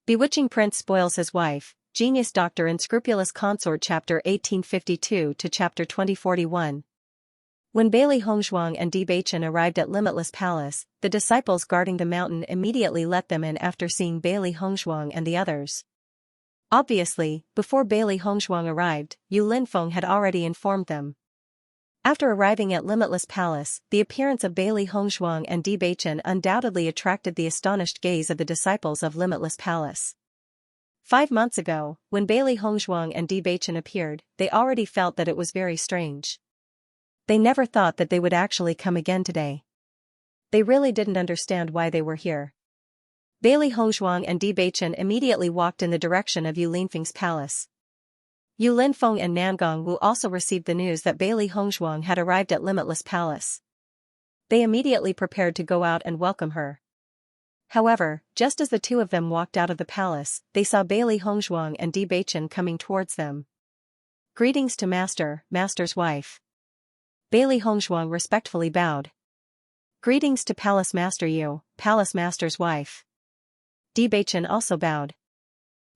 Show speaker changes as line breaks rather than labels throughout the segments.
Bewitching Prince Spoils His Wife, Genius Doctor Unscrupulous Consort Chapter 1852 to Chapter 2041. When Bailey Hongzhuang and Bewitching arrived at Limitless Palace, the disciples guarding the mountain immediately let them in after seeing Bailey Hongzhuang and the others. Obviously, before Bailey Hongzhuang arrived, Yu Linfeng had already informed them. After arriving at Limitless Palace, the appearance of Bailey Hongzhuang and Bewitching undoubtedly attracted the astonished gaze of the disciples of Limitless Palace. 5 months ago, when Bailey Hongzhuang and Bewitching appeared, they already felt that it was very strange. They never thought that they would actually come again today. They really didn't understand why they were here. Bailey Hongzhuang and Bewitching immediately walked in the direction of Yu Linfeng's palace. Yu Linfeng and Nangong Wu also received the news that Bailey Hongzhuang had arrived at Limitless Palace. They immediately prepared to go out and welcome her. However, just as the two of them walked out of the palace, they saw Bailey Hongzhuang and Bewitching coming towards them. "Greetings to Master's wife." Bailey Hongzhuang respectfully bowed. "Greetings to Palace Master Yu, Palace Master's wife." Bewitching also bowed.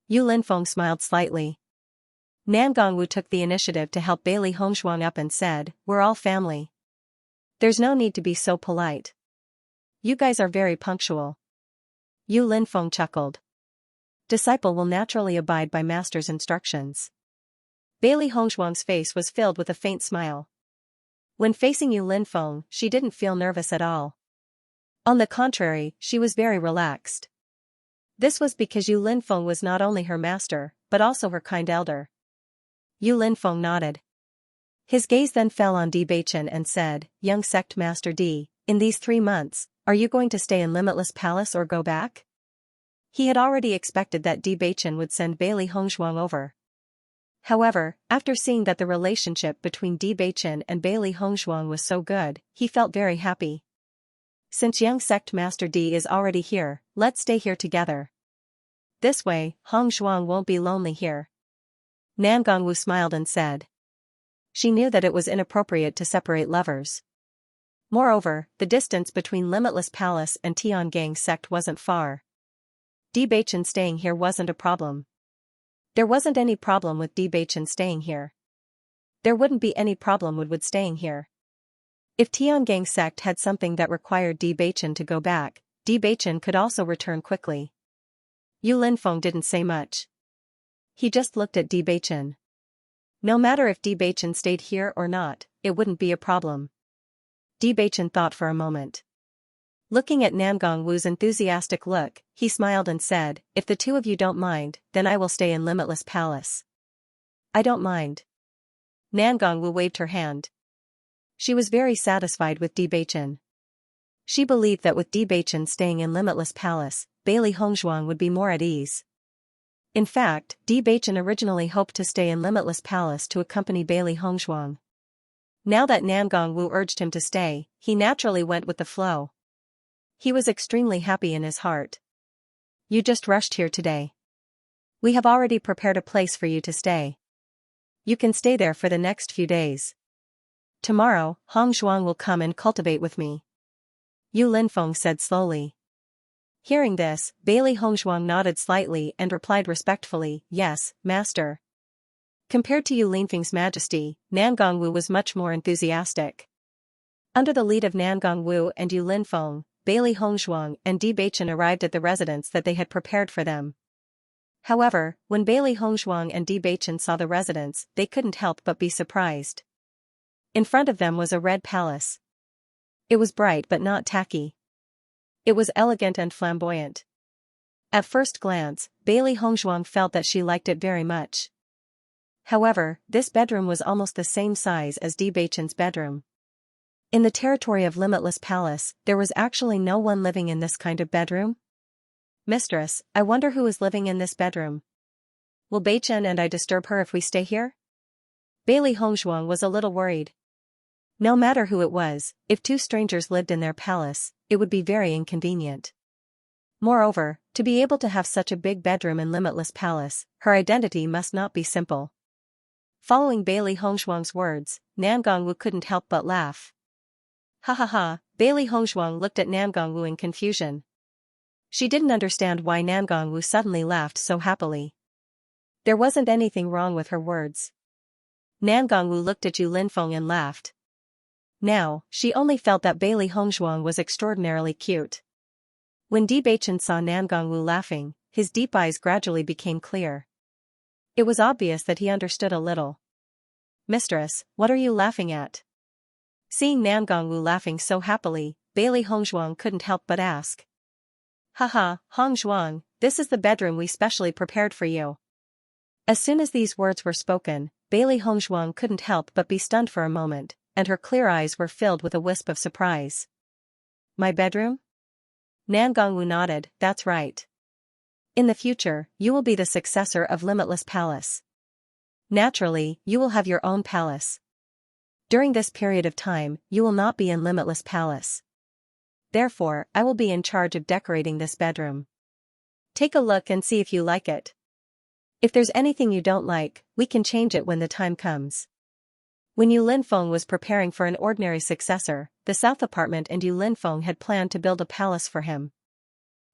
Yu Linfeng smiled slightly. Nangong Wu took the initiative to help Bailey Hongzhuang up and said, "We're all family. There's no need to be so polite. You guys are very punctual." Yu Linfeng chuckled. "Disciple will naturally abide by master's instructions." Bailey Hongzhuang's face was filled with a faint smile. When facing Yu Linfeng, she didn't feel nervous at all. On the contrary, she was very relaxed. This was because Yu Linfeng was not only her master, but also her kind elder. Yu Linfeng nodded. His gaze then fell on Bewitching and said, "Young sect master D, in these 3 months, are you going to stay in Limitless Palace or go back?" He had already expected that Bewitching would send Bailey Hongzhuang over. However, after seeing that the relationship between Bewitching and Bailey Hongzhuang was so good, he felt very happy. "Since young sect master D is already here, let's stay here together. This way, Hongzhuang won't be lonely here." Nangong Wu smiled and said. She knew that it was inappropriate to separate lovers. Moreover, the distance between Limitless Palace and Tiangang sect wasn't far. Bewitching staying here wasn't a problem. There wasn't any problem with Bewitching staying here. There wouldn't be any problem with Wood staying here. If Tiangang sect had something that required Bewitching to go back, Bewitching could also return quickly. Yu Linfeng didn't say much. He just looked at Bewitching. No matter if Bewitching stayed here or not, it wouldn't be a problem. Bewitching thought for a moment. Looking at Nangong Wu's enthusiastic look, he smiled and said, "If the two of you don't mind, then I will stay in Limitless Palace." "I don't mind." Nangong Wu waved her hand. She was very satisfied with Bewitching. She believed that with Bewitching staying in Limitless Palace, Bailey Hongzhuang would be more at ease. In fact, Bewitching originally hoped to stay in Limitless Palace to accompany Bailey Hongzhuang. Now that Nangong Wu urged him to stay, he naturally went with the flow. He was extremely happy in his heart. "You just rushed here today. We have already prepared a place for you to stay. You can stay there for the next few days. Tomorrow, Hongzhuang will come and cultivate with me," Yu Linfeng said slowly. Hearing this, Bailey Hongzhuang nodded slightly and replied respectfully, "Yes, master." Compared to Yu Linfeng's majesty, Nangong Wu was much more enthusiastic. Under the lead of Nangong Wu and Yu Linfeng, Bailey Hongzhuang and Bewitching arrived at the residence that they had prepared for them. However, when Bailey Hongzhuang and Bewitching saw the residence, they couldn't help but be surprised. In front of them was a red palace. It was bright but not tacky. It was elegant and flamboyant. At first glance, Bailey Hongzhuang felt that she liked it very much. However, this bedroom was almost the same size as Bewitching's bedroom. In the territory of Limitless Palace, there was actually no one living in this kind of bedroom. "Mistress, I wonder who is living in this bedroom. Will Bewitching and I disturb her if we stay here?" Bailey Hongzhuang was a little worried. No matter who it was, if 2 strangers lived in their palace, it would be very inconvenient. Moreover, to be able to have such a big bedroom in Limitless Palace, her identity must not be simple. Following Bailey Hongzhuang's words, Nangong Wu couldn't help but laugh. "Ha ha ha," Bailey Hongzhuang looked at Nangong Wu in confusion. She didn't understand why Nangongwu suddenly laughed so happily. There wasn't anything wrong with her words. Nangongwu looked at Yu Linfeng and laughed. Now, she only felt that Bailey Hongzhuang was extraordinarily cute. When Di Beichen saw Nangongwu laughing, his deep eyes gradually became clear. It was obvious that he understood a little. "Mistress, what are you laughing at?" Seeing Nangongwu laughing so happily, Bailey Hongzhuang couldn't help but ask. "Haha, Hongzhuang, this is the bedroom we specially prepared for you." As soon as these words were spoken, Bailey Hongzhuang couldn't help but be stunned for a moment, and her clear eyes were filled with a wisp of surprise. "My bedroom?" Nangongwu nodded, "That's right. In the future, you will be the successor of Limitless Palace. Naturally, you will have your own palace. During this period of time, you will not be in Limitless Palace. Therefore, I will be in charge of decorating this bedroom. Take a look and see if you like it. If there's anything you don't like, we can change it when the time comes." When Yu Linfeng was preparing for an ordinary successor, the South Apartment and Yu Linfeng had planned to build a palace for him.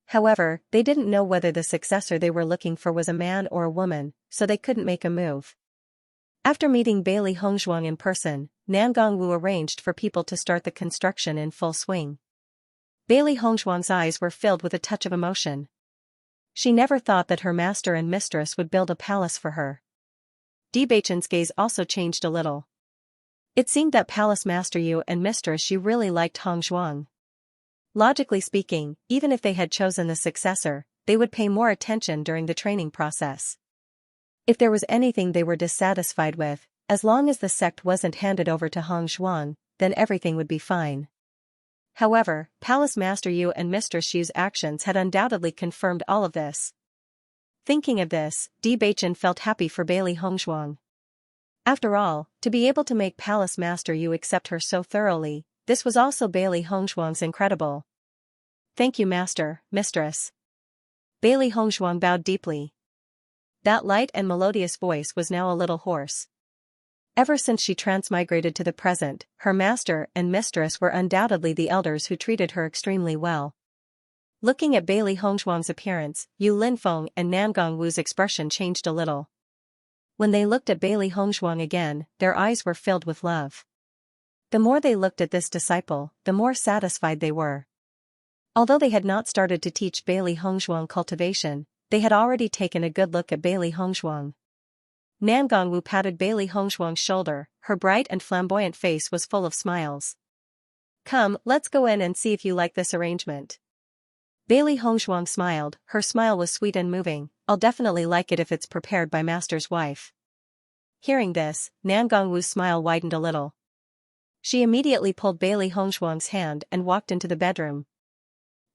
However, they didn't know whether the successor they were looking for was a man or a woman, so they couldn't make a move. After meeting Bailey Hongzhuang in person, Nangongwu arranged for people to start the construction in full swing. Bailey Hongzhuang's eyes were filled with a touch of emotion. She never thought that her master and mistress would build a palace for her. Di Beichen's gaze also changed a little. It seemed that Palace Master Yu and Mistress Yu really liked Hongzhuang. Logically speaking, even if they had chosen the successor, they would pay more attention during the training process. If there was anything they were dissatisfied with, as long as the sect wasn't handed over to Hongzhuang, then everything would be fine. However, Palace Master Yu and Mistress Yu's actions had undoubtedly confirmed all of this. Thinking of this, Di Beichen felt happy for Bailey Hongzhuang. After all, to be able to make Palace Master Yu accept her so thoroughly, this was also Bailey Hongzhuang's incredible. "Thank you, Master, Mistress." Bailey Hongzhuang bowed deeply. That light and melodious voice was now a little hoarse. Ever since she transmigrated to the present, her master and mistress were undoubtedly the elders who treated her extremely well. Looking at Bailey Hongzhuang's appearance, Yu Linfeng and Nangongwu's expression changed a little. When they looked at Bailey Hongzhuang again, their eyes were filled with love. The more they looked at this disciple, the more satisfied they were. Although they had not started to teach Bailey Hongzhuang cultivation, they had already taken a good look at Bailey Hongzhuang. Nangongwu patted Bailey Hongzhuang's shoulder, her bright and flamboyant face was full of smiles. "Come, let's go in and see if you like this arrangement." Bailey Hongzhuang smiled, her smile was sweet and moving. "I'll definitely like it if it's prepared by Master's wife." Hearing this, Nangongwu's smile widened a little. She immediately pulled Bailey Hongzhuang's hand and walked into the bedroom.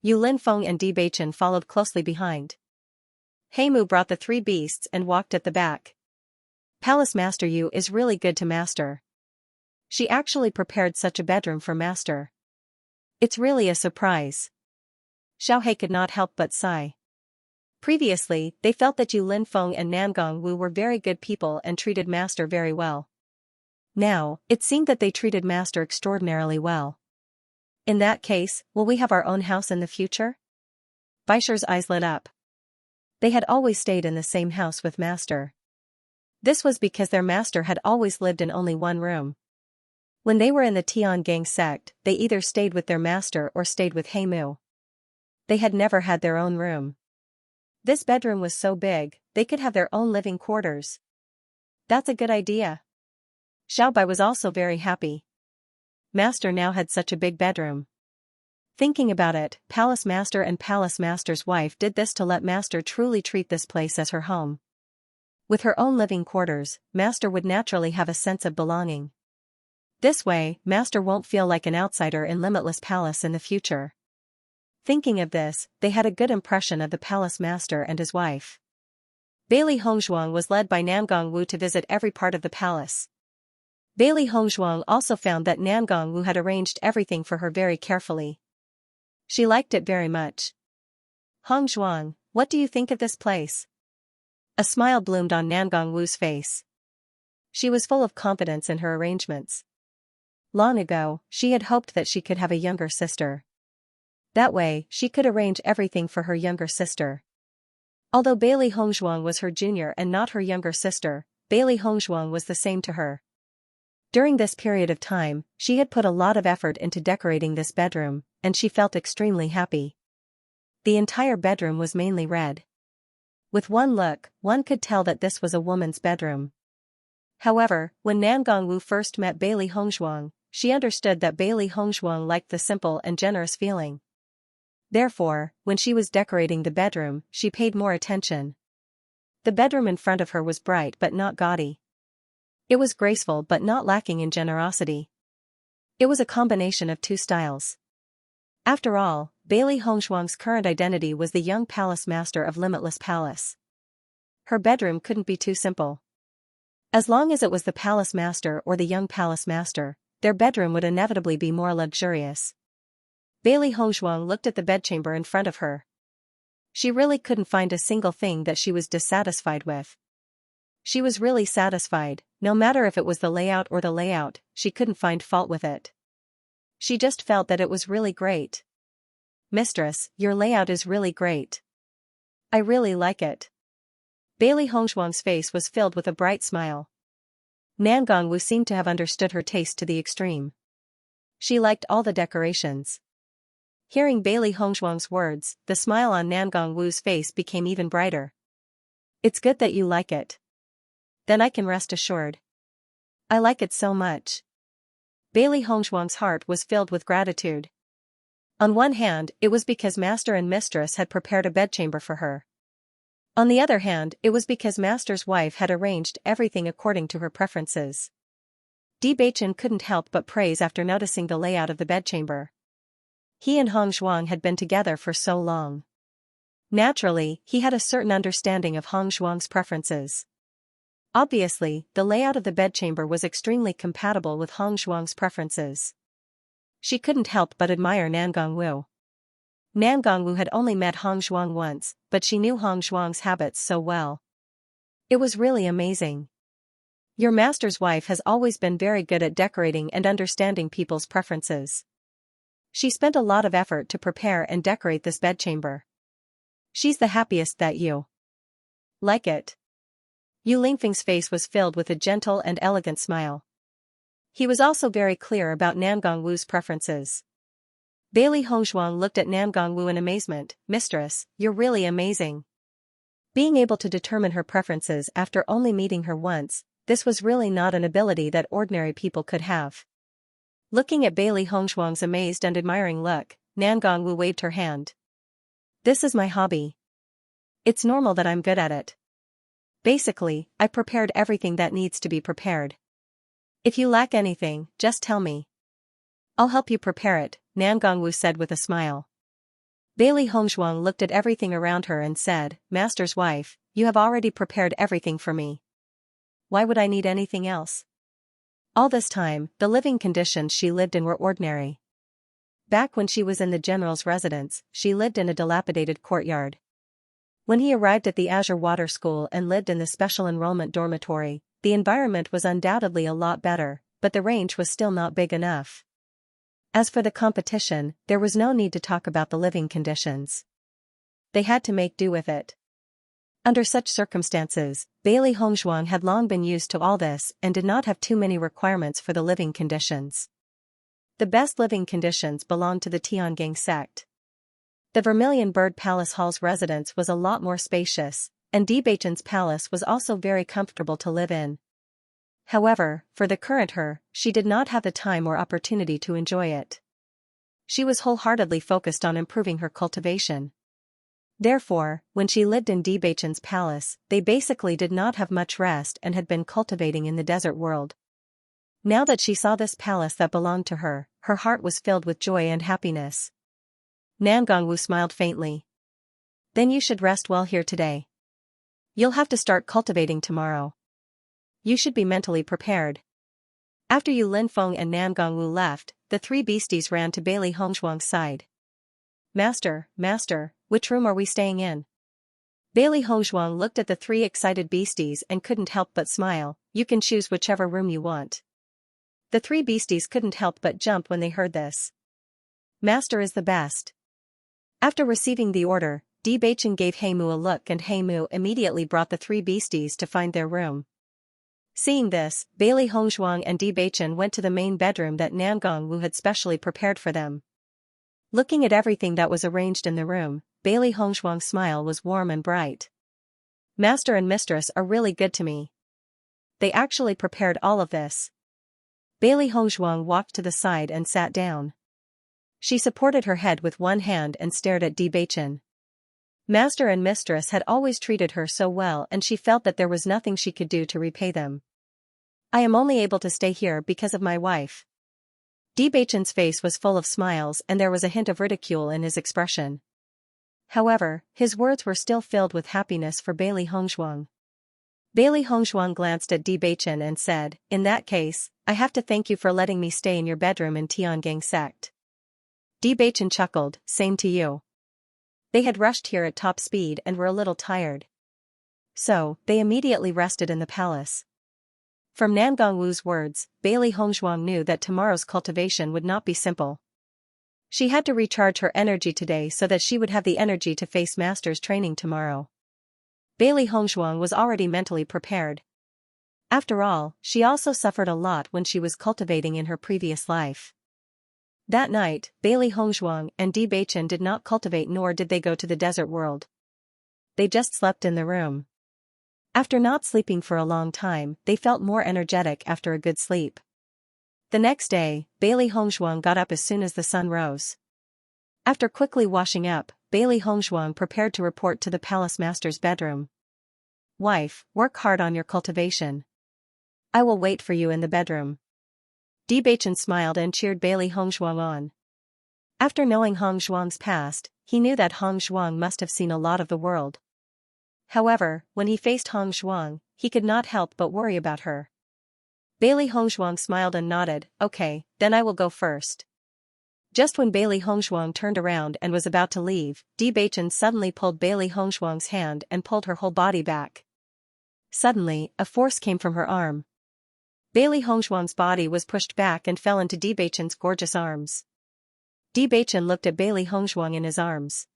Yu Linfeng and Di Beichen followed closely behind. Heimu brought the three beasts and walked at the back. "Palace Master Yu is really good to Master. She actually prepared such a bedroom for Master. It's really a surprise." Xiaohei could not help but sigh. Previously, they felt that Yu Linfeng and Nangongwu were very good people and treated Master very well. Now, it seemed that they treated Master extraordinarily well. "In that case, will we have our own house in the future?" Baisher's eyes lit up. They had always stayed in the same house with Master. This was because their master had always lived in only one room. When they were in the Tian Gang sect, they either stayed with their master or stayed with Heimu. They had never had their own room. This bedroom was so big, they could have their own living quarters. That's a good idea. Xiaobai was also very happy. Master now had such a big bedroom. Thinking about it, Palace Master and Palace Master's wife did this to let Master truly treat this place as her home. With her own living quarters, Master would naturally have a sense of belonging. This way, Master won't feel like an outsider in Limitless Palace in the future. Thinking of this, they had a good impression of the Palace Master and his wife. Bailey Hongzhuang was led by Nangongwu to visit every part of the palace. Bailey Hongzhuang also found that Nangongwu had arranged everything for her very carefully. She liked it very much. "Hongzhuang, what do you think of this place?" A smile bloomed on Nangongwu's face. She was full of confidence in her arrangements. Long ago, she had hoped that she could have a younger sister. That way, she could arrange everything for her younger sister. Although Bailey Hongzhuang was her junior and not her younger sister, Bailey Hongzhuang was the same to her. During this period of time, she had put a lot of effort into decorating this bedroom, and she felt extremely happy. The entire bedroom was mainly red. With one look, one could tell that this was a woman's bedroom. However, when Nan Gongwu first met Bailey Hongzhuang, she understood that Bailey Hongzhuang liked the simple and generous feeling. Therefore, when she was decorating the bedroom, she paid more attention. The bedroom in front of her was bright but not gaudy. It was graceful but not lacking in generosity. It was a combination of two styles. After all, Bailey Hongzhuang's current identity was the young palace master of Limitless Palace. Her bedroom couldn't be too simple. As long as it was the palace master or the young palace master, their bedroom would inevitably be more luxurious. Bailey Hongzhuang looked at the bedchamber in front of her. She really couldn't find a single thing that she was dissatisfied with. She was really satisfied, no matter if it was the layout or the layout, she couldn't find fault with it. She just felt that it was really great. "Mistress, your layout is really great. I really like it." Bailey Hongzhuang's face was filled with a bright smile. Nan Gongwu seemed to have understood her taste to the extreme. She liked all the decorations. Hearing Bailey Hongzhuang's words, the smile on Nan Gongwu's face became even brighter. "It's good that you like it. Then I can rest assured. I like it so much." Bailey Hongzhuang's heart was filled with gratitude. On one hand, it was because master and mistress had prepared a bedchamber for her. On the other hand, it was because master's wife had arranged everything according to her preferences. Bewitching couldn't help but praise after noticing the layout of the bedchamber. He and Hongzhuang had been together for so long. Naturally, he had a certain understanding of Hongzhuang's preferences. Obviously, the layout of the bedchamber was extremely compatible with Hongzhuang's preferences. She couldn't help but admire Nan Gongwu. Nan Gongwu had only met Hongzhuang once, but she knew Hongzhuang's habits so well. It was really amazing. "Your master's wife has always been very good at decorating and understanding people's preferences. She spent a lot of effort to prepare and decorate this bedchamber. She's the happiest that you like it." Yu Lingfeng's face was filled with a gentle and elegant smile. He was also very clear about Nan Gongwu's preferences. Bailey Hongzhuang looked at Nan Gongwu in amazement. "Mistress, you're really amazing." Being able to determine her preferences after only meeting her once, this was really not an ability that ordinary people could have. Looking at Bailey Hongzhuang's amazed and admiring look, Nan Gongwu waved her hand. "This is my hobby. It's normal that I'm good at it. Basically, I prepared everything that needs to be prepared. If you lack anything, just tell me. I'll help you prepare it," Nan Gongwu said with a smile. Bailey Hongzhuang looked at everything around her and said, "Master's wife, you have already prepared everything for me. Why would I need anything else?" All this time, the living conditions she lived in were ordinary. Back when she was in the general's residence, she lived in a dilapidated courtyard. When he arrived at the Azure Water School and lived in the special enrollment dormitory, the environment was undoubtedly a lot better, but the range was still not big enough. As for the competition, there was no need to talk about the living conditions. They had to make do with it. Under such circumstances, Bailey Hongzhuang had long been used to all this and did not have too many requirements for the living conditions. The best living conditions belonged to the Tiangang sect. The Vermilion Bird Palace Hall's residence was a lot more spacious, and Bewitching's palace was also very comfortable to live in. However, for the current her, she did not have the time or opportunity to enjoy it. She was wholeheartedly focused on improving her cultivation. Therefore, when she lived in Bewitching's palace, they basically did not have much rest and had been cultivating in the desert world. Now that she saw this palace that belonged to her, her heart was filled with joy and happiness. Nan Gongwu smiled faintly. "Then you should rest well here today. You'll have to start cultivating tomorrow. You should be mentally prepared." After Yu Linfeng and Nan Gongwu left, the three beasties ran to Bailey Hongzhuang's side. Master, which room are we staying in?" Bailey Hongzhuang looked at the three excited beasties and couldn't help but smile. "You can choose whichever room you want." The three beasties couldn't help but jump when they heard this. "Master is the best. After receiving the order, Bewitching gave Heimu a look and Heimu immediately brought the three beasties to find their room. Seeing this, Bailey Hongzhuang and Bewitching went to the main bedroom that Nangong Wu had specially prepared for them. Looking at everything that was arranged in the room, Bailey Hongzhuang's smile was warm and bright. Master and mistress are really good to me. They actually prepared all of this. Bailey Hongzhuang walked to the side and sat down. She supported her head with one hand and stared at Bewitching. Master and mistress had always treated her so well and she felt that there was nothing she could do to repay them. I am only able to stay here because of my wife. Bewitching's face was full of smiles and there was a hint of ridicule in his expression. However, his words were still filled with happiness for Bailey Hongzhuang. Bailey Hongzhuang glanced at Bewitching and said, "In that case, I have to thank you for letting me stay in your bedroom in Tiangang sect." Bewitching chuckled, "Same to you." They had rushed here at top speed and were a little tired. So, they immediately rested in the palace. From Nangong Wu's words, Bailey Hongzhuang knew that tomorrow's cultivation would not be simple. She had to recharge her energy today so that she would have the energy to face master's training tomorrow. Bailey Hongzhuang was already mentally prepared. After all, she also suffered a lot when she was cultivating in her previous life. That night, Bailey Hongzhuang and Bewitching did not cultivate nor did they go to the desert world. They just slept in the room. After not sleeping for a long time, they felt more energetic after a good sleep. The next day, Bailey Hongzhuang got up as soon as the sun rose. After quickly washing up, Bailey Hongzhuang prepared to report to the palace master's bedroom. "Wife, work hard on your cultivation. I will wait for you in the bedroom." Bewitching smiled and cheered Bailey Hongzhuang on. After knowing Hongzhuang's past, he knew that Hongzhuang must have seen a lot of the world. However, when he faced Hongzhuang, he could not help but worry about her. Bailey Hongzhuang smiled and nodded, "Okay, then I will go first." Just when Bailey Hongzhuang turned around and was about to leave, Bewitching suddenly pulled Bailey Hongzhuang's hand and pulled her whole body back. Suddenly, a force came from her arm. Bailey Hongzhuang's body was pushed back and fell into Bewitching's gorgeous arms. Bewitching looked at Bailey Hongzhuang in his arms.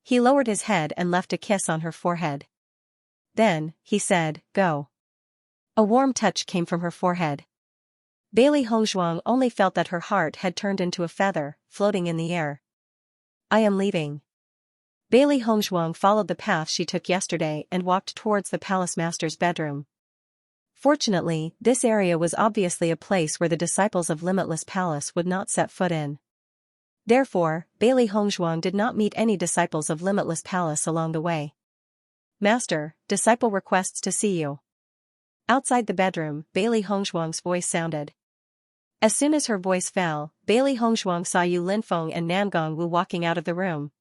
He lowered his head and left a kiss on her forehead. Then, he said, "Go." A warm touch came from her forehead. Bailey Hongzhuang only felt that her heart had turned into a feather, floating in the air. "I am leaving." Bailey Hongzhuang followed the path she took yesterday and walked towards the palace master's bedroom. Fortunately, this area was obviously a place where the disciples of Limitless Palace would not set foot in. Therefore, Bailey Hongzhuang did not meet any disciples of Limitless Palace along the way. "Master, disciple requests to see you." Outside the bedroom, Bailey Hongzhuang's voice sounded. As soon as her voice fell, Bailey Hongzhuang saw Yu Linfeng and Nangong Wu walking out of the room.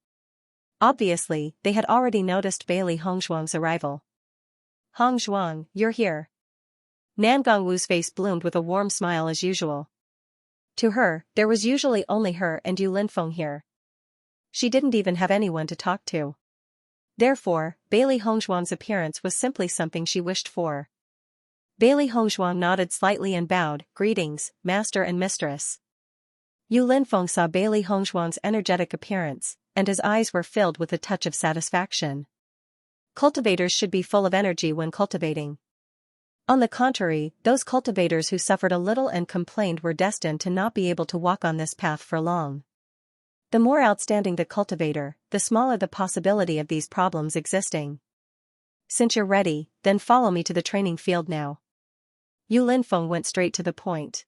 Obviously, they had already noticed Bailey Hongzhuang's arrival. "Hongzhuang, you're here." Nangong Wu's face bloomed with a warm smile as usual. To her, there was usually only her and Yu Linfeng here. She didn't even have anyone to talk to. Therefore, Bailey Hongzhuang's appearance was simply something she wished for. Bailey Hongzhuang nodded slightly and bowed, "Greetings, master and mistress." Yu Linfeng saw Bailey Hongzhuang's energetic appearance, and his eyes were filled with a touch of satisfaction. Cultivators should be full of energy when cultivating. On the contrary, those cultivators who suffered a little and complained were destined to not be able to walk on this path for long. The more outstanding the cultivator, the smaller the possibility of these problems existing. "Since you're ready, then follow me to the training field now." Yu Linfeng went straight to the point.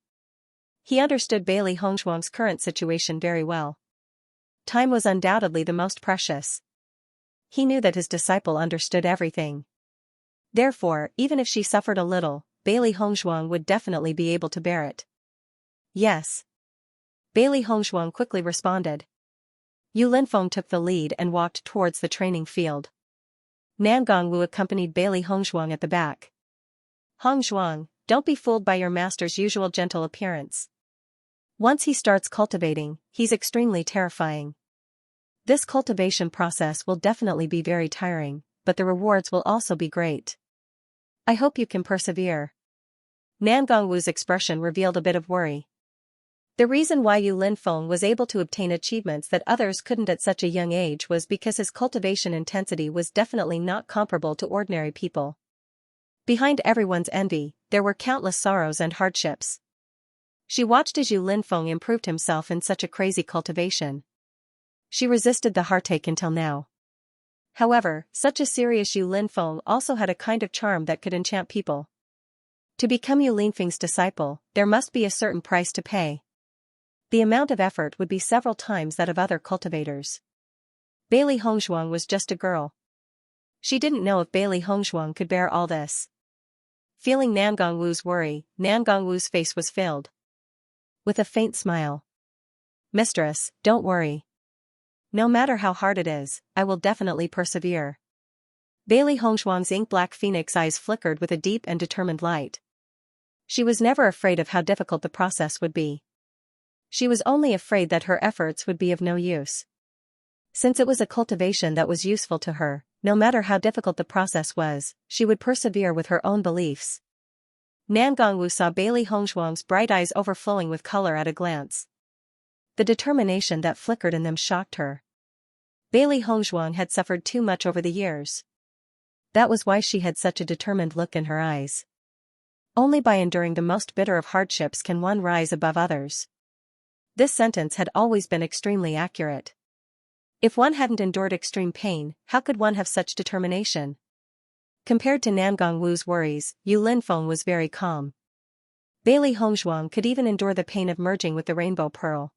He understood Bailey Hongzhuang's current situation very well. Time was undoubtedly the most precious. He knew that his disciple understood everything. Therefore, even if she suffered a little, Bailey Hongzhuang would definitely be able to bear it. "Yes." Bailey Hongzhuang quickly responded. Yu Linfeng took the lead and walked towards the training field. Nangong Wu accompanied Bailey Hongzhuang at the back. "Hongzhuang, don't be fooled by your master's usual gentle appearance. Once he starts cultivating, he's extremely terrifying. This cultivation process will definitely be very tiring, but the rewards will also be great. I hope you can persevere." Nangong Wu's expression revealed a bit of worry. The reason why Yu Linfeng was able to obtain achievements that others couldn't at such a young age was because his cultivation intensity was definitely not comparable to ordinary people. Behind everyone's envy, there were countless sorrows and hardships. She watched as Yu Linfeng improved himself in such a crazy cultivation. She resisted the heartache until now. However, such a serious Yu Linfeng also had a kind of charm that could enchant people. To become Yu Linfeng's disciple, there must be a certain price to pay. The amount of effort would be several times that of other cultivators. Bailey Hongzhuang was just a girl. She didn't know if Bailey Hongzhuang could bear all this. Feeling Nan Gongwu's worry, Nan Gongwu's face was filled with a faint smile. "Mistress, don't worry. No matter how hard it is, I will definitely persevere." Bailey Hongzhuang's ink-black phoenix eyes flickered with a deep and determined light. She was never afraid of how difficult the process would be. She was only afraid that her efforts would be of no use. Since it was a cultivation that was useful to her, no matter how difficult the process was, she would persevere with her own beliefs. Nan Gongwu saw Bailey Hongzhuang's bright eyes overflowing with color at a glance. The determination that flickered in them shocked her. Bailey Hongzhuang had suffered too much over the years. That was why she had such a determined look in her eyes. Only by enduring the most bitter of hardships can one rise above others. This sentence had always been extremely accurate. If one hadn't endured extreme pain, how could one have such determination? Compared to Nan Gongwu's worries, Yu Linfeng was very calm. Bailey Hongzhuang could even endure the pain of merging with the rainbow pearl.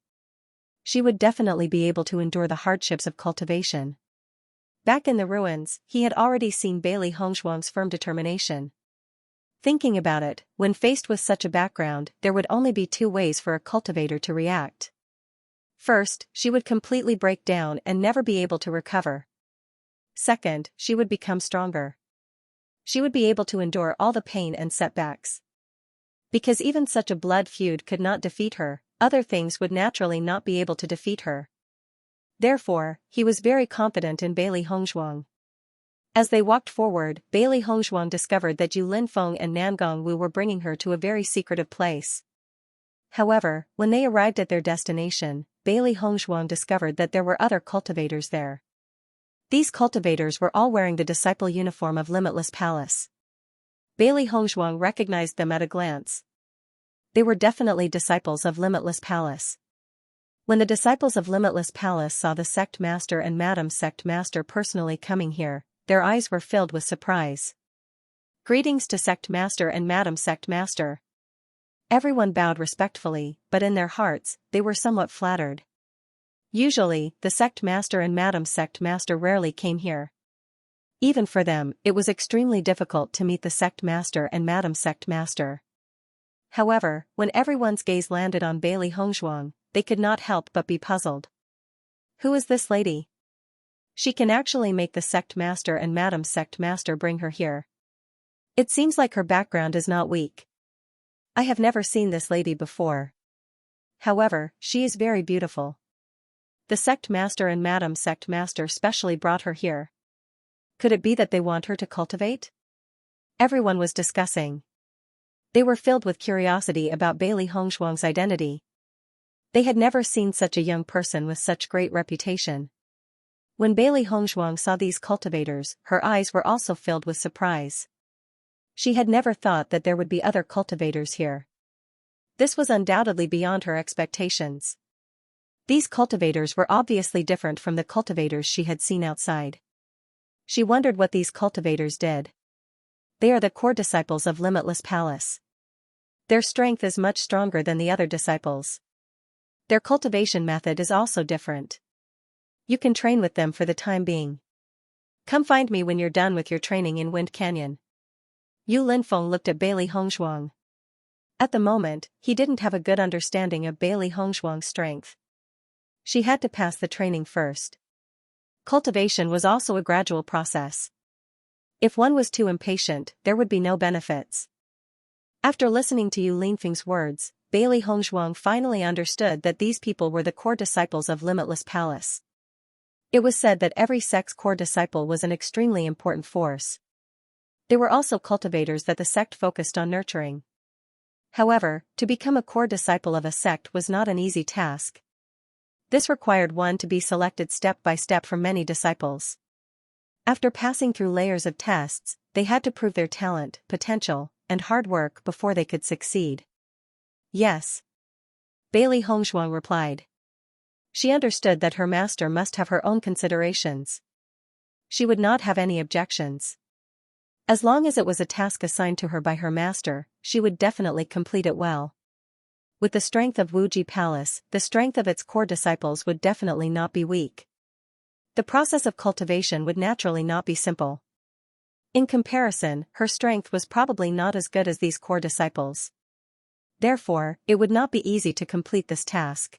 She would definitely be able to endure the hardships of cultivation. Back in the ruins, he had already seen Bailey Hongzhuang's firm determination. Thinking about it, when faced with such a background, there would only be two ways for a cultivator to react. First, she would completely break down and never be able to recover. Second, she would become stronger. She would be able to endure all the pain and setbacks. Because even such a blood feud could not defeat her, other things would naturally not be able to defeat her. Therefore, he was very confident in Bailey Hongzhuang. As they walked forward, Bailey Hongzhuang discovered that Yu Linfeng and Nan Gongwu were bringing her to a very secretive place. However, when they arrived at their destination, Bailey Hongzhuang discovered that there were other cultivators there. These cultivators were all wearing the disciple uniform of Limitless Palace. Bailey Hongzhuang recognized them at a glance. They were definitely disciples of Limitless Palace. When the disciples of Limitless Palace saw the sect master and Madam Sect Master personally coming here, their eyes were filled with surprise. "Greetings to Sect Master and Madam Sect Master." Everyone bowed respectfully, but in their hearts, they were somewhat flattered. Usually, the Sect Master and Madam Sect Master rarely came here. Even for them, it was extremely difficult to meet the Sect Master and Madam Sect Master. However, when everyone's gaze landed on Bailey Hongzhuang, they could not help but be puzzled. Who is this lady? She can actually make the Sect Master and Madam Sect Master bring her here. It seems like her background is not weak. I have never seen this lady before. However, she is very beautiful. The Sect Master and Madam Sect Master specially brought her here. Could it be that they want her to cultivate? Everyone was discussing. They were filled with curiosity about Bailey Hongzhuang's identity. They had never seen such a young person with such great reputation. When Bailey Hongzhuang saw these cultivators, her eyes were also filled with surprise. She had never thought that there would be other cultivators here. This was undoubtedly beyond her expectations. These cultivators were obviously different from the cultivators she had seen outside. She wondered what these cultivators did. They are the core disciples of Limitless Palace. Their strength is much stronger than the other disciples. Their cultivation method is also different. You can train with them for the time being. Come find me when you're done with your training in Wind Canyon. Yu Linfeng looked at Bailey Hongzhuang. At the moment, he didn't have a good understanding of Bailey Hongzhuang's strength. She had to pass the training first. Cultivation was also a gradual process. If one was too impatient, there would be no benefits. After listening to Yu Linfeng's words, Bailey Hongzhuang finally understood that these people were the core disciples of Limitless Palace. It was said that every sect's core disciple was an extremely important force. They were also cultivators that the sect focused on nurturing. However, to become a core disciple of a sect was not an easy task. This required one to be selected step by step from many disciples. After passing through layers of tests, they had to prove their talent, potential, and hard work before they could succeed. Yes. Bailey Hongzhuang replied. She understood that her master must have her own considerations. She would not have any objections. As long as it was a task assigned to her by her master, she would definitely complete it well. With the strength of Wuji Palace, the strength of its core disciples would definitely not be weak. The process of cultivation would naturally not be simple. In comparison, her strength was probably not as good as these core disciples. Therefore, it would not be easy to complete this task.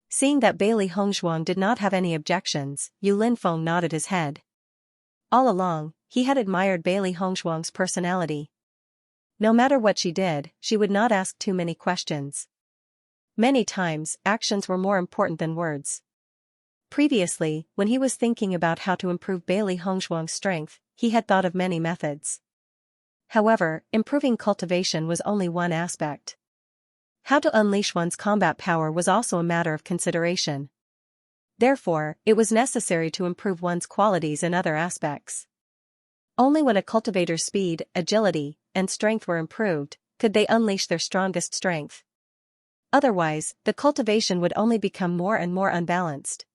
Seeing that Bailey Hongzhuang did not have any objections, Yu Linfeng nodded his head. All along, he had admired Bailey Hongzhuang's personality. No matter what she did, she would not ask too many questions. Many times, actions were more important than words. Previously, when he was thinking about how to improve Bailey Hongzhuang's strength, he had thought of many methods. However, improving cultivation was only one aspect. How to unleash one's combat power was also a matter of consideration. Therefore, it was necessary to improve one's qualities in other aspects. Only when a cultivator's speed, agility, and strength were improved, could they unleash their strongest strength. Otherwise, the cultivation would only become more and more unbalanced.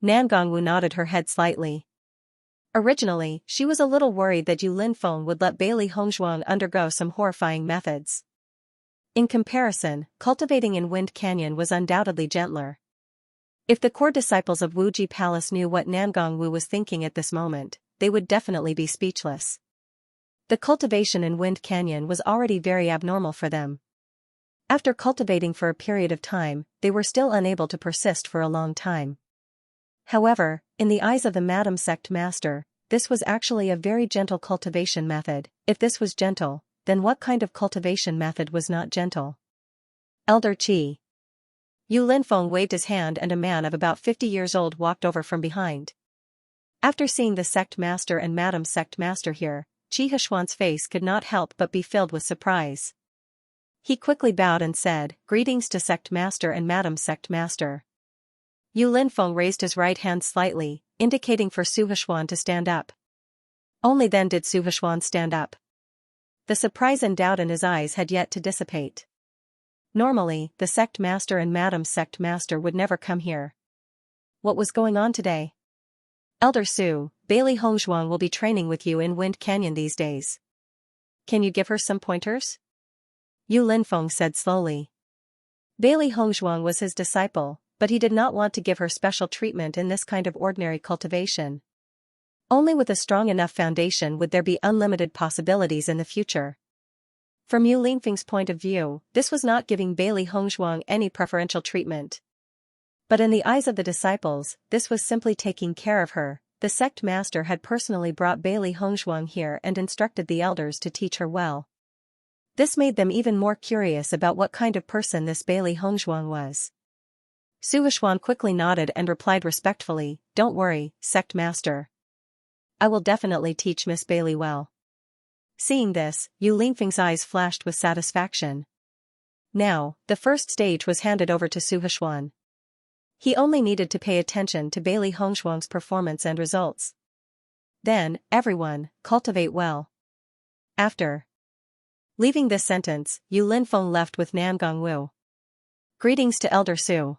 Nangongwu nodded her head slightly. Originally, she was a little worried that Yu Linfeng would let Bailey Hongzhuang undergo some horrifying methods. In comparison, cultivating in Wind Canyon was undoubtedly gentler. If the core disciples of Wuji Palace knew what Nangongwu was thinking at this moment, they would definitely be speechless. The cultivation in Wind Canyon was already very abnormal for them. After cultivating for a period of time, they were still unable to persist for a long time. However, in the eyes of the Madam Sect Master, this was actually a very gentle cultivation method. If this was gentle, then what kind of cultivation method was not gentle? Elder Qi. Yu Linfeng waved his hand and a man of about 50 years old walked over from behind. After seeing the Sect Master and Madam Sect Master here, Qi Huishuan's face could not help but be filled with surprise. He quickly bowed and said, "Greetings to Sect Master and Madam Sect Master." Yu Linfeng raised his right hand slightly, indicating for Su Huishuan to stand up. Only then did Su Huishuan stand up. The surprise and doubt in his eyes had yet to dissipate. Normally, the Sect Master and Madam Sect Master would never come here. What was going on today? Elder Su, Bailey Hongzhuang will be training with you in Wind Canyon these days. Can you give her some pointers? Yu Linfeng said slowly. Bailey Hongzhuang was his disciple, but he did not want to give her special treatment in this kind of ordinary cultivation. Only with a strong enough foundation would there be unlimited possibilities in the future. From Yu Linfeng's point of view, this was not giving Bailey Hongzhuang any preferential treatment. But in the eyes of the disciples, this was simply taking care of her. The sect master had personally brought Bailey Hongzhuang here and instructed the elders to teach her well. This made them even more curious about what kind of person this Bailey Hongzhuang was. Su Huishuan quickly nodded and replied respectfully, "Don't worry, sect master. I will definitely teach Miss Bailey well." Seeing this, Yu Linfeng's eyes flashed with satisfaction. Now, the first stage was handed over to Su Huishuan. He only needed to pay attention to Bailey Hongzhuang's performance and results. Then, everyone, cultivate well. After leaving this sentence, Yu Linfeng left with Nangongwu. Greetings to Elder Su.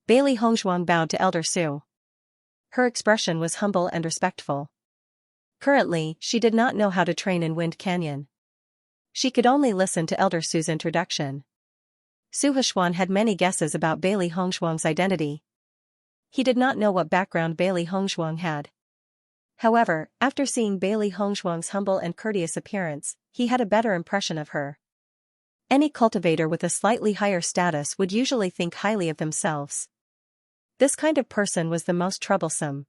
Bailey Hongzhuang bowed to Elder Su. Her expression was humble and respectful. Currently, she did not know how to train in Wind Canyon. She could only listen to Elder Su's introduction. Su Huishuan had many guesses about Bailey Hongzhuang's identity. He did not know what background Bailey Hongzhuang had. However, after seeing Bailey Hongzhuang's humble and courteous appearance, he had a better impression of her. Any cultivator with a slightly higher status would usually think highly of themselves. This kind of person was the most troublesome.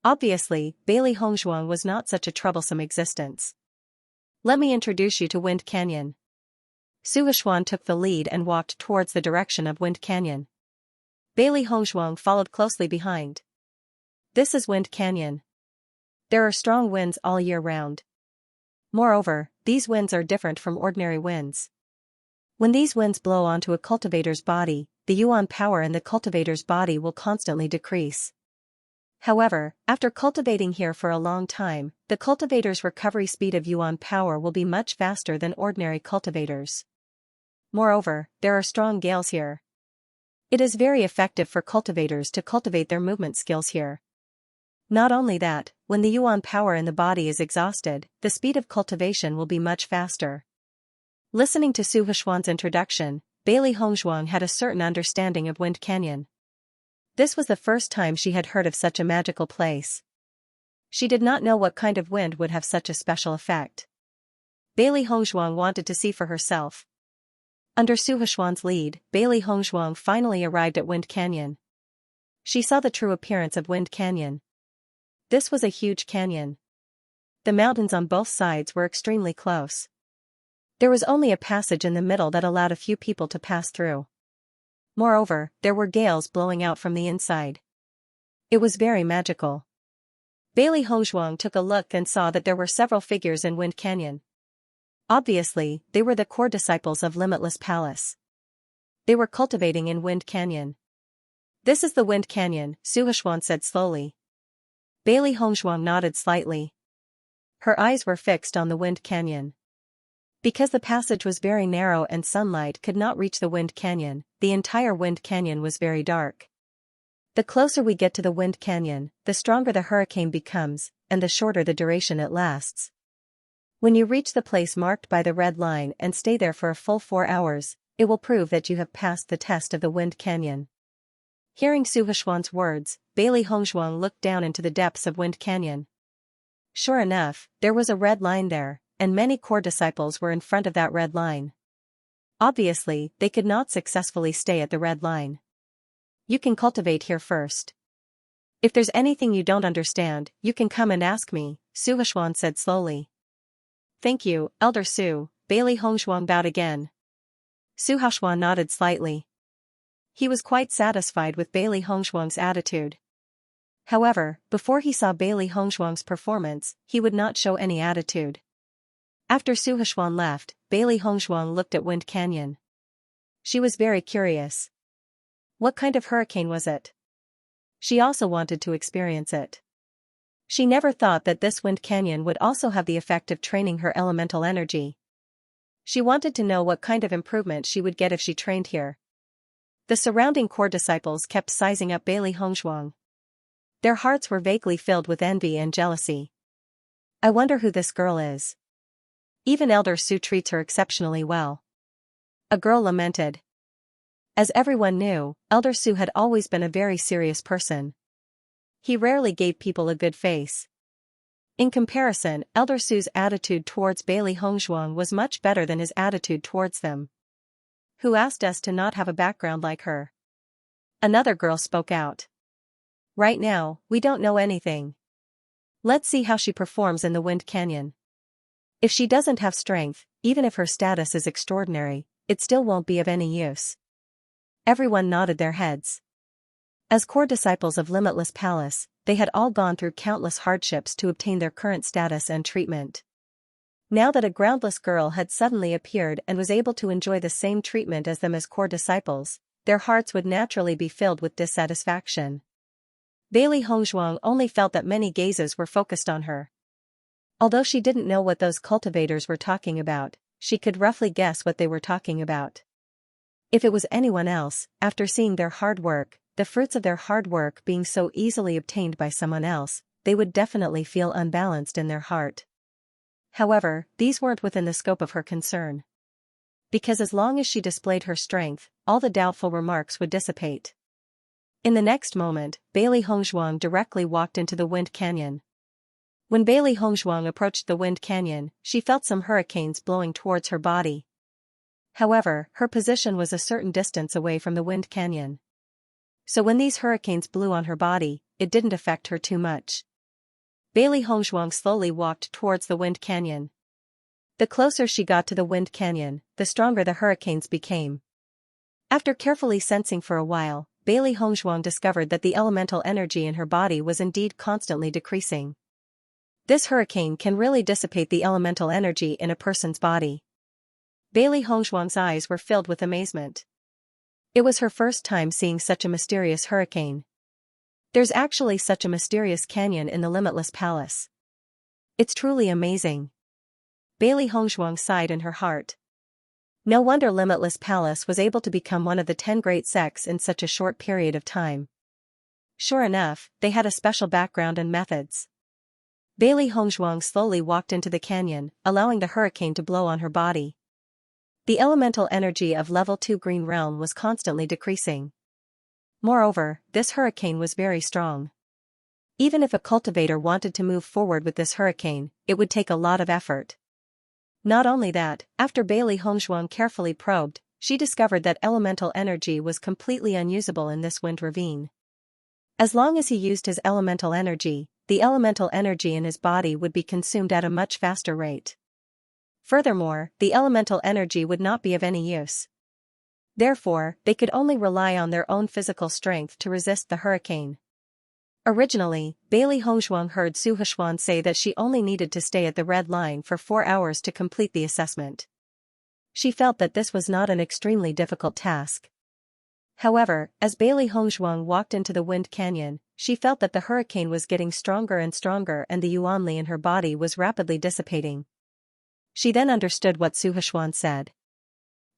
Obviously, Bailey Hongzhuang was not such a troublesome existence. Let me introduce you to Wind Canyon. Su Huishuan took the lead and walked towards the direction of Wind Canyon. Bailey Hongzhuang followed closely behind. This is Wind Canyon. There are strong winds all year round. Moreover, these winds are different from ordinary winds. When these winds blow onto a cultivator's body, the yuan power in the cultivator's body will constantly decrease. However, after cultivating here for a long time, the cultivator's recovery speed of yuan power will be much faster than ordinary cultivators. Moreover, there are strong gales here. It is very effective for cultivators to cultivate their movement skills here. Not only that, when the yuan power in the body is exhausted, the speed of cultivation will be much faster. Listening to Su Huishuan's introduction, Bailey Hongzhuang had a certain understanding of Wind Canyon. This was the first time she had heard of such a magical place. She did not know what kind of wind would have such a special effect. Bailey Hongzhuang wanted to see for herself. Under Su Huishuan's lead, Bailey Hongzhuang finally arrived at Wind Canyon. She saw the true appearance of Wind Canyon. This was a huge canyon. The mountains on both sides were extremely close. There was only a passage in the middle that allowed a few people to pass through. Moreover, there were gales blowing out from the inside. It was very magical. Bailey Hongzhuang took a look and saw that there were several figures in Wind Canyon. Obviously, they were the core disciples of Limitless Palace. They were cultivating in Wind Canyon. "This is the Wind Canyon," Su Huishuan said slowly. Bailey Hongzhuang nodded slightly. Her eyes were fixed on the Wind Canyon. Because the passage was very narrow and sunlight could not reach the Wind Canyon, the entire Wind Canyon was very dark. The closer we get to the Wind Canyon, the stronger the hurricane becomes, and the shorter the duration it lasts. When you reach the place marked by the red line and stay there for a full 4 hours, it will prove that you have passed the test of the Wind Canyon. Hearing Su Huishuan's words, Bailey Hongzhuang looked down into the depths of Wind Canyon. Sure enough, there was a red line there, and many core disciples were in front of that red line. Obviously, they could not successfully stay at the red line. "You can cultivate here first. If there's anything you don't understand, you can come and ask me," Su Huishuan said slowly. "Thank you, Elder Su," Bailey Hongzhuang bowed again. Su Huishuan nodded slightly. He was quite satisfied with Bailey Hongzhuang's attitude. However, before he saw Bailey Hongzhuang's performance, he would not show any attitude. After Su Huishuan left, Bailey Hongzhuang looked at Wind Canyon. She was very curious. What kind of hurricane was it? She also wanted to experience it. She never thought that this Wind Canyon would also have the effect of training her elemental energy. She wanted to know what kind of improvement she would get if she trained here. The surrounding core disciples kept sizing up Bailey Hongzhuang. Their hearts were vaguely filled with envy and jealousy. "I wonder who this girl is. Even Elder Su treats her exceptionally well." A girl lamented. As everyone knew, Elder Su had always been a very serious person. He rarely gave people a good face. In comparison, Elder Su's attitude towards Bailey Hongzhuang was much better than his attitude towards them. "Who asked us to not have a background like her?" Another girl spoke out. "Right now, we don't know anything. Let's see how she performs in the Wind Canyon. If she doesn't have strength, even if her status is extraordinary, it still won't be of any use." Everyone nodded their heads. As core disciples of Limitless Palace, they had all gone through countless hardships to obtain their current status and treatment. Now that a groundless girl had suddenly appeared and was able to enjoy the same treatment as them as core disciples, their hearts would naturally be filled with dissatisfaction. Bailey Hongzhuang only felt that many gazes were focused on her. Although she didn't know what those cultivators were talking about, she could roughly guess what they were talking about. If it was anyone else, after seeing their hard work, the fruits of their hard work being so easily obtained by someone else, they would definitely feel unbalanced in their heart. However, these weren't within the scope of her concern. Because as long as she displayed her strength, all the doubtful remarks would dissipate. In the next moment, Bailey Hongzhuang directly walked into the Wind Canyon. When Bailey Hongzhuang approached the Wind Canyon, she felt some hurricanes blowing towards her body. However, her position was a certain distance away from the Wind Canyon. So when these hurricanes blew on her body, it didn't affect her too much. Bailey Hongzhuang slowly walked towards the Wind Canyon. The closer she got to the Wind Canyon, the stronger the hurricanes became. After carefully sensing for a while, Bailey Hongzhuang discovered that the elemental energy in her body was indeed constantly decreasing. This hurricane can really dissipate the elemental energy in a person's body. Bailey Hongzhuang's eyes were filled with amazement. It was her first time seeing such a mysterious hurricane. There's actually such a mysterious canyon in the Limitless Palace. It's truly amazing. Bailey Hongzhuang sighed in her heart. No wonder Limitless Palace was able to become one of the 10 great sects in such a short period of time. Sure enough, they had a special background and methods. Bailey Hongzhuang slowly walked into the canyon, allowing the hurricane to blow on her body. The elemental energy of level 2 Green Realm was constantly decreasing. Moreover, this hurricane was very strong. Even if a cultivator wanted to move forward with this hurricane, it would take a lot of effort. Not only that, after Bailey Hongzhuang carefully probed, she discovered that elemental energy was completely unusable in this wind ravine. As long as he used his elemental energy, the elemental energy in his body would be consumed at a much faster rate. Furthermore, the elemental energy would not be of any use. Therefore, they could only rely on their own physical strength to resist the hurricane. Originally, Bailey Hongzhuang heard Su Heshuan say that she only needed to stay at the red line for 4 hours to complete the assessment. She felt that this was not an extremely difficult task. However, as Bailey Hongzhuang walked into the wind canyon, she felt that the hurricane was getting stronger and stronger and the yuanli in her body was rapidly dissipating. She then understood what Su Heshuan said.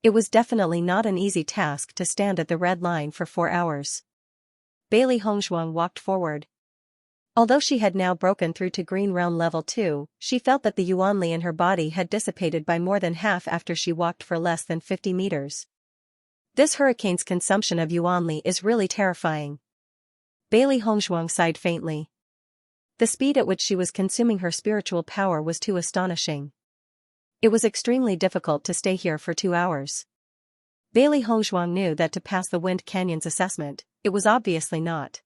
It was definitely not an easy task to stand at the red line for 4 hours. Bailey Hongzhuang walked forward. Although she had now broken through to Green Realm level 2, she felt that the yuanli in her body had dissipated by more than half after she walked for less than 50 meters. This hurricane's consumption of yuanli is really terrifying. Bailey Hongzhuang sighed faintly. The speed at which she was consuming her spiritual power was too astonishing. It was extremely difficult to stay here for 2 hours. Bailey Hongzhuang knew that to pass the Wind Canyon's assessment, it was obviously not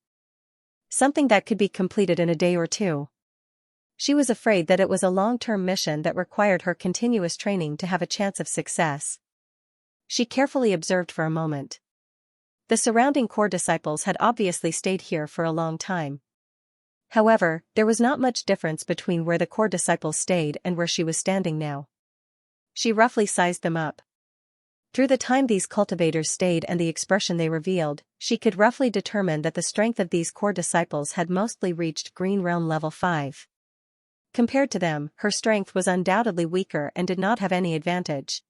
something that could be completed in a day or two. She was afraid that it was a long-term mission that required her continuous training to have a chance of success. She carefully observed for a moment. The surrounding core disciples had obviously stayed here for a long time. However, there was not much difference between where the core disciples stayed and where she was standing now. She roughly sized them up. Through the time these cultivators stayed and the expression they revealed, she could roughly determine that the strength of these core disciples had mostly reached Green Realm level 5. Compared to them, her strength was undoubtedly weaker and did not have any advantage.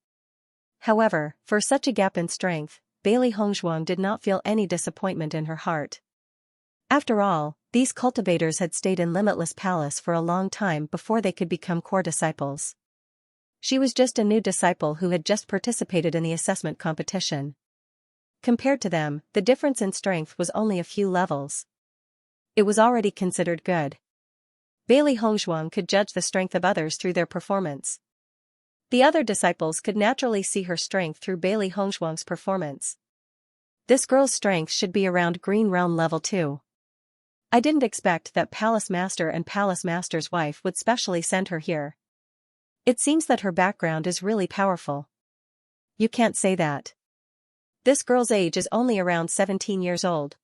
However, for such a gap in strength, Bailey Hongzhuang did not feel any disappointment in her heart. After all, these cultivators had stayed in Limitless Palace for a long time before they could become core disciples. She was just a new disciple who had just participated in the assessment competition. Compared to them, the difference in strength was only a few levels. It was already considered good. Bailey Hongzhuang could judge the strength of others through their performance. The other disciples could naturally see her strength through Bailey Hongzhuang's performance. This girl's strength should be around Green Realm level 2. I didn't expect that Palace Master and Palace Master's wife would specially send her here. It seems that her background is really powerful. You can't say that. This girl's age is only around 17 years old.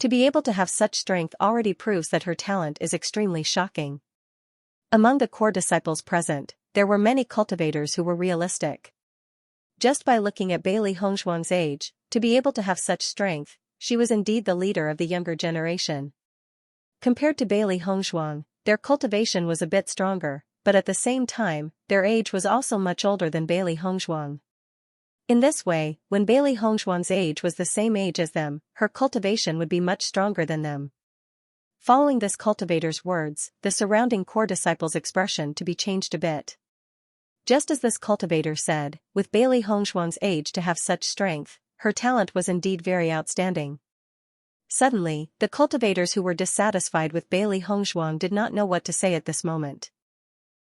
To be able to have such strength already proves that her talent is extremely shocking. Among the core disciples present, there were many cultivators who were realistic. Just by looking at Bailey Hongzhuang's age, to be able to have such strength, she was indeed the leader of the younger generation. Compared to Bailey Hongzhuang, their cultivation was a bit stronger, but at the same time, their age was also much older than Bailey Hongzhuang. In this way, when Bailey Hongzhuang's age was the same age as them, her cultivation would be much stronger than them. Following this cultivator's words, the surrounding core disciples' expression to be changed a bit. Just as this cultivator said, with Bailey Hongzhuang's age to have such strength, her talent was indeed very outstanding. Suddenly, the cultivators who were dissatisfied with Bailey Hongzhuang did not know what to say at this moment.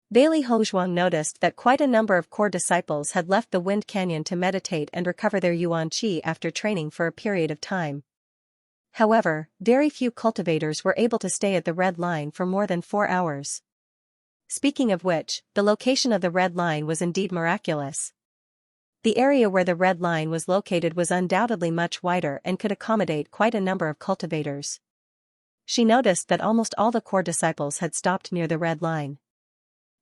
Bailey Hongzhuang noticed that quite a number of core disciples had left the Wind Canyon to meditate and recover their yuan qi after training for a period of time. However, very few cultivators were able to stay at the red line for more than 4 hours. Speaking of which, the location of the red line was indeed miraculous. The area where the red line was located was undoubtedly much wider and could accommodate quite a number of cultivators. She noticed that almost all the core disciples had stopped near the red line.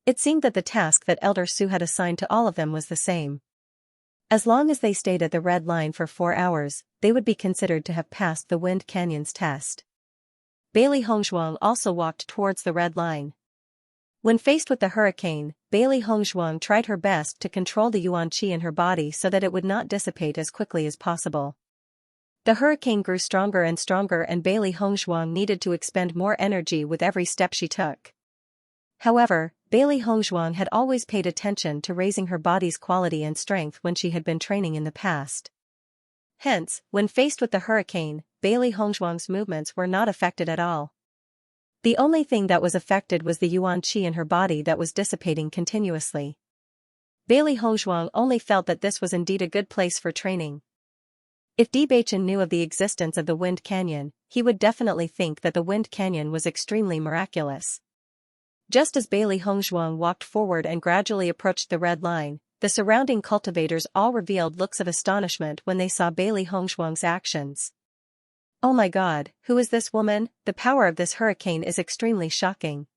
It seemed that the task that Elder Su had assigned to all of them was the same. As long as they stayed at the red line for 4 hours, they would be considered to have passed the Wind Canyon's test. Bailey Hongzhuang also walked towards the red line. When faced with the hurricane, Bailey Hongzhuang tried her best to control the yuan qi in her body so that it would not dissipate as quickly as possible. The hurricane grew stronger and stronger, and Bailey Hongzhuang needed to expend more energy with every step she took. However, Bailey Hongzhuang had always paid attention to raising her body's quality and strength when she had been training in the past. Hence, when faced with the hurricane, Bailey Hongzhuang's movements were not affected at all. The only thing that was affected was the yuan qi in her body that was dissipating continuously. Bailey Hongzhuang only felt that this was indeed a good place for training. If Bewitching knew of the existence of the Wind Canyon, he would definitely think that the Wind Canyon was extremely miraculous. Just as Bailey Hongzhuang walked forward and gradually approached the red line, the surrounding cultivators all revealed looks of astonishment when they saw Bailey Hongzhuang's actions. "Oh my God, who is this woman? The power of this hurricane is extremely shocking.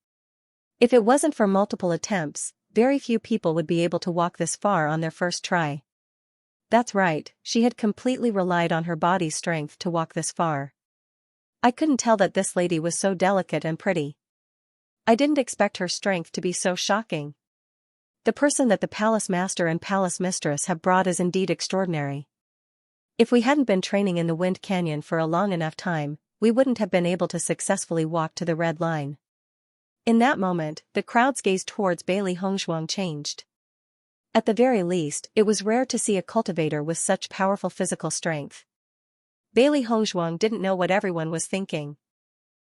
If it wasn't for multiple attempts, very few people would be able to walk this far on their first try." That's right, she had completely relied on her body's strength to walk this far. I couldn't tell that this lady was so delicate and pretty. I didn't expect her strength to be so shocking. The person that the palace master and palace mistress have brought is indeed extraordinary. If we hadn't been training in the Wind Canyon for a long enough time, we wouldn't have been able to successfully walk to the red line. In that moment, the crowd's gaze towards Bailey Hongzhuang changed. At the very least, it was rare to see a cultivator with such powerful physical strength. Bailey Hongzhuang didn't know what everyone was thinking.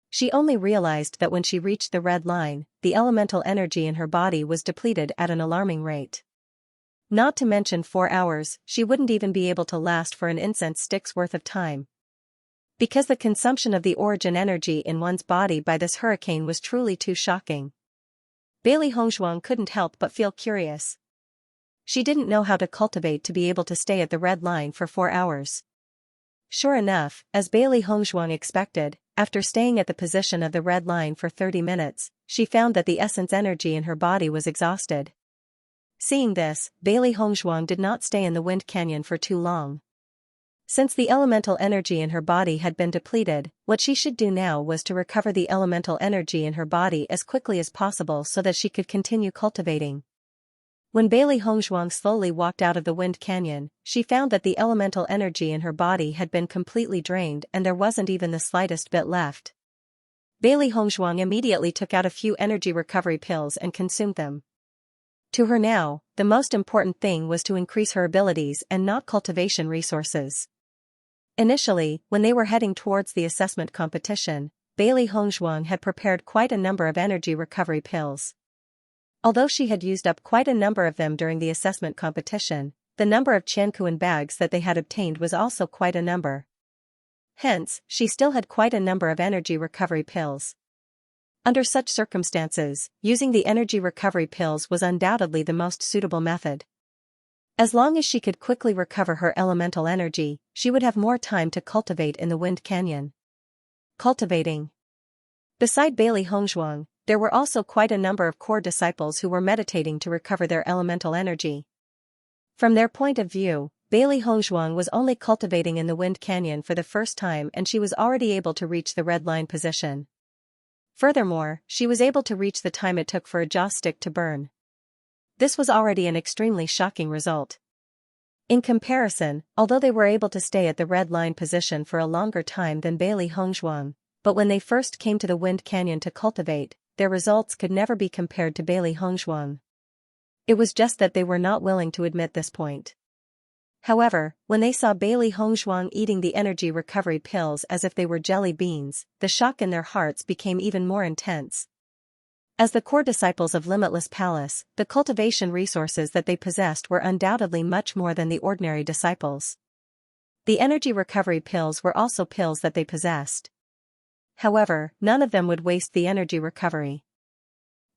She only realized that when she reached the red line, the elemental energy in her body was depleted at an alarming rate. Not to mention 4 hours, she wouldn't even be able to last for an incense stick's worth of time. Because the consumption of the origin energy in one's body by this hurricane was truly too shocking. Bailey Hongzhuang couldn't help but feel curious. She didn't know how to cultivate to be able to stay at the red line for 4 hours. Sure enough, as Bailey Hongzhuang expected, after staying at the position of the red line for 30 minutes, she found that the essence energy in her body was exhausted. Seeing this, Bailey Hongzhuang did not stay in the Wind Canyon for too long. Since the elemental energy in her body had been depleted, what she should do now was to recover the elemental energy in her body as quickly as possible so that she could continue cultivating. When Bailey Hongzhuang slowly walked out of the Wind Canyon, she found that the elemental energy in her body had been completely drained and there wasn't even the slightest bit left. Bailey Hongzhuang immediately took out a few energy recovery pills and consumed them. To her now, the most important thing was to increase her abilities and not cultivation resources. Initially, when they were heading towards the assessment competition, Bailey Hongzhuang had prepared quite a number of energy recovery pills. Although she had used up quite a number of them during the assessment competition, the number of Qianquan bags that they had obtained was also quite a number. Hence, she still had quite a number of energy recovery pills. Under such circumstances, using the energy recovery pills was undoubtedly the most suitable method. As long as she could quickly recover her elemental energy, she would have more time to cultivate in the Wind Canyon. Cultivating. Beside Bailey Hongzhuang, there were also quite a number of core disciples who were meditating to recover their elemental energy. From their point of view, Bailey Hongzhuang was only cultivating in the Wind Canyon for the first time and she was already able to reach the red line position. Furthermore, she was able to reach the time it took for a jaw stick to burn. This was already an extremely shocking result. In comparison, although they were able to stay at the red line position for a longer time than Bailey Hongzhuang, but when they first came to the Wind Canyon to cultivate, their results could never be compared to Bailey Hongzhuang. It was just that they were not willing to admit this point. However, when they saw Bailey Hongzhuang eating the energy recovery pills as if they were jelly beans, the shock in their hearts became even more intense. As the core disciples of Limitless Palace, the cultivation resources that they possessed were undoubtedly much more than the ordinary disciples. The energy recovery pills were also pills that they possessed. However, none of them would waste the energy recovery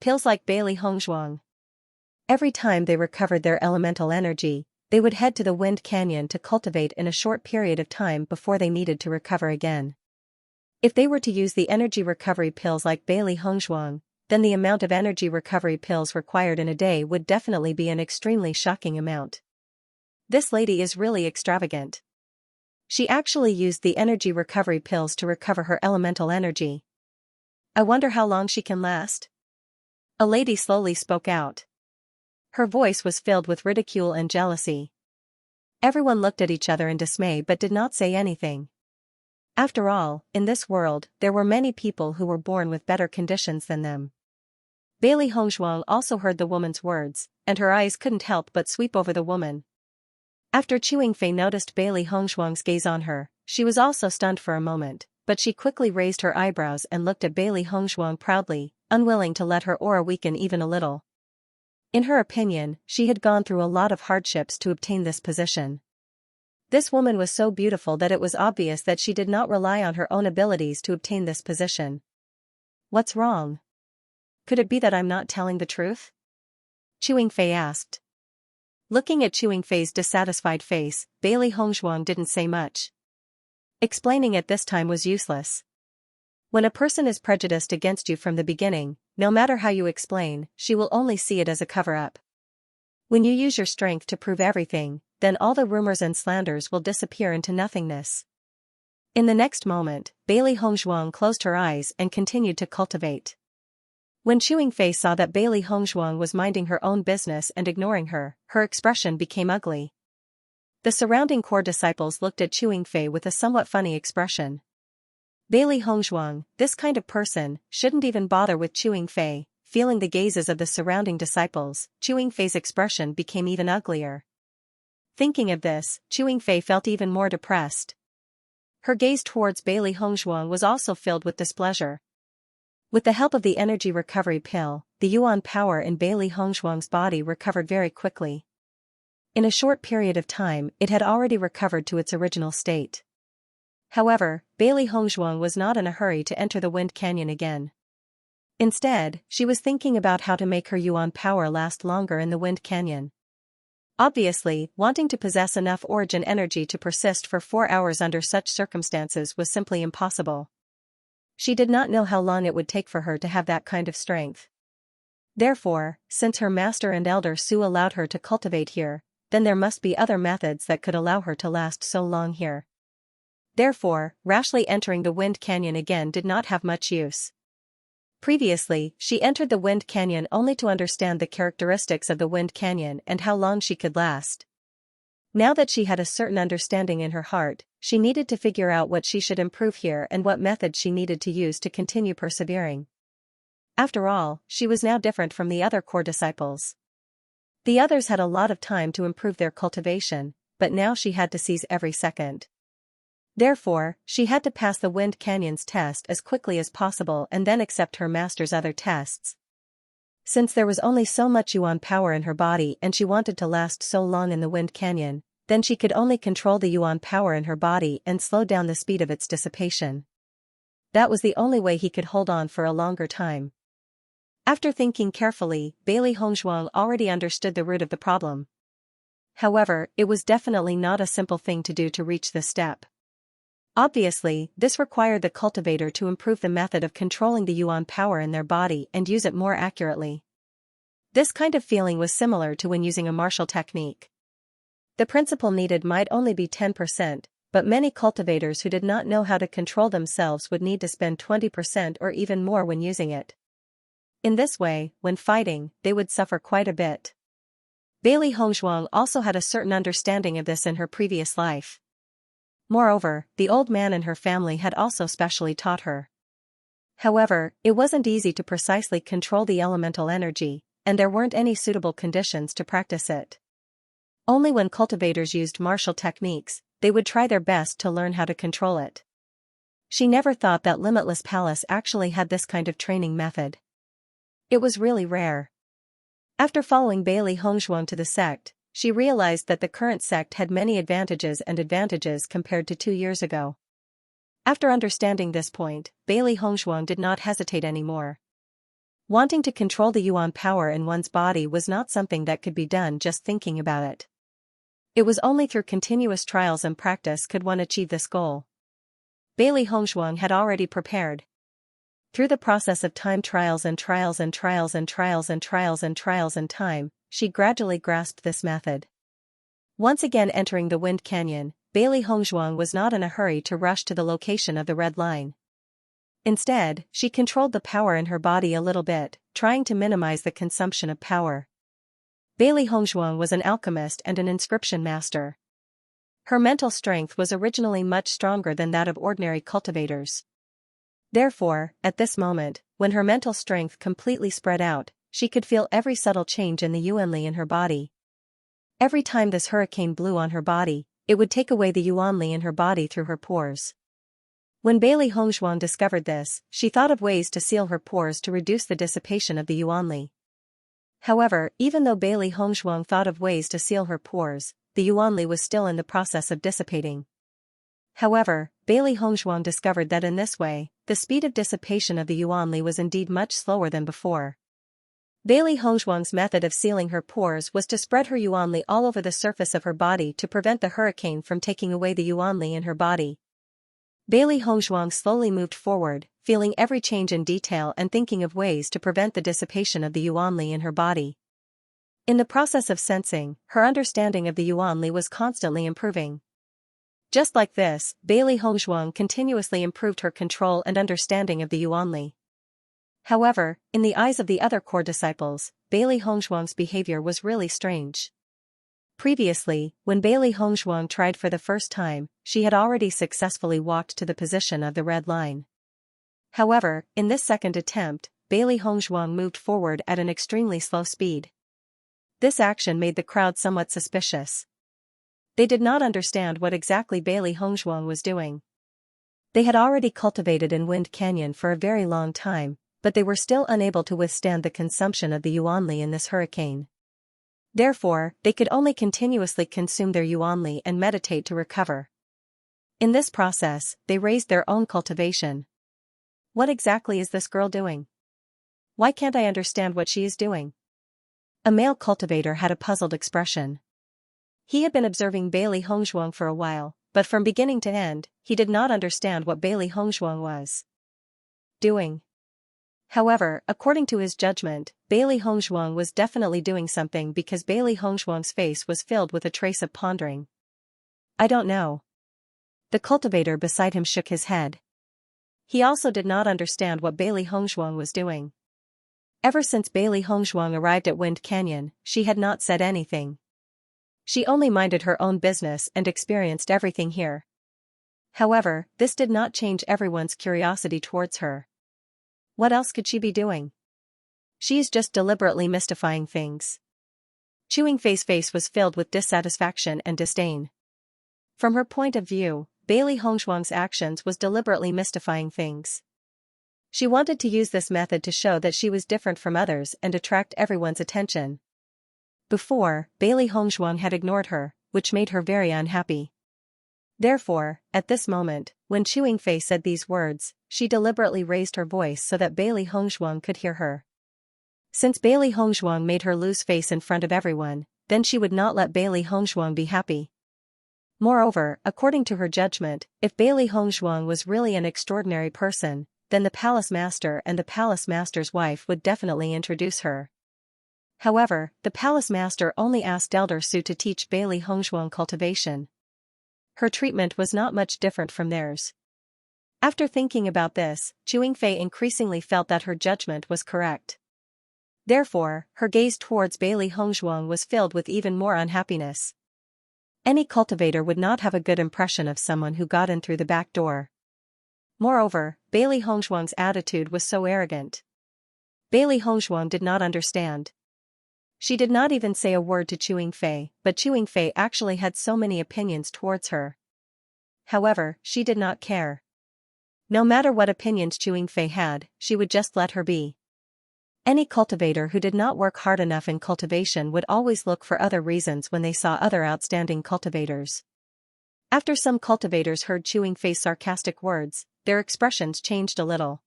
pills like Bailey Hongzhuang. Every time they recovered their elemental energy, they would head to the Wind Canyon to cultivate in a short period of time before they needed to recover again. If they were to use the energy recovery pills like Bailey Hongzhuang, then the amount of energy recovery pills required in a day would definitely be an extremely shocking amount. This lady is really extravagant. She actually used the energy recovery pills to recover her elemental energy. I wonder how long she can last? A lady slowly spoke out. Her voice was filled with ridicule and jealousy. Everyone looked at each other in dismay but did not say anything. After all, in this world, there were many people who were born with better conditions than them. Bailey Hongzhuang also heard the woman's words, and her eyes couldn't help but sweep over the woman. After Fei noticed Bailey Hongzhuang's gaze on her, she was also stunned for a moment, but she quickly raised her eyebrows and looked at Bailey Hongzhuang proudly, unwilling to let her aura weaken even a little. In her opinion, she had gone through a lot of hardships to obtain this position. This woman was so beautiful that it was obvious that she did not rely on her own abilities to obtain this position. What's wrong? Could it be that I'm not telling the truth? Fei asked. Looking at Fei's dissatisfied face, Bailey Hongzhuang didn't say much. Explaining at this time was useless. When a person is prejudiced against you from the beginning, no matter how you explain, she will only see it as a cover-up. When you use your strength to prove everything, then all the rumors and slanders will disappear into nothingness. In the next moment, Bailey Hongzhuang closed her eyes and continued to cultivate. When Fei saw that Bailey Hongzhuang was minding her own business and ignoring her, her expression became ugly. The surrounding core disciples looked at Fei with a somewhat funny expression. Bailey Hongzhuang, this kind of person, shouldn't even bother with Fei. Feeling the gazes of the surrounding disciples, Fei's expression became even uglier. Thinking of this, Fei felt even more depressed. Her gaze towards Bailey Hongzhuang was also filled with displeasure. With the help of the energy recovery pill, the yuan power in Bailey Hongzhuang's body recovered very quickly. In a short period of time, it had already recovered to its original state. However, Bailey Hongzhuang was not in a hurry to enter the Wind Canyon again. Instead, she was thinking about how to make her yuan power last longer in the Wind Canyon. Obviously, wanting to possess enough origin energy to persist for 4 hours under such circumstances was simply impossible. She did not know how long it would take for her to have that kind of strength. Therefore, since her master and elder Su allowed her to cultivate here, then there must be other methods that could allow her to last so long here. Therefore, rashly entering the Wind Canyon again did not have much use. Previously, she entered the Wind Canyon only to understand the characteristics of the Wind Canyon and how long she could last. Now that she had a certain understanding in her heart, she needed to figure out what she should improve here and what method she needed to use to continue persevering. After all, she was now different from the other core disciples. The others had a lot of time to improve their cultivation, but now she had to seize every second. Therefore, she had to pass the Wind Canyon's test as quickly as possible and then accept her master's other tests. Since there was only so much yuan power in her body and she wanted to last so long in the Wind Canyon, then she could only control the yuan power in her body and slow down the speed of its dissipation. That was the only way he could hold on for a longer time. After thinking carefully, Bailey Hongzhuang already understood the root of the problem. However, it was definitely not a simple thing to do to reach this step. Obviously, this required the cultivator to improve the method of controlling the yuan power in their body and use it more accurately. This kind of feeling was similar to when using a martial technique. The principle needed might only be 10%, but many cultivators who did not know how to control themselves would need to spend 20% or even more when using it. In this way, when fighting, they would suffer quite a bit. Bailey Hongzhuang also had a certain understanding of this in her previous life. Moreover, the old man in her family had also specially taught her. However, it wasn't easy to precisely control the elemental energy, and there weren't any suitable conditions to practice it. Only when cultivators used martial techniques, they would try their best to learn how to control it. She never thought that Limitless Palace actually had this kind of training method. It was really rare. After following Bailey Hongzhuang to the sect, she realized that the current sect had many advantages compared to 2 years ago. After understanding this point, Bailey Hongzhuang did not hesitate anymore. Wanting to control the yuan power in one's body was not something that could be done just thinking about it. It was only through continuous trials and practice could one achieve this goal. Bailey Hongzhuang had already prepared. Through the process of time, trials and trials and trials and trials and trials and trials and time, she gradually grasped this method. Once again entering the Wind Canyon, Bailey Hongzhuang was not in a hurry to rush to the location of the red line. Instead, she controlled the power in her body a little bit, trying to minimize the consumption of power. Bailey Hongzhuang was an alchemist and an inscription master. Her mental strength was originally much stronger than that of ordinary cultivators. Therefore, at this moment, when her mental strength completely spread out, she could feel every subtle change in the yuanli in her body. Every time this hurricane blew on her body, it would take away the yuanli in her body through her pores. When Bailey Hongzhuang discovered this, she thought of ways to seal her pores to reduce the dissipation of the yuanli. However, even though Bailey Hongzhuang thought of ways to seal her pores, the yuanli was still in the process of dissipating. However, Bailey Hongzhuang discovered that in this way, the speed of dissipation of the yuanli was indeed much slower than before. Bailey Hongzhuang's method of sealing her pores was to spread her yuanli all over the surface of her body to prevent the hurricane from taking away the yuanli in her body. Bailey Hongzhuang slowly moved forward, feeling every change in detail and thinking of ways to prevent the dissipation of the yuanli in her body. In the process of sensing, her understanding of the yuanli was constantly improving. Just like this, Bailey Hongzhuang continuously improved her control and understanding of the yuanli. However, in the eyes of the other core disciples, Bailey Hongzhuang's behavior was really strange. Previously, when Bailey Hongzhuang tried for the first time, she had already successfully walked to the position of the red line. However, in this second attempt, Bailey Hongzhuang moved forward at an extremely slow speed. This action made the crowd somewhat suspicious. They did not understand what exactly Bailey Hongzhuang was doing. They had already cultivated in Wind Canyon for a very long time, but they were still unable to withstand the consumption of the yuanli in this hurricane. Therefore, they could only continuously consume their yuanli and meditate to recover. In this process, they raised their own cultivation. What exactly is this girl doing? Why can't I understand what she is doing? A male cultivator had a puzzled expression. He had been observing Bailey Hongzhuang for a while, but from beginning to end, he did not understand what Bailey Hongzhuang was doing. However, according to his judgment, Bailey Hongzhuang was definitely doing something because Bailey Hongzhuang's face was filled with a trace of pondering. I don't know. The cultivator beside him shook his head. He also did not understand what Bailey Hongzhuang was doing. Ever since Bailey Hongzhuang arrived at Wind Canyon, she had not said anything. She only minded her own business and experienced everything here. However, this did not change everyone's curiosity towards her. What else could she be doing? She's just deliberately mystifying things. Chewing Fei's face was filled with dissatisfaction and disdain. From her point of view, Bailey Hongzhuang's actions was deliberately mystifying things. She wanted to use this method to show that she was different from others and attract everyone's attention. Before, Bailey Hongzhuang had ignored her, which made her very unhappy. Therefore, at this moment, when Chewing Fei said these words, she deliberately raised her voice so that Bailey Hongzhuang could hear her. Since Bailey Hongzhuang made her lose face in front of everyone, then she would not let Bailey Hongzhuang be happy. Moreover, according to her judgment, if Bailey Hongzhuang was really an extraordinary person, then the palace master and the palace master's wife would definitely introduce her. However, the palace master only asked Elder Su to teach Bailey Hongzhuang cultivation. Her treatment was not much different from theirs. After thinking about this, Chewing Fei increasingly felt that her judgment was correct. Therefore, her gaze towards Bailey Hongzhuang was filled with even more unhappiness. Any cultivator would not have a good impression of someone who got in through the back door. Moreover, Bailey Hongzhuang's attitude was so arrogant. Bailey Hongzhuang did not understand. She did not even say a word to Chewing Fei, but Chewing Fei actually had so many opinions towards her. However, she did not care. No matter what opinions Chewing Fei had, she would just let her be. Any cultivator who did not work hard enough in cultivation would always look for other reasons when they saw other outstanding cultivators. After some cultivators heard Chewing Fei's sarcastic words, their expressions changed a little.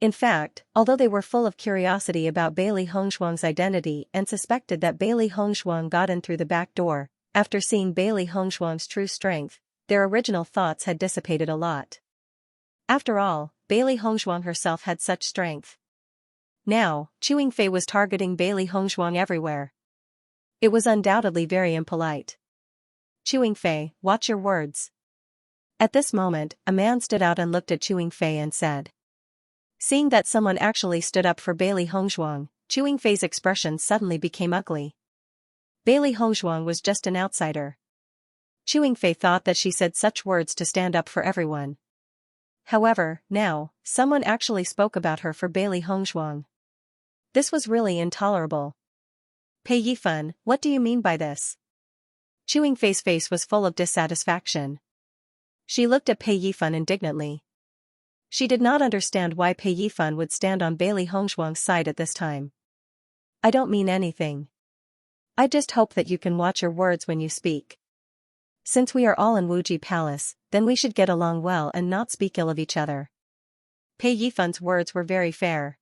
In fact, although they were full of curiosity about Bailey Hongzhuang's identity and suspected that Bailey Hongzhuang got in through the back door, after seeing Bailey Hongzhuang's true strength, their original thoughts had dissipated a lot. After all, Bailey Hongzhuang herself had such strength. Now, Chewing Fei was targeting Bailey Hongzhuang everywhere. It was undoubtedly very impolite. Chewing Fei, watch your words. At this moment, a man stood out and looked at Chewing Fei and said. Seeing that someone actually stood up for Bailey Hongzhuang, Chewing Fei's expression suddenly became ugly. Bailey Hongzhuang was just an outsider. Chewing Fei thought that she said such words to stand up for everyone. However, now, someone actually spoke about her for Bailey Hongzhuang. This was really intolerable. Pei Yifan, what do you mean by this? Chewing Fei's face was full of dissatisfaction. She looked at Pei Yifan indignantly. She did not understand why Pei Yifan would stand on Bailey Hongzhuang's side at this time. I don't mean anything. I just hope that you can watch your words when you speak. Since we are all in Wuji Palace, then we should get along well and not speak ill of each other. Pei Yifan's words were very fair.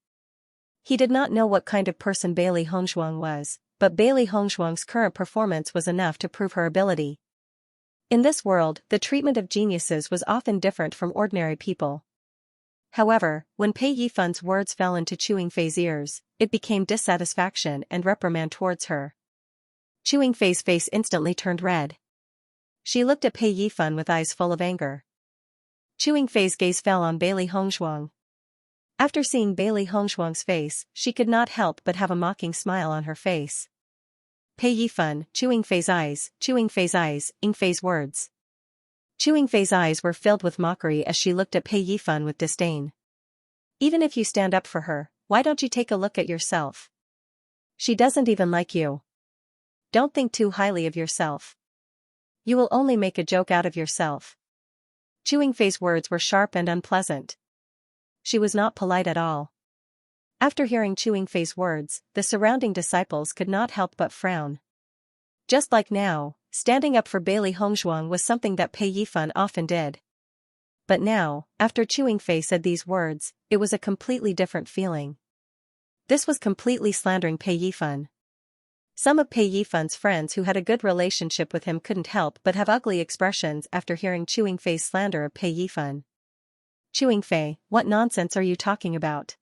He did not know what kind of person Bailey Hongzhuang was, but Bailey Hongzhuang's current performance was enough to prove her ability. In this world, the treatment of geniuses was often different from ordinary people. However, when Pei Yifan's words fell into Chewing Fei's ears, it became dissatisfaction and reprimand towards her. Chewing Fei's face instantly turned red. She looked at Pei Yifan with eyes full of anger. Chewing Fei's gaze fell on Bailey Hongzhuang. After seeing Bailey Hongzhuang's face, she could not help but have a mocking smile on her face. Pei Yifan, Chewing Fei's eyes, Ing Fei's words. Chewing Fei's eyes were filled with mockery as she looked at Pei Yifan with disdain. Even if you stand up for her, why don't you take a look at yourself? She doesn't even like you. Don't think too highly of yourself. You will only make a joke out of yourself. Chewing Fei's words were sharp and unpleasant. She was not polite at all. After hearing Chewing Fei's words, the surrounding disciples could not help but frown. Just like now, standing up for Bailey Hongzhuang was something that Pei Yifan often did. But now, after Chewing Fei said these words, it was a completely different feeling. This was completely slandering Pei Yifan. Some of Pei Yifan's friends who had a good relationship with him couldn't help but have ugly expressions after hearing Chewing Fei's slander of Pei Yifan. Chewing Fei, what nonsense are you talking about?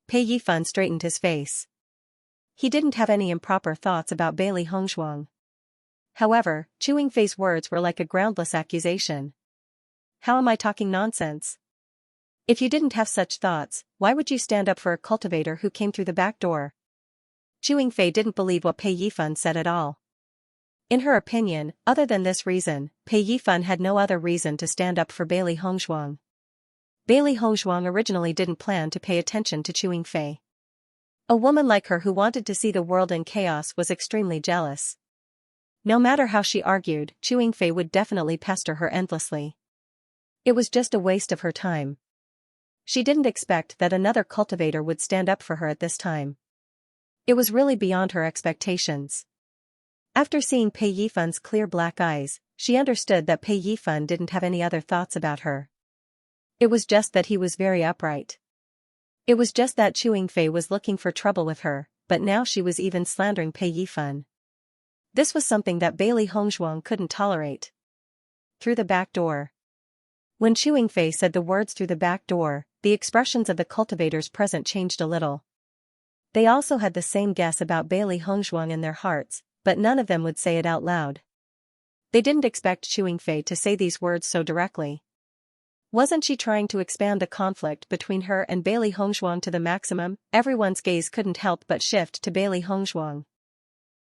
Pei Yifan straightened his face. He didn't have any improper thoughts about Bailey Hongzhuang. However, Chewing Fei's words were like a groundless accusation. How am I talking nonsense? If you didn't have such thoughts, why would you stand up for a cultivator who came through the back door? Chewing Fei didn't believe what Pei Yifan said at all. In her opinion, other than this reason, Pei Yifan had no other reason to stand up for Bailey Hongzhuang. Bailey Hongzhuang originally didn't plan to pay attention to Chewing Fei. A woman like her who wanted to see the world in chaos was extremely jealous. No matter how she argued, Chewing Fei would definitely pester her endlessly. It was just a waste of her time. She didn't expect that another cultivator would stand up for her at this time. It was really beyond her expectations. After seeing Pei Yifan's clear black eyes, she understood that Pei Yifan didn't have any other thoughts about her. It was just that he was very upright. It was just that Chewing Fei was looking for trouble with her, but now she was even slandering Pei Yifan. This was something that Bailey Hongzhuang couldn't tolerate. Through the back door. When Chewing Fei said the words through the back door, the expressions of the cultivators present changed a little. They also had the same guess about Bailey Hongzhuang in their hearts, but none of them would say it out loud. They didn't expect Chewing Fei to say these words so directly. Wasn't she trying to expand the conflict between her and Bailey Hongzhuang to the maximum? Everyone's gaze couldn't help but shift to Bailey Hongzhuang.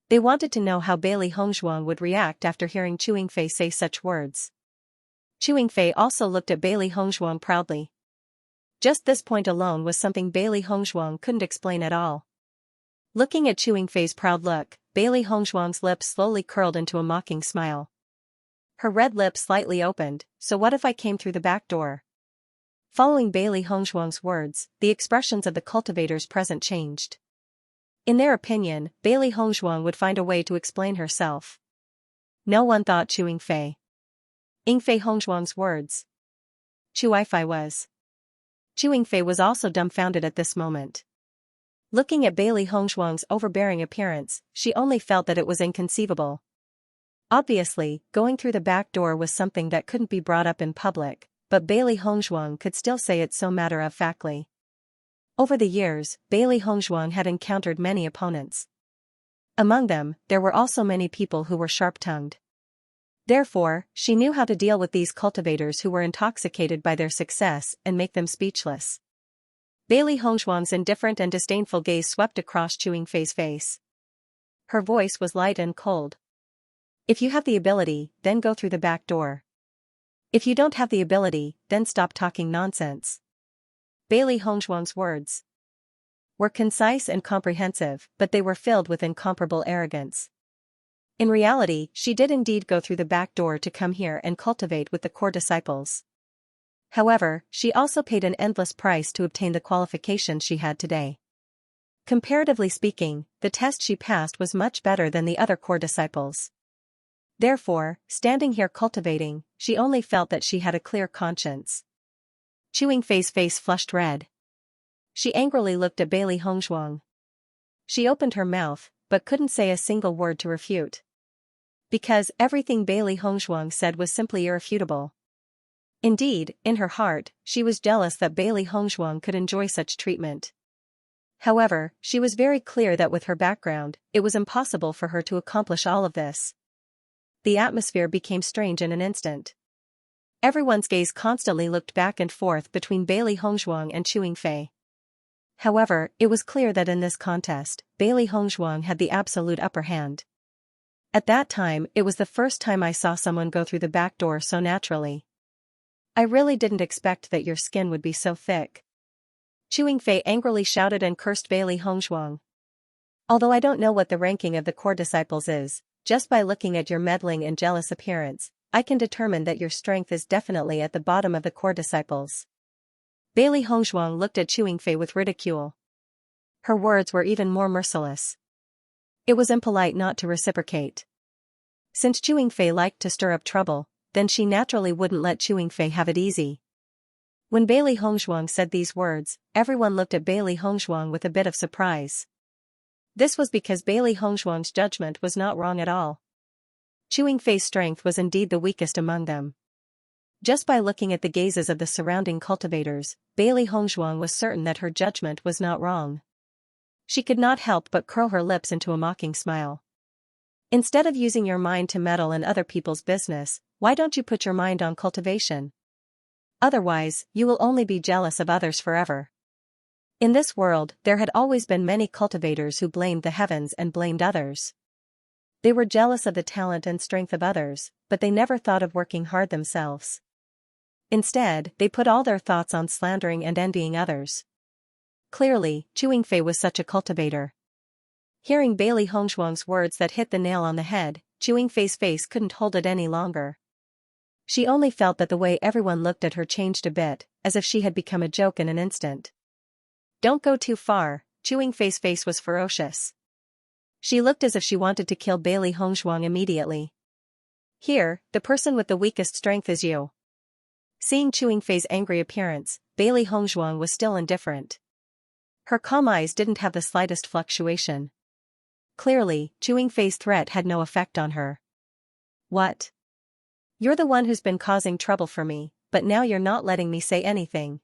They wanted to know how Bailey Hongzhuang would react after hearing Chewing Fei say such words. Chewing Fei also looked at Bailey Hongzhuang proudly. Just this point alone was something Bailey Hongzhuang couldn't explain at all. Looking at Chewing Fei's proud look, Bailey Hongzhuang's lips slowly curled into a mocking smile. Her red lips slightly opened, so what if I came through the back door? Following Bailey Hongzhuang's words, the expressions of the cultivators present changed. In their opinion, Bailey Hongzhuang would find a way to explain herself. No one thought Chewing Fei. Ing Fei Hongzhuang's words. Chewing Fei was. Chewing Fei was also dumbfounded at this moment. Looking at Bailey Hongzhuang's overbearing appearance, she only felt that it was inconceivable. Obviously, going through the back door was something that couldn't be brought up in public, but Bailey Hongzhuang could still say it so matter-of-factly. Over the years, Bailey Hongzhuang had encountered many opponents. Among them, there were also many people who were sharp-tongued. Therefore, she knew how to deal with these cultivators who were intoxicated by their success and make them speechless. Bailey Hongzhuang's indifferent and disdainful gaze swept across Xianxia's face. Her voice was light and cold. If you have the ability, then go through the back door. If you don't have the ability, then stop talking nonsense. Bailey Hongzhuang's words were concise and comprehensive, but they were filled with incomparable arrogance. In reality, she did indeed go through the back door to come here and cultivate with the core disciples. However, she also paid an endless price to obtain the qualifications she had today. Comparatively speaking, the test she passed was much better than the other core disciples. Therefore, standing here cultivating, she only felt that she had a clear conscience. Xianxia's face flushed red. She angrily looked at Bailey Hongzhuang. She opened her mouth, but couldn't say a single word to refute. Because everything Bailey Hongzhuang said was simply irrefutable. Indeed, in her heart, she was jealous that Bailey Hongzhuang could enjoy such treatment. However, she was very clear that with her background, it was impossible for her to accomplish all of this. The atmosphere became strange in an instant. Everyone's gaze constantly looked back and forth between Bailey Hongzhuang and Xianxia. However, it was clear that in this contest, Bailey Hongzhuang had the absolute upper hand. At that time, it was the first time I saw someone go through the back door so naturally. I really didn't expect that your skin would be so thick. Xianxia angrily shouted and cursed Bailey Hongzhuang. Although I don't know what the ranking of the core disciples is, just by looking at your meddling and jealous appearance, I can determine that your strength is definitely at the bottom of the core disciples. Bailey Hongzhuang looked at Xianxia with ridicule. Her words were even more merciless. It was impolite not to reciprocate. Since Xianxia liked to stir up trouble, then she naturally wouldn't let Xianxia have it easy. When Bailey Hongzhuang said these words, everyone looked at Bailey Hongzhuang with a bit of surprise. This was because Bailey Hongzhuang's judgment was not wrong at all. Xianxia's strength was indeed the weakest among them. Just by looking at the gazes of the surrounding cultivators, Bailey Hongzhuang was certain that her judgment was not wrong. She could not help but curl her lips into a mocking smile. Instead of using your mind to meddle in other people's business, why don't you put your mind on cultivation? Otherwise, you will only be jealous of others forever. In this world, there had always been many cultivators who blamed the heavens and blamed others. They were jealous of the talent and strength of others, but they never thought of working hard themselves. Instead, they put all their thoughts on slandering and envying others. Clearly, Xianxia was such a cultivator. Hearing Bailey Hongzhuang's words that hit the nail on the head, Xianxia's face couldn't hold it any longer. She only felt that the way everyone looked at her changed a bit, as if she had become a joke in an instant. Don't go too far, Xianxia's face was ferocious. She looked as if she wanted to kill Bailey Hongzhuang immediately. Here, the person with the weakest strength is you. Seeing Xianxia's angry appearance, Bailey Hongzhuang was still indifferent. Her calm eyes didn't have the slightest fluctuation. Clearly, Xianxia's threat had no effect on her. What? You're the one who's been causing trouble for me, but now you're not letting me say anything.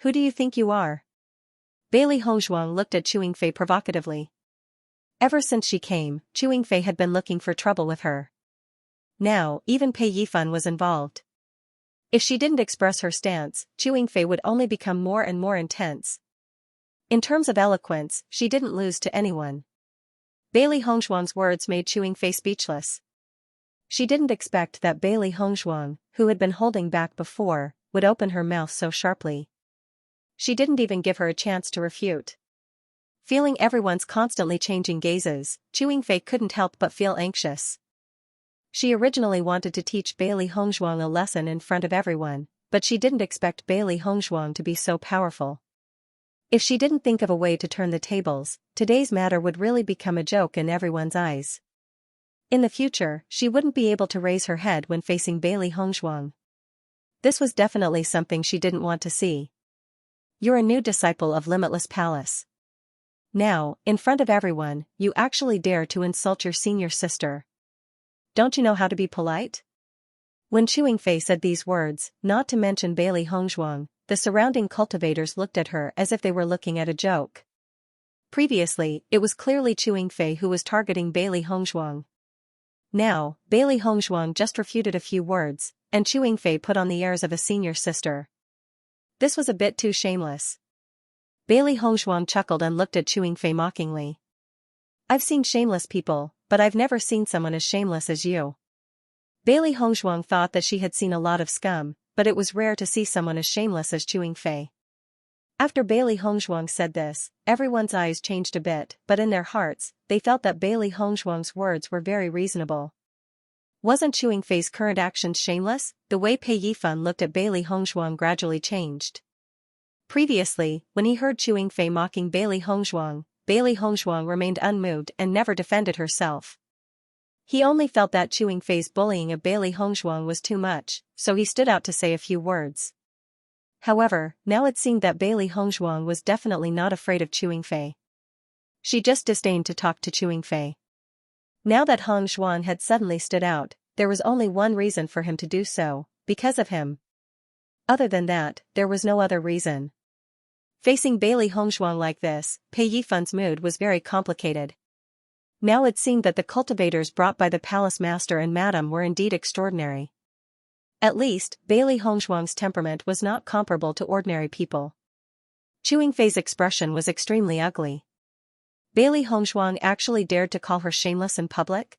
Who do you think you are? Bailey Hongzhuang looked at Xianxia provocatively. Ever since she came, Xianxia had been looking for trouble with her. Now, even Pei Yifan was involved. If she didn't express her stance, Xianxia would only become more and more intense. In terms of eloquence, she didn't lose to anyone. Bailey Hongzhuang's words made Xianxia speechless. She didn't expect that Bailey Hongzhuang, who had been holding back before, would open her mouth so sharply. She didn't even give her a chance to refute. Feeling everyone's constantly changing gazes, Xianxia couldn't help but feel anxious. She originally wanted to teach Bailey Hongzhuang a lesson in front of everyone, but she didn't expect Bailey Hongzhuang to be so powerful. If she didn't think of a way to turn the tables, today's matter would really become a joke in everyone's eyes. In the future, she wouldn't be able to raise her head when facing Bailey Hongzhuang. This was definitely something she didn't want to see. You're a new disciple of Limitless Palace. Now, in front of everyone, you actually dare to insult your senior sister. Don't you know how to be polite? When Chewing Fei said these words, not to mention Bailey Hongzhuang, the surrounding cultivators looked at her as if they were looking at a joke. Previously, it was clearly Chewing Fei who was targeting Bailey Hongzhuang. Now, Bailey Hongzhuang just refuted a few words, and Chewing Fei put on the airs of a senior sister. This was a bit too shameless. Bailey Hongzhuang chuckled and looked at Chewing Fei mockingly. I've seen shameless people, but I've never seen someone as shameless as you. Bailey Hongzhuang thought that she had seen a lot of scum, but it was rare to see someone as shameless as Chewing Fei. After Bailey Hongzhuang said this, everyone's eyes changed a bit, but in their hearts, they felt that Bailey Hongzhuang's words were very reasonable. Wasn't Chewing Fei's current actions shameless? The way Pei Yifan looked at Bailey Hongzhuang gradually changed. Previously, when he heard Chewing Fei mocking Bailey Hongzhuang remained unmoved and never defended herself. He only felt that Chewing Fei's bullying of Bailey Hongzhuang was too much, so he stood out to say a few words. However, now it seemed that Bailey Hongzhuang was definitely not afraid of Chewing Fei. She just disdained to talk to Chewing Fei. Now that Hongzhuang had suddenly stood out, there was only one reason for him to do so, because of him. Other than that, there was no other reason. Facing Bailey Hongzhuang like this, Pei Yifan's mood was very complicated. Now it seemed that the cultivators brought by the palace master and madam were indeed extraordinary. At least, Bailey Hongzhuang's temperament was not comparable to ordinary people. Chewing Fei's expression was extremely ugly. Bailey Hongzhuang actually dared to call her shameless in public?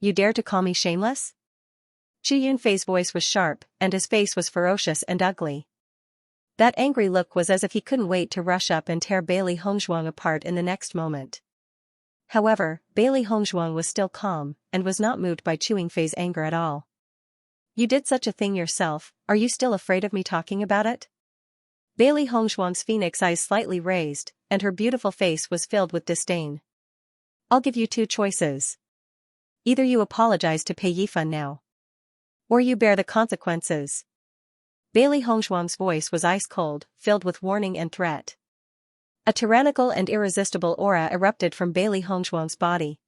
You dare to call me shameless? Chu Yunfei's voice was sharp, and his face was ferocious and ugly. That angry look was as if he couldn't wait to rush up and tear Bailey Hongzhuang apart in the next moment. However, Bailey Hongzhuang was still calm, and was not moved by Chewing Fei's anger at all. You did such a thing yourself, are you still afraid of me talking about it? Bailey Hongzhuang's phoenix eyes slightly raised, and her beautiful face was filled with disdain. I'll give you two choices. Either you apologize to Pei Yifan now, or you bear the consequences. Bailey Hongzhuang's voice was ice-cold, filled with warning and threat. A tyrannical and irresistible aura erupted from Bailey Hongzhuang's body.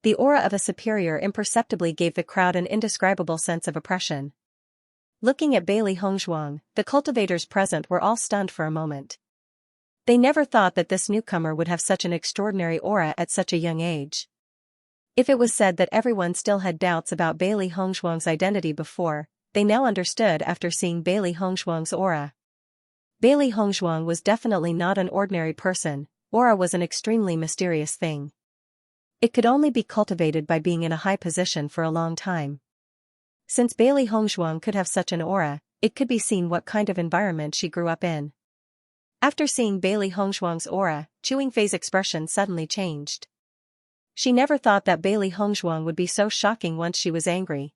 The aura of a superior imperceptibly gave the crowd an indescribable sense of oppression. Looking at Bailey Hongzhuang, the cultivators present were all stunned for a moment. They never thought that this newcomer would have such an extraordinary aura at such a young age. If it was said that everyone still had doubts about Bailey Hongzhuang's identity before, they now understood after seeing Bailey Hongzhuang's aura. Bailey Hongzhuang was definitely not an ordinary person. Aura was an extremely mysterious thing. It could only be cultivated by being in a high position for a long time. Since Bailey Hongzhuang could have such an aura, it could be seen what kind of environment she grew up in. After seeing Bailey Hongzhuang's aura, Chewing Fei's expression suddenly changed. She never thought that Bailey Hongzhuang would be so shocking once she was angry.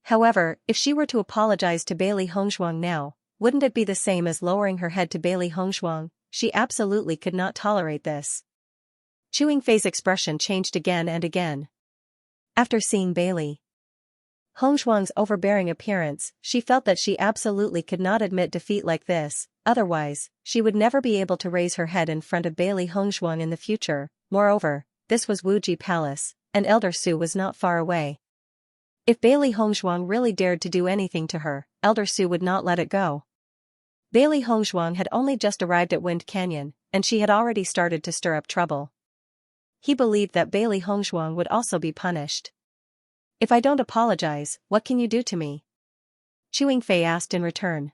However, if she were to apologize to Bailey Hongzhuang now, wouldn't it be the same as lowering her head to Bailey Hongzhuang? She absolutely could not tolerate this. Chewing Fei's expression changed again and again. After seeing Bailey Hongzhuang's overbearing appearance, she felt that she absolutely could not admit defeat like this, otherwise, she would never be able to raise her head in front of Bailey Hongzhuang in the future. Moreover, this was Wuji Palace, and Elder Su was not far away. If Bailey Hongzhuang really dared to do anything to her, Elder Su would not let it go. Bailey Hongzhuang had only just arrived at Wind Canyon, and she had already started to stir up trouble. He believed that Bailey Hongzhuang would also be punished. If I don't apologize, what can you do to me? Chewing Fei asked in return.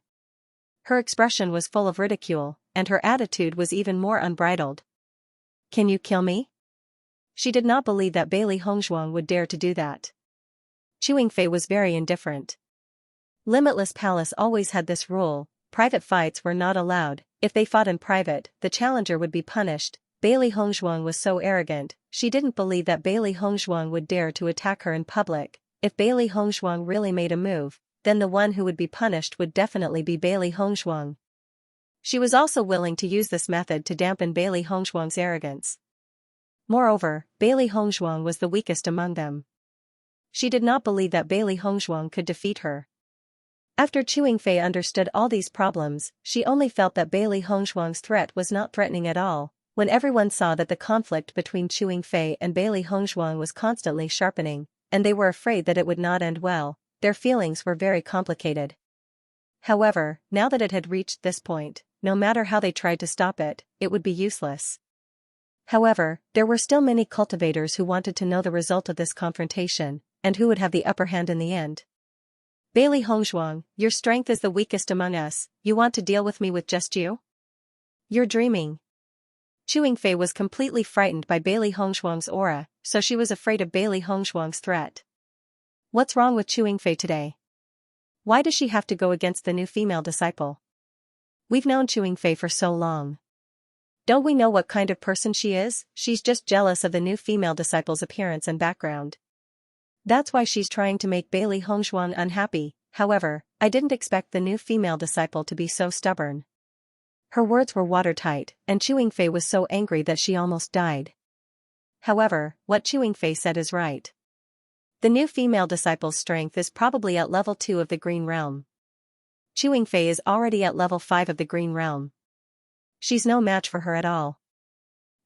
Her expression was full of ridicule, and her attitude was even more unbridled. Can you kill me? She did not believe that Bailey Hongzhuang would dare to do that. Chewing Fei was very indifferent. Limitless Palace always had this rule: private fights were not allowed. If they fought in private, the challenger would be punished. Bailey Hongzhuang was so arrogant, she didn't believe that Bailey Hongzhuang would dare to attack her in public. If Bailey Hongzhuang really made a move, then the one who would be punished would definitely be Bailey Hongzhuang. She was also willing to use this method to dampen Bailey Hongzhuang's arrogance. Moreover, Bailey Hongzhuang was the weakest among them. She did not believe that Bailey Hongzhuang could defeat her. After Chewing Fei understood all these problems, she only felt that Bailey Hongzhuang's threat was not threatening at all. When everyone saw that the conflict between Chewing Fei and Bailey Hongzhuang was constantly sharpening, and they were afraid that it would not end well, their feelings were very complicated. However, now that it had reached this point, no matter how they tried to stop it, it would be useless. However, there were still many cultivators who wanted to know the result of this confrontation, and who would have the upper hand in the end. Bailey Hongzhuang, your strength is the weakest among us, you want to deal with me with just you? You're dreaming. Chu Yingfei was completely frightened by Bailey Hongzhuang's aura, so she was afraid of Bailey Hongzhuang's threat. What's wrong with Chu Yingfei today? Why does she have to go against the new female disciple? We've known Chu Yingfei for so long. Don't we know what kind of person she is? She's just jealous of the new female disciple's appearance and background. That's why she's trying to make Bailey Hongzhuang unhappy. However, I didn't expect the new female disciple to be so stubborn. Her words were watertight, and Chu Yingfei was so angry that she almost died. However, what Chu Yingfei said is right. The new female disciple's strength is probably at level 2 of the Green Realm. Chu Yingfei is already at level 5 of the Green Realm. She's no match for her at all.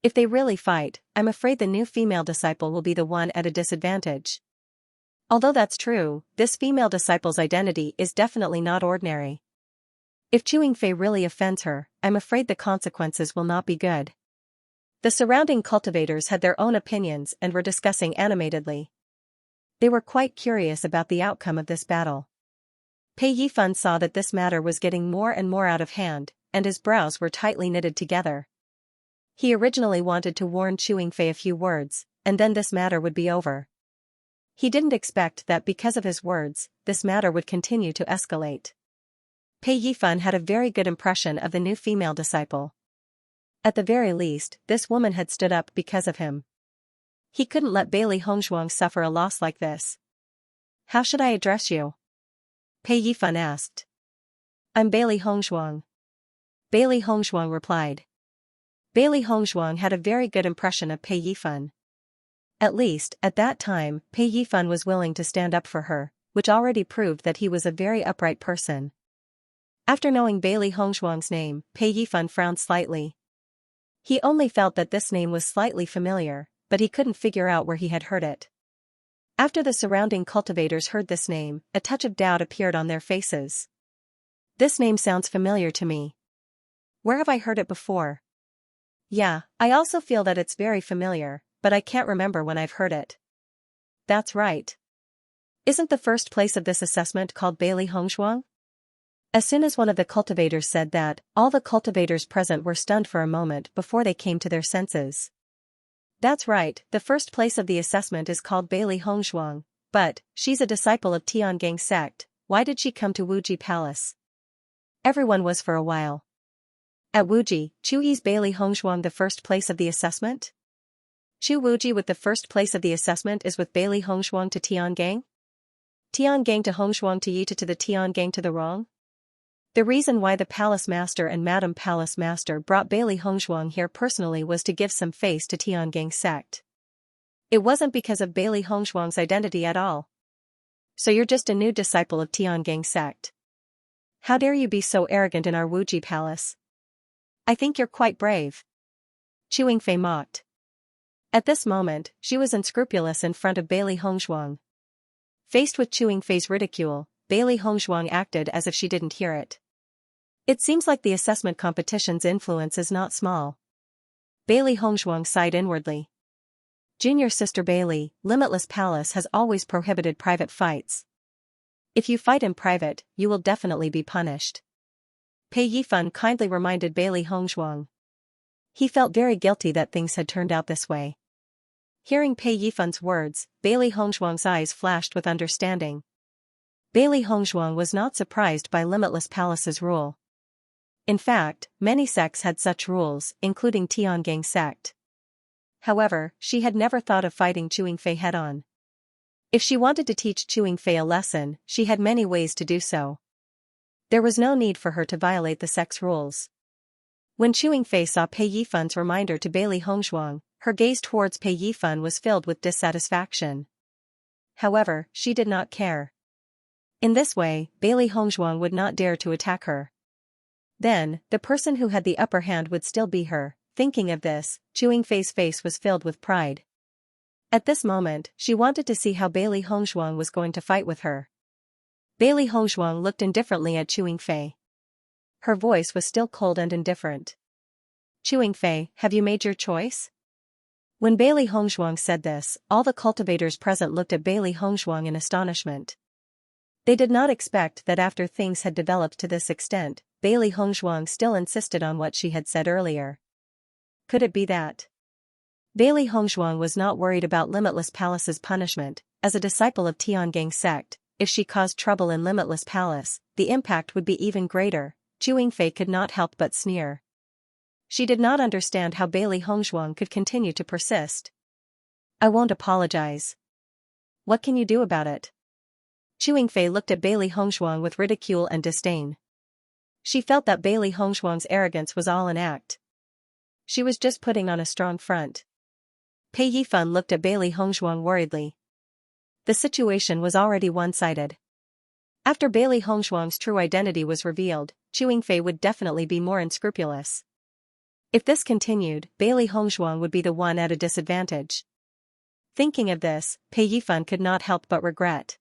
If they really fight, I'm afraid the new female disciple will be the one at a disadvantage. Although that's true, this female disciple's identity is definitely not ordinary. If Chu Yingfei really offends her, I'm afraid the consequences will not be good. The surrounding cultivators had their own opinions and were discussing animatedly. They were quite curious about the outcome of this battle. Pei Yifan saw that this matter was getting more and more out of hand, and his brows were tightly knitted together. He originally wanted to warn Chu Yingfei a few words, and then this matter would be over. He didn't expect that because of his words, this matter would continue to escalate. Pei Yifan had a very good impression of the new female disciple. At the very least, this woman had stood up because of him. He couldn't let Bailey Hongzhuang suffer a loss like this. How should I address you? Pei Yifan asked. I'm Bailey Hongzhuang. Bailey Hongzhuang replied. Bailey Hongzhuang had a very good impression of Pei Yifan. At least, at that time, Pei Yifan was willing to stand up for her, which already proved that he was a very upright person. After knowing Bailey Hongzhuang's name, Pei Yifan frowned slightly. He only felt that this name was slightly familiar, but he couldn't figure out where he had heard it. After the surrounding cultivators heard this name, a touch of doubt appeared on their faces. This name sounds familiar to me. Where have I heard it before? Yeah, I also feel that it's very familiar, but I can't remember when I've heard it. That's right. Isn't the first place of this assessment called Bailey Hongzhuang? As soon as one of the cultivators said that, all the cultivators present were stunned for a moment before they came to their senses. That's right, the first place of the assessment is called Bailey Hongzhuang, but, she's a disciple of Tiangang sect, why did she come to Wuji Palace? Everyone was for a while. At Wuji, Chu Yi's Bailey Hongzhuang the first place of the assessment? Chu Wuji with the first place of the assessment is with Bailey Hongzhuang to Tiangang? Tiangang to Hongzhuang to Yita to the Tiangang to the wrong? The reason why the Palace Master and Madam Palace Master brought Bailey Hongzhuang here personally was to give some face to Tiangang sect. It wasn't because of Bailey Hongzhuang's identity at all. So you're just a new disciple of Tiangang sect. How dare you be so arrogant in our Wuji Palace? I think you're quite brave. Chu Yingfei mocked. At this moment, she was unscrupulous in front of Bailey Hongzhuang. Faced with Chu Yingfei's ridicule, Bailey Hongzhuang acted as if she didn't hear it. It seems like the assessment competition's influence is not small. Bailey Hongzhuang sighed inwardly. Junior sister Bailey, Limitless Palace has always prohibited private fights. If you fight in private, you will definitely be punished. Pei Yifan kindly reminded Bailey Hongzhuang. He felt very guilty that things had turned out this way. Hearing Pei Yifan's words, Bailey Hongzhuang's eyes flashed with understanding. Bailey Hongzhuang was not surprised by Limitless Palace's rule. In fact, many sects had such rules, including Tiangang sect. However, she had never thought of fighting Chu Yingfei head-on. If she wanted to teach Chu Yingfei a lesson, she had many ways to do so. There was no need for her to violate the sect's rules. When Chu Yingfei saw Pei Yifan's reminder to Bailey Hongzhuang, her gaze towards Pei Yifan was filled with dissatisfaction. However, she did not care. In this way, Bailey Hongzhuang would not dare to attack her. Then, the person who had the upper hand would still be her. Thinking of this, Chu Yingfei's face was filled with pride. At this moment, she wanted to see how Bailey Hongzhuang was going to fight with her. Bailey Hongzhuang looked indifferently at Chu Yingfei. Her voice was still cold and indifferent. Chu Yingfei, have you made your choice? When Bailey Hongzhuang said this, all the cultivators present looked at Bailey Hongzhuang in astonishment. They did not expect that after things had developed to this extent, Bailey Hongzhuang still insisted on what she had said earlier. Could it be that Bailey Hongzhuang was not worried about Limitless Palace's punishment? As a disciple of Tiangang sect, if she caused trouble in Limitless Palace, the impact would be even greater. Chu Yingfei could not help but sneer. She did not understand how Bailey Hongzhuang could continue to persist. I won't apologize. What can you do about it? Chu Yingfei looked at Bailey Hongzhuang with ridicule and disdain. She felt that Bailey Hongzhuang's arrogance was all an act. She was just putting on a strong front. Pei Yifan looked at Bailey Hongzhuang worriedly. The situation was already one-sided. After Bailey Hongzhuang's true identity was revealed, Chu Yingfei would definitely be more unscrupulous. If this continued, Bailey Hongzhuang would be the one at a disadvantage. Thinking of this, Pei Yifan could not help but regret.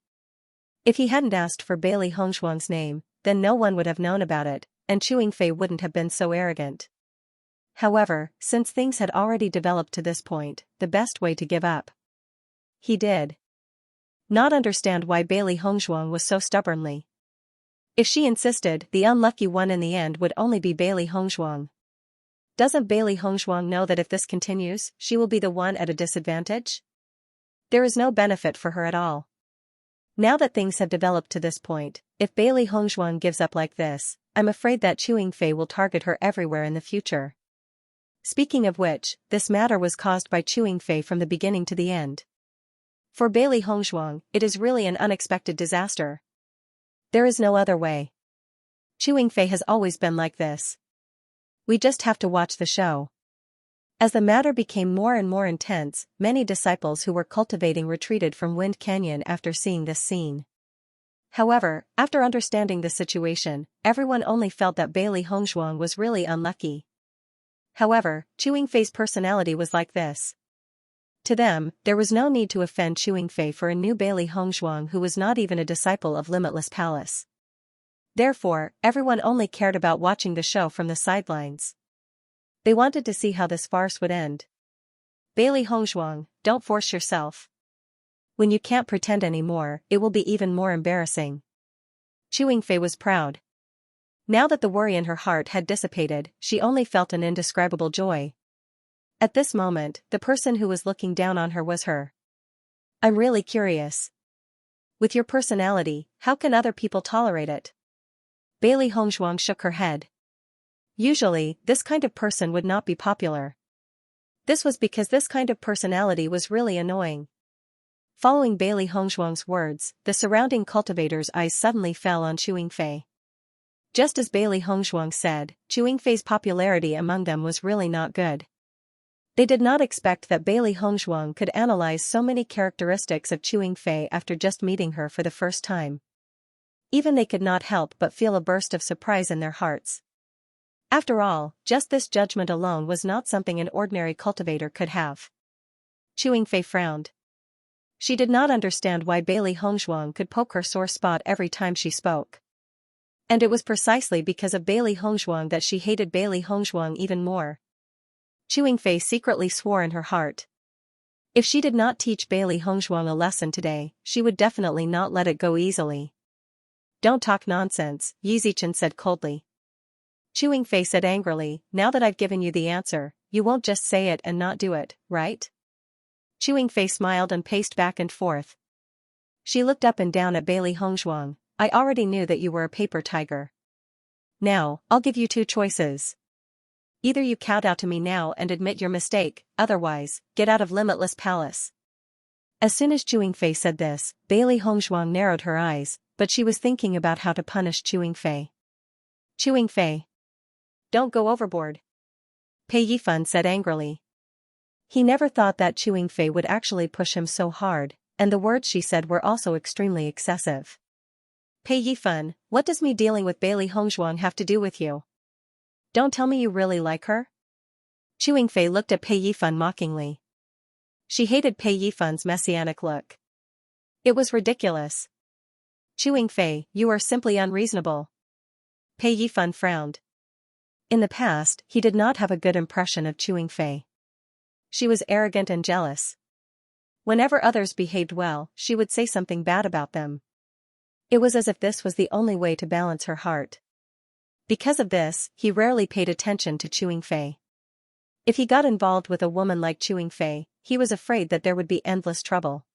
If he hadn't asked for Bailey Hongzhuang's name, then no one would have known about it, and Chu Yingfei wouldn't have been so arrogant. However, since things had already developed to this point, the best way to give up. He did not understand why Bailey Hongzhuang was so stubbornly. If she insisted, the unlucky one in the end would only be Bailey Hongzhuang. Doesn't Bailey Hongzhuang know that if this continues, she will be the one at a disadvantage? There is no benefit for her at all. Now that things have developed to this point, if Bailey Hongzhuang gives up like this, I'm afraid that Chu Yingfei will target her everywhere in the future. Speaking of which, this matter was caused by Chu Yingfei from the beginning to the end. For Bailey Hongzhuang, it is really an unexpected disaster. There is no other way. Chu Yingfei has always been like this. We just have to watch the show. As the matter became more and more intense, many disciples who were cultivating retreated from Wind Canyon after seeing this scene. However, after understanding the situation, everyone only felt that Bailey Hongzhuang was really unlucky. However, Chu Yingfei's personality was like this. To them, there was no need to offend Chu Yingfei for a new Bailey Hongzhuang who was not even a disciple of Limitless Palace. Therefore, everyone only cared about watching the show from the sidelines. They wanted to see how this farce would end. Bailey Hongzhuang, don't force yourself. When you can't pretend anymore, it will be even more embarrassing. Chu Yingfei was proud. Now that the worry in her heart had dissipated, she only felt an indescribable joy. At this moment, the person who was looking down on her was her. I'm really curious. With your personality, how can other people tolerate it? Bailey Hongzhuang shook her head. Usually, this kind of person would not be popular. This was because this kind of personality was really annoying. Following Bailey Hongzhuang's words, the surrounding cultivators' eyes suddenly fell on Chu Yingfei. Just as Bailey Hongzhuang said, Chu Yingfei's popularity among them was really not good. They did not expect that Bailey Hongzhuang could analyze so many characteristics of Chu Yingfei after just meeting her for the first time. Even they could not help but feel a burst of surprise in their hearts. After all, just this judgment alone was not something an ordinary cultivator could have. Chu Yingfei frowned. She did not understand why Bailey Hongzhuang could poke her sore spot every time she spoke. And it was precisely because of Bailey Hongzhuang that she hated Bailey Hongzhuang even more. Chu Yingfei secretly swore in her heart. If she did not teach Bailey Hongzhuang a lesson today, she would definitely not let it go easily. Don't talk nonsense, Yizichen said coldly. Chu Yingfei said angrily, now that I've given you the answer, you won't just say it and not do it, right? Chu Yingfei smiled and paced back and forth. She looked up and down at Bailey Hongzhuang. I already knew that you were a paper tiger. Now, I'll give you two choices. Either you kowtow to me now and admit your mistake, otherwise, get out of Limitless Palace. As soon as Chu Yingfei said this, Bailey Hongzhuang narrowed her eyes, but she was thinking about how to punish Chu Yingfei. Chu Yingfei. Don't go overboard. Pei Yifan said angrily. He never thought that Chu Yingfei would actually push him so hard, and the words she said were also extremely excessive. Pei Yifan, what does me dealing with Bailey Hongzhuang have to do with you? Don't tell me you really like her? Chu Yingfei looked at Pei Yifan mockingly. She hated Pei Yifan's messianic look. It was ridiculous. Chewing Fei, you are simply unreasonable. Pei Yifan frowned. In the past, he did not have a good impression of Chewing Fei. She was arrogant and jealous. Whenever others behaved well, she would say something bad about them. It was as if this was the only way to balance her heart. Because of this, he rarely paid attention to Chewing Fei. If he got involved with a woman like Chewing Fei, he was afraid that there would be endless trouble.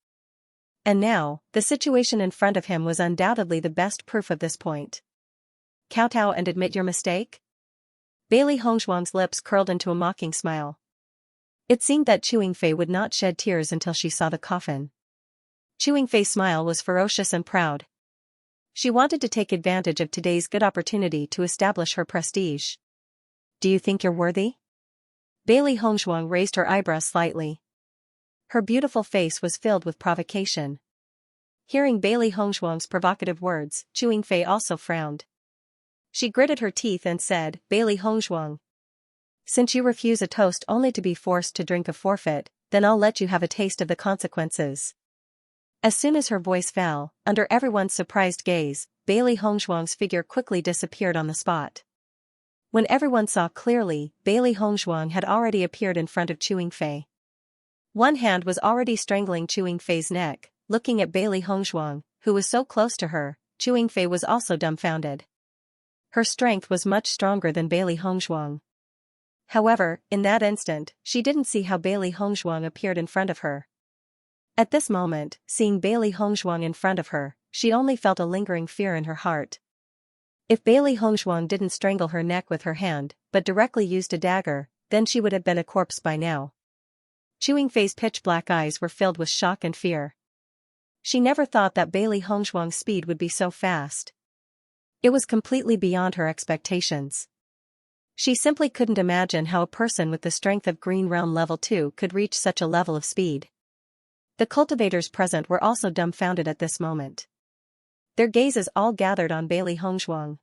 And now, the situation in front of him was undoubtedly the best proof of this point. Kowtow and admit your mistake? Bailey Hongzhuang's lips curled into a mocking smile. It seemed that Chewing Fei would not shed tears until she saw the coffin. Chewing Fei's smile was ferocious and proud. She wanted to take advantage of today's good opportunity to establish her prestige. Do you think you're worthy? Bailey Hongzhuang raised her eyebrows slightly. Her beautiful face was filled with provocation. Hearing Bailey Hongzhuang's provocative words, Chewing Fei also frowned. She gritted her teeth and said, Bailey Hongzhuang, since you refuse a toast only to be forced to drink a forfeit, then I'll let you have a taste of the consequences. As soon as her voice fell, under everyone's surprised gaze, Bailey Hongzhuang's figure quickly disappeared on the spot. When everyone saw clearly, Bailey Hongzhuang had already appeared in front of Chewing Fei. One hand was already strangling Chewing Fei's neck. Looking at Bailey Hongzhuang, who was so close to her, Chewing Fei was also dumbfounded. Her strength was much stronger than Bailey Hongzhuang. However, in that instant, she didn't see how Bailey Hongzhuang appeared in front of her. At this moment, seeing Bailey Hongzhuang in front of her, she only felt a lingering fear in her heart. If Bailey Hongzhuang didn't strangle her neck with her hand, but directly used a dagger, then she would have been a corpse by now. Chewing Fei's pitch-black eyes were filled with shock and fear. She never thought that Bailey Hongzhuang's speed would be so fast. It was completely beyond her expectations. She simply couldn't imagine how a person with the strength of Green Realm Level 2 could reach such a level of speed. The cultivators present were also dumbfounded at this moment. Their gazes all gathered on Bailey Hongzhuang.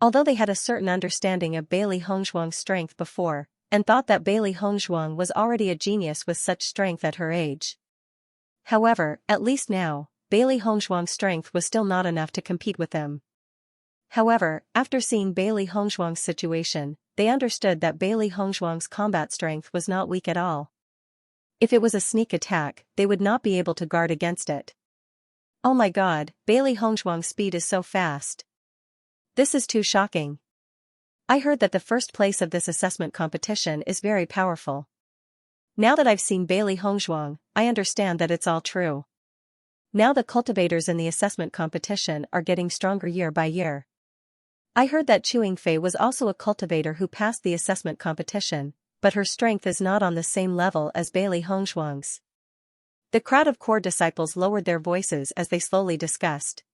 Although they had a certain understanding of Bailey Hongzhuang's strength before, and thought that Bailey Hongzhuang was already a genius with such strength at her age. However, at least now, Bailey Hongzhuang's strength was still not enough to compete with them. However, after seeing Bailey Hongzhuang's situation, they understood that Bailey Hongzhuang's combat strength was not weak at all. If it was a sneak attack, they would not be able to guard against it. Oh my god, Bailey Hongzhuang's speed is so fast. This is too shocking. I heard that the first place of this assessment competition is very powerful. Now that I've seen Bailey Hongzhuang, I understand that it's all true. Now the cultivators in the assessment competition are getting stronger year by year. I heard that Chewing Fei was also a cultivator who passed the assessment competition, but her strength is not on the same level as Bailey Hongzhuang's. The crowd of core disciples lowered their voices as they slowly discussed.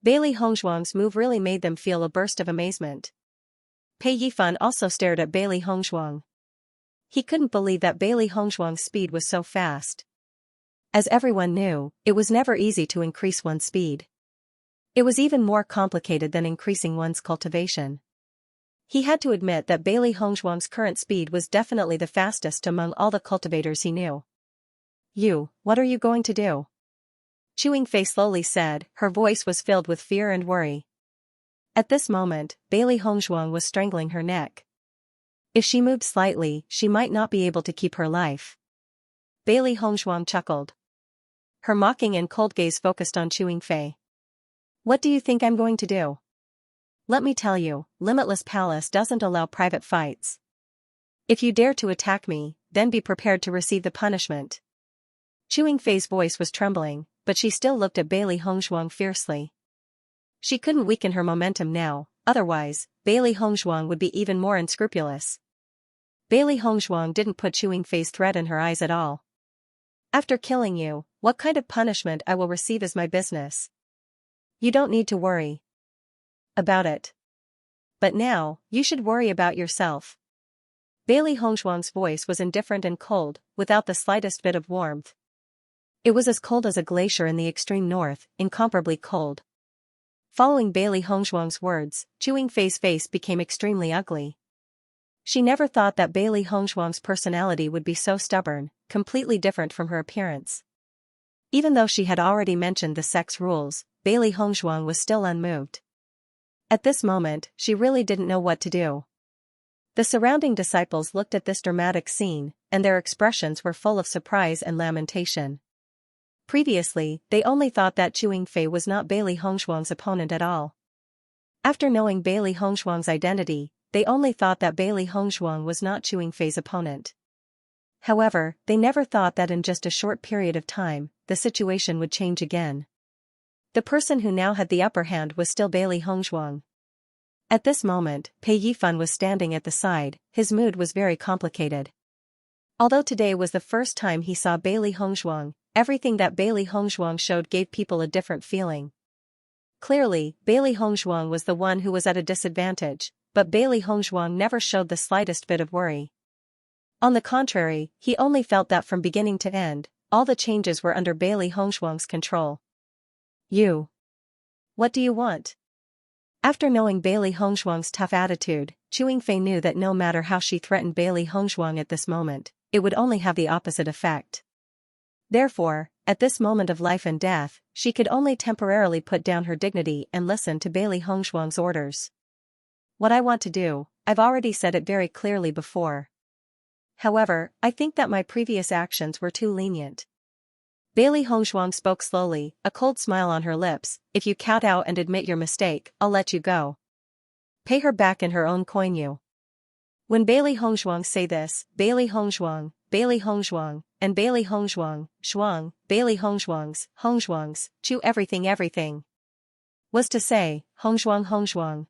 Bailey Hongzhuang's move really made them feel a burst of amazement. Pei Yifan also stared at Bailey Hongzhuang. He couldn't believe that Bailey Hongzhuang's speed was so fast. As everyone knew, it was never easy to increase one's speed. It was even more complicated than increasing one's cultivation. He had to admit that Bailey Hongzhuang's current speed was definitely the fastest among all the cultivators he knew. What are you going to do? Chewing Fei slowly said, her voice was filled with fear and worry. At this moment, Bailey Hongzhuang was strangling her neck. If she moved slightly, she might not be able to keep her life. Bailey Hongzhuang chuckled. Her mocking and cold gaze focused on Chewing Fei. What do you think I'm going to do? Let me tell you, Limitless Palace doesn't allow private fights. If you dare to attack me, then be prepared to receive the punishment. Chewing Fei's voice was trembling, but she still looked at Bailey Hongzhuang fiercely. She couldn't weaken her momentum now, otherwise, Bailey Hongzhuang would be even more unscrupulous. Bailey Hongzhuang didn't put Chewing Fei's threat in her eyes at all. After killing you, what kind of punishment I will receive is my business. You don't need to worry about it. But now, you should worry about yourself. Bailey Hongzhuang's voice was indifferent and cold, without the slightest bit of warmth. It was as cold as a glacier in the extreme north, incomparably cold. Following Bailey Hongzhuang's words, Chewing Fei's face became extremely ugly. She never thought that Bailey Hongzhuang's personality would be so stubborn, completely different from her appearance. Even though she had already mentioned the sex rules, Bailey Hongzhuang was still unmoved. At this moment, she really didn't know what to do. The surrounding disciples looked at this dramatic scene, and their expressions were full of surprise and lamentation. Previously, they only thought that Chewing Fei was not Bailey Hongzhuang's opponent at all. After knowing Bailey Hongzhuang's identity, they only thought that Bailey Hongzhuang was not Chewing Fei's opponent. However, they never thought that in just a short period of time, the situation would change again. The person who now had the upper hand was still Bailey Hongzhuang. At this moment, Pei Yifan was standing at the side. His mood was very complicated. Although today was the first time he saw Bailey Hongzhuang, everything that Bailey Hongzhuang showed gave people a different feeling. Clearly, Bailey Hongzhuang was the one who was at a disadvantage, but Bailey Hongzhuang never showed the slightest bit of worry. On the contrary, he only felt that from beginning to end, all the changes were under Bailey Hongzhuang's control. You. What do you want? After knowing Bailey Hongzhuang's tough attitude, Chewing Fei knew that no matter how she threatened Bailey Hongzhuang at this moment, it would only have the opposite effect. Therefore, at this moment of life and death, she could only temporarily put down her dignity and listen to Bailey Hongzhuang's orders. What I want to do, I've already said it very clearly before. However, I think that my previous actions were too lenient. Bailey Hongzhuang spoke slowly, a cold smile on her lips. If you kowtow and admit your mistake, I'll let you go. Pay her back in her own coin you. When Bailey Hongzhuang say this, Bailey Hongzhuang, and Bailey Hongzhuang, Shuang, Bailey Hongzhuang's, chew everything. Was to say, Hongzhuang.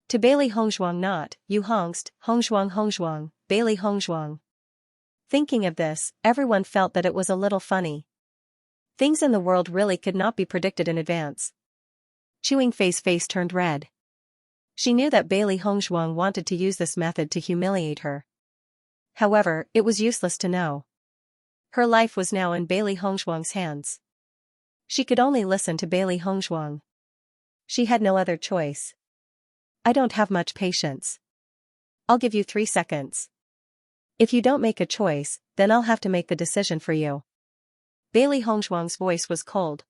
To Bailey Hongzhuang not, you hongst, Hongzhuang, Bailey Hongzhuang. Thinking of this, everyone felt that it was a little funny. Things in the world really could not be predicted in advance. Chewing Fei's face turned red. She knew that Bailey Hongzhuang wanted to use this method to humiliate her. However, it was useless to know. Her life was now in Bailey Hongzhuang's hands. She could only listen to Bailey Hongzhuang. She had no other choice. I don't have much patience. I'll give you 3 seconds. If you don't make a choice, then I'll have to make the decision for you. Bailey Hongzhuang's voice was cold.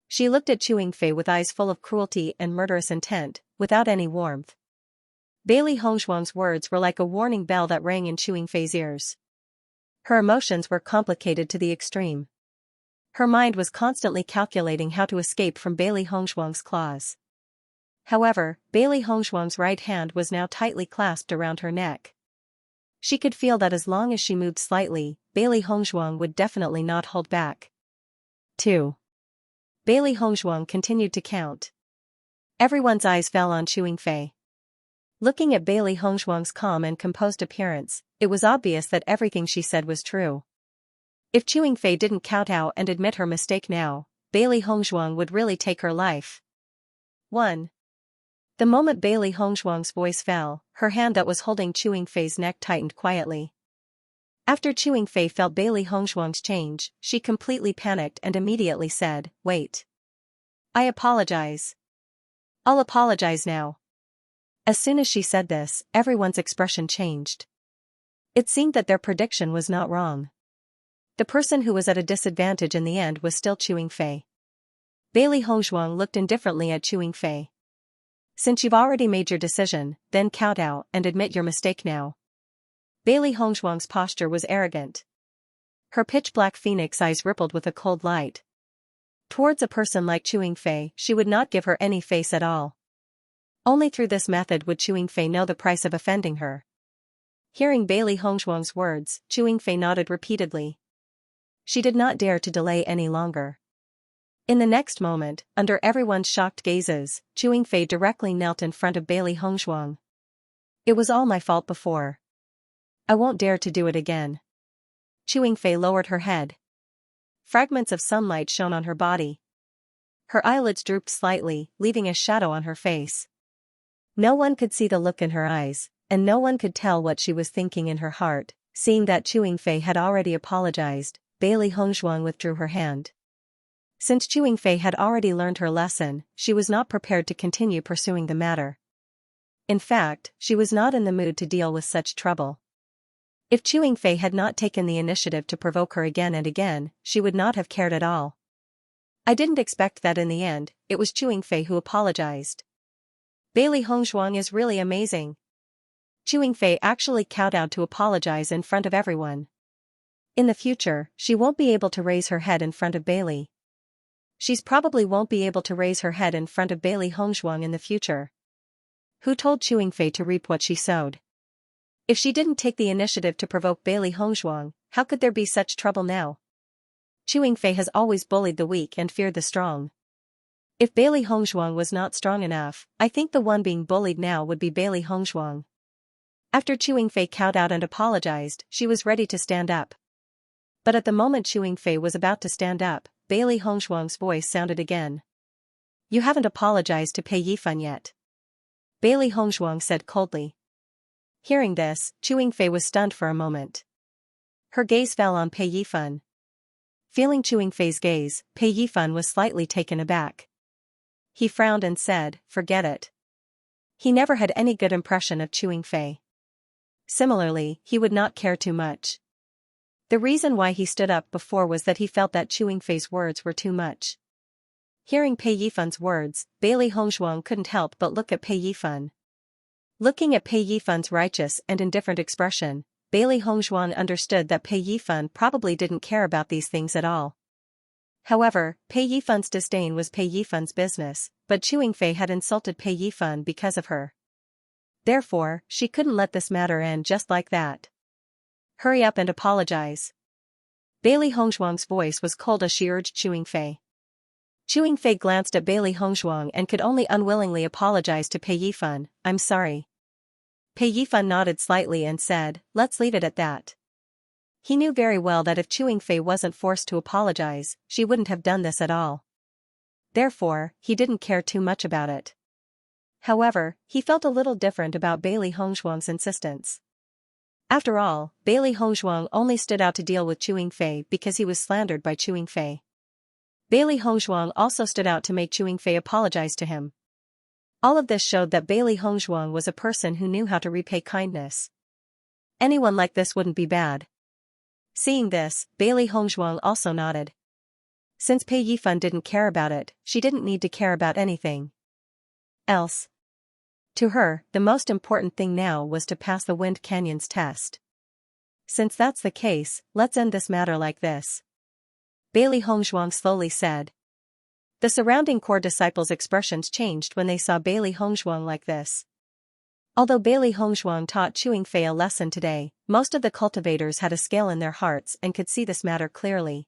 She looked at Chewing Fei with eyes full of cruelty and murderous intent, without any warmth. Bailey Hongzhuang's words were like a warning bell that rang in Chewing Fei's ears. Her emotions were complicated to the extreme. Her mind was constantly calculating how to escape from Bailey Hongzhuang's claws. However, Bailey Hongzhuang's right hand was now tightly clasped around her neck. She could feel that as long as she moved slightly, Bailey Hongzhuang would definitely not hold back. 2. Bailey Hongzhuang continued to count. Everyone's eyes fell on Chewing Fei. Looking at Bailey Hongzhuang's calm and composed appearance, it was obvious that everything she said was true. If Chewing Fei didn't kowtow and admit her mistake now, Bailey Hongzhuang would really take her life. 1. The moment Bailey Hongzhuang's voice fell, her hand that was holding Chewing Fei's neck tightened quietly. After Chewing Fei felt Bailey Hongzhuang's change, she completely panicked and immediately said, "Wait. I apologize. I'll apologize now." As soon as she said this, everyone's expression changed. It seemed that their prediction was not wrong. The person who was at a disadvantage in the end was still Chewing Fei. Bailey Hongzhuang looked indifferently at Chewing Fei. Since you've already made your decision, then kowtow and admit your mistake now. Bailey Hongzhuang's posture was arrogant. Her pitch-black phoenix eyes rippled with a cold light. Towards a person like Chewing Fei, she would not give her any face at all. Only through this method would Chewing Fei know the price of offending her. Hearing Bailey Hongzhuang's words, Chewing Fei nodded repeatedly. She did not dare to delay any longer. In the next moment, under everyone's shocked gazes, Chewing Fei directly knelt in front of Bailey Hongzhuang. It was all my fault before. I won't dare to do it again. Chewing Fei lowered her head. Fragments of sunlight shone on her body. Her eyelids drooped slightly, leaving a shadow on her face. No one could see the look in her eyes, and no one could tell what she was thinking in her heart. Seeing that Chewing Fei had already apologized, Bailey Hongzhuang withdrew her hand. Since Chewing Fei had already learned her lesson, she was not prepared to continue pursuing the matter. In fact, she was not in the mood to deal with such trouble. If Chewing Fei had not taken the initiative to provoke her again and again, she would not have cared at all. I didn't expect that in the end, it was Chewing Fei who apologized. Bailey Hongzhuang is really amazing. Chewing Fei actually kowtowed to apologize in front of everyone. In the future, she won't be able to raise her head in front of Bailey. She's probably won't be able to raise her head in front of Bailey Hongzhuang in the future. Who told Chewing Fei to reap what she sowed? If she didn't take the initiative to provoke Bailey Hongzhuang, how could there be such trouble now? Chewing Fei has always bullied the weak and feared the strong. If Bailey Hongzhuang was not strong enough, I think the one being bullied now would be Bailey Hongzhuang. After Chewing Fei kowtowed and apologized, she was ready to stand up. But at the moment Chewing Fei was about to stand up, Bailey Hongzhuang's voice sounded again. You haven't apologized to Pei Yifan yet. Bailey Hongzhuang said coldly. Hearing this, Chewing Fei was stunned for a moment. Her gaze fell on Pei Yifan. Feeling Chewing Fei's gaze, Pei Yifan was slightly taken aback. He frowned and said, forget it. He never had any good impression of Chewing Fei. Similarly, he would not care too much. The reason why he stood up before was that he felt that Chewing Fei's words were too much. Hearing Pei Yifan's words, Bailey Hongzhuang couldn't help but look at Pei Yifan. Looking at Pei Yifan's righteous and indifferent expression, Bailey Hongzhuang understood that Pei Yifan probably didn't care about these things at all. However, Pei Yifan's disdain was Pei Yifan's business, but Chewing Fei had insulted Pei Yifan because of her. Therefore, she couldn't let this matter end just like that. Hurry up and apologize. Bailey Hongzhuang's voice was cold as she urged Chewing Fei. Chewing Fei glanced at Bailey Hongzhuang and could only unwillingly apologize to Pei Yifan, I'm sorry. Pei Yifan nodded slightly and said, let's leave it at that. He knew very well that if Chewing Fei wasn't forced to apologize, she wouldn't have done this at all. Therefore, he didn't care too much about it. However, he felt a little different about Bailey Hongzhuang's insistence. After all, Bailey Hongzhuang only stood out to deal with Chewing Fei because he was slandered by Chewing Fei. Bailey Hongzhuang also stood out to make Chewing Fei apologize to him. All of this showed that Bailey Hongzhuang was a person who knew how to repay kindness. Anyone like this wouldn't be bad. Seeing this, Bailey Hongzhuang also nodded. Since Pei Yifan didn't care about it, she didn't need to care about anything else. To her, the most important thing now was to pass the Wind Canyon's test. Since that's the case, let's end this matter like this. Bailey Hongzhuang slowly said. The surrounding core disciples' expressions changed when they saw Bailey Hongzhuang like this. Although Bailey Hongzhuang taught Chewing Fei a lesson today, most of the cultivators had a scale in their hearts and could see this matter clearly.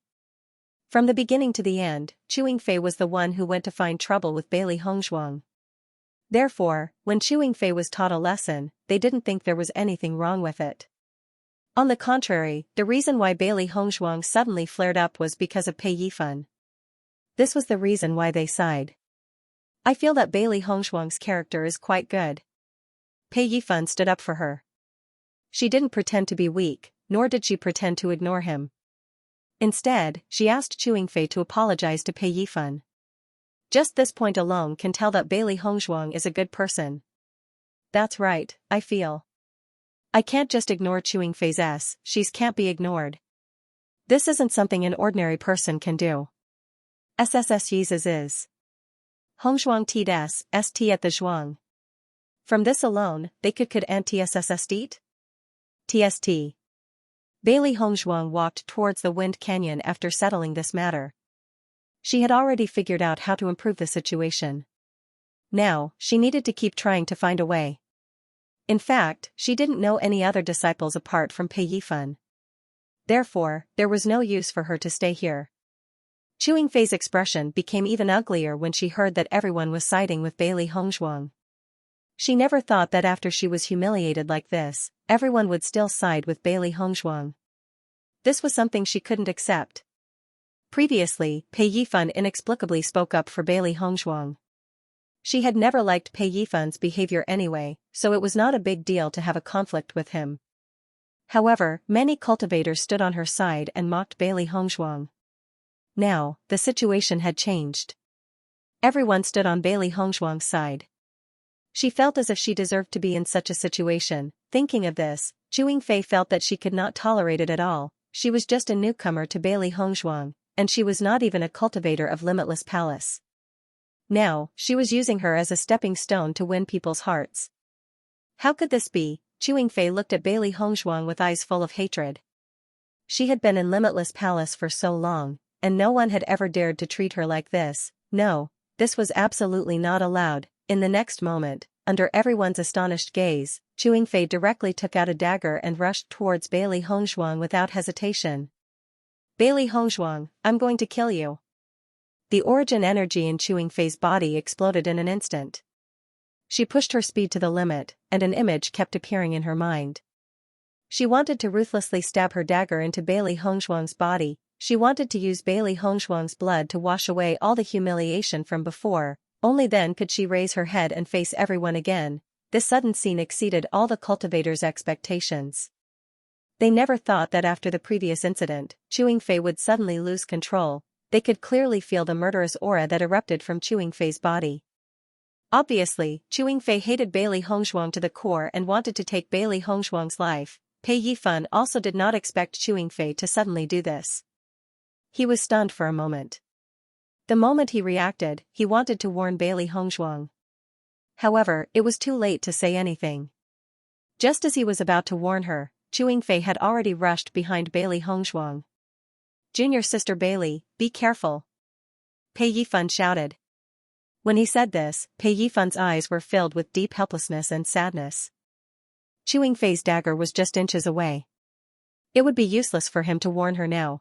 From the beginning to the end, Chewing Fei was the one who went to find trouble with Bailey Hongzhuang. Therefore, when Chewing Fei was taught a lesson, they didn't think there was anything wrong with it. On the contrary, the reason why Bailey Hongzhuang suddenly flared up was because of Pei Yifan. This was the reason why they sighed. I feel that Bailey Hongzhuang's character is quite good. Pei Yifan stood up for her. She didn't pretend to be weak, nor did she pretend to ignore him. Instead, she asked Chewing Fei to apologize to Pei Yifan. Just this point alone can tell that Bailey Hongzhuang is a good person. That's right, I feel. I can't just ignore Chewing Fei's s, she's can't be ignored. This isn't something an ordinary person can do. SSSY's is. Hongzhuang T's st at the zhuang. From this alone, they could anti-SSSD? TST. Bailey Hongzhuang walked towards the Wind Canyon after settling this matter. She had already figured out how to improve the situation. Now, she needed to keep trying to find a way. In fact, she didn't know any other disciples apart from Pei Yifan. Therefore, there was no use for her to stay here. Chewing Fei's expression became even uglier when she heard that everyone was siding with Bailey Hongzhuang. She never thought that after she was humiliated like this, everyone would still side with Bailey Hongzhuang. This was something she couldn't accept. Previously, Pei Yifan inexplicably spoke up for Bailey Hongzhuang. She had never liked Pei Yifan's behavior anyway, so it was not a big deal to have a conflict with him. However, many cultivators stood on her side and mocked Bailey Hongzhuang. Now, the situation had changed. Everyone stood on Bailey Hongzhuang's side. She felt as if she deserved to be in such a situation. Thinking of this, Chewing Fei felt that she could not tolerate it at all. She was just a newcomer to Bailey Hongzhuang, and she was not even a cultivator of Limitless Palace. Now, she was using her as a stepping stone to win people's hearts. How could this be? Chewing Fei looked at Bailey Hongzhuang with eyes full of hatred. She had been in Limitless Palace for so long, and no one had ever dared to treat her like this. No, this was absolutely not allowed. In the next moment, under everyone's astonished gaze, Chewing Fei directly took out a dagger and rushed towards Bailey Hongzhuang without hesitation. Bailey Hongzhuang, I'm going to kill you. The origin energy in Chewing Fei's body exploded in an instant. She pushed her speed to the limit, and an image kept appearing in her mind. She wanted to ruthlessly stab her dagger into Bailey Hongzhuang's body. She wanted to use Bailey Hongzhuang's blood to wash away all the humiliation from before. Only then could she raise her head and face everyone again. This sudden scene exceeded all the cultivators' expectations. They never thought that after the previous incident, Chewing Fei would suddenly lose control. They could clearly feel the murderous aura that erupted from Chewing Fei's body. Obviously, Chewing Fei hated Bailey Hongzhuang to the core and wanted to take Bailey Hongzhuang's life. Pei Yifan also did not expect Chewing Fei to suddenly do this. He was stunned for a moment. The moment he reacted, he wanted to warn Bailey Hongzhuang. However, it was too late to say anything. Just as he was about to warn her, Chewing Fei had already rushed behind Bailey Hongzhuang. Junior sister Bailey, be careful. Pei Yifan shouted. When he said this, Pei Yifan's eyes were filled with deep helplessness and sadness. Chewing Fei's dagger was just inches away. It would be useless for him to warn her now.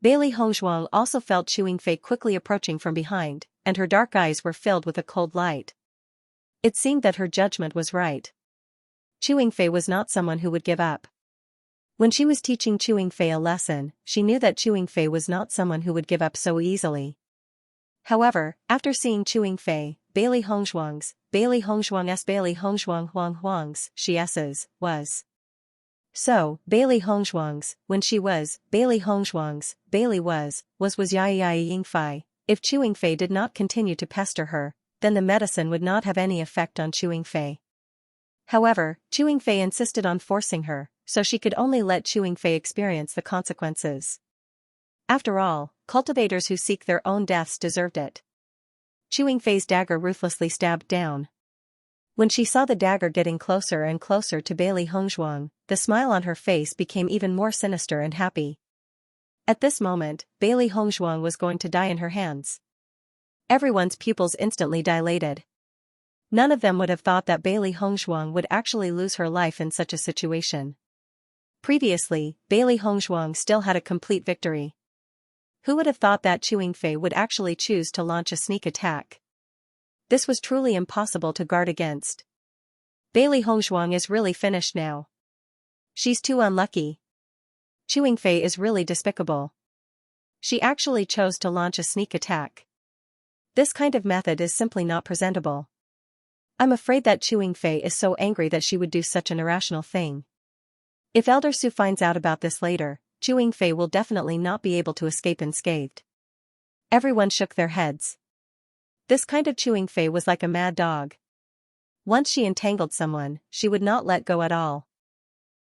Bailey Hongzhuang also felt Chewing Fei quickly approaching from behind, and her dark eyes were filled with a cold light. It seemed that her judgment was right. Chewing Fei was not someone who would give up. When she was teaching Chewing Fei a lesson, she knew that Chewing Fei was not someone who would give up so easily. However, after seeing Chewing Fei, Bailey Hongzhuang's, Bailey Hongzhuang Huang's, Xianxia's, was. So, Bailey Hongzhuang's, when she was, Bailey Hongzhuang's, Bailey was Yai Yingfei. If Chewing Fei did not continue to pester her, then the medicine would not have any effect on Chewing Fei. However, Chewing Fei insisted on forcing her, so she could only let Chewing Fei experience the consequences. After all, cultivators who seek their own deaths deserved it. Chewing Fei's dagger ruthlessly stabbed down. When she saw the dagger getting closer and closer to Bailey Hongzhuang, the smile on her face became even more sinister and happy. At this moment, Bailey Hongzhuang was going to die in her hands. Everyone's pupils instantly dilated. None of them would have thought that Bailey Hongzhuang would actually lose her life in such a situation. Previously, Bailey Hongzhuang still had a complete victory. Who would have thought that Chewing Fei would actually choose to launch a sneak attack? This was truly impossible to guard against. Bailey Hongzhuang is really finished now. She's too unlucky. Chewing Fei is really despicable. She actually chose to launch a sneak attack. This kind of method is simply not presentable. I'm afraid that Chewing Fei is so angry that she would do such an irrational thing. If Elder Su finds out about this later, Chewing Fei will definitely not be able to escape unscathed. Everyone shook their heads. This kind of Chewing Fei was like a mad dog. Once she entangled someone, she would not let go at all.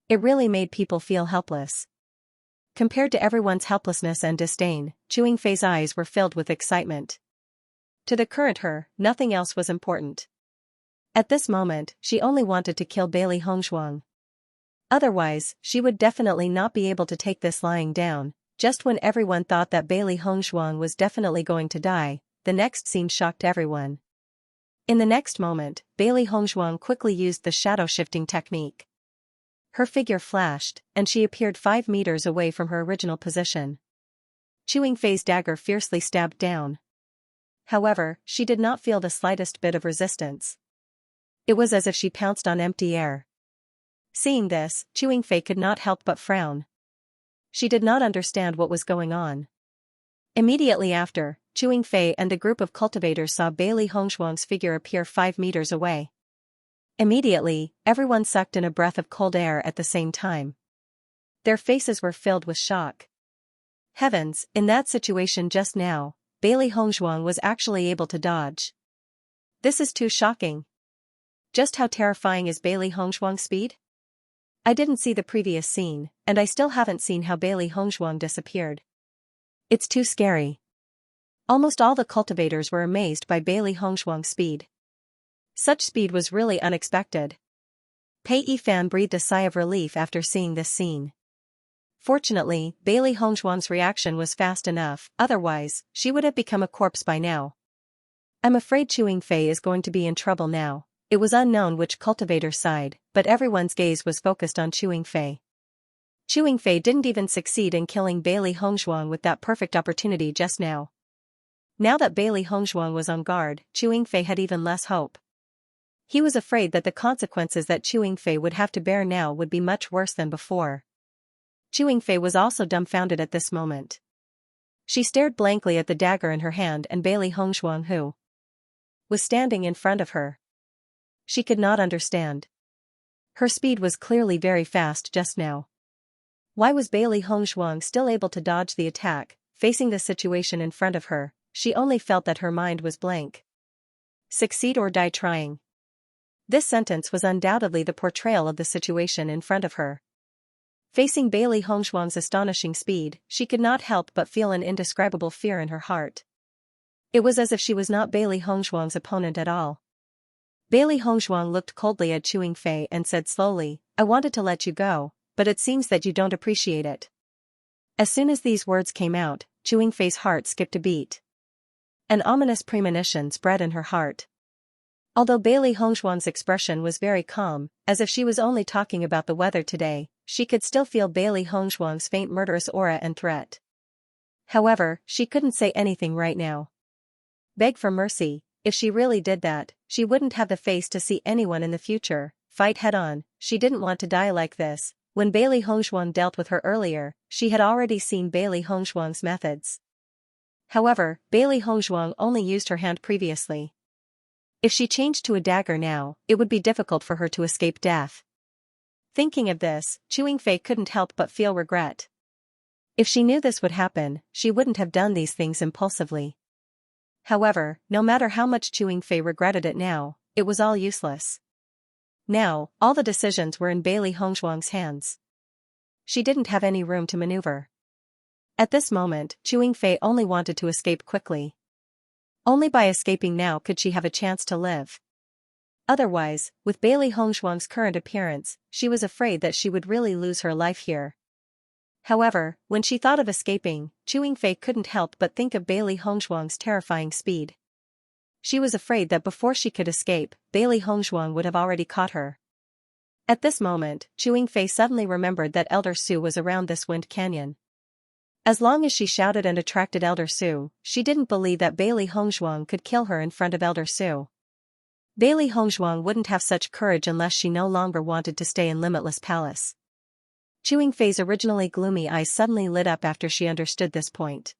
It really made people feel helpless. Compared to everyone's helplessness and disdain, Chewing Fei's eyes were filled with excitement. To the current her, nothing else was important. At this moment, she only wanted to kill Bailey Hongzhuang. Otherwise, she would definitely not be able to take this lying down. Just when everyone thought that Bailey Hongzhuang was definitely going to die, the next scene shocked everyone. In the next moment, Bailey Hongzhuang quickly used the shadow-shifting technique. Her figure flashed, and she appeared 5 meters away from her original position. Chewing Fei's dagger fiercely stabbed down. However, she did not feel the slightest bit of resistance. It was as if she pounced on empty air. Seeing this, Chewing Fei could not help but frown. She did not understand what was going on. Immediately after, Chewing Fei and a group of cultivators saw Bailey Hongzhuang's figure appear 5 meters away. Immediately, everyone sucked in a breath of cold air at the same time. Their faces were filled with shock. Heavens, in that situation just now, Bailey Hongzhuang was actually able to dodge. This is too shocking. Just how terrifying is Bailey Hongzhuang's speed? I didn't see the previous scene, and I still haven't seen how Bailey Hongzhuang disappeared. It's too scary. Almost all the cultivators were amazed by Bailey Hongzhuang's speed. Such speed was really unexpected. Pei Yifan breathed a sigh of relief after seeing this scene. Fortunately, Bailey Hongzhuang's reaction was fast enough, otherwise, she would have become a corpse by now. I'm afraid Chewing Fei is going to be in trouble now. It was unknown which cultivator sighed, but everyone's gaze was focused on Chewing Fei. Chewing Fei didn't even succeed in killing Bailey Hongzhuang with that perfect opportunity just now. Now that Bailey Hongzhuang was on guard, Chewing Fei had even less hope. He was afraid that the consequences that Chewing Fei would have to bear now would be much worse than before. Chewing Fei was also dumbfounded at this moment. She stared blankly at the dagger in her hand and Bailey Hongzhuang who was standing in front of her. She could not understand. Her speed was clearly very fast just now. Why was Bailey Hongzhuang still able to dodge the attack, facing the situation in front of her? She only felt that her mind was blank. Succeed or die trying. This sentence was undoubtedly the portrayal of the situation in front of her. Facing Bailey Hongzhuang's astonishing speed, she could not help but feel an indescribable fear in her heart. It was as if she was not Bailey Hongzhuang's opponent at all. Bailey Hongzhuang looked coldly at Chewing Fei and said slowly, I wanted to let you go, but it seems that you don't appreciate it. As soon as these words came out, Chewing Fei's heart skipped a beat. An ominous premonition spread in her heart. Although Bailey Hongzhuang's expression was very calm, as if she was only talking about the weather today, she could still feel Bailey Hongzhuang's faint murderous aura and threat. However, she couldn't say anything right now. Beg for mercy. If she really did that, she wouldn't have the face to see anyone in the future. Fight head-on. She didn't want to die like this. When Bailey Hongzhuang dealt with her earlier, she had already seen Bailey Hongzhuang's methods. However, Bailey Hongzhuang only used her hand previously. If she changed to a dagger now, it would be difficult for her to escape death. Thinking of this, Chewing Fei couldn't help but feel regret. If she knew this would happen, she wouldn't have done these things impulsively. However, no matter how much Chewing Fei regretted it now, it was all useless. Now, all the decisions were in Bailey Hongzhuang's hands. She didn't have any room to maneuver. At this moment, Chewing Fei only wanted to escape quickly. Only by escaping now could she have a chance to live. Otherwise, with Bailey Hongzhuang's current appearance, she was afraid that she would really lose her life here. However, when she thought of escaping, Chewing Fei couldn't help but think of Bailey Hongzhuang's terrifying speed. She was afraid that before she could escape, Bailey Hongzhuang would have already caught her. At this moment, Chewing Fei suddenly remembered that Elder Su was around this wind canyon. As long as she shouted and attracted Elder Su, she didn't believe that Bailey Hongzhuang could kill her in front of Elder Su. Bailey Hongzhuang wouldn't have such courage unless she no longer wanted to stay in Limitless Palace. Chewing Fei's originally gloomy eyes suddenly lit up after she understood this point.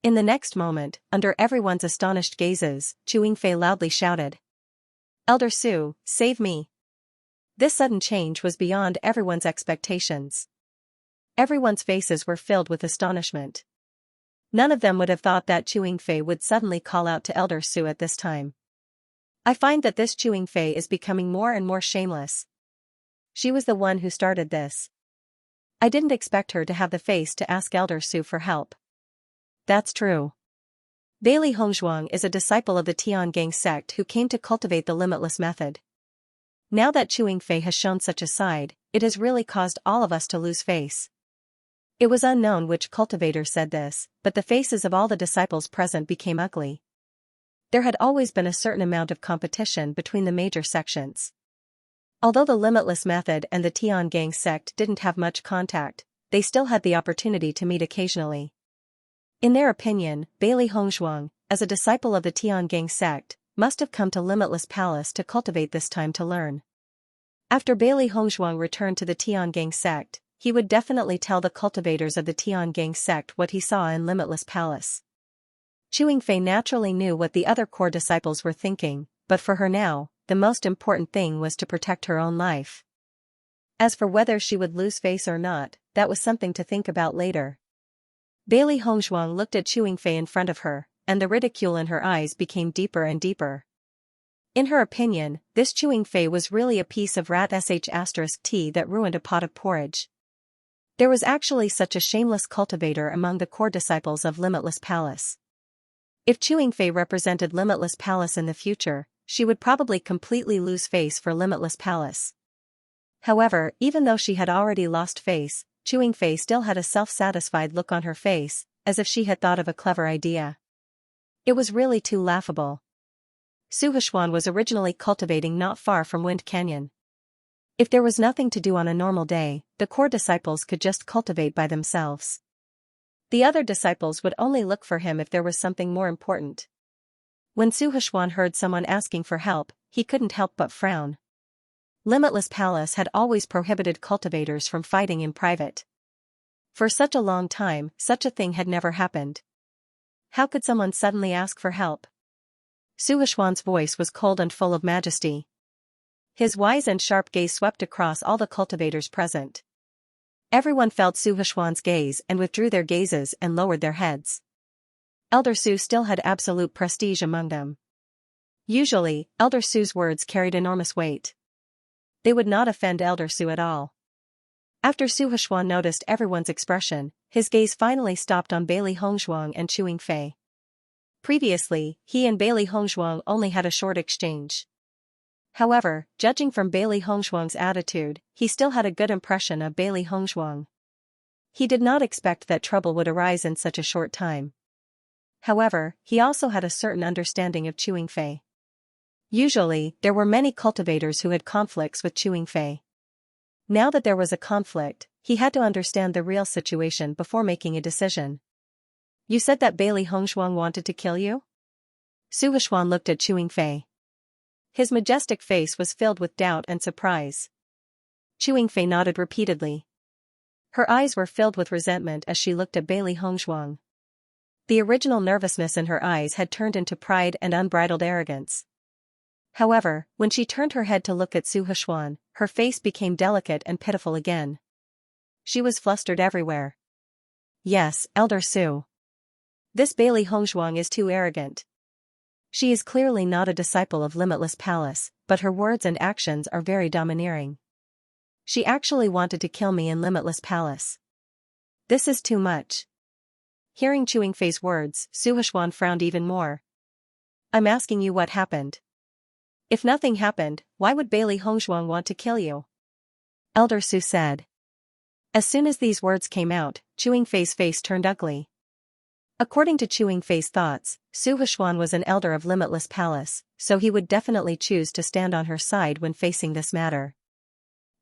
In the next moment, under everyone's astonished gazes, Chewing Fei loudly shouted, Elder Su, save me! This sudden change was beyond everyone's expectations. Everyone's faces were filled with astonishment. None of them would have thought that Chewing Fei would suddenly call out to Elder Su at this time. I find that this Chewing Fei is becoming more and more shameless. She was the one who started this. I didn't expect her to have the face to ask Elder Su for help. That's true. Bailey Hongzhuang is a disciple of the Tiangang sect who came to cultivate the limitless method. Now that Chewing Fei has shown such a side, it has really caused all of us to lose face. It was unknown which cultivator said this, but the faces of all the disciples present became ugly. There had always been a certain amount of competition between the major sections. Although the limitless method and the Tiangang sect didn't have much contact, they still had the opportunity to meet occasionally. In their opinion, Bailey Hongzhuang, as a disciple of the Tiangang sect, must have come to Limitless Palace to cultivate this time to learn. After Bailey Hongzhuang returned to the Tiangang sect, he would definitely tell the cultivators of the Tiangang sect what he saw in Limitless Palace. Chewing Fei naturally knew what the other core disciples were thinking, but for her now, the most important thing was to protect her own life. As for whether she would lose face or not, that was something to think about later. Bailey Hongzhuang looked at Chewing Fei in front of her, and the ridicule in her eyes became deeper and deeper. In her opinion, this chewing fei was really a piece of rat sh*t that ruined a pot of porridge. There was actually such a shameless cultivator among the core disciples of Limitless Palace. If chewing fei represented Limitless Palace in the future, she would probably completely lose face for Limitless Palace. However, even though she had already lost face, chewing fei still had a self-satisfied look on her face, as if she had thought of a clever idea. It was really too laughable. Su Huishuan was originally cultivating not far from Wind Canyon. If there was nothing to do on a normal day, the core disciples could just cultivate by themselves. The other disciples would only look for him if there was something more important. When Su Huishuan heard someone asking for help, he couldn't help but frown. Limitless Palace had always prohibited cultivators from fighting in private. For such a long time, such a thing had never happened. How could someone suddenly ask for help? Su Huishuan's voice was cold and full of majesty. His wise and sharp gaze swept across all the cultivators present. Everyone felt Su Huishuan's gaze and withdrew their gazes and lowered their heads. Elder Su still had absolute prestige among them. Usually, Elder Su's words carried enormous weight. They would not offend Elder Su at all. After Su Huishuan noticed everyone's expression, his gaze finally stopped on Bailey Hongzhuang and chewing fei. Previously, he and Bailey Hongzhuang only had a short exchange. However, judging from Bailey Hongzhuang's attitude, he still had a good impression of Bailey Hongzhuang. He did not expect that trouble would arise in such a short time. However, he also had a certain understanding of chewing fei. Usually, there were many cultivators who had conflicts with chewing fei. Now that there was a conflict, he had to understand the real situation before making a decision. You said that Bailey Hongzhuang wanted to kill you? Su Huishuan looked at chewing fei. His majestic face was filled with doubt and surprise. Chewing fei nodded repeatedly. Her eyes were filled with resentment as she looked at Bailey Hongzhuang. The original nervousness in her eyes had turned into pride and unbridled arrogance. However, when she turned her head to look at Su Huishuan, her face became delicate and pitiful again. She was flustered everywhere. Yes, Elder Su. This Bailey Hongzhuang is too arrogant. She is clearly not a disciple of Limitless Palace, but her words and actions are very domineering. She actually wanted to kill me in Limitless Palace. This is too much. Hearing chewing fei's words, Su Huishuan frowned even more. I'm asking you what happened. If nothing happened, why would Bailey Hongzhuang want to kill you? Elder Su said. As soon as these words came out, chewing fei's face turned ugly. According to chewing fei's thoughts, Su Huishuan was an elder of Limitless Palace, so he would definitely choose to stand on her side when facing this matter.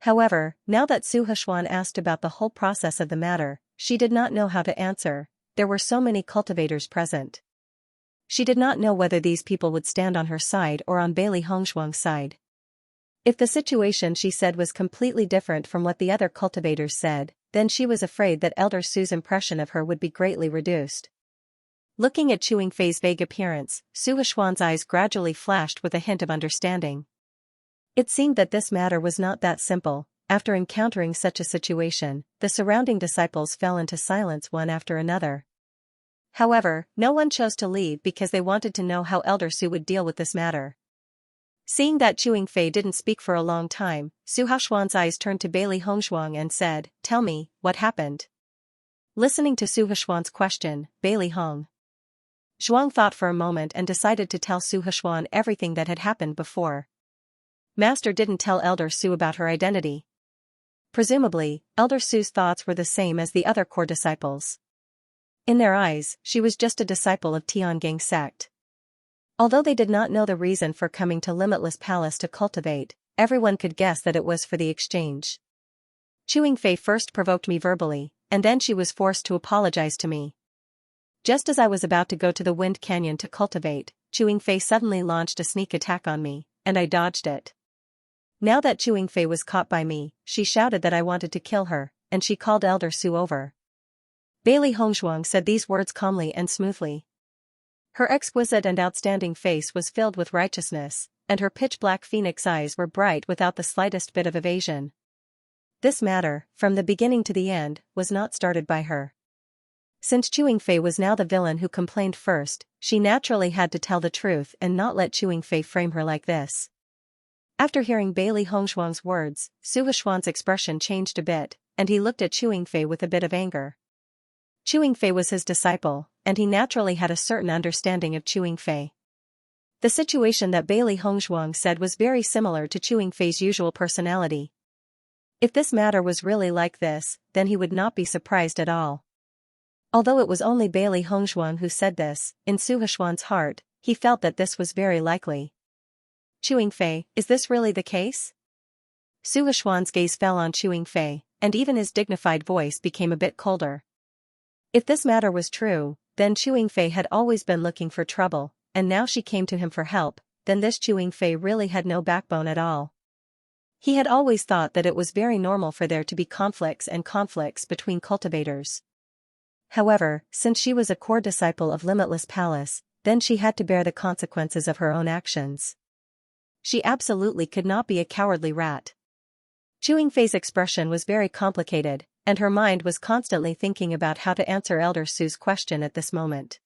However, now that Su Huishuan asked about the whole process of the matter, she did not know how to answer. There were so many cultivators present. She did not know whether these people would stand on her side or on Bailey Hongzhuang's side. If the situation she said was completely different from what the other cultivators said, then she was afraid that Elder Su's impression of her would be greatly reduced. Looking at chewing fei's vague appearance, Su Huishuan's eyes gradually flashed with a hint of understanding. It seemed that this matter was not that simple. After encountering such a situation, the surrounding disciples fell into silence one after another. However, no one chose to leave because they wanted to know how Elder Su would deal with this matter. Seeing that chewing fei didn't speak for a long time, Su Huishuan's eyes turned to Bailey Hongzhuang and said, "Tell me, what happened?" Listening to Su Huishuan's question, Bailey Hongzhuang thought for a moment and decided to tell Su Huishuan everything that had happened before. Master didn't tell Elder Su about her identity. Presumably, Elder Su's thoughts were the same as the other core disciples. In their eyes, she was just a disciple of Tiangang sect. Although they did not know the reason for coming to Limitless Palace to cultivate, everyone could guess that it was for the exchange. Chewing fei first provoked me verbally, and then she was forced to apologize to me. Just as I was about to go to the Wind Canyon to cultivate, chewing fei suddenly launched a sneak attack on me, and I dodged it. Now that chewing fei was caught by me, she shouted that I wanted to kill her, and she called Elder Su over. Bailey Hongzhuang said these words calmly and smoothly. Her exquisite and outstanding face was filled with righteousness, and her pitch-black phoenix eyes were bright without the slightest bit of evasion. This matter, from the beginning to the end, was not started by her. Since chewing fei was now the villain who complained first, she naturally had to tell the truth and not let Chewing Fei frame her like this. After hearing Bailey Hongshuang's words, Su Huishuan's expression changed a bit, and he looked at Chewing Fei with a bit of anger. Chewing Fei was his disciple, and he naturally had a certain understanding of Chewing Fei. The situation that Bailey Hongshuang said was very similar to Chewing Fei's usual personality. If this matter was really like this, then he would not be surprised at all. Although it was only Bailey Hongshuang who said this, in Su Huishuan's heart, he felt that this was very likely. Chewing Fei, is this really the case? Su Huishuan's gaze fell on Chewing Fei, and even his dignified voice became a bit colder. If this matter was true, then Chewing Fei had always been looking for trouble, and now she came to him for help, then this Chewing Fei really had no backbone at all. He had always thought that it was very normal for there to be conflicts between cultivators. However, since she was a core disciple of Limitless Palace, then she had to bear the consequences of her own actions. She absolutely could not be a cowardly rat. Chewing Fei's expression was very complicated, and her mind was constantly thinking about how to answer Elder Su's question at this moment.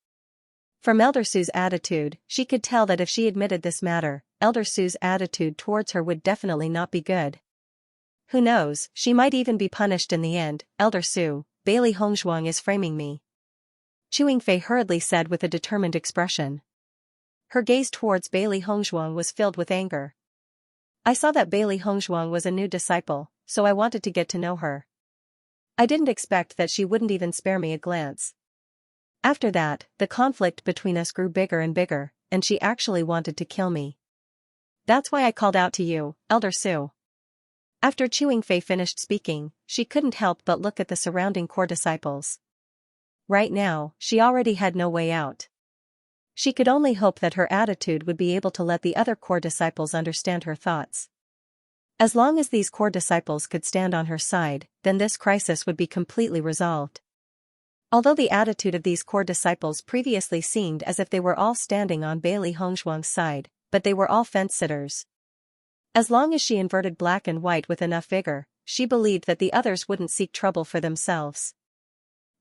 From Elder Su's attitude, she could tell that if she admitted this matter, Elder Su's attitude towards her would definitely not be good. Who knows, she might even be punished in the end. Elder Su, Bailey Hongshuang is framing me. Chewing Fei hurriedly said with a determined expression. Her gaze towards Bailey Hongshuang was filled with anger. I saw that Bailey Hongshuang was a new disciple, so I wanted to get to know her. I didn't expect that she wouldn't even spare me a glance. After that, the conflict between us grew bigger and bigger, and she actually wanted to kill me. That's why I called out to you, Elder Su. After Chewing Fei finished speaking, she couldn't help but look at the surrounding core disciples. Right now, she already had no way out. She could only hope that her attitude would be able to let the other core disciples understand her thoughts. As long as these core disciples could stand on her side, then this crisis would be completely resolved. Although the attitude of these core disciples previously seemed as if they were all standing on Bailey Hongshuang's side, but they were all fence-sitters. As long as she inverted black and white with enough vigor, she believed that the others wouldn't seek trouble for themselves.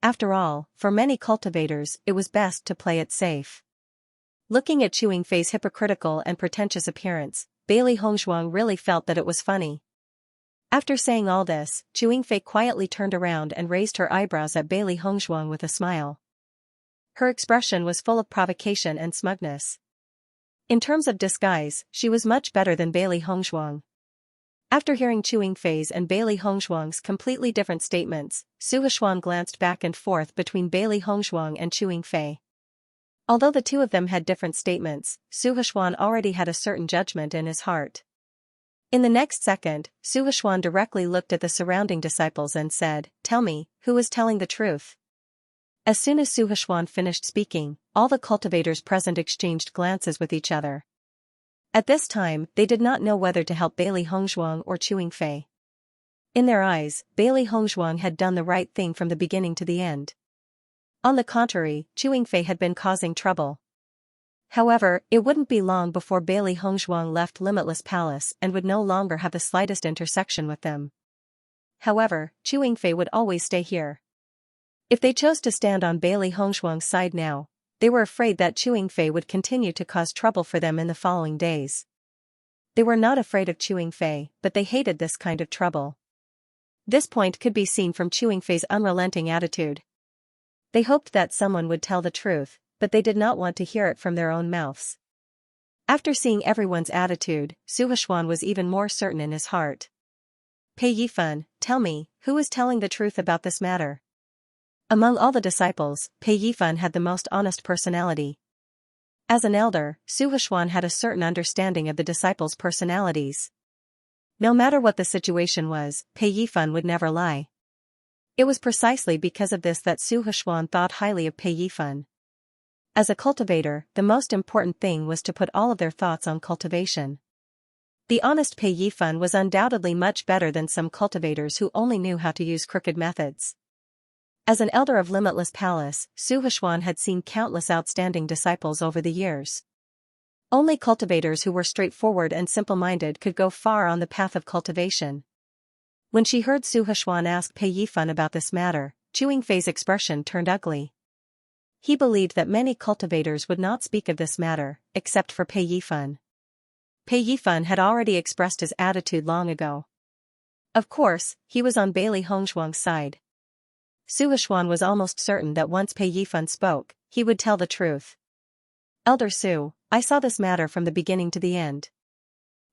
After all, for many cultivators, it was best to play it safe. Looking at Chewing Fei's hypocritical and pretentious appearance, Bailey Hongshuang really felt that it was funny. After saying all this, Chewing Fei quietly turned around and raised her eyebrows at Bailey Hongshuang with a smile. Her expression was full of provocation and smugness. In terms of disguise, she was much better than Bailey Hongshuang. After hearing Chewing Fei's and Bailey Hongshuang's completely different statements, Su Huishuan glanced back and forth between Bailey Hongshuang and Chewing Fei. Although the two of them had different statements, Su Huishuan already had a certain judgment in his heart. In the next second, Su Huishuan directly looked at the surrounding disciples and said, "Tell me, who is telling the truth?" As soon as Su Huishuan finished speaking, all the cultivators present exchanged glances with each other. At this time, they did not know whether to help Bailey Hongshuang or Chewing Fei. In their eyes, Bailey Hongshuang had done the right thing from the beginning to the end. On the contrary, Chewing Fei had been causing trouble. However, it wouldn't be long before Bailey Hongshuang left Limitless Palace and would no longer have the slightest intersection with them. However, Chewing Fei would always stay here. If they chose to stand on Bailey Hongshuang's side now, they were afraid that Chewing Fei would continue to cause trouble for them in the following days. They were not afraid of Chewing Fei, but they hated this kind of trouble. This point could be seen from Chewing Fei's unrelenting attitude. They hoped that someone would tell the truth, but they did not want to hear it from their own mouths. After seeing everyone's attitude, Su Huishuan was even more certain in his heart. Pei Yifan, tell me, who is telling the truth about this matter? Among all the disciples, Pei Yifan had the most honest personality. As an elder, Su Huishuan had a certain understanding of the disciples' personalities. No matter what the situation was, Pei Yifan would never lie. It was precisely because of this that Su Huishuan thought highly of Pei Yifan. As a cultivator, the most important thing was to put all of their thoughts on cultivation. The honest Pei Yifan was undoubtedly much better than some cultivators who only knew how to use crooked methods. As an elder of Limitless Palace, Su Huishuan had seen countless outstanding disciples over the years. Only cultivators who were straightforward and simple-minded could go far on the path of cultivation. When she heard Su Huishuan ask Pei Yifan about this matter, Chewing Fei's expression turned ugly. He believed that many cultivators would not speak of this matter, except for Pei Yifan. Pei Yifan had already expressed his attitude long ago. Of course, he was on Bailey Hongzhuang's side. Su Huishuan was almost certain that once Pei Yifan spoke, he would tell the truth. Elder Su, I saw this matter from the beginning to the end.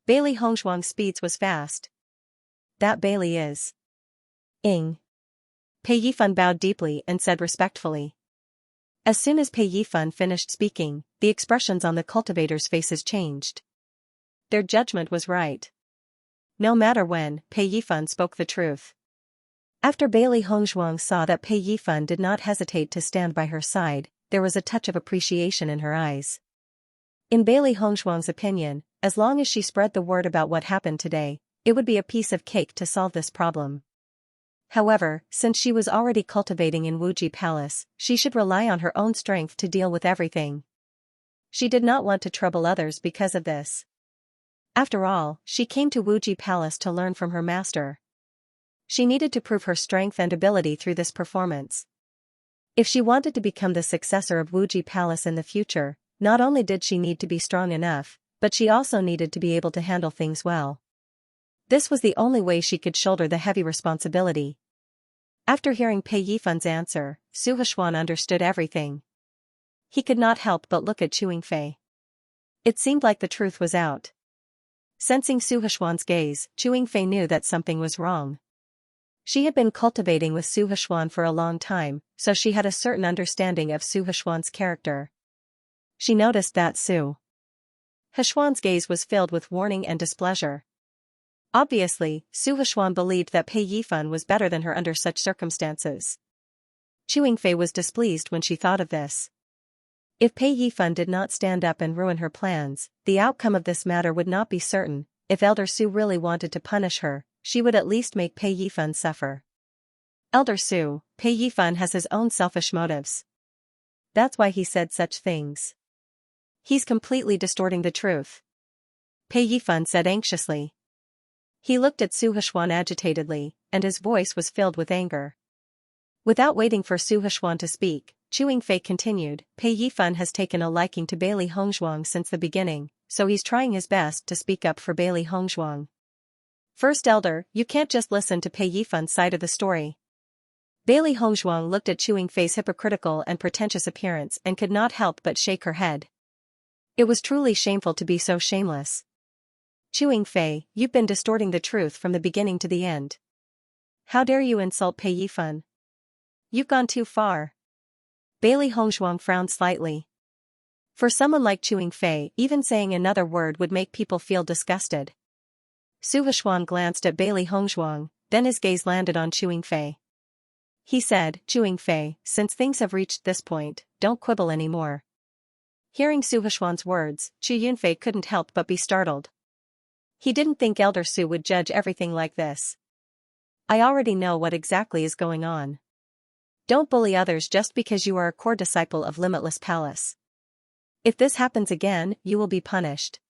Bailey Hongzhuang's speech was fast. That Bailey is Ing. Pei Yifan bowed deeply and said respectfully. As soon as Pei Yifan finished speaking, the expressions on the cultivators' faces changed. Their judgment was right. No matter when, Pei Yifan spoke the truth. After Bailey Hongzhuang saw that Pei Yifan did not hesitate to stand by her side, there was a touch of appreciation in her eyes. In Bailey Hongzhuang's opinion, as long as she spread the word about what happened today, it would be a piece of cake to solve this problem. However, since she was already cultivating in Wuji Palace, she should rely on her own strength to deal with everything. She did not want to trouble others because of this. After all, she came to Wuji Palace to learn from her master. She needed to prove her strength and ability through this performance. If she wanted to become the successor of Wuji Palace in the future, not only did she need to be strong enough, but she also needed to be able to handle things well. This was the only way she could shoulder the heavy responsibility. After hearing Pei Yifan's answer, Su Huishuan understood everything. He could not help but look at Xianxia. It seemed like the truth was out. Sensing Su Huishuan's gaze, Xianxia knew that something was wrong. She had been cultivating with Su Huishuan for a long time, so she had a certain understanding of Su Huishuan's character. She noticed that Su Huishuan's gaze was filled with warning and displeasure. Obviously, Su Huishuan believed that Pei Yifan was better than her under such circumstances. Xianxia was displeased when she thought of this. If Pei Yifan did not stand up and ruin her plans, the outcome of this matter would not be certain. If Elder Su really wanted to punish her, she would at least make Pei Yifan suffer. Elder Su, Pei Yifan has his own selfish motives. That's why he said such things. He's completely distorting the truth. Pei Yifan said anxiously. He looked at Su Huishuan agitatedly, and his voice was filled with anger. Without waiting for Su Huishuan to speak, Xianxia continued, Pei Yifan has taken a liking to Bailey Hongzhuang since the beginning, so he's trying his best to speak up for Bailey Hongzhuang. First Elder, you can't just listen to Pei Yifan's side of the story. Bailey Hongzhuang looked at Xianxia's hypocritical and pretentious appearance and could not help but shake her head. It was truly shameful to be so shameless. Xianxia, you've been distorting the truth from the beginning to the end. How dare you insult Pei Yifan? You've gone too far. Bailey Hongzhuang frowned slightly. For someone like Xianxia, even saying another word would make people feel disgusted. Su Huishuan glanced at Bailey Hongzhuang, then his gaze landed on Xianxia. He said, Xianxia, since things have reached this point, don't quibble anymore. Hearing Su Huishuan's words, Xianxia couldn't help but be startled. He didn't think Elder Su would judge everything like this. I already know what exactly is going on. Don't bully others just because you are a core disciple of Limitless Palace. If this happens again, you will be punished.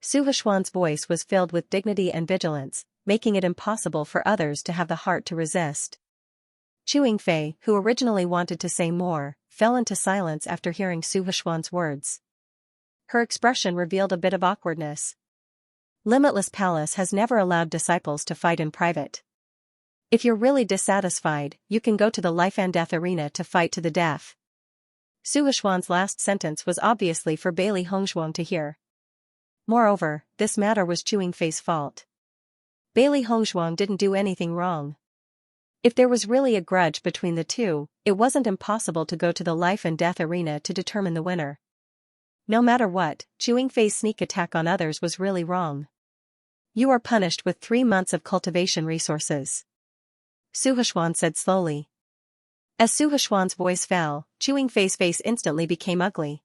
Su Huishuan's voice was filled with dignity and vigilance, making it impossible for others to have the heart to resist. Xianxia, who originally wanted to say more, fell into silence after hearing Su Huishuan's words. Her expression revealed a bit of awkwardness. Limitless Palace has never allowed disciples to fight in private. If you're really dissatisfied, you can go to the life and death arena to fight to the death. Su Huishuan's last sentence was obviously for Bailey Hongzhuang to hear. Moreover, this matter was Xianxia's fault. Bailey Hongzhuang didn't do anything wrong. If there was really a grudge between the two, it wasn't impossible to go to the life and death arena to determine the winner. No matter what, Xianxia's sneak attack on others was really wrong. You are punished with 3 months of cultivation resources. Su Huishuan said slowly. As Su Huishuan's voice fell, Xianxia's face instantly became ugly.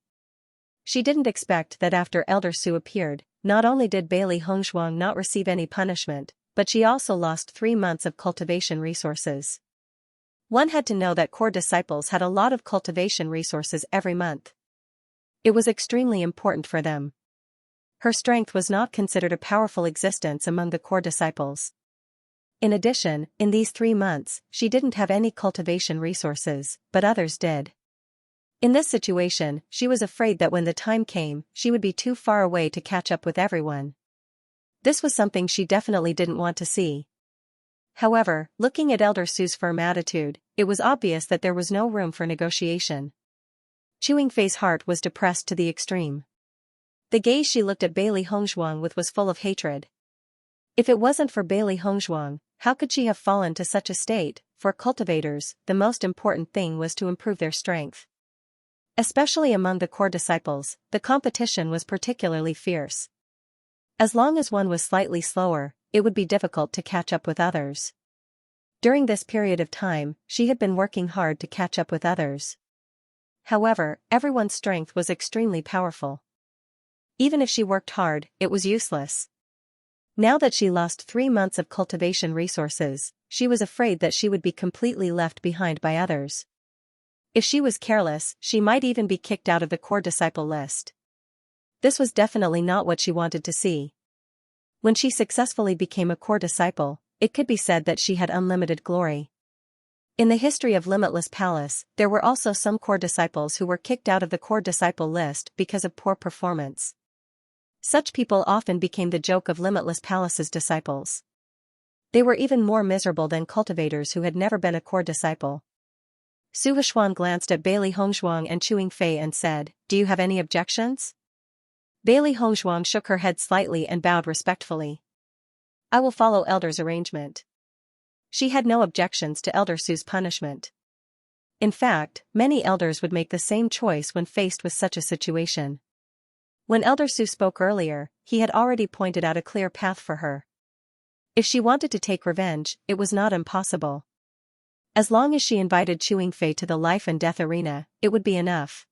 She didn't expect that after Elder Su appeared, not only did Bailey Hongzhuang not receive any punishment, but she also lost 3 months of cultivation resources. One had to know that core disciples had a lot of cultivation resources every month. It was extremely important for them. Her strength was not considered a powerful existence among the core disciples. In addition, in these 3 months, she didn't have any cultivation resources, but others did. In this situation, she was afraid that when the time came, she would be too far away to catch up with everyone. This was something she definitely didn't want to see. However, looking at Elder Su's firm attitude, it was obvious that there was no room for negotiation. Chewing Fei's heart was depressed to the extreme. The gaze she looked at Bailey Hongzhuang with was full of hatred. If it wasn't for Bailey Hongzhuang, how could she have fallen to such a state? For cultivators, the most important thing was to improve their strength. Especially among the core disciples, the competition was particularly fierce. As long as one was slightly slower, it would be difficult to catch up with others. During this period of time, she had been working hard to catch up with others. However, everyone's strength was extremely powerful. Even if she worked hard, it was useless. Now that she lost 3 months of cultivation resources, she was afraid that she would be completely left behind by others. If she was careless, she might even be kicked out of the core disciple list. This was definitely not what she wanted to see. When she successfully became a core disciple, it could be said that she had unlimited glory. In the history of Limitless Palace, there were also some core disciples who were kicked out of the core disciple list because of poor performance. Such people often became the joke of Limitless Palace's disciples. They were even more miserable than cultivators who had never been a core disciple. Su Heshuan glanced at Bailey Hongzhuang and Chewing Fei and said, "Do you have any objections?" Bailey Hongzhuang shook her head slightly and bowed respectfully. "I will follow Elder's arrangement." She had no objections to Elder Su's punishment. In fact, many elders would make the same choice when faced with such a situation. When Elder Su spoke earlier, he had already pointed out a clear path for her. If she wanted to take revenge, it was not impossible. As long as she invited Chewing Fei to the life and death arena, it would be enough.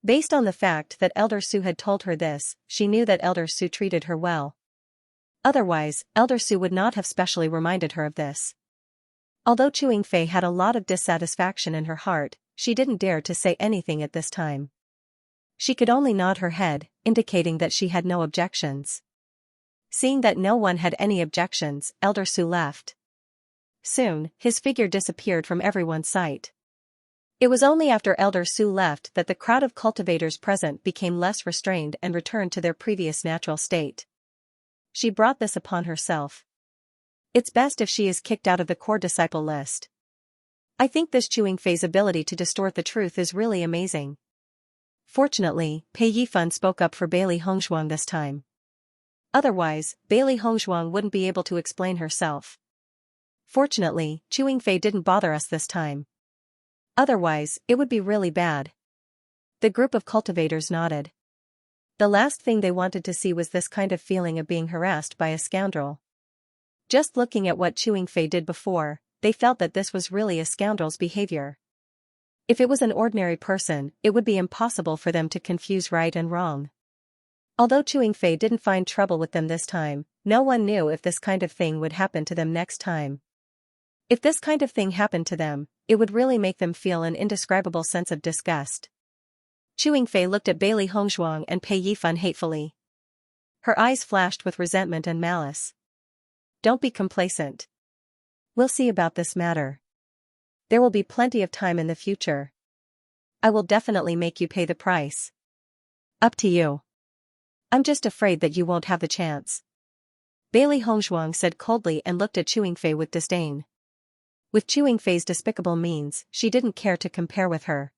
Based on the fact that Elder Su had told her this, she knew that Elder Su treated her well. Otherwise, Elder Su would not have specially reminded her of this. Although Chewing Fei had a lot of dissatisfaction in her heart, she didn't dare to say anything at this time. She could only nod her head, indicating that she had no objections. Seeing that no one had any objections, Elder Su left. Soon, his figure disappeared from everyone's sight. It was only after Elder Su left that the crowd of cultivators present became less restrained and returned to their previous natural state. She brought this upon herself. It's best if she is kicked out of the core disciple list. I think this Chewing Fei's ability to distort the truth is really amazing. Fortunately, Pei Yifan spoke up for Bailey Hongzhuang this time. Otherwise, Bailey Hongzhuang wouldn't be able to explain herself. Fortunately, Chewing Fei didn't bother us this time. Otherwise, it would be really bad. The group of cultivators nodded. The last thing they wanted to see was this kind of feeling of being harassed by a scoundrel. Just looking at what Chewing Fei did before, they felt that this was really a scoundrel's behavior. If it was an ordinary person, it would be impossible for them to confuse right and wrong. Although Chewing Fei didn't find trouble with them this time, no one knew if this kind of thing would happen to them next time. If this kind of thing happened to them, it would really make them feel an indescribable sense of disgust. Chewing Fei looked at Bailey Hongzhuang and Pei Yifan hatefully. Her eyes flashed with resentment and malice. Don't be complacent. We'll see about this matter. There will be plenty of time in the future. I will definitely make you pay the price. Up to you. I'm just afraid that you won't have the chance. Bailey Hongzhuang said coldly and looked at Chewing Fei with disdain. With Chewing Fei's despicable means, she didn't care to compare with her.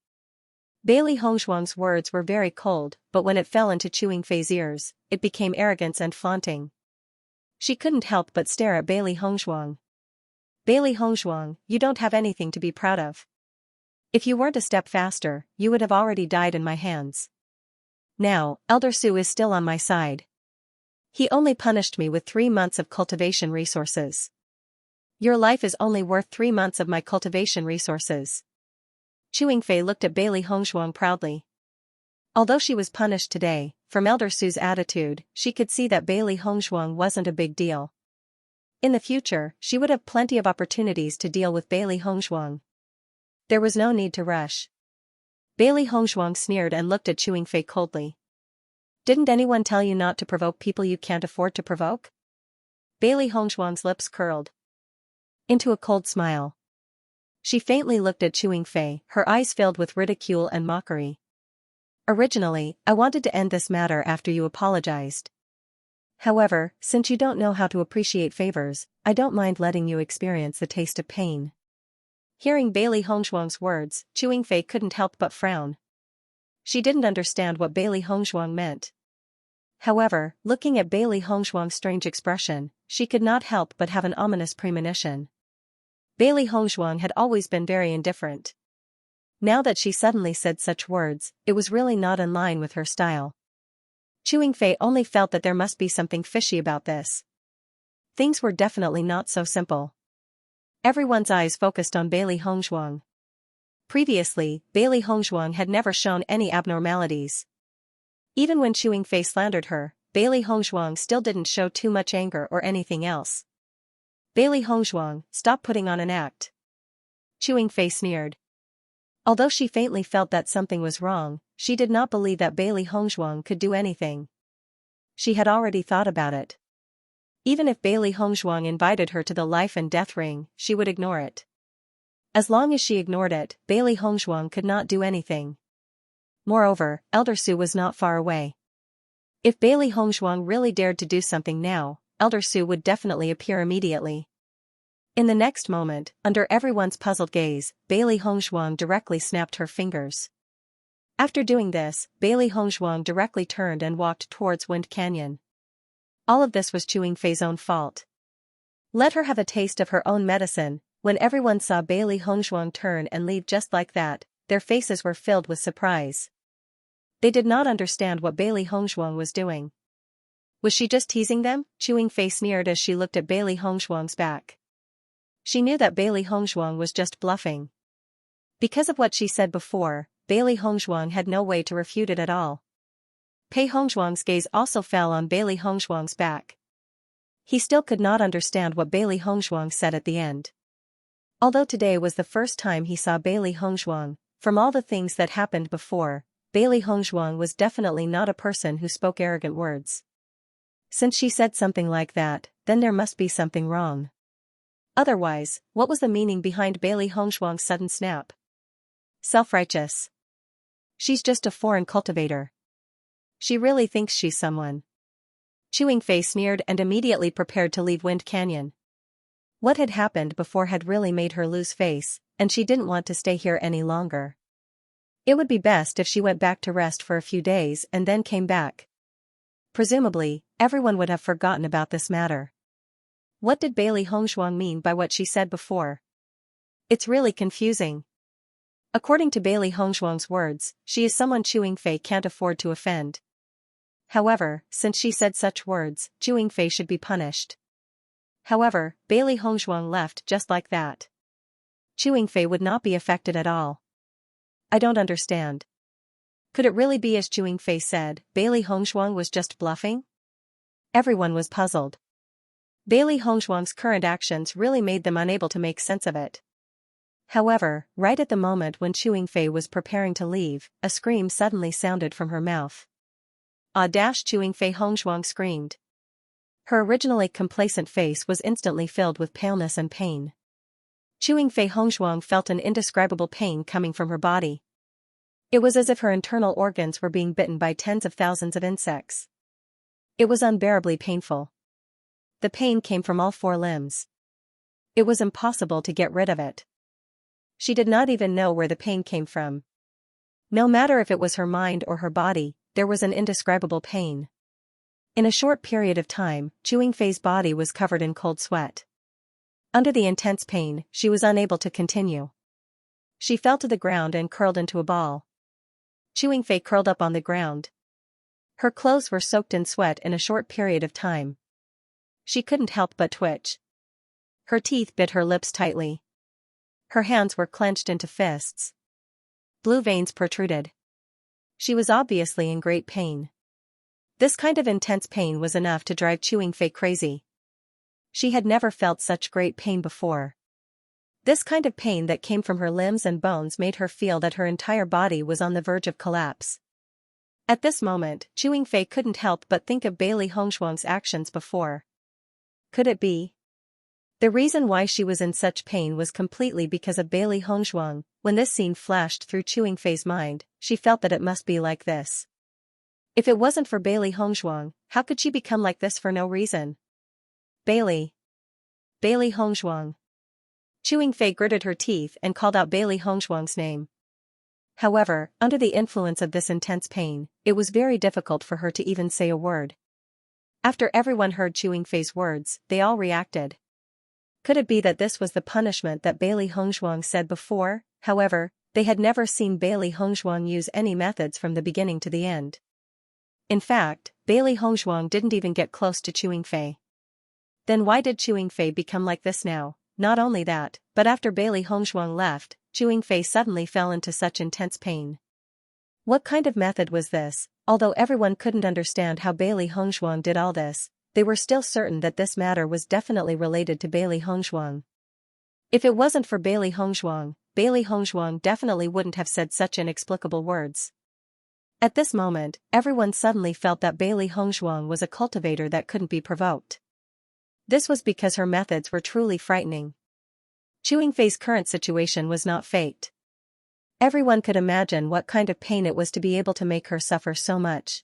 Bailey Hongzhuang's words were very cold, but when it fell into Chewing Fei's ears, it became arrogance and flaunting. She couldn't help but stare at Bailey Hongzhuang. Bailey Hongzhuang, you don't have anything to be proud of. If you weren't a step faster, you would have already died in my hands. Now, Elder Su is still on my side. He only punished me with 3 months of cultivation resources. Your life is only worth 3 months of my cultivation resources. Chewing Fei looked at Bailey Hongzhuang proudly. Although she was punished today, from Elder Su's attitude, she could see that Bailey Hongzhuang wasn't a big deal. In the future, she would have plenty of opportunities to deal with Bailey Hongzhuang. There was no need to rush. Bailey Hongzhuang sneered and looked at Chewing Fei coldly. Didn't anyone tell you not to provoke people you can't afford to provoke? Bailey Hongzhuang's lips curled into a cold smile. She faintly looked at Chewing Fei, her eyes filled with ridicule and mockery. Originally, I wanted to end this matter after you apologized. However, since you don't know how to appreciate favors, I don't mind letting you experience the taste of pain. Hearing Bailey Hongshuang's words, Chewing Fei couldn't help but frown. She didn't understand what Bailey Hongshuang meant. However, looking at Bailey Hongshuang's strange expression, she could not help but have an ominous premonition. Bailey Hongshuang had always been very indifferent. Now that she suddenly said such words, it was really not in line with her style. Chewing Fei only felt that there must be something fishy about this. Things were definitely not so simple. Everyone's eyes focused on Bailey Hongshuang. Previously, Bailey Hongshuang had never shown any abnormalities. Even when Chewing Fei slandered her, Bailey Hongshuang still didn't show too much anger or anything else. Bailey Hongshuang, stop putting on an act. Chewing Fei sneered. Although she faintly felt that something was wrong, she did not believe that Bailey Hongshuang could do anything. She had already thought about it. Even if Bailey Hongshuang invited her to the life and death ring, she would ignore it. As long as she ignored it, Bailey Hongshuang could not do anything. Moreover, Elder Su was not far away. If Bailey Hongshuang really dared to do something now, Elder Su would definitely appear immediately. In the next moment, under everyone's puzzled gaze, Bailey Hongshuang directly snapped her fingers. After doing this, Bailey Hongshuang directly turned and walked towards Wind Canyon. All of this was Chewing Fei's own fault. Let her have a taste of her own medicine. When everyone saw Bailey Hongshuang turn and leave just like that, their faces were filled with surprise. They did not understand what Bailey Hongshuang was doing. Was she just teasing them? Chewing Fei sneered as she looked at Bailey Hongshuang's back. She knew that Bailey Hongshuang was just bluffing. Because of what she said before, Bailey Hongshuang had no way to refute it at all. Pei Hongshuang's gaze also fell on Bailey Hongshuang's back. He still could not understand what Bailey Hongshuang said at the end. Although today was the first time he saw Bailey Hongshuang, from all the things that happened before, Bailey Hongshuang was definitely not a person who spoke arrogant words. Since she said something like that, then there must be something wrong. Otherwise, what was the meaning behind Bailey Hongshuang's sudden snap? Self-righteous. She's just a foreign cultivator. She really thinks she's someone. Chewing Fei sneered and immediately prepared to leave Wind Canyon. What had happened before had really made her lose face, and she didn't want to stay here any longer. It would be best if she went back to rest for a few days and then came back. Presumably, everyone would have forgotten about this matter. What did Bailey Hongshuang mean by what she said before? It's really confusing. According to Bailey Hongshuang's words, she is someone Chewing Fei can't afford to offend. However, since she said such words, Chewing Fei should be punished. However, Bailey Hongshuang left just like that. Chewing Fei would not be affected at all. I don't understand. Could it really be as Chewing Fei said, Bailey Hongshuang was just bluffing? Everyone was puzzled. Bailey Hongshuang's current actions really made them unable to make sense of it. However, right at the moment when Chewing Fei was preparing to leave, a scream suddenly sounded from her mouth. Chewing Fei Hongshuang screamed. Her originally complacent face was instantly filled with paleness and pain. Chewing Fei Hongshuang felt an indescribable pain coming from her body. It was as if her internal organs were being bitten by tens of thousands of insects. It was unbearably painful. The pain came from all four limbs. It was impossible to get rid of it. She did not even know where the pain came from. No matter if it was her mind or her body, there was an indescribable pain. In a short period of time, Chewing Fei's body was covered in cold sweat. Under the intense pain, she was unable to continue. She fell to the ground and curled into a ball. Chewing Fei curled up on the ground. Her clothes were soaked in sweat in a short period of time. She couldn't help but twitch. Her teeth bit her lips tightly. Her hands were clenched into fists. Blue veins protruded. She was obviously in great pain. This kind of intense pain was enough to drive Chewing Fei crazy. She had never felt such great pain before. This kind of pain that came from her limbs and bones made her feel that her entire body was on the verge of collapse. At this moment, Chewing Fei couldn't help but think of Bailey Hongshuang's actions before. Could it be? The reason why she was in such pain was completely because of Bailey Hongzhuang. When this scene flashed through Chewing Fei's mind, she felt that it must be like this. If it wasn't for Bailey Hongzhuang, how could she become like this for no reason? Bailey. Bailey Hongzhuang. Chewing Fei gritted her teeth and called out Bailey Hongzhuang's name. However, under the influence of this intense pain, it was very difficult for her to even say a word. After everyone heard Chewing Fei's words, they all reacted. Could it be that this was the punishment that Bailey Hongzhuang said before? However, they had never seen Bailey Hongzhuang use any methods from the beginning to the end. In fact, Bailey Hongzhuang didn't even get close to Chewing Fei. Then why did Chewing Fei become like this now? Not only that, but after Bailey Hongzhuang left, Chewing Fei suddenly fell into such intense pain. What kind of method was this? Although everyone couldn't understand how Bailey Hongzhuang did all this, they were still certain that this matter was definitely related to Bailey Hongzhuang. If it wasn't for Bailey Hongzhuang definitely wouldn't have said such inexplicable words. At this moment, everyone suddenly felt that Bailey Hongzhuang was a cultivator that couldn't be provoked. This was because her methods were truly frightening. Chewing Fei's current situation was not faked. Everyone could imagine what kind of pain it was to be able to make her suffer so much.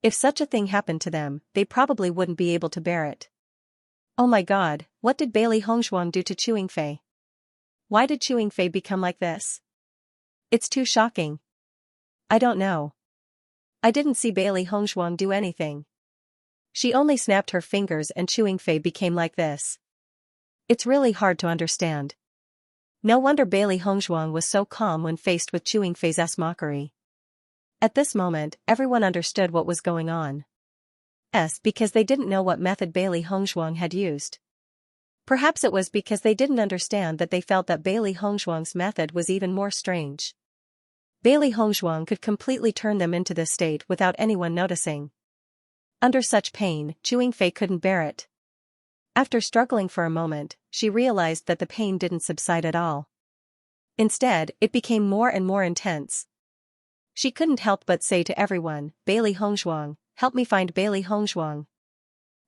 If such a thing happened to them, they probably wouldn't be able to bear it. Oh my god, what did Bailey Hongzhuang do to Chewing Fei? Why did Chewing Fei become like this? It's too shocking. I don't know. I didn't see Bailey Hongzhuang do anything. She only snapped her fingers and Chewing Fei became like this. It's really hard to understand. No wonder Bailey Hongzhuang was so calm when faced with Chewing Fei's mockery. At this moment, everyone understood what was going on. Because they didn't know what method Bailey Hongzhuang had used. Perhaps it was because they didn't understand that they felt that Bailey Hongzhuang's method was even more strange. Bailey Hongzhuang could completely turn them into this state without anyone noticing. Under such pain, Chewing Fei couldn't bear it. After struggling for a moment, she realized that the pain didn't subside at all. Instead, it became more and more intense. She couldn't help but say to everyone, Bailey Hongzhuang, help me find Bailey Hongzhuang.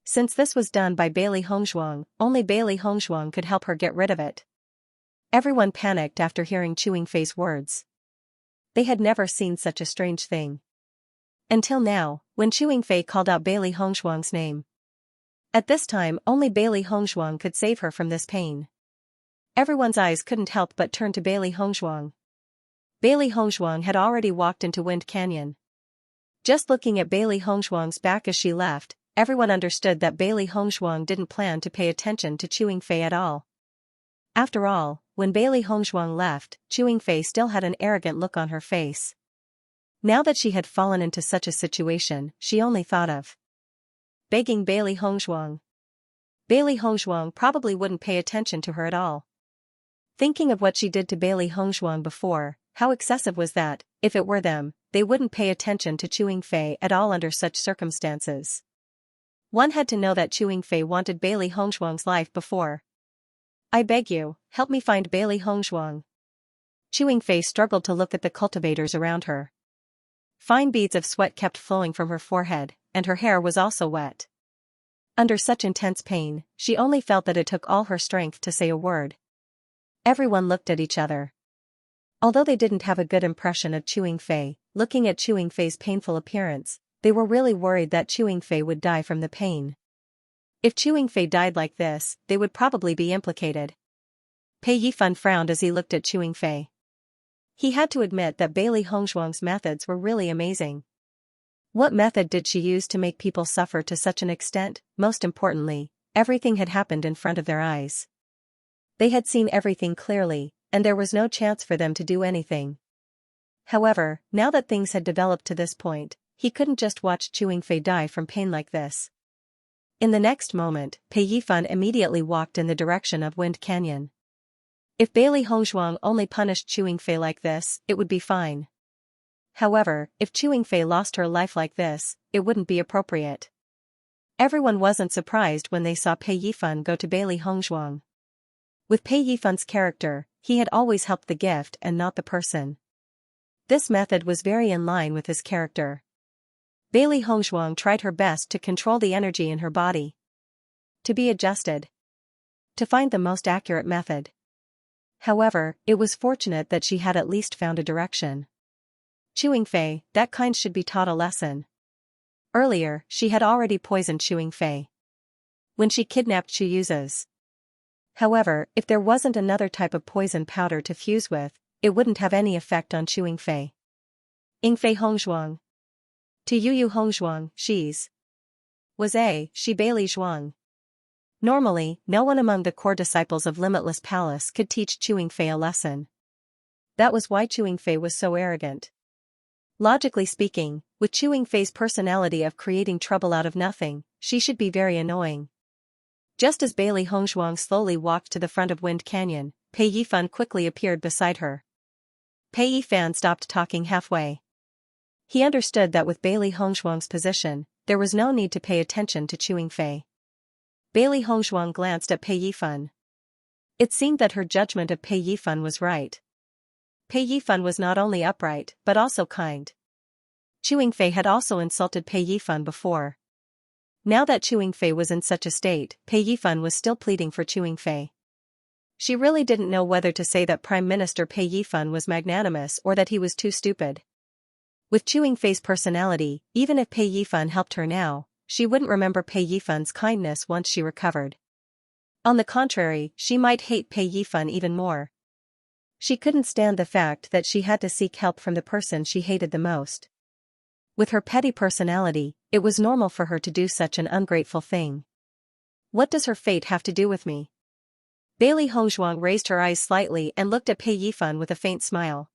Since this was done by Bailey Hongzhuang, only Bailey Hongzhuang could help her get rid of it. Everyone panicked after hearing Chewing Fei's words. They had never seen such a strange thing. Until now, when Chewing Fei called out Bailey Hongzhuang's name. At this time only Bailey Hongzhuang could save her from this pain. Everyone's eyes couldn't help but turn to Bailey Hongzhuang. Bailey Hongzhuang had already walked into Wind Canyon. Just looking at Bailey Hongzhuang's back as she left, everyone understood that Bailey Hongzhuang didn't plan to pay attention to Chewing Fei at all. After all, when Bailey Hongzhuang left, Chewing Fei still had an arrogant look on her face. Now that she had fallen into such a situation, she only thought of begging Bailey Hongzhuang. Bailey Hongzhuang probably wouldn't pay attention to her at all. Thinking of what she did to Bailey Hongzhuang before, how excessive was that? If it were them, they wouldn't pay attention to Chewing Fei at all under such circumstances. One had to know that Chewing Fei wanted Bailey Hongzhuang's life before. I beg you, help me find Bailey Hongzhuang. Chewing Fei struggled to look at the cultivators around her. Fine beads of sweat kept flowing from her forehead, and her hair was also wet. Under such intense pain, she only felt that it took all her strength to say a word. Everyone looked at each other. Although they didn't have a good impression of Chewing Fei, looking at Chewing Fei's painful appearance, they were really worried that Chewing Fei would die from the pain. If Chewing Fei died like this, they would probably be implicated. Pei Yifan frowned as he looked at Chewing Fei. He had to admit that Bailey Hongzhuang's methods were really amazing. What method did she use to make people suffer to such an extent? Most importantly, everything had happened in front of their eyes. They had seen everything clearly, and there was no chance for them to do anything. However, now that things had developed to this point, he couldn't just watch Chewing Fei die from pain like this. In the next moment, Pei Yifan immediately walked in the direction of Wind Canyon. If Bailey Hongzhuang only punished Chewing Fei like this, it would be fine. However, if Chewing Fei lost her life like this, it wouldn't be appropriate. Everyone wasn't surprised when they saw Pei Yifan go to Bailey Hongzhuang. With Pei Yifan's character, he had always helped the gift and not the person. This method was very in line with his character. Bailey Hongzhuang tried her best to control the energy in her body. To be adjusted. to find the most accurate method. However, it was fortunate that she had at least found a direction. Chewing Fei, that kind should be taught a lesson. Earlier, she had already poisoned Chewing Fei when she kidnapped Chuyuza's. However, if there wasn't another type of poison powder to fuse with, it wouldn't have any effect on Chewing Fei. Yingfei Hongzhuang. To Yu Hongzhuang, she's was a Shi Beili Zhuang. Normally, no one among the core disciples of Limitless Palace could teach Chewing Fei a lesson. That was why Chewing Fei was so arrogant. Logically speaking, with Chewing Fei's personality of creating trouble out of nothing, she should be very annoying. Just as Beili Hongzhuang slowly walked to the front of Wind Canyon, Pei Yifan quickly appeared beside her. Pei Yifan stopped talking halfway. He understood that with Beili Hongzhuang's position, there was no need to pay attention to Chewing Fei. Beili Hongzhuang glanced at Pei Yifan. It seemed that her judgment of Pei Yifan was right. Pei Yifan was not only upright, but also kind. Chewing Fei had also insulted Pei Yifan before. Now that Chewing Fei was in such a state, Pei Yifan was still pleading for Chewing Fei. She really didn't know whether to say that Prime Minister Pei Yifan was magnanimous or that he was too stupid. With Chewing Fei's personality, even if Pei Yifan helped her now, she wouldn't remember Pei Yifan's kindness once she recovered. On the contrary, she might hate Pei Yifan even more. She couldn't stand the fact that she had to seek help from the person she hated the most. With her petty personality, it was normal for her to do such an ungrateful thing. What does her fate have to do with me? Beili Hongzhuang raised her eyes slightly and looked at Pei Yifan with a faint smile.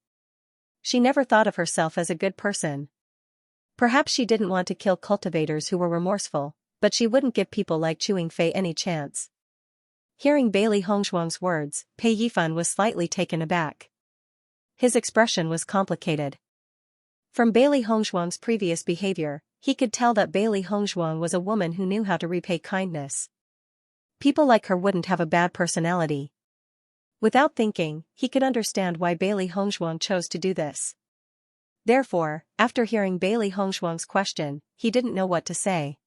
She never thought of herself as a good person. Perhaps she didn't want to kill cultivators who were remorseful, but she wouldn't give people like Chewing Fei any chance. Hearing Beili Hongzhuang's words, Pei Yifan was slightly taken aback. His expression was complicated. From Beili Hongzhuang's previous behavior, he could tell that Beili Hongzhuang was a woman who knew how to repay kindness. People like her wouldn't have a bad personality. Without thinking, he could understand why Beili Hongzhuang chose to do this. Therefore, after hearing Beili Hongzhuang's question, he didn't know what to say.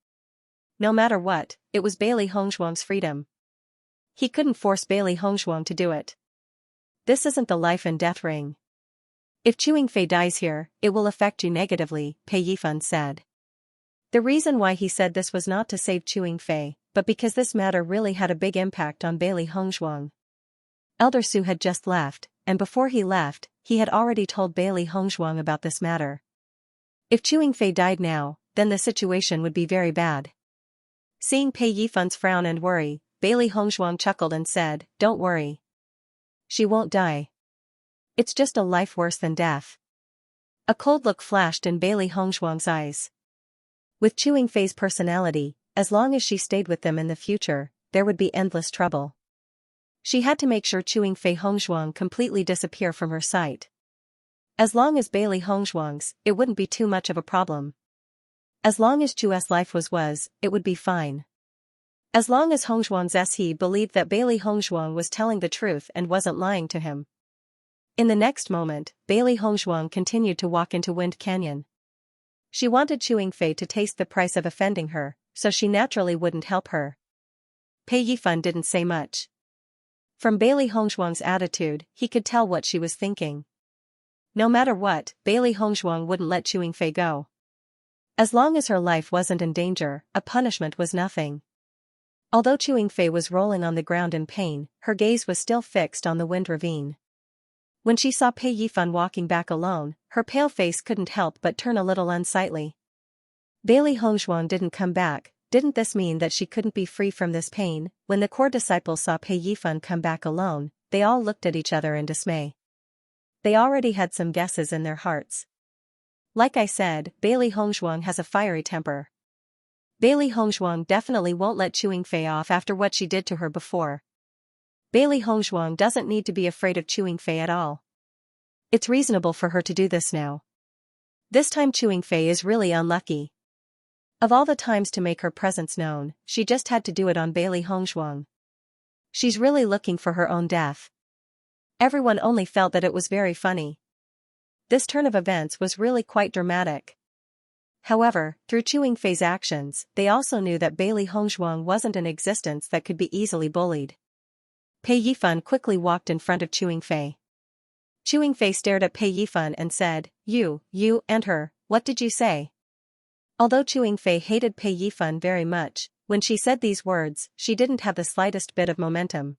No matter what, it was Beili Hongzhuang's freedom. He couldn't force Beili Hongzhuang to do it. This isn't the life and death ring. If Chewing Fei dies here, it will affect you negatively, Pei Yifan said. The reason why he said this was not to save Chewing Fei, but because this matter really had a big impact on Beili Hongzhuang. Elder Su had just left, and before he left, he had already told Beili Hongzhuang about this matter. If Chewing Fei died now, then the situation would be very bad. Seeing Pei Yifan's frown and worry, Beili Hongzhuang chuckled and said, "Don't worry. She won't die. It's just a life worse than death." A cold look flashed in Beili Hongzhuang's eyes. With Chewing Fei's personality, as long as she stayed with them in the future, there would be endless trouble. She had to make sure Chewing Fei Hongzhuang completely disappear from her sight. As long as Beili Hongzhuang's, it wouldn't be too much of a problem. As long as Chu's life was, it would be fine. As long as Hongzhuang's he believed that Beili Hongzhuang was telling the truth and wasn't lying to him. In the next moment, Beili Hongzhuang continued to walk into Wind Canyon. She wanted Chewing Fei to taste the price of offending her, so she naturally wouldn't help her. Pei Yifan didn't say much. From Beili Hongzhuang's attitude, he could tell what she was thinking. No matter what, Beili Hongzhuang wouldn't let Chewing Fei go. As long as her life wasn't in danger, a punishment was nothing. Although Chewing Fei was rolling on the ground in pain, her gaze was still fixed on the wind ravine. When she saw Pei Yifan walking back alone, her pale face couldn't help but turn a little unsightly. Beili Hongzhuang didn't come back. Didn't this mean that she couldn't be free from this pain? When the core disciples saw Pei Yifan come back alone, they all looked at each other in dismay. They already had some guesses in their hearts. Like I said, Beili Hongzhuang has a fiery temper. Beili Hongzhuang definitely won't let Chewing Fei off after what she did to her before. Beili Hongzhuang doesn't need to be afraid of Chewing Fei at all. It's reasonable for her to do this now. This time Chewing Fei is really unlucky. Of all the times to make her presence known, she just had to do it on Beili Hongzhuang. She's really looking for her own death. Everyone only felt that it was very funny. This turn of events was really quite dramatic. However, through Chewing Fei's actions, they also knew that Beili Hongzhuang wasn't an existence that could be easily bullied. Pei Yifan quickly walked in front of Chewing Fei. Chewing Fei stared at Pei Yifan and said, You and her, what did you say? Although Chewing Fei hated Pei Yifan very much, when she said these words, she didn't have the slightest bit of momentum.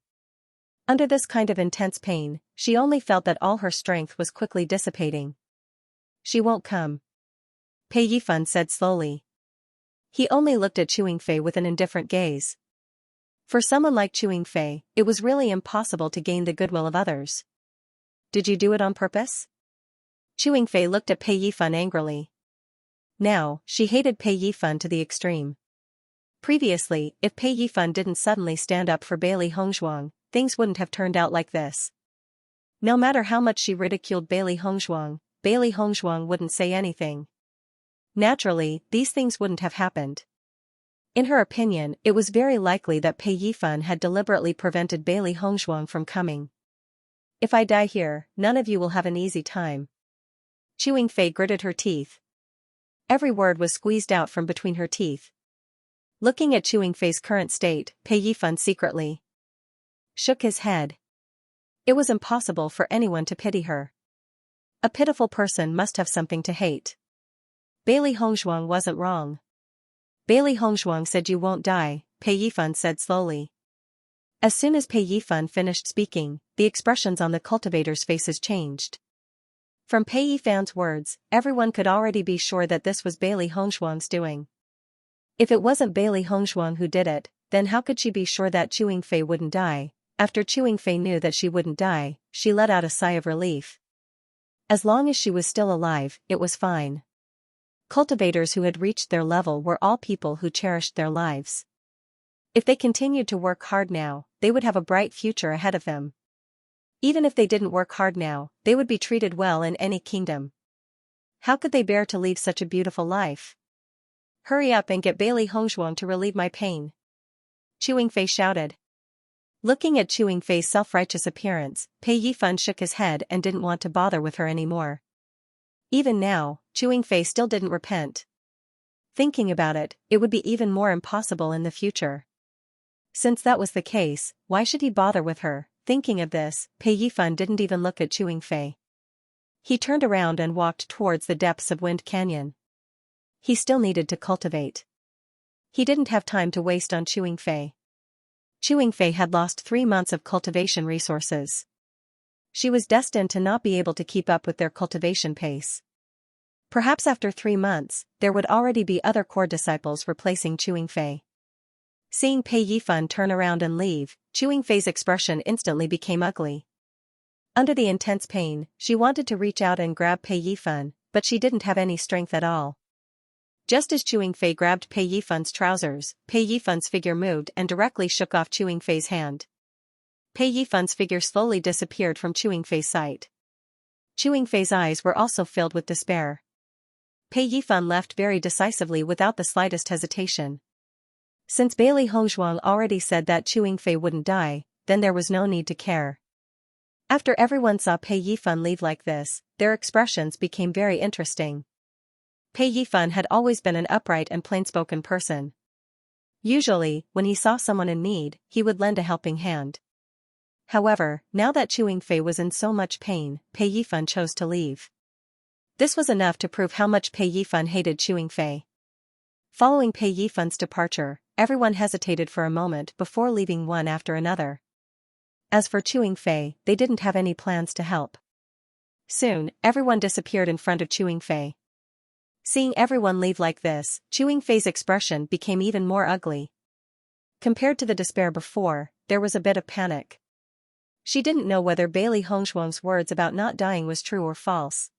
Under this kind of intense pain, she only felt that all her strength was quickly dissipating. She won't come. Pei Yifan said slowly. He only looked at Chewing Fei with an indifferent gaze. For someone like Chewing Fei, it was really impossible to gain the goodwill of others. Did you do it on purpose? Chewing Fei looked at Pei Yifan angrily. Now, she hated Pei Yifan to the extreme. Previously, if Pei Yifan didn't suddenly stand up for Bailey Hongzhuang, things wouldn't have turned out like this. No matter how much she ridiculed Bailey Hongzhuang wouldn't say anything. Naturally, these things wouldn't have happened. In her opinion, it was very likely that Pei Yifan had deliberately prevented Bailey Hongzhuang from coming. If I die here, none of you will have an easy time. Chewing Fei gritted her teeth. Every word was squeezed out from between her teeth. Looking at Chewing Fei's current state, Pei Yifan secretly shook his head. It was impossible for anyone to pity her. A pitiful person must have something to hate. Bailey Hongzhuang wasn't wrong. Bailey Hongzhuang said you won't die, Pei Yifan said slowly. As soon as Pei Yifan finished speaking, the expressions on the cultivators' faces changed. From Pei Yifan's words, everyone could already be sure that this was Bailey Hongzhuang's doing. If it wasn't Bailey Hongzhuang who did it, then how could she be sure that Chewing Fei wouldn't die? After Chewing Fei knew that she wouldn't die, she let out a sigh of relief. As long as she was still alive, it was fine. Cultivators who had reached their level were all people who cherished their lives. If they continued to work hard now, they would have a bright future ahead of them. Even if they didn't work hard now, they would be treated well in any kingdom. How could they bear to leave such a beautiful life? Hurry up and get Bailey Hongzhuang to relieve my pain. Chewing Fei shouted. Looking at Chewing Fei's self-righteous appearance, Pei Yifan shook his head and didn't want to bother with her anymore. Even now, Chewing Fei still didn't repent. Thinking about it, it would be even more impossible in the future. Since that was the case, why should he bother with her? Thinking of this, Pei Yifan didn't even look at Chewing Fei. He turned around and walked towards the depths of Wind Canyon. He still needed to cultivate. He didn't have time to waste on Chewing Fei. Chewing Fei had lost 3 months of cultivation resources. She was destined to not be able to keep up with their cultivation pace. Perhaps after 3 months, there would already be other core disciples replacing Chewing Fei. Seeing Pei Yifan turn around and leave, Chewing Fei's expression instantly became ugly. Under the intense pain, she wanted to reach out and grab Pei Yifan, but she didn't have any strength at all. Just as Chewing Fei grabbed Pei Yifan's trousers, Pei Yifan's figure moved and directly shook off Chewing Fei's hand. Pei Yifan's figure slowly disappeared from Chewing Fei's sight. Chewing Fei's eyes were also filled with despair. Pei Yifan left very decisively without the slightest hesitation. Since Bailey Hongzhuang already said that Chewing Fei wouldn't die, then there was no need to care. After everyone saw Pei Yifan leave like this, their expressions became very interesting. Pei Yifan had always been an upright and plain-spoken person. Usually, when he saw someone in need, he would lend a helping hand. However, now that Chewing Fei was in so much pain, Pei Yifan chose to leave. This was enough to prove how much Pei Yifan hated Chewing Fei. Following Pei Yifan's departure, everyone hesitated for a moment before leaving one after another. As for Chewing Fei, they didn't have any plans to help. Soon, everyone disappeared in front of Chewing Fei. Seeing everyone leave like this, Chewing Fei's expression became even more ugly. Compared to the despair before, there was a bit of panic. She didn't know whether Bailey Hongzhuang's words about not dying was true or false.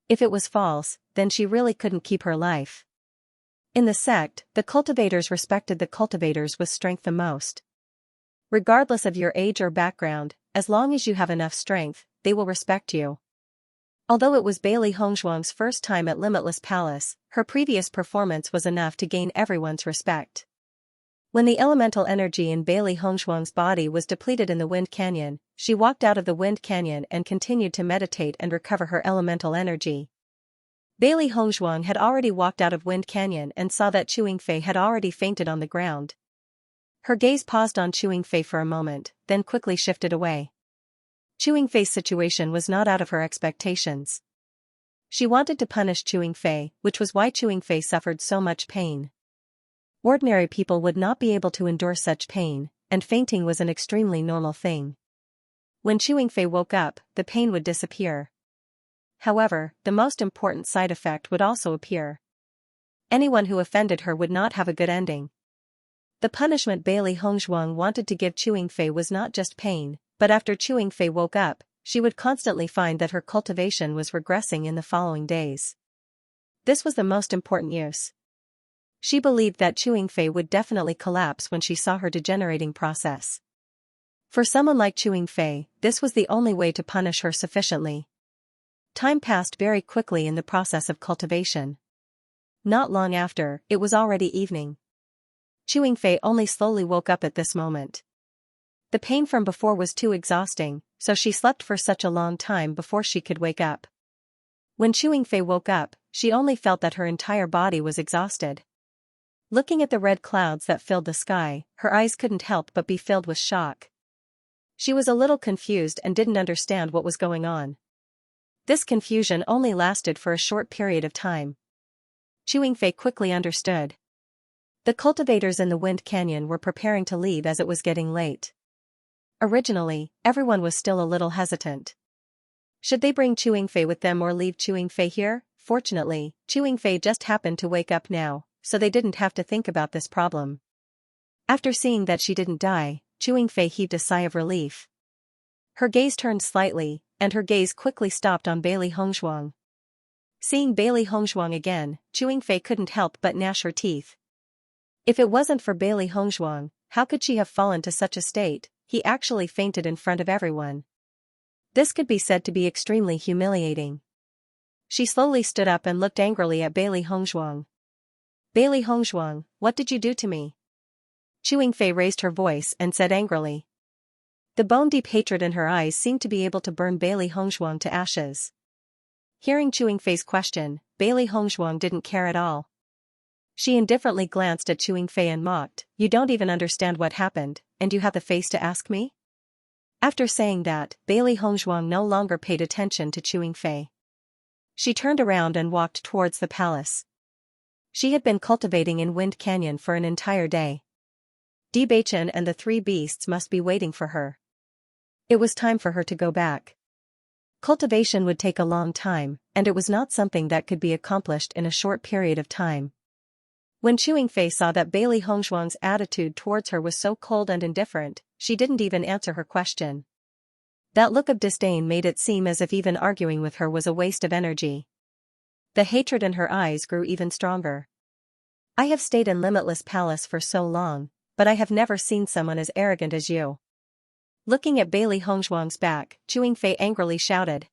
If it was false, then she really couldn't keep her life. In the sect, the cultivators respected the cultivators with strength the most. Regardless of your age or background, as long as you have enough strength, they will respect you. Although it was Bailey Hongzhuang's first time at Limitless Palace, her previous performance was enough to gain everyone's respect. When the elemental energy in Bailey Hongzhuang's body was depleted in the Wind Canyon, she walked out of the Wind Canyon and continued to meditate and recover her elemental energy. Bailey Hongzhuang had already walked out of Wind Canyon and saw that Chewing Fei had already fainted on the ground. Her gaze paused on Chewing Fei for a moment, then quickly shifted away. Chewing Fei's situation was not out of her expectations. She wanted to punish Chewing Fei, which was why Chewing Fei suffered so much pain. Ordinary people would not be able to endure such pain, and fainting was an extremely normal thing. When Chewing Fei woke up, the pain would disappear. However, the most important side effect would also appear. Anyone who offended her would not have a good ending. The punishment Bailey Hongzhuang wanted to give Chewing Fei was not just pain, but after Chewing Fei woke up, she would constantly find that her cultivation was regressing in the following days. This was the most important use. She believed that Chewing Fei would definitely collapse when she saw her degenerating process. For someone like Chewing Fei, this was the only way to punish her sufficiently. Time passed very quickly in the process of cultivation. Not long after, it was already evening. Chewing Fei only slowly woke up at this moment. The pain from before was too exhausting, so she slept for such a long time before she could wake up. When Chewing Fei woke up, she only felt that her entire body was exhausted. Looking at the red clouds that filled the sky, her eyes couldn't help but be filled with shock. She was a little confused and didn't understand what was going on. This confusion only lasted for a short period of time. Chewing Fei quickly understood. The cultivators in the Wind Canyon were preparing to leave as it was getting late. Originally, everyone was still a little hesitant. Should they bring Chewing Fei with them or leave Chewing Fei here? Fortunately, Chewing Fei just happened to wake up now, so they didn't have to think about this problem. After seeing that she didn't die, Chewing Fei heaved a sigh of relief. Her gaze turned slightly, and her gaze quickly stopped on Bailey Hongzhuang. Seeing Bailey Hongzhuang again, Chewing Fei couldn't help but gnash her teeth. If it wasn't for Bailey Hongzhuang, how could she have fallen to such a state? He actually fainted in front of everyone. This could be said to be extremely humiliating. She slowly stood up and looked angrily at Bailey Hongzhuang. Bailey Hongzhuang, what did you do to me? Chewing Fei raised her voice and said angrily. The bone-deep hatred in her eyes seemed to be able to burn Bailey Hongzhuang to ashes. Hearing Chewing Fei's question, Bailey Hongzhuang didn't care at all. She indifferently glanced at Chewing Fei and mocked, "You don't even understand what happened, and you have the face to ask me?" After saying that, Bailey Hongzhuang no longer paid attention to Chewing Fei. She turned around and walked towards the palace. She had been cultivating in Wind Canyon for an entire day. Bewitching and the three beasts must be waiting for her. It was time for her to go back. Cultivation would take a long time, and it was not something that could be accomplished in a short period of time. When Chewing Fei saw that Bailey Hongzhuang's attitude towards her was so cold and indifferent, she didn't even answer her question. That look of disdain made it seem as if even arguing with her was a waste of energy. The hatred in her eyes grew even stronger. I have stayed in Limitless Palace for so long, but I have never seen someone as arrogant as you. Looking at Bailey Hongzhuang's back, Chewing Fei angrily shouted.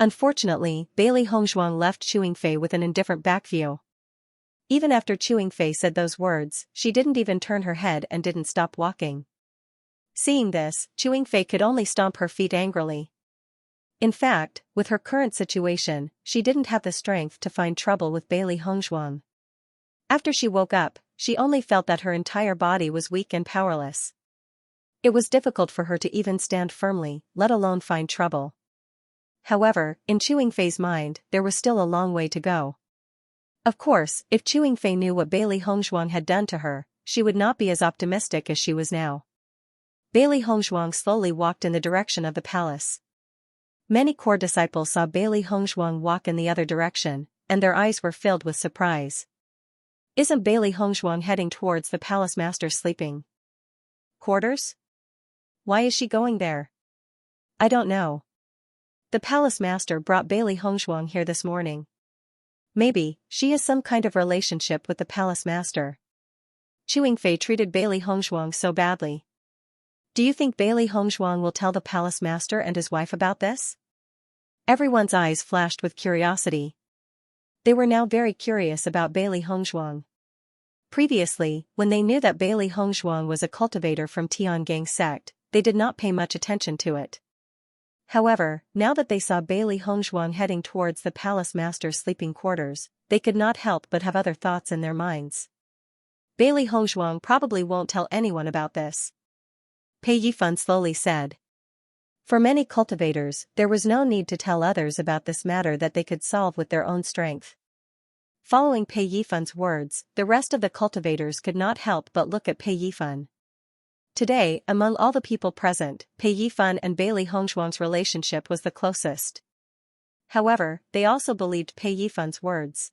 Unfortunately, Bailey Hongzhuang left Chewing Fei with an indifferent back view. Even after Chewing Fei said those words, she didn't even turn her head and didn't stop walking. Seeing this, Chewing Fei could only stomp her feet angrily. In fact, with her current situation, she didn't have the strength to find trouble with Bailey Hongzhuang. After she woke up, she only felt that her entire body was weak and powerless. It was difficult for her to even stand firmly, let alone find trouble. However, in Chewing Fei's mind, there was still a long way to go. Of course, if Chewing Fei knew what Bailey Hongzhuang had done to her, she would not be as optimistic as she was now. Bailey Hongzhuang slowly walked in the direction of the palace. Many core disciples saw Bailey Hongzhuang walk in the other direction, and their eyes were filled with surprise. Isn't Bailey Hongzhuang heading towards the palace master's sleeping quarters? Why is she going there? I don't know. The palace master brought Bailey Hongzhuang here this morning. Maybe, she has some kind of relationship with the palace master. Chewing Fei treated Bailey Hongzhuang so badly. Do you think Bailey Hongzhuang will tell the palace master and his wife about this? Everyone's eyes flashed with curiosity. They were now very curious about Bailey Hongzhuang. Previously, when they knew that Bailey Hongzhuang was a cultivator from Tiangang sect, they did not pay much attention to it. However, now that they saw Bailey Hongzhuang heading towards the palace master's sleeping quarters, they could not help but have other thoughts in their minds. Bailey Hongzhuang probably won't tell anyone about this, Pei Yifan slowly said. For many cultivators, there was no need to tell others about this matter that they could solve with their own strength. Following Pei Yifan's words, the rest of the cultivators could not help but look at Pei Yifan. Today, among all the people present, Pei Yifan and Bailey Hongzhuang's relationship was the closest. However, they also believed Pei Yifan's words.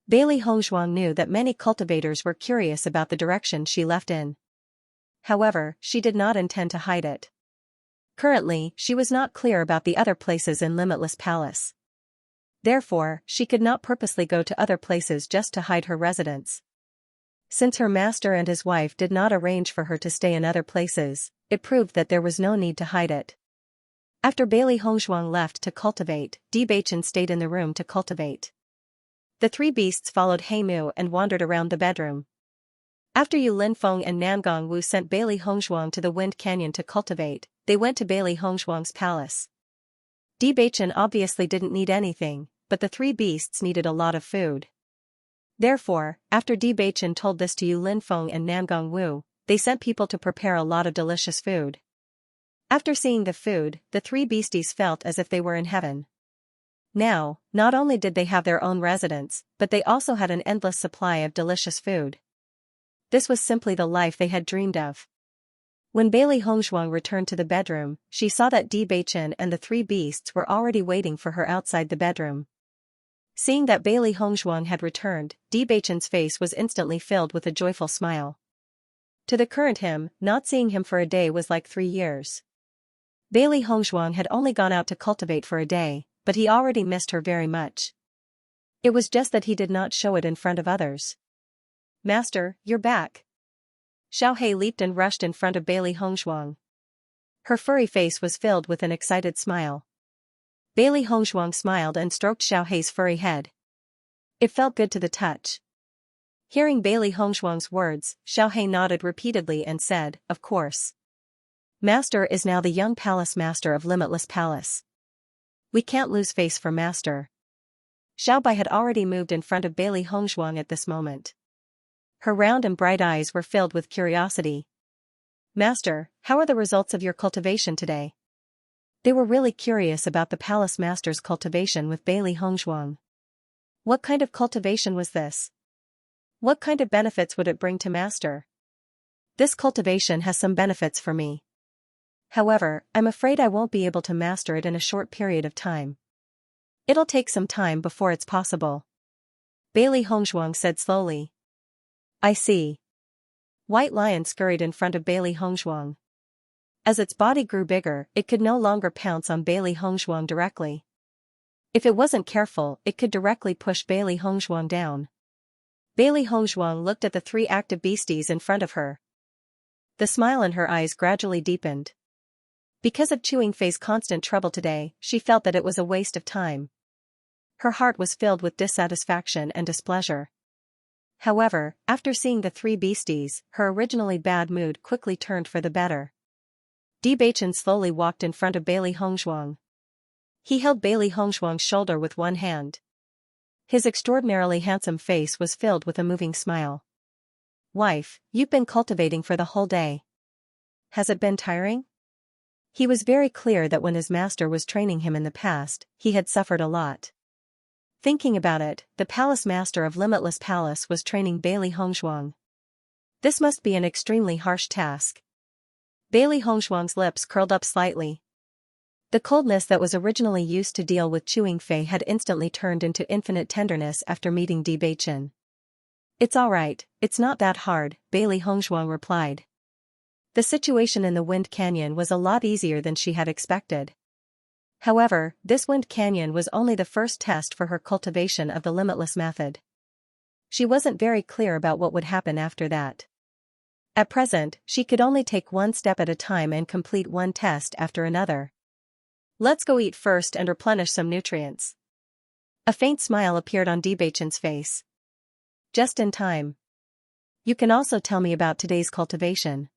Bailey Hongzhuang knew that many cultivators were curious about the direction she left in. However, she did not intend to hide it. Currently, she was not clear about the other places in Limitless Palace. Therefore, she could not purposely go to other places just to hide her residence. Since her master and his wife did not arrange for her to stay in other places, it proved that there was no need to hide it. After Bailey Hongzhuang left to cultivate, Bewitching stayed in the room to cultivate. The three beasts followed Heimu and wandered around the bedroom. After Yu Linfeng and Nangong Wu sent Bailey Hongzhuang to the Wind Canyon to cultivate, they went to Bailey Hongzhuang's palace. Bewitching obviously didn't need anything, but the three beasts needed a lot of food. Therefore, after Bewitching told this to Yu Linfeng and Nangong Wu, they sent people to prepare a lot of delicious food. After seeing the food, the three beasties felt as if they were in heaven. Now, not only did they have their own residence, but they also had an endless supply of delicious food. This was simply the life they had dreamed of. When Bailey Hongzhuang returned to the bedroom, she saw that Bewitching and the three beasts were already waiting for her outside the bedroom. Seeing that Bailey Hongzhuang had returned, Bewitching's face was instantly filled with a joyful smile. To the current him, not seeing him for a day was like 3 years. Bailey Hongzhuang had only gone out to cultivate for a day, but he already missed her very much. It was just that he did not show it in front of others. "Master, you're back." Xiaohei leaped and rushed in front of Bailey Hongzhuang. Her furry face was filled with an excited smile. Bailey Hongzhuang smiled and stroked Xiaohei's furry head. It felt good to the touch. Hearing Bailey Hongzhuang's words, Xiaohei nodded repeatedly and said, "Of course. Master is now the young palace master of Limitless Palace. We can't lose face for Master." Xiaobai had already moved in front of Bailey Hongzhuang at this moment. Her round and bright eyes were filled with curiosity. "Master, how are the results of your cultivation today?" They were really curious about the palace master's cultivation with Bailey Hongzhuang. What kind of cultivation was this? What kind of benefits would it bring to Master? This cultivation has some benefits for me. However, I'm afraid I won't be able to master it in a short period of time. It'll take some time before it's possible. Bailey Hongzhuang said slowly. I see. White Lion scurried in front of Bailey Hongzhuang. As its body grew bigger, it could no longer pounce on Bailey Hongzhuang directly. If it wasn't careful, it could directly push Bailey Hongzhuang down. Bailey Hongzhuang looked at the three active beasties in front of her. The smile in her eyes gradually deepened. Because of Chewing Fei's constant trouble today, she felt that it was a waste of time. Her heart was filled with dissatisfaction and displeasure. However, after seeing the three beasties, her originally bad mood quickly turned for the better. Bewitching slowly walked in front of Bailey Hongzhuang. He held Bailey Hongzhuang's shoulder with one hand. His extraordinarily handsome face was filled with a moving smile. "Wife, you've been cultivating for the whole day. Has it been tiring?" He was very clear that when his master was training him in the past, he had suffered a lot. Thinking about it, the palace master of Limitless Palace was training Bailey Hongzhuang. This must be an extremely harsh task. Bailey Hongzhuang's lips curled up slightly. The coldness that was originally used to deal with Chewing Fei had instantly turned into infinite tenderness after meeting Bewitching. "It's alright, it's not that hard," Bailey Hongzhuang replied. The situation in the Wind Canyon was a lot easier than she had expected. However, this Wind Canyon was only the first test for her cultivation of the Limitless method. She wasn't very clear about what would happen after that. At present, she could only take one step at a time and complete one test after another. "Let's go eat first and replenish some nutrients." A faint smile appeared on Bewitching's face. "Just in time. You can also tell me about today's cultivation."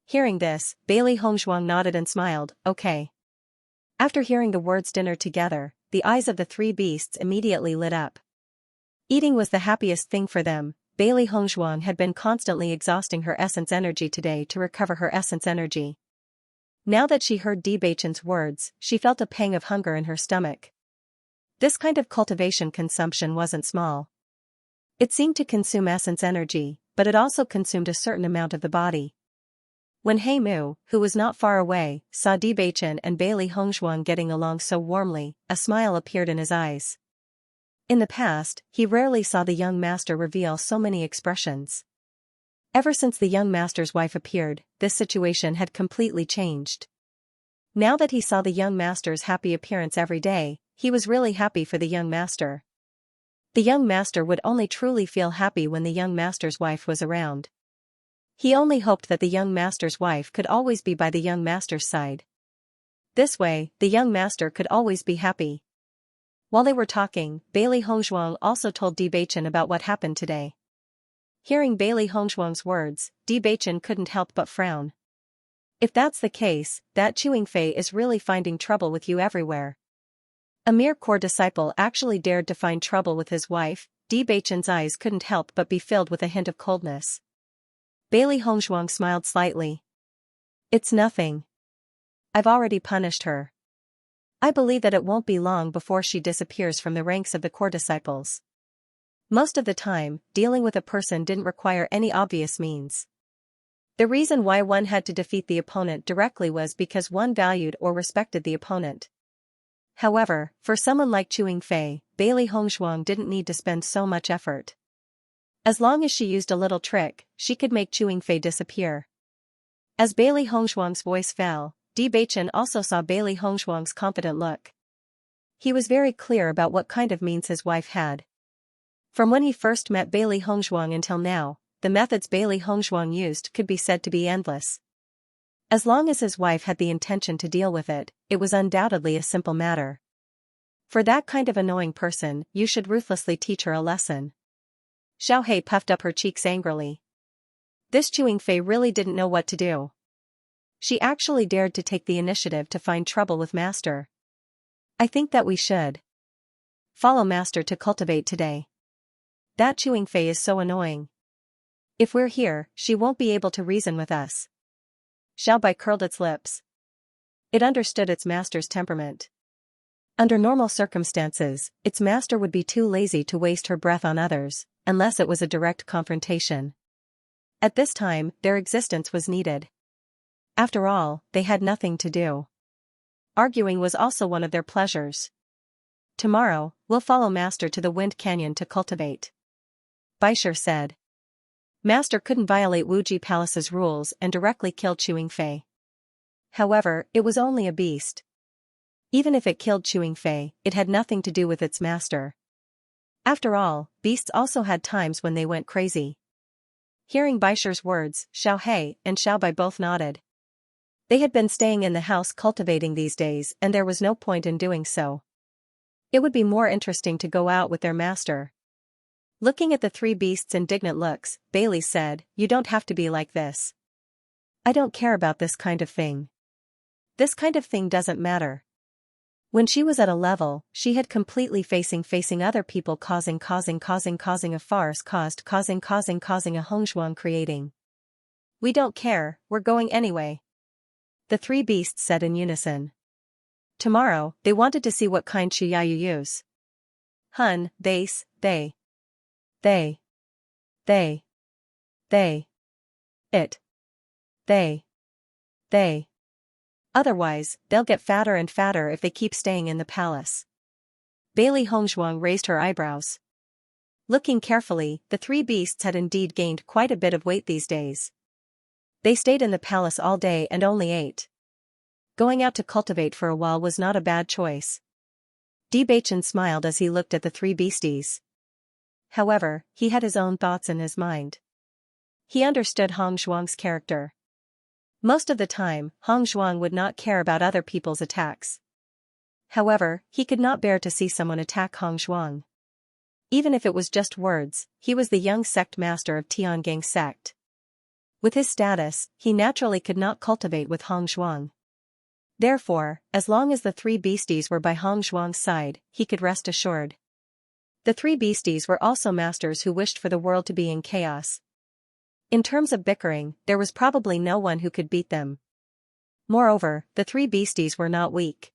Hearing this, Bailey Hongzhuang nodded and smiled, "Okay." After hearing the words dinner together, the eyes of the three beasts immediately lit up. Eating was the happiest thing for them. Bailey Hongzhuang had been constantly exhausting her essence energy today to recover her essence energy. Now that she heard Bewitching's words, she felt a pang of hunger in her stomach. This kind of cultivation consumption wasn't small. It seemed to consume essence energy, but it also consumed a certain amount of the body. When He Mu, who was not far away, saw Bewitching and Bailey Hongzhuang getting along so warmly, a smile appeared in his eyes. In the past, he rarely saw the young master reveal so many expressions. Ever since the young master's wife appeared, this situation had completely changed. Now that he saw the young master's happy appearance every day, he was really happy for the young master. The young master would only truly feel happy when the young master's wife was around. He only hoped that the young master's wife could always be by the young master's side. This way, the young master could always be happy. While they were talking, Bailey Hongzhuang also told Bewitching about what happened today. Hearing Bailey Hongzhuang's words, Bewitching couldn't help but frown. If that's the case, that Chewing Fei is really finding trouble with you everywhere. A mere core disciple actually dared to find trouble with his wife. Bewitching's eyes couldn't help but be filled with a hint of coldness. Bailey Hongzhuang smiled slightly. It's nothing. I've already punished her. I believe that it won't be long before she disappears from the ranks of the core disciples. Most of the time, dealing with a person didn't require any obvious means. The reason why one had to defeat the opponent directly was because one valued or respected the opponent. However, for someone like Chewing Fei, Bailey Hongzhuang didn't need to spend so much effort. As long as she used a little trick, she could make Chewing Fei disappear. As Bailey Hongzhuang's voice fell, Bewitching also saw Bailey Hongzhuang's confident look. He was very clear about what kind of means his wife had. From when he first met Bailey Hongzhuang until now, the methods Bailey Hongzhuang used could be said to be endless. As long as his wife had the intention to deal with it, it was undoubtedly a simple matter. For that kind of annoying person, you should ruthlessly teach her a lesson. Xiaohei puffed up her cheeks angrily. This Chewing Fei really didn't know what to do. She actually dared to take the initiative to find trouble with Master. I think that we should follow Master to cultivate today. That Chewing Fei is so annoying. If we're here, she won't be able to reason with us. Xiaobai curled its lips. It understood its master's temperament. Under normal circumstances, its master would be too lazy to waste her breath on others, unless it was a direct confrontation. At this time, their existence was needed. After all, they had nothing to do. Arguing was also one of their pleasures. Tomorrow, we'll follow Master to the Wind Canyon to cultivate. Baisher said. Master couldn't violate Wuji Palace's rules and directly kill Chewing Fei. However, it was only a beast. Even if it killed Chewing Fei, it had nothing to do with its master. After all, beasts also had times when they went crazy. Hearing Baisher's words, Xiaohei and Xiaobai both nodded. They had been staying in the house cultivating these days and there was no point in doing so. It would be more interesting to go out with their master. Looking at the three beasts' indignant looks, Bailey said, "You don't have to be like this. I don't care about this kind of thing. This kind of thing doesn't matter." When she was at a level, she had completely facing other people causing a farce causing a Hongzhuang creating. "We don't care, we're going anyway," the three beasts said in unison. Tomorrow, they wanted to see what kind Xiya you use. Hun, they, they. Otherwise, they'll get fatter and fatter if they keep staying in the palace. Bailey Hongzhuang raised her eyebrows. Looking carefully, the three beasts had indeed gained quite a bit of weight these days. They stayed in the palace all day and only ate. Going out to cultivate for a while was not a bad choice. Bewitching smiled as he looked at the three beasties. However, he had his own thoughts in his mind. He understood Hongzhuang's character. Most of the time, Hongzhuang would not care about other people's attacks. However, he could not bear to see someone attack Hongzhuang. Even if it was just words, he was the young sect master of Tiangang sect. With his status, he naturally could not cultivate with Hongzhuang. Therefore, as long as the three beasties were by Hongzhuang's side, he could rest assured. The three beasties were also masters who wished for the world to be in chaos. In terms of bickering, there was probably no one who could beat them. Moreover, the three beasties were not weak.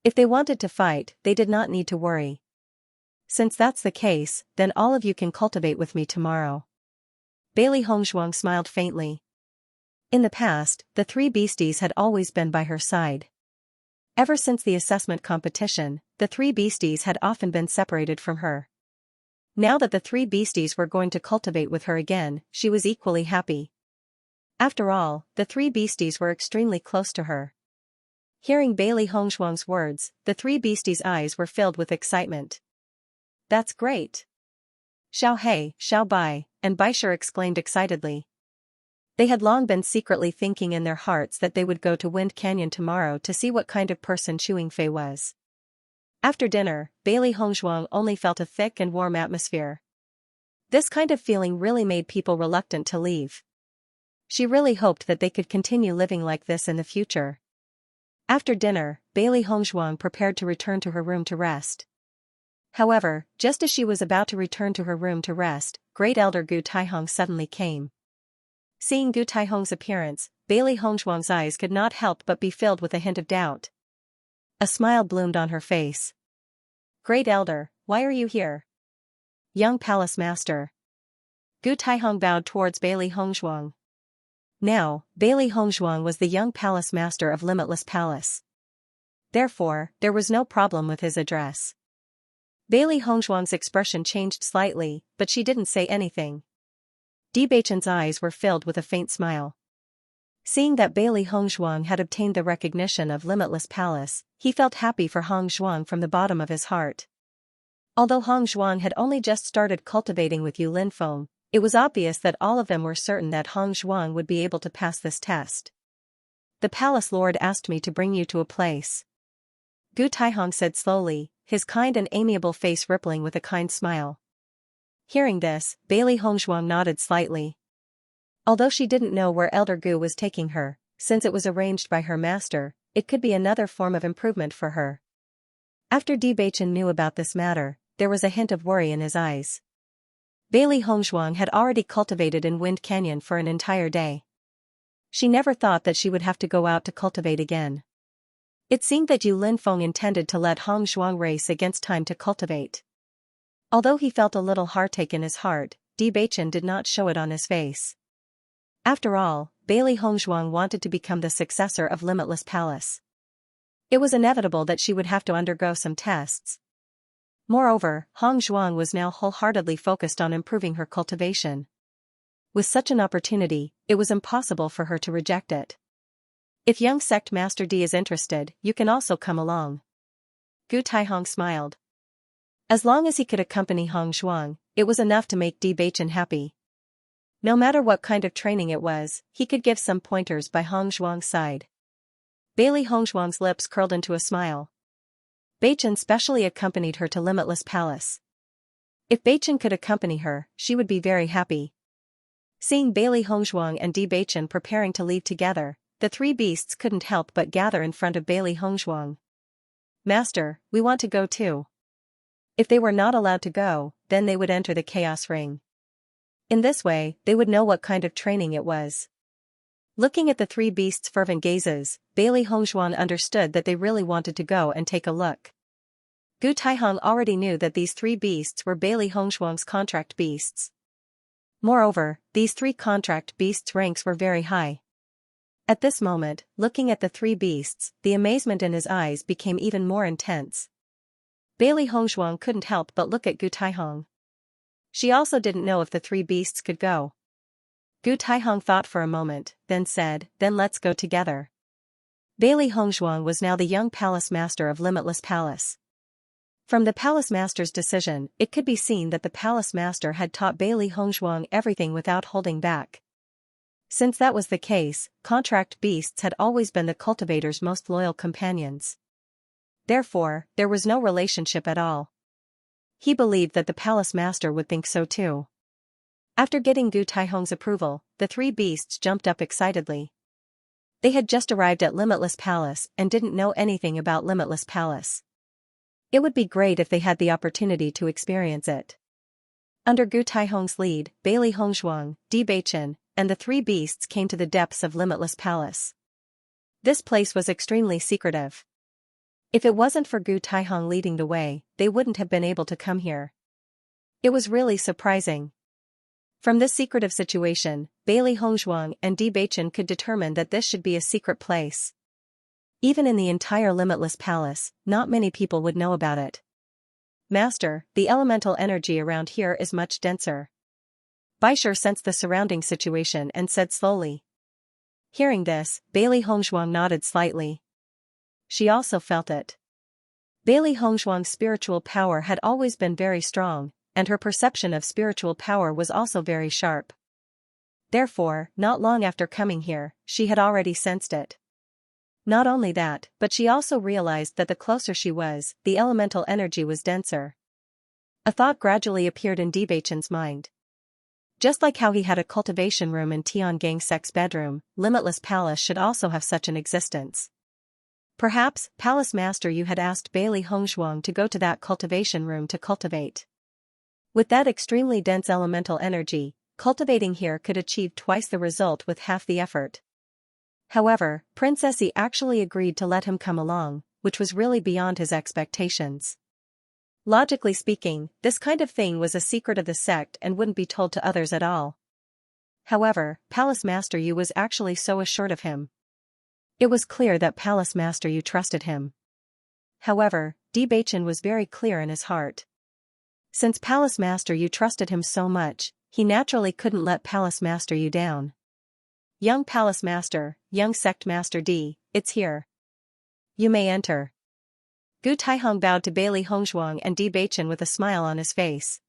If they wanted to fight, they did not need to worry. Since that's the case, then all of you can cultivate with me tomorrow. Bailey Hongzhuang smiled faintly. In the past, the three beasties had always been by her side. Ever since the assessment competition, the three beasties had often been separated from her. Now that the three beasties were going to cultivate with her again, she was equally happy. After all, the three beasties were extremely close to her. Hearing Bailey Hongzhuang's words, the three beasties' eyes were filled with excitement. That's great! Xiao He, Xiao Bai, and Baisher exclaimed excitedly. They had long been secretly thinking in their hearts that they would go to Wind Canyon tomorrow to see what kind of person Chewing Fei was. After dinner, Bailey Hongzhuang only felt a thick and warm atmosphere. This kind of feeling really made people reluctant to leave. She really hoped that they could continue living like this in the future. After dinner, Bailey Hongzhuang prepared to return to her room to rest. However, just as she was about to return to her room to rest, Great Elder Gu Taihong suddenly came. Seeing Gu Taihong's appearance, Bailey Hongzhuang's eyes could not help but be filled with a hint of doubt. A smile bloomed on her face. Great Elder, why are you here? Young Palace Master. Gu Taihong bowed towards Bailey Hongzhuang. Now, Bailey Hongzhuang was the young Palace Master of Limitless Palace. Therefore, there was no problem with his address. Bailey Hongzhuang's expression changed slightly, but she didn't say anything. Dibachen's eyes were filled with a faint smile. Seeing that Bailey Hongzhuang had obtained the recognition of Limitless Palace, he felt happy for Hongzhuang from the bottom of his heart. Although Hongzhuang had only just started cultivating with Yu Linfeng, it was obvious that all of them were certain that Hongzhuang would be able to pass this test. The Palace Lord asked me to bring you to a place. Gu Taihong said slowly, his kind and amiable face rippling with a kind smile. Hearing this, Bailey Hongzhuang nodded slightly. Although she didn't know where Elder Gu was taking her, since it was arranged by her master, it could be another form of improvement for her. After Dibachen knew about this matter, there was a hint of worry in his eyes. Bailey Hongzhuang had already cultivated in Wind Canyon for an entire day. She never thought that she would have to go out to cultivate again. It seemed that Yu Linfeng intended to let Hongzhuang race against time to cultivate. Although he felt a little heartache in his heart, Dibachen did not show it on his face. After all, Bailey Hongzhuang wanted to become the successor of Limitless Palace. It was inevitable that she would have to undergo some tests. Moreover, Hongzhuang was now wholeheartedly focused on improving her cultivation. With such an opportunity, it was impossible for her to reject it. If young Sect Master D is interested, you can also come along. Gu Taihong smiled. As long as he could accompany Hongzhuang, it was enough to make Dibachen happy. No matter what kind of training it was, he could give some pointers by Hongzhuang's side. Bailey Hongzhuang's lips curled into a smile. Baichen specially accompanied her to Limitless Palace. If Baichen could accompany her, she would be very happy. Seeing Bailey Hongzhuang and Dibachen preparing to leave together, the three beasts couldn't help but gather in front of Bailey Hongzhuang. Master, we want to go too. If they were not allowed to go, then they would enter the Chaos Ring. In this way, they would know what kind of training it was. Looking at the three beasts' fervent gazes, Bailey Hongzhuang understood that they really wanted to go and take a look. Gu Taihong already knew that these three beasts were Bailey Hongzhuang's contract beasts. Moreover, these three contract beasts' ranks were very high. At this moment, looking at the three beasts, the amazement in his eyes became even more intense. Bailey Hongzhuang couldn't help but look at Gu Taihong. She also didn't know if the three beasts could go. Gu Taihong thought for a moment, then said, "Then let's go together." Bailey Hongzhuang was now the young Palace Master of Limitless Palace. From the Palace Master's decision, it could be seen that the Palace Master had taught Bailey Hongzhuang everything without holding back. Since that was the case, contract beasts had always been the cultivator's most loyal companions. Therefore, there was no relationship at all. He believed that the Palace Master would think so too. After getting Gu Taihong's approval, the three beasts jumped up excitedly. They had just arrived at Limitless Palace and didn't know anything about Limitless Palace. It would be great if they had the opportunity to experience it. Under Gu Taihong's lead, Bailey Hongzhuang, Di Beichen, and the three beasts came to the depths of Limitless Palace. This place was extremely secretive. If it wasn't for Gu Taihong leading the way, they wouldn't have been able to come here. It was really surprising. From this secretive situation, Bailey Hongzhuang and Di Beichen could determine that this should be a secret place. Even in the entire Limitless Palace, not many people would know about it. Master, the elemental energy around here is much denser. Baisher sensed the surrounding situation and said slowly. Hearing this, Bailey Hongzhuang nodded slightly. She also felt it. Bailey Hongzhuang's spiritual power had always been very strong, and her perception of spiritual power was also very sharp. Therefore, not long after coming here, she had already sensed it. Not only that, but she also realized that the closer she was, the elemental energy was denser. A thought gradually appeared in Di Beichen's mind. Just like how he had a cultivation room in Tian Sek's bedroom, Limitless Palace should also have such an existence. Perhaps, Palace Master Yu had asked Bailey Hongzhuang to go to that cultivation room to cultivate. With that extremely dense elemental energy, cultivating here could achieve twice the result with half the effort. However, Princess Yi actually agreed to let him come along, which was really beyond his expectations. Logically speaking, this kind of thing was a secret of the sect and wouldn't be told to others at all. However, Palace Master Yu was actually so assured of him. It was clear that Palace Master Yu trusted him. However, Di Beichen was very clear in his heart. Since Palace Master Yu trusted him so much, he naturally couldn't let Palace Master Yu down. Young Palace Master, young Sect Master D, it's here. You may enter. Gu Taihong bowed to Bailey Hongzhuang and Di Beichen with a smile on his face.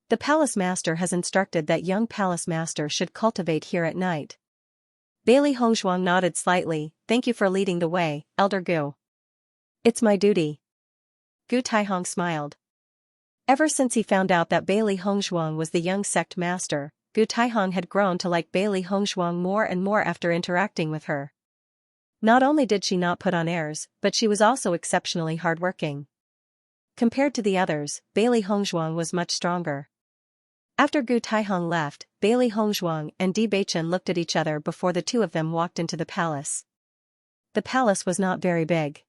The Palace Master has instructed that young Palace Master should cultivate here at night. Bailey Hongzhuang nodded slightly. Thank you for leading the way, Elder Gu. It's my duty. Gu Taihong smiled. Ever since he found out that Bailey Hongzhuang was the young sect master, Gu Taihong had grown to like Bailey Hongzhuang more and more after interacting with her. Not only did she not put on airs, but she was also exceptionally hardworking. Compared to the others, Bailey Hongzhuang was much stronger. After Gu Taihong left, Bailey Hongzhuang and Di Beichen looked at each other before the two of them walked into the palace. The palace was not very big.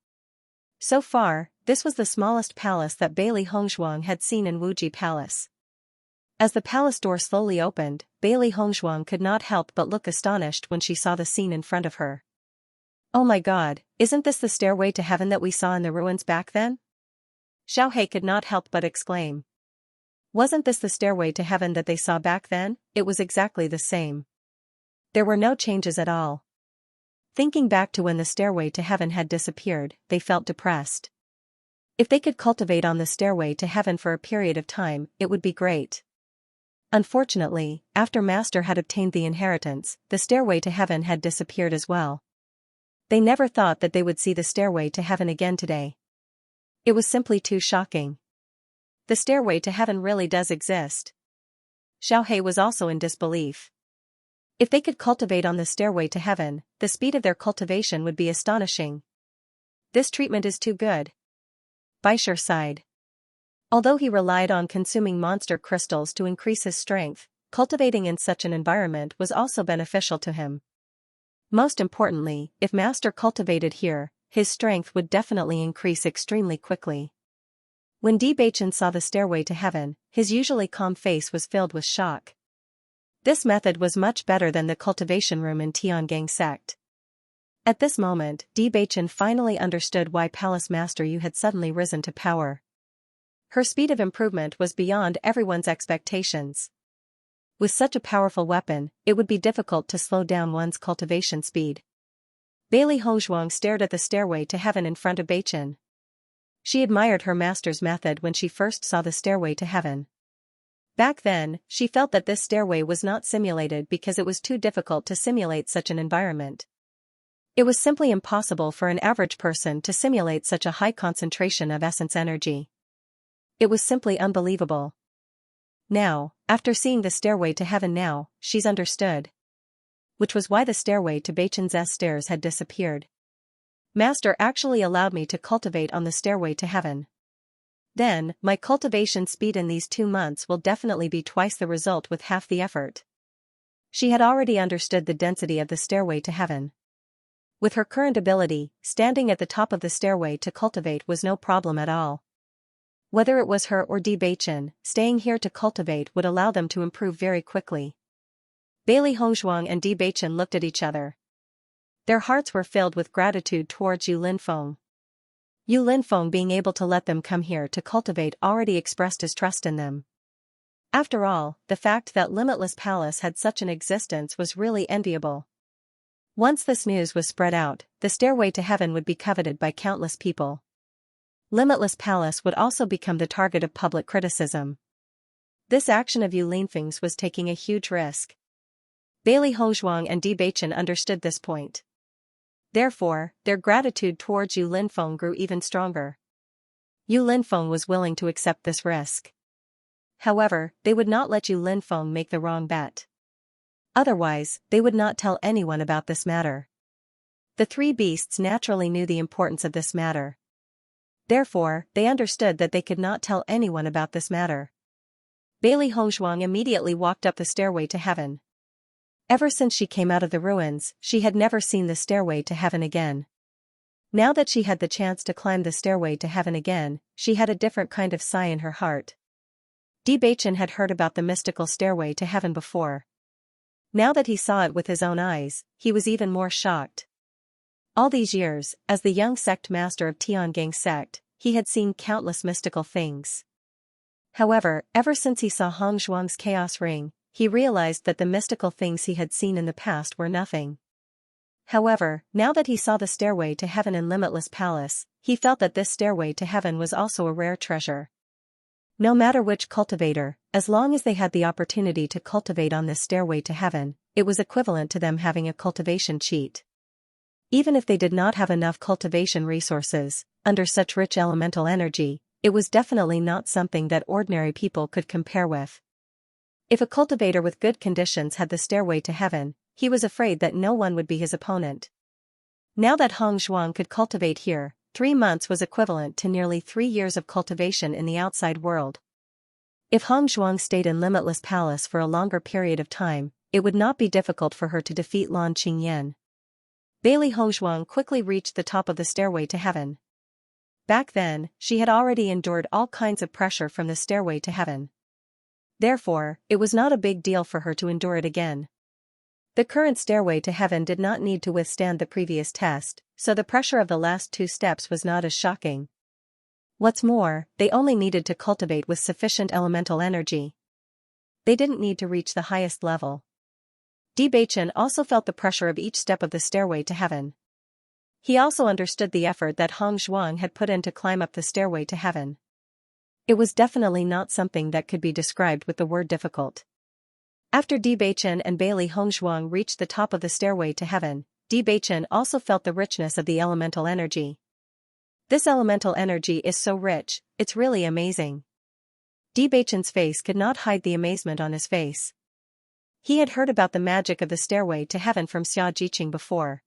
So far, this was the smallest palace that Bailey Hongzhuang had seen in Wuji Palace. As the palace door slowly opened, Bailey Hongzhuang could not help but look astonished when she saw the scene in front of her. Oh my God, isn't this the stairway to heaven that we saw in the ruins back then? Xiaohei could not help but exclaim. Wasn't this the stairway to heaven that they saw back then? It was exactly the same. There were no changes at all. Thinking back to when the stairway to heaven had disappeared, they felt depressed. If they could cultivate on the stairway to heaven for a period of time, it would be great. Unfortunately, after Master had obtained the inheritance, the stairway to heaven had disappeared as well. They never thought that they would see the stairway to heaven again today. It was simply too shocking. The stairway to heaven really does exist. Xiaohei was also in disbelief. If they could cultivate on the stairway to heaven, the speed of their cultivation would be astonishing. This treatment is too good. Baisher sighed. Although he relied on consuming monster crystals to increase his strength, cultivating in such an environment was also beneficial to him. Most importantly, if Master cultivated here, his strength would definitely increase extremely quickly. When Di Beichen saw the stairway to heaven, his usually calm face was filled with shock. This method was much better than the cultivation room in Tiangang sect. At this moment, Di Beichen finally understood why Palace Master Yu had suddenly risen to power. Her speed of improvement was beyond everyone's expectations. With such a powerful weapon, it would be difficult to slow down one's cultivation speed. Bailey Hongzhuang stared at the stairway to heaven in front of Beichen. She admired her master's method when she first saw the stairway to heaven. Back then, she felt that this stairway was not simulated because it was too difficult to simulate such an environment. It was simply impossible for an average person to simulate such a high concentration of essence energy. It was simply unbelievable. Now, after seeing the stairway to heaven now, she's understood. Which was why the stairway to Beichen's stairs had disappeared. Master actually allowed me to cultivate on the stairway to heaven. Then, my cultivation speed in these 2 months will definitely be twice the result with half the effort. She had already understood the density of the stairway to heaven. With her current ability, standing at the top of the stairway to cultivate was no problem at all. Whether it was her or Bewitching, staying here to cultivate would allow them to improve very quickly. Bailey Hongzhuang and Bewitching looked at each other. Their hearts were filled with gratitude towards Yu Linfeng. Yu Linfeng being able to let them come here to cultivate already expressed his trust in them. After all, the fact that Limitless Palace had such an existence was really enviable. Once this news was spread out, the stairway to heaven would be coveted by countless people. Limitless Palace would also become the target of public criticism. This action of Yu Linfeng's was taking a huge risk. Bailey Hongzhuang and Bewitching understood this point. Therefore, their gratitude towards Yu Linfeng grew even stronger. Yu Linfeng was willing to accept this risk. However, they would not let Yu Linfeng make the wrong bet. Otherwise, they would not tell anyone about this matter. The three beasts naturally knew the importance of this matter. Therefore, they understood that they could not tell anyone about this matter. Bailey Hongzhuang immediately walked up the stairway to heaven. Ever since she came out of the ruins, she had never seen the stairway to heaven again. Now that she had the chance to climb the stairway to heaven again, she had a different kind of sigh in her heart. Bewitching had heard about the mystical stairway to heaven before. Now that he saw it with his own eyes, he was even more shocked. All these years, as the young sect master of Tiangang sect, he had seen countless mystical things. However, ever since he saw Hongzhuang's chaos ring, he realized that the mystical things he had seen in the past were nothing. However, now that he saw the stairway to heaven in Limitless Palace, he felt that this stairway to heaven was also a rare treasure. No matter which cultivator, as long as they had the opportunity to cultivate on this stairway to heaven, it was equivalent to them having a cultivation cheat. Even if they did not have enough cultivation resources, under such rich elemental energy, it was definitely not something that ordinary people could compare with. If a cultivator with good conditions had the stairway to heaven, he was afraid that no one would be his opponent. Now that Hongzhuang could cultivate here, 3 months was equivalent to nearly 3 years of cultivation in the outside world. If Hongzhuang stayed in Limitless Palace for a longer period of time, it would not be difficult for her to defeat Lan Qingyan. Bailey Hongzhuang quickly reached the top of the stairway to heaven. Back then, she had already endured all kinds of pressure from the stairway to heaven. Therefore, it was not a big deal for her to endure it again. The current stairway to heaven did not need to withstand the previous test, so the pressure of the last 2 steps was not as shocking. What's more, they only needed to cultivate with sufficient elemental energy. They didn't need to reach the highest level. Bewitching also felt the pressure of each step of the stairway to heaven. He also understood the effort that Hongzhuang had put in to climb up the stairway to heaven. It was definitely not something that could be described with the word difficult. After Bewitching and Bailey Hongzhuang reached the top of the stairway to heaven, Bewitching also felt the richness of the elemental energy. This elemental energy is so rich, it's really amazing. Bewitching's face could not hide the amazement on his face. He had heard about the magic of the stairway to heaven from Xianxia before.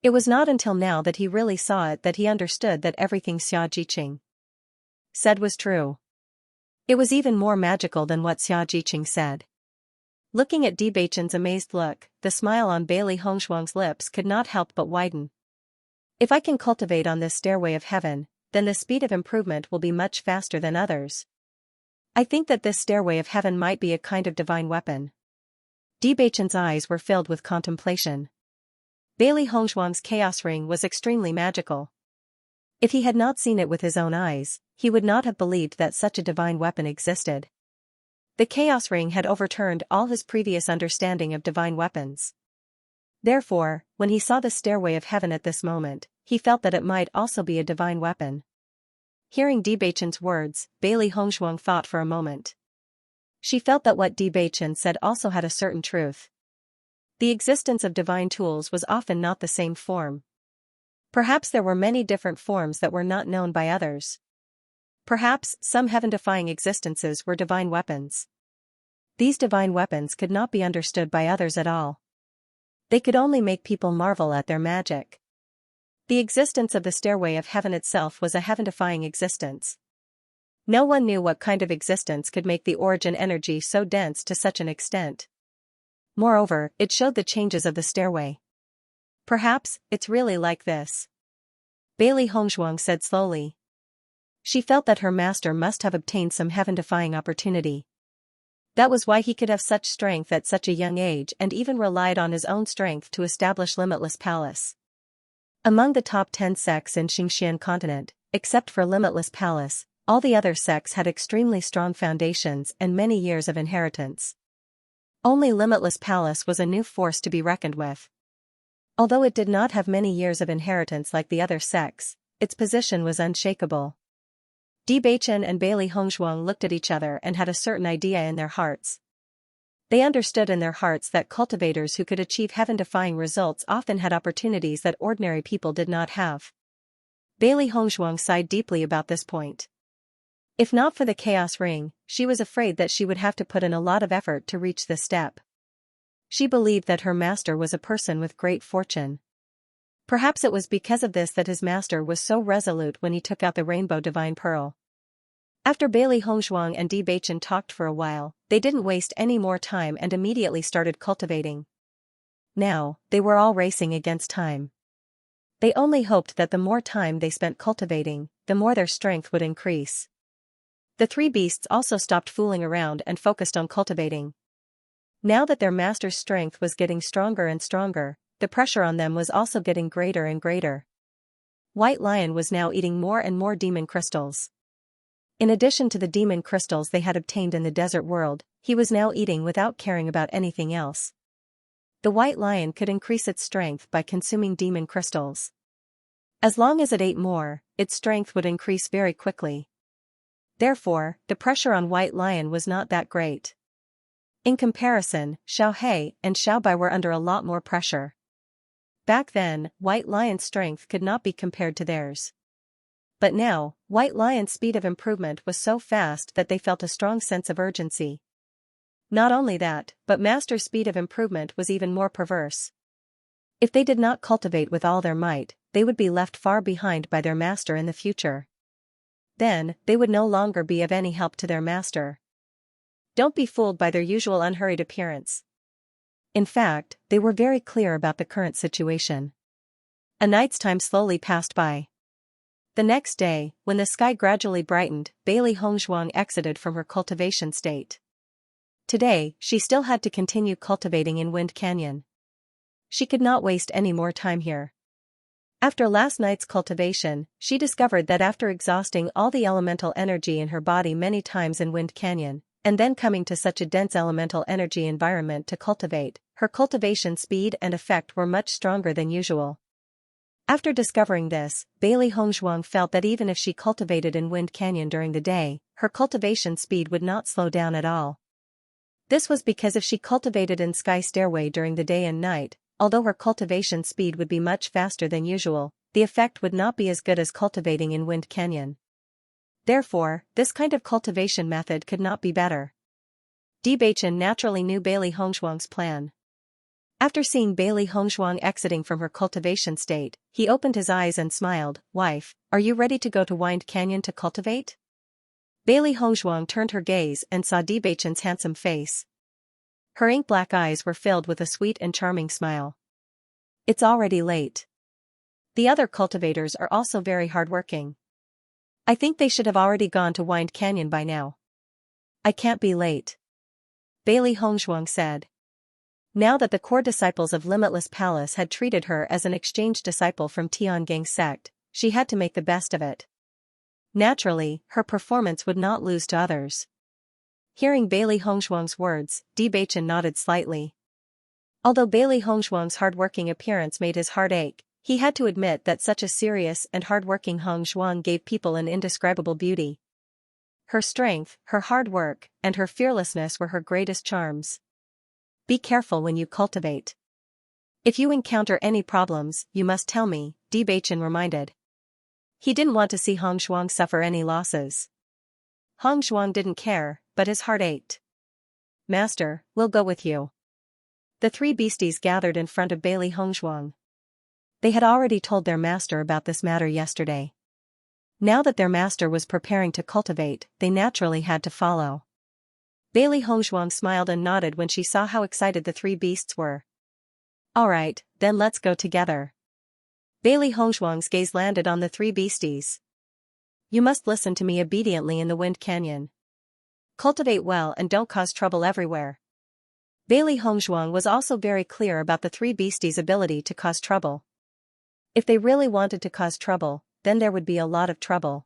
It was not until now that he really saw it that he understood that everything Xianxia said was true. It was even more magical than what Xianxia said. Looking at Bewitching's amazed look, the smile on Bailey Hongzhuang's lips could not help but widen. If I can cultivate on this stairway of heaven, then the speed of improvement will be much faster than others. I think that this stairway of heaven might be a kind of divine weapon. Bewitching's eyes were filled with contemplation. Bailey Hongzhuang's chaos ring was extremely magical. If he had not seen it with his own eyes, he would not have believed that such a divine weapon existed. The chaos ring had overturned all his previous understanding of divine weapons. Therefore, when he saw the stairway of heaven at this moment, he felt that it might also be a divine weapon. Hearing Bewitching's words, Bailey Hongzhuang thought for a moment. She felt that what Bewitching said also had a certain truth. The existence of divine tools was often not the same form. Perhaps there were many different forms that were not known by others. Perhaps some heaven-defying existences were divine weapons. These divine weapons could not be understood by others at all. They could only make people marvel at their magic. The existence of the stairway of heaven itself was a heaven-defying existence. No one knew what kind of existence could make the origin energy so dense to such an extent. Moreover, it showed the changes of the stairway. Perhaps, it's really like this, Bailey Hongzhuang said slowly. She felt that her master must have obtained some heaven-defying opportunity. That was why he could have such strength at such a young age and even relied on his own strength to establish Limitless Palace. Among the top 10 sects in Xianxia continent, except for Limitless Palace, all the other sects had extremely strong foundations and many years of inheritance. Only Limitless Palace was a new force to be reckoned with. Although it did not have many years of inheritance like the other sects, its position was unshakable. Bewitching and Bailey Hongzhuang looked at each other and had a certain idea in their hearts. They understood in their hearts that cultivators who could achieve heaven-defying results often had opportunities that ordinary people did not have. Bailey Hongzhuang sighed deeply about this point. If not for the chaos ring, she was afraid that she would have to put in a lot of effort to reach this step. She believed that her master was a person with great fortune. Perhaps it was because of this that his master was so resolute when he took out the rainbow divine pearl. After Bailey Hongzhuang and Bewitching talked for a while, they didn't waste any more time and immediately started cultivating. Now, they were all racing against time. They only hoped that the more time they spent cultivating, the more their strength would increase. The three beasts also stopped fooling around and focused on cultivating. Now that their master's strength was getting stronger and stronger, the pressure on them was also getting greater and greater. White Lion was now eating more and more demon crystals. In addition to the demon crystals they had obtained in the desert world, he was now eating without caring about anything else. The White Lion could increase its strength by consuming demon crystals. As long as it ate more, its strength would increase very quickly. Therefore, the pressure on White Lion was not that great. In comparison, Xiaohe and Xiaobai were under a lot more pressure. Back then, White Lion's strength could not be compared to theirs. But now, White Lion's speed of improvement was so fast that they felt a strong sense of urgency. Not only that, but Master's speed of improvement was even more perverse. If they did not cultivate with all their might, they would be left far behind by their master in the future. Then, they would no longer be of any help to their master. Don't be fooled by their usual unhurried appearance. In fact, they were very clear about the current situation. A night's time slowly passed by. The next day, when the sky gradually brightened, Bailey Hongzhuang exited from her cultivation state. Today, she still had to continue cultivating in Wind Canyon. She could not waste any more time here. After last night's cultivation, she discovered that after exhausting all the elemental energy in her body many times in Wind Canyon, and then coming to such a dense elemental energy environment to cultivate, her cultivation speed and effect were much stronger than usual. After discovering this, Bailey Hongzhuang felt that even if she cultivated in Wind Canyon during the day, her cultivation speed would not slow down at all. This was because if she cultivated in Sky Stairway during the day and night, although her cultivation speed would be much faster than usual, the effect would not be as good as cultivating in Wind Canyon. Therefore, this kind of cultivation method could not be better. Bewitching naturally knew Bailey Hongzhuang's plan. After seeing Bailey Hongzhuang exiting from her cultivation state, he opened his eyes and smiled. "Wife, are you ready to go to Wind Canyon to cultivate?" Bailey Hongzhuang turned her gaze and saw Bewitching's handsome face. Her ink-black eyes were filled with a sweet and charming smile. "It's already late. The other cultivators are also very hardworking. I think they should have already gone to Wind Canyon by now. I can't be late," Bailey Hongzhuang said. Now that the core disciples of Limitless Palace had treated her as an exchange disciple from Tiangang sect, she had to make the best of it. Naturally, her performance would not lose to others. Hearing Bailey Hongzhuang's words, Bewitching nodded slightly. Although Bailey Hongzhuang's hard-working appearance made his heart ache, he had to admit that such a serious and hard-working Hongzhuang gave people an indescribable beauty. Her strength, her hard work, and her fearlessness were her greatest charms. "Be careful when you cultivate. If you encounter any problems, you must tell me," Bewitching reminded. He didn't want to see Hongzhuang suffer any losses. Hongzhuang didn't care, but his heart ached. "Master, we'll go with you." The three beasties gathered in front of Bailey Hongzhuang. They had already told their master about this matter yesterday. Now that their master was preparing to cultivate, they naturally had to follow. Bailey Hongzhuang smiled and nodded when she saw how excited the three beasts were. Alright, then let's go together. Bailey Hongzhuang's gaze landed on the three beasties. You must listen to me obediently in the Wind Canyon. Cultivate well and don't cause trouble everywhere. Bailey Hongzhuang was also very clear about the three beasties' ability to cause trouble. If they really wanted to cause trouble, then there would be a lot of trouble.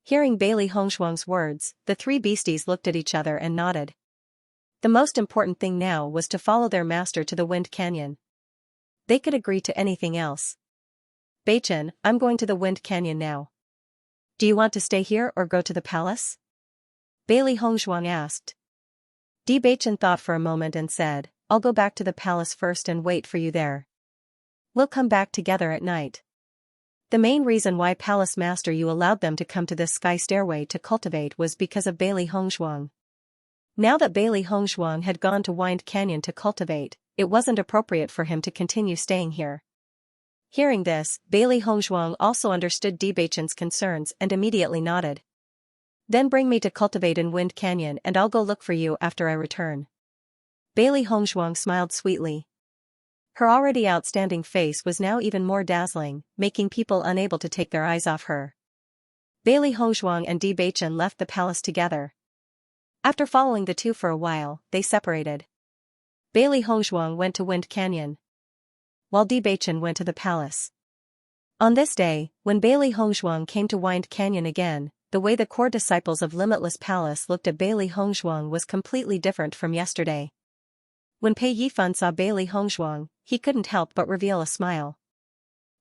Hearing Bailey Hongzhuang's words, the three beasties looked at each other and nodded. The most important thing now was to follow their master to the Wind Canyon. They could agree to anything else. Bewitching, I'm going to the Wind Canyon now. Do you want to stay here or go to the palace? Bailey Hongzhuang asked. Bewitching thought for a moment and said, I'll go back to the palace first and wait for you there. We'll come back together at night. The main reason why Palace Master Yu allowed them to come to this sky stairway to cultivate was because of Bailey Hongzhuang. Now that Bailey Hongzhuang had gone to Wind Canyon to cultivate, it wasn't appropriate for him to continue staying here. Hearing this, Bailey Hongzhuang also understood Bewitching's concerns and immediately nodded. Then bring me to cultivate in Wind Canyon and I'll go look for you after I return. Bailey Hongzhuang smiled sweetly. Her already outstanding face was now even more dazzling, making people unable to take their eyes off her. Bailey Hongzhuang and Bewitching left the palace together. After following the two for a while, they separated. Bailey Hongzhuang went to Wind Canyon, while Bewitching went to the palace. On this day, when Bailey Hongzhuang came to Wind Canyon again, the way the core disciples of Limitless Palace looked at Bailey Hongzhuang was completely different from yesterday. When Pei Yifan saw Bailey Hongzhuang, he couldn't help but reveal a smile.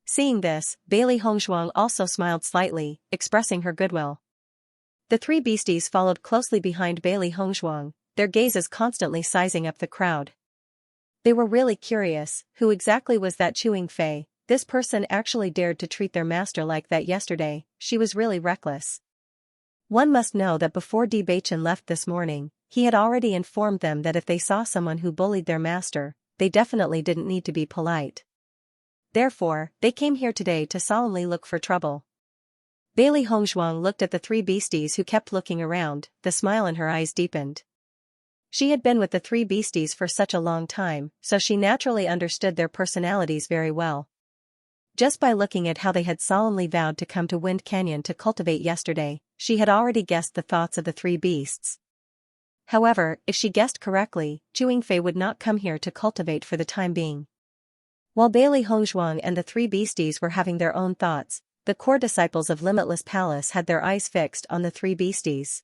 Seeing this, Bailey Hongzhuang also smiled slightly, expressing her goodwill. The three beasties followed closely behind Bailey Hongzhuang, their gazes constantly sizing up the crowd. They were really curious, who exactly was that chewing Fei? This person actually dared to treat their master like that yesterday, she was really reckless. One must know that before Bewitching left this morning, he had already informed them that if they saw someone who bullied their master, they definitely didn't need to be polite. Therefore, they came here today to solemnly look for trouble. Bailey Hongzhuang looked at the three beasties who kept looking around, the smile in her eyes deepened. She had been with the three beasties for such a long time, so she naturally understood their personalities very well. Just by looking at how they had solemnly vowed to come to Wind Canyon to cultivate yesterday, she had already guessed the thoughts of the three beasts. However, if she guessed correctly, Chewing Fei would not come here to cultivate for the time being. While Bailey Hongzhuang and the three beasties were having their own thoughts, the core disciples of Limitless Palace had their eyes fixed on the three beasties.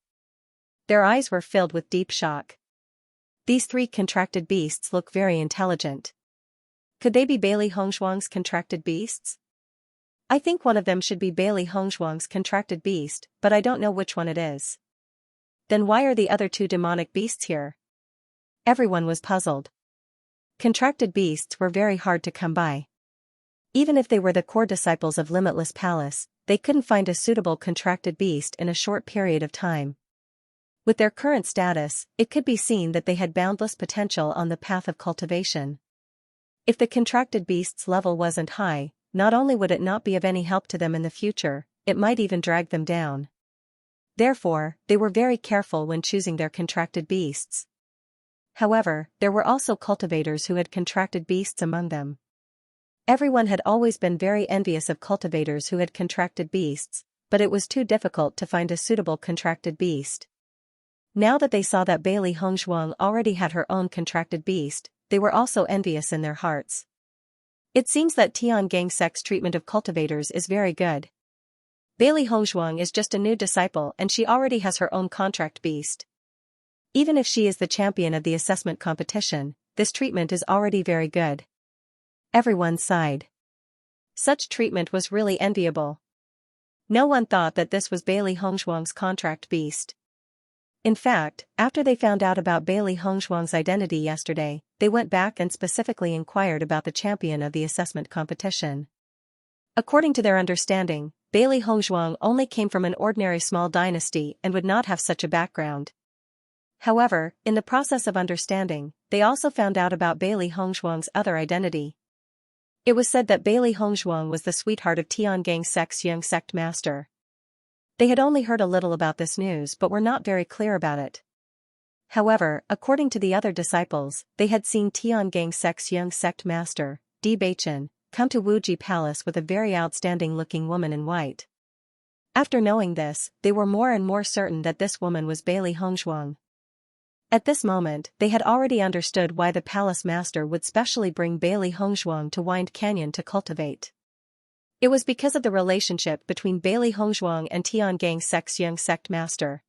Their eyes were filled with deep shock. These three contracted beasts look very intelligent. Could they be Bailey Hongzhuang's contracted beasts? I think one of them should be Bailey Hongzhuang's contracted beast, but I don't know which one it is. Then why are the other two demonic beasts here? Everyone was puzzled. Contracted beasts were very hard to come by. Even if they were the core disciples of Limitless Palace, they couldn't find a suitable contracted beast in a short period of time. With their current status, it could be seen that they had boundless potential on the path of cultivation. If the contracted beast's level wasn't high, not only would it not be of any help to them in the future, it might even drag them down. Therefore, they were very careful when choosing their contracted beasts. However, there were also cultivators who had contracted beasts among them. Everyone had always been very envious of cultivators who had contracted beasts, but it was too difficult to find a suitable contracted beast. Now that they saw that Bailey Hongzhuang already had her own contracted beast, they were also envious in their hearts. It seems that Xianxia's treatment of cultivators is very good. Bailey Hongzhuang is just a new disciple and she already has her own contract beast. Even if she is the champion of the assessment competition, this treatment is already very good. Everyone sighed. Such treatment was really enviable. No one thought that this was Bailey Hongzhuang's contract beast. In fact, after they found out about Bailey Hongzhuang's identity yesterday, they went back and specifically inquired about the champion of the assessment competition. According to their understanding, Bailey Hongzhuang only came from an ordinary small dynasty and would not have such a background. However, in the process of understanding, they also found out about Bailey Hongzhuang's other identity. It was said that Bailey Hongzhuang was the sweetheart of Xianxia Xianxia master. They had only heard a little about this news but were not very clear about it. However, according to the other disciples, they had seen Tiangong sect's young sect master, Bewitching, come to Wuji Palace with a very outstanding-looking woman in white. After knowing this, they were more and more certain that this woman was Bailey Hongzhuang. At this moment, they had already understood why the palace master would specially bring Bailey Hongzhuang to Wind Canyon to cultivate. It was because of the relationship between Bailey Hongzhuang and Tiangong sect's young sect master.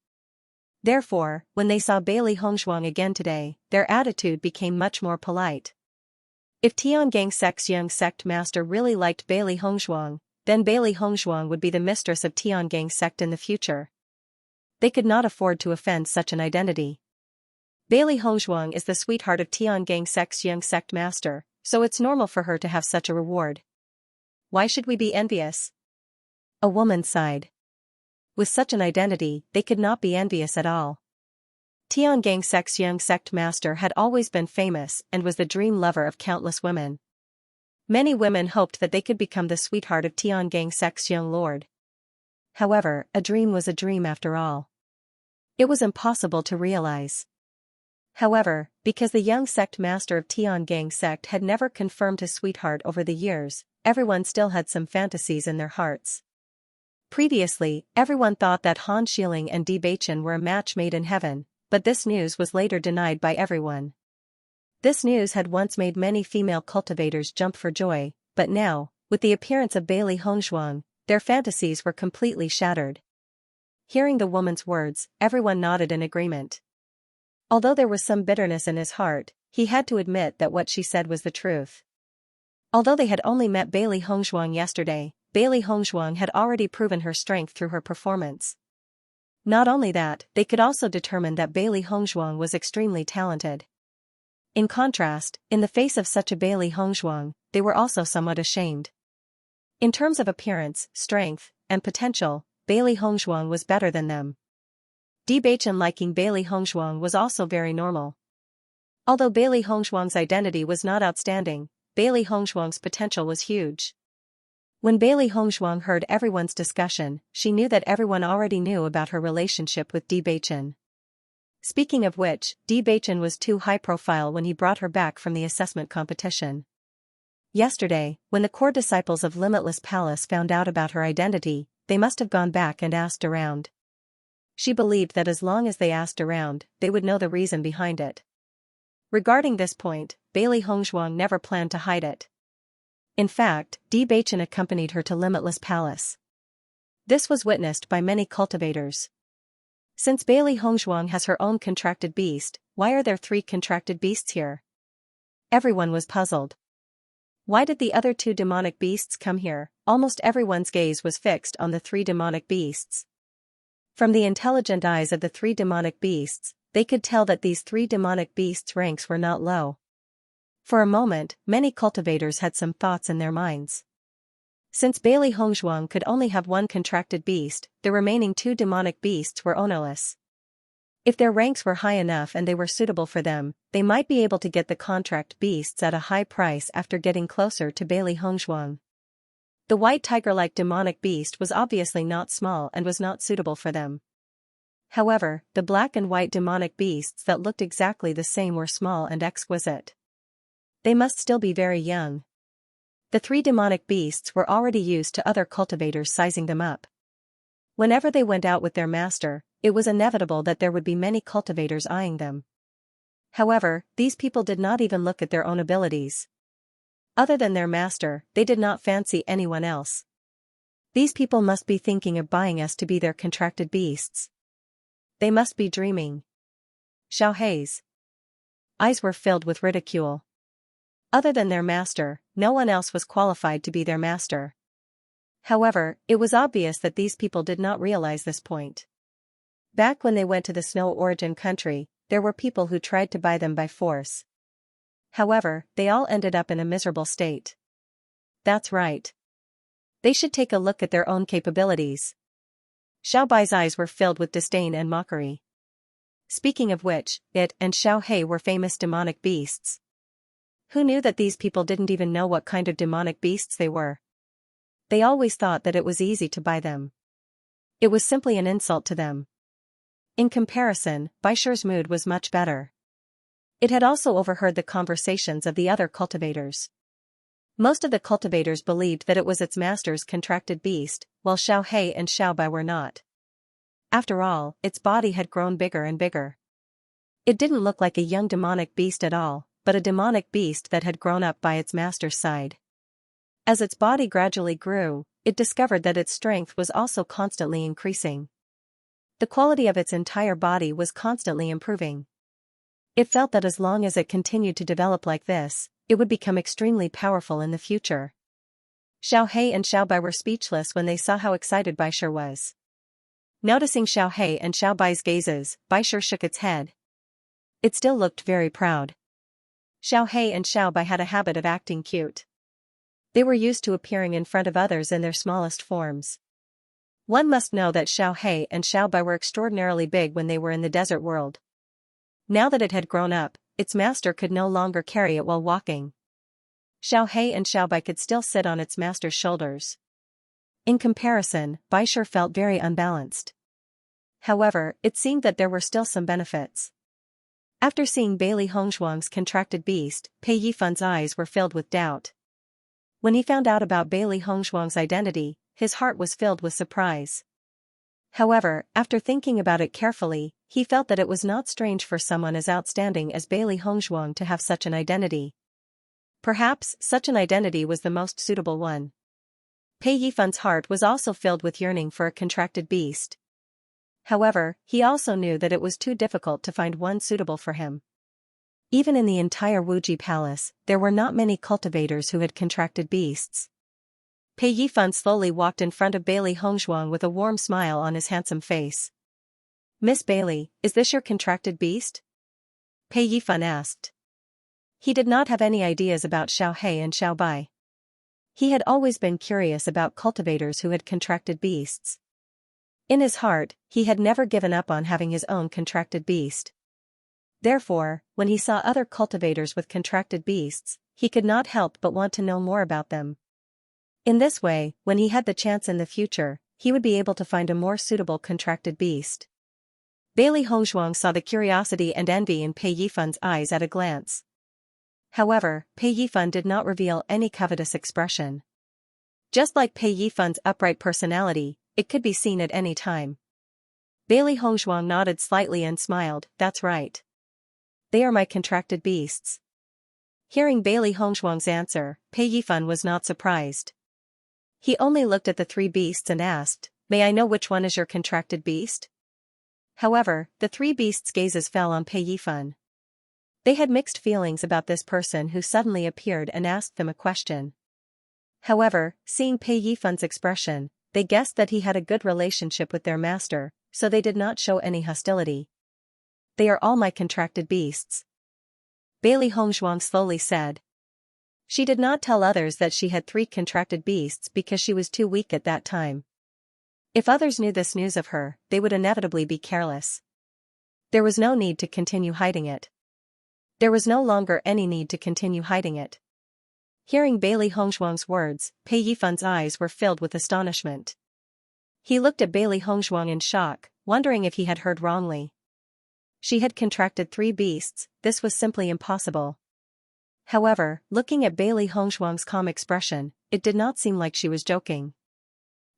Therefore, when they saw Bailey Hongzhuang again today, their attitude became much more polite. If Tiangong sect's young sect master really liked Bailey Hongzhuang, then Bailey Hongzhuang would be the mistress of Tiangong sect in the future. They could not afford to offend such an identity. Bailey Hongzhuang is the sweetheart of Tiangong sect's young sect master, so it's normal for her to have such a reward. Why should we be envious? A woman sighed. With such an identity, they could not be envious at all. Tiangong sect's young sect master had always been famous and was the dream lover of countless women. Many women hoped that they could become the sweetheart of Tiangong sect's young lord. However, a dream was a dream after all. It was impossible to realize. However, because the young sect master of Tiangong sect had never confirmed his sweetheart over the years, everyone still had some fantasies in their hearts. Previously, everyone thought that Han Xiling and Bewitching were a match made in heaven, but this news was later denied by everyone. This news had once made many female cultivators jump for joy, but now, with the appearance of Bailey Hongzhuang, their fantasies were completely shattered. Hearing the woman's words, everyone nodded in agreement. Although there was some bitterness in his heart, he had to admit that what she said was the truth. Although they had only met Bailey Hongzhuang yesterday, Bailey Hongzhuang had already proven her strength through her performance. Not only that, they could also determine that Bailey Hongzhuang was extremely talented. In contrast, in the face of such a Bailey Hongzhuang, they were also somewhat ashamed. In terms of appearance, strength, and potential, Bailey Hongzhuang was better than them. Bewitching liking Bailey Hongzhuang was also very normal. Although Bailey Hongzhuang's identity was not outstanding, Bailey Hongzhuang's potential was huge. When Bailey Hongzhuang heard everyone's discussion, she knew that everyone already knew about her relationship with Bewitching. Speaking of which, Bewitching was too high-profile when he brought her back from the assessment competition. Yesterday, when the core disciples of Limitless Palace found out about her identity, they must have gone back and asked around. She believed that as long as they asked around, they would know the reason behind it. Regarding this point, Bailey Hongzhuang never planned to hide it. In fact, Bewitching accompanied her to Limitless Palace. This was witnessed by many cultivators. Since Bailey Hongzhuang has her own contracted beast, why are there 3 contracted beasts here? Everyone was puzzled. Why did the other 2 demonic beasts come here? Almost everyone's gaze was fixed on the 3 demonic beasts. From the intelligent eyes of the 3 demonic beasts, they could tell that these 3 demonic beasts' ranks were not low. For a moment, many cultivators had some thoughts in their minds. Since Bailey Hongzhuang could only have 1 contracted beast, the remaining 2 demonic beasts were ownerless. If their ranks were high enough and they were suitable for them, they might be able to get the contract beasts at a high price after getting closer to Bailey Hongzhuang. The white tiger-like demonic beast was obviously not small and was not suitable for them. However, the black and white demonic beasts that looked exactly the same were small and exquisite. They must still be very young. The 3 demonic beasts were already used to other cultivators sizing them up. Whenever they went out with their master, it was inevitable that there would be many cultivators eyeing them. However, these people did not even look at their own abilities. Other than their master, they did not fancy anyone else. These people must be thinking of buying us to be their contracted beasts. They must be dreaming. Xianxia's eyes were filled with ridicule. Other than their master, no one else was qualified to be their master. However, it was obvious that these people did not realize this point. Back when they went to the Snow Origin country, there were people who tried to buy them by force. However, they all ended up in a miserable state. That's right. They should take a look at their own capabilities. Xiao Bai's eyes were filled with disdain and mockery. Speaking of which, it and Xianxia were famous demonic beasts. Who knew that these people didn't even know what kind of demonic beasts they were? They always thought that it was easy to buy them. It was simply an insult to them. In comparison, Baishir's mood was much better. It had also overheard the conversations of the other cultivators. Most of the cultivators believed that it was its master's contracted beast, while Xiao He and Xiao Bai were not. After all, its body had grown bigger and bigger. It didn't look like a young demonic beast at all, but a demonic beast that had grown up by its master's side. As its body gradually grew, it discovered that its strength was also constantly increasing. The quality of its entire body was constantly improving. It felt that as long as it continued to develop like this, it would become extremely powerful in the future. Xiao He and Xiao Bai were speechless when they saw how excited Baishir was. Noticing Xiao He and Xiao Bai's gazes, Baishir shook its head. It still looked very proud. Xiao He and Xiao Bai had a habit of acting cute. They were used to appearing in front of others in their smallest forms. One must know that Xiao He and Xiao Bai were extraordinarily big when they were in the desert world. Now that it had grown up, its master could no longer carry it while walking. Xiao He and Xiao Bai could still sit on its master's shoulders. In comparison, Baishir felt very unbalanced. However, it seemed that there were still some benefits. After seeing Bailey Hongzhuang's contracted beast, Pei Yifan's eyes were filled with doubt. When he found out about Bailey Hongzhuang's identity, his heart was filled with surprise. However, after thinking about it carefully, he felt that it was not strange for someone as outstanding as Bailey Hongzhuang to have such an identity. Perhaps, such an identity was the most suitable one. Pei Yifan's heart was also filled with yearning for a contracted beast. However, he also knew that it was too difficult to find one suitable for him. Even in the entire Wuji Palace, there were not many cultivators who had contracted beasts. Pei Yifan slowly walked in front of Bailey Hongzhuang with a warm smile on his handsome face. "Miss Bailey, is this your contracted beast?" Pei Yifan asked. He did not have any ideas about Xiao He and Xiao Bai. He had always been curious about cultivators who had contracted beasts. In his heart, he had never given up on having his own contracted beast. Therefore, when he saw other cultivators with contracted beasts, he could not help but want to know more about them. In this way, when he had the chance in the future, he would be able to find a more suitable contracted beast. Bailey Hongzhuang saw the curiosity and envy in Pei Yifan's eyes at a glance. However, Pei Yifan did not reveal any covetous expression. Just like Pei Yifan's upright personality, it could be seen at any time. Bailey Hongzhuang nodded slightly and smiled, "That's right. They are my contracted beasts." Hearing Bailey Hongzhuang's answer, Pei Yifan was not surprised. He only looked at the three beasts and asked, "May I know which one is your contracted beast?" However, the three beasts' gazes fell on Pei Yifan. They had mixed feelings about this person who suddenly appeared and asked them a question. However, seeing Pei Yifan's expression, they guessed that he had a good relationship with their master, so they did not show any hostility. "They are all my contracted beasts," Bailey Hongzhuang slowly said. She did not tell others that she had 3 contracted beasts because she was too weak at that time. If others knew this news of her, they would inevitably be careless. There was no need to continue hiding it. There was no longer any need to continue hiding it. Hearing Bailey Hongzhuang's words, Pei Yifan's eyes were filled with astonishment. He looked at Bailey Hongzhuang in shock, wondering if he had heard wrongly. She had contracted 3 beasts, this was simply impossible. However, looking at Bailey Hongzhuang's calm expression, it did not seem like she was joking.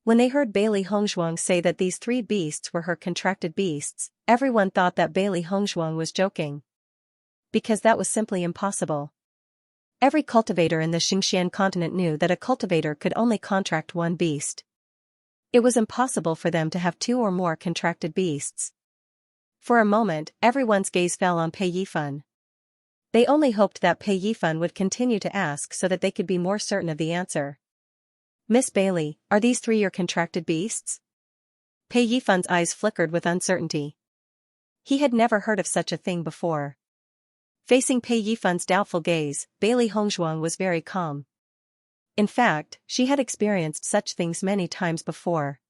When they heard Bailey Hongzhuang say that these 3 beasts were her contracted beasts, everyone thought that Bailey Hongzhuang was joking. Because that was simply impossible. Every cultivator in the Xianxia continent knew that a cultivator could only contract 1 beast. It was impossible for them to have 2 or more contracted beasts. For a moment, everyone's gaze fell on Pei Yifan. They only hoped that Pei Yifan would continue to ask so that they could be more certain of the answer. "Miss Bailey, are these 3 your contracted beasts?" Pei Yifan's eyes flickered with uncertainty. He had never heard of such a thing before. Facing Pei Yifan's doubtful gaze, Bailey Hongzhuang was very calm. In fact, she had experienced such things many times before.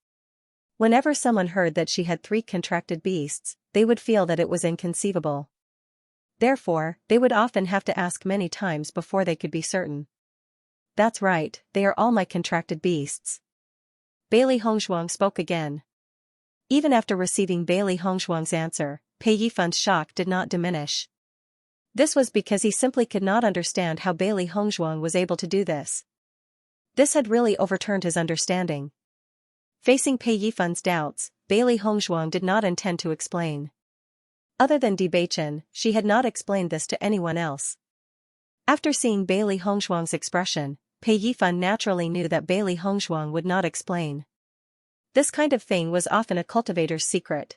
Whenever someone heard that she had 3 contracted beasts, they would feel that it was inconceivable. Therefore, they would often have to ask many times before they could be certain. "That's right, they are all my contracted beasts." Bailey Hongzhuang spoke again. Even after receiving Bailey Hongshuang's answer, Pei Yifan's shock did not diminish. This was because he simply could not understand how Bailey Hongshuang was able to do this. This had really overturned his understanding. Facing Pei Yifan's doubts, Bailey Hongshuang did not intend to explain. Other than Bewitching, she had not explained this to anyone else. After seeing Bailey Hongshuang's expression, Pei Yifan naturally knew that Bailey Hongshuang would not explain. This kind of thing was often a cultivator's secret.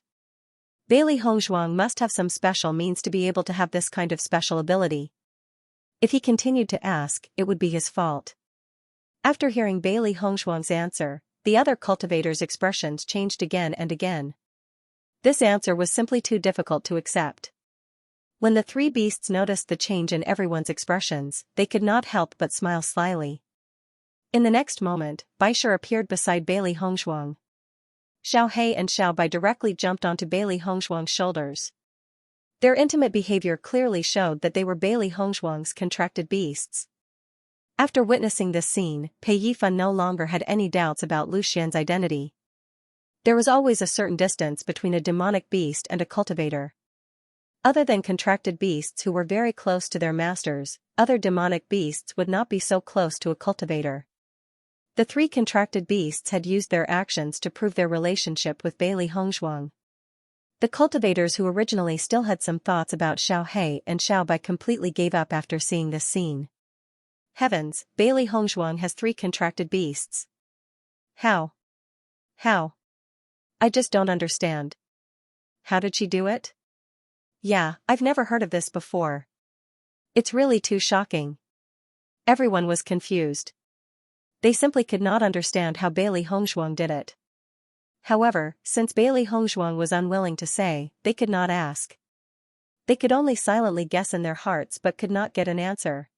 Bailey Hongshuang must have some special means to be able to have this kind of special ability. If he continued to ask, it would be his fault. After hearing Bailey Hongshuang's answer, the other cultivators' expressions changed again and again. This answer was simply too difficult to accept. When the three beasts noticed the change in everyone's expressions, they could not help but smile slyly. In the next moment, Baisha appeared beside Bailey Hongshuang. Xiao He and Xiao Bai directly jumped onto Bailey Hongshuang's shoulders. Their intimate behavior clearly showed that they were Bailey Hongshuang's contracted beasts. After witnessing this scene, Pei Yifan no longer had any doubts about Lu Xian's identity. There was always a certain distance between a demonic beast and a cultivator. Other than contracted beasts who were very close to their masters, other demonic beasts would not be so close to a cultivator. The three contracted beasts had used their actions to prove their relationship with Bailey Hongshuang. The cultivators who originally still had some thoughts about Xiao He and Xiao Bai completely gave up after seeing this scene. Heavens, Bailey Hongshuang has three contracted beasts. How? I just don't understand. How did she do it? Yeah, I've never heard of this before. It's really too shocking. Everyone was confused. They simply could not understand how Bailey Hongshuang did it. However, since Bailey Hongshuang was unwilling to say, they could not ask. They could only silently guess in their hearts but could not get an answer.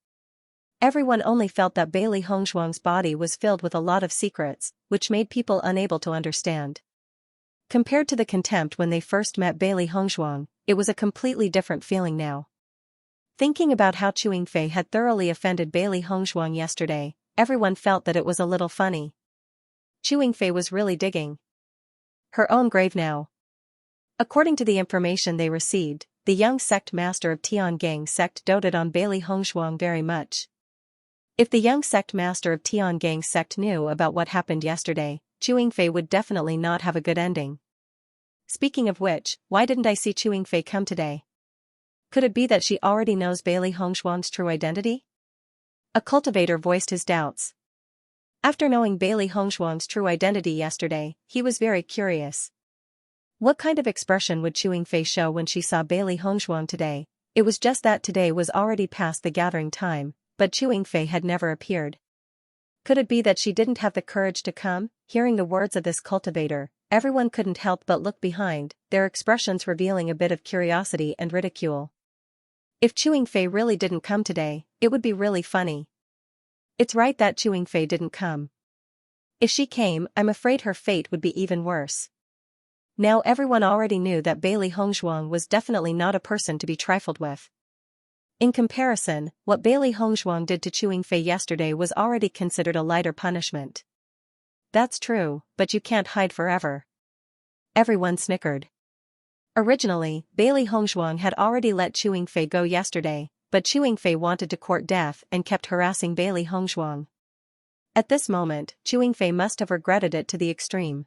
Everyone only felt that Bailey Hongshuang's body was filled with a lot of secrets, which made people unable to understand. Compared to the contempt when they first met Bailey Hongshuang, it was a completely different feeling now. Thinking about how Chewing Fei had thoroughly offended Bailey Hongshuang yesterday, everyone felt that it was a little funny. Chewing Fei was really digging her own grave now. According to the information they received, the young sect master of Tiangang sect doted on Bailey Hongshuang very much. If the young sect master of Tiangang sect knew about what happened yesterday, Chewing Fei would definitely not have a good ending. Speaking of which, why didn't I see Chewing Fei come today? Could it be that she already knows Bailey Hongshuang's true identity? A cultivator voiced his doubts. After knowing Bailey Hongshuang's true identity yesterday, he was very curious. What kind of expression would Chewing Fei show when she saw Bailey Hongshuang today? It was just that today was already past the gathering time, but Chewing Fei had never appeared. Could it be that she didn't have the courage to come? Hearing the words of this cultivator, everyone couldn't help but look behind, their expressions revealing a bit of curiosity and ridicule. If Chewing Fei really didn't come today, it would be really funny. It's right that Chewing Fei didn't come. If she came, I'm afraid her fate would be even worse. Now everyone already knew that Bailey Hongshuang was definitely not a person to be trifled with. In comparison, what Bailey Hongshuang did to Chewing Fei yesterday was already considered a lighter punishment. That's true, but you can't hide forever. Everyone snickered. Originally, Bailey Hongshuang had already let Chewing Fei go yesterday, but Chewing Fei wanted to court death and kept harassing Bailey Hongshuang. At this moment, Chewing Fei must have regretted it to the extreme.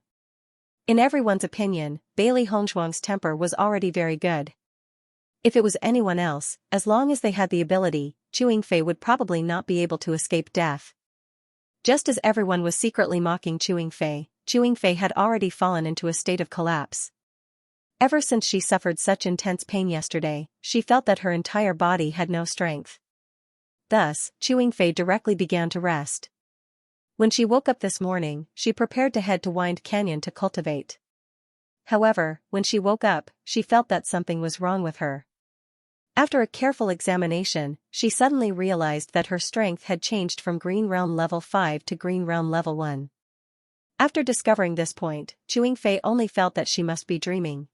In everyone's opinion, Bailey Hongshuang's temper was already very good. If it was anyone else, as long as they had the ability, Chewing Fei would probably not be able to escape death. Just as everyone was secretly mocking Chewing Fei had already fallen into a state of collapse. Ever since she suffered such intense pain yesterday, she felt that her entire body had no strength. Thus, Chewing Fei directly began to rest. When she woke up this morning, she prepared to head to Wind Canyon to cultivate. However, when she woke up, she felt that something was wrong with her. After a careful examination, she suddenly realized that her strength had changed from Green Realm Level 5 to Green Realm Level 1. After discovering this point, Chewing Fei only felt that she must be dreaming.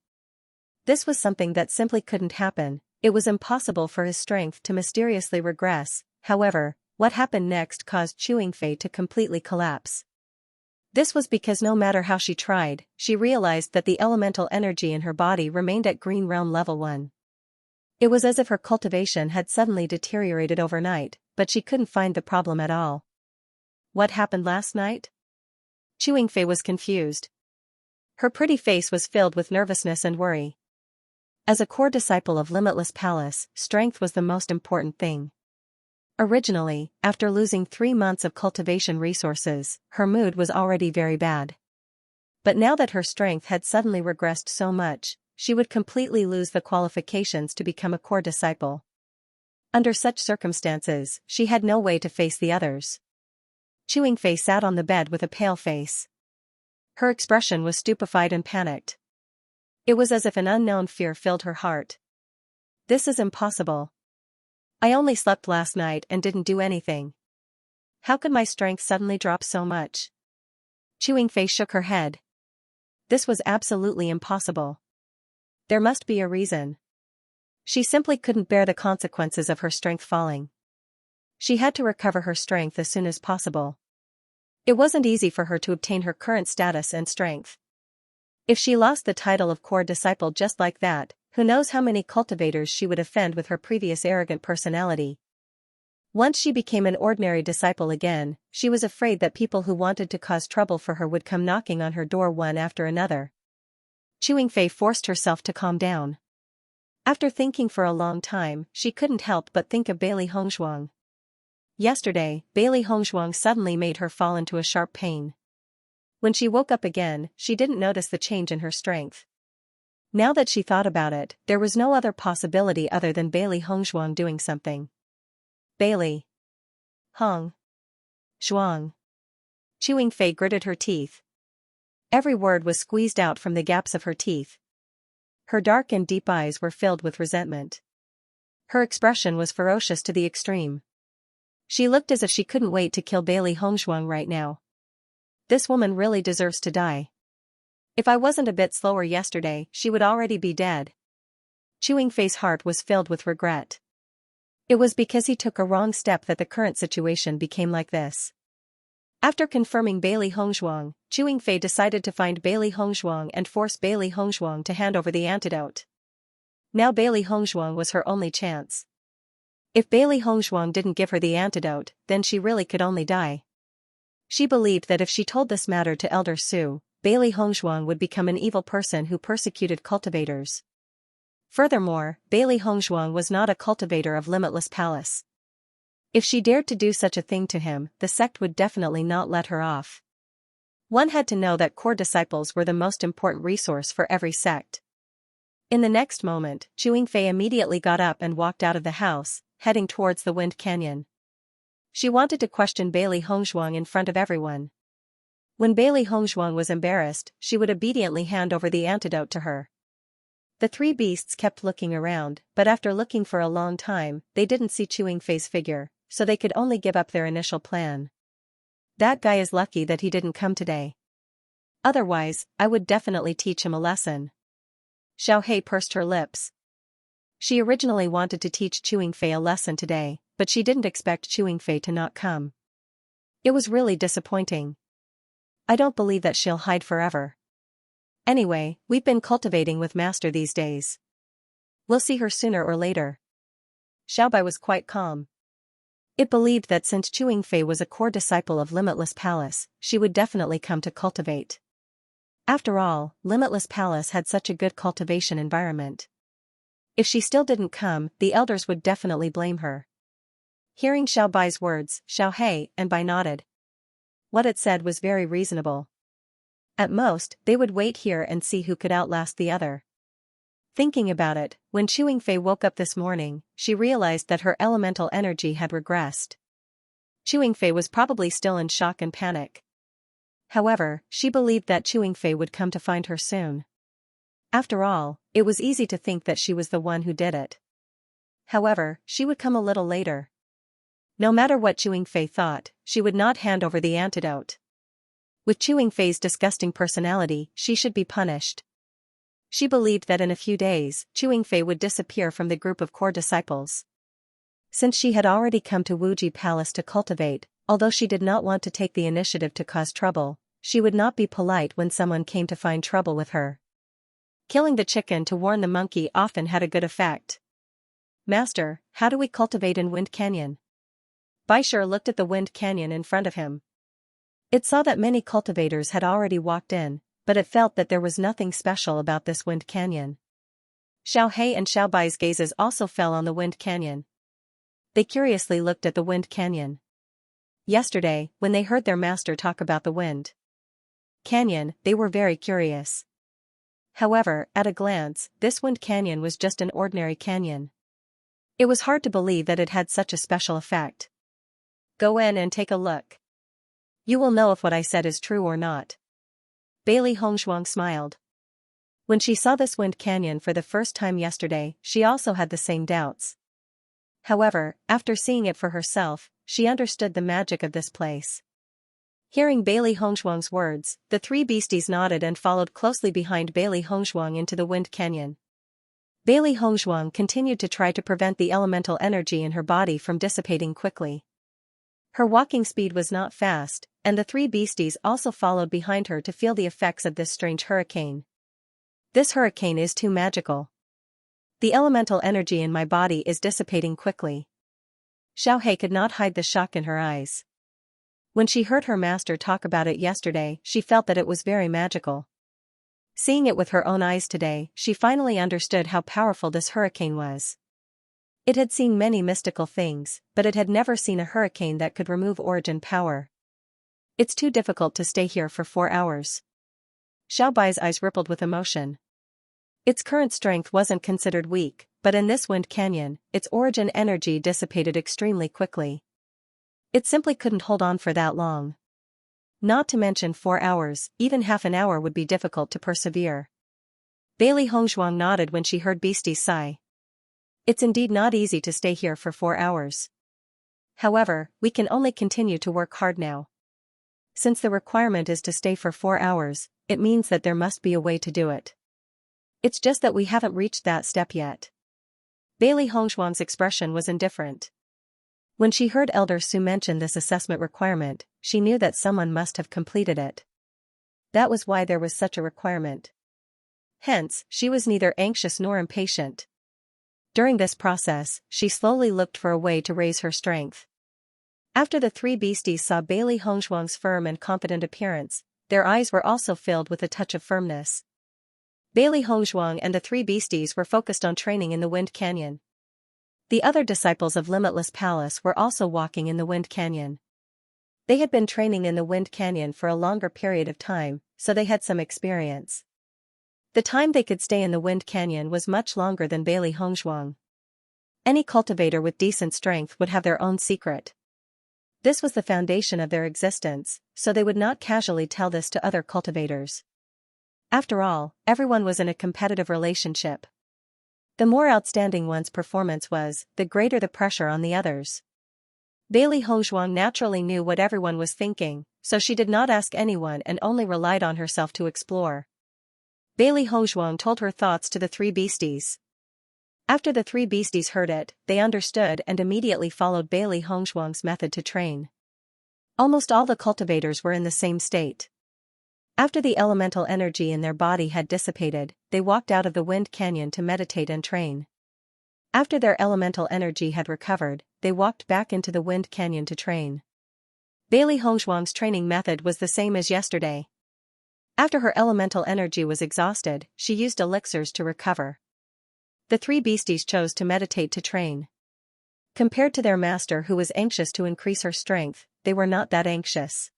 This was something that simply couldn't happen. It was impossible for his strength to mysteriously regress. However, what happened next caused Chewing Fei to completely collapse. This was because no matter how she tried, she realized that the elemental energy in her body remained at Green Realm Level 1. It was as if her cultivation had suddenly deteriorated overnight, but she couldn't find the problem at all. What happened last night? Xianxia was confused. Her pretty face was filled with nervousness and worry. As a core disciple of Limitless Palace, strength was the most important thing. Originally, after losing 3 months of cultivation resources, her mood was already very bad. But now that her strength had suddenly regressed so much, she would completely lose the qualifications to become a core disciple. Under such circumstances, she had no way to face the others. Xianxia sat on the bed with a pale face. Her expression was stupefied and panicked. It was as if an unknown fear filled her heart. This is impossible. I only slept last night and didn't do anything. How could my strength suddenly drop so much? Xianxia shook her head. This was absolutely impossible. There must be a reason. She simply couldn't bear the consequences of her strength falling. She had to recover her strength as soon as possible. It wasn't easy for her to obtain her current status and strength. If she lost the title of core disciple just like that, who knows how many cultivators she would offend with her previous arrogant personality. Once she became an ordinary disciple again, she was afraid that people who wanted to cause trouble for her would come knocking on her door one after another. Xianxia forced herself to calm down. After thinking for a long time, she couldn't help but think of Bailey Hongshuang. Yesterday, Bailey Hongshuang suddenly made her fall into a sharp pain. When she woke up again, she didn't notice the change in her strength. Now that she thought about it, there was no other possibility other than Bailey Hongshuang doing something. Bailey Hong Shuang. Xianxia gritted her teeth. Every word was squeezed out from the gaps of her teeth. Her dark and deep eyes were filled with resentment. Her expression was ferocious to the extreme. She looked as if she couldn't wait to kill Bailey Hongshuang right now. This woman really deserves to die. If I wasn't a bit slower yesterday, she would already be dead. Xianxia's heart was filled with regret. It was because he took a wrong step that the current situation became like this. After confirming Bailey Hongshuang, Xianxia decided to find Bailey Hongshuang and force Bailey Hongshuang to hand over the antidote. Now Bailey Hongshuang was her only chance. If Bailey Hongshuang didn't give her the antidote, then she really could only die. She believed that if she told this matter to Elder Su, Bailey Hongshuang would become an evil person who persecuted cultivators. Furthermore, Bailey Hongshuang was not a cultivator of Limitless Palace. If she dared to do such a thing to him, the sect would definitely not let her off. One had to know that core disciples were the most important resource for every sect. In the next moment, Xianxia immediately got up and walked out of the house, heading towards the Wind Canyon. She wanted to question Bailey Hongshuang in front of everyone. When Bailey Hongshuang was embarrassed, she would obediently hand over the antidote to her. The three beasts kept looking around, but after looking for a long time, they didn't see Xianxia's figure, so they could only give up their initial plan. That guy is lucky that he didn't come today. Otherwise, I would definitely teach him a lesson. Xiaohei pursed her lips. She originally wanted to teach Xianxia a lesson today, but she didn't expect Xianxia to not come. It was really disappointing. I don't believe that she'll hide forever. Anyway, we've been cultivating with Master these days. We'll see her sooner or later. Xiaobai was quite calm. It believed that since Xianxia was a core disciple of Limitless Palace, she would definitely come to cultivate. After all, Limitless Palace had such a good cultivation environment. If she still didn't come, the elders would definitely blame her. Hearing Xiaobai's words, Xiaohei and Bai nodded. What it said was very reasonable. At most, they would wait here and see who could outlast the other. Thinking about it, when Xianxia woke up this morning, she realized that her elemental energy had regressed. Xianxia was probably still in shock and panic. However, she believed that Xianxia would come to find her soon. After all, it was easy to think that she was the one who did it. However, she would come a little later. No matter what Xianxia thought, she would not hand over the antidote. With Xianxia's disgusting personality, she should be punished. She believed that in a few days, Xianxia would disappear from the group of core disciples. Since she had already come to Wuji Palace to cultivate, although she did not want to take the initiative to cause trouble, she would not be polite when someone came to find trouble with her. Killing the chicken to warn the monkey often had a good effect. "Master, how do we cultivate in Wind Canyon?" Baishur looked at the Wind Canyon in front of him. It saw that many cultivators had already walked in, but it felt that there was nothing special about this Wind Canyon. Xiao He and Xiao Bai's gazes also fell on the Wind Canyon. They curiously looked at the Wind Canyon. Yesterday, when they heard their master talk about the Wind Canyon, they were very curious. However, at a glance, this Wind Canyon was just an ordinary canyon. It was hard to believe that it had such a special effect. "Go in and take a look. You will know if what I said is true or not." Bailey Hongzhuang smiled. When she saw this Wind Canyon for the first time yesterday, she also had the same doubts. However, after seeing it for herself, she understood the magic of this place. Hearing Bailey Hongzhuang's words, the three beasties nodded and followed closely behind Bailey Hongzhuang into the Wind Canyon. Bailey Hongzhuang continued to try to prevent the elemental energy in her body from dissipating quickly. Her walking speed was not fast, and the three beasties also followed behind her to feel the effects of this strange hurricane. "This hurricane is too magical. The elemental energy in my body is dissipating quickly." Xiao He could not hide the shock in her eyes. When she heard her master talk about it yesterday, she felt that it was very magical. Seeing it with her own eyes today, she finally understood how powerful this hurricane was. It had seen many mystical things, but it had never seen a hurricane that could remove origin power. "It's too difficult to stay here for 4 hours." Xiao Bai's eyes rippled with emotion. Its current strength wasn't considered weak, but in this Wind Canyon, its origin energy dissipated extremely quickly. It simply couldn't hold on for that long. Not to mention 4 hours, even half an hour would be difficult to persevere. Bailey Hongzhuang nodded when she heard Beastie's sigh. "It's indeed not easy to stay here for 4 hours. However, we can only continue to work hard now. Since the requirement is to stay for 4 hours, it means that there must be a way to do it. It's just that we haven't reached that step yet." Bailey Hongzhuang's expression was indifferent. When she heard Elder Su mention this assessment requirement, she knew that someone must have completed it. That was why there was such a requirement. Hence, she was neither anxious nor impatient. During this process, she slowly looked for a way to raise her strength. After the three beasties saw Bailey Hongzhuang's firm and confident appearance, their eyes were also filled with a touch of firmness. Bailey Hongzhuang and the three beasties were focused on training in the Wind Canyon. The other disciples of Limitless Palace were also walking in the Wind Canyon. They had been training in the Wind Canyon for a longer period of time, so they had some experience. The time they could stay in the Wind Canyon was much longer than Bailey Hongzhuang. Any cultivator with decent strength would have their own secret. This was the foundation of their existence, so they would not casually tell this to other cultivators. After all, everyone was in a competitive relationship. The more outstanding one's performance was, the greater the pressure on the others. Bailey Hongzhuang naturally knew what everyone was thinking, so she did not ask anyone and only relied on herself to explore. Bailey Hongzhuang told her thoughts to the three beasties. After the three beasties heard it, they understood and immediately followed Bailey Hongzhuang's method to train. Almost all the cultivators were in the same state. After the elemental energy in their body had dissipated, they walked out of the Wind Canyon to meditate and train. After their elemental energy had recovered, they walked back into the Wind Canyon to train. Bailey Hongzhuang's training method was the same as yesterday. After her elemental energy was exhausted, she used elixirs to recover. The three beasties chose to meditate to train. Compared to their master who was anxious to increase her strength, they were not that anxious.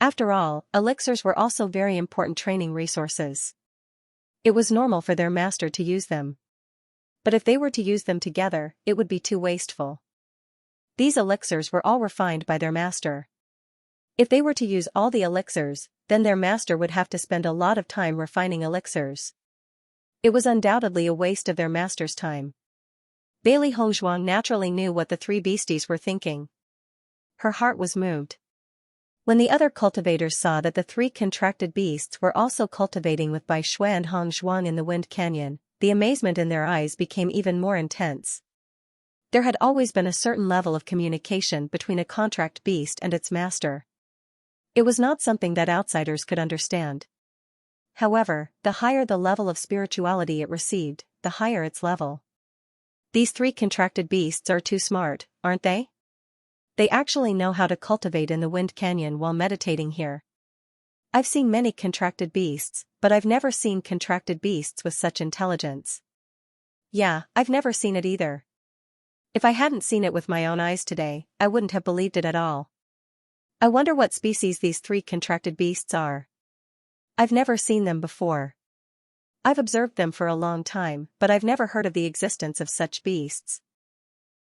After all, elixirs were also very important training resources. It was normal for their master to use them. But if they were to use them together, it would be too wasteful. These elixirs were all refined by their master. If they were to use all the elixirs, then their master would have to spend a lot of time refining elixirs. It was undoubtedly a waste of their master's time. Bailey Hongzhuang naturally knew what the three beasties were thinking. Her heart was moved. When the other cultivators saw that the three contracted beasts were also cultivating with Bai Shui and Hongzhuang in the Wind Canyon, the amazement in their eyes became even more intense. There had always been a certain level of communication between a contract beast and its master. It was not something that outsiders could understand. However, the higher the level of spirituality it received, the higher its level. These three contracted beasts are too smart, aren't they? They actually know how to cultivate in the Wind Canyon while meditating here. I've seen many contracted beasts, but I've never seen contracted beasts with such intelligence. Yeah, I've never seen it either. If I hadn't seen it with my own eyes today, I wouldn't have believed it at all. I wonder what species these three contracted beasts are. I've never seen them before. I've observed them for a long time, but I've never heard of the existence of such beasts.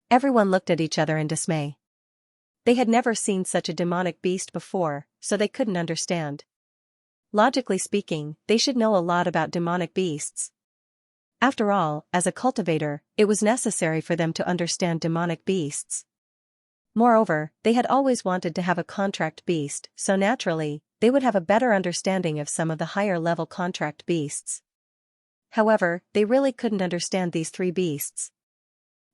Everyone looked at each other in dismay. They had never seen such a demonic beast before, so they couldn't understand. Logically speaking, they should know a lot about demonic beasts. After all, as a cultivator, it was necessary for them to understand demonic beasts. Moreover, they had always wanted to have a contract beast, so naturally, they would have a better understanding of some of the higher-level contract beasts. However, they really couldn't understand these three beasts.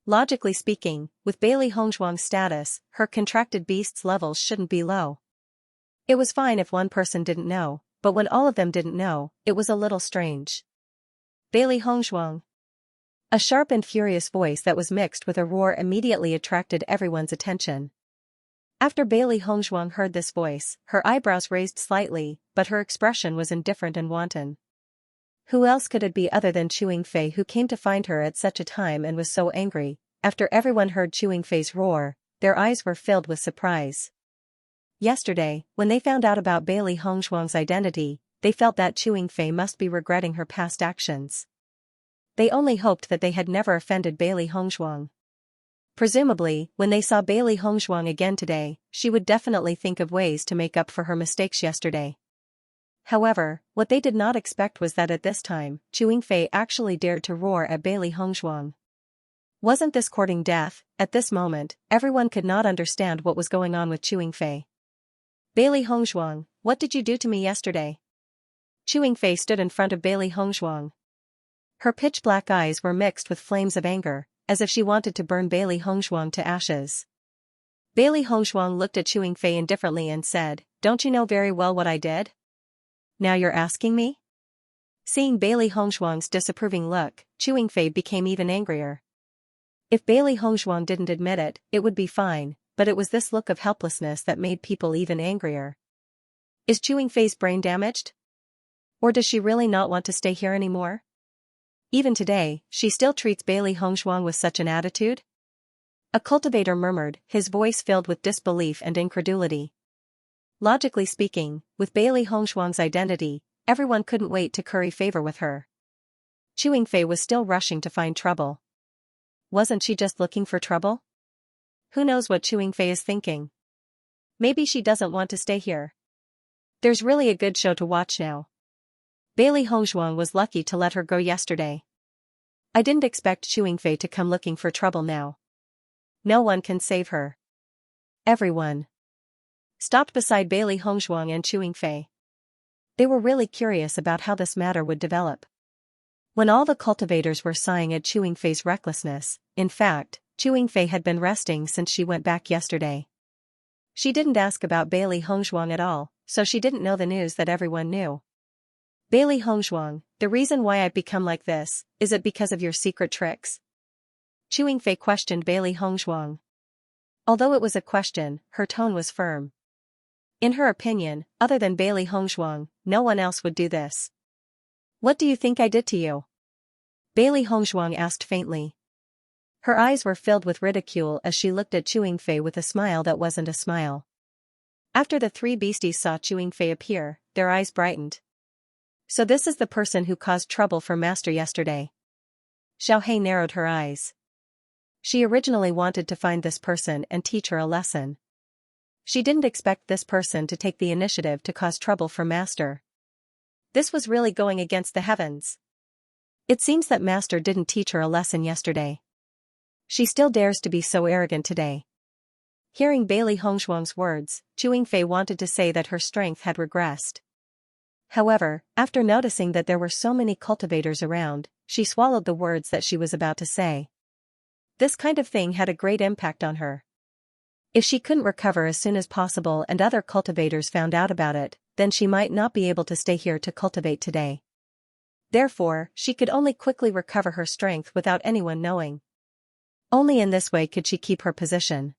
Logically speaking, with Bailey Hongzhuang's status, her contracted beasts' levels shouldn't be low. It was fine if one person didn't know, but when all of them didn't know, it was a little strange. Bailey Hongzhuang. A sharp and furious voice that was mixed with a roar immediately attracted everyone's attention. After Bailey Hongzhuang heard this voice, her eyebrows raised slightly, but her expression was indifferent and wanton. Who else could it be other than Chewing Fei who came to find her at such a time and was so angry? After everyone heard Chewing Fei's roar, their eyes were filled with surprise. Yesterday, when they found out about Bailey Hongzhuang's identity, they felt that Chewing Fei must be regretting her past actions. They only hoped that they had never offended Bailey Hongzhuang. Presumably, when they saw Bailey Hongzhuang again today, she would definitely think of ways to make up for her mistakes yesterday. However, what they did not expect was that at this time, Chewing Fei actually dared to roar at Bailey Hongzhuang. Wasn't this courting death? At this moment, everyone could not understand what was going on with Chewing Fei. Bailey Hongzhuang, what did you do to me yesterday? Chewing Fei stood in front of Bailey Hongzhuang. Her pitch-black eyes were mixed with flames of anger, as if she wanted to burn Bailey Hongzhuang to ashes. Bailey Hongzhuang looked at Chewing Fei indifferently and said, "Don't you know very well what I did? Now you're asking me?" Seeing Bailey Hongzhuang's disapproving look, Chewing Fei became even angrier. If Bailey Hongzhuang didn't admit it, it would be fine, but it was this look of helplessness that made people even angrier. Is Chewing Fei's brain damaged? Or does she really not want to stay here anymore? Even today, she still treats Bailey Hongzhuang with such an attitude? A cultivator murmured, his voice filled with disbelief and incredulity. Logically speaking, with Bailey Hongzhuang's identity, everyone couldn't wait to curry favor with her. Chewing Fei was still rushing to find trouble. Wasn't she just looking for trouble? Who knows what Chewing Fei is thinking? Maybe she doesn't want to stay here. There's really a good show to watch now. Bailey Hongzhuang was lucky to let her go yesterday. I didn't expect Chewing Fei to come looking for trouble now. No one can save her. Everyone stopped beside Bailey Hongzhuang and Chewing Fei. They were really curious about how this matter would develop. When all the cultivators were sighing at Chewing Fei's recklessness, in fact, Chewing Fei had been resting since she went back yesterday. She didn't ask about Bailey Hongzhuang at all, so she didn't know the news that everyone knew. Bailey Hongzhuang, the reason why I've become like this, is it because of your secret tricks? Chewing Fei questioned Bailey Hongzhuang. Although it was a question, her tone was firm. In her opinion, other than Bailey Hongzhuang, no one else would do this. What do you think I did to you? Bailey Hongzhuang asked faintly. Her eyes were filled with ridicule as she looked at Chewing Fei with a smile that wasn't a smile. After the three beasties saw Chewing Fei appear, their eyes brightened. So this is the person who caused trouble for Master yesterday. Xiao Hei narrowed her eyes. She originally wanted to find this person and teach her a lesson. She didn't expect this person to take the initiative to cause trouble for Master. This was really going against the heavens. It seems that Master didn't teach her a lesson yesterday. She still dares to be so arrogant today. Hearing Bailey Hongzhuang's words, Chewing Fei wanted to say that her strength had regressed. However, after noticing that there were so many cultivators around, she swallowed the words that she was about to say. This kind of thing had a great impact on her. If she couldn't recover as soon as possible and other cultivators found out about it, then she might not be able to stay here to cultivate today. Therefore, she could only quickly recover her strength without anyone knowing. Only in this way could she keep her position.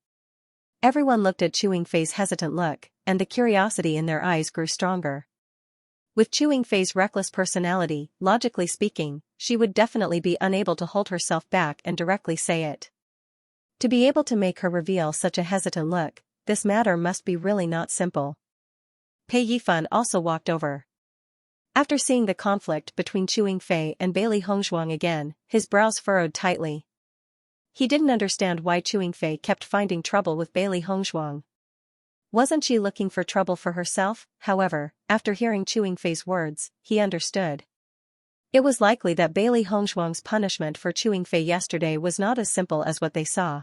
Everyone looked at Chewing Fei's hesitant look, and the curiosity in their eyes grew stronger. With Chewing Fei's reckless personality, logically speaking, she would definitely be unable to hold herself back and directly say it. To be able to make her reveal such a hesitant look, this matter must be really not simple. Pei Yifan also walked over. After seeing the conflict between Chewing Fei and Bailey Hongzhuang again, his brows furrowed tightly. He didn't understand why Chewing Fei kept finding trouble with Bailey Hongzhuang. Wasn't she looking for trouble for herself? However, after hearing Chewing Fei's words, he understood. It was likely that Bailey Hongzhuang's punishment for Chewing Fei yesterday was not as simple as what they saw.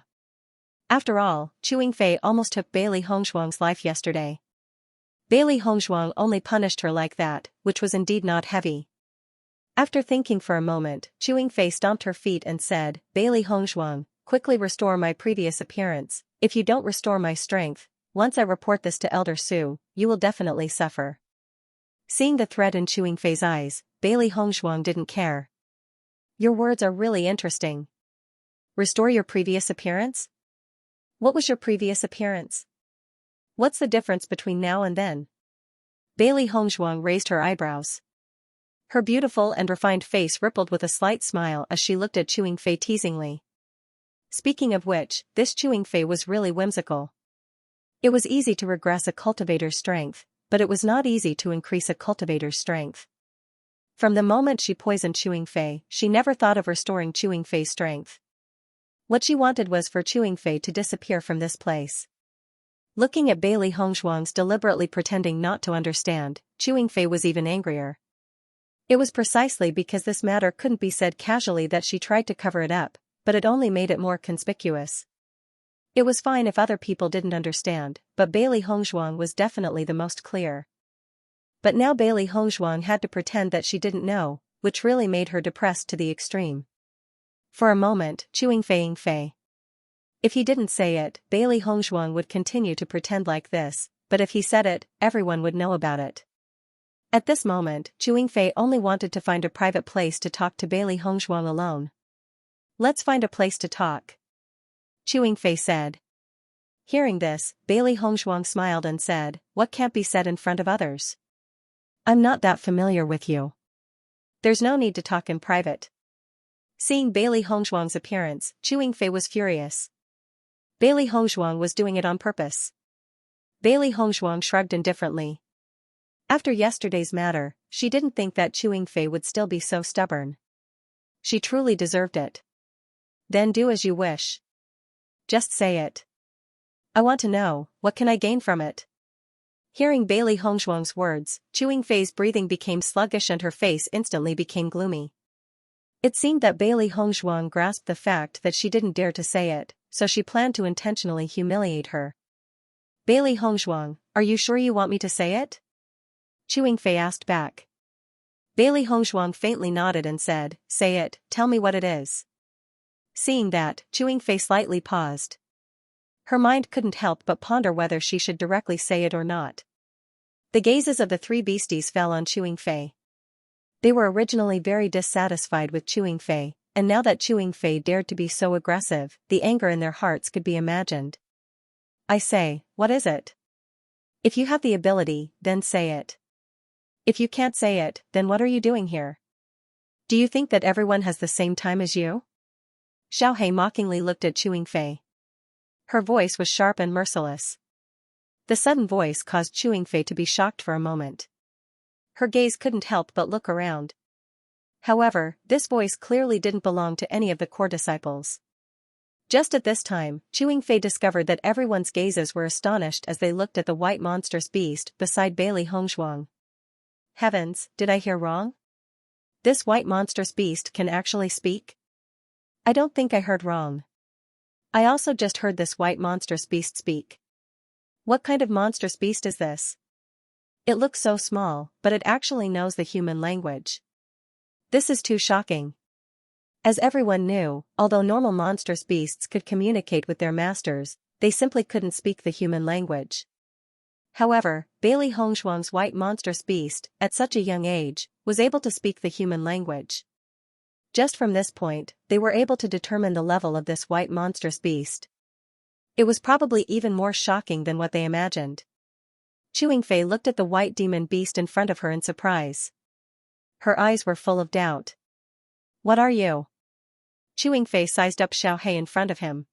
After all, Chewing Fei almost took Bailey Hongzhuang's life yesterday. Bailey Hongzhuang only punished her like that, which was indeed not heavy. After thinking for a moment, Chewing Fei stomped her feet and said, "Bailey Hongzhuang, quickly restore my previous appearance. If you don't restore my strength, once I report this to Elder Su, you will definitely suffer." Seeing the threat in Chewing Fei's eyes, Bailey Hongzhuang didn't care. "Your words are really interesting. Restore your previous appearance? What was your previous appearance? What's the difference between now and then?" Bailey Hongzhuang raised her eyebrows. Her beautiful and refined face rippled with a slight smile as she looked at Chewing Fei teasingly. Speaking of which, this Chewing Fei was really whimsical. It was easy to regress a cultivator's strength, but it was not easy to increase a cultivator's strength. From the moment she poisoned Chewing Fei, she never thought of restoring Chewing Fei's strength. What she wanted was for Chewing Fei to disappear from this place. Looking at Bailey Hongzhuang's deliberately pretending not to understand, Chewing Fei was even angrier. It was precisely because this matter couldn't be said casually that she tried to cover it up, but it only made it more conspicuous. It was fine if other people didn't understand, but Bailey Hongzhuang was definitely the most clear. But now Bailey Hongzhuang had to pretend that she didn't know, which really made her depressed to the extreme. For a moment, Chewing Fei. If he didn't say it, Bailey Hongzhuang would continue to pretend like this, but if he said it, everyone would know about it. At this moment, Chewing Fei only wanted to find a private place to talk to Bailey Hongzhuang alone. "Let's find a place to talk," Chewing Fei said. Hearing this, Bailey Hongzhuang smiled and said, "What can't be said in front of others? I'm not that familiar with you. There's no need to talk in private." Seeing Bailey Hongzhuang's appearance, Chewing Fei was furious. Bailey Hongzhuang was doing it on purpose. Bailey Hongzhuang shrugged indifferently. After yesterday's matter, she didn't think that Chewing Fei would still be so stubborn. She truly deserved it. "Then do as you wish. Just say it. I want to know, what can I gain from it?" Hearing Bailey Hongzhuang's words, Chewing Fei's breathing became sluggish and her face instantly became gloomy. It seemed that Bailey Hongzhuang grasped the fact that she didn't dare to say it, so she planned to intentionally humiliate her. "Bailey Hongzhuang, are you sure you want me to say it?" Chewing Fei asked back. Bailey Hongzhuang faintly nodded and said, "Say it, tell me what it is." Seeing that, Chewing Fei slightly paused. Her mind couldn't help but ponder whether she should directly say it or not. The gazes of the three beasties fell on Chewing Fei. They were originally very dissatisfied with Chewing Fei, and now that Chewing Fei dared to be so aggressive, the anger in their hearts could be imagined. "I say, what is it? If you have the ability, then say it. If you can't say it, then what are you doing here? Do you think that everyone has the same time as you?" Xiaohei mockingly looked at Chewing Fei. Her voice was sharp and merciless. The sudden voice caused Chewing Fei to be shocked for a moment. Her gaze couldn't help but look around. However, this voice clearly didn't belong to any of the core disciples. Just at this time, Chewing Fei discovered that everyone's gazes were astonished as they looked at the white monstrous beast beside Bailey Hongzhuang. Heavens, did I hear wrong? This white monstrous beast can actually speak? I don't think I heard wrong. I also just heard this white monstrous beast speak. What kind of monstrous beast is this? It looks so small, but it actually knows the human language. This is too shocking. As everyone knew, although normal monstrous beasts could communicate with their masters, they simply couldn't speak the human language. However, Bailey Hongshuang's white monstrous beast, at such a young age, was able to speak the human language. Just from this point, they were able to determine the level of this white monstrous beast. It was probably even more shocking than what they imagined. Fei looked at the white demon beast in front of her in surprise. Her eyes were full of doubt. "What are you?" Fei sized up Xiaohei in front of him.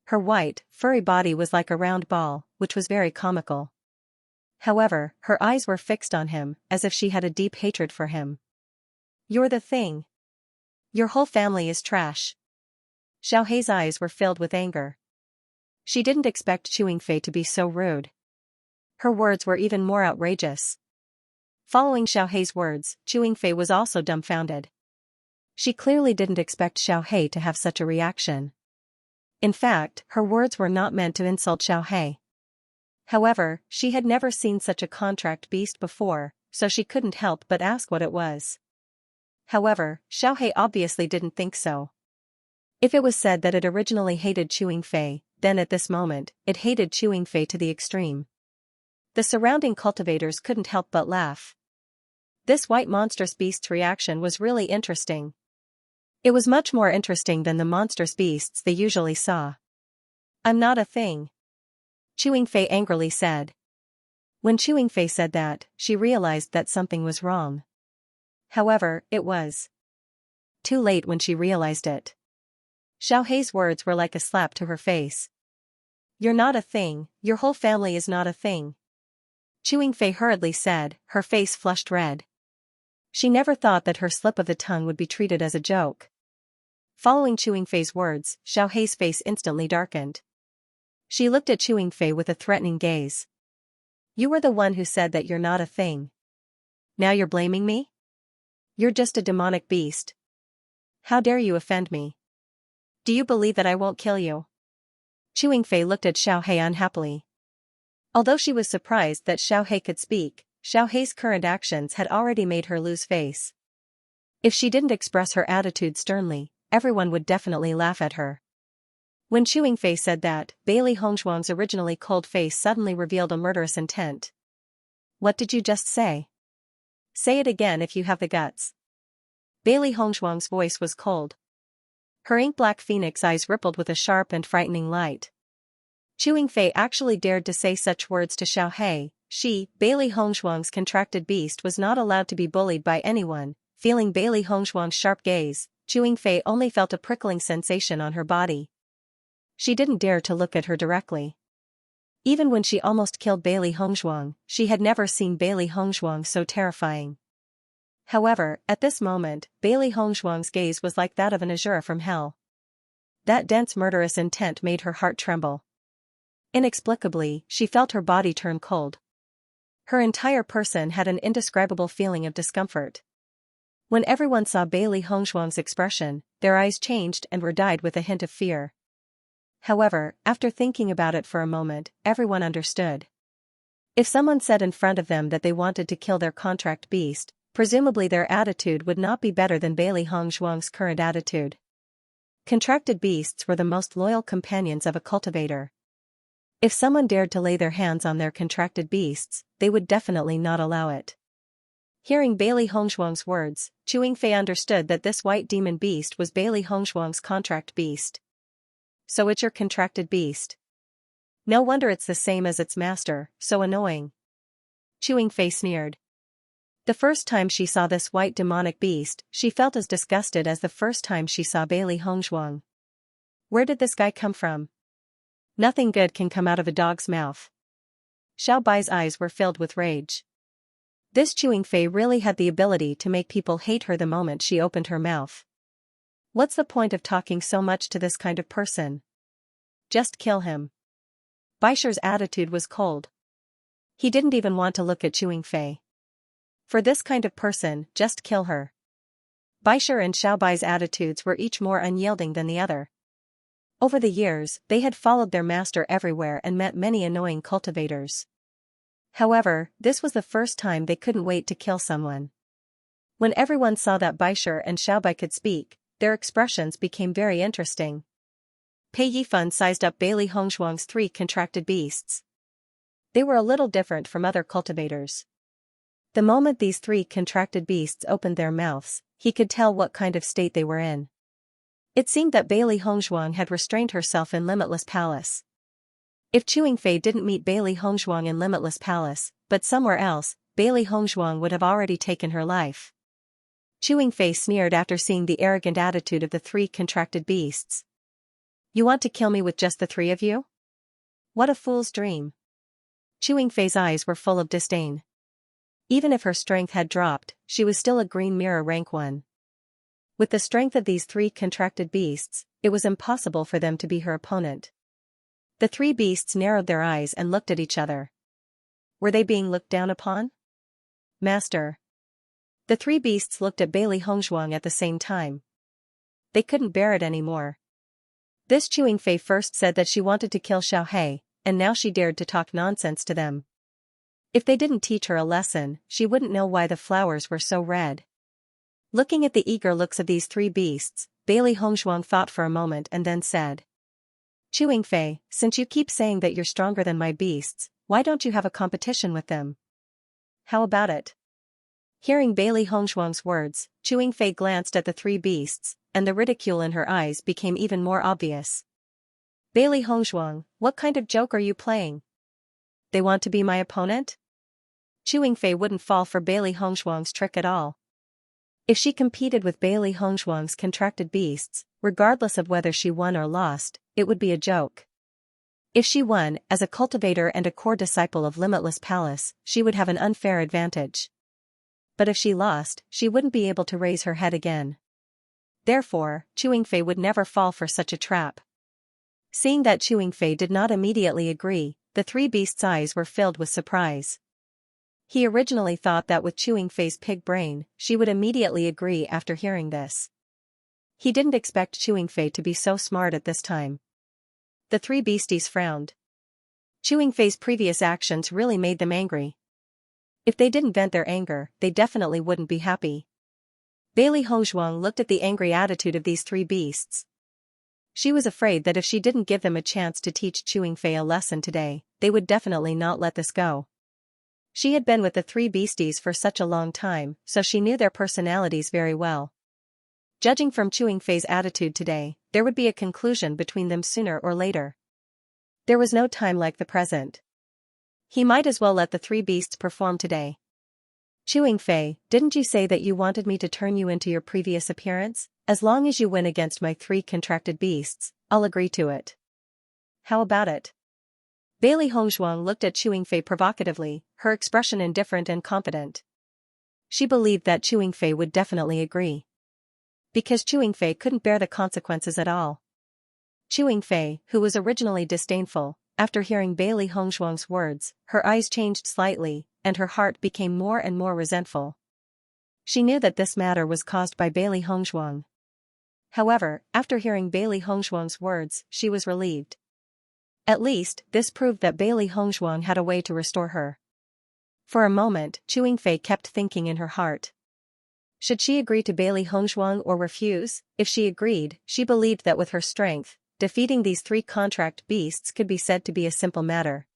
Her white, furry body was like a round ball, which was very comical. However, her eyes were fixed on him, as if she had a deep hatred for him. "You're the thing. Your whole family is trash." Xiaohei's eyes were filled with anger. She didn't expect Fei to be so rude. Her words were even more outrageous. Following Xiaohei's words, Fei was also dumbfounded. She clearly didn't expect Xiaohei to have such a reaction. In fact, her words were not meant to insult Xiaohei. However, she had never seen such a contract beast before, so she couldn't help but ask what it was. However, Xiaohei obviously didn't think so. If it was said that it originally hated Fei, then at this moment, it hated Fei to the extreme. The surrounding cultivators couldn't help but laugh. This white monstrous beast's reaction was really interesting. It was much more interesting than the monstrous beasts they usually saw. "I'm not a thing," Fei angrily said. When Fei said that, she realized that something was wrong. However, it was too late when she realized it. Xiaohei's words were like a slap to her face. "You're not a thing, your whole family is not a thing," Fei hurriedly said, her face flushed red. She never thought that her slip of the tongue would be treated as a joke. Following Fei's words, Xiaohei's face instantly darkened. She looked at Fei with a threatening gaze. "You were the one who said that you're not a thing. Now you're blaming me? You're just a demonic beast. How dare you offend me? Do you believe that I won't kill you?" Fei looked at Xiaohei unhappily. Although she was surprised that Xiaohei could speak, Xiaohei's current actions had already made her lose face. If she didn't express her attitude sternly, everyone would definitely laugh at her. When Fei said that, Bailey Hongshuang's originally cold face suddenly revealed a murderous intent. "What did you just say? Say it again if you have the guts." Bailey Hongshuang's voice was cold. Her ink-black phoenix eyes rippled with a sharp and frightening light. Fei actually dared to say such words to Xiaohei. She, Bailey Hongshuang's contracted beast, was not allowed to be bullied by anyone. Feeling Bailey Hongshuang's sharp gaze, Fei only felt a prickling sensation on her body. She didn't dare to look at her directly. Even when she almost killed Bailey Hongshuang, she had never seen Bailey Hongshuang so terrifying. However, at this moment, Bailey Hongshuang's gaze was like that of an azura from hell. That dense murderous intent made her heart tremble. Inexplicably, she felt her body turn cold. Her entire person had an indescribable feeling of discomfort. When everyone saw Bailey Hongshuang's expression, their eyes changed and were dyed with a hint of fear. However, after thinking about it for a moment, everyone understood. If someone said in front of them that they wanted to kill their contract beast, presumably their attitude would not be better than Bailey Hongshuang's current attitude. Contracted beasts were the most loyal companions of a cultivator. If someone dared to lay their hands on their contracted beasts, they would definitely not allow it. Hearing Bailey Hongshuang's words, Fei understood that this white demon beast was Bailey Hongshuang's contract beast. "So it's your contracted beast. No wonder it's the same as its master, so annoying." Fei sneered. The first time she saw this white demonic beast, she felt as disgusted as the first time she saw Bailey Hongshuang. Where did this guy come from? Nothing good can come out of a dog's mouth. Xiao Bai's eyes were filled with rage. This Fei really had the ability to make people hate her the moment she opened her mouth. What's the point of talking so much to this kind of person? Just kill him. Baisher's attitude was cold. He didn't even want to look at Fei. For this kind of person, just kill her. Baisher and Xiao Bai's attitudes were each more unyielding than the other. Over the years, they had followed their master everywhere and met many annoying cultivators. However, this was the first time they couldn't wait to kill someone. When everyone saw that Baisher and Xiaobai could speak, their expressions became very interesting. Pei Yifan sized up Bailey Hongshuang's 3 contracted beasts. They were a little different from other cultivators. The moment these 3 contracted beasts opened their mouths, he could tell what kind of state they were in. It seemed that Bailey Hongshuang had restrained herself in Limitless Palace. If Chewing Fei didn't meet Bailey Hongshuang in Limitless Palace, but somewhere else, Bailey Hongshuang would have already taken her life. Chewing Fei sneered after seeing the arrogant attitude of the 3 contracted beasts. You want to kill me with just the 3 of you? What a fool's dream. Chewing Fei's eyes were full of disdain. Even if her strength had dropped, she was still a green mirror rank 1. With the strength of these 3 contracted beasts, it was impossible for them to be her opponent. The 3 beasts narrowed their eyes and looked at each other. Were they being looked down upon? Master. The 3 beasts looked at Bailey Hongshuang at the same time. They couldn't bear it anymore. This Chewing Fei first said that she wanted to kill Xiaohe, and now she dared to talk nonsense to them. If they didn't teach her a lesson, she wouldn't know why the flowers were so red. Looking at the eager looks of these 3 beasts, Bailey Hongshuang thought for a moment and then said. Chewing Fei, since you keep saying that you're stronger than my beasts, why don't you have a competition with them? How about it? Hearing Bailey Hongshuang's words, Chewing Fei glanced at the 3 beasts, and the ridicule in her eyes became even more obvious. Bailey Hongshuang, what kind of joke are you playing? They want to be my opponent? Chewing Fei wouldn't fall for Bailey Hongshuang's trick at all. If she competed with Bailey Hongshuang's contracted beasts, regardless of whether she won or lost, it would be a joke. If she won, as a cultivator and a core disciple of Limitless Palace, she would have an unfair advantage. But if she lost, she wouldn't be able to raise her head again. Therefore, Chewing Fei would never fall for such a trap. Seeing that Chewing Fei did not immediately agree, the 3 beasts' eyes were filled with surprise. He originally thought that with Chewing Fei's pig brain, she would immediately agree after hearing this. He didn't expect Chewing Fei to be so smart at this time. The 3 beasties frowned. Chewing Fei's previous actions really made them angry. If they didn't vent their anger, they definitely wouldn't be happy. Bailey Hongshuang looked at the angry attitude of these 3 beasts. She was afraid that if she didn't give them a chance to teach Chewing Fei a lesson today, they would definitely not let this go. She had been with the 3 beasties for such a long time, so she knew their personalities very well. Judging from Chewing Fei's attitude today, there would be a conclusion between them sooner or later. There was no time like the present. He might as well let the 3 beasts perform today. Chewing Fei, didn't you say that you wanted me to turn you into your previous appearance? As long as you win against my 3 contracted beasts, I'll agree to it. How about it? Bailey Hongshuang looked at Chewing Fei provocatively, her expression indifferent and confident. She believed that Chewing Fei would definitely agree. Because Chewing Fei couldn't bear the consequences at all. Chewing Fei, who was originally disdainful, after hearing Bailey Hongshuang's words, her eyes changed slightly, and her heart became more and more resentful. She knew that this matter was caused by Bailey Hongshuang. However, after hearing Bailey Hongshuang's words, she was relieved. At least, this proved that Bailey Hongshuang had a way to restore her. For a moment, Chewing Fei kept thinking in her heart. Should she agree to Bailey Hongshuang or refuse? If she agreed, she believed that with her strength, defeating these 3 contract beasts could be said to be a simple matter.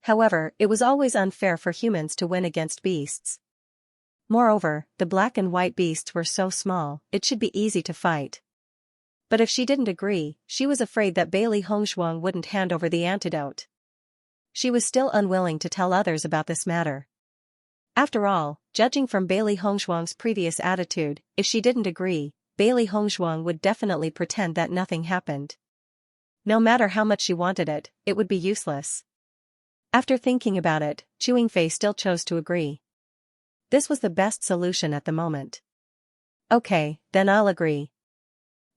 However, it was always unfair for humans to win against beasts. Moreover, the black and white beasts were so small, it should be easy to fight. But if she didn't agree, she was afraid that Bailey Hongshuang wouldn't hand over the antidote. She was still unwilling to tell others about this matter. After all, judging from Bailey Hongshuang's previous attitude, if she didn't agree, Bailey Hongshuang would definitely pretend that nothing happened. No matter how much she wanted it, it would be useless. After thinking about it, Chewing Fei still chose to agree. This was the best solution at the moment. Okay, then I'll agree.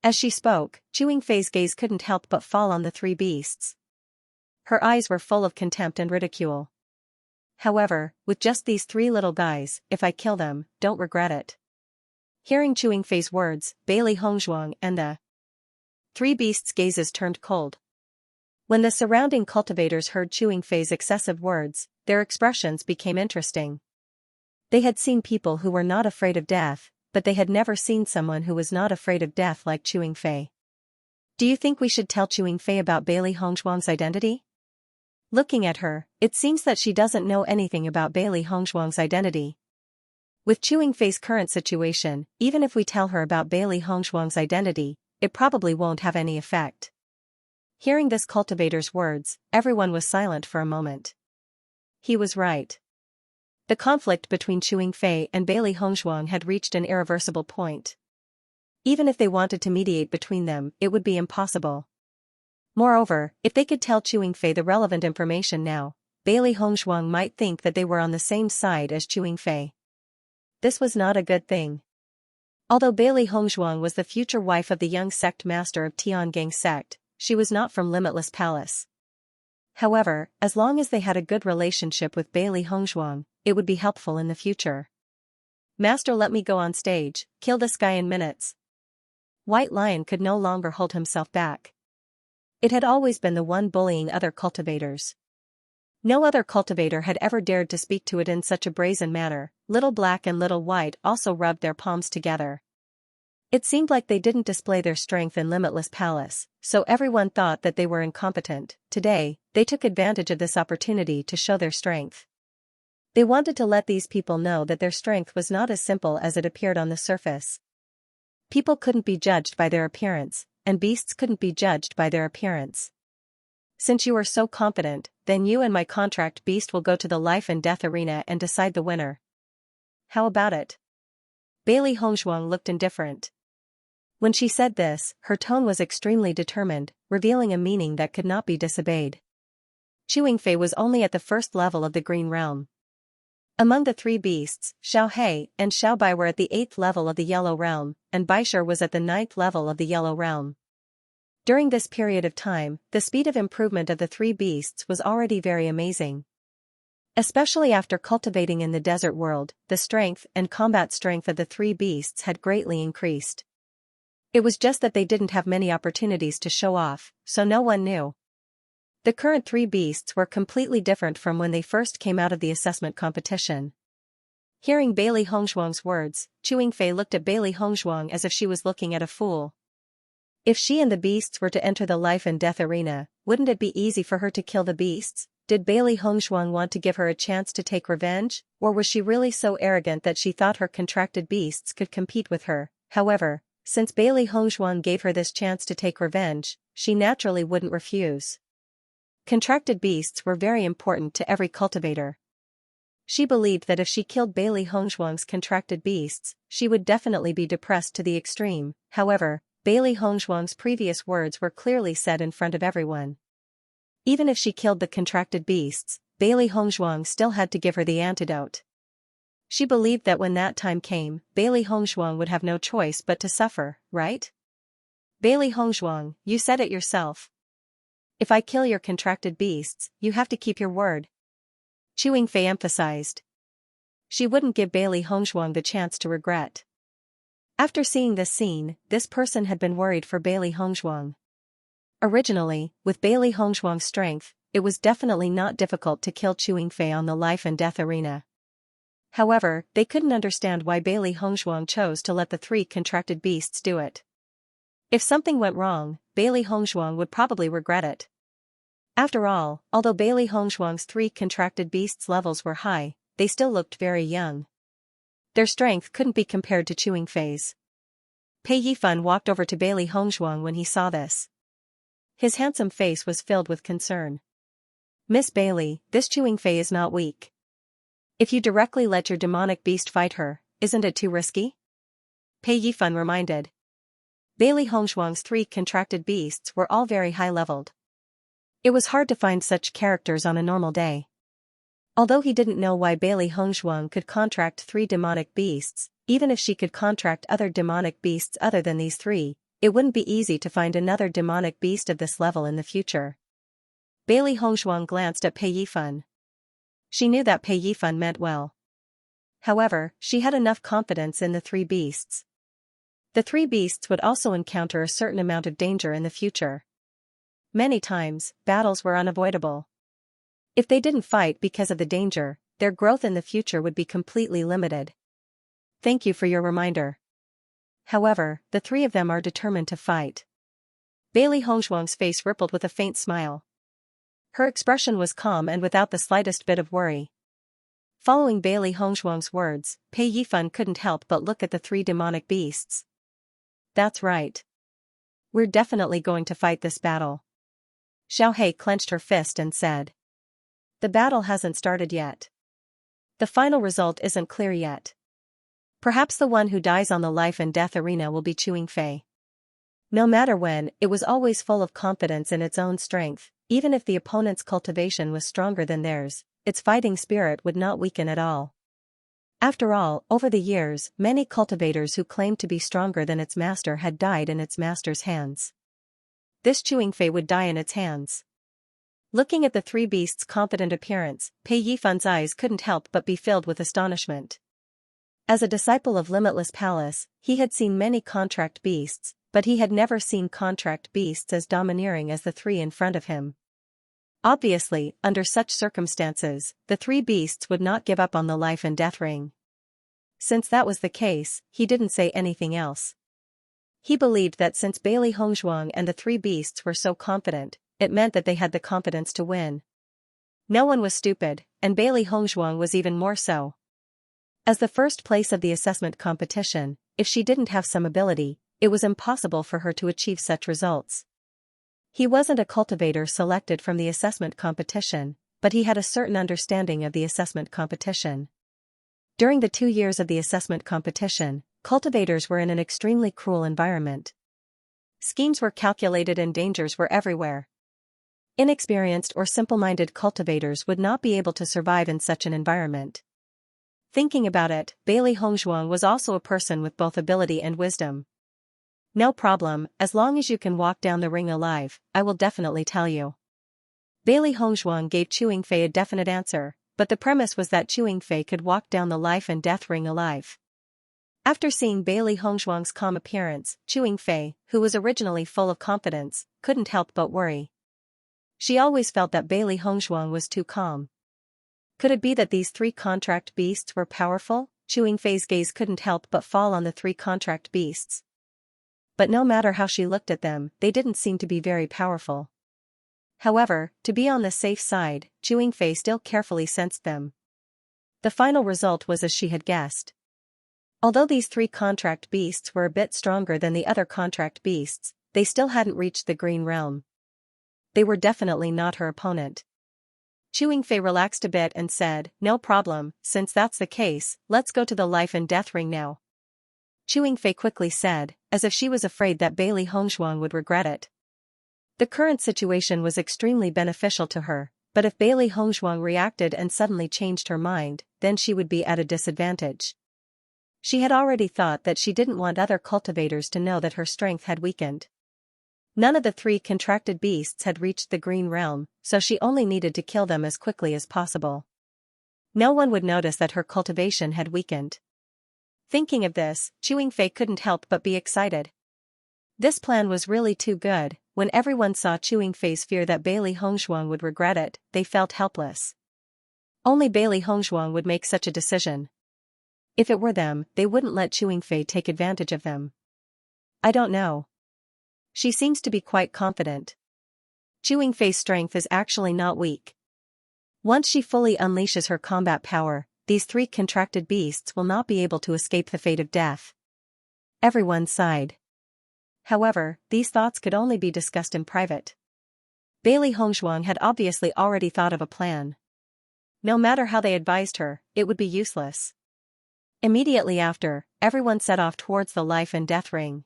As she spoke, Chewing Fei's gaze couldn't help but fall on the 3 beasts. Her eyes were full of contempt and ridicule. However, with just these 3 little guys, if I kill them, don't regret it. Hearing Chewing Fei's words, Bailey Hongshuang and the 3 beasts' gazes turned cold. When the surrounding cultivators heard Chewing Fei's excessive words, their expressions became interesting. They had seen people who were not afraid of death, but they had never seen someone who was not afraid of death like Chewing Fei. Do you think we should tell Chewing Fei about Bailey Hongzhuang's identity? Looking at her, it seems that she doesn't know anything about Bailey Hongzhuang's identity. With Chewing Fei's current situation, even if we tell her about Bailey Hongzhuang's identity, it probably won't have any effect. Hearing this cultivator's words, everyone was silent for a moment. He was right. The conflict between Chewing Fei and Bailey Hongzhuang had reached an irreversible point. Even if they wanted to mediate between them, it would be impossible. Moreover, if they could tell Chewing Fei the relevant information now, Bailey Hongzhuang might think that they were on the same side as Chewing Fei. This was not a good thing. Although Bailey Hongzhuang was the future wife of the young sect master of Tiangang sect, she was not from Limitless Palace. However, as long as they had a good relationship with Bailey Hongzhuang, it would be helpful in the future. Master, let me go on stage, kill this guy in minutes. White Lion could no longer hold himself back. It had always been the one bullying other cultivators. No other cultivator had ever dared to speak to it in such a brazen manner. Little Black and Little White also rubbed their palms together. It seemed like they didn't display their strength in Limitless Palace, so everyone thought that they were incompetent. Today, they took advantage of this opportunity to show their strength. They wanted to let these people know that their strength was not as simple as it appeared on the surface. People couldn't be judged by their appearance, and beasts couldn't be judged by their appearance. Since you are so confident, then you and my contract beast will go to the life and death arena and decide the winner. How about it? Bailey Hongzhuang looked indifferent. When she said this, her tone was extremely determined, revealing a meaning that could not be disobeyed. Chewing Fei was only at the first level of the Green Realm. Among the three beasts, Xiao He and Xiao Bai were at the 8th level of the Yellow Realm, and Baishar was at the 9th level of the Yellow Realm. During this period of time, the speed of improvement of the three beasts was already very amazing. Especially after cultivating in the desert world, the strength and combat strength of the three beasts had greatly increased. It was just that they didn't have many opportunities to show off, so no one knew. The current three beasts were completely different from when they first came out of the assessment competition. Hearing Bailey Hongzhuang's words, Chewing Fei looked at Bailey Hongzhuang as if she was looking at a fool. If she and the beasts were to enter the life and death arena, wouldn't it be easy for her to kill the beasts? Did Bailey Hongzhuang want to give her a chance to take revenge, or was she really so arrogant that she thought her contracted beasts could compete with her? However, since Bailey Hongzhuang gave her this chance to take revenge, she naturally wouldn't refuse. Contracted beasts were very important to every cultivator. She believed that if she killed Bailey Hongzhuang's contracted beasts, she would definitely be depressed to the extreme. However, Bailey Hongzhuang's previous words were clearly said in front of everyone. Even if she killed the contracted beasts, Bailey Hongzhuang still had to give her the antidote. She believed that when that time came, Bailey Hongzhuang would have no choice but to suffer, right? Bailey Hongzhuang, you said it yourself. If I kill your contracted beasts, you have to keep your word. Chewing Fei emphasized. She wouldn't give Bailey Hongzhuang the chance to regret. After seeing this scene, this person had been worried for Bailey Hongzhuang. Originally, with Bailey Hongzhuang's strength, it was definitely not difficult to kill Chewing Fei on the life and death arena. However, they couldn't understand why Bailey Hongzhuang chose to let the three contracted beasts do it. If something went wrong, Bailey Hongzhuang would probably regret it. After all, although Bailey Hongzhuang's three contracted beasts' levels were high, they still looked very young. Their strength couldn't be compared to Chewing Fei's. Pei Yifan walked over to Bailey Hongzhuang when he saw this. His handsome face was filled with concern. Miss Bailey, this Chewing Fei is not weak. If you directly let your demonic beast fight her, isn't it too risky? Pei Yifan reminded. Bailey Hongzhuang's three contracted beasts were all very high-leveled. It was hard to find such characters on a normal day. Although he didn't know why Bailey Hongzhuang could contract three demonic beasts, even if she could contract other demonic beasts other than these three, it wouldn't be easy to find another demonic beast of this level in the future. Bailey Hongzhuang glanced at Pei Yifan. She knew that Pei Yifan meant well. However, she had enough confidence in the three beasts. The three beasts would also encounter a certain amount of danger in the future. Many times, battles were unavoidable. If they didn't fight because of the danger, their growth in the future would be completely limited. Thank you for your reminder. However, the three of them are determined to fight. Bailey Hongzhuang's face rippled with a faint smile. Her expression was calm and without the slightest bit of worry. Following Bailey Hongzhuang's words, Pei Yifan couldn't help but look at the three demonic beasts. That's right. We're definitely going to fight this battle. Xiao He clenched her fist and said. The battle hasn't started yet. The final result isn't clear yet. Perhaps the one who dies on the life and death arena will be Chewing Fei. No matter when, it was always full of confidence in its own strength. Even if the opponent's cultivation was stronger than theirs, its fighting spirit would not weaken at all. After all, over the years, many cultivators who claimed to be stronger than its master had died in its master's hands. This Chewing Fei would die in its hands. Looking at the three beasts' confident appearance, Pei Yifan's eyes couldn't help but be filled with astonishment. As a disciple of Limitless Palace, he had seen many contract beasts, but he had never seen contract beasts as domineering as the three in front of him. Obviously, under such circumstances, the three beasts would not give up on the life and death ring. Since that was the case, he didn't say anything else. He believed that since Bailey Hongzhuang and the three beasts were so confident, it meant that they had the confidence to win. No one was stupid, and Bailey Hongzhuang was even more so. As the first place of the assessment competition, if she didn't have some ability, it was impossible for her to achieve such results. He wasn't a cultivator selected from the assessment competition, but he had a certain understanding of the assessment competition. During the 2 years of the assessment competition, cultivators were in an extremely cruel environment. Schemes were calculated and dangers were everywhere. Inexperienced or simple-minded cultivators would not be able to survive in such an environment. Thinking about it, Bailey Hongzhuang was also a person with both ability and wisdom. No problem, as long as you can walk down the ring alive, I will definitely tell you. Bailey Hongzhuang gave Chewing Fei a definite answer, but the premise was that Chewing Fei could walk down the life and death ring alive. After seeing Bailey Hongzhuang's calm appearance, Chewing Fei, who was originally full of confidence, couldn't help but worry. She always felt that Bailey Hongzhuang was too calm. Could it be that these three contract beasts were powerful? Chewing Fei's gaze couldn't help but fall on the three contract beasts. But no matter how she looked at them, they didn't seem to be very powerful. However, to be on the safe side, Chewing Fei still carefully sensed them. The final result was as she had guessed. Although these three contract beasts were a bit stronger than the other contract beasts, they still hadn't reached the green realm. They were definitely not her opponent. Chewing Fei relaxed a bit and said, "No problem, since that's the case, let's go to the life and death ring now." Chewing Fei quickly said, as if she was afraid that Bailey Hongzhuang would regret it. The current situation was extremely beneficial to her, but if Bailey Hongzhuang reacted and suddenly changed her mind, then she would be at a disadvantage. She had already thought that she didn't want other cultivators to know that her strength had weakened. None of the three contracted beasts had reached the green realm, so she only needed to kill them as quickly as possible. No one would notice that her cultivation had weakened. Thinking of this, Chewing Fei couldn't help but be excited. This plan was really too good. When everyone saw Chewing Fei's fear that Bailey Hongzhuang would regret it, they felt helpless. Only Bailey Hongzhuang would make such a decision. If it were them, they wouldn't let Chewing Fei take advantage of them. I don't know. She seems to be quite confident. Chewing Fei's strength is actually not weak. Once she fully unleashes her combat power, these three contracted beasts will not be able to escape the fate of death. Everyone sighed. However, these thoughts could only be discussed in private. Bailey Hongzhuang had obviously already thought of a plan. No matter how they advised her, it would be useless. Immediately after, everyone set off towards the life and death ring.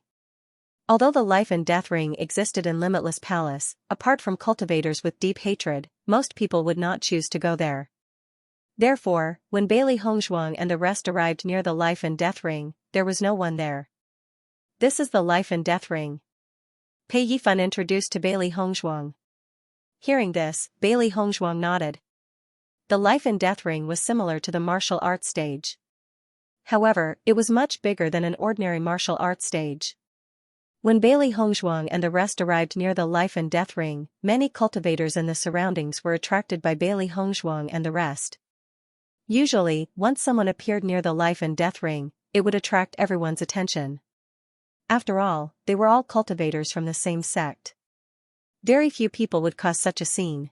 Although the life and death ring existed in Limitless Palace, apart from cultivators with deep hatred, most people would not choose to go there. Therefore, when Bailey Hongzhuang and the rest arrived near the life and death ring, there was no one there. This is the life and death ring. Pei Yifan introduced to Bailey Hongzhuang. Hearing this, Bailey Hongzhuang nodded. The life and death ring was similar to the martial arts stage. However, it was much bigger than an ordinary martial arts stage. When Bailey Hongzhuang and the rest arrived near the life and death ring, many cultivators in the surroundings were attracted by Bailey Hongzhuang and the rest. Usually, once someone appeared near the life and death ring, it would attract everyone's attention. After all, they were all cultivators from the same sect. Very few people would cause such a scene.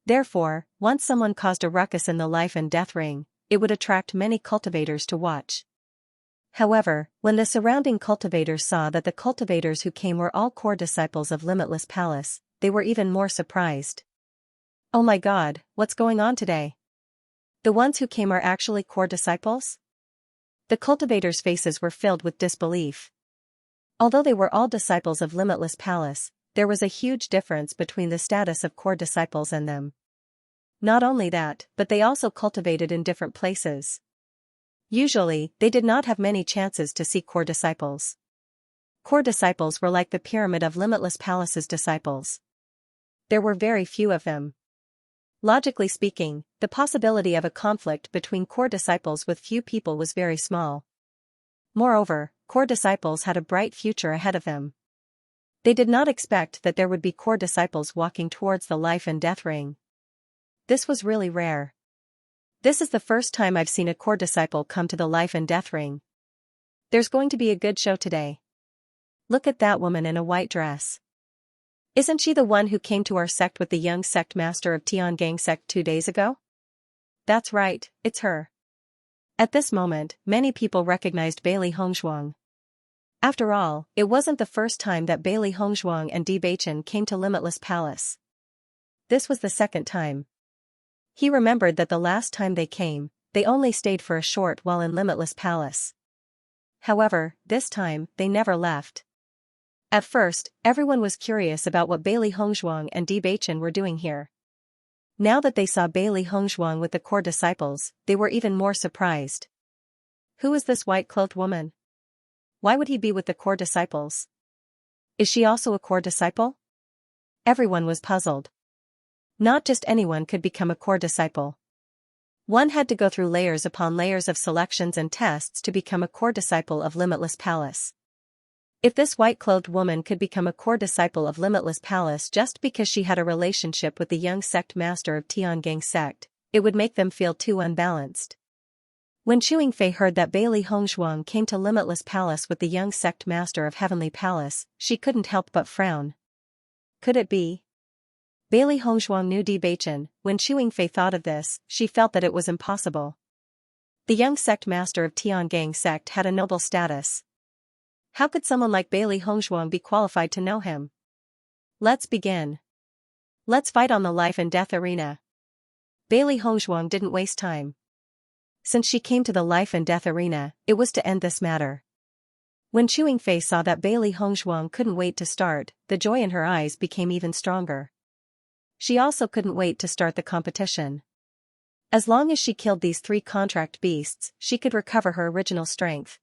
Therefore, once someone caused a ruckus in the life and death ring, it would attract many cultivators to watch. However, when the surrounding cultivators saw that the cultivators who came were all core disciples of Limitless Palace, they were even more surprised. Oh my God, what's going on today? The ones who came are actually core disciples? The cultivators' faces were filled with disbelief. Although they were all disciples of Limitless Palace, there was a huge difference between the status of core disciples and them. Not only that, but they also cultivated in different places. Usually, they did not have many chances to see core disciples. Core disciples were like the pyramid of Limitless Palace's disciples. There were very few of them. Logically speaking, the possibility of a conflict between core disciples with few people was very small. Moreover, core disciples had a bright future ahead of them. They did not expect that there would be core disciples walking towards the life and death ring. This was really rare. This is the first time I've seen a core disciple come to the life and death ring. There's going to be a good show today. Look at that woman in a white dress. Isn't she the one who came to our sect with the young sect master of Tiangang sect 2 days ago? That's right, it's her. At this moment, many people recognized Bailey Hongzhuang. After all, it wasn't the first time that Bailey Hongzhuang and Bewitching came to Limitless Palace. This was the second time. He remembered that the last time they came, they only stayed for a short while in Limitless Palace. However, this time, they never left. At first, everyone was curious about what Bailey Hongzhuang and Bewitching were doing here. Now that they saw Bailey Hongzhuang with the core disciples, they were even more surprised. Who is this white-clothed woman? Why would he be with the core disciples? Is she also a core disciple? Everyone was puzzled. Not just anyone could become a core disciple. One had to go through layers upon layers of selections and tests to become a core disciple of Limitless Palace. If this white-clothed woman could become a core disciple of Limitless Palace just because she had a relationship with the young sect master of Tiangang sect, it would make them feel too unbalanced. When Xianxia heard that Bailey Hongzhuang came to Limitless Palace with the young sect master of Heavenly Palace, she couldn't help but frown. Could it be? Bailey Hongzhuang knew Bewitching. When Xianxia thought of this, she felt that it was impossible. The young sect master of Tiangang sect had a noble status. How could someone like Bailey Hongzhuang be qualified to know him? Let's begin. Let's fight on the life and death arena. Bailey Hongzhuang didn't waste time. Since she came to the life and death arena, it was to end this matter. When Xianxia saw that Bailey Hongzhuang couldn't wait to start, the joy in her eyes became even stronger. She also couldn't wait to start the competition. As long as she killed these 3 contract beasts, she could recover her original strength.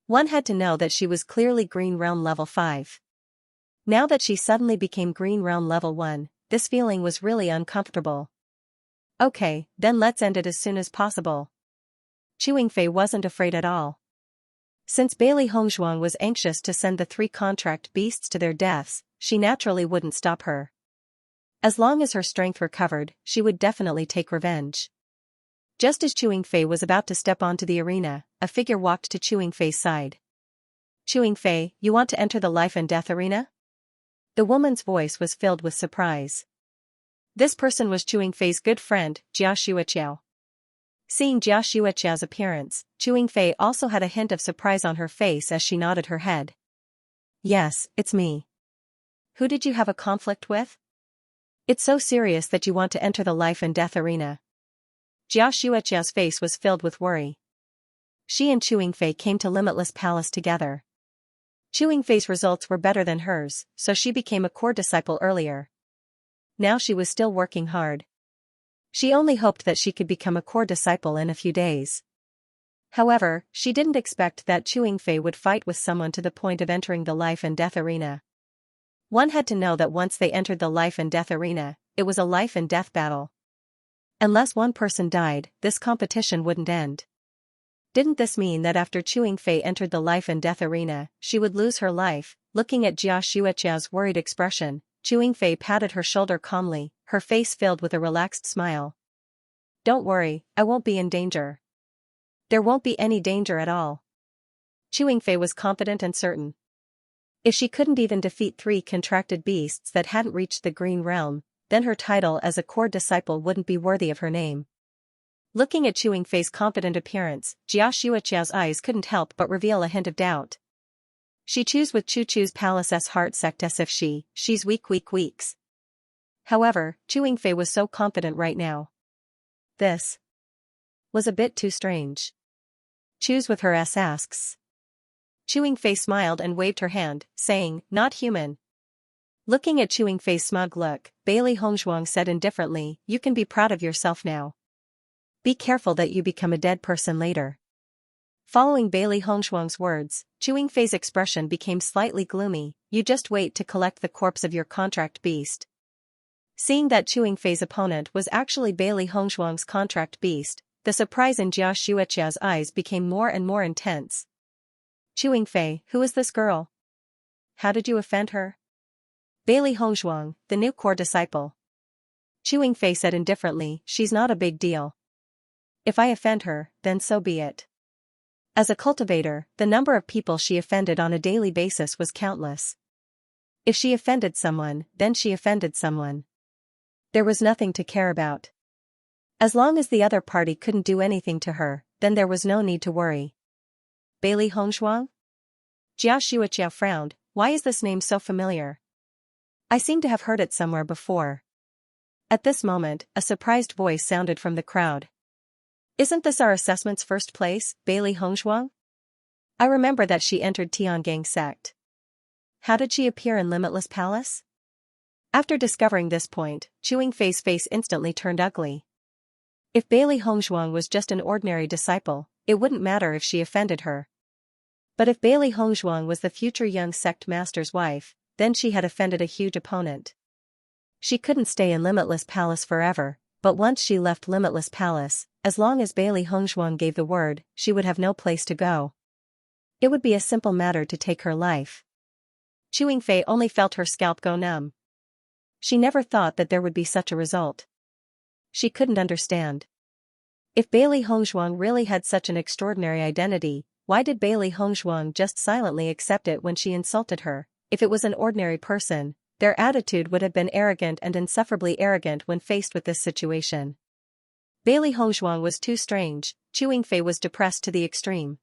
One had to know that she was clearly Green Realm level 5. Now that she suddenly became Green Realm level 1, this feeling was really uncomfortable. Okay, then let's end it as soon as possible. Xianxia wasn't afraid at all. Since Bailey Hongzhuang was anxious to send the 3 contract beasts to their deaths, she naturally wouldn't stop her. As long as her strength recovered, she would definitely take revenge. Just as Xianxia was about to step onto the arena, a figure walked to Xianxia's side. Xianxia, you want to enter the life and death arena? The woman's voice was filled with surprise. This person was Xianxia's good friend, Xianxia. Seeing Xianxia's appearance, Xianxia also had a hint of surprise on her face as she nodded her head. Yes, it's me. Who did you have a conflict with? It's so serious that you want to enter the life and death arena. Xianxia's face was filled with worry. She and Xianxia came to Limitless Palace together. Xianxia's results were better than hers, so she became a core disciple earlier. Now she was still working hard. She only hoped that she could become a core disciple in a few days. However, she didn't expect that Xianxia would fight with someone to the point of entering the life and death arena. One had to know that once they entered the life and death arena, it was a life and death battle. Unless one person died, this competition wouldn't end. Didn't this mean that after Xianxia entered the life and death arena, she would lose her life? Looking at Xianxia's worried expression, Xianxia patted her shoulder calmly, her face filled with a relaxed smile. Don't worry, I won't be in danger. There won't be any danger at all. Chewing Fei was confident and certain. If she couldn't even defeat 3 contracted beasts that hadn't reached the Green Realm, then her title as a core disciple wouldn't be worthy of her name. Looking at Chewing Fei's confident appearance, Xiaoxia's eyes couldn't help but reveal a hint of doubt. She chews with Chu's palace's heart sect as if she's weeks. However, Chewing Fei was so confident right now. This was a bit too strange. Choose with her asks. Chewing Fei smiled and waved her hand, saying, "Not human." Looking at Chewing Fei's smug look, Bailey Hongzhuang said indifferently, "You can be proud of yourself now. Be careful that you become a dead person later." Following Bailey Hongzhuang's words, Chewing Fei's expression became slightly gloomy. "You just wait to collect the corpse of your contract beast." Seeing that Chewing Fei's opponent was actually Bailey Hongzhuang's contract beast, the surprise in Jia Xueqia's eyes became more and more intense. "Chewing Fei, who is this girl? How did you offend her?" Bailey Hongzhuang, the new core disciple. Chewing Fei said indifferently, "She's not a big deal. If I offend her, then so be it." As a cultivator, the number of people she offended on a daily basis was countless. If she offended someone, then she offended someone. There was nothing to care about. As long as the other party couldn't do anything to her, then there was no need to worry. Bailey Hongzhuang? Jia Xueqia frowned. Why is this name so familiar? I seem to have heard it somewhere before. At this moment, a surprised voice sounded from the crowd. Isn't this our assessment's first place, Bailey Hongzhuang? I remember that she entered Tiangang sect. How did she appear in Limitless Palace? After discovering this point, Chewing Fei's face instantly turned ugly. If Bailey Hongzhuang was just an ordinary disciple, it wouldn't matter if she offended her. But if Bailey Hongzhuang was the future young sect master's wife, then she had offended a huge opponent. She couldn't stay in Limitless Palace forever, but once she left Limitless Palace, as long as Bailey Hongzhuang gave the word, she would have no place to go. It would be a simple matter to take her life. Chewing Fei only felt her scalp go numb. She never thought that there would be such a result. She couldn't understand. If Bailey Hongzhuang really had such an extraordinary identity, why did Bailey Hongzhuang just silently accept it when she insulted her? If it was an ordinary person, their attitude would have been arrogant and insufferably arrogant when faced with this situation. Bailey Hongzhuang was too strange. Chewing Fei was depressed to the extreme.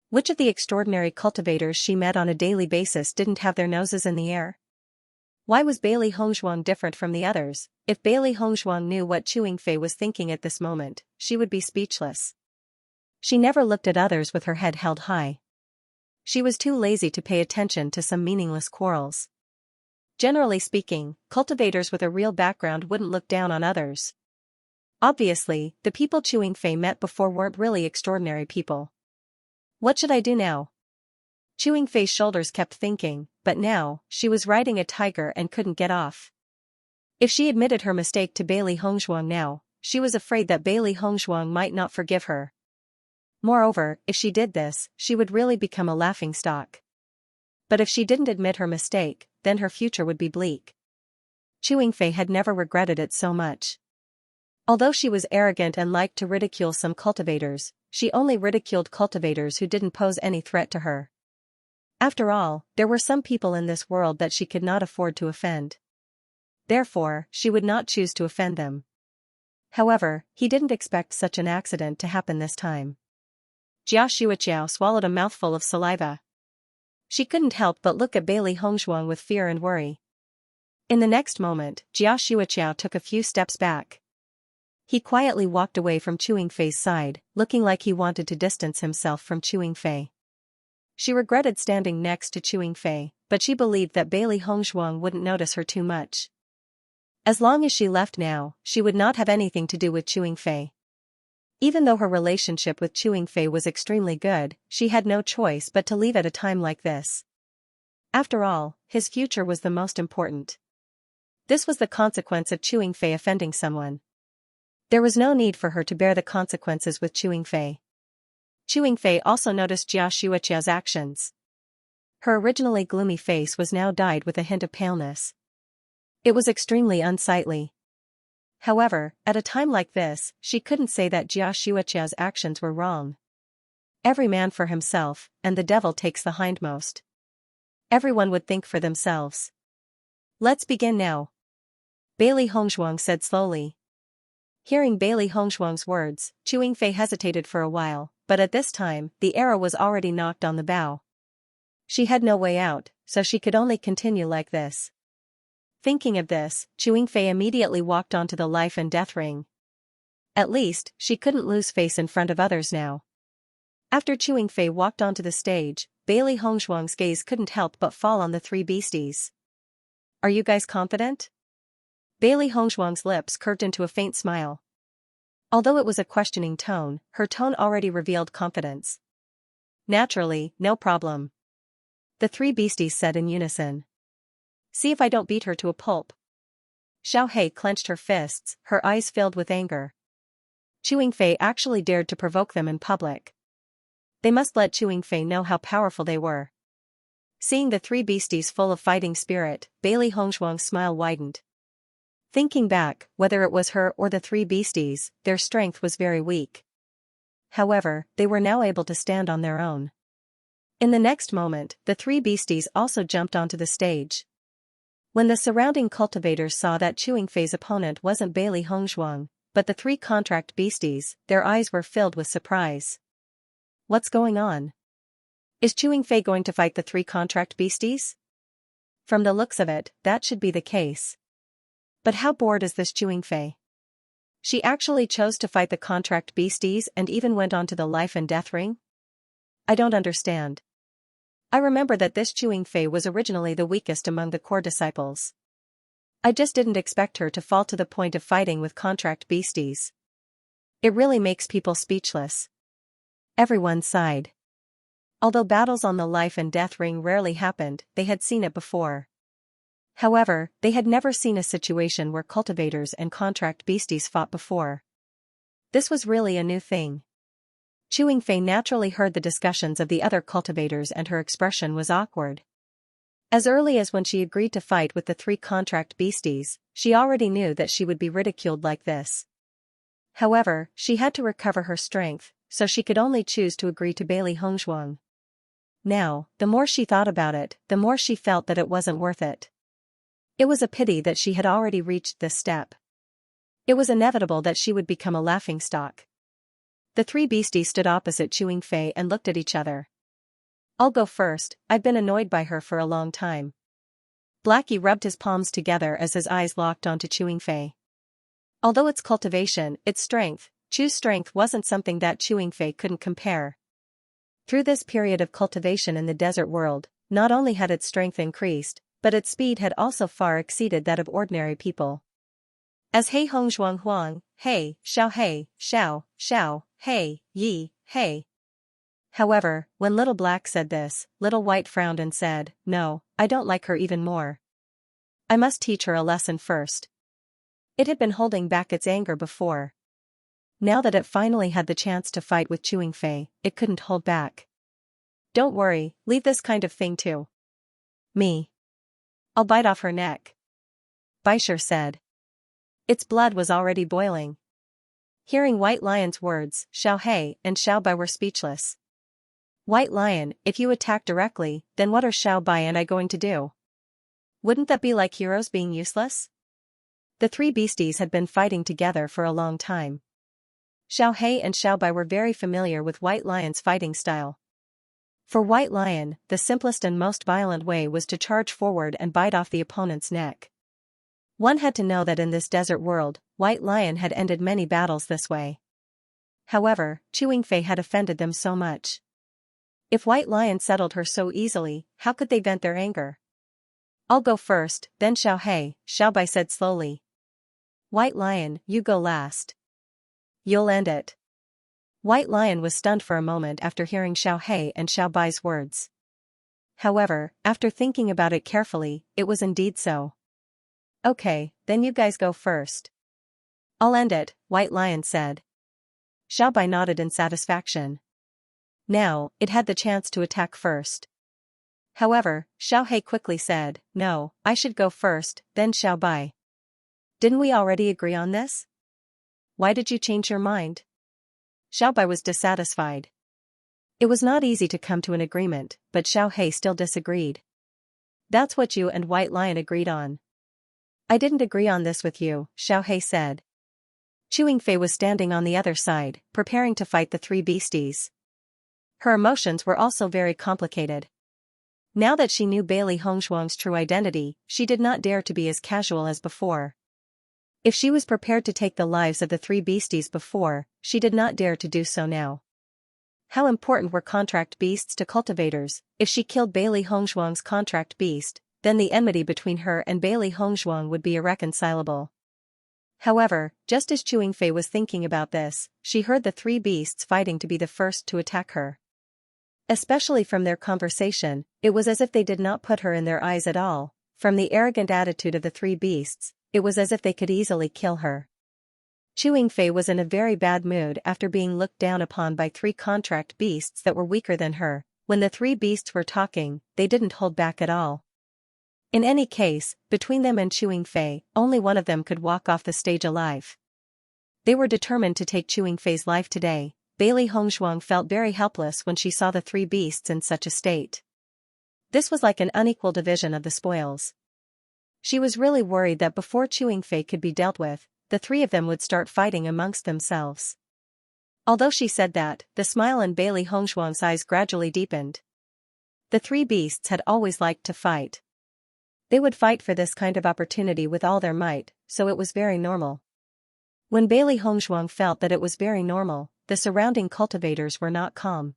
Which of the extraordinary cultivators she met on a daily basis didn't have their noses in the air? Why was Bailey Hongzhuang different from the others? If Bailey Hongzhuang knew what Chewing Fei was thinking at this moment, she would be speechless. She never looked at others with her head held high. She was too lazy to pay attention to some meaningless quarrels. Generally speaking, cultivators with a real background wouldn't look down on others. Obviously, the people Chewing Fei met before weren't really extraordinary people. What should I do now? Chewing Fei's shoulders kept thinking, but now, she was riding a tiger and couldn't get off. If she admitted her mistake to Bailey Hongzhuang now, she was afraid that Bailey Hongzhuang might not forgive her. Moreover, if she did this, she would really become a laughingstock. But if she didn't admit her mistake, then her future would be bleak. Chewing Fei had never regretted it so much. Although she was arrogant and liked to ridicule some cultivators, she only ridiculed cultivators who didn't pose any threat to her. After all, there were some people in this world that she could not afford to offend. Therefore, she would not choose to offend them. However, he didn't expect such an accident to happen this time. Jia Xueqiao swallowed a mouthful of saliva. She couldn't help but look at Bailey Hongzhuang with fear and worry. In the next moment, Jia Xueqiao took a few steps back. He quietly walked away from Chewing Fei's side, looking like he wanted to distance himself from Chewing Fei. She regretted standing next to Chewing Fei, but she believed that Bailey Hongzhuang wouldn't notice her too much. As long as she left now, she would not have anything to do with Chewing Fei. Even though her relationship with Chewing Fei was extremely good, she had no choice but to leave at a time like this. After all, his future was the most important. This was the consequence of Chewing Fei offending someone. There was no need for her to bear the consequences with Chewing Fei. Chewing Fei also noticed Jia Xueqia's actions. Her originally gloomy face was now dyed with a hint of paleness. It was extremely unsightly. However, at a time like this, she couldn't say that Jia Xueqia's actions were wrong. Every man for himself, and the devil takes the hindmost. Everyone would think for themselves. Let's begin now. Bailey Hongzhuang said slowly. Hearing Bailey Hongzhuang's words, Chu Yingfei hesitated for a while, but at this time, the arrow was already knocked on the bow. She had no way out, so she could only continue like this. Thinking of this, Chu Yingfei immediately walked onto the life and death ring. At least, she couldn't lose face in front of others now. After Chu Yingfei walked onto the stage, Bailey Hongzhuang's gaze couldn't help but fall on the three beasties. Are you guys confident? Bailey Hongzhuang's lips curved into a faint smile. Although it was a questioning tone, her tone already revealed confidence. Naturally, no problem. The three beasties said in unison. See if I don't beat her to a pulp. Xiaohei clenched her fists, her eyes filled with anger. Chu Yingfei actually dared to provoke them in public. They must let Chu Yingfei know how powerful they were. Seeing the three beasties full of fighting spirit, Bailey Hongzhuang's smile widened. Thinking back, whether it was her or the three beasties, their strength was very weak. However, they were now able to stand on their own. In the next moment, the three beasties also jumped onto the stage. When the surrounding cultivators saw that Chu Yingfei's opponent wasn't Bailey Hongzhuang, but the three contract beasties, their eyes were filled with surprise. What's going on? Is Chu Yingfei going to fight the three contract beasties? From the looks of it, that should be the case. But how bored is this Chu Yingfei? She actually chose to fight the contract beasties and even went on to the life and death ring? I don't understand. I remember that this Chu Yingfei was originally the weakest among the core disciples. I just didn't expect her to fall to the point of fighting with contract beasties. It really makes people speechless. Everyone sighed. Although battles on the life and death ring rarely happened, they had seen it before. However, they had never seen a situation where cultivators and contract beasties fought before. This was really a new thing. Chu Yingfei naturally heard the discussions of the other cultivators and her expression was awkward. As early as when she agreed to fight with the three contract beasties, she already knew that she would be ridiculed like this. However, she had to recover her strength, so she could only choose to agree to Bailey Hongzhuang. Now, the more she thought about it, the more she felt that it wasn't worth it. It was a pity that she had already reached this step. It was inevitable that she would become a laughingstock. The three beasties stood opposite Chu Yingfei and looked at each other. I'll go first, I've been annoyed by her for a long time. Blackie rubbed his palms together as his eyes locked onto Chu Yingfei. Although its cultivation, its strength, Chu's strength wasn't something that Chu Yingfei couldn't compare. Through this period of cultivation in the desert world, not only had its strength increased, but its speed had also far exceeded that of ordinary people. As Hei Hongzhuang Huang, Hey, Xiao, Xiao, Hey, Yi, Hey. However, when Little Black said this, Little White frowned and said, no, I don't like her even more. I must teach her a lesson first. It had been holding back its anger before. Now that it finally had the chance to fight with Chu Yingfei, it couldn't hold back. Don't worry, leave this kind of thing to me. I'll bite off her neck. Baisher said. Its blood was already boiling. Hearing White Lion's words, Xiaohei and Xiaobai were speechless. White Lion, if you attack directly, then what are Xiaobai and I going to do? Wouldn't that be like heroes being useless? The three beasties had been fighting together for a long time. Xiaohei and Xiaobai were very familiar with White Lion's fighting style. For White Lion, the simplest and most violent way was to charge forward and bite off the opponent's neck. One had to know that in this desert world, White Lion had ended many battles this way. However, Chu Yingfei had offended them so much. If White Lion settled her so easily, how could they vent their anger? I'll go first, then Xiaohei, Xiaobai said slowly. White Lion, you go last. You'll end it. White Lion was stunned for a moment after hearing Xiaohei and Xiaobai's words. However, after thinking about it carefully, it was indeed so. Okay, then you guys go first. I'll end it, White Lion said. Xiaobai nodded in satisfaction. Now, it had the chance to attack first. However, Xiaohei quickly said, no, I should go first, then Xiaobai. Didn't we already agree on this? Why did you change your mind? Xiaobai was dissatisfied. It was not easy to come to an agreement, but Xiaohei still disagreed. That's what you and White Lion agreed on. I didn't agree on this with you, Xiaohei said. Chewing Fei was standing on the other side, preparing to fight the three beasties. Her emotions were also very complicated. Now that she knew Bailey Hongshuang's true identity, she did not dare to be as casual as before. If she was prepared to take the lives of the three beasties before, she did not dare to do so now. How important were contract beasts to cultivators? If she killed Bailey Hongshuang's contract beast, then the enmity between her and Bailey Hongshuang would be irreconcilable. However, just as Chewing Fei was thinking about this, she heard the three beasts fighting to be the first to attack her. Especially from their conversation, it was as if they did not put her in their eyes at all. From the arrogant attitude of the three beasts, it was as if they could easily kill her. Chewing Fei was in a very bad mood after being looked down upon by three contract beasts that were weaker than her. When the three beasts were talking, they didn't hold back at all. In any case, between them and Chewing Fei, only one of them could walk off the stage alive. They were determined to take Chewing Fei's life today. Bailey Hongshuang felt very helpless when she saw the three beasts in such a state. This was like an unequal division of the spoils. She was really worried that before Chewing Fei could be dealt with, the three of them would start fighting amongst themselves. Although she said that, the smile in Bailey Hongshuang's eyes gradually deepened. The three beasts had always liked to fight. They would fight for this kind of opportunity with all their might, so it was very normal. When Bailey Hongshuang felt that it was very normal, the surrounding cultivators were not calm.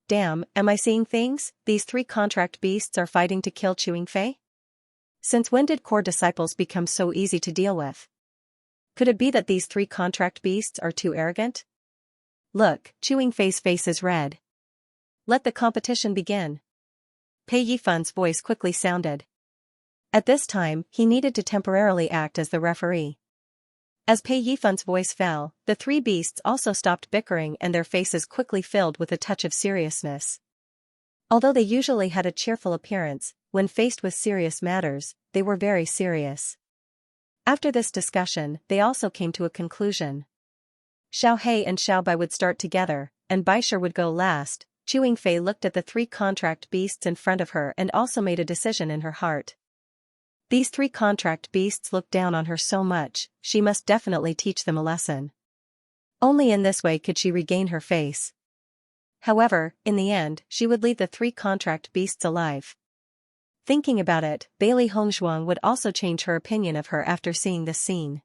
Damn, am I seeing things? These three contract beasts are fighting to kill Chewing Fei? Since when did core disciples become so easy to deal with? Could it be that these three contract beasts are too arrogant? Look, Chewing Fei's face is red. Let the competition begin. Pei Yifan's voice quickly sounded. At this time, he needed to temporarily act as the referee. As Pei Yifan's voice fell, the three beasts also stopped bickering and their faces quickly filled with a touch of seriousness. Although they usually had a cheerful appearance, when faced with serious matters, they were very serious. After this discussion, they also came to a conclusion. Xiaohei and Xiaobai would start together, and Baisher would go last. Chewing Fei looked at the three contract beasts in front of her and also made a decision in her heart. These three contract beasts looked down on her so much, she must definitely teach them a lesson. Only in this way could she regain her face. However, in the end, she would leave the three contract beasts alive. Thinking about it, Bailey Hongshuang would also change her opinion of her after seeing this scene.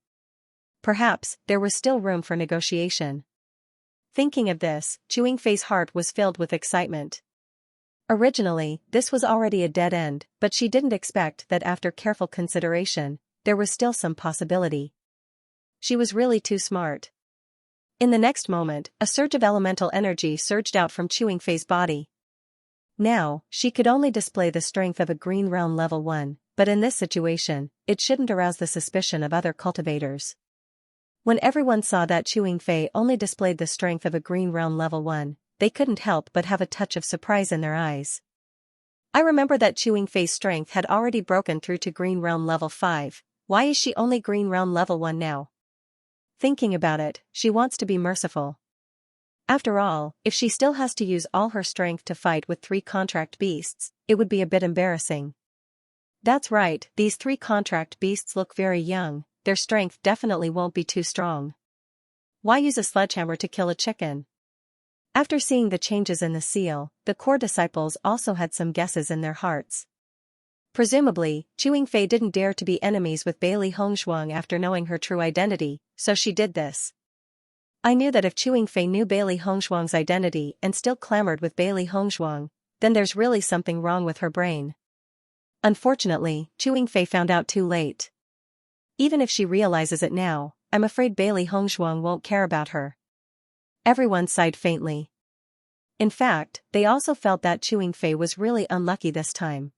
Perhaps, there was still room for negotiation. Thinking of this, Chewing Fei's heart was filled with excitement. Originally, this was already a dead end, but she didn't expect that after careful consideration, there was still some possibility. She was really too smart. In the next moment, a surge of elemental energy surged out from Chewing Fei's body. Now, she could only display the strength of a Green Realm level 1, but in this situation, it shouldn't arouse the suspicion of other cultivators. When everyone saw that Chewing Fei only displayed the strength of a Green Realm level 1, they couldn't help but have a touch of surprise in their eyes. I remember that Chewing Fei's strength had already broken through to Green Realm level 5, why is she only Green Realm level 1 now? Thinking about it, she wants to be merciful. After all, if she still has to use all her strength to fight with three contract beasts, it would be a bit embarrassing. That's right, these three contract beasts look very young, their strength definitely won't be too strong. Why use a sledgehammer to kill a chicken? After seeing the changes in the seal, the core disciples also had some guesses in their hearts. Presumably, Chewing Fei didn't dare to be enemies with Bailey Hongshuang after knowing her true identity, so she did this. I knew that if Chewing Fei knew Bailey Hongshuang's identity and still clamored with Bailey Hongshuang, then there's really something wrong with her brain. Unfortunately, Chewing Fei found out too late. Even if she realizes it now, I'm afraid Bailey Hongshuang won't care about her. Everyone sighed faintly. In fact, they also felt that Chewing Fei was really unlucky this time.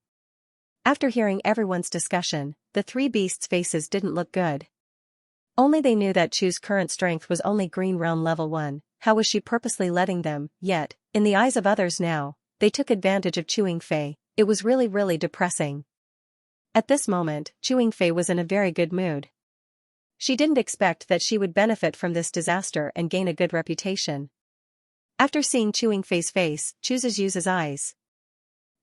After hearing everyone's discussion, the three beasts' faces didn't look good. Only they knew that Chu's current strength was only Green Realm level 1, how was she purposely letting them, yet, in the eyes of others now, they took advantage of Chewing Fei, it was really depressing. At this moment, Chewing Fei was in a very good mood. She didn't expect that she would benefit from this disaster and gain a good reputation. After seeing Chewing Fei's face, chooses uses eyes.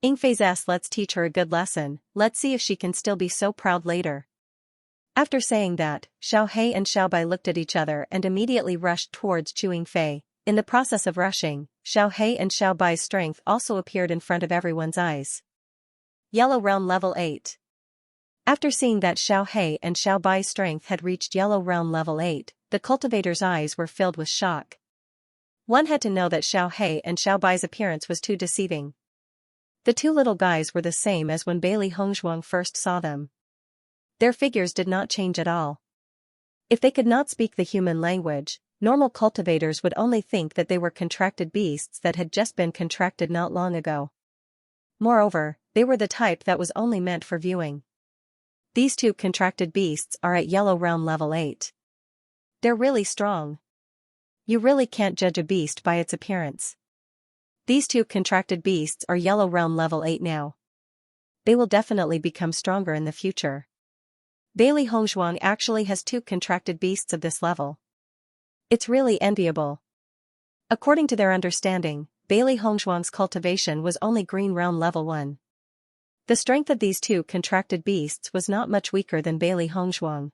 Yingfei says let's teach her a good lesson, let's see if she can still be so proud later. After saying that, Xiao He and Xiao Bai looked at each other and immediately rushed towards Chewing Fei. In the process of rushing, Xiao He and Xiao Bai's strength also appeared in front of everyone's eyes. Yellow Realm Level 8. After seeing that Xiao He and Xiao Bai's strength had reached Yellow Realm Level 8, the cultivator's eyes were filled with shock. One had to know that Xiao He and Xiao Bai's appearance was too deceiving. The two little guys were the same as when Bailey Hongzhuang first saw them. Their figures did not change at all. If they could not speak the human language, normal cultivators would only think that they were contracted beasts that had just been contracted not long ago. Moreover, they were the type that was only meant for viewing. These two contracted beasts are at Yellow Realm Level 8. They're really strong. You really can't judge a beast by its appearance. These two contracted beasts are Yellow Realm Level 8 now. They will definitely become stronger in the future. Bailey Hongzhuang actually has two contracted beasts of this level. It's really enviable. According to their understanding, Bailey Hongzhuang's cultivation was only Green Realm Level 1. The strength of these two contracted beasts was not much weaker than Bailey Hongzhuang.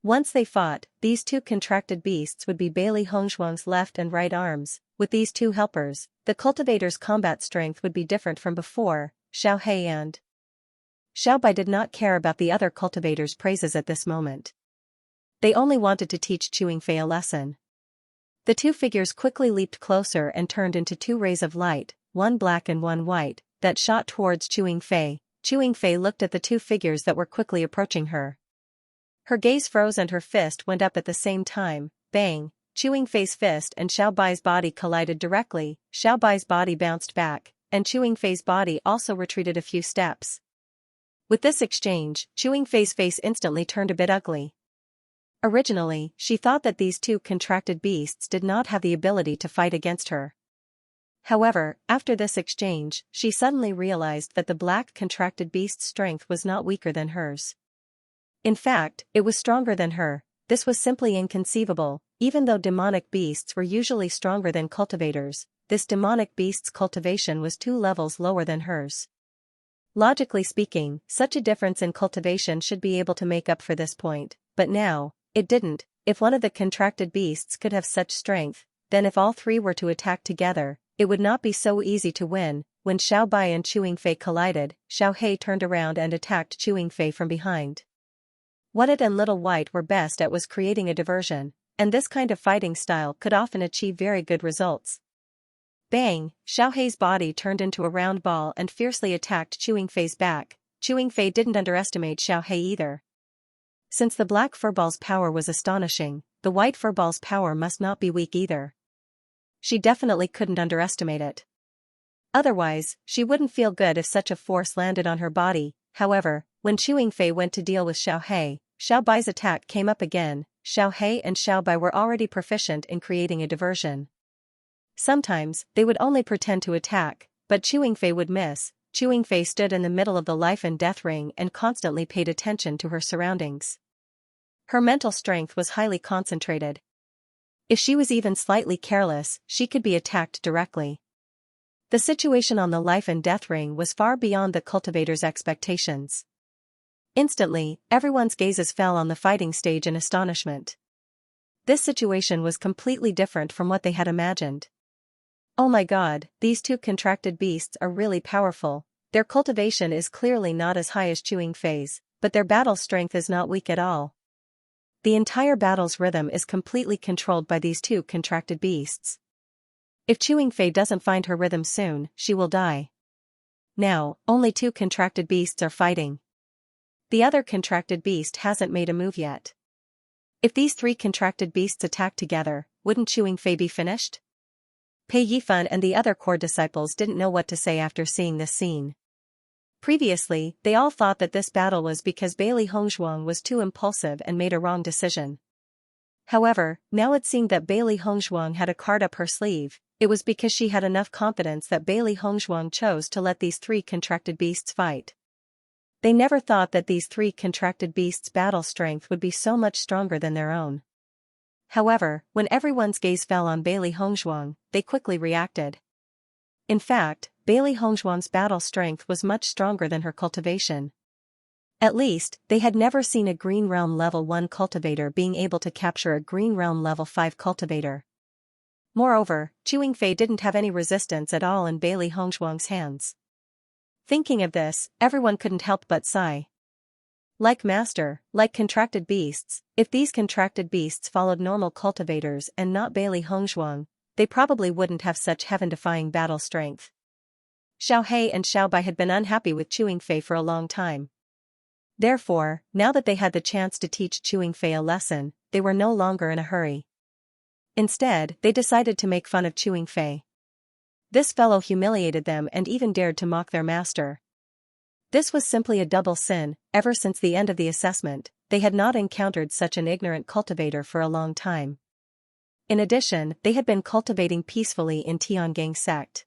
Once they fought, these two contracted beasts would be Bailey Hongzhuang's left and right arms. With these two helpers, the cultivator's combat strength would be different from before. Xiao He and Xiao Bai did not care about the other cultivators' praises at this moment. They only wanted to teach Chewing Fei a lesson. The two figures quickly leaped closer and turned into two rays of light, one black and one white, that shot towards Chewing Fei. Chewing Fei looked at the two figures that were quickly approaching her. Her gaze froze and her fist went up at the same time. Bang! Chewing Fei's fist and Xiao Bai's body collided directly. Xiao Bai's body bounced back, and Chewing Fei's body also retreated a few steps. With this exchange, Chewing Fei's face instantly turned a bit ugly. Originally, she thought that these two contracted beasts did not have the ability to fight against her. However, after this exchange, she suddenly realized that the black contracted beast's strength was not weaker than hers. In fact, it was stronger than her. This was simply inconceivable. Even though demonic beasts were usually stronger than cultivators, this demonic beast's cultivation was 2 levels lower than hers. Logically speaking, such a difference in cultivation should be able to make up for this point, but now, it didn't. If one of the contracted beasts could have such strength, then if all three were to attack together, it would not be so easy to win. When Xiao Bai and Chewing Fei collided, Xiao He turned around and attacked Chewing Fei from behind. What it and Little White were best at was creating a diversion, and this kind of fighting style could often achieve very good results. Bang! Xiao He's body turned into a round ball and fiercely attacked Chewing Fei's back. Chewing Fei didn't underestimate Xiao He either. Since the black furball's power was astonishing, the white furball's power must not be weak either. She definitely couldn't underestimate it. Otherwise, she wouldn't feel good if such a force landed on her body. However, when Chewing Fei went to deal with Xiao He, Xiao Bai's attack came up again. Xiao He and Xiao Bai were already proficient in creating a diversion. Sometimes, they would only pretend to attack, but Chewing Fei would miss. Chewing Fei stood in the middle of the life and death ring and constantly paid attention to her surroundings. Her mental strength was highly concentrated. If she was even slightly careless, she could be attacked directly. The situation on the life and death ring was far beyond the cultivator's expectations. Instantly, everyone's gazes fell on the fighting stage in astonishment. This situation was completely different from what they had imagined. Oh my god, these two contracted beasts are really powerful. Their cultivation is clearly not as high as Chewing Fei's, but their battle strength is not weak at all. The entire battle's rhythm is completely controlled by these two contracted beasts. If Chewing Fei doesn't find her rhythm soon, she will die. Now, only 2 contracted beasts are fighting. The other contracted beast hasn't made a move yet. If these 3 contracted beasts attack together, wouldn't Chewing Fei be finished? Pei Yifan and the other core disciples didn't know what to say after seeing this scene. Previously, they all thought that this battle was because Bailey Hongzhuang was too impulsive and made a wrong decision. However, now it seemed that Bailey Hongzhuang had a card up her sleeve. It was because she had enough confidence that Bailey Hongzhuang chose to let these 3 contracted beasts fight. They never thought that these 3 contracted beasts' battle strength would be so much stronger than their own. However, when everyone's gaze fell on Bailey Hongzhuang, they quickly reacted. In fact, Bailey Hongzhuang's battle strength was much stronger than her cultivation. At least, they had never seen a Green Realm Level 1 cultivator being able to capture a Green Realm Level 5 cultivator. Moreover, Chewing Fei didn't have any resistance at all in Bailey Hongzhuang's hands. Thinking of this, everyone couldn't help but sigh. Like Master, like contracted beasts, if these contracted beasts followed normal cultivators and not Bailey Hongzhuang, they probably wouldn't have such heaven-defying battle strength. Xiao He and Xiao Bai had been unhappy with Chewing Fei for a long time. Therefore, now that they had the chance to teach Chewing Fei a lesson, they were no longer in a hurry. Instead, they decided to make fun of Chewing Fei. This fellow humiliated them and even dared to mock their master. This was simply a double sin. Ever since the end of the assessment, they had not encountered such an ignorant cultivator for a long time. In addition, they had been cultivating peacefully in Tiangang sect.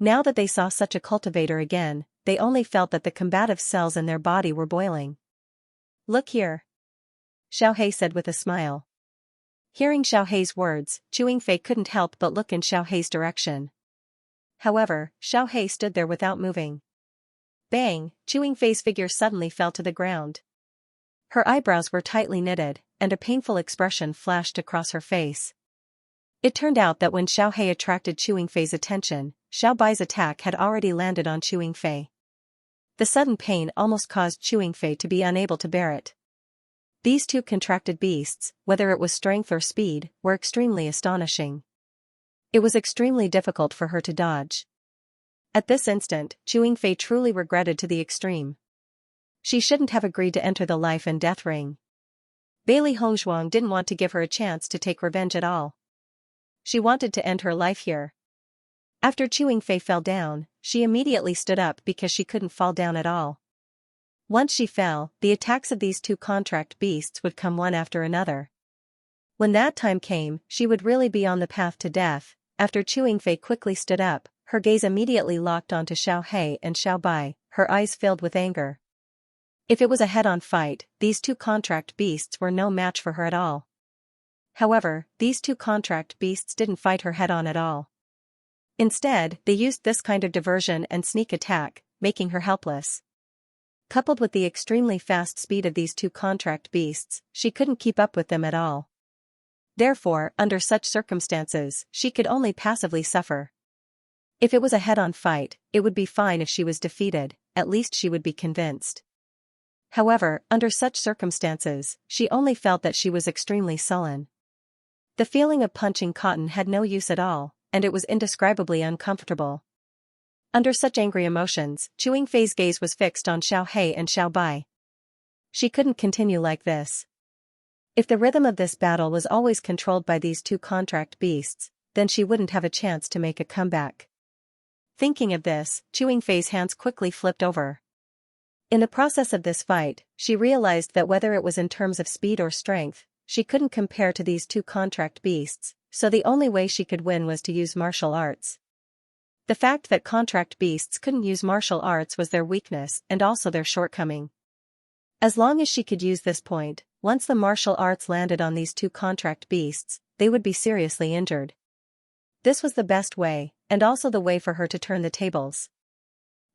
Now that they saw such a cultivator again, they only felt that the combative cells in their body were boiling. "Look here," Xiao He said with a smile. Hearing Xiao He's words, Chewing Fei couldn't help but look in Xiao He's direction. However, Xiao He stood there without moving. Bang! Chewing Fei's figure suddenly fell to the ground. Her eyebrows were tightly knitted, and a painful expression flashed across her face. It turned out that when Xiao He attracted Chewing Fei's attention, Xiao Bai's attack had already landed on Chewing Fei. The sudden pain almost caused Chewing Fei to be unable to bear it. These two contracted beasts, whether it was strength or speed, were extremely astonishing. It was extremely difficult for her to dodge. At this instant, Chewing Fei truly regretted to the extreme. She shouldn't have agreed to enter the life and death ring. Bailey Hongzhuang didn't want to give her a chance to take revenge at all. She wanted to end her life here. After Chewing Fei fell down, she immediately stood up because she couldn't fall down at all. Once she fell, the attacks of these two contract beasts would come one after another. When that time came, she would really be on the path to death. After Chewing Fei quickly stood up, her gaze immediately locked onto Xiao He and Xiao Bai, her eyes filled with anger. If it was a head-on fight, these two contract beasts were no match for her at all. However, these two contract beasts didn't fight her head-on at all. Instead, they used this kind of diversion and sneak attack, making her helpless. Coupled with the extremely fast speed of these two contract beasts, she couldn't keep up with them at all. Therefore, under such circumstances, she could only passively suffer. If it was a head-on fight, it would be fine if she was defeated, at least she would be convinced. However, under such circumstances, she only felt that she was extremely sullen. The feeling of punching cotton had no use at all, and it was indescribably uncomfortable. Under such angry emotions, Chewing Fei's gaze was fixed on Xiao He and Xiao Bai. She couldn't continue like this. If the rhythm of this battle was always controlled by these two contract beasts, then she wouldn't have a chance to make a comeback. Thinking of this, Chewing Fei's hands quickly flipped over. In the process of this fight, she realized that whether it was in terms of speed or strength, she couldn't compare to these two contract beasts, so the only way she could win was to use martial arts. The fact that contract beasts couldn't use martial arts was their weakness and also their shortcoming. As long as she could use this point, once the martial arts landed on these two contract beasts, they would be seriously injured. This was the best way, and also the way for her to turn the tables.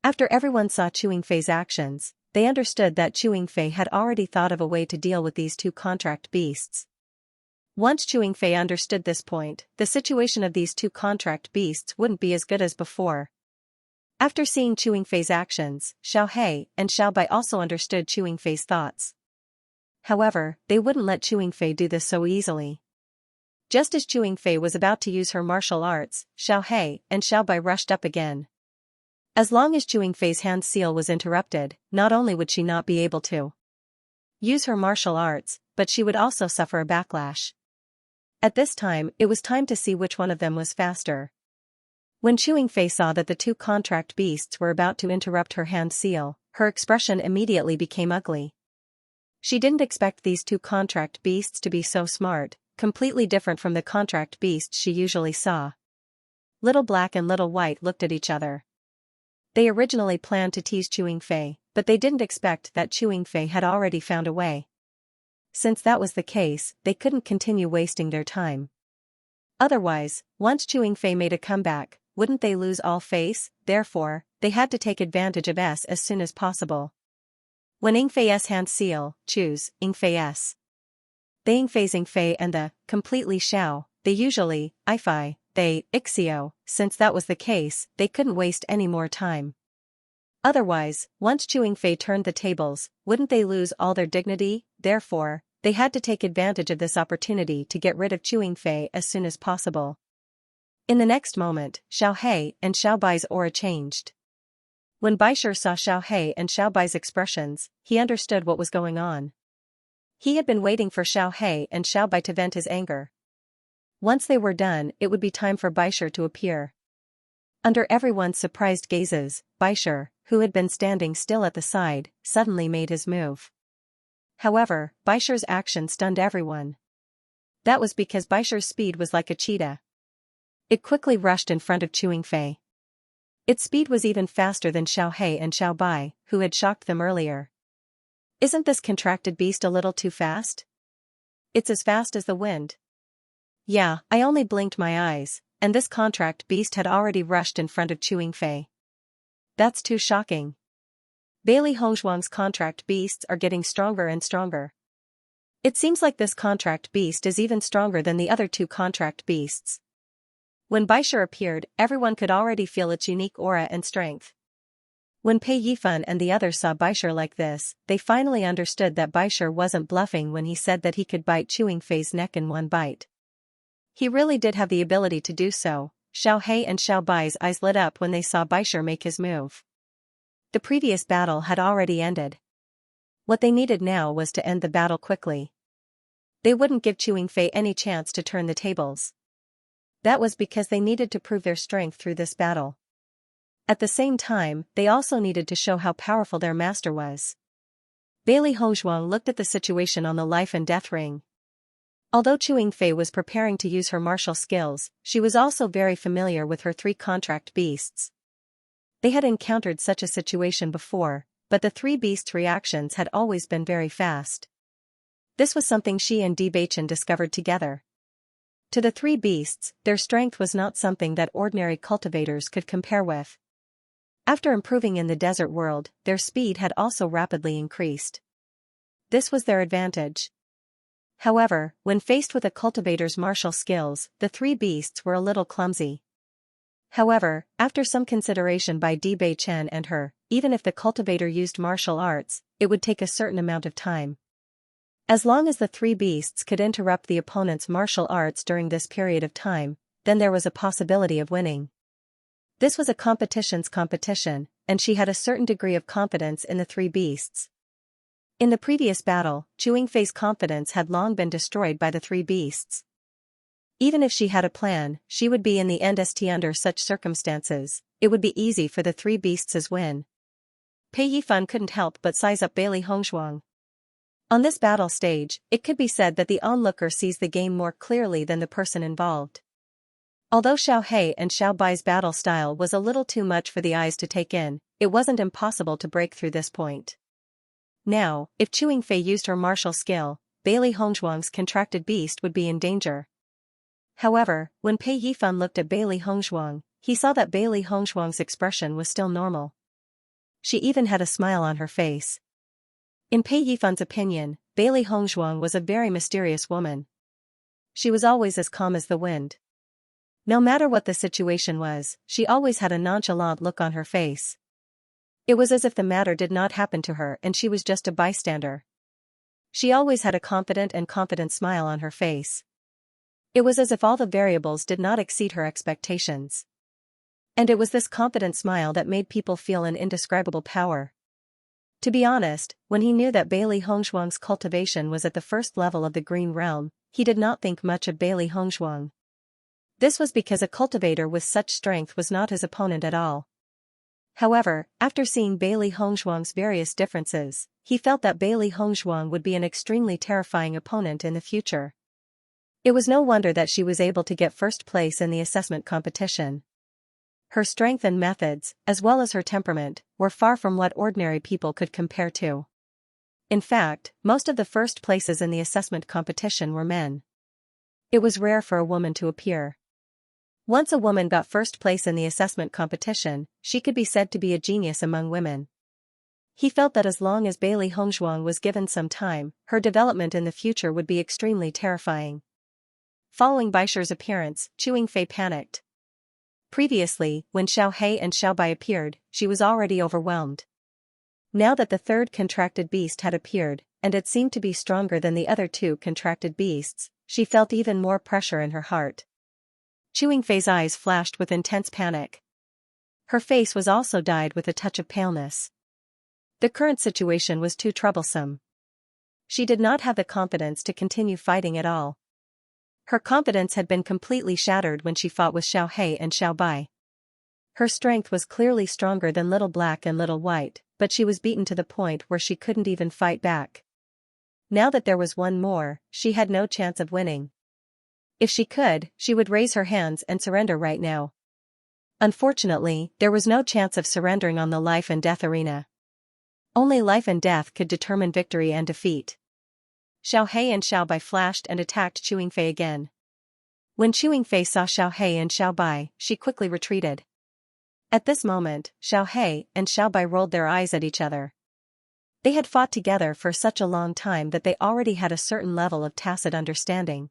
After everyone saw Chewing Fei's actions, they understood that Chewing Fei had already thought of a way to deal with these two contract beasts. Once Chewing Fei understood this point, the situation of these two contract beasts wouldn't be as good as before. After seeing Chewing Fei's actions, Xiao He and Xiao Bai also understood Chewing Fei's thoughts. However, they wouldn't let Chewing Fei do this so easily. Just as Chewing Fei was about to use her martial arts, Xiao He and Xiao Bai rushed up again. As long as Chewing Fei's hand seal was interrupted, not only would she not be able to use her martial arts, but she would also suffer a backlash. At this time, it was time to see which one of them was faster. When Chewing Fei saw that the two contract beasts were about to interrupt her hand seal, her expression immediately became ugly. She didn't expect these two contract beasts to be so smart, completely different from the contract beasts she usually saw. Little Black and Little White looked at each other. They originally planned to tease Chewing Fei, but they didn't expect that Chewing Fei had already found a way. Since that was the case, they couldn't continue wasting their time. Otherwise, once Chewing Fei made a comeback, wouldn't they lose all face? Therefore, they had to take advantage of S as soon as possible. When Yingfei's hand seal, choose, Yingfei's. The Yingfei and the, completely Xiao, they usually, Ifei, they, Ixio, since that was the case, they couldn't waste any more time. Otherwise, once Chewing Fei turned the tables, wouldn't they lose all their dignity? Therefore, they had to take advantage of this opportunity to get rid of Chewing Fei as soon as possible. In the next moment, Xiao He and Xiao Bai's aura changed. When Baisher saw Xiao He and Xiao Bai's expressions, he understood what was going on. He had been waiting for Xiao He and Xiao Bai to vent his anger. Once they were done, it would be time for Baisher to appear. Under everyone's surprised gazes, Baisher, who had been standing still at the side, suddenly made his move. However, Baisher's action stunned everyone. That was because Baisher's speed was like a cheetah. It quickly rushed in front of Chewing Fei. Its speed was even faster than Xiao He and Xiao Bai, who had shocked them earlier. Isn't this contracted beast a little too fast? It's as fast as the wind. Yeah, I only blinked my eyes, and this contract beast had already rushed in front of Chewing Fei. That's too shocking. Bailey Hongzhuang's contract beasts are getting stronger and stronger. It seems like this contract beast is even stronger than the other two contract beasts. When Baisher appeared, everyone could already feel its unique aura and strength. When Pei Yifan and the others saw Baisher like this, they finally understood that Baisher wasn't bluffing when he said that he could bite Chewing Fei's neck in one bite. He really did have the ability to do so. Xiao He and Xiao Bai's eyes lit up when they saw Baisher make his move. The previous battle had already ended. What they needed now was to end the battle quickly. They wouldn't give Chewing Fei any chance to turn the tables. That was because they needed to prove their strength through this battle. At the same time, they also needed to show how powerful their master was. Bailey Hongzhuang looked at the situation on the life and death ring. Although Chewing Fei was preparing to use her martial skills, she was also very familiar with her three contract beasts. They had encountered such a situation before, but the three beasts' reactions had always been very fast. This was something she and Bewitching discovered together. To the three beasts, their strength was not something that ordinary cultivators could compare with. After improving in the desert world, their speed had also rapidly increased. This was their advantage. However, when faced with a cultivator's martial skills, the three beasts were a little clumsy. However, after some consideration by Bewitching and her, even if the cultivator used martial arts, it would take a certain amount of time. As long as the three beasts could interrupt the opponent's martial arts during this period of time, then there was a possibility of winning. This was a competition's competition, and she had a certain degree of confidence in the three beasts. In the previous battle, Chewing Fei's confidence had long been destroyed by the three beasts. Even if she had a plan, she would be in the end st under such circumstances, it would be easy for the three beasts' win. Pei Yifan couldn't help but size up Bailey Hongzhuang. On this battle stage, it could be said that the onlooker sees the game more clearly than the person involved. Although Xiao He and Xiao Bai's battle style was a little too much for the eyes to take in, it wasn't impossible to break through this point. Now, if Chewing Fei used her martial skill, Bailey Hongzhuang's contracted beast would be in danger. However, when Pei Yifan looked at Bailey Hongzhuang, he saw that Bailey Hongzhuang's expression was still normal. She even had a smile on her face. In Pei Yifan's opinion, Bailey Hongzhuang was a very mysterious woman. She was always as calm as the wind. No matter what the situation was, she always had a nonchalant look on her face. It was as if the matter did not happen to her and she was just a bystander. She always had a confident smile on her face. It was as if all the variables did not exceed her expectations. And it was this confident smile that made people feel an indescribable power. To be honest, when he knew that Bailey Hongzhuang's cultivation was at the first level of the Green Realm, he did not think much of Bailey Hongzhuang. This was because a cultivator with such strength was not his opponent at all. However, after seeing Bailey Hongzhuang's various differences, he felt that Bailey Hongzhuang would be an extremely terrifying opponent in the future. It was no wonder that she was able to get first place in the assessment competition. Her strength and methods, as well as her temperament, were far from what ordinary people could compare to. In fact, most of the first places in the assessment competition were men. It was rare for a woman to appear. Once a woman got first place in the assessment competition, she could be said to be a genius among women. He felt that as long as Bailey Hongzhuang was given some time, her development in the future would be extremely terrifying. Following Baisher's appearance, Chewing Fei panicked. Previously, when Xiao He and Xiao Bai appeared, she was already overwhelmed. Now that the third contracted beast had appeared, and it seemed to be stronger than the other two contracted beasts, she felt even more pressure in her heart. Chewing Fei's eyes flashed with intense panic. Her face was also dyed with a touch of paleness. The current situation was too troublesome. She did not have the confidence to continue fighting at all. Her confidence had been completely shattered when she fought with Xiao He and Xiao Bai. Her strength was clearly stronger than Little Black and Little White, but she was beaten to the point where she couldn't even fight back. Now that there was one more, she had no chance of winning. If she could, she would raise her hands and surrender right now. Unfortunately, there was no chance of surrendering on the life and death arena. Only life and death could determine victory and defeat. Xiao He and Xiao Bai flashed and attacked Chewing Fei again. When Chewing Fei saw Xiao He and Xiao Bai, she quickly retreated. At this moment, Xiao He and Xiao Bai rolled their eyes at each other. They had fought together for such a long time that they already had a certain level of tacit understanding.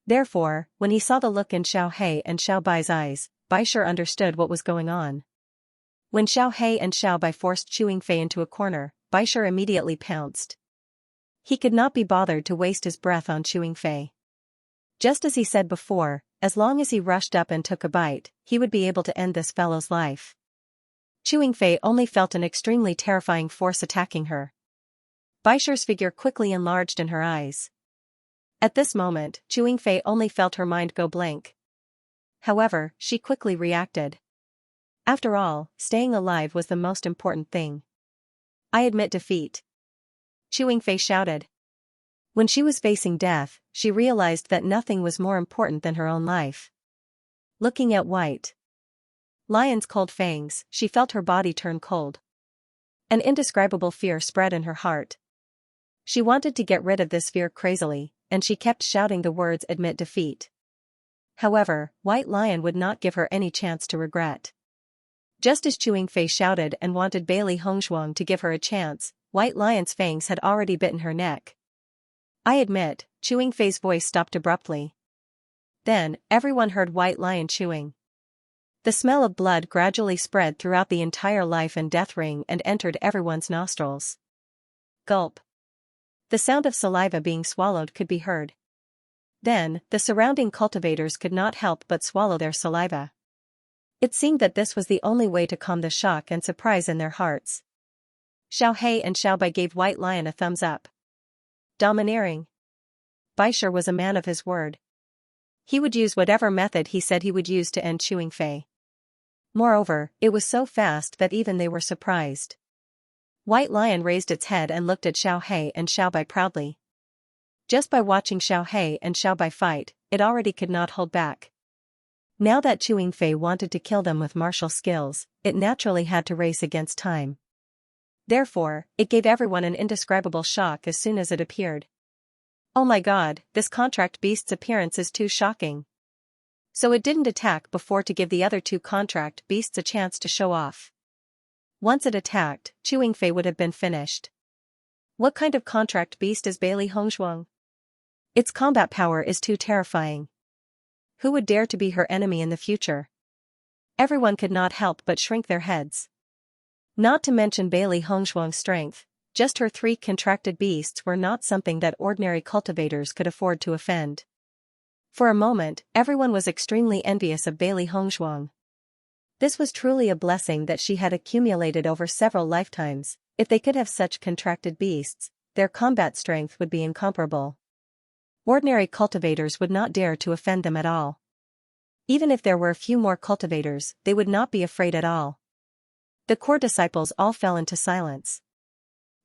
Therefore, when he saw the look in Xiao He and Xiao Bai's eyes, Baisher understood what was going on. When Xiao He and Xiao Bai forced Chewing Fei into a corner, Baisher immediately pounced. He could not be bothered to waste his breath on Chewing Fei. Just as he said before, as long as he rushed up and took a bite, he would be able to end this fellow's life. Chewing Fei only felt an extremely terrifying force attacking her. Baisher's figure quickly enlarged in her eyes. At this moment, Chewing Fei only felt her mind go blank. However, she quickly reacted. After all, staying alive was the most important thing. I admit defeat. Chewing Fei shouted. When she was facing death, she realized that nothing was more important than her own life. Looking at White Lion's cold fangs, she felt her body turn cold. An indescribable fear spread in her heart. She wanted to get rid of this fear crazily, and she kept shouting the words "admit defeat." However, White Lion would not give her any chance to regret. Just as Chewing Fei shouted and wanted Bailey Hongzhuang to give her a chance, White Lion's fangs had already bitten her neck. I admit, Chewing Fei's voice stopped abruptly. Then, everyone heard White Lion chewing. The smell of blood gradually spread throughout the entire life and death ring and entered everyone's nostrils. Gulp. The sound of saliva being swallowed could be heard. Then, the surrounding cultivators could not help but swallow their saliva. It seemed that this was the only way to calm the shock and surprise in their hearts. Xiao He and Xiao Bai gave White Lion a thumbs up. Domineering. Baisher was a man of his word. He would use whatever method he said he would use to end Chewing Fei. Moreover, it was so fast that even they were surprised. White Lion raised its head and looked at Xiao He and Xiao Bai proudly. Just by watching Xiao He and Xiao Bai fight, it already could not hold back. Now that Chewing Fei wanted to kill them with martial skills, it naturally had to race against time. Therefore, it gave everyone an indescribable shock as soon as it appeared. Oh my god, this contract beast's appearance is too shocking. So it didn't attack before to give the other two contract beasts a chance to show off. Once it attacked, Chewing Fei would have been finished. What kind of contract beast is Bailey Hongzhuang? Its combat power is too terrifying. Who would dare to be her enemy in the future? Everyone could not help but shrink their heads. Not to mention Bailey Hongzhuang's strength, just her 3 contracted beasts were not something that ordinary cultivators could afford to offend. For a moment, everyone was extremely envious of Bailey Hongzhuang. This was truly a blessing that she had accumulated over several lifetimes. If they could have such contracted beasts, their combat strength would be incomparable. Ordinary cultivators would not dare to offend them at all. Even if there were a few more cultivators, they would not be afraid at all. The core disciples all fell into silence.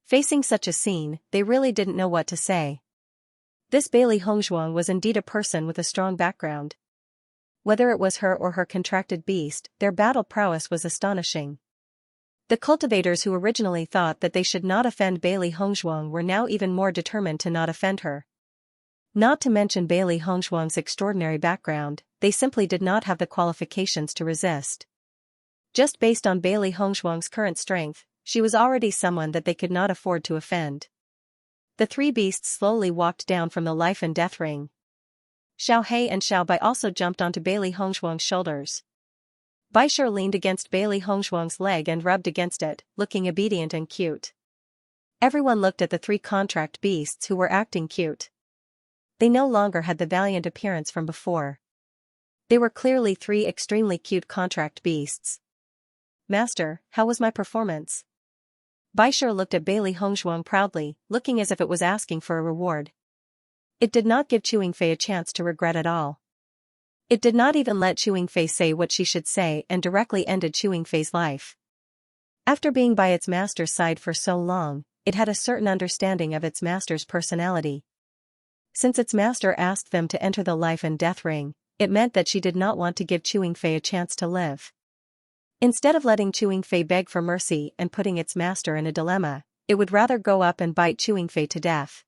Facing such a scene, they really didn't know what to say. This Bailey Hongzhuang was indeed a person with a strong background. Whether it was her or her contracted beast, their battle prowess was astonishing. The cultivators who originally thought that they should not offend Bailey Hongzhuang were now even more determined to not offend her. Not to mention Bailey Hongzhuang's extraordinary background, they simply did not have the qualifications to resist. Just based on Bailey Hongzhuang's current strength, she was already someone that they could not afford to offend. The three beasts slowly walked down from the life and death ring. Xiao He and Xiao Bai also jumped onto Bailey Hongzhuang's shoulders. Baisher leaned against Bailey Hongzhuang's leg and rubbed against it, looking obedient and cute. Everyone looked at the three contract beasts who were acting cute. They no longer had the valiant appearance from before. They were clearly three extremely cute contract beasts. "Master, how was my performance?" Baisher looked at Bailey Hongzhuang proudly, looking as if it was asking for a reward. It did not give Chewing Fei a chance to regret at all. It did not even let Chewing Fei say what she should say and directly ended Chewing Fei's life. After being by its master's side for so long, it had a certain understanding of its master's personality. Since its master asked them to enter the life and death ring, it meant that she did not want to give Chewing Fei a chance to live. Instead of letting Chewing Fei beg for mercy and putting its master in a dilemma, it would rather go up and bite Chewing Fei to death.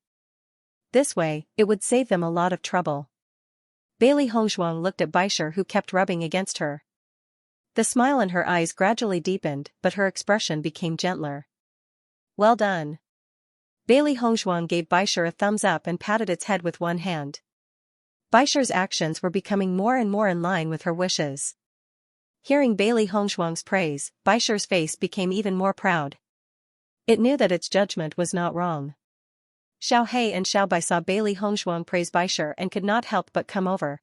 This way, it would save them a lot of trouble. Bailey Hongzhuang looked at Baisher, who kept rubbing against her. The smile in her eyes gradually deepened, but her expression became gentler. "Well done." Bailey Hongzhuang gave Baisher a thumbs up and patted its head with one hand. Baisher's actions were becoming more and more in line with her wishes. Hearing Bailey Hongzhuang's praise, Baisher's face became even more proud. It knew that its judgment was not wrong. Xiao He and Xiao Bai saw Bailey Hongzhuang praise Baisher and could not help but come over.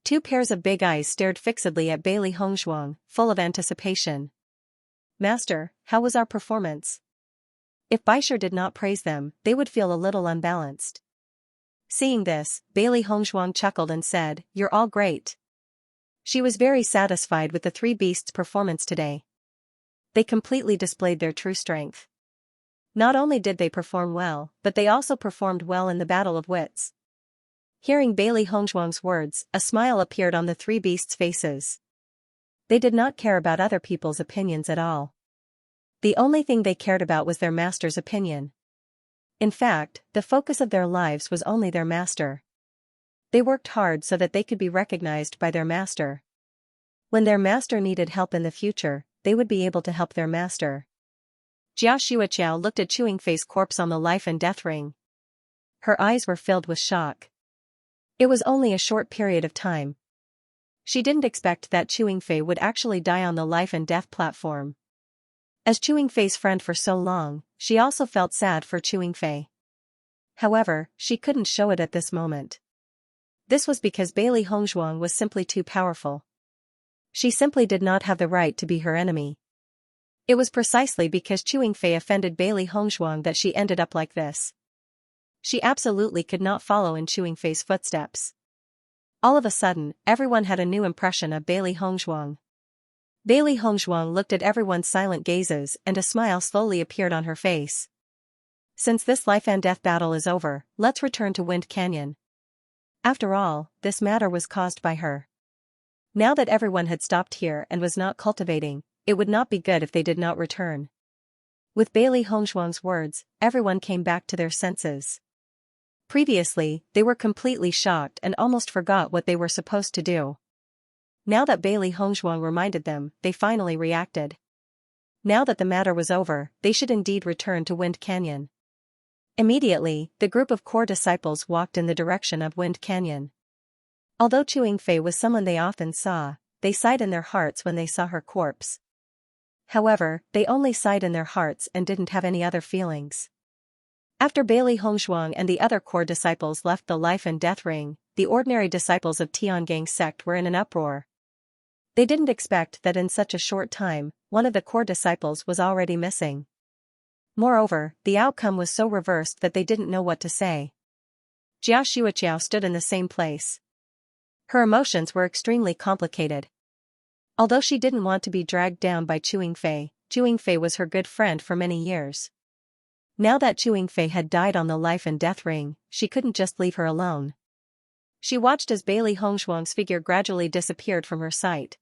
Two pairs of big eyes stared fixedly at Bailey Hongzhuang, full of anticipation. "Master, how was our performance?" If Baisher did not praise them, they would feel a little unbalanced. Seeing this, Bailey Hongzhuang chuckled and said, "You're all great." She was very satisfied with the three beasts' performance today. They completely displayed their true strength. Not only did they perform well, but they also performed well in the battle of wits. Hearing Bailey Hongzhuang's words, a smile appeared on the three beasts' faces. They did not care about other people's opinions at all. The only thing they cared about was their master's opinion. In fact, the focus of their lives was only their master. They worked hard so that they could be recognized by their master. When their master needed help in the future, they would be able to help their master. Jia Xueqiao looked at Chewing Fei's corpse on the life and death ring. Her eyes were filled with shock. It was only a short period of time. She didn't expect that Chewing Fei would actually die on the life and death platform. As Chewing Fei's friend for so long, she also felt sad for Chewing Fei. However, she couldn't show it at this moment. This was because Bailey Hongzhuang was simply too powerful. She simply did not have the right to be her enemy. It was precisely because Chewing Fei offended Bailey Hongzhuang that she ended up like this. She absolutely could not follow in Chewing Fei's footsteps. All of a sudden, everyone had a new impression of Bailey Hongzhuang. Bailey Hongzhuang looked at everyone's silent gazes and a smile slowly appeared on her face. "Since this life and death battle is over, let's return to Wind Canyon." After all, this matter was caused by her. Now that everyone had stopped here and was not cultivating, it would not be good if they did not return. With Bailey Hongzhuang's words, everyone came back to their senses. Previously, they were completely shocked and almost forgot what they were supposed to do. Now that Bailey Hongzhuang reminded them, they finally reacted. Now that the matter was over, they should indeed return to Wind Canyon. Immediately, the group of core disciples walked in the direction of Wind Canyon. Although Chewing Fei was someone they often saw, they sighed in their hearts when they saw her corpse. However, they only sighed in their hearts and didn't have any other feelings. After Bailey Hongzhuang and the other core disciples left the life and death ring, the ordinary disciples of Tiangang's sect were in an uproar. They didn't expect that in such a short time, one of the core disciples was already missing. Moreover, the outcome was so reversed that they didn't know what to say. Jia Xueqiao stood in the same place. Her emotions were extremely complicated. Although she didn't want to be dragged down by Chewing Fei was her good friend for many years. Now that Chewing Fei had died on the life and death ring, she couldn't just leave her alone. She watched as Bailey Hongzhuang's figure gradually disappeared from her sight.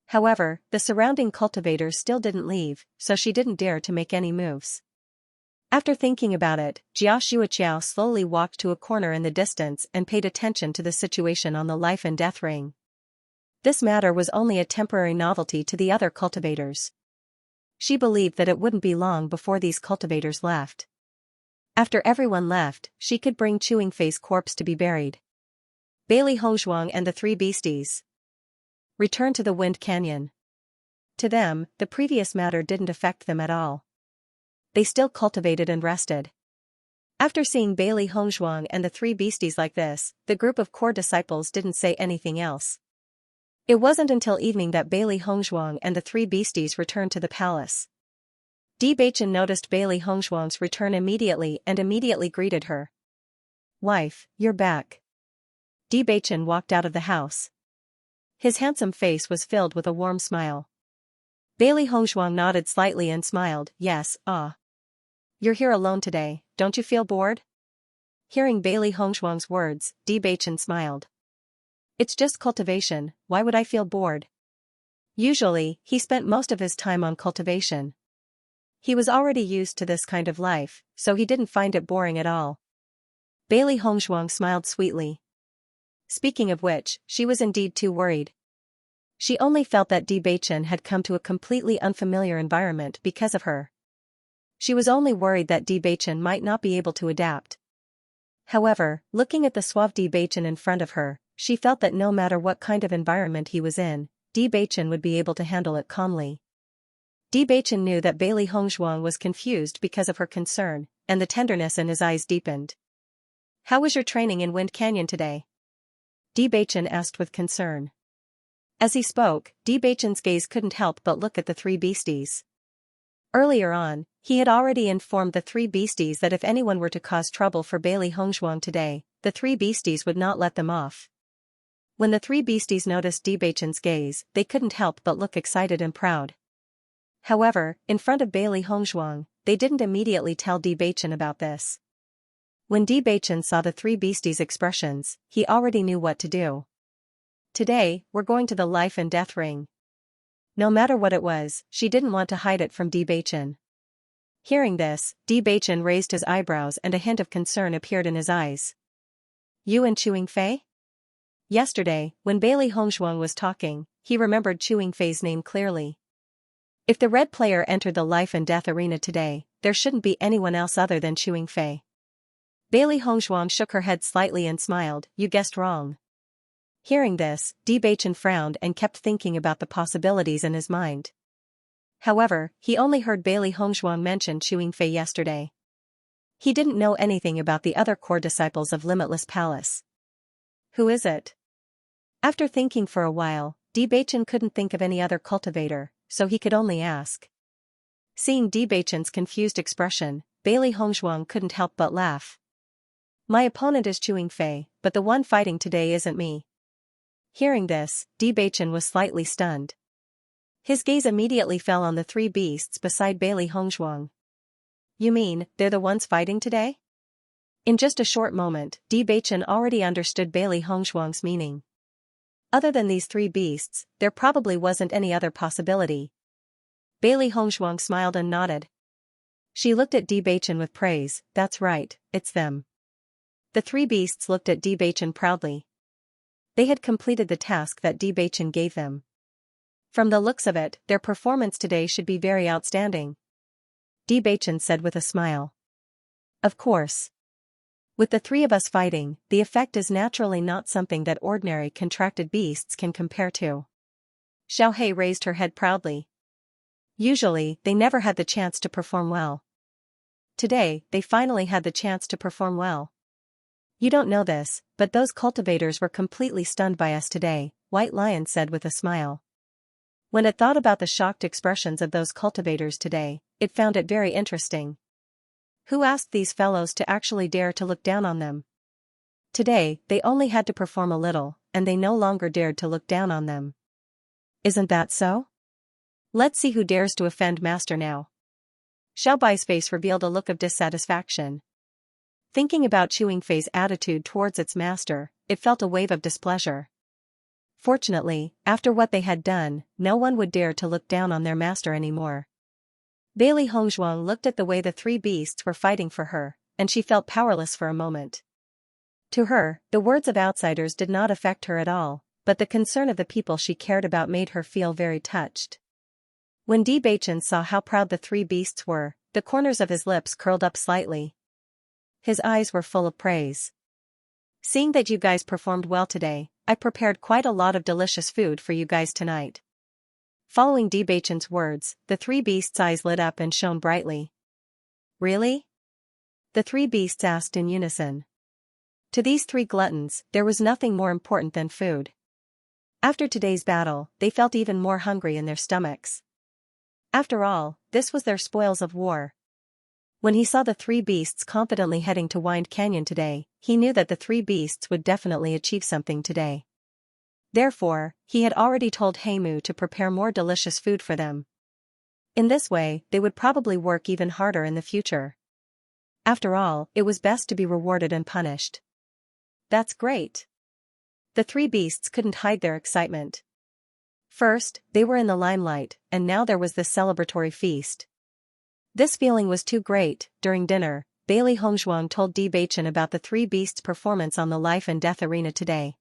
However, the surrounding cultivators still didn't leave, so she didn't dare to make any moves. After thinking about it, Xianxia slowly walked to a corner in the distance and paid attention to the situation on the life and death ring. This matter was only a temporary novelty to the other cultivators. She believed that it wouldn't be long before these cultivators left. After everyone left, she could bring Chewing Fei's corpse to be buried. Bailey Hongzhuang and the three beasties returned to the Wind Canyon. To them, the previous matter didn't affect them at all. They still cultivated and rested. After seeing Bailey Hongzhuang and the three beasties like this, the group of core disciples didn't say anything else. It wasn't until evening that Bailey Hongzhuang and the three beasties returned to the palace. Bewitching noticed Bailey Hongzhuang's return immediately and immediately greeted her. "Wife, you're back." Bewitching walked out of the house. His handsome face was filled with a warm smile. Bailey Hongzhuang nodded slightly and smiled, "Yes, You're here alone today, don't you feel bored?" Hearing Bailey Hongzhuang's words, Bewitching smiled. "It's just cultivation, why would I feel bored?" Usually, he spent most of his time on cultivation. He was already used to this kind of life, so he didn't find it boring at all. Bailey Hongzhuang smiled sweetly. Speaking of which, she was indeed too worried. She only felt that Bewitching had come to a completely unfamiliar environment because of her. She was only worried that Bewitching might not be able to adapt. However, looking at the suave Bewitching in front of her, she felt that no matter what kind of environment he was in, Bewitching would be able to handle it calmly. Bewitching knew that Bailey Hongzhuang was confused because of her concern, and the tenderness in his eyes deepened. "How was your training in Wind Canyon today?" Bewitching asked with concern. As he spoke, Bewitching's gaze couldn't help but look at the three beasties. Earlier on, he had already informed the three beasties that if anyone were to cause trouble for Bailey Hongzhuang today, the three beasties would not let them off. When the three beasties noticed Bewitching's gaze, they couldn't help but look excited and proud. However, in front of Bailey Hongzhuang, they didn't immediately tell Bewitching about this. When Bewitching saw the three beasties' expressions, he already knew what to do. "Today, we're going to the life and death ring." No matter what it was, she didn't want to hide it from Bewitching. Hearing this, Bewitching raised his eyebrows and a hint of concern appeared in his eyes. "You and Chewing Fei?" Yesterday, when Bailey Hongzhuang was talking, he remembered Chewing Fei's name clearly. If the red player entered the life and death arena today, there shouldn't be anyone else other than Chewing Fei. Bailey Hongzhuang shook her head slightly and smiled, "You guessed wrong." Hearing this, Bewitching frowned and kept thinking about the possibilities in his mind. However, he only heard Bailey Hongzhuang mention Chewing Fei yesterday. He didn't know anything about the other core disciples of Limitless Palace. "Who is it?" After thinking for a while, Bewitching couldn't think of any other cultivator, so he could only ask. Seeing Bewitching's confused expression, Bailey Hongzhuang couldn't help but laugh. "My opponent is Chewing Fei, but the one fighting today isn't me." Hearing this, Bewitching was slightly stunned. His gaze immediately fell on the three beasts beside Bailey Hongzhuang. "You mean, they're the ones fighting today?" In just a short moment, Bewitching already understood Bailey Hongzhuang's meaning. Other than these three beasts, there probably wasn't any other possibility. Bailey Hongzhuang smiled and nodded. She looked at Bewitching with praise, "That's right, it's them." The three beasts looked at Bewitching proudly. They had completed the task that Bewitching gave them. From the looks of it, their performance today should be very outstanding. Bewitching said with a smile. "Of course. With the three of us fighting, the effect is naturally not something that ordinary contracted beasts can compare to." Xiaohei raised her head proudly. Usually, they never had the chance to perform well. Today, they finally had the chance to perform well. "You don't know this, but those cultivators were completely stunned by us today," White Lion said with a smile. When it thought about the shocked expressions of those cultivators today, it found it very interesting. Who asked these fellows to actually dare to look down on them? Today, they only had to perform a little, and they no longer dared to look down on them. Isn't that so? Let's see who dares to offend Master now. Xiao Bai's face revealed a look of dissatisfaction. Thinking about Chewing Fei's attitude towards its master, it felt a wave of displeasure. Fortunately, after what they had done, no one would dare to look down on their master anymore. Bailey Hongzhuang looked at the way the three beasts were fighting for her, and she felt powerless for a moment. To her, the words of outsiders did not affect her at all, but the concern of the people she cared about made her feel very touched. When Bewitching saw how proud the three beasts were, the corners of his lips curled up slightly. His eyes were full of praise. Seeing that you guys performed well today, I prepared quite a lot of delicious food for you guys tonight. Following Bewitching's words, the three beasts' eyes lit up and shone brightly. Really? The three beasts asked in unison. To these three gluttons, there was nothing more important than food. After today's battle, they felt even more hungry in their stomachs. After all, this was their spoils of war. When he saw the three beasts confidently heading to Wind Canyon today, he knew that the three beasts would definitely achieve something today. Therefore, he had already told Heimu to prepare more delicious food for them. In this way, they would probably work even harder in the future. After all, it was best to be rewarded and punished. That's great. The three beasts couldn't hide their excitement. First, they were in the limelight, and now there was this celebratory feast. This feeling was too great. During dinner, Bailey Hongzhuang told Bewitching about the three beasts' performance on the life and death arena today.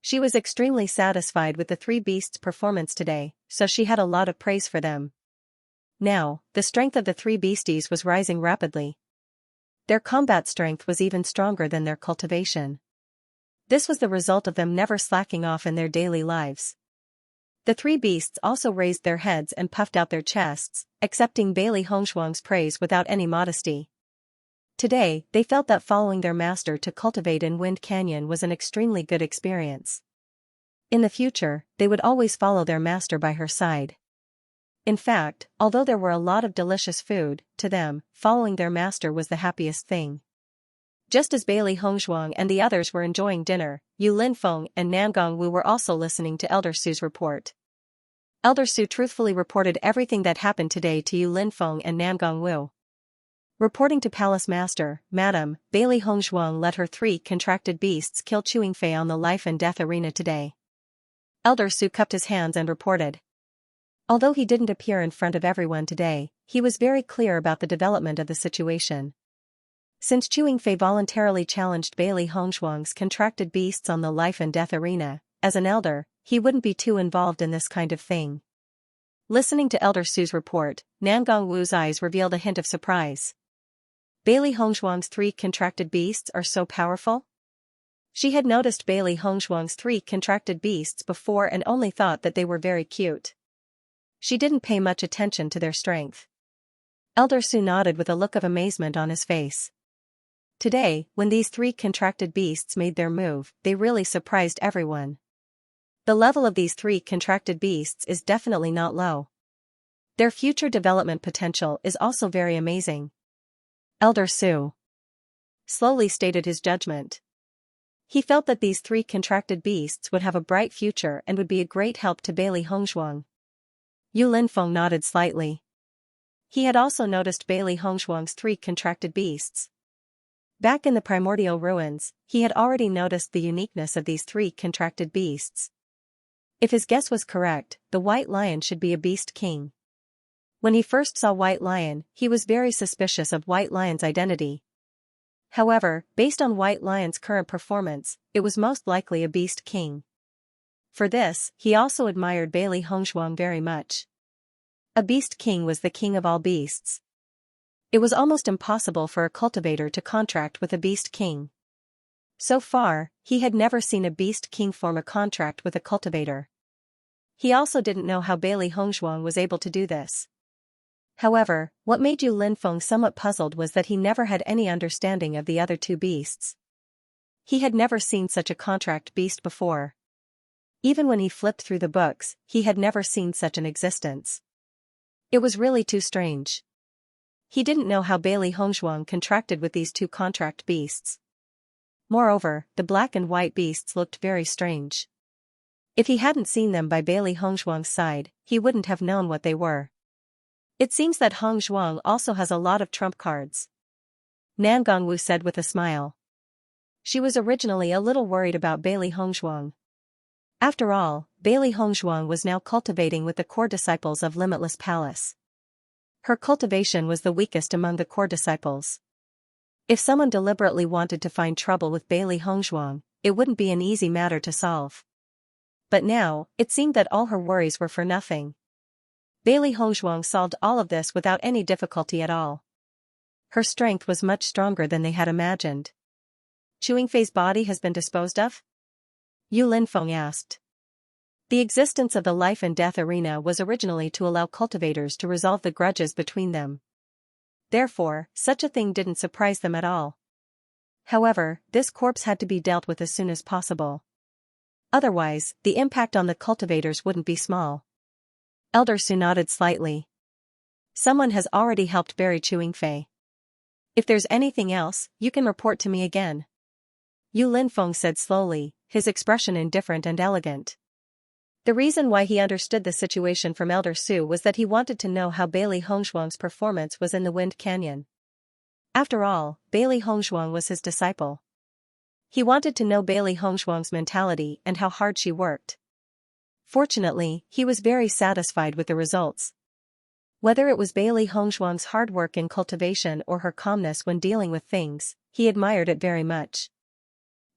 She was extremely satisfied with the three beasts' performance today, so she had a lot of praise for them. Now, the strength of the three beasties was rising rapidly. Their combat strength was even stronger than their cultivation. This was the result of them never slacking off in their daily lives. The three beasts also raised their heads and puffed out their chests, accepting Bailey Hongzhuang's praise without any modesty. Today, they felt that following their master to cultivate in Wind Canyon was an extremely good experience. In the future, they would always follow their master by her side. In fact, although there were a lot of delicious food, to them, following their master was the happiest thing. Just as Bailey Hongzhuang and the others were enjoying dinner, Yu Linfeng and Nangong Wu were also listening to Elder Su's report. Elder Su truthfully reported everything that happened today to Yu Linfeng and Nangong Wu. Reporting to Palace Master, Madam, Bailey Hongzhuang let her three contracted beasts kill Xianxia on the life and death arena today. Elder Su cupped his hands and reported. Although he didn't appear in front of everyone today, he was very clear about the development of the situation. Since Xianxia voluntarily challenged Bailey Hongzhuang's contracted beasts on the life and death arena, as an elder, he wouldn't be too involved in this kind of thing. Listening to Elder Su's report, Nangong Wu's eyes revealed a hint of surprise. Bailey Hongzhuang's three contracted beasts are so powerful? She had noticed Bailey Hongzhuang's three contracted beasts before and only thought that they were very cute. She didn't pay much attention to their strength. Elder Su nodded with a look of amazement on his face. Today, when these three contracted beasts made their move, they really surprised everyone. The level of these three contracted beasts is definitely not low. Their future development potential is also very amazing. Elder Su slowly stated his judgment. He felt that these three contracted beasts would have a bright future and would be a great help to Bailey Hongzhuang. Yu Linfeng nodded slightly. He had also noticed Bailey Hongzhuang's three contracted beasts. Back in the primordial ruins, he had already noticed the uniqueness of these three contracted beasts. If his guess was correct, the White Lion should be a beast king. When he first saw White Lion, he was very suspicious of White Lion's identity. However, based on White Lion's current performance, it was most likely a beast king. For this, he also admired Bailey Hongzhuang very much. A beast king was the king of all beasts. It was almost impossible for a cultivator to contract with a beast king. So far, he had never seen a beast king form a contract with a cultivator. He also didn't know how Bailey Hongzhuang was able to do this. However, what made Yu Linfeng somewhat puzzled was that he never had any understanding of the other two beasts. He had never seen such a contract beast before. Even when he flipped through the books, he had never seen such an existence. It was really too strange. He didn't know how Bailey Hongzhuang contracted with these two contract beasts. Moreover, the black and white beasts looked very strange. If he hadn't seen them by Bailey Hongzhuang's side, he wouldn't have known what they were. It seems that Hongzhuang also has a lot of trump cards. Nangong Wu said with a smile. She was originally a little worried about Bailey Hongzhuang. After all, Bailey Hongzhuang was now cultivating with the core disciples of Limitless Palace. Her cultivation was the weakest among the core disciples. If someone deliberately wanted to find trouble with Bailey Hongzhuang, it wouldn't be an easy matter to solve. But now, it seemed that all her worries were for nothing. Bailey Hongzhuang solved all of this without any difficulty at all. Her strength was much stronger than they had imagined. Xianxia's body has been disposed of? Yu Linfeng asked. The existence of the life and death arena was originally to allow cultivators to resolve the grudges between them. Therefore, such a thing didn't surprise them at all. However, this corpse had to be dealt with as soon as possible. Otherwise, the impact on the cultivators wouldn't be small. Elder Su nodded slightly. Someone has already helped bury Xianxia. If there's anything else, you can report to me again. Yu Linfeng said slowly, his expression indifferent and elegant. The reason why he understood the situation from Elder Su was that he wanted to know how Bailey Hongzhuang's performance was in the Wind Canyon. After all, Bailey Hongzhuang was his disciple. He wanted to know Bailey Hongzhuang's mentality and how hard she worked. Fortunately, he was very satisfied with the results. Whether it was Bailey Hongzhuang's hard work in cultivation or her calmness when dealing with things, he admired it very much.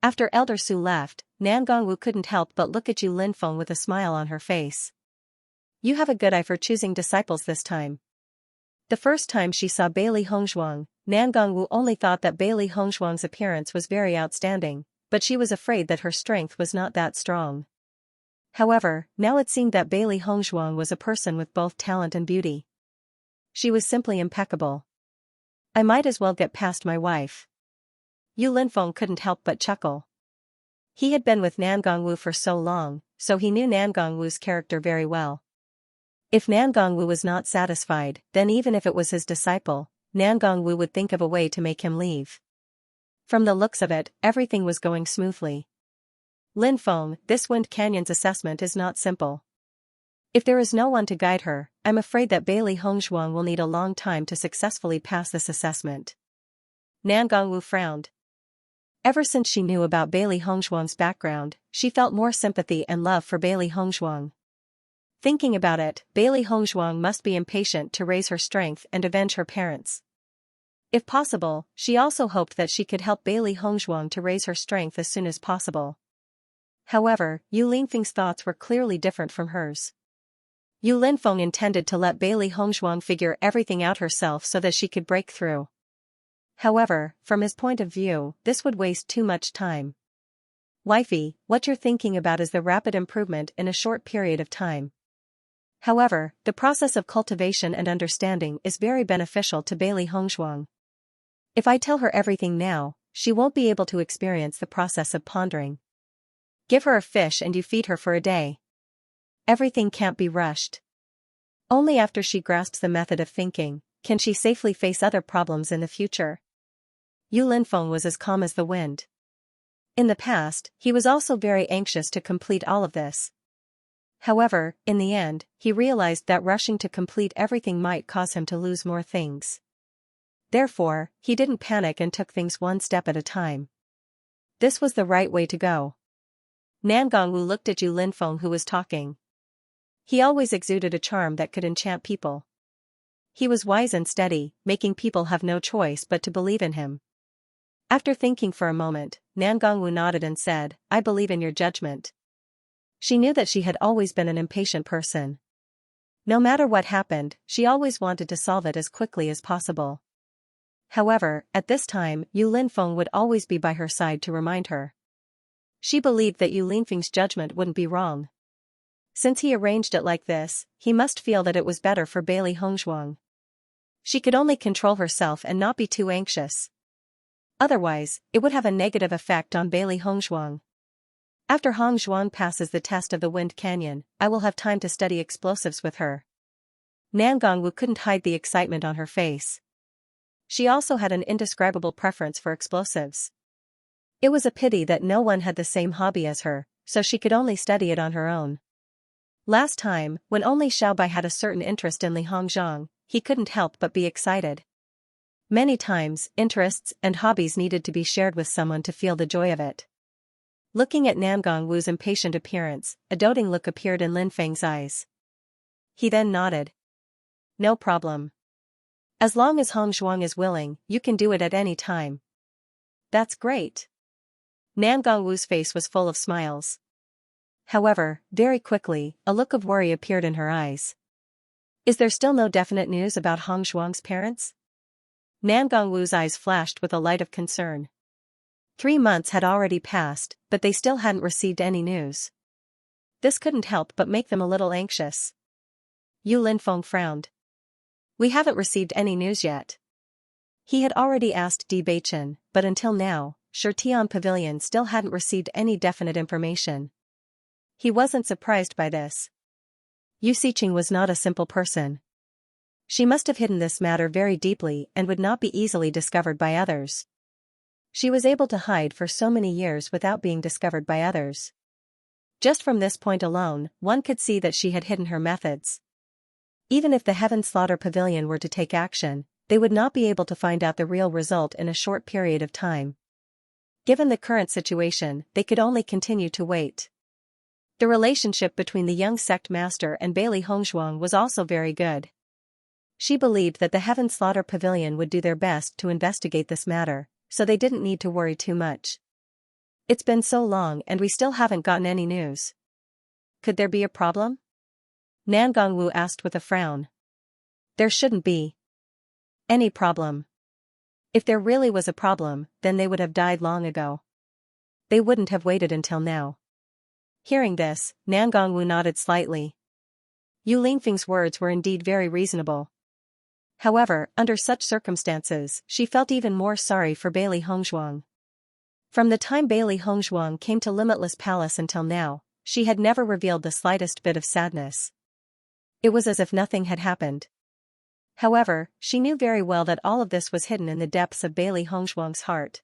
After Elder Su left, Nan Gongwu couldn't help but look at Yu Linfeng with a smile on her face. You have a good eye for choosing disciples this time. The first time she saw Bailey Hongzhuang, Nan Gongwu only thought that Bailey Hongzhuang's appearance was very outstanding, but she was afraid that her strength was not that strong. However, now it seemed that Bailey Hongzhuang was a person with both talent and beauty. She was simply impeccable. I might as well get past my wife. Yu Linfeng couldn't help but chuckle. He had been with Nan Gongwu for so long, so he knew Nan Gongwu's character very well. If Nan Gongwu was not satisfied, then even if it was his disciple, Nan Gongwu would think of a way to make him leave. From the looks of it, everything was going smoothly. Linfeng, this Wind Canyon's assessment is not simple. If there is no one to guide her, I'm afraid that Bailey Hongzhuang will need a long time to successfully pass this assessment. Nan Gongwu frowned. Ever since she knew about Bailey Hongzhuang's background, she felt more sympathy and love for Bailey Hongzhuang. Thinking about it, Bailey Hongzhuang must be impatient to raise her strength and avenge her parents. If possible, she also hoped that she could help Bailey Hongzhuang to raise her strength as soon as possible. However, Yu Linfeng's thoughts were clearly different from hers. Yu Linfeng intended to let Bailey Hongzhuang figure everything out herself so that she could break through. However, from his point of view, this would waste too much time. Wifey, what you're thinking about is the rapid improvement in a short period of time. However, the process of cultivation and understanding is very beneficial to Bailey Hongzhuang. If I tell her everything now, she won't be able to experience the process of pondering. Give her a fish and you feed her for a day. Everything can't be rushed. Only after she grasps the method of thinking, can she safely face other problems in the future. Yu Linfeng was as calm as the wind. In the past, he was also very anxious to complete all of this. However, in the end, he realized that rushing to complete everything might cause him to lose more things. Therefore, he didn't panic and took things one step at a time. This was the right way to go. Nan Gongwu looked at Yu Linfeng who was talking. He always exuded a charm that could enchant people. He was wise and steady, making people have no choice but to believe in him. After thinking for a moment, Nan Gongwu nodded and said, I believe in your judgment. She knew that she had always been an impatient person. No matter what happened, she always wanted to solve it as quickly as possible. However, at this time, Yu Linfeng would always be by her side to remind her. She believed that Yu Linfeng's judgment wouldn't be wrong. Since he arranged it like this, he must feel that it was better for Bailey Hongzhuang. She could only control herself and not be too anxious. Otherwise, it would have a negative effect on Bailey Hongzhuang. After Hongzhuang passes the test of the Wind Canyon, I will have time to study explosives with her. Nan Gongwu couldn't hide the excitement on her face. She also had an indescribable preference for explosives. It was a pity that no one had the same hobby as her, so she could only study it on her own. Last time, when only Xiaobai had a certain interest in Li Hongzhang, he couldn't help but be excited. Many times, interests and hobbies needed to be shared with someone to feel the joy of it. Looking at Namgong Wu's impatient appearance, a doting look appeared in Lin Feng's eyes. He then nodded. No problem. As long as Hong Zhuang is willing, you can do it at any time. That's great. Namgong Wu's face was full of smiles. However, very quickly, a look of worry appeared in her eyes. Is there still no definite news about Hong Zhuang's parents? Namgong Wu's eyes flashed with a light of concern. 3 months had already passed, but they still hadn't received any news. This couldn't help but make them a little anxious. Yu Linfeng frowned. We haven't received any news yet. He had already asked Bewitching, but until now, Shirtian Pavilion still hadn't received any definite information. He wasn't surprised by this. Yu Siqing was not a simple person. She must have hidden this matter very deeply and would not be easily discovered by others. She was able to hide for so many years without being discovered by others. Just from this point alone, one could see that she had hidden her methods. Even if the Heaven Slaughter Pavilion were to take action, they would not be able to find out the real result in a short period of time. Given the current situation, they could only continue to wait. The relationship between the young sect master and Bailey Hongzhuang was also very good. She believed that the Heaven Slaughter Pavilion would do their best to investigate this matter, so they didn't need to worry too much. It's been so long and we still haven't gotten any news. Could there be a problem? Namgong Wu asked with a frown. There shouldn't be any problem. If there really was a problem, then they would have died long ago. They wouldn't have waited until now. Hearing this, Namgong Wu nodded slightly. Yu Linfeng's words were indeed very reasonable. However, under such circumstances, she felt even more sorry for Bailey Hongzhuang. From the time Bailey Hongzhuang came to Limitless Palace until now, she had never revealed the slightest bit of sadness. It was as if nothing had happened. However, she knew very well that all of this was hidden in the depths of Bailey Hongzhuang's heart.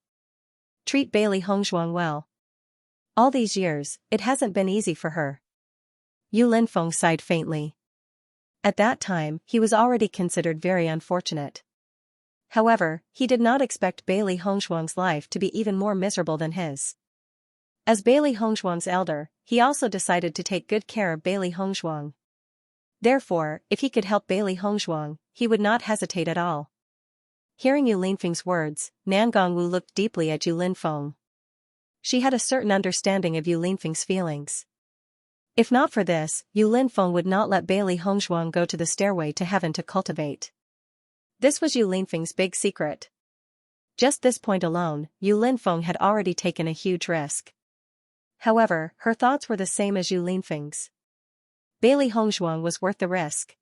Treat Bailey Hongzhuang well. All these years, it hasn't been easy for her. Yu Linfeng sighed faintly. At that time, he was already considered very unfortunate. However, he did not expect Bailey Hongzhuang's life to be even more miserable than his. As Bailey Hongzhuang's elder, he also decided to take good care of Bailey Hongzhuang. Therefore, if he could help Bailey Hongzhuang, he would not hesitate at all. Hearing Yu Linfeng's words, Namgong Wu looked deeply at Yu Linfeng. She had a certain understanding of Yu Linfeng's feelings. If not for this, Yu Linfeng would not let Bailey Hongzhuang go to the stairway to heaven to cultivate. This was Yu Linfeng's big secret. Just this point alone, Yu Linfeng had already taken a huge risk. However, her thoughts were the same as Yu Linfeng's. Bailey Hongzhuang was worth the risk.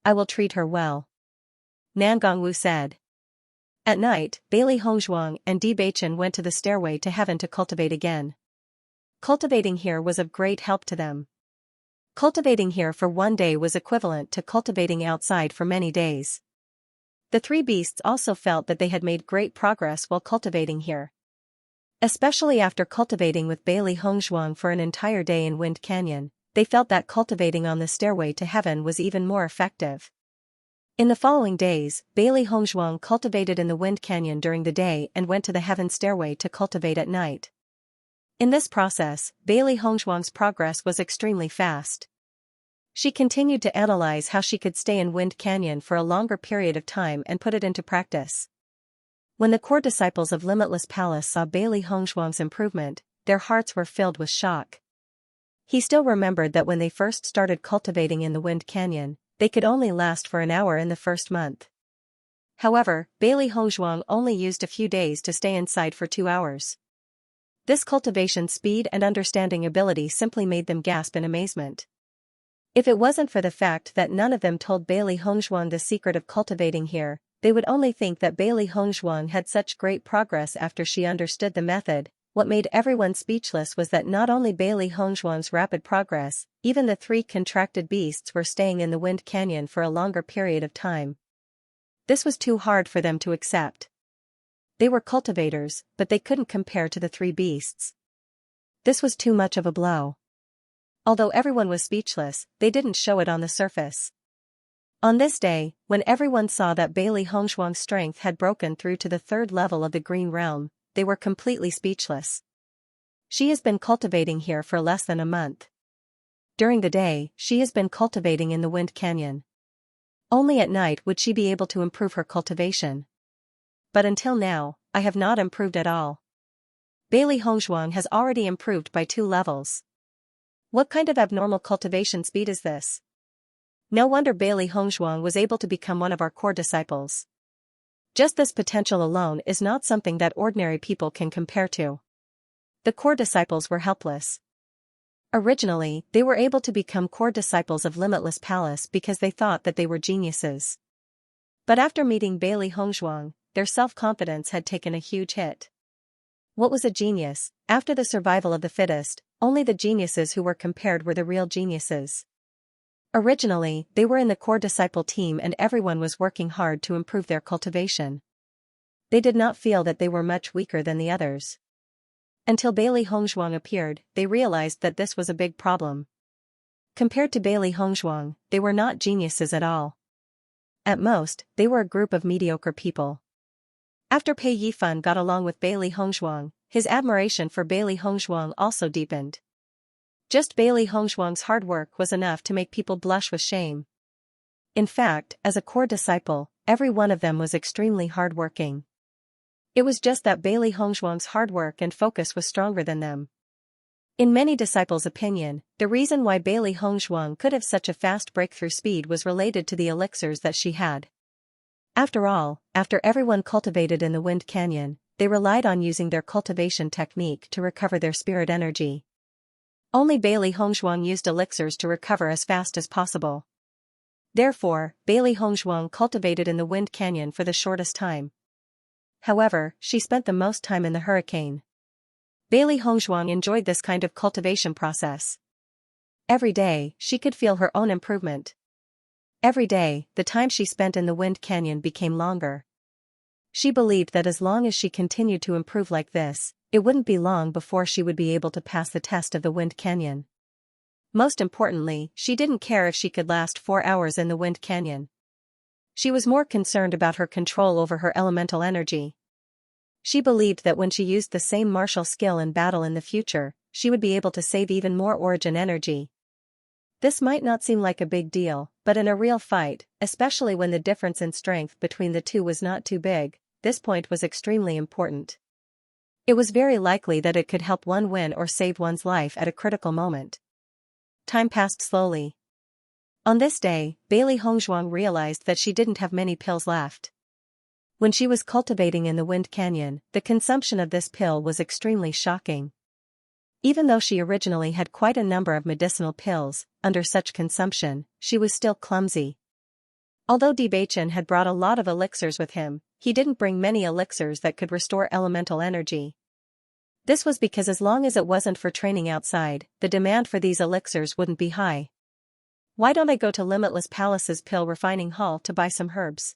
I will treat her well. Namgong Wu said. At night, Bailey Hongzhuang and Bewitching went to the stairway to heaven to cultivate again. Cultivating here was of great help to them. Cultivating here for one day was equivalent to cultivating outside for many days. The three beasts also felt that they had made great progress while cultivating here. Especially after cultivating with Bailey Hongzhuang for an entire day in Wind Canyon, they felt that cultivating on the stairway to heaven was even more effective. In the following days, Bailey Hongzhuang cultivated in the Wind Canyon during the day and went to the heaven stairway to cultivate at night. In this process, Bailey Hongzhuang's progress was extremely fast. She continued to analyze how she could stay in Wind Canyon for a longer period of time and put it into practice. When the core disciples of Limitless Palace saw Bailey Hongzhuang's improvement, their hearts were filled with shock. He still remembered that when they first started cultivating in the Wind Canyon, they could only last for an hour in the first month. However, Bailey Hongzhuang only used a few days to stay inside for 2 hours. This cultivation speed and understanding ability simply made them gasp in amazement. If it wasn't for the fact that none of them told Bailey Hongzhuang the secret of cultivating here, they would only think that Bailey Hongzhuang had such great progress after she understood the method. What made everyone speechless was that not only Bailey Hongzhuang's rapid progress, even the three contracted beasts were staying in the Wind Canyon for a longer period of time. This was too hard for them to accept. They were cultivators, but they couldn't compare to the three beasts. This was too much of a blow. Although everyone was speechless, they didn't show it on the surface. On this day, when everyone saw that Bailey Hongzhuang's strength had broken through to the 3rd level of the Green Realm, they were completely speechless. She has been cultivating here for less than a month. During the day, she has been cultivating in the Wind Canyon. Only at night would she be able to improve her cultivation. But until now, I have not improved at all. Bailey Hongzhuang has already improved by 2 levels. What kind of abnormal cultivation speed is this? No wonder Bailey Hongzhuang was able to become one of our core disciples. Just this potential alone is not something that ordinary people can compare to. The core disciples were helpless. Originally, they were able to become core disciples of Limitless Palace because they thought that they were geniuses. But after meeting Bailey Hongzhuang, their self-confidence had taken a huge hit. What was a genius? After the survival of the fittest, only the geniuses who were compared were the real geniuses. Originally, they were in the core disciple team and everyone was working hard to improve their cultivation. They did not feel that they were much weaker than the others. Until Bailey Hongzhuang appeared, they realized that this was a big problem. Compared to Bailey Hongzhuang, they were not geniuses at all. At most, they were a group of mediocre people. After Pei Yifan got along with Bailey Hongzhuang, his admiration for Bailey Hongzhuang also deepened. Just Bailey Hongzhuang's hard work was enough to make people blush with shame. In fact, as a core disciple, every one of them was extremely hardworking. It was just that Bailey Hongzhuang's hard work and focus was stronger than them. In many disciples' opinion, the reason why Bailey Hongzhuang could have such a fast breakthrough speed was related to the elixirs that she had. After all, after everyone cultivated in the Wind Canyon, they relied on using their cultivation technique to recover their spirit energy. Only Bailey Hongzhuang used elixirs to recover as fast as possible. Therefore, Bailey Hongzhuang cultivated in the Wind Canyon for the shortest time. However, she spent the most time in the hurricane. Bailey Hongzhuang enjoyed this kind of cultivation process. Every day, she could feel her own improvement. Every day, the time she spent in the Wind Canyon became longer. She believed that as long as she continued to improve like this, it wouldn't be long before she would be able to pass the test of the Wind Canyon. Most importantly, she didn't care if she could last 4 hours in the Wind Canyon. She was more concerned about her control over her elemental energy. She believed that when she used the same martial skill in battle in the future, she would be able to save even more origin energy. This might not seem like a big deal, but in a real fight, especially when the difference in strength between the two was not too big, this point was extremely important. It was very likely that it could help one win or save one's life at a critical moment. Time passed slowly. On this day, Bailey Hongzhuang realized that she didn't have many pills left. When she was cultivating in the Wind Canyon, the consumption of this pill was extremely shocking. Even though she originally had quite a number of medicinal pills, under such consumption, she was still clumsy. Although Bewitching had brought a lot of elixirs with him, he didn't bring many elixirs that could restore elemental energy. This was because as long as it wasn't for training outside, the demand for these elixirs wouldn't be high. Why don't I go to Limitless Palace's pill refining hall to buy some herbs?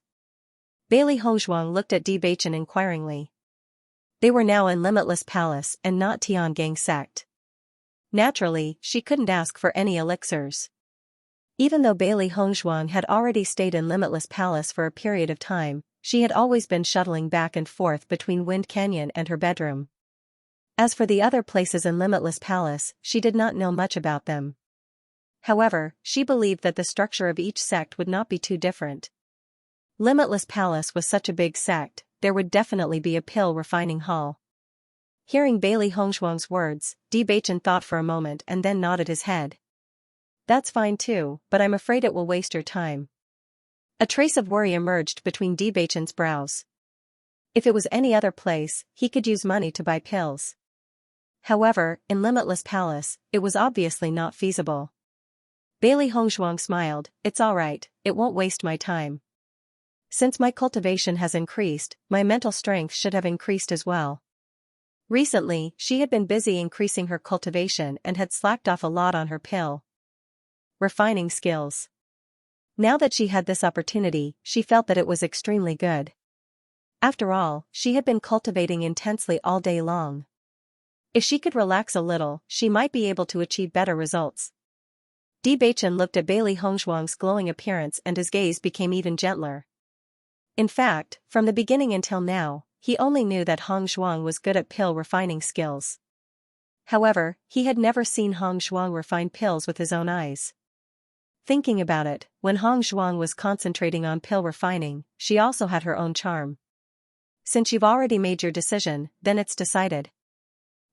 Bailey Hongzhuang looked at Bewitching inquiringly. They were now in Limitless Palace and not Tiangang sect. Naturally, she couldn't ask for any elixirs. Even though Bailey Hongzhuang had already stayed in Limitless Palace for a period of time, she had always been shuttling back and forth between Wind Canyon and her bedroom. As for the other places in Limitless Palace, she did not know much about them. However, she believed that the structure of each sect would not be too different. Limitless Palace was such a big sect, there would definitely be a pill refining hall. Hearing Bailey Hongzhuang's words, Bewitching thought for a moment and then nodded his head. That's fine too, but I'm afraid it will waste your time. A trace of worry emerged between Bewitching's brows. If it was any other place, he could use money to buy pills. However, in Limitless Palace, it was obviously not feasible. Bailey Hongzhuang smiled, it's alright, it won't waste my time. Since my cultivation has increased, my mental strength should have increased as well. Recently, she had been busy increasing her cultivation and had slacked off a lot on her pill refining skills. Now that she had this opportunity, she felt that it was extremely good. After all, she had been cultivating intensely all day long. If she could relax a little, she might be able to achieve better results. Bewitching looked at Bailey Hongzhuang's glowing appearance and his gaze became even gentler. In fact, from the beginning until now, he only knew that Hongzhuang was good at pill refining skills. However, he had never seen Hong Zhuang refine pills with his own eyes. Thinking about it, when Hong Zhuang was concentrating on pill refining, she also had her own charm. Since you've already made your decision, then it's decided.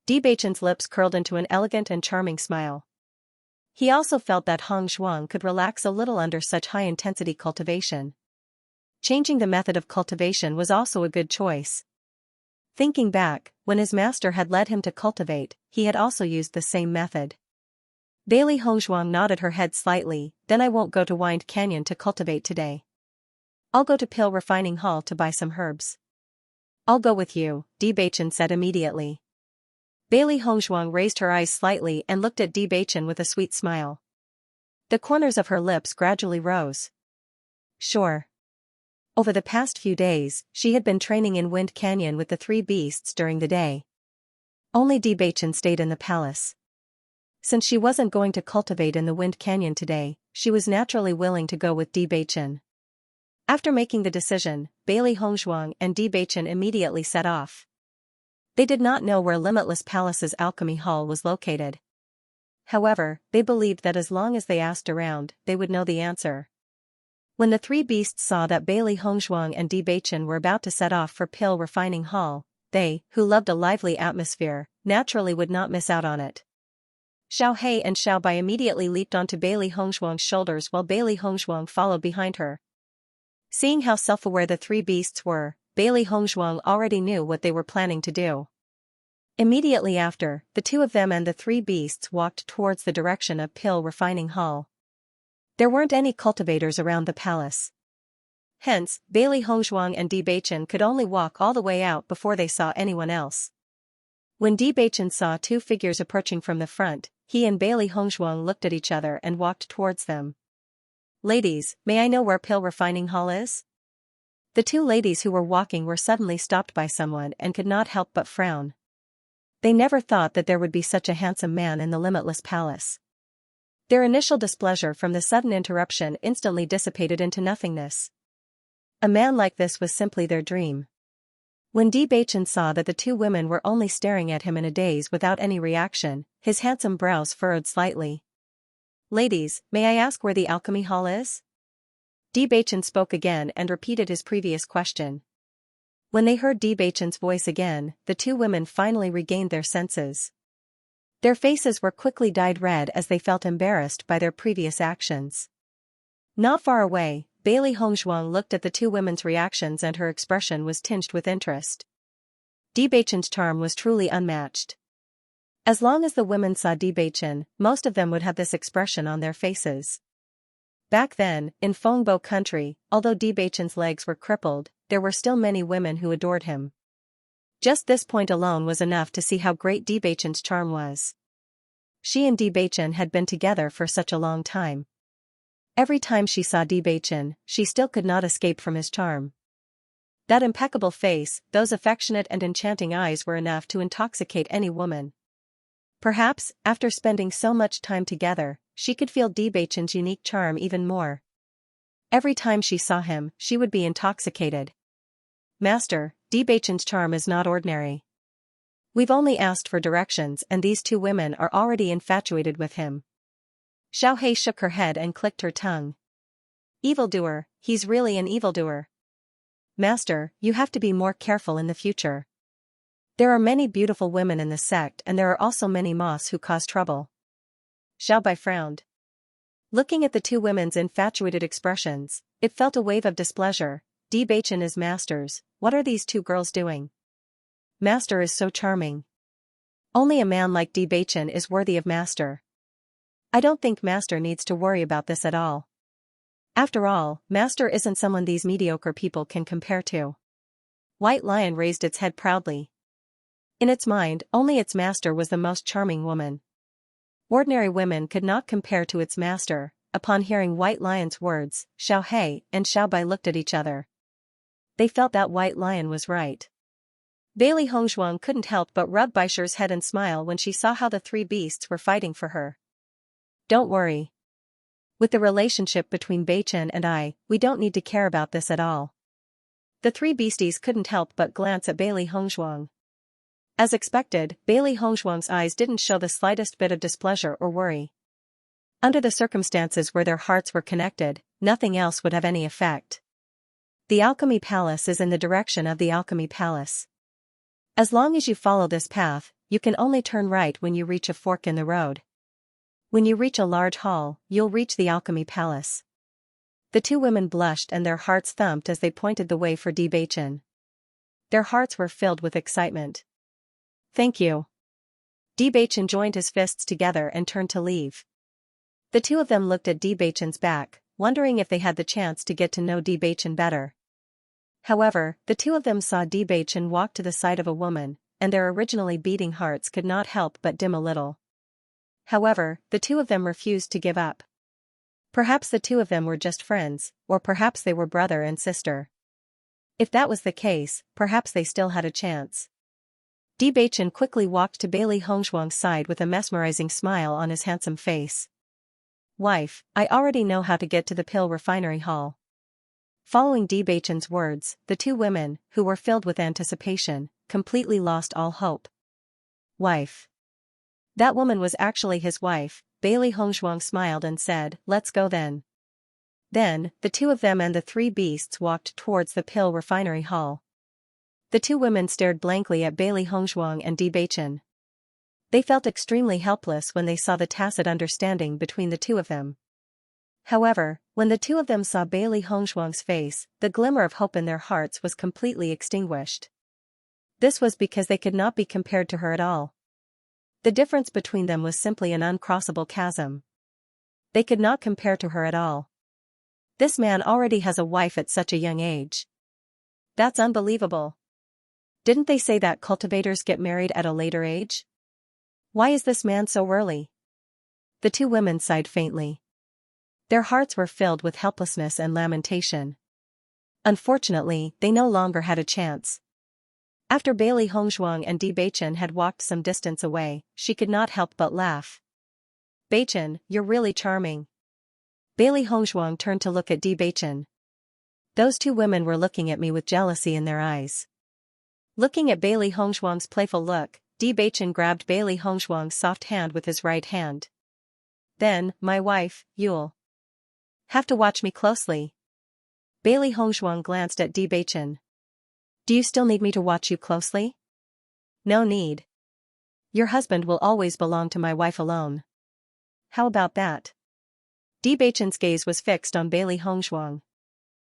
Debaichen's lips curled into an elegant and charming smile. He also felt that Hong Zhuang could relax a little under such high-intensity cultivation. Changing the method of cultivation was also a good choice. Thinking back, when his master had led him to cultivate, he had also used the same method. Bailey Hongzhuang nodded her head slightly. Then I won't go to Wind Canyon to cultivate today. I'll go to Pill Refining Hall to buy some herbs. I'll go with you, Debaichen said immediately. Bailey Hongzhuang raised her eyes slightly and looked at Debaichen with a sweet smile. The corners of her lips gradually rose. Sure. Over the past few days, she had been training in Wind Canyon with the three beasts during the day. Only Debaichen stayed in the palace. Since she wasn't going to cultivate in the Wind Canyon today, she was naturally willing to go with Debaichen. After making the decision, Bailey Hongzhuang and Debaichen immediately set off. They did not know where Limitless Palace's alchemy hall was located. However, they believed that as long as they asked around, they would know the answer. When the three beasts saw that Bailey Hongzhuang and Debaichen were about to set off for Pill Refining Hall, they, who loved a lively atmosphere, naturally would not miss out on it. Xiao He and Xiao Bai immediately leaped onto Bailey Hongzhuang's shoulders while Bailey Hongzhuang followed behind her. Seeing how self-aware the three beasts were, Bailey Hongzhuang already knew what they were planning to do. Immediately after, the two of them and the three beasts walked towards the direction of Pill Refining Hall. There weren't any cultivators around the palace. Hence, Bailey Hongzhuang and Debaichen could only walk all the way out before they saw anyone else. When Debaichen saw two figures approaching from the front, he and Bailey Hongzhuang looked at each other and walked towards them. Ladies, may I know where Pill Refining Hall is? The two ladies who were walking were suddenly stopped by someone and could not help but frown. They never thought that there would be such a handsome man in the Limitless Palace. Their initial displeasure from the sudden interruption instantly dissipated into nothingness. A man like this was simply their dream. When Debaichen saw that the two women were only staring at him in a daze without any reaction, his handsome brows furrowed slightly. Ladies, may I ask where the alchemy hall is? Debaichen spoke again and repeated his previous question. When they heard Debaichen's voice again, the two women finally regained their senses. Their faces were quickly dyed red as they felt embarrassed by their previous actions. Not far away, Bailey Hongzhuang looked at the two women's reactions and her expression was tinged with interest. Debaichen's charm was truly unmatched. As long as the women saw Debaichen, most of them would have this expression on their faces. Back then, in Fengbo country, although Debaichen's legs were crippled, there were still many women who adored him. Just this point alone was enough to see how great Debaichen's charm was. She and Debaichen had been together for such a long time. Every time she saw Debaichen, she still could not escape from his charm. That impeccable face, those affectionate and enchanting eyes were enough to intoxicate any woman. Perhaps, after spending so much time together, she could feel Debaichen's unique charm even more. Every time she saw him, she would be intoxicated. Master, Debaichen's charm is not ordinary. We've only asked for directions and these two women are already infatuated with him. Xiao He shook her head and clicked her tongue. Evildoer, he's really an evildoer. Master, you have to be more careful in the future. There are many beautiful women in the sect and there are also many moths who cause trouble. Xiao Bai frowned. Looking at the two women's infatuated expressions, it felt a wave of displeasure. Debaichen is Master's, what are these two girls doing? Master is so charming. Only a man like Debaichen is worthy of Master. I don't think Master needs to worry about this at all. After all, Master isn't someone these mediocre people can compare to. White Lion raised its head proudly. In its mind, only its master was the most charming woman. Ordinary women could not compare to its master. Upon hearing White Lion's words, Xiao He and Xiao Bai looked at each other. They felt that White Lion was right. Bailey Hongzhuang couldn't help but rub Baisher's head and smile when she saw how the three beasts were fighting for her. Don't worry. With the relationship between Baichen and I, we don't need to care about this at all. The three beasties couldn't help but glance at Bailey Hongzhuang. As expected, Bailey Hongzhuang's eyes didn't show the slightest bit of displeasure or worry. Under the circumstances where their hearts were connected, nothing else would have any effect. The Alchemy Palace is in the direction of the Alchemy Palace. As long as you follow this path, you can only turn right when you reach a fork in the road. When you reach a large hall, you'll reach the Alchemy Palace. The two women blushed and their hearts thumped as they pointed the way for Bewitching. Their hearts were filled with excitement. Thank you. Bewitching joined his fists together and turned to leave. The two of them looked at Bewitching's back, wondering if they had the chance to get to know Bewitching better. However, the two of them saw Bewitching walk to the side of a woman, and their originally beating hearts could not help but dim a little. However, the two of them refused to give up. Perhaps the two of them were just friends, or perhaps they were brother and sister. If that was the case, perhaps they still had a chance. Bewitching quickly walked to Bailey Hongzhuang's side with a mesmerizing smile on his handsome face. Wife, I already know how to get to the Pill Refinery Hall. Following Bewitching's words, the two women, who were filled with anticipation, completely lost all hope. Wife. That woman was actually his wife. Bailey Hongzhuang smiled and said, let's go then. Then, the two of them and the three beasts walked towards the Pill Refinery Hall. The two women stared blankly at Bailey Hongzhuang and Bewitching. They felt extremely helpless when they saw the tacit understanding between the two of them. However, when the two of them saw Bailey Hongzhuang's face, the glimmer of hope in their hearts was completely extinguished. This was because they could not be compared to her at all. The difference between them was simply an uncrossable chasm. They could not compare to her at all. This man already has a wife at such a young age. That's unbelievable. Didn't they say that cultivators get married at a later age? Why is this man so early? The two women sighed faintly. Their hearts were filled with helplessness and lamentation. Unfortunately, they no longer had a chance. After Bailey Hongzhuang and Bewitching had walked some distance away, she could not help but laugh. Bewitching, you're really charming. Bailey Hongzhuang turned to look at Bewitching. Those two women were looking at me with jealousy in their eyes. Looking at Bailey Hongzhuang's playful look, Bewitching grabbed Bailey Hongzhuang's soft hand with his right hand. Then, my wife, you'll have to watch me closely. Bailey Hongzhuang glanced at Bewitching. Do you still need me to watch you closely? No need. Your husband will always belong to my wife alone. How about that? Bewitching's gaze was fixed on Bailey Hongzhuang.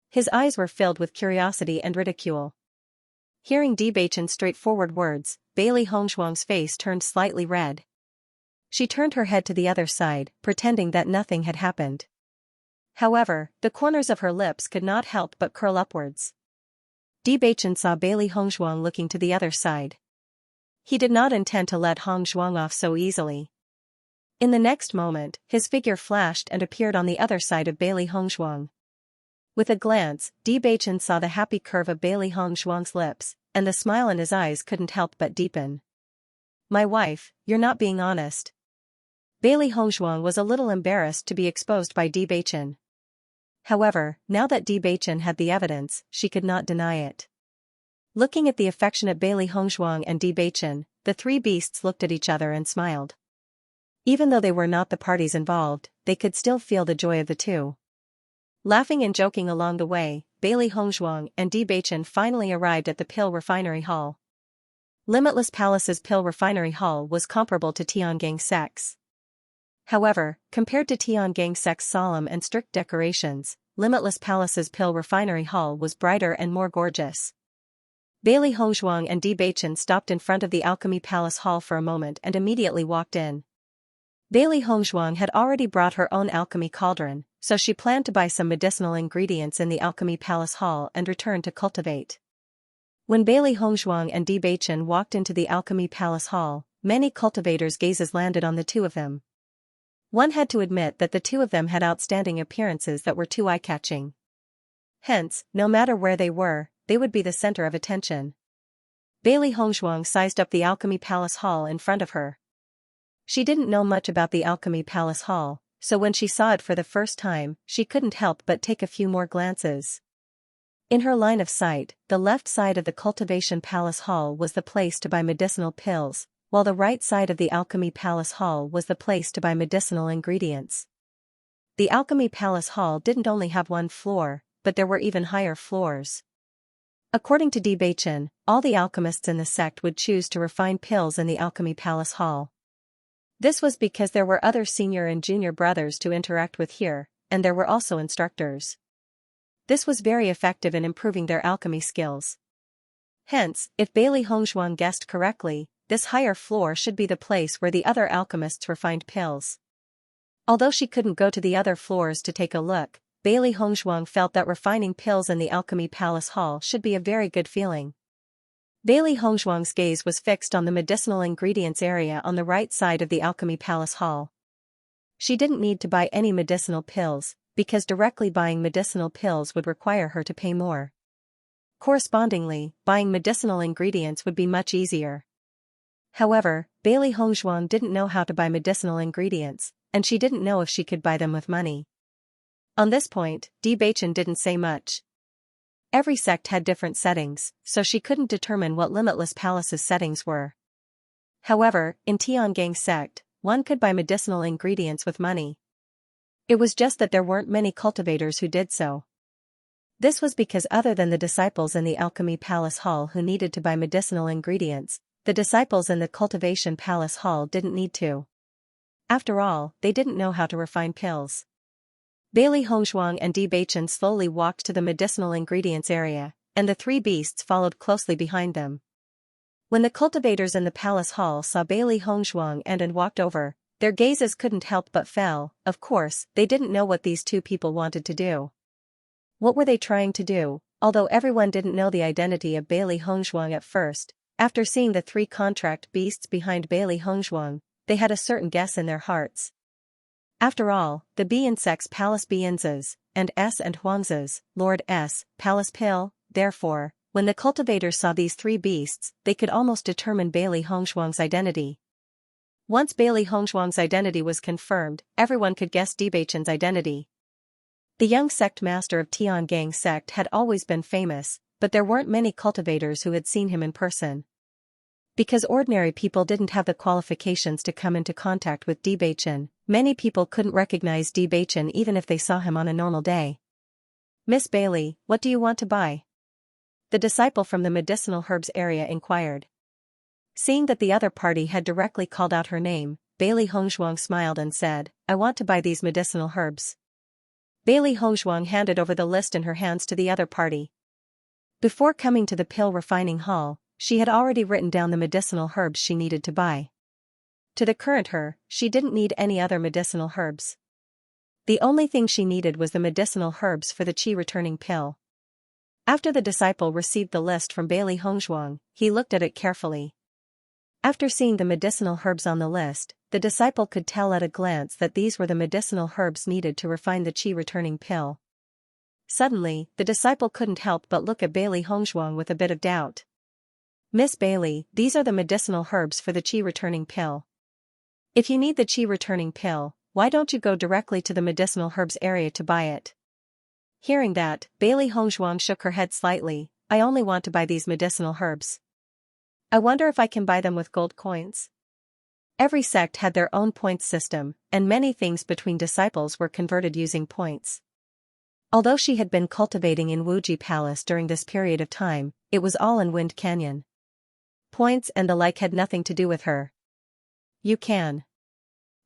His eyes were filled with curiosity and ridicule. Hearing Bewitching's straightforward words, Bailey Hongzhuang's face turned slightly red. She turned her head to the other side, pretending that nothing had happened. However, the corners of her lips could not help but curl upwards. Bewitching saw Bailey Hongzhuang looking to the other side. He did not intend to let Hongzhuang off so easily. In the next moment, his figure flashed and appeared on the other side of Bailey Hongzhuang. With a glance, Bewitching saw the happy curve of Bailey Hongzhuang's lips, and the smile in his eyes couldn't help but deepen. My wife, you're not being honest. Bailey Hongzhuang was a little embarrassed to be exposed by Bewitching. However, now that Bewitching had the evidence, she could not deny it. Looking at the affectionate Bailey Hongzhuang and Bewitching, the three beasts looked at each other and smiled. Even though they were not the parties involved, they could still feel the joy of the two. Laughing and joking along the way, Bailey Hongzhuang and Bewitching finally arrived at the Pill Refinery Hall. Limitless Palace's Pill Refinery Hall was comparable to Xianxia. However, compared to Xianxia's solemn and strict decorations, Limitless Palace's Pill Refinery Hall was brighter and more gorgeous. Bailey Hongzhuang and Bewitching stopped in front of the Alchemy Palace Hall for a moment and immediately walked in. Bailey Hongzhuang had already brought her own alchemy cauldron, so she planned to buy some medicinal ingredients in the Alchemy Palace Hall and return to cultivate. When Bailey Hongzhuang and Bewitching walked into the Alchemy Palace Hall, many cultivators' gazes landed on the two of them. One had to admit that the two of them had outstanding appearances that were too eye-catching. Hence, no matter where they were, they would be the center of attention. Bailey Hongzhuang sized up the Alchemy Palace Hall in front of her. She didn't know much about the Alchemy Palace Hall, so when she saw it for the first time, she couldn't help but take a few more glances. In her line of sight, the left side of the Cultivation Palace Hall was the place to buy medicinal pills, while the right side of the Alchemy Palace Hall was the place to buy medicinal ingredients. The Alchemy Palace Hall didn't only have one floor, but there were even higher floors. According to Bewitching, all the alchemists in the sect would choose to refine pills in the Alchemy Palace Hall. This was because there were other senior and junior brothers to interact with here, and there were also instructors. This was very effective in improving their alchemy skills. Hence, if Bailey Hongzhuang guessed correctly, this higher floor should be the place where the other alchemists refined pills. Although she couldn't go to the other floors to take a look, Bailey Hongzhuang felt that refining pills in the Alchemy Palace Hall should be a very good feeling. Bailey Hongzhuang's gaze was fixed on the medicinal ingredients area on the right side of the Alchemy Palace Hall. She didn't need to buy any medicinal pills, because directly buying medicinal pills would require her to pay more. Correspondingly, buying medicinal ingredients would be much easier. However, Bailey Hongzhuang didn't know how to buy medicinal ingredients, and she didn't know if she could buy them with money. On this point, Bewitching didn't say much. Every sect had different settings, so she couldn't determine what Limitless Palace's settings were. However, in Tiangang's sect, one could buy medicinal ingredients with money. It was just that there weren't many cultivators who did so. This was because other than the disciples in the Alchemy Palace Hall who needed to buy medicinal ingredients, the disciples in the Cultivation Palace Hall didn't need to. After all, they didn't know how to refine pills. Bailey Hongzhuang and Bewitching slowly walked to the medicinal ingredients area, and the three beasts followed closely behind them. When the cultivators in the palace hall saw Bailey Hongzhuang and walked over, their gazes couldn't help but fell. Of course, they didn't know what these two people wanted to do. What were they trying to do? Although everyone didn't know the identity of Bailey Hongzhuang at first, after seeing the three contract beasts behind Bailey Hongzhuang, they had a certain guess in their hearts. After all, the B insects Palace Bianzas, and S and Huangzas, Lord S, Palace Pill. Therefore, when the cultivators saw these three beasts, they could almost determine Bailey Hongzhuang's identity. Once Bailey Hongzhuang's identity was confirmed, everyone could guess Bewitching's identity. The young sect master of Tiangang's sect had always been famous, but there weren't many cultivators who had seen him in person. Because ordinary people didn't have the qualifications to come into contact with Bewitching, many people couldn't recognize Bewitching even if they saw him on a normal day. "Miss Bailey, what do you want to buy?" the disciple from the medicinal herbs area inquired. Seeing that the other party had directly called out her name, Bailey Hongzhuang smiled and said, "I want to buy these medicinal herbs." Bailey Hongzhuang handed over the list in her hands to the other party. Before coming to the pill refining hall, she had already written down the medicinal herbs she needed to buy. To the current her, she didn't need any other medicinal herbs. The only thing she needed was the medicinal herbs for the qi returning pill. After the disciple received the list from Bailey Hongzhuang, he looked at it carefully. After seeing the medicinal herbs on the list, the disciple could tell at a glance that these were the medicinal herbs needed to refine the qi returning pill. Suddenly, the disciple couldn't help but look at Bailey Hongzhuang with a bit of doubt. "Miss Bailey, these are the medicinal herbs for the qi returning pill. If you need the qi returning pill, why don't you go directly to the medicinal herbs area to buy it?" Hearing that, Bailey Hongzhuang shook her head slightly. "I only want to buy these medicinal herbs. I wonder if I can buy them with gold coins." Every sect had their own points system, and many things between disciples were converted using points. Although she had been cultivating in Wuji Palace during this period of time, it was all in Wind Canyon. Points and the like had nothing to do with her. "You can."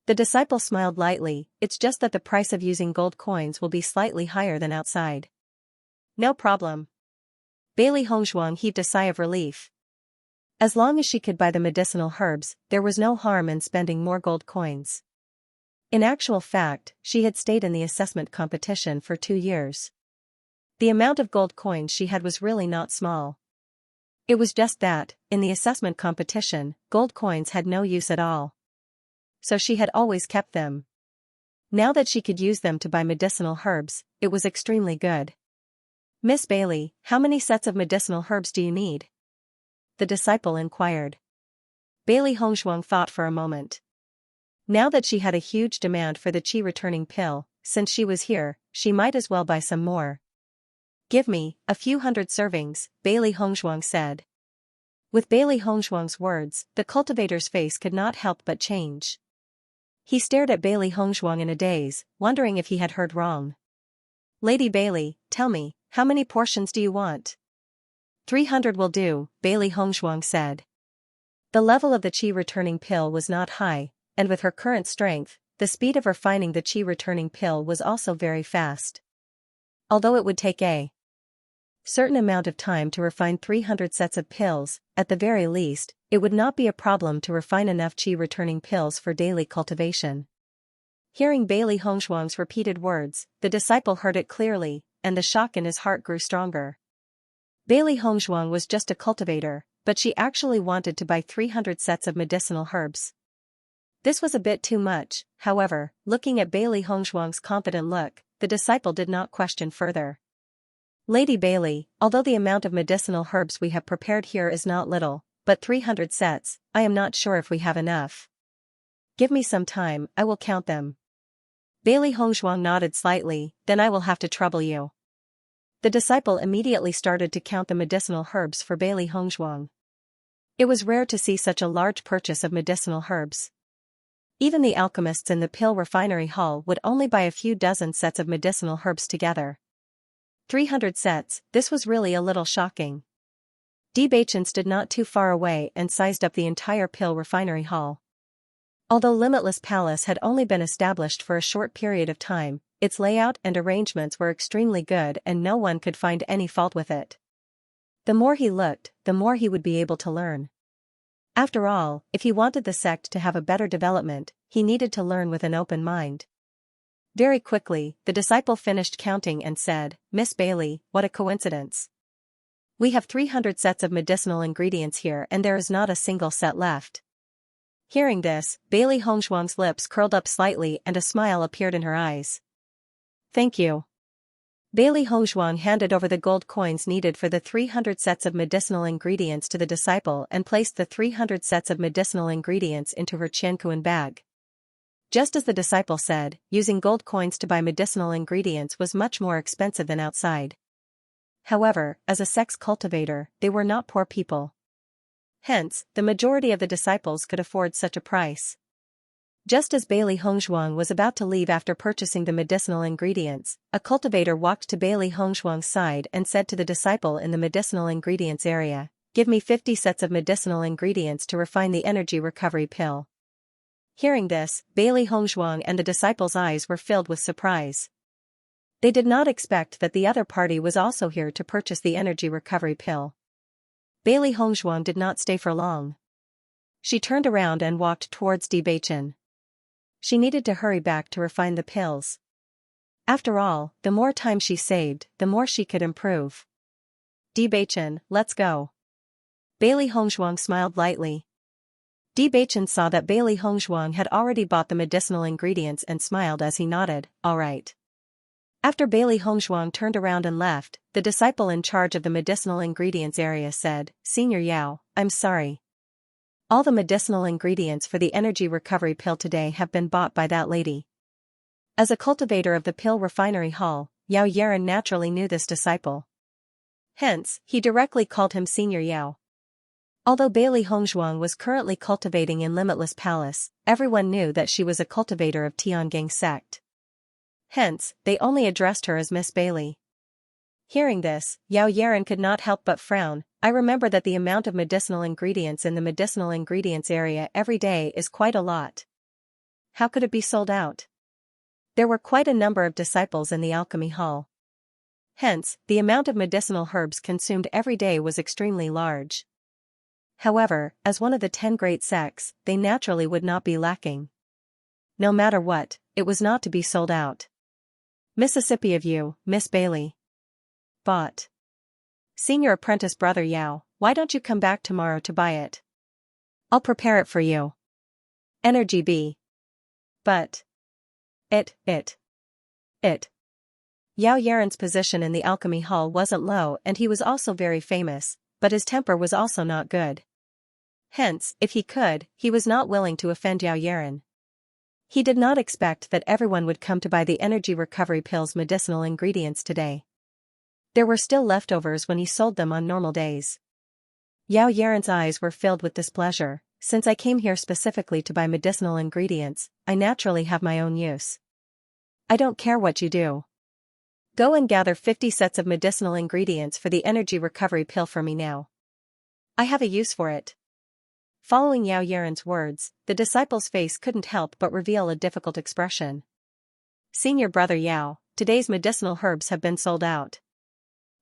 The disciple smiled lightly. "It's just that the price of using gold coins will be slightly higher than outside." "No problem." Bailey Hongzhuang heaved a sigh of relief. As long as she could buy the medicinal herbs, there was no harm in spending more gold coins. In actual fact, she had stayed in the assessment competition for 2 years. The amount of gold coins she had was really not small. It was just that, in the assessment competition, gold coins had no use at all. So she had always kept them. Now that she could use them to buy medicinal herbs, it was extremely good. "Miss Bailey, how many sets of medicinal herbs do you need?" the disciple inquired. Bailey Hongzhuang thought for a moment. Now that she had a huge demand for the qi returning pill, since she was here, she might as well buy some more. Give me a few hundred servings, Bailey Hongzhuang said. With Bailey Hongzhuang's words, the cultivator's face could not help but change. He stared at Bailey Hongzhuang in a daze, wondering if he had heard wrong. Lady Bailey, tell me, how many portions do you want? 300 will do, Bailey Hongzhuang said. The level of the qi returning pill was not high, and with her current strength, the speed of refining the qi returning pill was also very fast. Although it would take a certain amount of time to refine 300 sets of pills, at the very least, it would not be a problem to refine enough qi returning pills for daily cultivation. Hearing Bailey Hongzhuang's repeated words, the disciple heard it clearly, and the shock in his heart grew stronger. Bailey Hongzhuang was just a cultivator, but she actually wanted to buy 300 sets of medicinal herbs. This was a bit too much, however, looking at Bailey Hongzhuang's confident look, the disciple did not question further. Lady Bailey, although the amount of medicinal herbs we have prepared here is not little, but 300 sets, I am not sure if we have enough. Give me some time, I will count them. Bailey Hongzhuang nodded slightly, then I will have to trouble you. The disciple immediately started to count the medicinal herbs for Bailey Hongzhuang. It was rare to see such a large purchase of medicinal herbs. Even the alchemists in the pill refinery hall would only buy a few dozen sets of medicinal herbs together. 300 sets, this was really a little shocking. Bewitching stood not too far away and sized up the entire pill refinery hall. Although Limitless Palace had only been established for a short period of time, its layout and arrangements were extremely good and no one could find any fault with it. The more he looked, the more he would be able to learn. After all, if he wanted the sect to have a better development, he needed to learn with an open mind. Very quickly, the disciple finished counting and said, Miss Bailey, what a coincidence. We have 300 sets of medicinal ingredients here and there is not a single set left. Hearing this, Bailey Hongzhuang's lips curled up slightly and a smile appeared in her eyes. Thank you. Bailey Hongzhuang handed over the gold coins needed for the 300 sets of medicinal ingredients to the disciple and placed the 300 sets of medicinal ingredients into her Qianquan bag. Just as the disciple said, using gold coins to buy medicinal ingredients was much more expensive than outside. However, as a sex cultivator, they were not poor people. Hence, the majority of the disciples could afford such a price. Just as Bailey Hongzhuang was about to leave after purchasing the medicinal ingredients, a cultivator walked to Bailey Hongzhuang's side and said to the disciple in the medicinal ingredients area, Give me 50 sets of medicinal ingredients to refine the energy recovery pill. Hearing this, Bailey Hongzhuang and the disciple's eyes were filled with surprise. They did not expect that the other party was also here to purchase the energy recovery pill. Bailey Hongzhuang did not stay for long. She turned around and walked towards Bewitching. She needed to hurry back to refine the pills. After all, the more time she saved, the more she could improve. Bewitching, let's go. Bailey Hongzhuang smiled lightly. Bewitching saw that Bailey Hongzhuang had already bought the medicinal ingredients and smiled as he nodded, all right. After Bailey Hongzhuang turned around and left, the disciple in charge of the medicinal ingredients area said, Senior Yao, I'm sorry. All the medicinal ingredients for the energy recovery pill today have been bought by that lady. As a cultivator of the pill refinery hall, Yao Yaran naturally knew this disciple. Hence, he directly called him Senior Yao. Although Bailey Hongzhuang was currently cultivating in Limitless Palace, everyone knew that she was a cultivator of Tiangang sect. Hence, they only addressed her as Miss Bailey. Hearing this, Yao Yaran could not help but frown. I remember that the amount of medicinal ingredients in the medicinal ingredients area every day is quite a lot. How could it be sold out? There were quite a number of disciples in the alchemy hall. Hence, the amount of medicinal herbs consumed every day was extremely large. However, as one of the 10 great sects, they naturally would not be lacking. No matter what, it was not to be sold out. Mississippi of you, Miss Bailey. Bought. Senior apprentice brother Yao, why don't you come back tomorrow to buy it? I'll prepare it for you. Energy B. But. It. Yao Yaran's position in the alchemy hall wasn't low and he was also very famous, but his temper was also not good. Hence, if he could, he was not willing to offend Yao Yaran. He did not expect that everyone would come to buy the energy recovery pill's medicinal ingredients today. There were still leftovers when he sold them on normal days. Yao Yaren's eyes were filled with displeasure. Since I came here specifically to buy medicinal ingredients, I naturally have my own use. I don't care what you do. Go and gather 50 sets of medicinal ingredients for the energy recovery pill for me now. I have a use for it. Following Yao Yaren's words, the disciple's face couldn't help but reveal a difficult expression. Senior brother Yao, today's medicinal herbs have been sold out.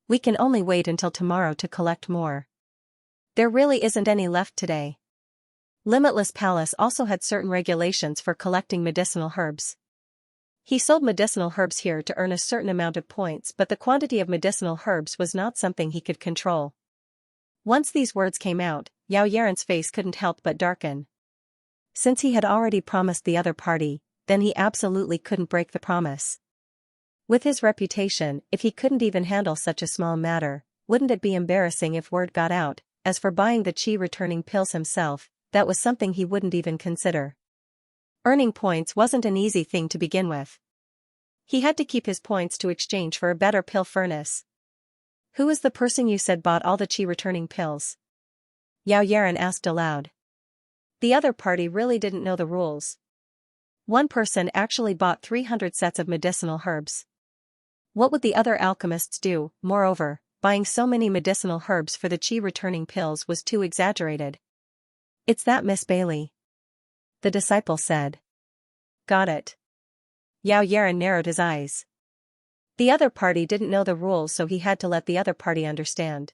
We can only wait until tomorrow to collect more. There really isn't any left today. Limitless Palace also had certain regulations for collecting medicinal herbs. He sold medicinal herbs here to earn a certain amount of points, but the quantity of medicinal herbs was not something he could control. Once these words came out, Yao Yaren's face couldn't help but darken. Since he had already promised the other party, then he absolutely couldn't break the promise. With his reputation, if he couldn't even handle such a small matter, wouldn't it be embarrassing if word got out? As for buying the chi returning pills himself, that was something he wouldn't even consider. Earning points wasn't an easy thing to begin with. He had to keep his points to exchange for a better pill furnace. Who was the person you said bought all the chi returning pills? Yao Yaren asked aloud. The other party really didn't know the rules. One person actually bought 300 sets of medicinal herbs. What would the other alchemists do? Moreover, buying so many medicinal herbs for the chi returning pills was too exaggerated. It's that Miss Bailey. The disciple said. Got it. Yao Yaren narrowed his eyes. The other party didn't know the rules, so he had to let the other party understand.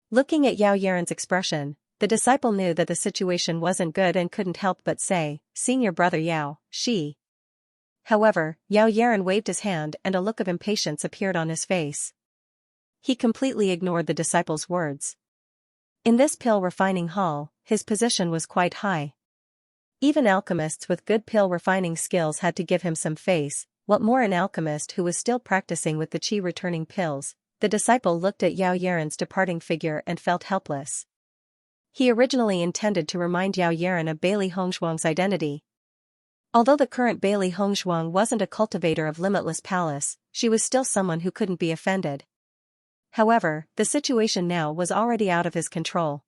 Looking at Yao Yaren's expression, the disciple knew that the situation wasn't good and couldn't help but say, Senior brother Yao, she. However, Yao Yaren waved his hand and a look of impatience appeared on his face. He completely ignored the disciple's words. In this pill refining hall, his position was quite high. Even alchemists with good pill refining skills had to give him some face, what more an alchemist who was still practicing with the chi returning pills. The disciple looked at Yao Yaren's departing figure and felt helpless. He originally intended to remind Yao Yaren of Bailey Hongzhuang's identity. Although the current Bailey Hongzhuang wasn't a cultivator of Limitless Palace, she was still someone who couldn't be offended. However, the situation now was already out of his control.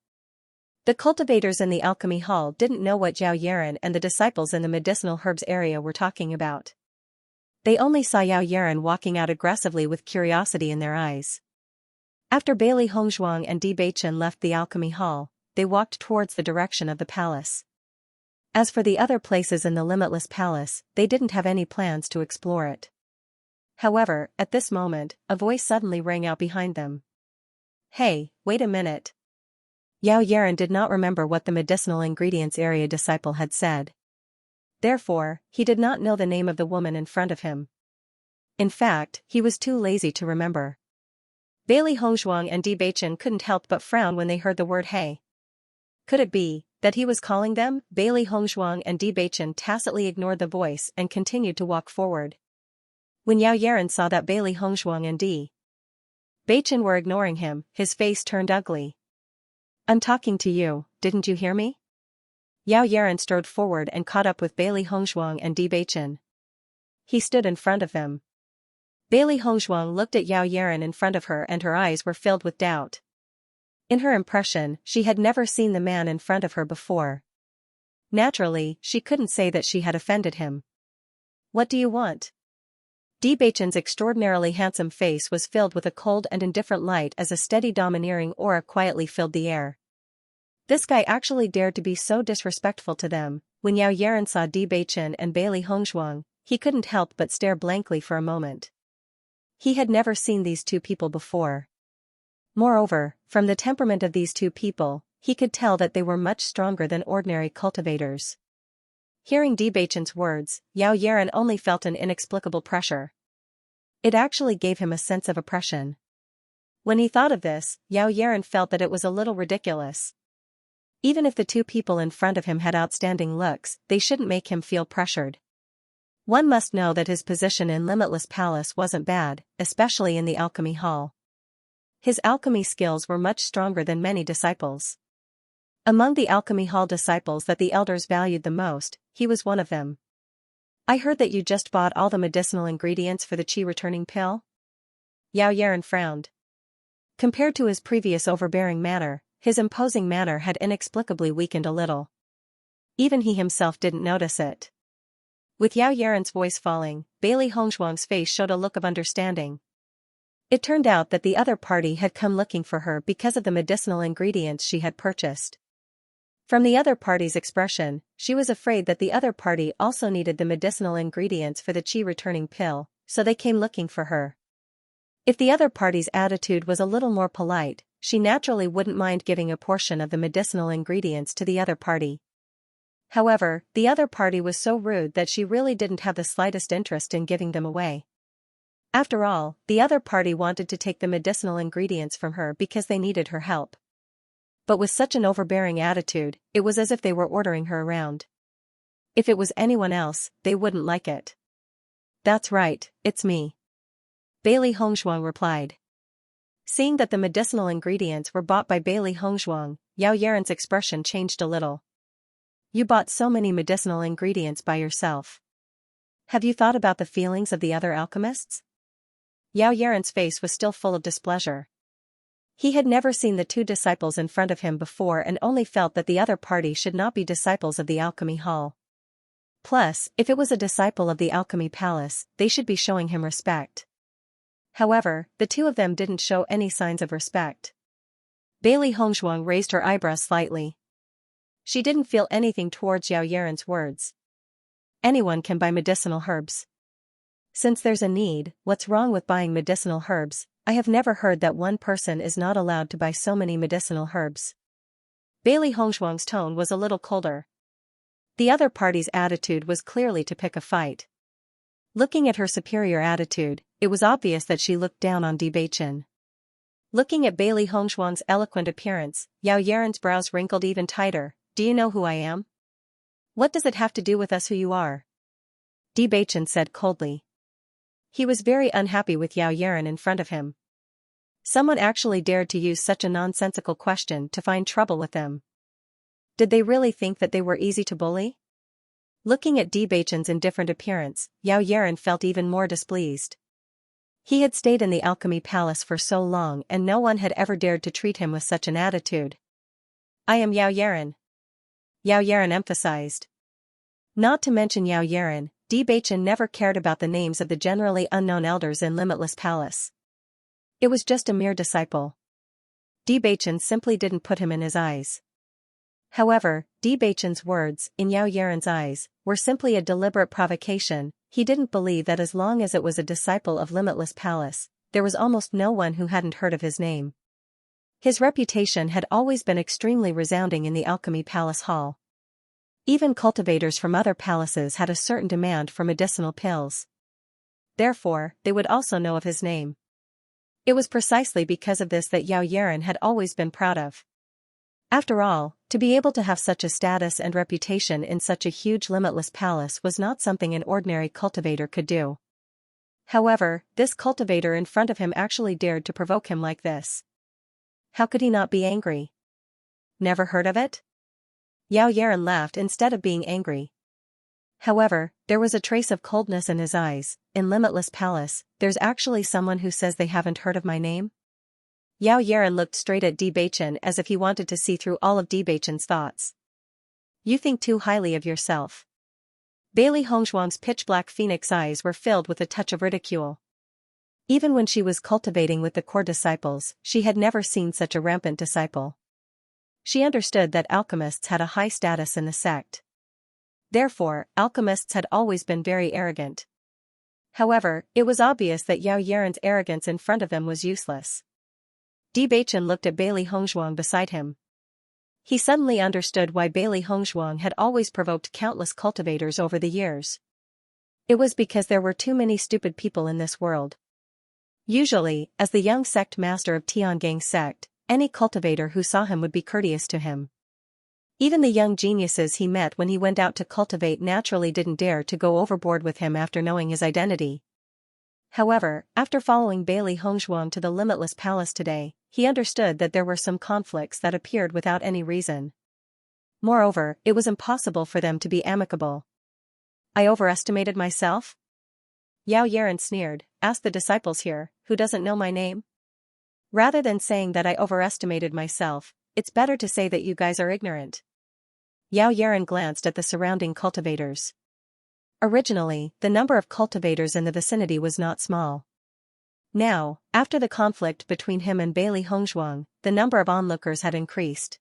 The cultivators in the alchemy hall didn't know what Yao Yaren and the disciples in the medicinal herbs area were talking about. They only saw Yao Yaren walking out aggressively with curiosity in their eyes. After Bailey Hongzhuang and Bewitching left the alchemy hall, they walked towards the direction of the palace. As for the other places in the Limitless Palace, they didn't have any plans to explore it. However, at this moment, a voice suddenly rang out behind them. Hey, wait a minute. Yao Yaren did not remember what the medicinal ingredients area disciple had said. Therefore, he did not know the name of the woman in front of him. In fact, he was too lazy to remember. Bailey Hongzhuang and Bewitching couldn't help but frown when they heard the word hey. Could it be that he was calling them? Bailey Hongzhuang and Bewitching tacitly ignored the voice and continued to walk forward. When Yao Yaren saw that Bailey Hongzhuang and Bewitching were ignoring him, his face turned ugly. I'm talking to you, didn't you hear me? Yao Yaren strode forward and caught up with Bailey Hongzhuang and Bewitching. He stood in front of them. Bailey Hongzhuang looked at Yao Yaren in front of her and her eyes were filled with doubt. In her impression, she had never seen the man in front of her before. Naturally, she couldn't say that she had offended him. What do you want? Bewitching's extraordinarily handsome face was filled with a cold and indifferent light as a steady domineering aura quietly filled the air. This guy actually dared to be so disrespectful to them. When Yao Yaren saw Bewitching and Bailey Hongzhuang, he couldn't help but stare blankly for a moment. He had never seen these two people before. Moreover, from the temperament of these two people, he could tell that they were much stronger than ordinary cultivators. Hearing Bewitching's words, Yao Yaren only felt an inexplicable pressure. It actually gave him a sense of oppression. When he thought of this, Yao Yaren felt that it was a little ridiculous. Even if the two people in front of him had outstanding looks, they shouldn't make him feel pressured. One must know that his position in Limitless Palace wasn't bad, especially in the alchemy hall. His alchemy skills were much stronger than many disciples. Among the alchemy hall disciples that the elders valued the most, he was one of them. I heard that you just bought all the medicinal ingredients for the chi returning pill? Yao Yaran frowned. Compared to his previous overbearing manner, his imposing manner had inexplicably weakened a little. Even he himself didn't notice it. With Yao Yaran's voice falling, Bailey Hongzhuang's face showed a look of understanding. It turned out that the other party had come looking for her because of the medicinal ingredients she had purchased. From the other party's expression, she was afraid that the other party also needed the medicinal ingredients for the qi-returning pill, so they came looking for her. If the other party's attitude was a little more polite, she naturally wouldn't mind giving a portion of the medicinal ingredients to the other party. However, the other party was so rude that she really didn't have the slightest interest in giving them away. After all, the other party wanted to take the medicinal ingredients from her because they needed her help. But with such an overbearing attitude, it was as if they were ordering her around. If it was anyone else, they wouldn't like it. "That's right, it's me," Bailey Hongzhuang replied. Seeing that the medicinal ingredients were bought by Bailey Hongzhuang, Yao Yaran's expression changed a little. "You bought so many medicinal ingredients by yourself. Have you thought about the feelings of the other alchemists?" Yao Yaran's face was still full of displeasure. He had never seen the two disciples in front of him before and only felt that the other party should not be disciples of the alchemy hall. Plus, if it was a disciple of the alchemy palace, they should be showing him respect. However, the two of them didn't show any signs of respect. Bailey Hongzhuang raised her eyebrows slightly. She didn't feel anything towards Yao Yaran's words. Anyone can buy medicinal herbs. Since there's a need, what's wrong with buying medicinal herbs? I have never heard that one person is not allowed to buy so many medicinal herbs. Bailey Hongzhuang's tone was a little colder. The other party's attitude was clearly to pick a fight. Looking at her superior attitude, it was obvious that she looked down on Bewitching. Looking at Bailey Hongzhuang's eloquent appearance, Yao Yaran's brows wrinkled even tighter. "Do you know who I am? What does it have to do with us who you are?" Bewitching said coldly. He was very unhappy with Yao Yaran in front of him. Someone actually dared to use such a nonsensical question to find trouble with them. Did they really think that they were easy to bully? Looking at Bewitching's indifferent appearance, Yao Yaran felt even more displeased. He had stayed in the alchemy palace for so long and no one had ever dared to treat him with such an attitude. "I am Yao Yaran," Yao Yaran emphasized. Not to mention Yao Yaran, Bewitching never cared about the names of the generally unknown elders in Limitless Palace. It was just a mere disciple. Bewitching simply didn't put him in his eyes. However, Bewitching's words, in Yao Yaran's eyes, were simply a deliberate provocation. He didn't believe that as long as it was a disciple of Limitless Palace, there was almost no one who hadn't heard of his name. His reputation had always been extremely resounding in the Alchemy Palace Hall. Even cultivators from other palaces had a certain demand for medicinal pills. Therefore, they would also know of his name. It was precisely because of this that Yao Yaran had always been proud of. After all, to be able to have such a status and reputation in such a huge limitless palace was not something an ordinary cultivator could do. However, this cultivator in front of him actually dared to provoke him like this. How could he not be angry? Never heard of it? Yao Yaran laughed instead of being angry. However, there was a trace of coldness in his eyes. "In Limitless Palace, there's actually someone who says they haven't heard of my name?" Yao Yaran looked straight at Bewitching as if he wanted to see through all of Bewitching's thoughts. "You think too highly of yourself." Bailey Hongzhuang's pitch-black phoenix eyes were filled with a touch of ridicule. Even when she was cultivating with the core disciples, she had never seen such a rampant disciple. She understood that alchemists had a high status in the sect. Therefore, alchemists had always been very arrogant. However, it was obvious that Yao Yaran's arrogance in front of them was useless. Bewitching looked at Bailey Hongzhuang beside him. He suddenly understood why Bailey Hongzhuang had always provoked countless cultivators over the years. It was because there were too many stupid people in this world. Usually, as the young sect master of Tiangang's sect, any cultivator who saw him would be courteous to him. Even the young geniuses he met when he went out to cultivate naturally didn't dare to go overboard with him after knowing his identity. However, after following Bailey Hongzhuang to the Limitless Palace today, he understood that there were some conflicts that appeared without any reason. Moreover, it was impossible for them to be amicable. "I overestimated myself?" Yao Yaran sneered, ask the disciples here, who doesn't know my name? Rather than saying that I overestimated myself, it's better to say that you guys are ignorant. Yao Yaran glanced at the surrounding cultivators. Originally, the number of cultivators in the vicinity was not small. Now, after the conflict between him and Bailey Hongzhuang, the number of onlookers had increased.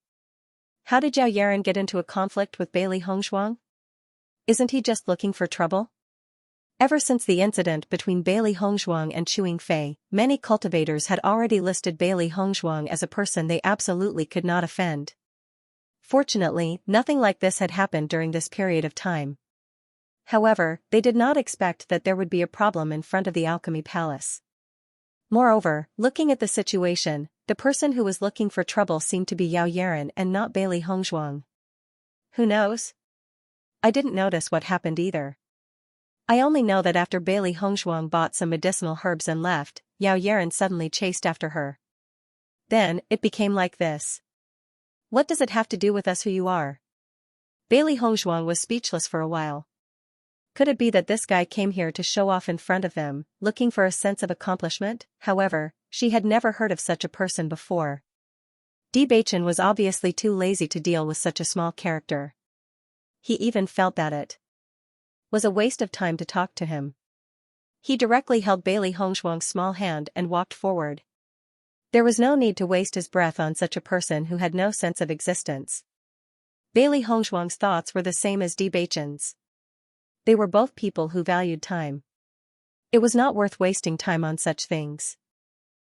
How did Yao Yaran get into a conflict with Bailey Hongzhuang? Isn't he just looking for trouble? Ever since the incident between Bailey Hongzhuang and Chuing Fei, many cultivators had already listed Bailey Hongzhuang as a person they absolutely could not offend. Fortunately, nothing like this had happened during this period of time. However, they did not expect that there would be a problem in front of the Alchemy Palace. Moreover, looking at the situation, the person who was looking for trouble seemed to be Yao Yaran and not Bailey Hongzhuang. Who knows? I didn't notice what happened either. I only know that after Bailey Hongzhuang bought some medicinal herbs and left, Yao Yaran suddenly chased after her. Then, it became like this. What does it have to do with us who you are? Bailey Hongzhuang was speechless for a while. Could it be that this guy came here to show off in front of them, looking for a sense of accomplishment? However, she had never heard of such a person before. Bewitching was obviously too lazy to deal with such a small character. He even felt that it was a waste of time to talk to him. He directly held Bailey Hongzhuang's small hand and walked forward. There was no need to waste his breath on such a person who had no sense of existence. Bailey Hongzhuang's thoughts were the same as Bewitching's. They were both people who valued time. It was not worth wasting time on such things.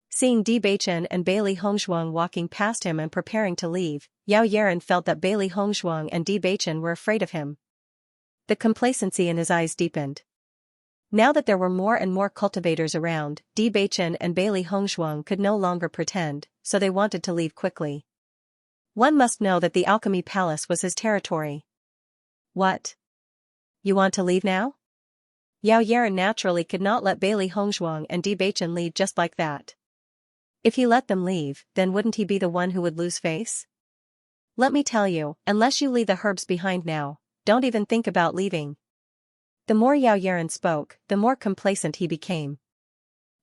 Seeing Bewitching and Bailey Hongzhuang walking past him and preparing to leave, Yao Yaran felt that Bailey Hongzhuang and Bewitching were afraid of him. The complacency in his eyes deepened. Now that there were more and more cultivators around, Bewitching and Bailey Hongzhuang could no longer pretend, so they wanted to leave quickly. One must know that the Alchemy Palace was his territory. What? You want to leave now? Yao Yaran naturally could not let Bailey Hongzhuang and Bewitching leave just like that. If he let them leave, then wouldn't he be the one who would lose face? Let me tell you, unless you leave the herbs behind now, don't even think about leaving. The more Yao Yaran spoke, the more complacent he became.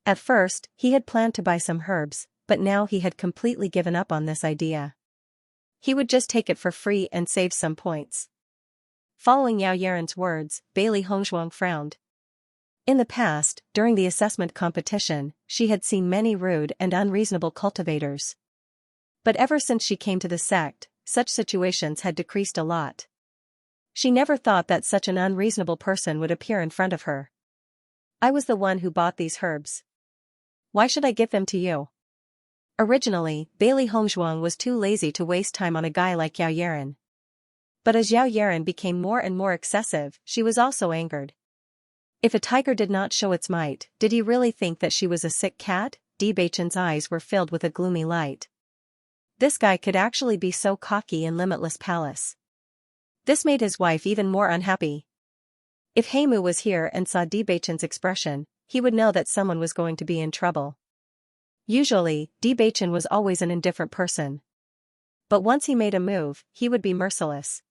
At first, he had planned to buy some herbs, but now he had completely given up on this idea. He would just take it for free and save some points. Following Yao Yaran's words, Bailey Hongzhuang frowned. In the past, during the assessment competition, she had seen many rude and unreasonable cultivators. But ever since she came to the sect, such situations had decreased a lot. She never thought that such an unreasonable person would appear in front of her. I was the one who bought these herbs. Why should I give them to you? Originally, Bailey Hongzhuang was too lazy to waste time on a guy like Yao Yaran. But as Yao Yaran became more and more excessive, she was also angered. If a tiger did not show its might, did he really think that she was a sick cat? Bewitching's eyes were filled with a gloomy light. This guy could actually be so cocky in Limitless Palace. This made his wife even more unhappy. If Heimu was here and saw Bewitching's expression, he would know that someone was going to be in trouble. Usually, Bewitching was always an indifferent person. But once he made a move, he would be merciless.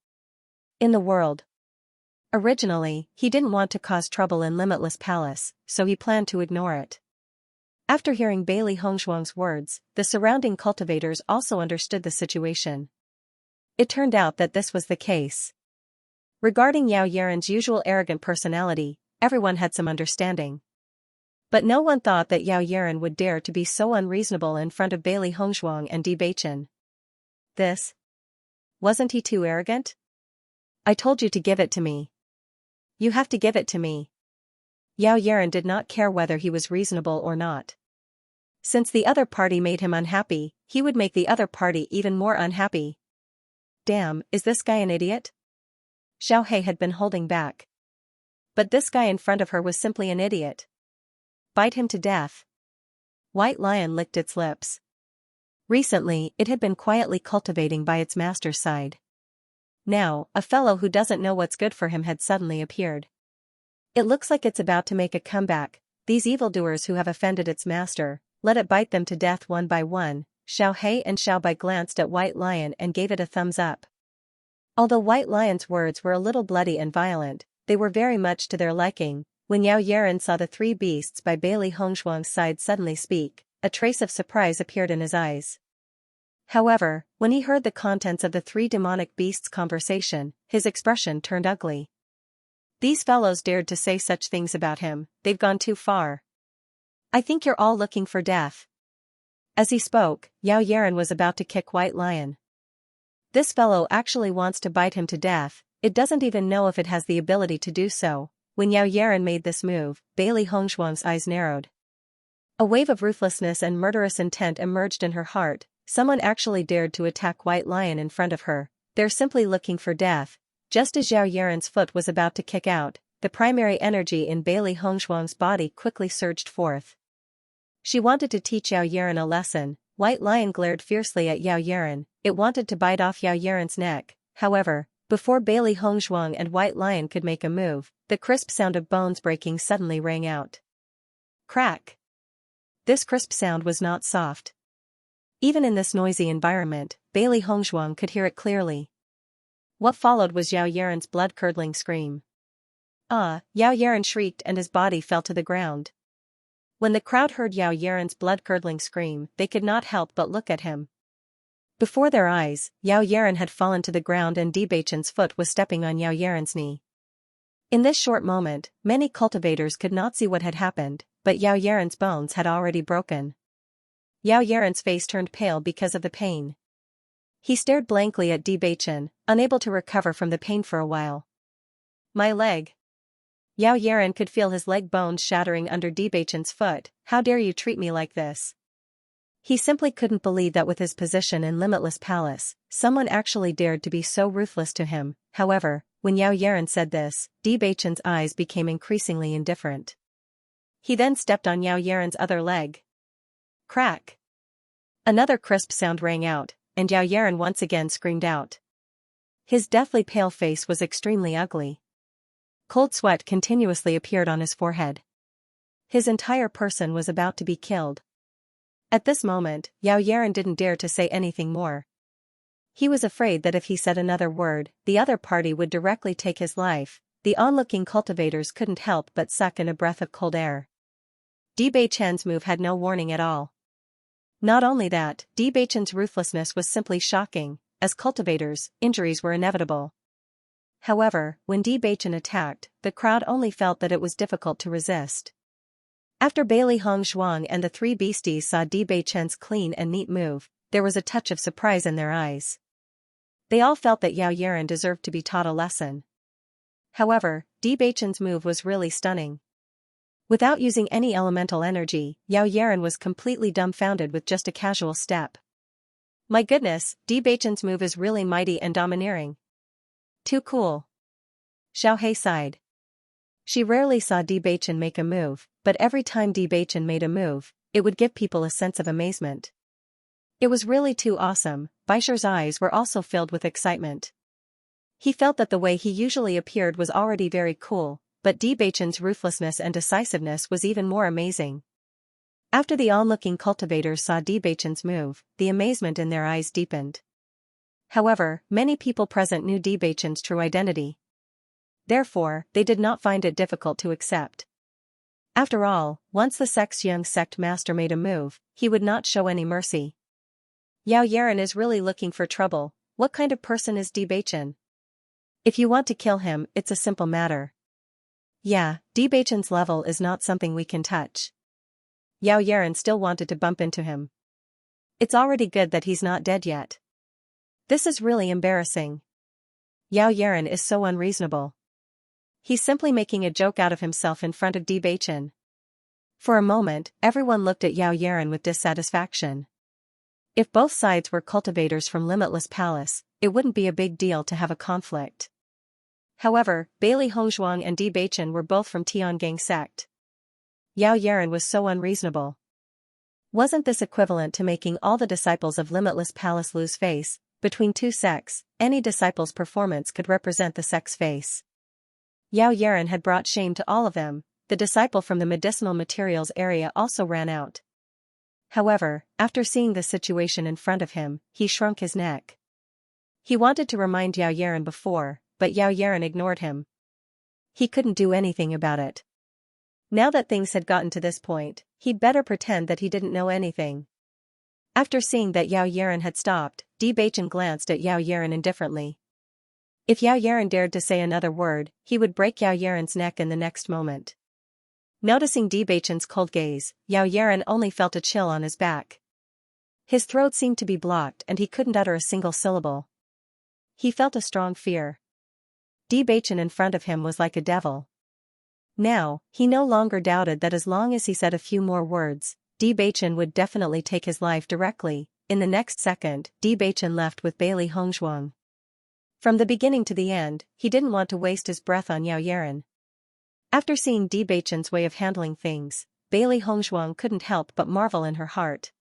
In the world. Originally, he didn't want to cause trouble in Limitless Palace, so he planned to ignore it. After hearing Bailey Hongzhuang's words, the surrounding cultivators also understood the situation. It turned out that this was the case. Regarding Yao Yaran's usual arrogant personality, everyone had some understanding. But no one thought that Yao Yaran would dare to be so unreasonable in front of Bailey Hongzhuang and Bewitching. Wasn't he too arrogant? I told you to give it to me. You have to give it to me. Yao Yaran did not care whether he was reasonable or not. Since the other party made him unhappy, he would make the other party even more unhappy. Damn, is this guy an idiot? Xiaohei had been holding back. But this guy in front of her was simply an idiot. Bite him to death. White Lion licked its lips. Recently, it had been quietly cultivating by its master's side. Now, a fellow who doesn't know what's good for him had suddenly appeared. It looks like it's about to make a comeback. These evildoers who have offended its master, let it bite them to death one by one. Xiaohei and Xiaobai glanced at White Lion and gave it a thumbs up. Although White Lion's words were a little bloody and violent, they were very much to their liking. when Yao Yaran saw the three beasts by Bailey Hongzhuang's side suddenly speak, a trace of surprise appeared in his eyes. However, when he heard the contents of the three demonic beasts' conversation, his expression turned ugly. These fellows dared to say such things about him, they've gone too far. I think you're all looking for death. As he spoke, Yao Yaran was about to kick White Lion. This fellow actually wants to bite him to death, it doesn't even know if it has the ability to do so. When Yao Yaran made this move, Bailey Hongzhuang's eyes narrowed. A wave of ruthlessness and murderous intent emerged in her heart. Someone actually dared to attack White Lion in front of her. They're simply looking for death. Just as Yao Yaran's foot was about to kick out, the primary energy in Bailey Hongzhuang's body quickly surged forth. She wanted to teach Yao Yaran a lesson. White Lion glared fiercely at Yao Yaran. It wanted to bite off Yao Yaran's neck. However, before Bailey Hongzhuang and White Lion could make a move, the crisp sound of bones breaking suddenly rang out. Crack! This crisp sound was not soft. Even in this noisy environment, Bailey Hongzhuang could hear it clearly. What followed was Yao Yaran's blood-curdling scream. Yao Yaran shrieked and his body fell to the ground. When the crowd heard Yao Yaran's blood-curdling scream, they could not help but look at him. Before their eyes, Yao Yaran had fallen to the ground and Debachen's foot was stepping on Yao Yaran's knee. In this short moment, many cultivators could not see what had happened, but Yao Yaran's bones had already broken. Yao Yaran's face turned pale because of the pain. He stared blankly at Debachen, unable to recover from the pain for a while. My leg. Yao Yaran could feel his leg bones shattering under Debachen's foot. How dare you treat me like this? He simply couldn't believe that with his position in Limitless Palace, someone actually dared to be so ruthless to him. However, when Yao Yaran said this, Debachen's eyes became increasingly indifferent. He then stepped on Yao Yaran's other leg. Crack! Another crisp sound rang out, and Yao Yaran once again screamed out. His deathly pale face was extremely ugly. Cold sweat continuously appeared on his forehead. His entire person was about to be killed. At this moment, Yao Yaran didn't dare to say anything more. He was afraid that if he said another word, the other party would directly take his life. The onlooking cultivators couldn't help but suck in a breath of cold air. Debachen's move had no warning at all. Not only that, Debachen's ruthlessness was simply shocking. As cultivators, injuries were inevitable. However, when Debachen attacked, the crowd only felt that it was difficult to resist. After Bailey Hongzhuang and the three beasties saw Debachen's clean and neat move, there was a touch of surprise in their eyes. They all felt that Yao Yaran deserved to be taught a lesson. However, Debachen's move was really stunning. Without using any elemental energy, Yao Yaran was completely dumbfounded with just a casual step. My goodness, Debachen's move is really mighty and domineering. Too cool. Xiaohe sighed. She rarely saw Debachen make a move, but every time Debachen made a move, it would give people a sense of amazement. It was really too awesome. Baisher's eyes were also filled with excitement. He felt that the way he usually appeared was already very cool, but Debachen's ruthlessness and decisiveness was even more amazing. After the onlooking cultivators saw Debachen's move, the amazement in their eyes deepened. However, many people present knew Debachen's true identity. Therefore, they did not find it difficult to accept. After all, once the Xianxia sect master made a move, he would not show any mercy. Yao Yaran is really looking for trouble. What kind of person is Debachen? If you want to kill him, it's a simple matter. Yeah, Debachen's level is not something we can touch. Yao Yaran still wanted to bump into him. It's already good that he's not dead yet. This is really embarrassing. Yao Yaran is so unreasonable. He's simply making a joke out of himself in front of Debachen. For a moment, everyone looked at Yao Yaran with dissatisfaction. If both sides were cultivators from Limitless Palace, it wouldn't be a big deal to have a conflict. However, Bailey Hongzhuang and Debachen were both from Tiangang sect. Yao Yaran was so unreasonable. Wasn't this equivalent to making all the disciples of Limitless Palace lose face? Between two sects, any disciple's performance could represent the sect's face. Yao Yaran had brought shame to all of them. The disciple from the medicinal materials area also ran out. However, after seeing the situation in front of him, he shrunk his neck. He wanted to remind Yao Yaran before, but Yao Yaran ignored him. He couldn't do anything about it. Now that things had gotten to this point, he'd better pretend that he didn't know anything. After seeing that Yao Yaran had stopped, Bewitching glanced at Yao Yaran indifferently. If Yao Yaran dared to say another word, he would break Yao Yaran's neck in the next moment. Noticing Bewitching's cold gaze, Yao Yaran only felt a chill on his back. His throat seemed to be blocked and he couldn't utter a single syllable. He felt a strong fear. Bewitching in front of him was like a devil. Now, he no longer doubted that as long as he said a few more words, Bewitching would definitely take his life directly. In the next second, Bewitching left with Bailey Hongzhuang. From the beginning to the end, he didn't want to waste his breath on Yao Yaran. After seeing Bewitching's way of handling things, Bailey Hongzhuang couldn't help but marvel in her heart.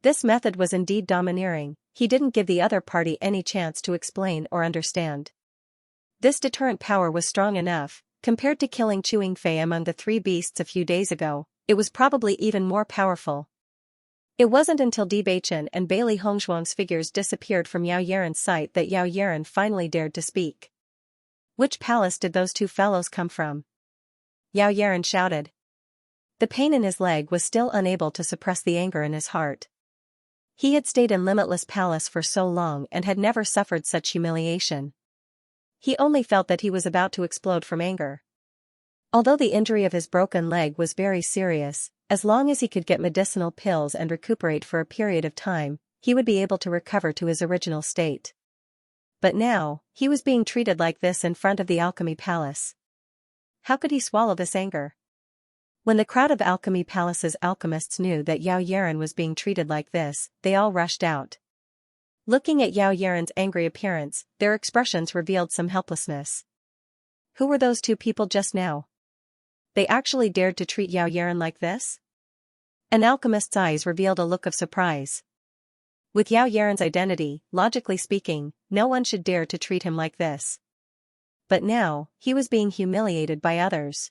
This method was indeed domineering. He didn't give the other party any chance to explain or understand. This deterrent power was strong enough. Compared to killing Chewing Fei among the three beasts a few days ago, it was probably even more powerful. It wasn't until Bewitching and Bailey Hongzhuang's figures disappeared from Yao Yaran's sight that Yao Yaran finally dared to speak. Which palace did those two fellows come from? Yao Yaran shouted. The pain in his leg was still unable to suppress the anger in his heart. He had stayed in Limitless Palace for so long and had never suffered such humiliation. He only felt that he was about to explode from anger. Although the injury of his broken leg was very serious, as long as he could get medicinal pills and recuperate for a period of time, he would be able to recover to his original state. But now, he was being treated like this in front of the Alchemy Palace. How could he swallow this anger? When the crowd of Alchemy Palace's alchemists knew that Yao Yaran was being treated like this, they all rushed out. Looking at Yao Yaran's angry appearance, their expressions revealed some helplessness. Who were those two people just now? They actually dared to treat Yao Yaran like this? An alchemist's eyes revealed a look of surprise. With Yao Yaran's identity, logically speaking, no one should dare to treat him like this. But now, he was being humiliated by others.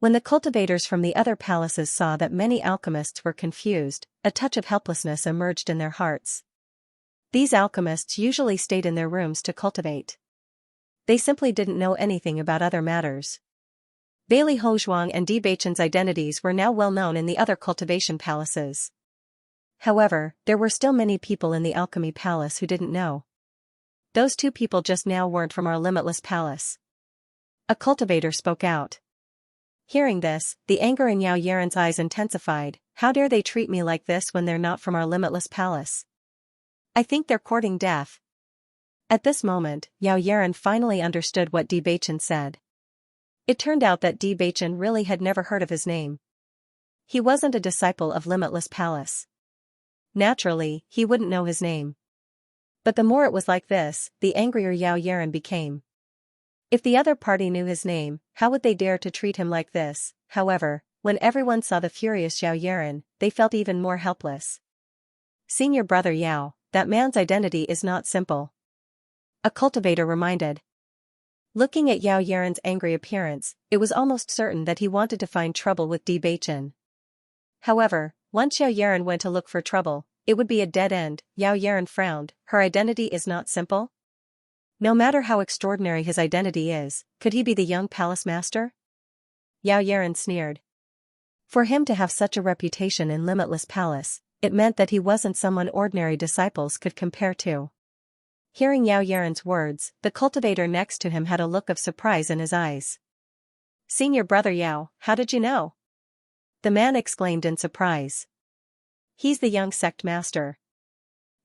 When the cultivators from the other palaces saw that many alchemists were confused, a touch of helplessness emerged in their hearts. These alchemists usually stayed in their rooms to cultivate. They simply didn't know anything about other matters. Bailey Hongzhuang and Bewitching's identities were now well known in the other cultivation palaces. However, there were still many people in the Alchemy Palace who didn't know. Those two people just now weren't from our Limitless Palace. A cultivator spoke out. Hearing this, the anger in Yao Yaran's eyes intensified. How dare they treat me like this when they're not from our Limitless Palace? I think they're courting death. At this moment, Yao Yaran finally understood what Bewitching said. It turned out that Bewitching really had never heard of his name. He wasn't a disciple of Limitless Palace. Naturally, he wouldn't know his name. But the more it was like this, the angrier Yao Yaran became. If the other party knew his name, how would they dare to treat him like this? However, when everyone saw the furious Yao Yaran, they felt even more helpless. Senior brother Yao, that man's identity is not simple. A cultivator reminded. Looking at Yao Yaran's angry appearance, it was almost certain that he wanted to find trouble with Bewitching. However, once Yao Yaran went to look for trouble, it would be a dead end. Yao Yaran frowned. Her identity is not simple? No matter how extraordinary his identity is, could he be the young palace master? Yao Yaran sneered. For him to have such a reputation in Limitless Palace, it meant that he wasn't someone ordinary disciples could compare to. Hearing Yao Yaran's words, the cultivator next to him had a look of surprise in his eyes. Senior brother Yao, how did you know? The man exclaimed in surprise. He's the young sect master.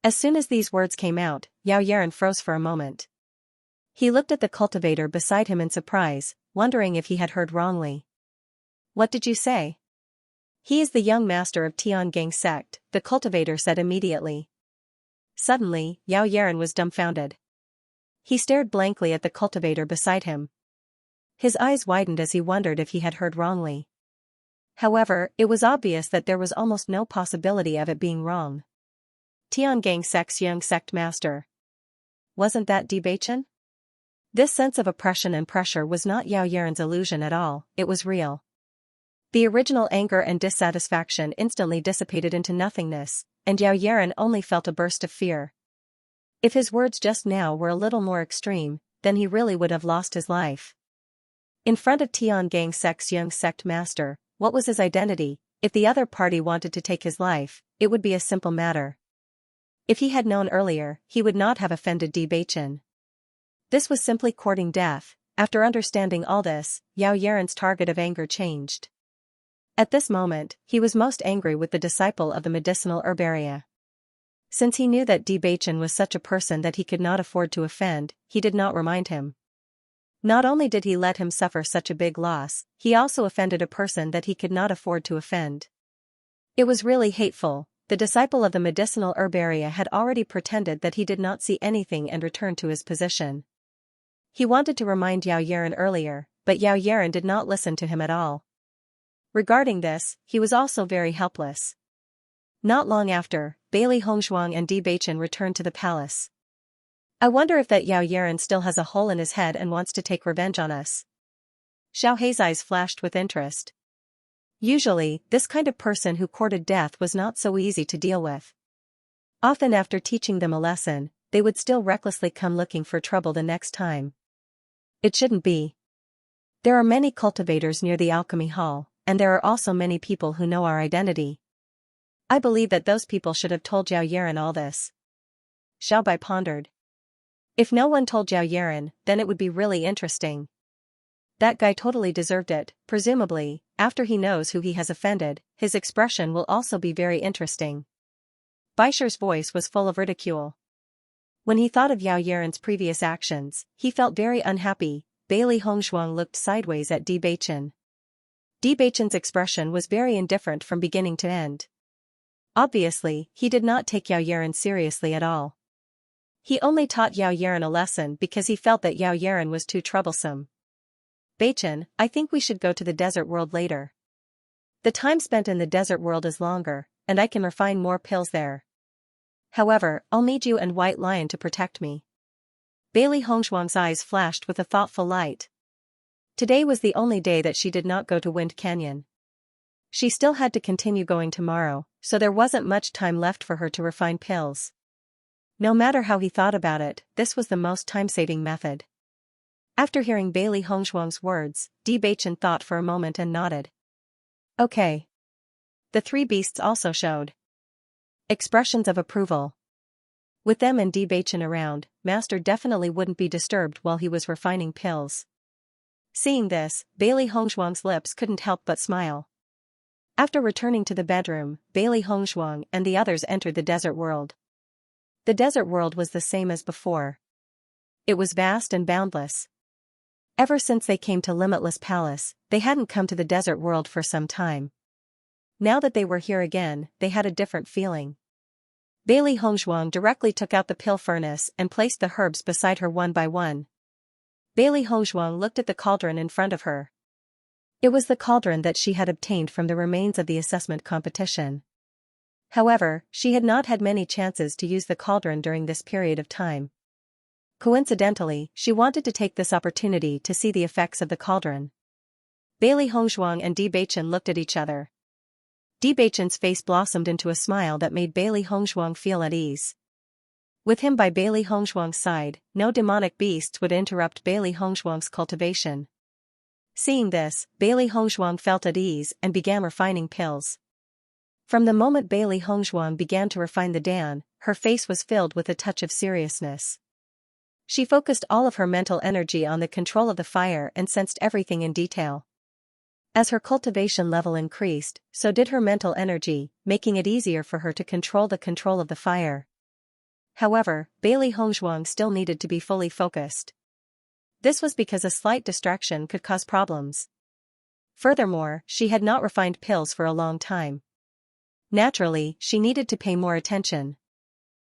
As soon as these words came out, Yao Yaran froze for a moment. He looked at the cultivator beside him in surprise, wondering if he had heard wrongly. What did you say? He is the young master of Tiangang sect, the cultivator said immediately. Suddenly, Yao Yaran was dumbfounded. He stared blankly at the cultivator beside him. His eyes widened as he wondered if he had heard wrongly. However, it was obvious that there was almost no possibility of it being wrong. Tiangang sect's young sect master. Wasn't that Bewitching? This sense of oppression and pressure was not Yao Yaran's illusion at all, it was real. The original anger and dissatisfaction instantly dissipated into nothingness, and Yao Yaran only felt a burst of fear. If his words just now were a little more extreme, then he really would have lost his life. In front of Tiangong sect's young sect master, what was his identity? If the other party wanted to take his life, it would be a simple matter. If he had known earlier, he would not have offended Bewitching. This was simply courting death. After understanding all this, Yao Yaren's target of anger changed. At this moment, he was most angry with the disciple of the medicinal herbaria. Since he knew that Bewitching was such a person that he could not afford to offend, he did not remind him. Not only did he let him suffer such a big loss, he also offended a person that he could not afford to offend. It was really hateful. The disciple of the medicinal herbaria had already pretended that he did not see anything and returned to his position. He wanted to remind Yao Yaren earlier, but Yao Yaren did not listen to him at all. Regarding this, he was also very helpless. Not long after, Bailey Hongzhuang and Bewitching returned to the palace. I wonder if that Yao Yaren still has a hole in his head and wants to take revenge on us. Xiao Hei's eyes flashed with interest. Usually, this kind of person who courted death was not so easy to deal with. Often after teaching them a lesson, they would still recklessly come looking for trouble the next time. It shouldn't be. There are many cultivators near the alchemy hall, and there are also many people who know our identity. I believe that those people should have told Yao Yaren all this. Xiao Bai pondered. If no one told Yao Yaren, then it would be really interesting. That guy totally deserved it. Presumably, after he knows who he has offended, his expression will also be very interesting. Baisher's voice was full of ridicule. When he thought of Yao Yaren's previous actions, he felt very unhappy. Bailey Hongzhuang looked sideways at Bewitching. Bewitching's expression was very indifferent from beginning to end. Obviously, he did not take Yao Yaren seriously at all. He only taught Yao Yaren a lesson because he felt that Yao Yaren was too troublesome. Beichen, I think we should go to the desert world later. The time spent in the desert world is longer, and I can refine more pills there. However, I'll need you and White Lion to protect me. Bailey Hongzhuang's eyes flashed with a thoughtful light. Today was the only day that she did not go to Wind Canyon. She still had to continue going tomorrow, so there wasn't much time left for her to refine pills. No matter how he thought about it, this was the most time-saving method. After hearing Bailey Hongzhuang's words, Bewitching thought for a moment and nodded. Okay. The three beasts also showed expressions of approval. With them and Bewitching around, Master definitely wouldn't be disturbed while he was refining pills. Seeing this, Bailey Hongzhuang's lips couldn't help but smile. After returning to the bedroom, Bailey Hongzhuang and the others entered the desert world. The desert world was the same as before. It was vast and boundless. Ever since they came to Limitless Palace, they hadn't come to the desert world for some time. Now that they were here again, they had a different feeling. Bailey Hongzhuang directly took out the pill furnace and placed the herbs beside her one by one. Bailey Hongzhuang looked at the cauldron in front of her. It was the cauldron that she had obtained from the remains of the assessment competition. However, she had not had many chances to use the cauldron during this period of time. Coincidentally, she wanted to take this opportunity to see the effects of the cauldron. Bailey Hongzhuang and Bewitching looked at each other. Bewitching's face blossomed into a smile that made Bailey Hongzhuang feel at ease. With him by Bailey Hongzhuang's side, no demonic beasts would interrupt Bailey Hongzhuang's cultivation. Seeing this, Bailey Hongzhuang felt at ease and began refining pills. From the moment Bailey Hongzhuang began to refine the Dan, her face was filled with a touch of seriousness. She focused all of her mental energy on the control of the fire and sensed everything in detail. As her cultivation level increased, so did her mental energy, making it easier for her to control of the fire. However, Bailey Hongzhuang still needed to be fully focused. This was because a slight distraction could cause problems. Furthermore, she had not refined pills for a long time. Naturally, she needed to pay more attention.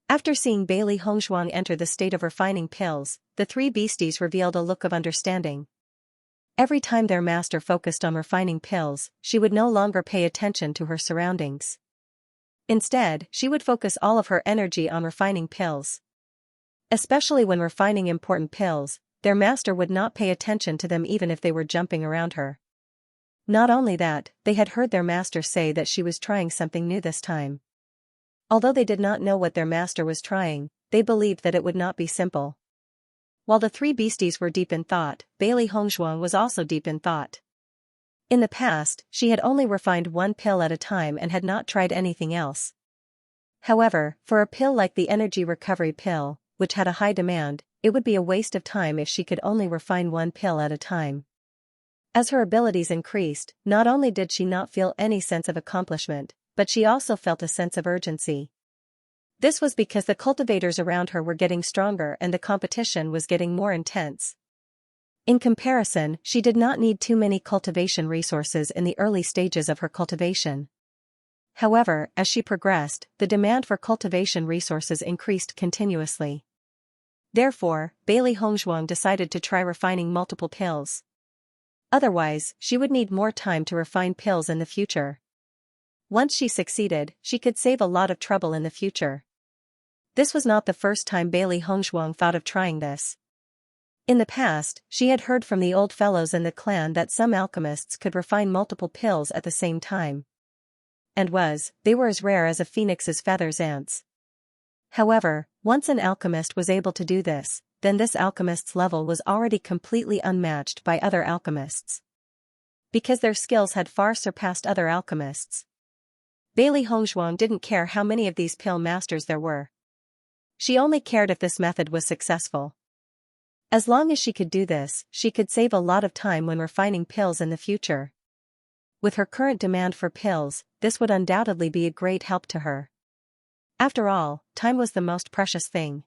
After seeing Bailey Hongzhuang enter the state of refining pills, the three beasties revealed a look of understanding. Every time their master focused on refining pills, she would no longer pay attention to her surroundings. Instead, she would focus all of her energy on refining pills. Especially when refining important pills, their master would not pay attention to them even if they were jumping around her. Not only that, they had heard their master say that she was trying something new this time. Although they did not know what their master was trying, they believed that it would not be simple. While the three beasties were deep in thought, Bailey Hongzhuang was also deep in thought. In the past, she had only refined one pill at a time and had not tried anything else. However, for a pill like the energy recovery pill, which had a high demand, it would be a waste of time if she could only refine one pill at a time. As her abilities increased, not only did she not feel any sense of accomplishment, but she also felt a sense of urgency. This was because the cultivators around her were getting stronger and the competition was getting more intense. In comparison, she did not need too many cultivation resources in the early stages of her cultivation. However, as she progressed, the demand for cultivation resources increased continuously. Therefore, Bailey Hongzhuang decided to try refining multiple pills. Otherwise, she would need more time to refine pills in the future. Once she succeeded, she could save a lot of trouble in the future. This was not the first time Bailey Hongzhuang thought of trying this. In the past, she had heard from the old fellows in the clan that some alchemists could refine multiple pills at the same time. They were as rare as a phoenix's feathers ants. However, once an alchemist was able to do this, then this alchemist's level was already completely unmatched by other alchemists. Because their skills had far surpassed other alchemists. Bailey Hongzhuang didn't care how many of these pill masters there were. She only cared if this method was successful. As long as she could do this, she could save a lot of time when refining pills in the future. With her current demand for pills, this would undoubtedly be a great help to her. After all, time was the most precious thing.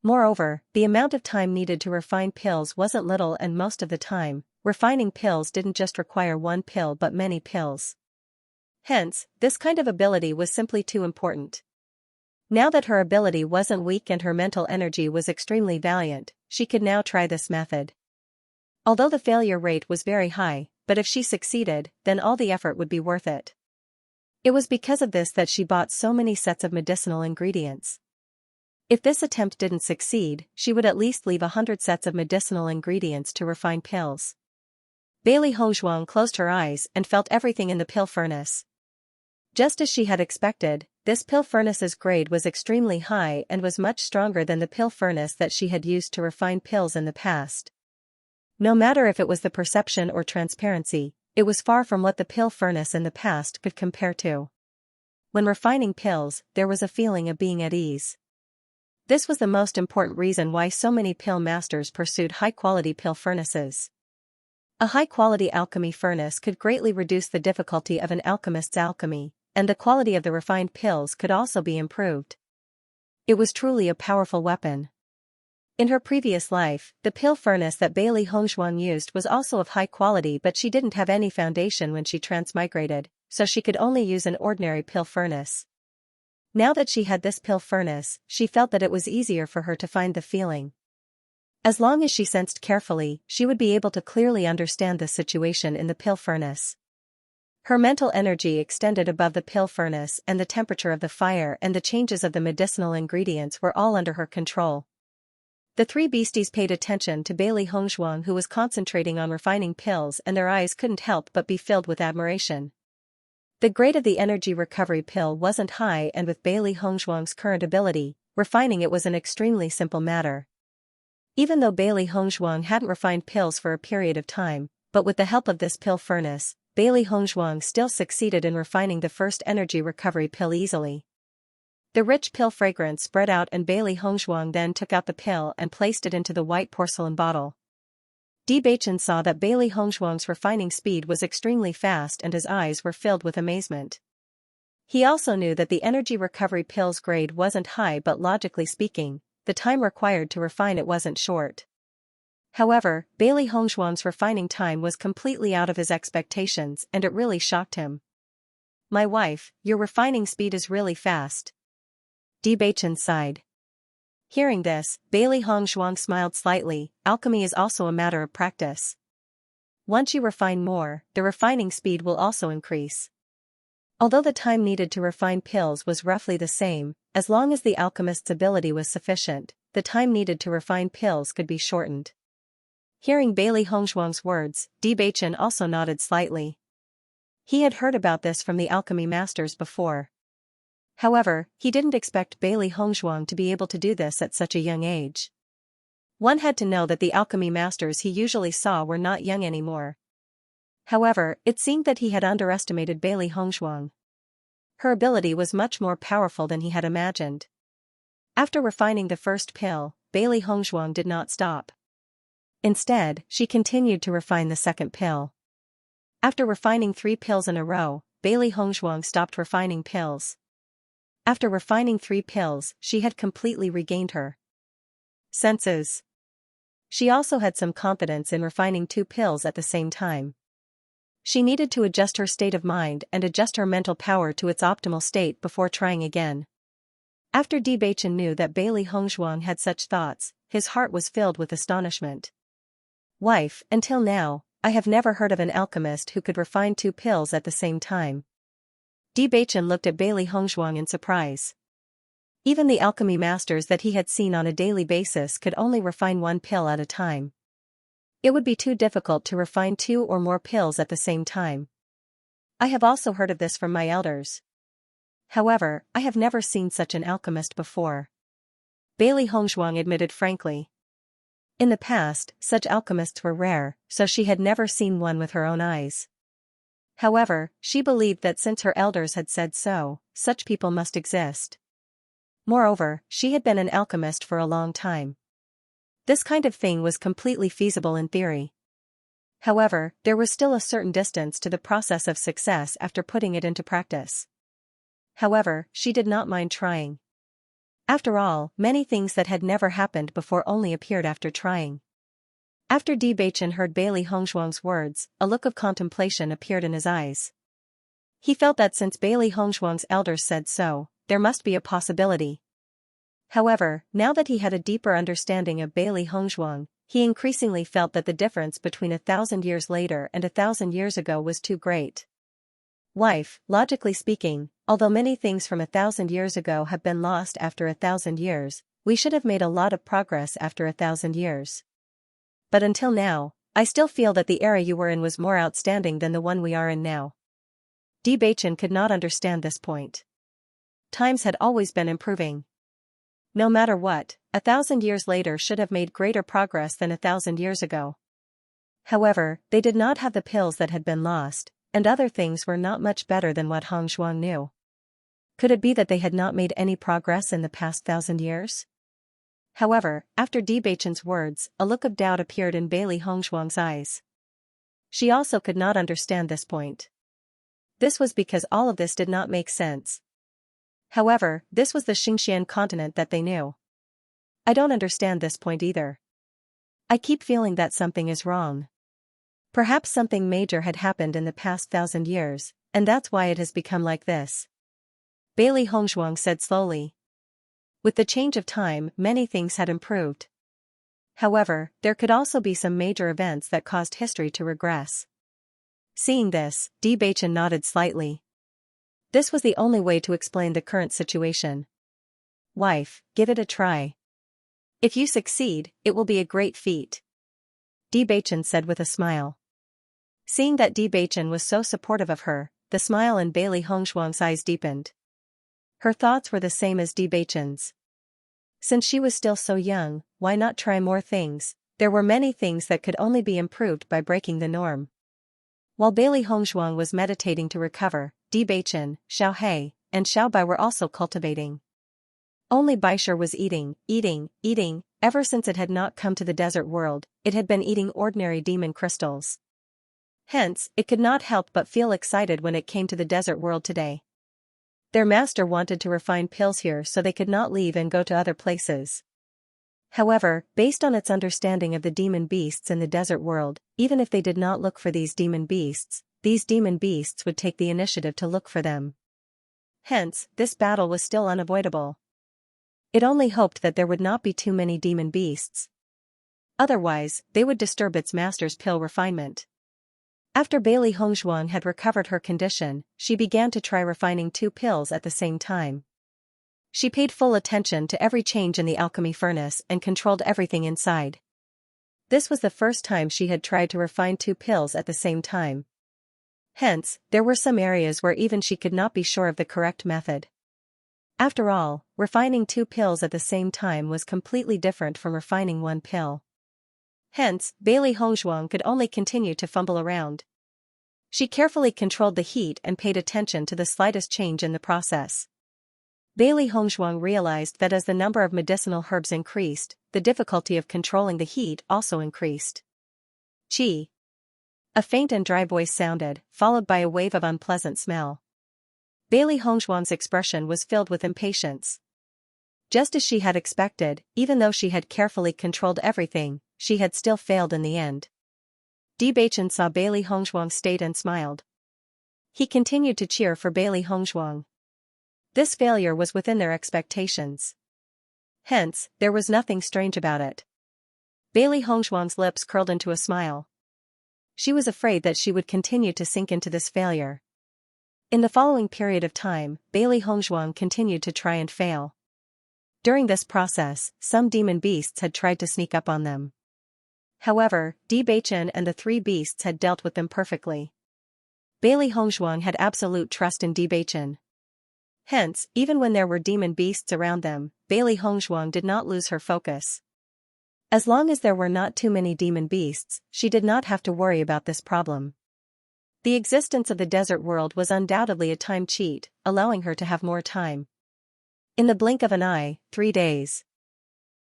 Moreover, the amount of time needed to refine pills wasn't little, and most of the time, refining pills didn't just require one pill but many pills. Hence, this kind of ability was simply too important. Now that her ability wasn't weak and her mental energy was extremely valiant, she could now try this method. Although the failure rate was very high, but if she succeeded, then all the effort would be worth it. It was because of this that she bought so many sets of medicinal ingredients. If this attempt didn't succeed, she would at least leave 100 sets of medicinal ingredients to refine pills. Bailey Hongzhuang closed her eyes and felt everything in the pill furnace. Just as she had expected, this pill furnace's grade was extremely high and was much stronger than the pill furnace that she had used to refine pills in the past. No matter if it was the perception or transparency, it was far from what the pill furnace in the past could compare to. When refining pills, there was a feeling of being at ease. This was the most important reason why so many pill masters pursued high-quality pill furnaces. A high-quality alchemy furnace could greatly reduce the difficulty of an alchemist's alchemy, and the quality of the refined pills could also be improved. It was truly a powerful weapon. In her previous life, the pill furnace that Bailey Hongzhuang used was also of high quality, but she didn't have any foundation when she transmigrated, so she could only use an ordinary pill furnace. Now that she had this pill furnace, she felt that it was easier for her to find the feeling. As long as she sensed carefully, she would be able to clearly understand the situation in the pill furnace. Her mental energy extended above the pill furnace, and the temperature of the fire and the changes of the medicinal ingredients were all under her control. The three beasties paid attention to Bailey Hongzhuang, who was concentrating on refining pills, and their eyes couldn't help but be filled with admiration. The grade of the energy recovery pill wasn't high, and with Bailey Hongzhuang's current ability, refining it was an extremely simple matter. Even though Bailey Hongzhuang hadn't refined pills for a period of time, but with the help of this pill furnace, Bailey Hongzhuang still succeeded in refining the first energy recovery pill easily. The rich pill fragrance spread out, and Bailey Hongzhuang then took out the pill and placed it into the white porcelain bottle. Bewitching saw that Bailey Hongzhuang's refining speed was extremely fast, and his eyes were filled with amazement. He also knew that the energy recovery pill's grade wasn't high, but logically speaking, the time required to refine it wasn't short. However, Bailey Hongzhuang's refining time was completely out of his expectations, and it really shocked him. "My wife, your refining speed is really fast." Bewitching sighed. Hearing this, Bailey Hongzhuang smiled slightly. Alchemy is also a matter of practice. Once you refine more, the refining speed will also increase. Although the time needed to refine pills was roughly the same, as long as the alchemist's ability was sufficient, the time needed to refine pills could be shortened. Hearing Bailey Hongzhuang's words, Bewitching also nodded slightly. He had heard about this from the alchemy masters before. However, he didn't expect Bailey Hongzhuang to be able to do this at such a young age. One had to know that the alchemy masters he usually saw were not young anymore. However, it seemed that he had underestimated Bailey Hongzhuang. Her ability was much more powerful than he had imagined. After refining the first pill, Bailey Hongzhuang did not stop. Instead, she continued to refine the second pill. After refining 3 pills in a row, Bailey Hongzhuang stopped refining pills. After refining 3 pills, she had completely regained her senses. She also had some confidence in refining 2 pills at the same time. She needed to adjust her state of mind and adjust her mental power to its optimal state before trying again. After Bewitching knew that Bailey Hongzhuang had such thoughts, his heart was filled with astonishment. Wife, until now, I have never heard of an alchemist who could refine 2 pills at the same time. Bewitching looked at Bailey Hongzhuang in surprise. Even the alchemy masters that he had seen on a daily basis could only refine 1 pill at a time. It would be too difficult to refine 2 or more pills at the same time. I have also heard of this from my elders. However, I have never seen such an alchemist before. Bailey Hongzhuang admitted frankly. In the past, such alchemists were rare, so she had never seen one with her own eyes. However, she believed that since her elders had said so, such people must exist. Moreover, she had been an alchemist for a long time. This kind of thing was completely feasible in theory. However, there was still a certain distance to the process of success after putting it into practice. However, she did not mind trying. After all, many things that had never happened before only appeared after trying. After Bewitching heard Bailey Hongzhuang's words, a look of contemplation appeared in his eyes. He felt that since Bailey Hongzhuang's elders said so, there must be a possibility. However, now that he had a deeper understanding of Bailey Hongzhuang, he increasingly felt that the difference between 1,000 years later and 1,000 years ago was too great. Wife, logically speaking, although many things from 1,000 years ago have been lost after 1,000 years, we should have made a lot of progress after 1,000 years. But until now, I still feel that the era you were in was more outstanding than the one we are in now. Bewitching could not understand this point. Times had always been improving. No matter what, 1,000 years later should have made greater progress than 1,000 years ago. However, they did not have the pills that had been lost, and other things were not much better than what Hongzhuang knew. Could it be that they had not made any progress in the past 1,000 years? However, after Bewitching's words, a look of doubt appeared in Bailey Hongzhuang's eyes. She also could not understand this point. This was because all of this did not make sense. However, this was the Xianxia continent that they knew. I don't understand this point either. I keep feeling that something is wrong. Perhaps something major had happened in the past 1,000 years, and that's why it has become like this. Bailey Hongzhuang said slowly. With the change of time, many things had improved. However, there could also be some major events that caused history to regress. Seeing this, Bewitching nodded slightly. This was the only way to explain the current situation. Wife, give it a try. If you succeed, it will be a great feat. Bewitching said with a smile. Seeing that Bewitching was so supportive of her, the smile in Bailey Hongzhuang's eyes deepened. Her thoughts were the same as Bewitching's. Since she was still so young, why not try more things? There were many things that could only be improved by breaking the norm. While Bailey Hongzhuang was meditating to recover, Bewitching, Xiaohe, and Xiaobai were also cultivating. Only Baisher was eating. Ever since it had not come to the desert world, it had been eating ordinary demon crystals. Hence, it could not help but feel excited when it came to the desert world today. Their master wanted to refine pills here so they could not leave and go to other places. However, based on its understanding of the demon beasts in the desert world, even if they did not look for these demon beasts would take the initiative to look for them. Hence, this battle was still unavoidable. It only hoped that there would not be too many demon beasts. Otherwise, they would disturb its master's pill refinement. After Bailey Hongzhuang had recovered her condition, she began to try refining 2 pills at the same time. She paid full attention to every change in the alchemy furnace and controlled everything inside. This was the first time she had tried to refine 2 pills at the same time. Hence, there were some areas where even she could not be sure of the correct method. After all, refining 2 pills at the same time was completely different from refining 1 pill. Hence, Bailey Hongzhuang could only continue to fumble around. She carefully controlled the heat and paid attention to the slightest change in the process. Bailey Hongzhuang realized that as the number of medicinal herbs increased, the difficulty of controlling the heat also increased. Qi. A faint and dry voice sounded, followed by a wave of unpleasant smell. Bailey Hongzhuang's expression was filled with impatience. Just as she had expected, even though she had carefully controlled everything, she had still failed in the end. Bewitching saw Bailey Hongzhuang's state and smiled. He continued to cheer for Bailey Hongzhuang. This failure was within their expectations. Hence, there was nothing strange about it. Bailey Hongzhuang's lips curled into a smile. She was afraid that she would continue to sink into this failure. In the following period of time, Bailey Hongzhuang continued to try and fail. During this process, some demon beasts had tried to sneak up on them. However, Bewitching and the 3 beasts had dealt with them perfectly. Bailey Hongzhuang had absolute trust in Bewitching. Hence, even when there were demon beasts around them, Bailey Hongzhuang did not lose her focus. As long as there were not too many demon beasts, she did not have to worry about this problem. The existence of the desert world was undoubtedly a time cheat, allowing her to have more time. In the blink of an eye, 3 days.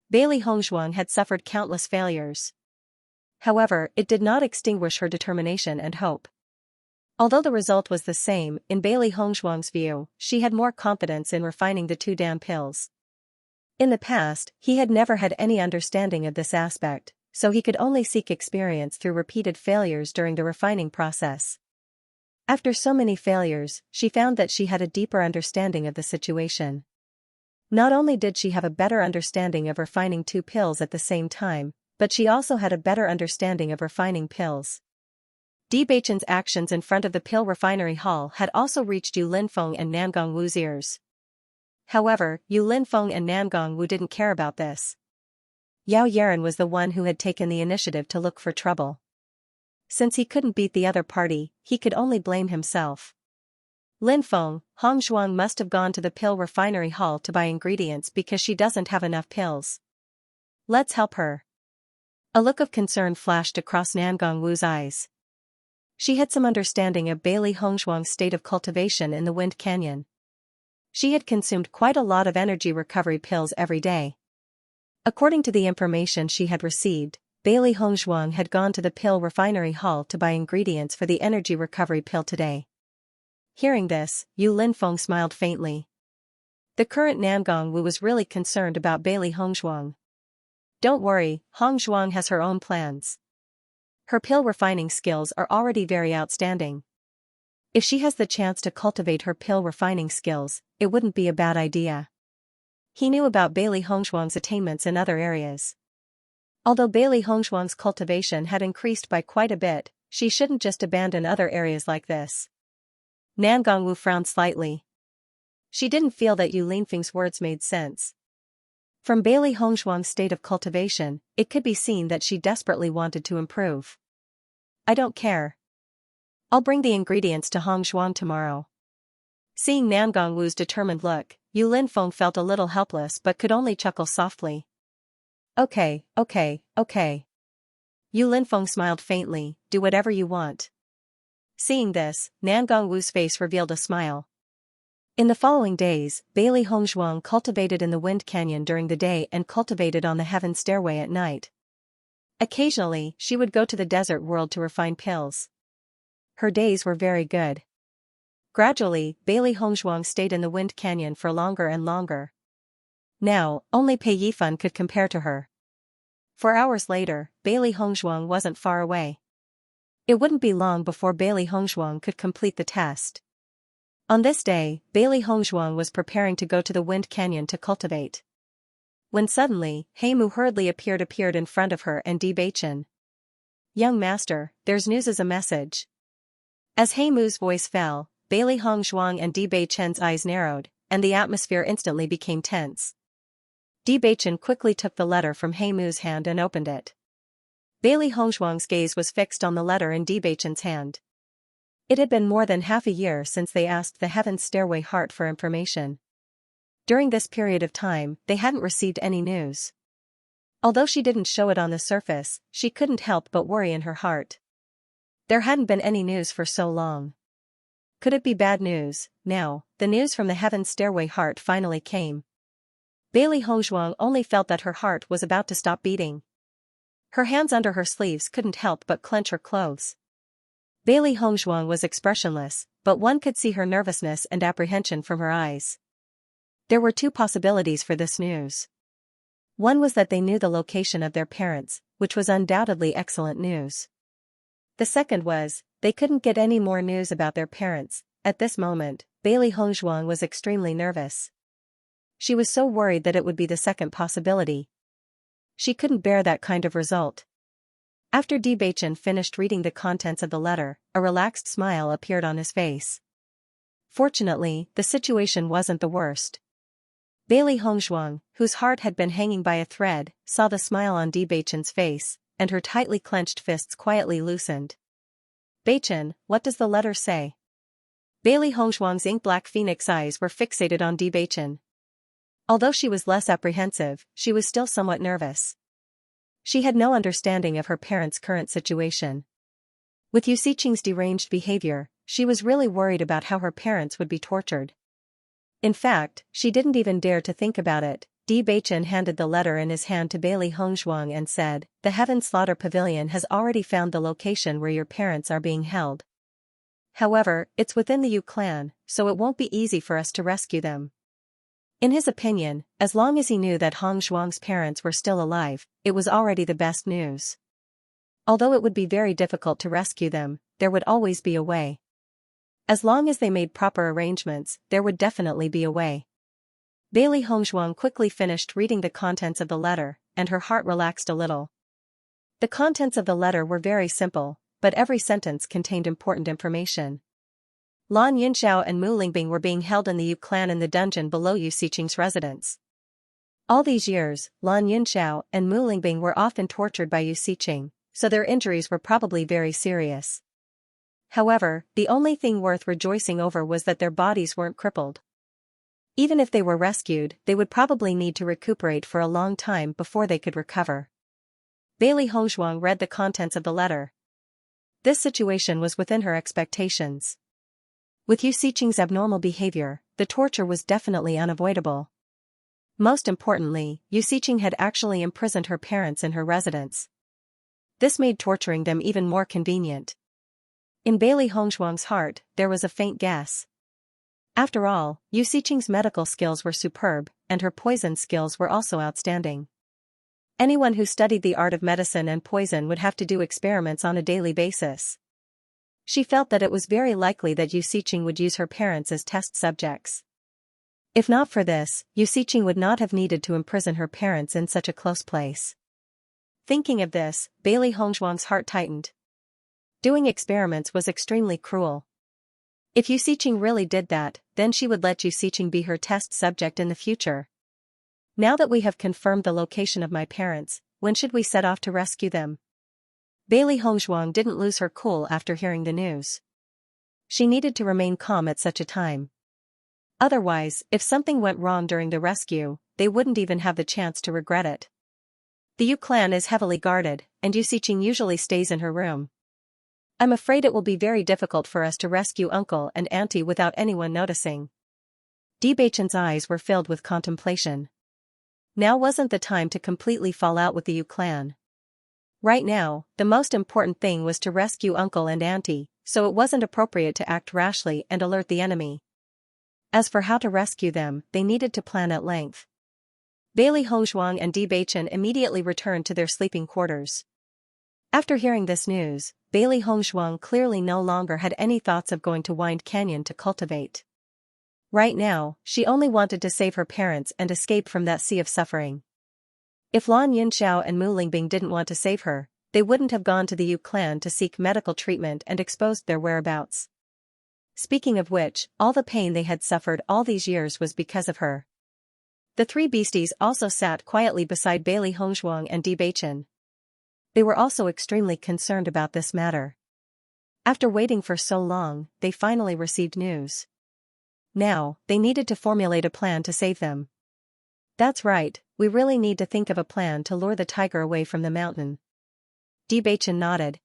Bailey Hongzhuang had suffered countless failures. However, it did not extinguish her determination and hope. Although the result was the same, in Bailey Hongzhuang's view, she had more confidence in refining the 2 damn pills. In the past, he had never had any understanding of this aspect, so he could only seek experience through repeated failures during the refining process. After so many failures, she found that she had a deeper understanding of the situation. Not only did she have a better understanding of refining 2 pills at the same time, but she also had a better understanding of refining pills. Bewitching's actions in front of the pill refinery hall had also reached Yu Linfeng and Nangong Wu's ears. However, Yu Linfeng and Nangong Wu didn't care about this. Yao Yaran was the one who had taken the initiative to look for trouble. Since he couldn't beat the other party, he could only blame himself. Linfeng, Hongzhuang must have gone to the pill refinery hall to buy ingredients because she doesn't have enough pills. Let's help her. A look of concern flashed across Nangong Wu's eyes. She had some understanding of Bailey Hongzhuang's state of cultivation in the Wind Canyon. She had consumed quite a lot of energy recovery pills every day. According to the information she had received, Bailey Hongzhuang had gone to the pill refinery hall to buy ingredients for the energy recovery pill today. Hearing this, Yu Linfeng smiled faintly. The current Nangong Wu was really concerned about Bailey Hongzhuang. Don't worry, Hongzhuang has her own plans. Her pill refining skills are already very outstanding. If she has the chance to cultivate her pill refining skills, it wouldn't be a bad idea. He knew about Bailey Hongzhuang's attainments in other areas. Although Bailey Hongzhuang's cultivation had increased by quite a bit, she shouldn't just abandon other areas like this. Nangong Wu frowned slightly. She didn't feel that Yu Linfeng's words made sense. From Bailey Hongzhuang's state of cultivation, it could be seen that she desperately wanted to improve. I don't care. I'll bring the ingredients to Hongzhuang tomorrow. Seeing Nangong Wu's determined look, Yu Linfeng felt a little helpless but could only chuckle softly. Okay. Yu Linfeng smiled faintly, do whatever you want. Seeing this, Nangong Wu's face revealed a smile. In the following days, Bailey Hongzhuang cultivated in the Wind Canyon during the day and cultivated on the Heaven Stairway at night. Occasionally, she would go to the desert world to refine pills. Her days were very good. Gradually, Bailey Hongzhuang stayed in the Wind Canyon for longer and longer. Now, only Pei Yifan could compare to her. 4 hours later, Bailey Hongzhuang wasn't far away. It wouldn't be long before Bailey Hongzhuang could complete the test. On this day, Bailey Hongzhuang was preparing to go to the Wind Canyon to cultivate. When suddenly, Heimu hurriedly appeared in front of her and Bewitching. Young master, there's news as a message. As Heimu's voice fell, Bailey Hongzhuang and Bewitching's eyes narrowed, and the atmosphere instantly became tense. Bewitching quickly took the letter from Heimu's hand and opened it. Bailey Hongzhuang's gaze was fixed on the letter in Bewitching's hand. It had been more than half a year since they asked the Heaven Stairway Heart for information. During this period of time, they hadn't received any news. Although she didn't show it on the surface, she couldn't help but worry in her heart. There hadn't been any news for so long. Could it be bad news? Now, the news from the Heaven's Stairway heart finally came. Bailey Hongzhuang only felt that her heart was about to stop beating. Her hands under her sleeves couldn't help but clench her clothes. Bailey Hongzhuang was expressionless, but one could see her nervousness and apprehension from her eyes. There were two possibilities for this news. One was that they knew the location of their parents, which was undoubtedly excellent news. The second was, they couldn't get any more news about their parents. At this moment, Bailey Hongzhuang was extremely nervous. She was so worried that it would be the second possibility. She couldn't bear that kind of result. After Bewitching finished reading the contents of the letter, a relaxed smile appeared on his face. Fortunately, the situation wasn't the worst. Bailey Hongzhuang, whose heart had been hanging by a thread, saw the smile on Bewitching's face, and her tightly clenched fists quietly loosened. "Beichen, what does the letter say?" Bailey Hongzhuang's ink-black phoenix eyes were fixated on Bewitching. Although she was less apprehensive, she was still somewhat nervous. She had no understanding of her parents' current situation. With Xianxia's deranged behavior, she was really worried about how her parents would be tortured. In fact, she didn't even dare to think about it. Bewitching handed the letter in his hand to Bailey Hongzhuang and said, "The Heaven Slaughter Pavilion has already found the location where your parents are being held. However, it's within the Yu clan, so it won't be easy for us to rescue them." In his opinion, as long as he knew that Hongzhuang's parents were still alive, it was already the best news. Although it would be very difficult to rescue them, there would always be a way. As long as they made proper arrangements, there would definitely be a way. Bailey Hongzhuang quickly finished reading the contents of the letter, and her heart relaxed a little. The contents of the letter were very simple, but every sentence contained important information. Lan Yunxiao and Mu Lingbing were being held in the Yu clan in the dungeon below Xianxia's residence. All these years, Lan Yunxiao and Mu Lingbing were often tortured by Xianxia, so their injuries were probably very serious. However, the only thing worth rejoicing over was that their bodies weren't crippled. Even if they were rescued, they would probably need to recuperate for a long time before they could recover. Bailey Hongzhuang read the contents of the letter. This situation was within her expectations. With Xianxia's abnormal behavior, the torture was definitely unavoidable. Most importantly, Xianxia had actually imprisoned her parents in her residence. This made torturing them even more convenient. In Bailey Hongzhuang's heart, there was a faint guess. After all, Xianxia's medical skills were superb, and her poison skills were also outstanding. Anyone who studied the art of medicine and poison would have to do experiments on a daily basis. She felt that it was very likely that Xianxia would use her parents as test subjects. If not for this, Xianxia would not have needed to imprison her parents in such a close place. Thinking of this, Bailey Hongzhuang's heart tightened. Doing experiments was extremely cruel. If Xianxia really did that, then she would let Xianxia be her test subject in the future. Now that we have confirmed the location of my parents, when should we set off to rescue them? Bailey Hongzhuang didn't lose her cool after hearing the news. She needed to remain calm at such a time. Otherwise, if something went wrong during the rescue, they wouldn't even have the chance to regret it. The Yu clan is heavily guarded, and Xianxia usually stays in her room. I'm afraid it will be very difficult for us to rescue Uncle and Auntie without anyone noticing. Bewitching's eyes were filled with contemplation. Now wasn't the time to completely fall out with the Yu clan. Right now, the most important thing was to rescue Uncle and Auntie, so it wasn't appropriate to act rashly and alert the enemy. As for how to rescue them, they needed to plan at length. Bailey Hongzhuang and Bewitching immediately returned to their sleeping quarters. After hearing this news, Bailey Hongzhuang clearly no longer had any thoughts of going to Wind Canyon to cultivate. Right now, she only wanted to save her parents and escape from that sea of suffering. If Lan Yunxiao and Mu Lingbing didn't want to save her, they wouldn't have gone to the Yu clan to seek medical treatment and exposed their whereabouts. Speaking of which, all the pain they had suffered all these years was because of her. The three beasties also sat quietly beside Bailey Hongzhuang and Bewitching. They were also extremely concerned about this matter. After waiting for so long, they finally received news. Now, they needed to formulate a plan to save them. That's right, we really need to think of a plan to lure the tiger away from the mountain. Bewitching nodded.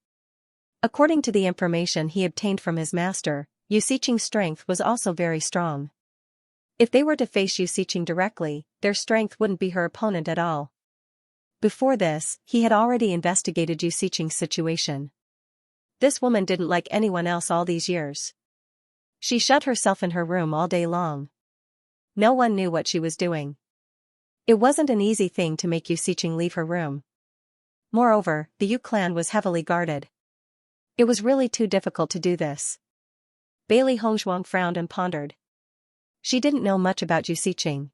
According to the information he obtained from his master, Uxiqing's strength was also very strong. If they were to face Uxiqing directly, their strength wouldn't be her opponent at all. Before this, he had already investigated Uxiqing's situation. This woman didn't like anyone else all these years. She shut herself in her room all day long. No one knew what she was doing. It wasn't an easy thing to make Uxiqing leave her room. Moreover, the Yu clan was heavily guarded. It was really too difficult to do this. Bailey Hongzhuang frowned and pondered. She didn't know much about Uxiqing.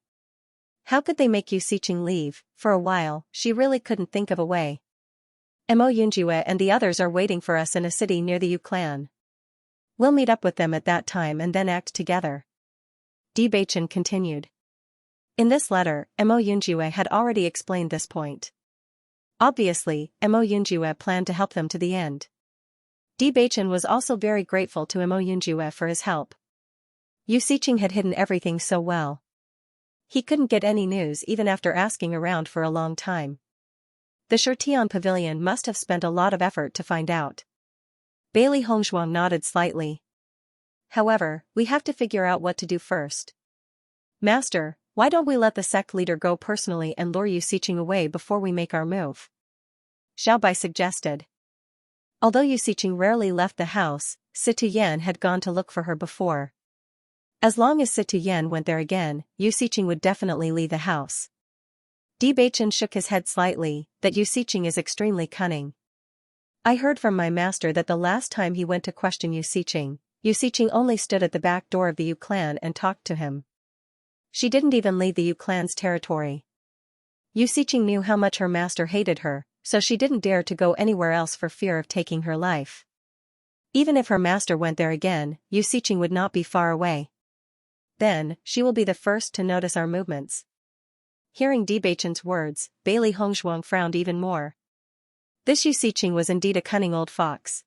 How could they make Uxiqing leave? For a while, she really couldn't think of a way. Mo Yunjue and the others are waiting for us in a city near the Yu clan. We'll meet up with them at that time and then act together. Bewitching continued. In this letter, Mo Yunjue had already explained this point. Obviously, Mo Yunjue planned to help them to the end. Bewitching was also very grateful to Mo Yunjue for his help. Uxiqing had hidden everything so well. He couldn't get any news even after asking around for a long time. The Shirtian pavilion must have spent a lot of effort to find out. Bailey Hongzhuang nodded slightly. However, we have to figure out what to do first. Master, why don't we let the sect leader go personally and lure Uxiqing away before we make our move? Xiaobai suggested. Although Uxiqing rarely left the house, Situyen had gone to look for her before. As long as Situyen went there again, Uxiqing would definitely leave the house. Bewitching shook his head slightly, that Uxiqing is extremely cunning. I heard from my master that the last time he went to question Uxiqing only stood at the back door of the Yu clan and talked to him. She didn't even leave the Yu clan's territory. Uxiqing knew how much her master hated her, so she didn't dare to go anywhere else for fear of taking her life. Even if her master went there again, Uxiqing would not be far away. Then, she will be the first to notice our movements. Hearing Bewitching's words, Bailey Hongzhuang frowned even more. This Uxiqing was indeed a cunning old fox.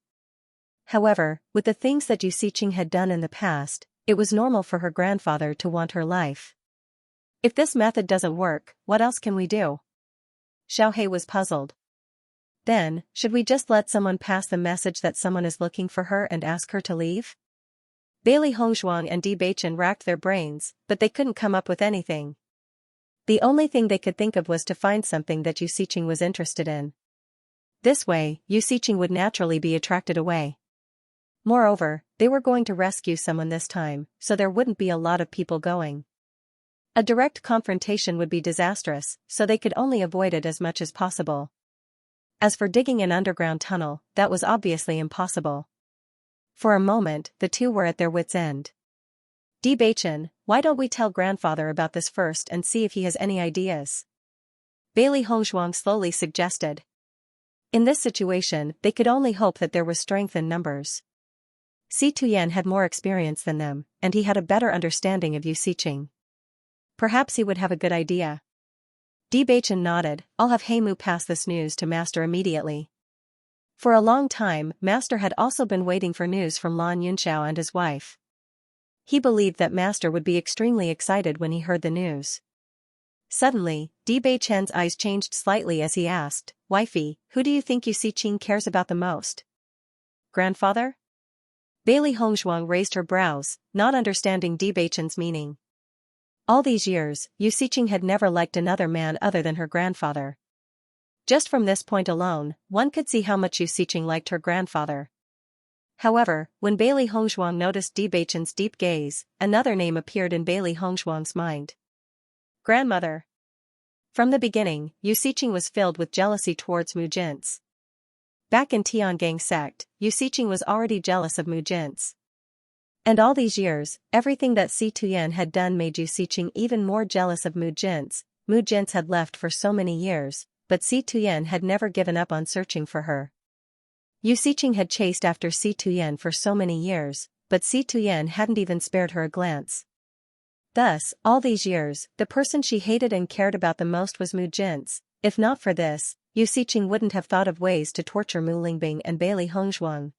However, with the things that Uxiqing had done in the past, it was normal for her grandfather to want her life. If this method doesn't work, what else can we do? Xiaohei was puzzled. Then, should we just let someone pass the message that someone is looking for her and ask her to leave? Bailey Hongzhuang and Bewitching racked their brains, but they couldn't come up with anything. The only thing they could think of was to find something that Uxiqing was interested in. This way, Uxiqing would naturally be attracted away. Moreover, they were going to rescue someone this time, so there wouldn't be a lot of people going. A direct confrontation would be disastrous, so they could only avoid it as much as possible. As for digging an underground tunnel, that was obviously impossible. For a moment, the two were at their wits' end. Bewitching, why don't we tell grandfather about this first and see if he has any ideas? Bailey Hongzhuang slowly suggested. In this situation, they could only hope that there was strength in numbers. Situyen had more experience than them, and he had a better understanding of Uxiqing. Perhaps he would have a good idea. Bewitching nodded. I'll have Heimu pass this news to Master immediately. For a long time, Master had also been waiting for news from Lan Yunxiao and his wife. He believed that Master would be extremely excited when he heard the news. Suddenly, Bewitching's eyes changed slightly as he asked, Wifey, who do you think Uxiqing cares about the most? Grandfather? Bailey Hongzhuang raised her brows, not understanding Bewitching's meaning. All these years, Uxiqing had never liked another man other than her grandfather. Just from this point alone, one could see how much Uxiqing liked her grandfather. However, when Bailey Hongzhuang noticed Bewitching's deep gaze, another name appeared in Bailey Hongzhuang's mind. Grandmother. From the beginning, Uxiqing was filled with jealousy towards Mujin's. Back in Tiangang sect, Uxiqing was already jealous of Mujin's. And all these years, everything that Situyen had done made Uxiqing even more jealous of Mujin's. Mujin's had left for so many years, but Situyen had never given up on searching for her. Uxiqing had chased after Situyen for so many years, but Situyen hadn't even spared her a glance. Thus, all these years, the person she hated and cared about the most was Mujin's. If not for this, Uxiqing wouldn't have thought of ways to torture Mu Lingbing and Bailey Hongzhuang.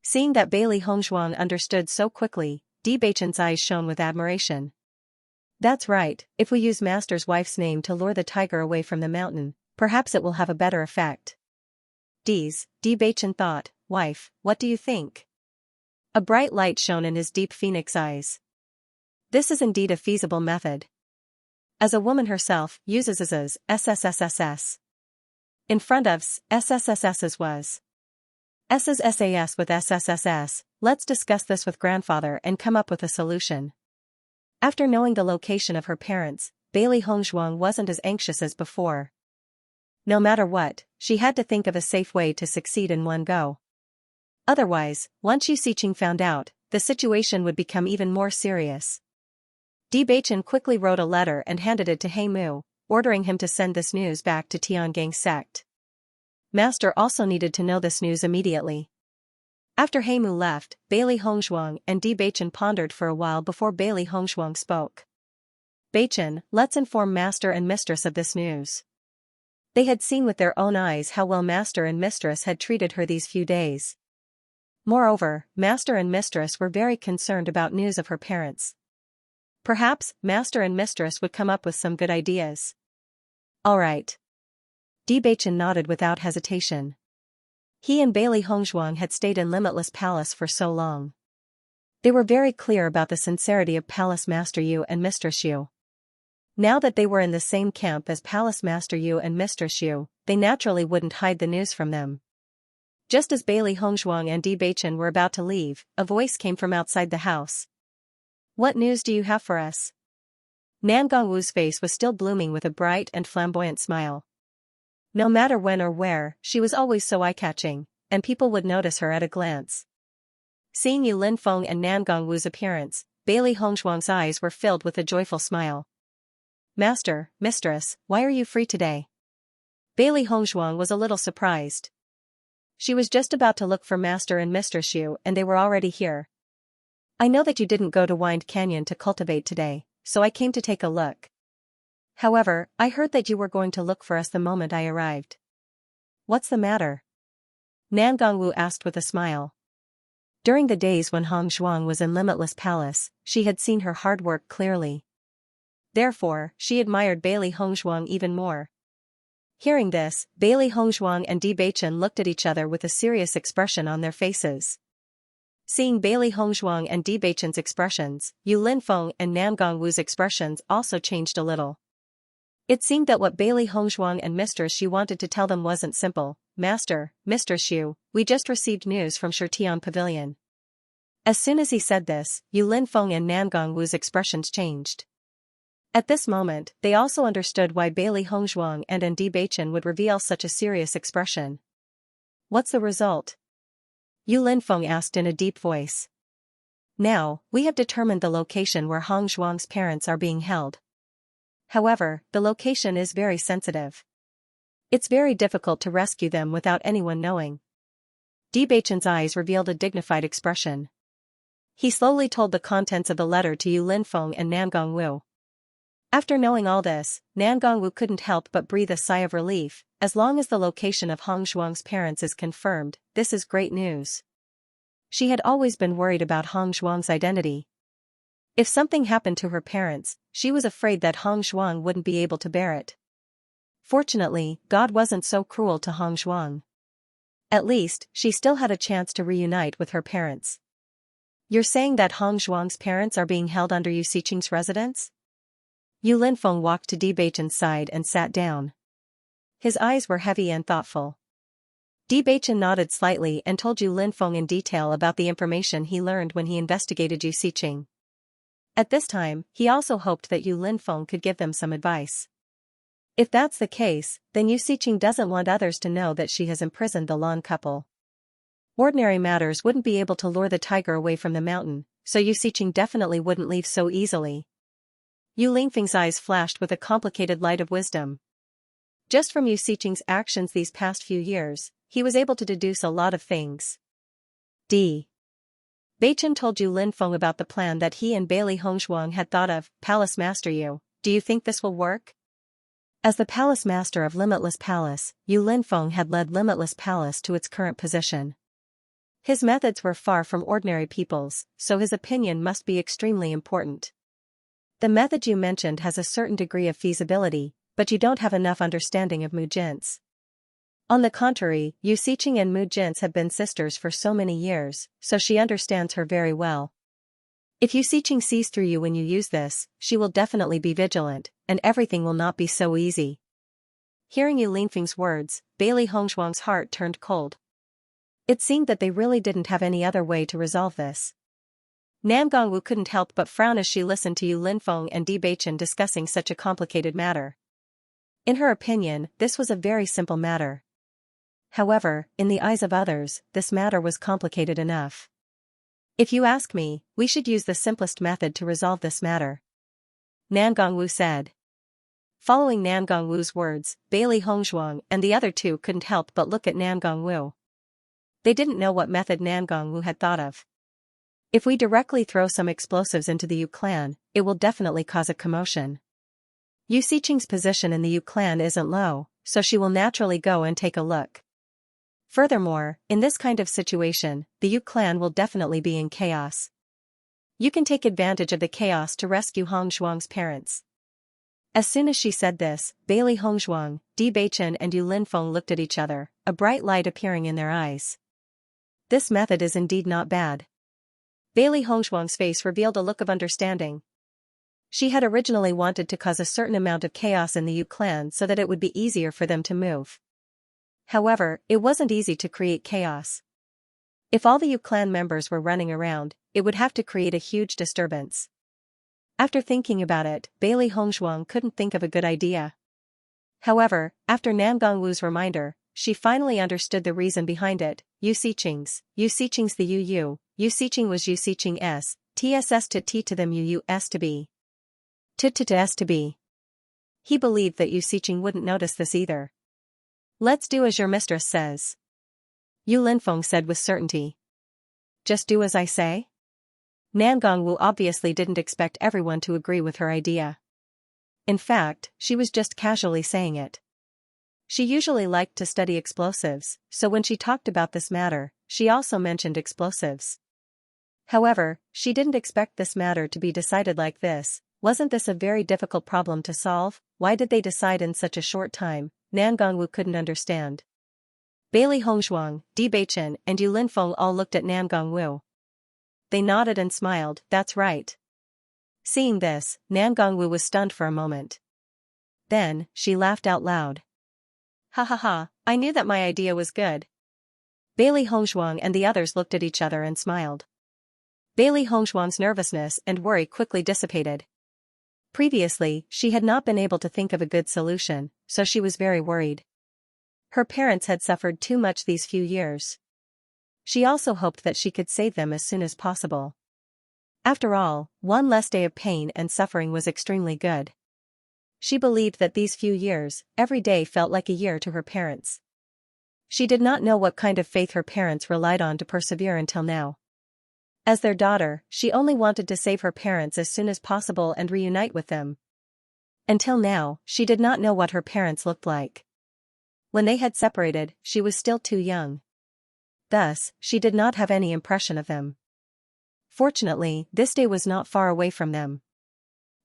Seeing that Bailey Hongzhuang understood so quickly, Di Beichen's eyes shone with admiration. That's right, if we use Master's wife's name to lure the tiger away from the mountain, perhaps it will have a better effect. Di Beichen thought, wife, what do you think? A bright light shone in his deep phoenix eyes. This is indeed a feasible method. As a woman herself uses as SSSSS. In front of SSSS's was. S's SAS with SSSS, let's discuss this with grandfather and come up with a solution. After knowing the location of her parents, Bailey Hongzhuang wasn't as anxious as before. No matter what, she had to think of a safe way to succeed in one go. Otherwise, once Xianxia found out, the situation would become even more serious. Di Beichen quickly wrote a letter and handed it to He Mu, ordering him to send this news back to Tiangang sect. Master also needed to know this news immediately. After He Mu left, Bailey Hongzhuang and Di Beichen pondered for a while before Bailey Hongzhuang spoke. Beichen, let's inform Master and Mistress of this news. They had seen with their own eyes how well Master and Mistress had treated her these few days. Moreover, Master and Mistress were very concerned about news of her parents. Perhaps, Master and Mistress would come up with some good ideas. All right. Di Beichen nodded without hesitation. He and Bailey Hongzhuang had stayed in Limitless Palace for so long. They were very clear about the sincerity of Palace Master Yu and Mistress Yu. Now that they were in the same camp as Palace Master Yu and Mistress Yu, they naturally wouldn't hide the news from them. Just as Bailey Hongzhuang and Di Beichen were about to leave, a voice came from outside the house. What news do you have for us? Nan Gongwu's face was still blooming with a bright and flamboyant smile. No matter when or where, she was always so eye-catching, and people would notice her at a glance. Seeing Yu Linfeng and Nan Gongwu's appearance, Bailey Hongzhuang's eyes were filled with a joyful smile. Master, Mistress, why are you free today? Bailey Hongzhuang was a little surprised. She was just about to look for Master and Mistress Yu and they were already here. I know that you didn't go to Wind Canyon to cultivate today, so I came to take a look. However, I heard that you were going to look for us the moment I arrived. What's the matter? Nan Gongwu asked with a smile. During the days when Hongzhuang was in Limitless Palace, she had seen her hard work clearly. Therefore, she admired Bailey Hongzhuang even more. Hearing this, Bailey Hongzhuang and Di Beichen looked at each other with a serious expression on their faces. Seeing Bailey Hongzhuang and Di Beichen's expressions, Yu Linfeng and Nan Gongwu's expressions also changed a little. It seemed that what Bailey Hongzhuang and Mistress Yu wanted to tell them wasn't simple. Master, Mistress Yu, we just received news from Shirtian Pavilion. As soon as he said this, Yu Linfeng and Nan Gongwu's expressions changed. At this moment, they also understood why Bailey Hongzhuang and Di Beichen would reveal such a serious expression. What's the result? Yu Linfeng asked in a deep voice. Now, we have determined the location where Hongzhuang's parents are being held. However, the location is very sensitive. It's very difficult to rescue them without anyone knowing. Di Beichen's eyes revealed a dignified expression. He slowly told the contents of the letter to Yu Linfeng and Nan Gongwu. After knowing all this, Nan Gongwu couldn't help but breathe a sigh of relief. As long as the location of Hongzhuang's parents is confirmed, this is great news. She had always been worried about Hongzhuang's identity. If something happened to her parents, she was afraid that Hongzhuang wouldn't be able to bear it. Fortunately, God wasn't so cruel to Hongzhuang. At least, she still had a chance to reunite with her parents. You're saying that Hongzhuang's parents are being held under Yu Xiqing's residence? Yu Linfeng walked to Di Beichen's side and sat down. His eyes were heavy and thoughtful. Di Beichen nodded slightly and told Yu Linfeng in detail about the information he learned when he investigated Yu Xiqing. At this time, he also hoped that Yu Linfeng could give them some advice. If that's the case, then Yu Xiqing doesn't want others to know that she has imprisoned the Lan couple. Ordinary matters wouldn't be able to lure the tiger away from the mountain, so Yu Xiqing definitely wouldn't leave so easily. Yu Linfeng's eyes flashed with a complicated light of wisdom. Just from Yu Xiqing's actions these past few years, he was able to deduce a lot of things. Di Beichen told Yu Linfeng about the plan that he and Bailey Hongzhuang had thought of. Palace Master Yu, do you think this will work? As the Palace Master of Limitless Palace, Yu Linfeng had led Limitless Palace to its current position. His methods were far from ordinary people's, so his opinion must be extremely important. The method you mentioned has a certain degree of feasibility, but you don't have enough understanding of Mujin's. On the contrary, Yu Xiqing and Mujin's have been sisters for so many years, so she understands her very well. If Yu Xiqing sees through you when you use this, she will definitely be vigilant, and everything will not be so easy. Hearing Yu Linfeng's words, Bailey Hongshuang's heart turned cold. It seemed that they really didn't have any other way to resolve this. Nan Gongwu couldn't help but frown as she listened to Yu Linfeng and Di Beichen discussing such a complicated matter. In her opinion, this was a very simple matter. However, in the eyes of others, this matter was complicated enough. If you ask me, we should use the simplest method to resolve this matter, Nan Gongwu said. Following Nan Gongwu's words, Bailey Hongshuang and the other two couldn't help but look at Nan Gongwu. They didn't know what method Nan Gongwu had thought of. If we directly throw some explosives into the Yu clan, it will definitely cause a commotion. Yu Xiqing's position in the Yu clan isn't low, so she will naturally go and take a look. Furthermore, in this kind of situation, the Yu clan will definitely be in chaos. You can take advantage of the chaos to rescue Hongshuang's parents. As soon as she said this, Bailey Hongshuang, Di Beichen and Yu Linfeng looked at each other, a bright light appearing in their eyes. This method is indeed not bad. Bailey Hongshuang's face revealed a look of understanding. She had originally wanted to cause a certain amount of chaos in the Yu clan so that it would be easier for them to move. However, it wasn't easy to create chaos. If all the Yu clan members were running around, it would have to create a huge disturbance. After thinking about it, Bailey Hongshuang couldn't think of a good idea. However, after Nan Gongwu's reminder, she finally understood the reason behind it. Yu Xiqing's the Yu Xiqing was Yu Xiqing TSS to T to them Yu S to B. To S to B. He believed that Yu Xiqing wouldn't notice this either. Let's do as your mistress says, Yu Linfeng said with certainty. Just do as I say? Nan Gongwu obviously didn't expect everyone to agree with her idea. In fact, she was just casually saying it. She usually liked to study explosives, so when she talked about this matter, she also mentioned explosives. However, she didn't expect this matter to be decided like this. Wasn't this a very difficult problem to solve? Why did they decide in such a short time? Nan Gongwu couldn't understand. Bailey Hongshuang, Di Beichen and Yu Linfeng all looked at Nan Gongwu. They nodded and smiled, that's right. Seeing this, Nan Gongwu was stunned for a moment. Then, she laughed out loud. Ha ha ha, I knew that my idea was good. Bailey Hongshuang and the others looked at each other and smiled. Bailey Hongshuang's nervousness and worry quickly dissipated. Previously, she had not been able to think of a good solution, so she was very worried. Her parents had suffered too much these few years. She also hoped that she could save them as soon as possible. After all, one less day of pain and suffering was extremely good. She believed that these few years, every day felt like a year to her parents. She did not know what kind of faith her parents relied on to persevere until now. As their daughter, she only wanted to save her parents as soon as possible and reunite with them. Until now, she did not know what her parents looked like. When they had separated, she was still too young. Thus, she did not have any impression of them. Fortunately, this day was not far away from them.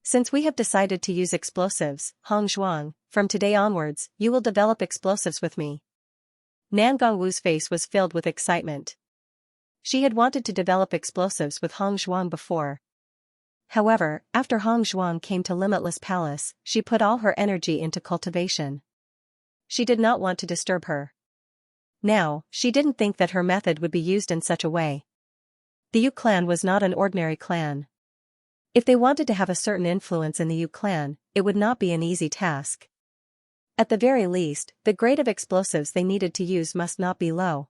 Since we have decided to use explosives, Hongshuang, from today onwards, you will develop explosives with me. Nan Gongwu's face was filled with excitement. She had wanted to develop explosives with Hongshuang before. However, after Hongshuang came to Limitless Palace, she put all her energy into cultivation. She did not want to disturb her. Now, she didn't think that her method would be used in such a way. The Yu clan was not an ordinary clan. If they wanted to have a certain influence in the Yu clan, it would not be an easy task. At the very least, the grade of explosives they needed to use must not be low.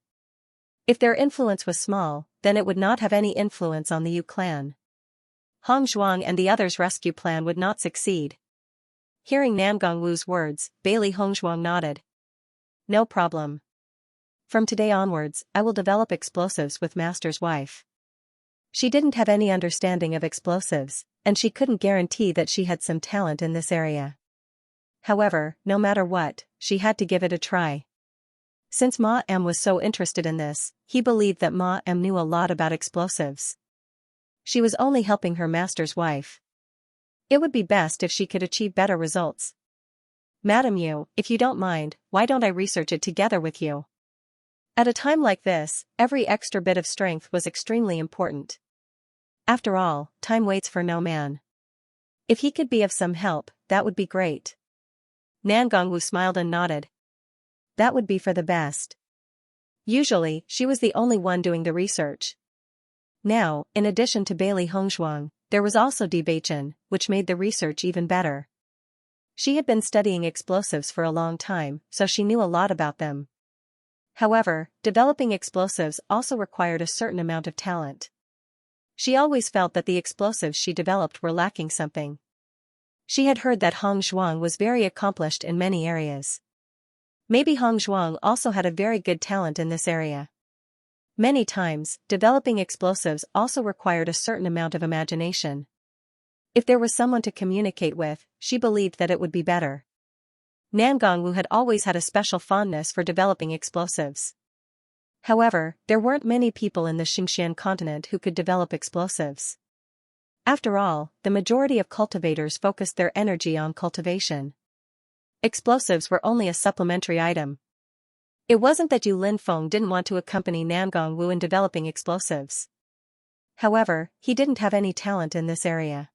If their influence was small, then it would not have any influence on the Yu clan. Hongshuang and the others' rescue plan would not succeed. Hearing Nan Gongwu's words, Bailey Hongshuang nodded. No problem. From today onwards, I will develop explosives with Master's wife. She didn't have any understanding of explosives, and she couldn't guarantee that she had some talent in this area. However, no matter what, she had to give it a try. Since Ma Em was so interested in this, he believed that Ma Em knew a lot about explosives. She was only helping her master's wife. It would be best if she could achieve better results. Madam Yu, if you don't mind, why don't I research it together with you? At a time like this, every extra bit of strength was extremely important. After all, time waits for no man. If he could be of some help, that would be great. Nan Gongwu smiled and nodded. That would be for the best. Usually, she was the only one doing the research. Now, in addition to Bailey Hongshuang, there was also Bewitching, which made the research even better. She had been studying explosives for a long time, so she knew a lot about them. However, developing explosives also required a certain amount of talent. She always felt that the explosives she developed were lacking something. She had heard that Hong Zhuang was very accomplished in many areas. Maybe Hong Zhuang also had a very good talent in this area. Many times, developing explosives also required a certain amount of imagination. If there was someone to communicate with, she believed that it would be better. Nan Gongwu had always had a special fondness for developing explosives. However, there weren't many people in the Xianxia continent who could develop explosives. After all, the majority of cultivators focused their energy on cultivation. Explosives were only a supplementary item. It wasn't that Yu Linfeng didn't want to accompany Nan Gongwu in developing explosives. However, he didn't have any talent in this area.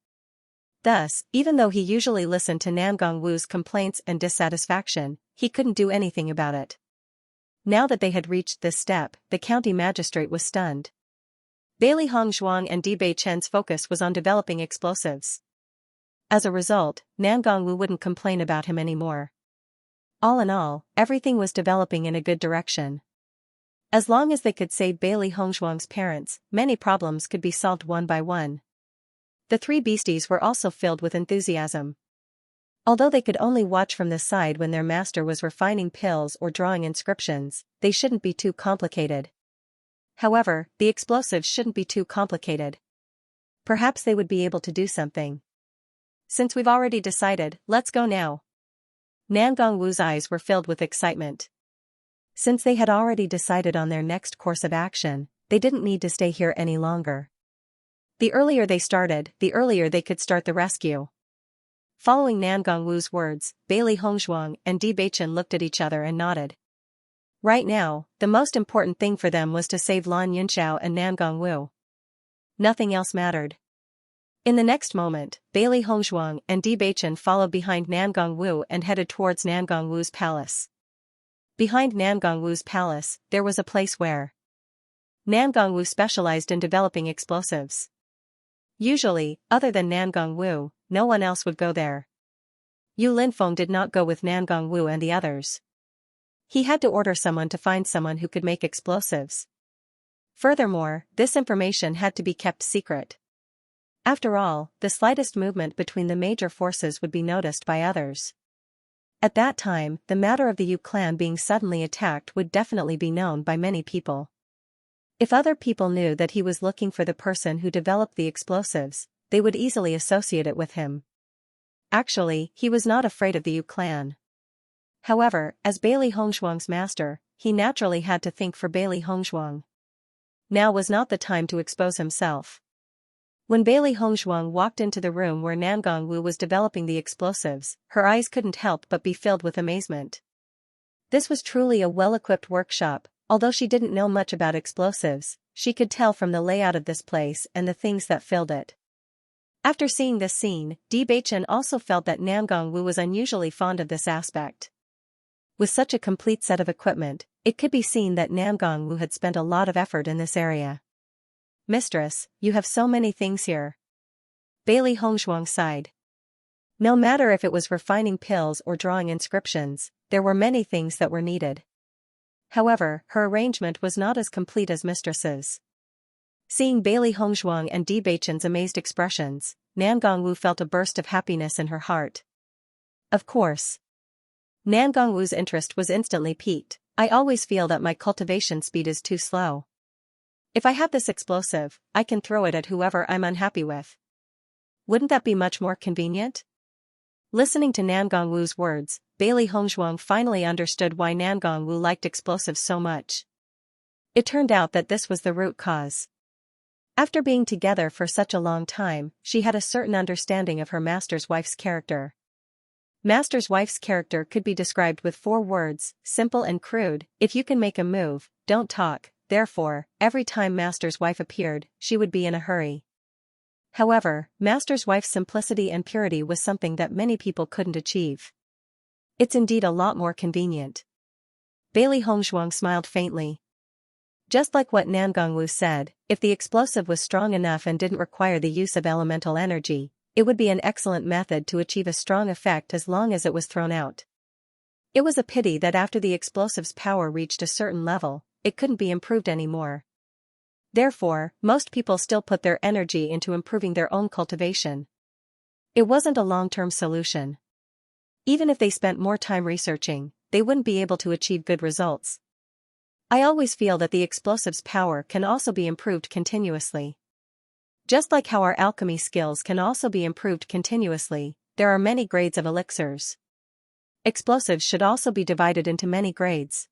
Thus, even though he usually listened to Nan Gongwu's complaints and dissatisfaction, he couldn't do anything about it. Now that they had reached this step, the county magistrate was stunned. Bailey Hongzhuang and Di Beichen's focus was on developing explosives. As a result, Nan Gongwu wouldn't complain about him anymore. All in all, everything was developing in a good direction. As long as they could save Bailey Hongzhuang's parents, many problems could be solved one by one. The three beasties were also filled with enthusiasm. Although they could only watch from the side when their master was refining pills or drawing inscriptions, they shouldn't be too complicated. However, the explosives shouldn't be too complicated. Perhaps they would be able to do something. Since we've already decided, let's go now. Nan Gongwu's eyes were filled with excitement. Since they had already decided on their next course of action, they didn't need to stay here any longer. The earlier they started, the earlier they could start the rescue. Following Nan Gongwu's words, Bailey Hongzhuang and Di Beichen looked at each other and nodded. Right now, the most important thing for them was to save Lan Yunxiao and Nan Gongwu. Nothing else mattered. In the next moment, Bailey Hongzhuang and Di Beichen followed behind Nan Gongwu and headed towards Nan Gongwu's palace. Behind Nan Gongwu's palace, there was a place where Nan Gongwu specialized in developing explosives. Usually, other than Nan Gongwu, no one else would go there. Yu Linfeng did not go with Nan Gongwu and the others. He had to order someone to find someone who could make explosives. Furthermore, this information had to be kept secret. After all, the slightest movement between the major forces would be noticed by others. At that time, the matter of the Yu clan being suddenly attacked would definitely be known by many people. If other people knew that he was looking for the person who developed the explosives, they would easily associate it with him. Actually, he was not afraid of the Yu clan. However, as Bailey Hongzhuang's master, he naturally had to think for Bailey Hongzhuang. Now was not the time to expose himself. When Bailey Hongzhuang walked into the room where Nan Gongwu was developing the explosives, her eyes couldn't help but be filled with amazement. This was truly a well-equipped workshop. Although she didn't know much about explosives, she could tell from the layout of this place and the things that filled it. After seeing this scene, Di Beichen also felt that Nan Gongwu was unusually fond of this aspect. With such a complete set of equipment, it could be seen that Nan Gongwu had spent a lot of effort in this area. Mistress, you have so many things here. Bailey Hongzhuang sighed. No matter if it was refining pills or drawing inscriptions, there were many things that were needed. However, her arrangement was not as complete as mistress's. Seeing Bailey Hongzhuang and Di Beichen's amazed expressions, Nan Gongwu felt a burst of happiness in her heart. Of course. Nan Gongwu's interest was instantly piqued. I always feel that my cultivation speed is too slow. If I have this explosive, I can throw it at whoever I'm unhappy with. Wouldn't that be much more convenient? Listening to Nangong Wu's words, Bailey Hongzhuang finally understood why Nangong Wu liked explosives so much. It turned out that this was the root cause. After being together for such a long time, she had a certain understanding of her master's wife's character. Master's wife's character could be described with 4 words, simple and crude: if you can make a move, don't talk. Therefore, every time master's wife appeared, she would be in a hurry. However, master's wife's simplicity and purity was something that many people couldn't achieve. It's indeed a lot more convenient. Bailey Hongzhuang smiled faintly. Just like what Nangong Wu said, if the explosive was strong enough and didn't require the use of elemental energy, it would be an excellent method to achieve a strong effect as long as it was thrown out. It was a pity that after the explosive's power reached a certain level, it couldn't be improved anymore. Therefore, most people still put their energy into improving their own cultivation. It wasn't a long-term solution. Even if they spent more time researching, they wouldn't be able to achieve good results. I always feel that the explosive's power can also be improved continuously. Just like how our alchemy skills can also be improved continuously, there are many grades of elixirs. Explosives should also be divided into many grades.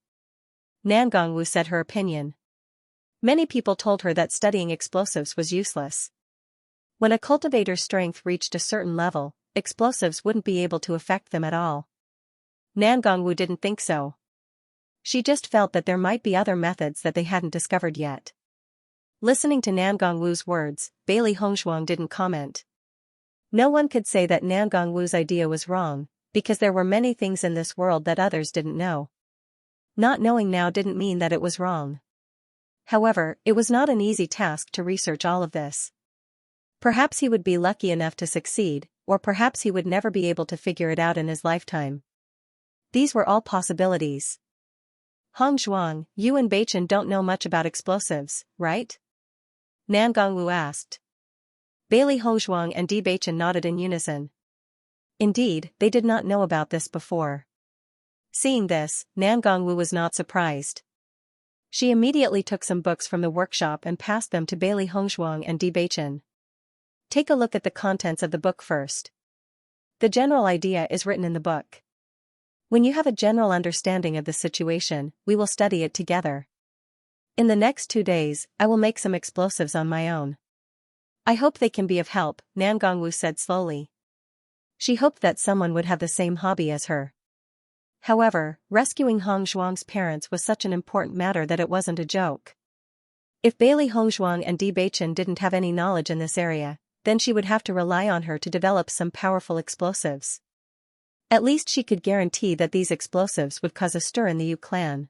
Nangong Wu said her opinion. Many people told her that studying explosives was useless. When a cultivator's strength reached a certain level, explosives wouldn't be able to affect them at all. Nangong Wu didn't think so. She just felt that there might be other methods that they hadn't discovered yet. Listening to Nangong Wu's words, Bailey Hongzhuang didn't comment. No one could say that Nangong Wu's idea was wrong, because there were many things in this world that others didn't know. Not knowing now didn't mean that it was wrong. However, it was not an easy task to research all of this. Perhaps he would be lucky enough to succeed, or perhaps he would never be able to figure it out in his lifetime. These were all possibilities. Hongzhuang, you and Beichen don't know much about explosives, right? Nangong Wu asked. Bailey Hongzhuang and Beichen nodded in unison. Indeed, they did not know about this before. Seeing this, Nangong Wu was not surprised. She immediately took some books from the workshop and passed them to Bailey Hongzhuang and Beichen. Take a look at the contents of the book first. The general idea is written in the book. When you have a general understanding of the situation, we will study it together. In the next 2 days, I will make some explosives on my own. I hope they can be of help, Nangong Wu said slowly. She hoped that someone would have the same hobby as her. However, rescuing Hongzhuang's parents was such an important matter that it wasn't a joke. If Bailey Hongzhuang and Beichen didn't have any knowledge in this area, then she would have to rely on her to develop some powerful explosives. At least she could guarantee that these explosives would cause a stir in the Yu clan.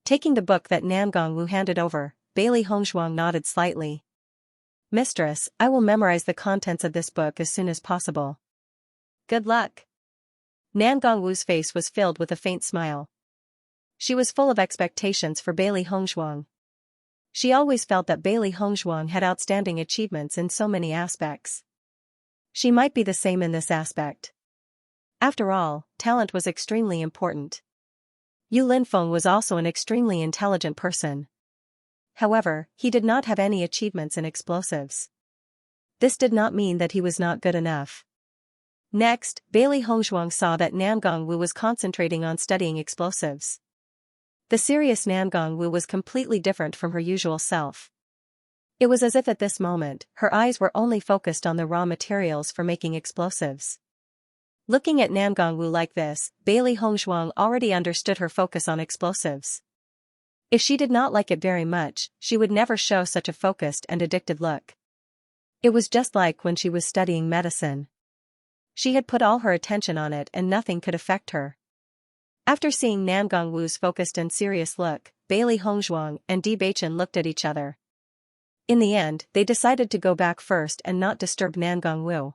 Taking the book that Nangong Wu handed over, Bailey Hongzhuang nodded slightly. Mistress, I will memorize the contents of this book as soon as possible. Good luck. Nangong Wu's face was filled with a faint smile. She was full of expectations for Bailey Hongzhuang. She always felt that Bailey Hongzhuang had outstanding achievements in so many aspects. She might be the same in this aspect. After all, talent was extremely important. Yu Linfeng was also an extremely intelligent person. However, he did not have any achievements in explosives. This did not mean that he was not good enough. Next, Bailey Hongzhuang saw that Nangong Wu was concentrating on studying explosives. The serious Nangong Wu was completely different from her usual self. It was as if at this moment, her eyes were only focused on the raw materials for making explosives. Looking at Nangong Wu like this, Bailey Hongzhuang already understood her focus on explosives. If she did not like it very much, she would never show such a focused and addicted look. It was just like when she was studying medicine. She had put all her attention on it and nothing could affect her. After seeing Nangong Wu's focused and serious look, Bailey Hongzhuang and Beichen looked at each other. In the end, they decided to go back first and not disturb Nangong Wu.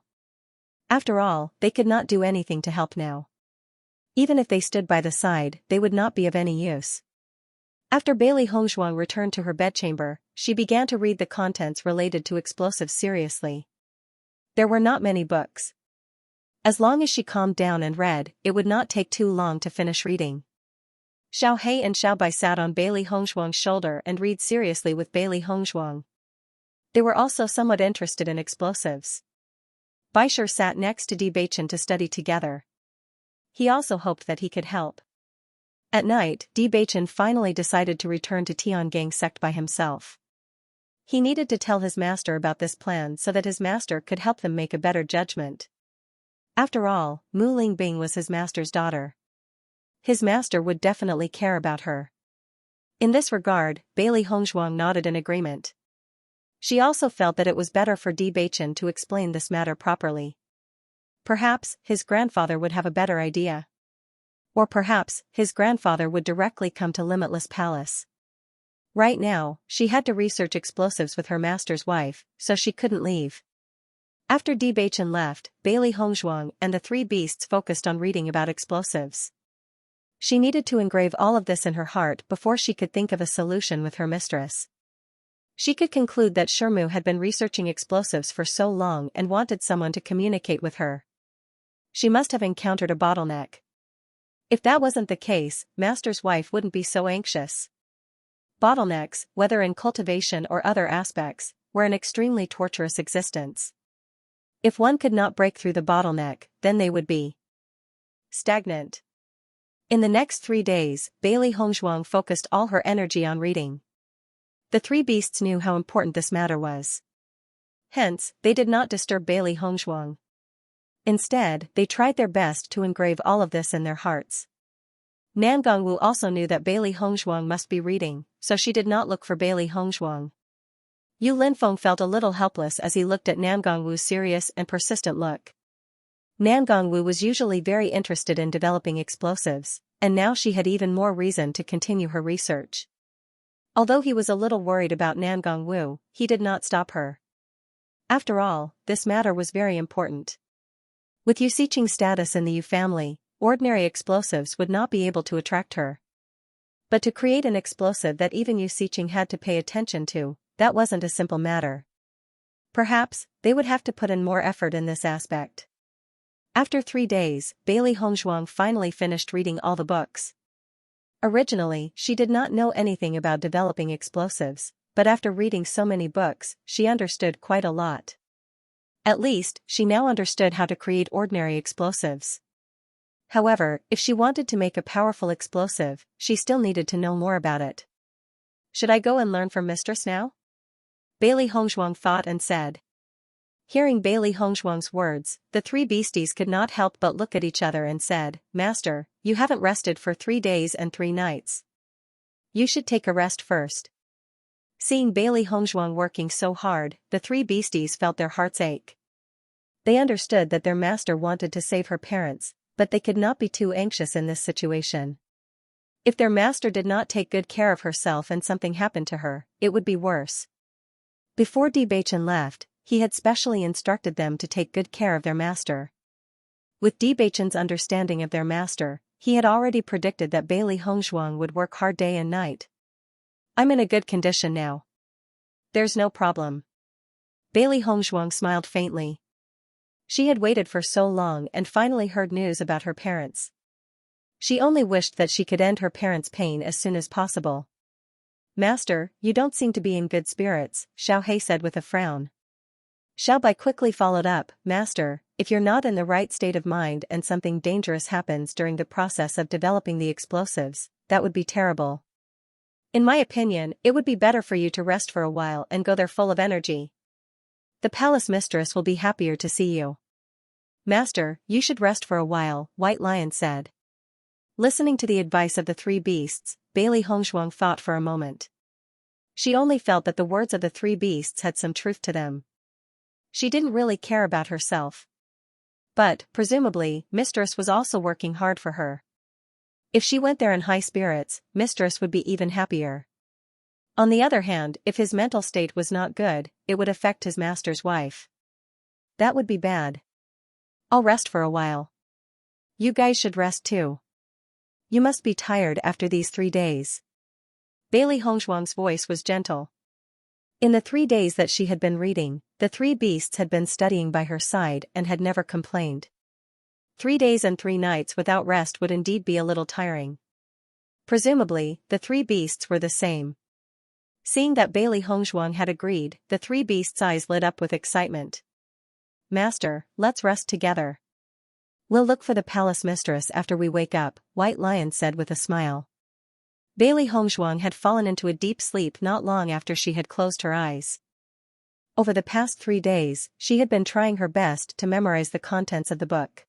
After all, they could not do anything to help now. Even if they stood by the side, they would not be of any use. After Bailey Hongzhuang returned to her bedchamber, she began to read the contents related to explosives seriously. There were not many books. As long as she calmed down and read, it would not take too long to finish reading. Xiao He and Xiao Bai sat on Bailey Hongzhuang's shoulder and read seriously with Bailey Hongzhuang. They were also somewhat interested in explosives. Baishar sat next to Bewitching to study together. He also hoped that he could help. At night, Bewitching finally decided to return to Tiangang sect by himself. He needed to tell his master about this plan so that his master could help them make a better judgment. After all, Mu Lingbing was his master's daughter. His master would definitely care about her. In this regard, Bailey Hongzhuang nodded in agreement. She also felt that it was better for Bewitching to explain this matter properly. Perhaps his grandfather would have a better idea. Or perhaps his grandfather would directly come to Limitless Palace. Right now, she had to research explosives with her master's wife, so she couldn't leave. After Bewitching left, Bailey Hongzhuang and the three beasts focused on reading about explosives. She needed to engrave all of this in her heart before she could think of a solution with her mistress. She could conclude that Shermu had been researching explosives for so long and wanted someone to communicate with her. She must have encountered a bottleneck. If that wasn't the case, Master's wife wouldn't be so anxious. Bottlenecks, whether in cultivation or other aspects, were an extremely torturous existence. If one could not break through the bottleneck, then they would be stagnant. In the next 3 days, Bailey Hongzhuang focused all her energy on reading. The three beasts knew how important this matter was. Hence, they did not disturb Bailey Hongzhuang. Instead, they tried their best to engrave all of this in their hearts. Nan Gongwu also knew that Bailey Hongzhuang must be reading, so she did not look for Bailey Hongzhuang. Yu Linfeng felt a little helpless as he looked at Nan Gongwu's serious and persistent look. Nan Gongwu was usually very interested in developing explosives, and now she had even more reason to continue her research. Although he was a little worried about Nan Gongwu, he did not stop her. After all, this matter was very important. With Yu Xiqing's status in the Yu family, ordinary explosives would not be able to attract her. But to create an explosive that even Yu Xiqing had to pay attention to, that wasn't a simple matter. Perhaps, they would have to put in more effort in this aspect. After 3 days, Bailey Hongzhuang finally finished reading all the books. Originally, she did not know anything about developing explosives, but after reading so many books, she understood quite a lot. At least, she now understood how to create ordinary explosives. However, if she wanted to make a powerful explosive, she still needed to know more about it. Should I go and learn from Mistress now? Bailey Hongzhuang thought and said. Hearing Bailey Hongzhuang's words, the three beasties could not help but look at each other and said, Master, you haven't rested for 3 days and 3 nights. You should take a rest first. Seeing Bailey Hongzhuang working so hard, the three beasties felt their hearts ache. They understood that their master wanted to save her parents, but they could not be too anxious in this situation. If their master did not take good care of herself and something happened to her, it would be worse. Before Bewitching left, he had specially instructed them to take good care of their master. With Bewitching's understanding of their master, he had already predicted that Bailey Hongzhuang would work hard day and night. I'm in a good condition now. There's no problem. Bailey Hongzhuang smiled faintly. She had waited for so long and finally heard news about her parents. She only wished that she could end her parents' pain as soon as possible. Master, you don't seem to be in good spirits, Xiao He said with a frown. Xiao Bai quickly followed up, Master, if you're not in the right state of mind and something dangerous happens during the process of developing the explosives, that would be terrible. In my opinion, it would be better for you to rest for a while and go there full of energy. The palace mistress will be happier to see you. Master, you should rest for a while, White Lion said. Listening to the advice of the three beasts, Bailey Hongzhuang thought for a moment. She only felt that the words of the three beasts had some truth to them. She didn't really care about herself. But, presumably, Mistress was also working hard for her. If she went there in high spirits, Mistress would be even happier. On the other hand, if his mental state was not good, it would affect his master's wife. That would be bad. I'll rest for a while. You guys should rest too. You must be tired after these 3 days. Bailey Hongzhuang's voice was gentle. In the 3 days that she had been reading, the three beasts had been studying by her side and had never complained. 3 days and 3 nights without rest would indeed be a little tiring. Presumably, the three beasts were the same. Seeing that Bailey Hongzhuang had agreed, the three beasts' eyes lit up with excitement. Master, let's rest together. We'll look for the palace mistress after we wake up, White Lion said with a smile. Bailey Hongzhuang had fallen into a deep sleep not long after she had closed her eyes. Over the past 3 days, she had been trying her best to memorize the contents of the book.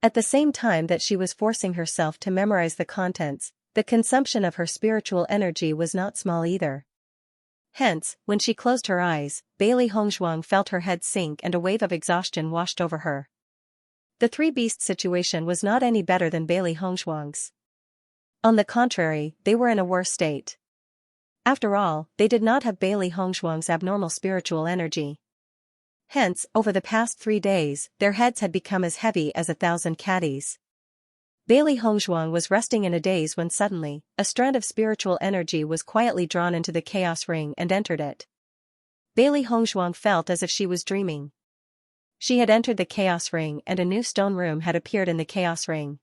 At the same time that she was forcing herself to memorize the contents, the consumption of her spiritual energy was not small either. Hence, when she closed her eyes, Bailey Hongzhuang felt her head sink and a wave of exhaustion washed over her. The three beasts situation was not any better than Bailey Hongzhuang's. On the contrary, they were in a worse state. After all, they did not have Bailey Hongzhuang's abnormal spiritual energy. Hence, over the past 3 days, their heads had become as heavy as 1,000 caddies. Bailey Hongzhuang was resting in a daze when suddenly, a strand of spiritual energy was quietly drawn into the chaos ring and entered it. Bailey Hongzhuang felt as if she was dreaming. She had entered the chaos ring and a new stone room had appeared in the chaos ring.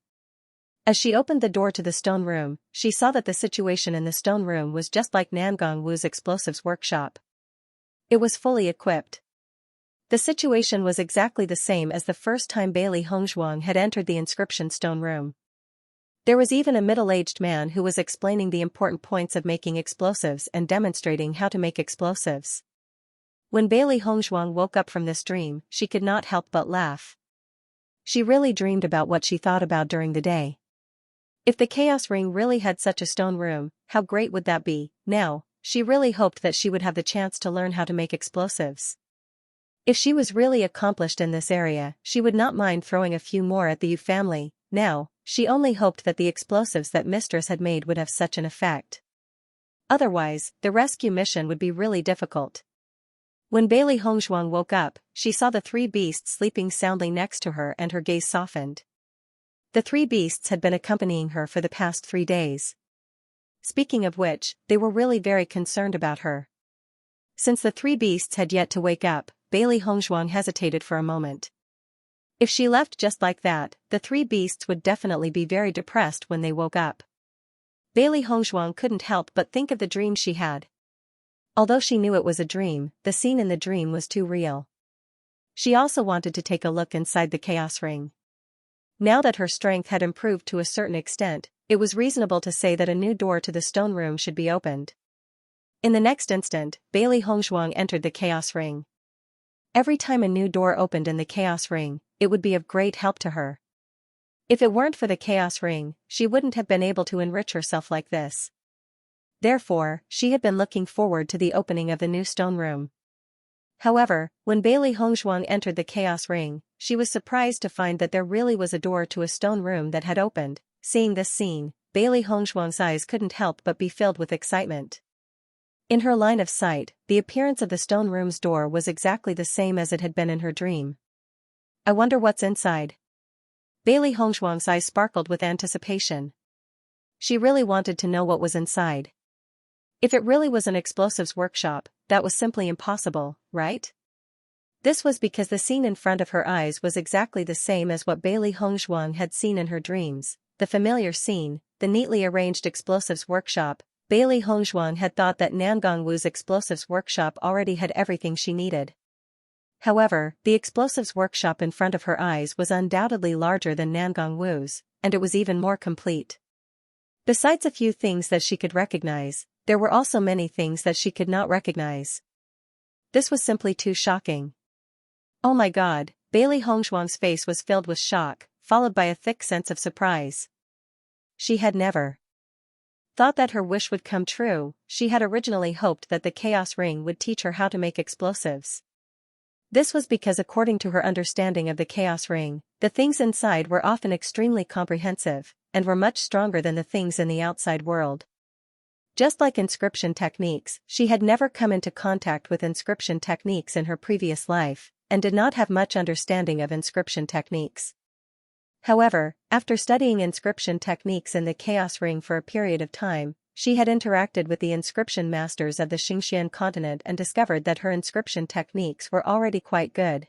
As she opened the door to the stone room, she saw that the situation in the stone room was just like Nangong Wu's explosives workshop. It was fully equipped. The situation was exactly the same as the first time Bailey Hongzhuang had entered the inscription stone room. There was even a middle-aged man who was explaining the important points of making explosives and demonstrating how to make explosives. When Bailey Hongzhuang woke up from this dream, she could not help but laugh. She really dreamed about what she thought about during the day. If the chaos ring really had such a stone room, how great would that be? Now, she really hoped that she would have the chance to learn how to make explosives. If she was really accomplished in this area, she would not mind throwing a few more at the Yu family. Now, she only hoped that the explosives that Mistress had made would have such an effect. Otherwise, the rescue mission would be really difficult. When Bailey Hongzhuang woke up, she saw the three beasts sleeping soundly next to her and her gaze softened. The three beasts had been accompanying her for the past 3 days. Speaking of which, they were really very concerned about her. Since the three beasts had yet to wake up, Bailey Hongzhuang hesitated for a moment. If she left just like that, the three beasts would definitely be very depressed when they woke up. Bailey Hongzhuang couldn't help but think of the dream she had. Although she knew it was a dream, the scene in the dream was too real. She also wanted to take a look inside the chaos ring. Now that her strength had improved to a certain extent, it was reasonable to say that a new door to the stone room should be opened. In the next instant, Bailey Hongzhuang entered the chaos ring. Every time a new door opened in the chaos ring, it would be of great help to her. If it weren't for the chaos ring, she wouldn't have been able to enrich herself like this. Therefore, she had been looking forward to the opening of the new stone room. However, when Bailey Hongzhuang entered the chaos ring, she was surprised to find that there really was a door to a stone room that had opened. Seeing this scene, Bailey Hongzhuang's eyes couldn't help but be filled with excitement. In her line of sight, the appearance of the stone room's door was exactly the same as it had been in her dream. I wonder what's inside. Bailey Hongzhuang's eyes sparkled with anticipation. She really wanted to know what was inside. If it really was an explosives workshop, that was simply impossible, right? This was because the scene in front of her eyes was exactly the same as what Bailey Hongzhuang had seen in her dreams, the familiar scene, the neatly arranged explosives workshop. Bailey Hongzhuang had thought that Nangong Wu's explosives workshop already had everything she needed. However, the explosives workshop in front of her eyes was undoubtedly larger than Nangong Wu's, and it was even more complete. Besides a few things that she could recognize, there were also many things that she could not recognize. This was simply too shocking. Oh my God, Bailey Hongzhuang's face was filled with shock, followed by a thick sense of surprise. She had never thought that her wish would come true. She had originally hoped that the chaos ring would teach her how to make explosives. This was because according to her understanding of the chaos ring, the things inside were often extremely comprehensive, and were much stronger than the things in the outside world. Just like inscription techniques, she had never come into contact with inscription techniques in her previous life, and did not have much understanding of inscription techniques. However, after studying inscription techniques in the Chaos Ring for a period of time, she had interacted with the inscription masters of the Xianxia continent and discovered that her inscription techniques were already quite good.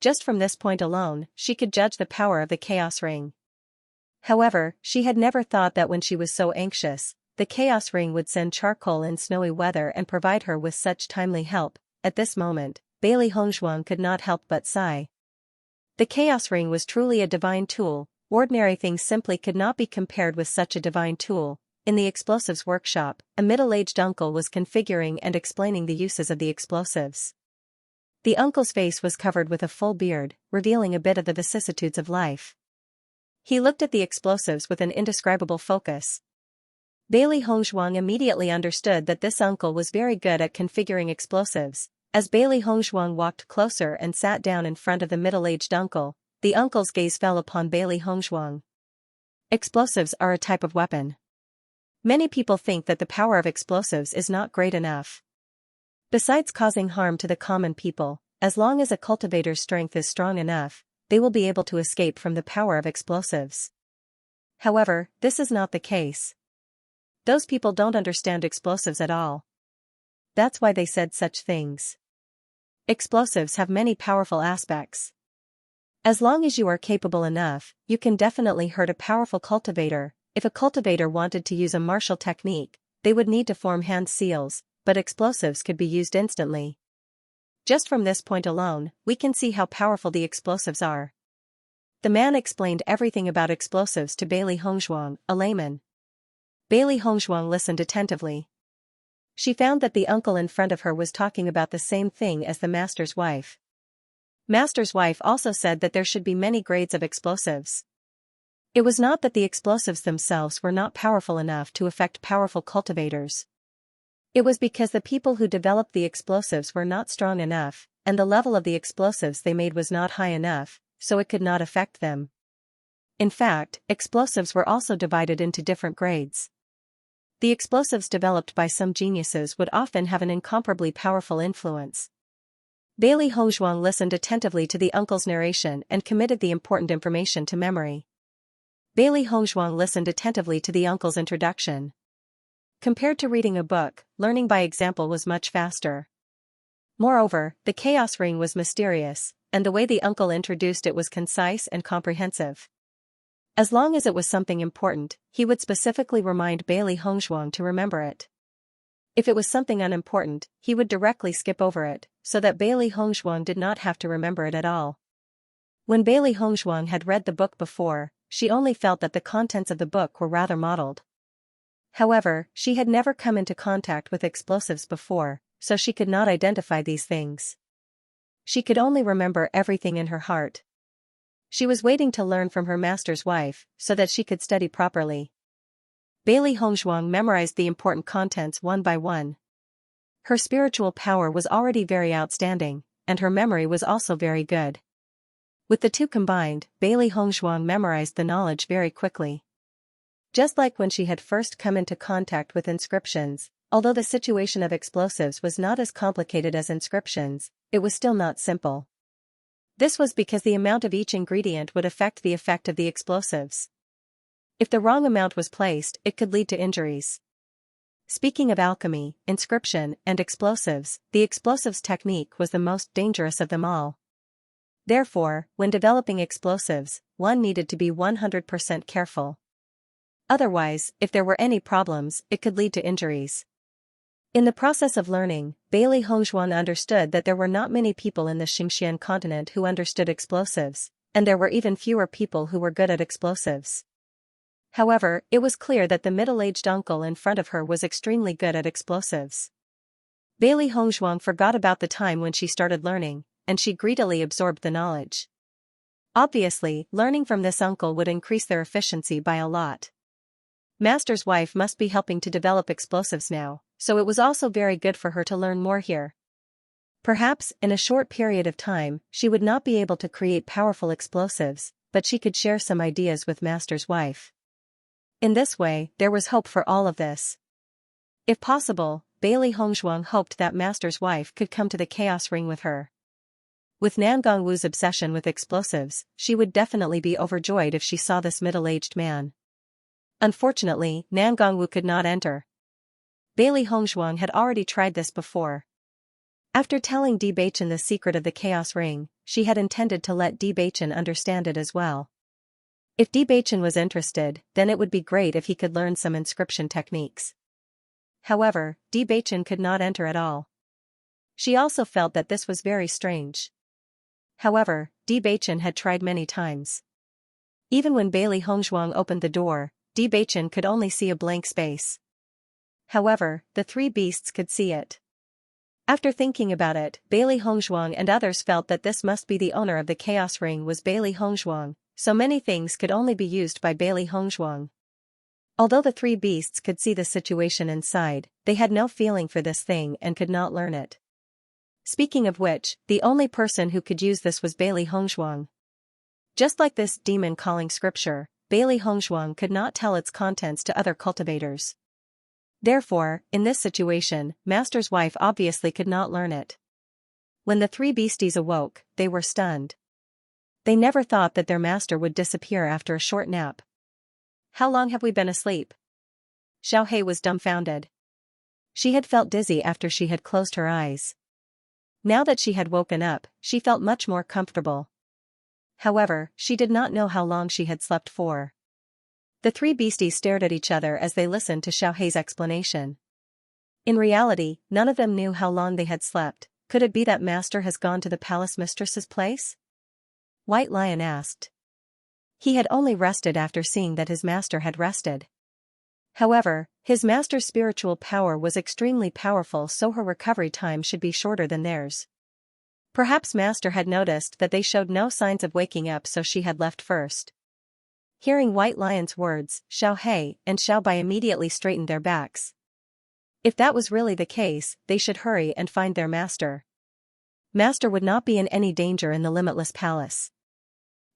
Just from this point alone, she could judge the power of the Chaos Ring. However, she had never thought that when she was so anxious, the Chaos Ring would send charcoal in snowy weather and provide her with such timely help. At this moment, Bailey Hongzhuang could not help but sigh. The Chaos Ring was truly a divine tool. Ordinary things simply could not be compared with such a divine tool. In the explosives workshop, a middle-aged uncle was configuring and explaining the uses of the explosives. The uncle's face was covered with a full beard, revealing a bit of the vicissitudes of life. He looked at the explosives with an indescribable focus. Bailey Hongzhuang immediately understood that this uncle was very good at configuring explosives. As Bailey Hongzhuang walked closer and sat down in front of the middle-aged uncle, the uncle's gaze fell upon Bailey Hongzhuang. Explosives are a type of weapon. Many people think that the power of explosives is not great enough. Besides causing harm to the common people, as long as a cultivator's strength is strong enough, they will be able to escape from the power of explosives. However, this is not the case. Those people don't understand explosives at all. That's why they said such things. Explosives have many powerful aspects. As long as you are capable enough, you can definitely hurt a powerful cultivator. If a cultivator wanted to use a martial technique, they would need to form hand seals, but explosives could be used instantly. Just from this point alone, we can see how powerful the explosives are. The man explained everything about explosives to Bailey Hongzhuang, a layman. Bailey Hongzhuang listened attentively. She found that the uncle in front of her was talking about the same thing as the master's wife. Master's wife also said that there should be many grades of explosives. It was not that the explosives themselves were not powerful enough to affect powerful cultivators. It was because the people who developed the explosives were not strong enough, and the level of the explosives they made was not high enough, so it could not affect them. In fact, explosives were also divided into different grades. The explosives developed by some geniuses would often have an incomparably powerful influence. Bailey Hongzhuang listened attentively to the uncle's narration and committed the important information to memory. Bailey Hongzhuang listened attentively to the uncle's introduction. Compared to reading a book, learning by example was much faster. Moreover, the Chaos Ring was mysterious, and the way the uncle introduced it was concise and comprehensive. As long as it was something important, he would specifically remind Bailey Hongzhuang to remember it. If it was something unimportant, he would directly skip over it, so that Bailey Hongzhuang did not have to remember it at all. When Bailey Hongzhuang had read the book before, she only felt that the contents of the book were rather muddled. However, she had never come into contact with explosives before, so she could not identify these things. She could only remember everything in her heart. She was waiting to learn from her master's wife, so that she could study properly. Bailey Hongzhuang memorized the important contents one by one. Her spiritual power was already very outstanding, and her memory was also very good. With the two combined, Bailey Hongzhuang memorized the knowledge very quickly. Just like when she had first come into contact with inscriptions, although the situation of explosives was not as complicated as inscriptions, it was still not simple. This was because the amount of each ingredient would affect the effect of the explosives. If the wrong amount was placed, it could lead to injuries. Speaking of alchemy, inscription, and explosives, the explosives technique was the most dangerous of them all. Therefore, when developing explosives, one needed to be 100% careful. Otherwise, if there were any problems, it could lead to injuries. In the process of learning, Bailey Hongzhuang understood that there were not many people in the Xianxia continent who understood explosives, and there were even fewer people who were good at explosives. However, it was clear that the middle-aged uncle in front of her was extremely good at explosives. Bailey Hongzhuang forgot about the time when she started learning, and she greedily absorbed the knowledge. Obviously, learning from this uncle would increase their efficiency by a lot. Master's wife must be helping to develop explosives now, so it was also very good for her to learn more here. Perhaps, in a short period of time, she would not be able to create powerful explosives, but she could share some ideas with Master's wife. In this way, there was hope for all of this. If possible, Bailey Hongzhuang hoped that Master's wife could come to the Chaos Ring with her. With Nan Gongwu's obsession with explosives, she would definitely be overjoyed if she saw this middle-aged man. Unfortunately, Nan Gongwu could not enter. Bailey Hongzhuang had already tried this before. After telling Bewitching the secret of the Chaos Ring, she had intended to let Bewitching understand it as well. If Bewitching was interested, then it would be great if he could learn some inscription techniques. However, Bewitching could not enter at all. She also felt that this was very strange. However, Bewitching had tried many times. Even when Bailey Hongzhuang opened the door, Bewitching could only see a blank space. However, the three beasts could see it. After thinking about it, Bailey Hongzhuang and others felt that this must be the owner of the Chaos Ring was Bailey Hongzhuang, so many things could only be used by Bailey Hongzhuang. Although the three beasts could see the situation inside, they had no feeling for this thing and could not learn it. Speaking of which, the only person who could use this was Bailey Hongzhuang. Just like this demon calling scripture, Bailey Hongzhuang could not tell its contents to other cultivators. Therefore, in this situation, Master's wife obviously could not learn it. When the three beasties awoke, they were stunned. They never thought that their master would disappear after a short nap. "How long have we been asleep?" Xiaohei was dumbfounded. She had felt dizzy after she had closed her eyes. Now that she had woken up, she felt much more comfortable. However, she did not know how long she had slept for. The three beasties stared at each other as they listened to Xiaohei's explanation. In reality, none of them knew how long they had slept. Could it be that Master has gone to the palace mistress's place? White Lion asked. He had only rested after seeing that his master had rested. However, his master's spiritual power was extremely powerful, so her recovery time should be shorter than theirs. Perhaps Master had noticed that they showed no signs of waking up, so she had left first. Hearing White Lion's words, Xiaohei and Xiaobai immediately straightened their backs. If that was really the case, they should hurry and find their master. Master would not be in any danger in the Limitless Palace.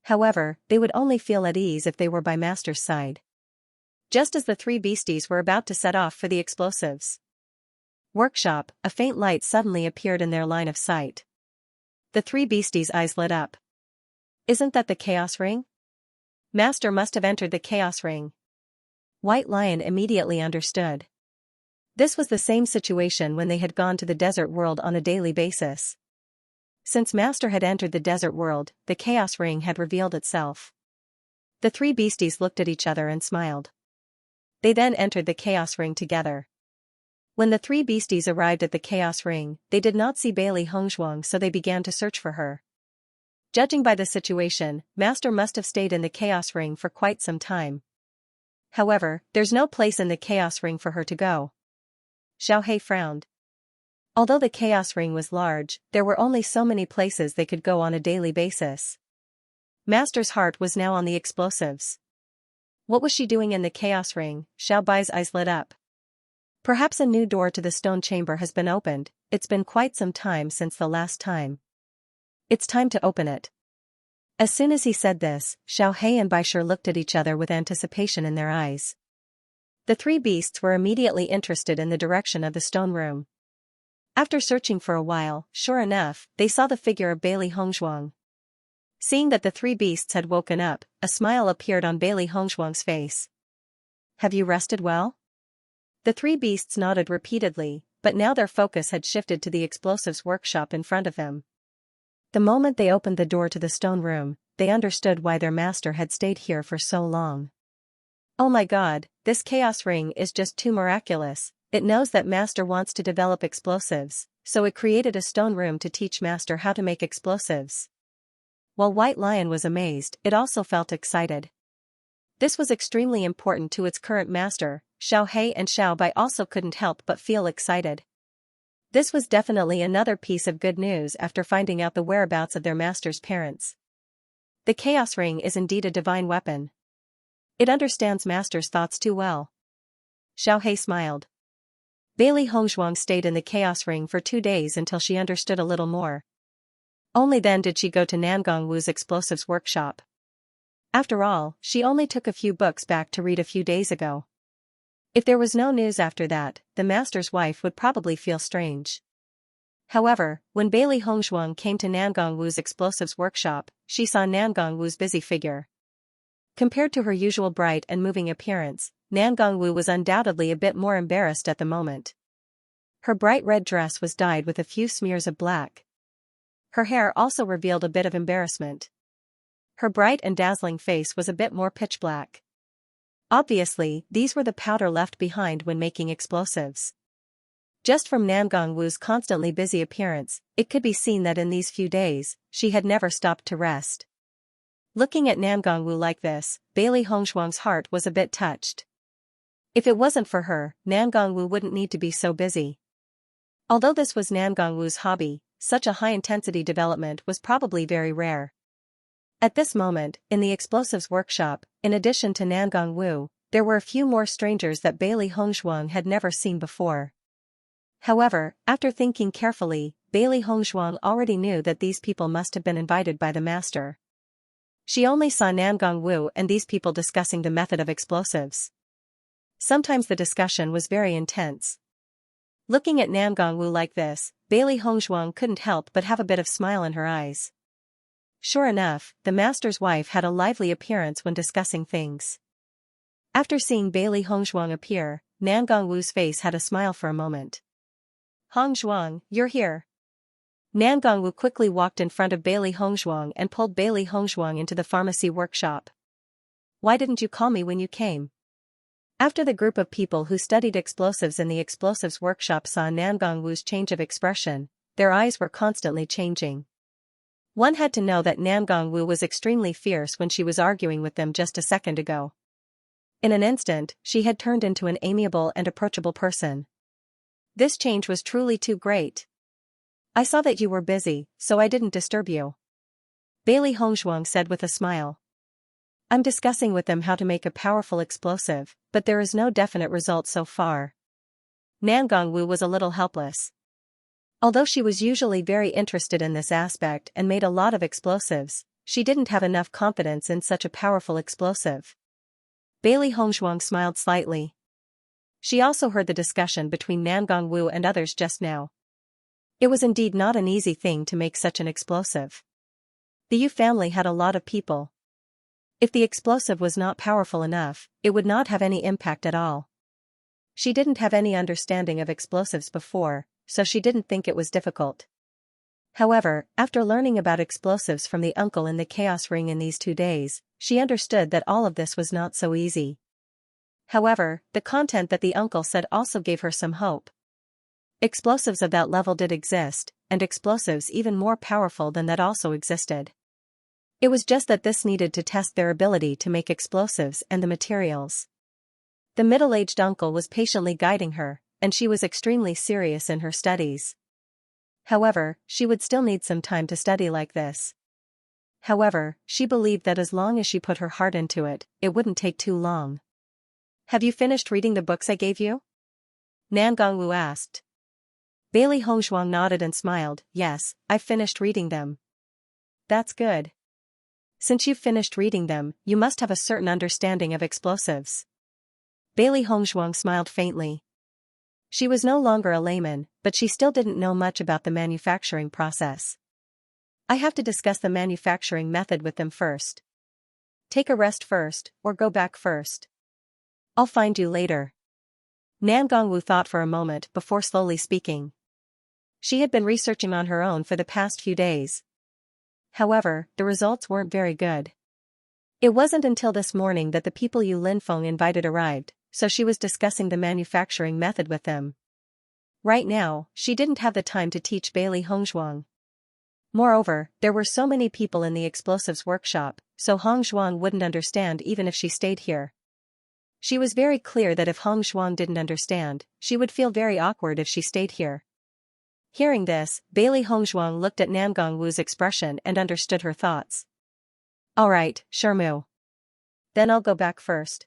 However, they would only feel at ease if they were by Master's side. Just as the three beasties were about to set off for the explosives workshop, a faint light suddenly appeared in their line of sight. The three beasties' eyes lit up. "Isn't that the Chaos Ring? Master must have entered the Chaos Ring." White Lion immediately understood. This was the same situation when they had gone to the desert world on a daily basis. Since Master had entered the desert world, the Chaos Ring had revealed itself. The three beasties looked at each other and smiled. They then entered the Chaos Ring together. When the three beasties arrived at the Chaos Ring, they did not see Bailey Hongzhuang, so they began to search for her. Judging by the situation, Master must have stayed in the Chaos Ring for quite some time. However, there's no place in the Chaos Ring for her to go. Xiaohei frowned. Although the Chaos Ring was large, there were only so many places they could go on a daily basis. Master's heart was now on the explosives. What was she doing in the Chaos Ring? Xiaobai's eyes lit up. Perhaps a new door to the stone chamber has been opened. It's been quite some time since the last time. It's time to open it. As soon as he said this, Xiaohei and Baishir looked at each other with anticipation in their eyes. The three beasts were immediately interested in the direction of the stone room. After searching for a while, sure enough, they saw the figure of Bailey Hongzhuang. Seeing that the three beasts had woken up, a smile appeared on Bailey Hongzhuang's face. "Have you rested well?" The three beasts nodded repeatedly, but now their focus had shifted to the explosives workshop in front of them. The moment they opened the door to the stone room, they understood why their master had stayed here for so long. Oh my god, this Chaos Ring is just too miraculous. It knows that Master wants to develop explosives, so it created a stone room to teach Master how to make explosives. While White Lion was amazed, it also felt excited. This was extremely important to its current master. Xiaohei and Xiaobai also couldn't help but feel excited. This was definitely another piece of good news after finding out the whereabouts of their master's parents. The Chaos Ring is indeed a divine weapon. It understands Master's thoughts too well. Xiaohei smiled. Bailey Hongzhuang stayed in the Chaos Ring for 2 days until she understood a little more. Only then did she go to Nangong Wu's explosives workshop. After all, she only took a few books back to read a few days ago. If there was no news after that, the master's wife would probably feel strange. However, when Bailey Hongzhuang came to Nangong Wu's explosives workshop, she saw Nangong Wu's busy figure. Compared to her usual bright and moving appearance, Nangong Wu was undoubtedly a bit more embarrassed at the moment. Her bright red dress was dyed with a few smears of black. Her hair also revealed a bit of embarrassment. Her bright and dazzling face was a bit more pitch black. Obviously, these were the powder left behind when making explosives. Just from Namgong Wu's constantly busy appearance, it could be seen that in these few days, she had never stopped to rest. Looking at Namgong Wu like this, Bailey Hongshuang's heart was a bit touched. If it wasn't for her, Namgong Wu wouldn't need to be so busy. Although this was Namgong Wu's hobby, such a high-intensity development was probably very rare. At this moment, in the explosives workshop, in addition to Namgong Wu, there were a few more strangers that Bailey Hongshuang had never seen before. However, after thinking carefully, Bailey Hongshuang already knew that these people must have been invited by the master. She only saw Namgong Wu and these people discussing the method of explosives. Sometimes the discussion was very intense. Looking at Namgong Wu like this, Bailey Hongshuang couldn't help but have a bit of smile in her eyes. Sure enough, the master's wife had a lively appearance when discussing things. After seeing Bailey Hongshuang appear, Namgong Wu's face had a smile for a moment. "Hongshuang, you're here." Namgong Wu quickly walked in front of Bailey Hongshuang and pulled Bailey Hongshuang into the pharmacy workshop. "Why didn't you call me when you came?" After the group of people who studied explosives in the explosives workshop saw Namgong Wu's change of expression, their eyes were constantly changing. One had to know that Namgong Wu was extremely fierce when she was arguing with them just a second ago. In an instant, she had turned into an amiable and approachable person. This change was truly too great. "I saw that you were busy, so I didn't disturb you," Bailey Hongshuang said with a smile. "I'm discussing with them how to make a powerful explosive, but there is no definite result so far." Namgong Wu was a little helpless. Although she was usually very interested in this aspect and made a lot of explosives, she didn't have enough confidence in such a powerful explosive. Bailey Hongshuang smiled slightly. She also heard the discussion between Namgong Wu and others just now. It was indeed not an easy thing to make such an explosive. The Yu family had a lot of people. If the explosive was not powerful enough, it would not have any impact at all. She didn't have any understanding of explosives before, so she didn't think it was difficult. However, after learning about explosives from the uncle in the Chaos Ring in these 2 days, she understood that all of this was not so easy. However, the content that the uncle said also gave her some hope. Explosives of that level did exist, and explosives even more powerful than that also existed. It was just that this needed to test their ability to make explosives and the materials. The middle-aged uncle was patiently guiding her, and she was extremely serious in her studies. However, she would still need some time to study like this. However, she believed that as long as she put her heart into it, it wouldn't take too long. "Have you finished reading the books I gave you?" Namgong Wu asked. Bailey Hongshuang nodded and smiled. "Yes, I've finished reading them." "That's good. Since you've finished reading them, you must have a certain understanding of explosives." Bailey Hongshuang smiled faintly. She was no longer a layman, but she still didn't know much about the manufacturing process. "I have to discuss the manufacturing method with them first." "Take a rest first, or go back first." "I'll find you later." Namgong Wu thought for a moment before slowly speaking. She had been researching on her own for the past few days. However, the results weren't very good. It wasn't until this morning that the people Yu Linfeng invited arrived, so she was discussing the manufacturing method with them. Right now, she didn't have the time to teach Bailey Hongshuang. Moreover, there were so many people in the explosives workshop, so Hongshuang wouldn't understand even if she stayed here. She was very clear that if Hongshuang didn't understand, she would feel very awkward if she stayed here. Hearing this, Bailey Hongshuang looked at Namgong Wu's expression and understood her thoughts. "Alright, Shermu. Then I'll go back first.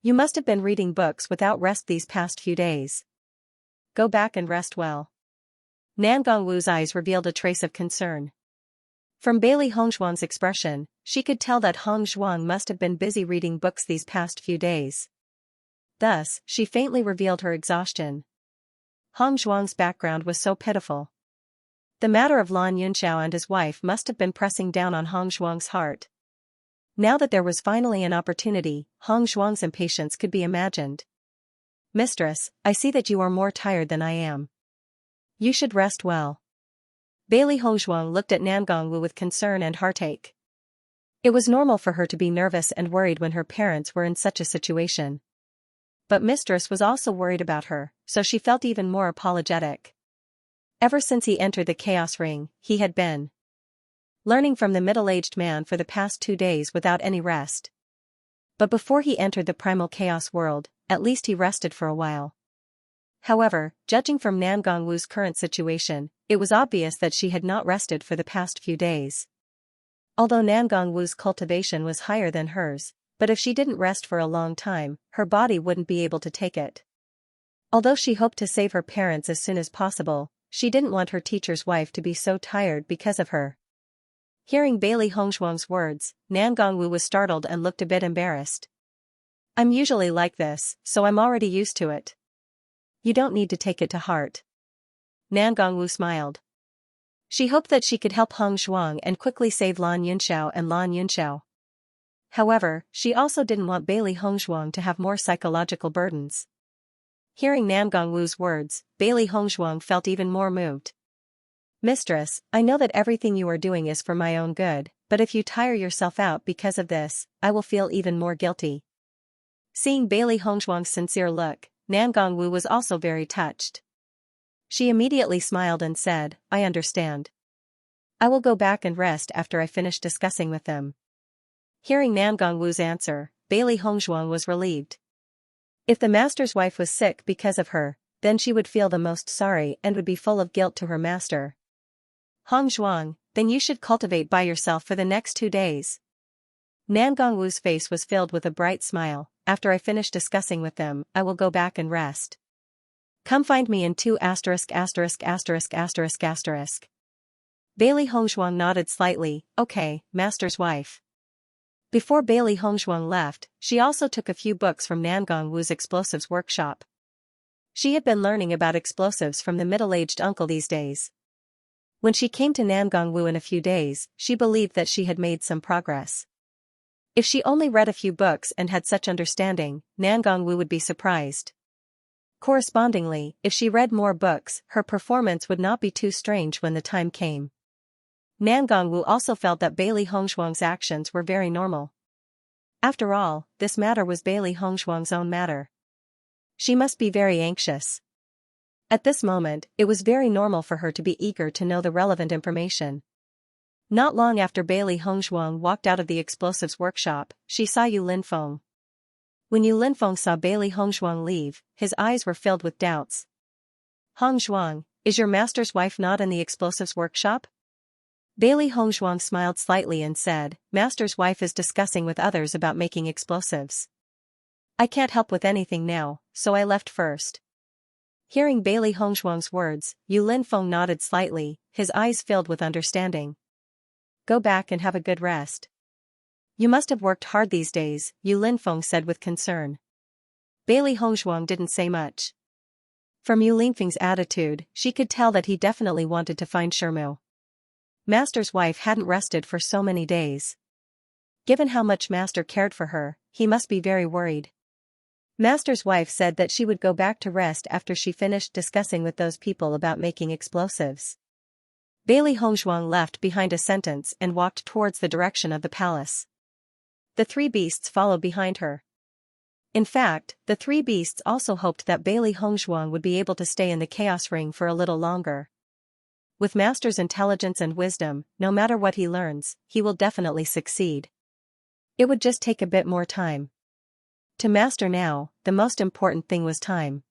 You must have been reading books without rest these past few days. Go back and rest well." Namgong Wu's eyes revealed a trace of concern. From Bailey Hongshuang's expression, she could tell that Hongshuang must have been busy reading books these past few days. Thus, she faintly revealed her exhaustion. Hongshuang's background was so pitiful. The matter of Lan Yunxiao and his wife must have been pressing down on Hongshuang's heart. Now that there was finally an opportunity, Hongshuang's impatience could be imagined. "Mistress, I see that you are more tired than I am. You should rest well." Bailey Hongshuang looked at Namgong Wu with concern and heartache. It was normal for her to be nervous and worried when her parents were in such a situation. But Mistress was also worried about her, so she felt even more apologetic. Ever since he entered the Chaos Ring, he had been learning from the middle-aged man for the past 2 days without any rest. But before he entered the primal chaos world, at least he rested for a while. However, judging from Nan Gongwu's current situation, it was obvious that she had not rested for the past few days. Although Nan Gongwu's cultivation was higher than hers, but if she didn't rest for a long time, her body wouldn't be able to take it. Although she hoped to save her parents as soon as possible, she didn't want her teacher's wife to be so tired because of her. Hearing Bailey Hongzhuang's words, Nan Gongwu was startled and looked a bit embarrassed. "I'm usually like this, so I'm already used to it. You don't need to take it to heart." Nan Gongwu smiled. She hoped that she could help Hong Zhuang and quickly save Lan Yunxiao and Lan Yunxiao. However, she also didn't want Bailey Hongzhuang to have more psychological burdens. Hearing Nan Gongwu's words, Bailey Hongzhuang felt even more moved. "Mistress, I know that everything you are doing is for my own good, but if you tire yourself out because of this, I will feel even more guilty." Seeing Bailey Hongzhuang's sincere look, Nan Gongwu was also very touched. She immediately smiled and said, "I understand. I will go back and rest after I finish discussing with them." Hearing Nan Gongwu's answer, Bailey Hongzhuang was relieved. If the master's wife was sick because of her, then she would feel the most sorry and would be full of guilt to her master. "Hong Zhuang, then you should cultivate by yourself for the next 2 days." Nan Gongwu's face was filled with a bright smile. "After I finish discussing with them, I will go back and rest. Come find me in 2 ***********. Bailey Hongzhuang nodded slightly. "Okay, master's wife." Before Bailey Hongzhuang left, she also took a few books from Nan Gongwu's explosives workshop. She had been learning about explosives from the middle-aged uncle these days. When she came to Nan Gongwu in a few days, she believed that she had made some progress. If she only read a few books and had such understanding, Nan Gongwu would be surprised. Correspondingly, if she read more books, her performance would not be too strange when the time came. Nan Gongwu also felt that Bailey Hongzhuang's actions were very normal. After all, this matter was Bailey Hongzhuang's own matter. She must be very anxious. At this moment, it was very normal for her to be eager to know the relevant information. Not long after Bailey Hongzhuang walked out of the explosives workshop, she saw Yu Linfeng. When Yu Linfeng saw Bailey Hongzhuang leave, his eyes were filled with doubts. "Hongzhuang, is your master's wife not in the explosives workshop?" Bailey Hongzhuang smiled slightly and said, "Master's wife is discussing with others about making explosives. I can't help with anything now, so I left first." Hearing Bailey Hongzhuang's words, Yu Linfeng nodded slightly, his eyes filled with understanding. "Go back and have a good rest. You must have worked hard these days," Yu Linfeng said with concern. Bailey Hongzhuang didn't say much. From Yu Linfeng's attitude, she could tell that he definitely wanted to find Shermu. Master's wife hadn't rested for so many days. Given how much Master cared for her, he must be very worried. Master's wife said that she would go back to rest after she finished discussing with those people about making explosives. Bailey Hongzhuang left behind a sentence and walked towards the direction of the palace. The 3 beasts followed behind her. In fact, the 3 beasts also hoped that Bailey Hongzhuang would be able to stay in the Chaos Ring for a little longer. With Master's intelligence and wisdom, no matter what he learns, he will definitely succeed. It would just take a bit more time. To Master now, the most important thing was time.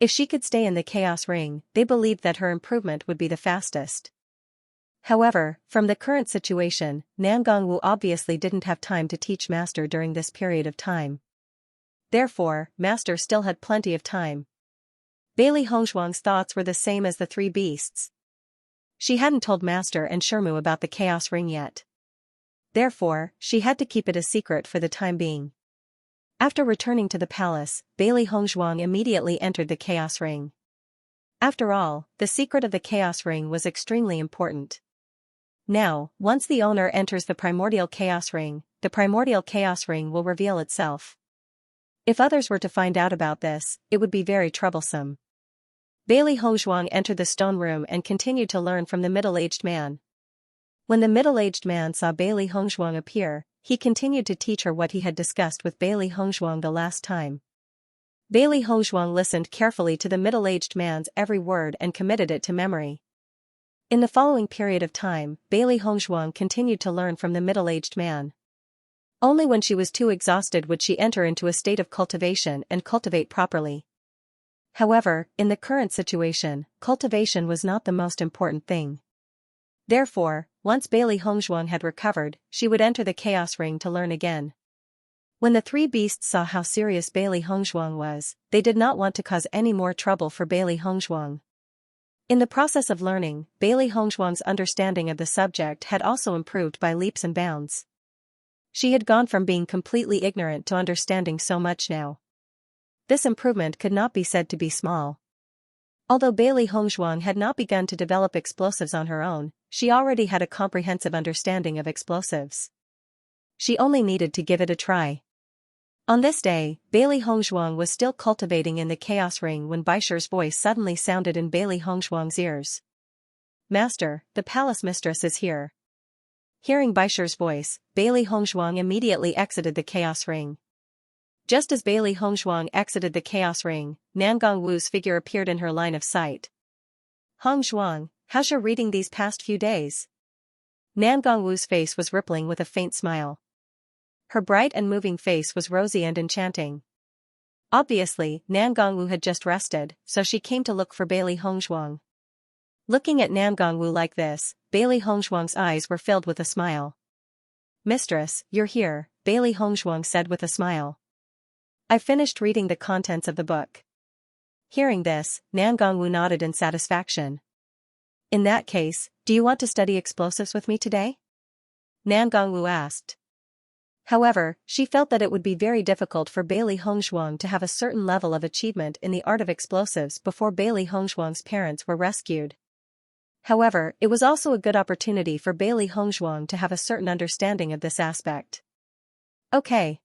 If she could stay in the Chaos Ring, they believed that her improvement would be the fastest. However, from the current situation, Nan Gongwu obviously didn't have time to teach Master during this period of time. Therefore, Master still had plenty of time. Bailey Hongzhuang's thoughts were the same as the 3 beasts. She hadn't told Master and Shermu about the Chaos Ring yet. Therefore, she had to keep it a secret for the time being. After returning to the palace, Bailey Hongzhuang immediately entered the Chaos Ring. After all, the secret of the Chaos Ring was extremely important. Now, once the owner enters the Primordial Chaos Ring, the Primordial Chaos Ring will reveal itself. If others were to find out about this, it would be very troublesome. Bailey Hongzhuang entered the stone room and continued to learn from the middle-aged man. When the middle-aged man saw Bailey Hongzhuang appear, he continued to teach her what he had discussed with Bailey Hongzhuang the last time. Bailey Hongzhuang listened carefully to the middle-aged man's every word and committed it to memory. In the following period of time, Bailey Hongzhuang continued to learn from the middle-aged man. Only when she was too exhausted would she enter into a state of cultivation and cultivate properly. However, in the current situation, cultivation was not the most important thing. Therefore, once Bailey Hongzhuang had recovered, she would enter the chaos ring to learn again. When the three beasts saw how serious Bailey Hongzhuang was, they did not want to cause any more trouble for Bailey Hongzhuang. In the process of learning, Bailey Hongzhuang's understanding of the subject had also improved by leaps and bounds. She had gone from being completely ignorant to understanding so much now. This improvement could not be said to be small. Although Bailey Hongzhuang had not begun to develop explosives on her own, she already had a comprehensive understanding of explosives. She only needed to give it a try. On this day, Bailey Hongzhuang was still cultivating in the chaos ring when Baisher's voice suddenly sounded in Bailey Hongzhuang's ears. "Master, the palace mistress is here." Hearing Baisher's voice, Bailey Hongzhuang immediately exited the chaos ring. Just as Bailey Hongzhuang exited the chaos ring, Nangong Wu's figure appeared in her line of sight. "Hongzhuang, how's your reading these past few days?" Nangong Wu's face was rippling with a faint smile. Her bright and moving face was rosy and enchanting. Obviously, Nangong Wu had just rested, so she came to look for Bailey Hongzhuang. Looking at Nangong Wu like this, Bailey Hongzhuang's eyes were filled with a smile. "Mistress, you're here," Bailey Hongzhuang said with a smile. "I finished reading the contents of the book." Hearing this, Nangong Wu nodded in satisfaction. "In that case, do you want to study explosives with me today?" Nangong Wu asked. However, she felt that it would be very difficult for Bailey Hongzhuang to have a certain level of achievement in the art of explosives before Bailey Hongzhuang's parents were rescued. However, it was also a good opportunity for Bailey Hongzhuang to have a certain understanding of this aspect. "Okay,"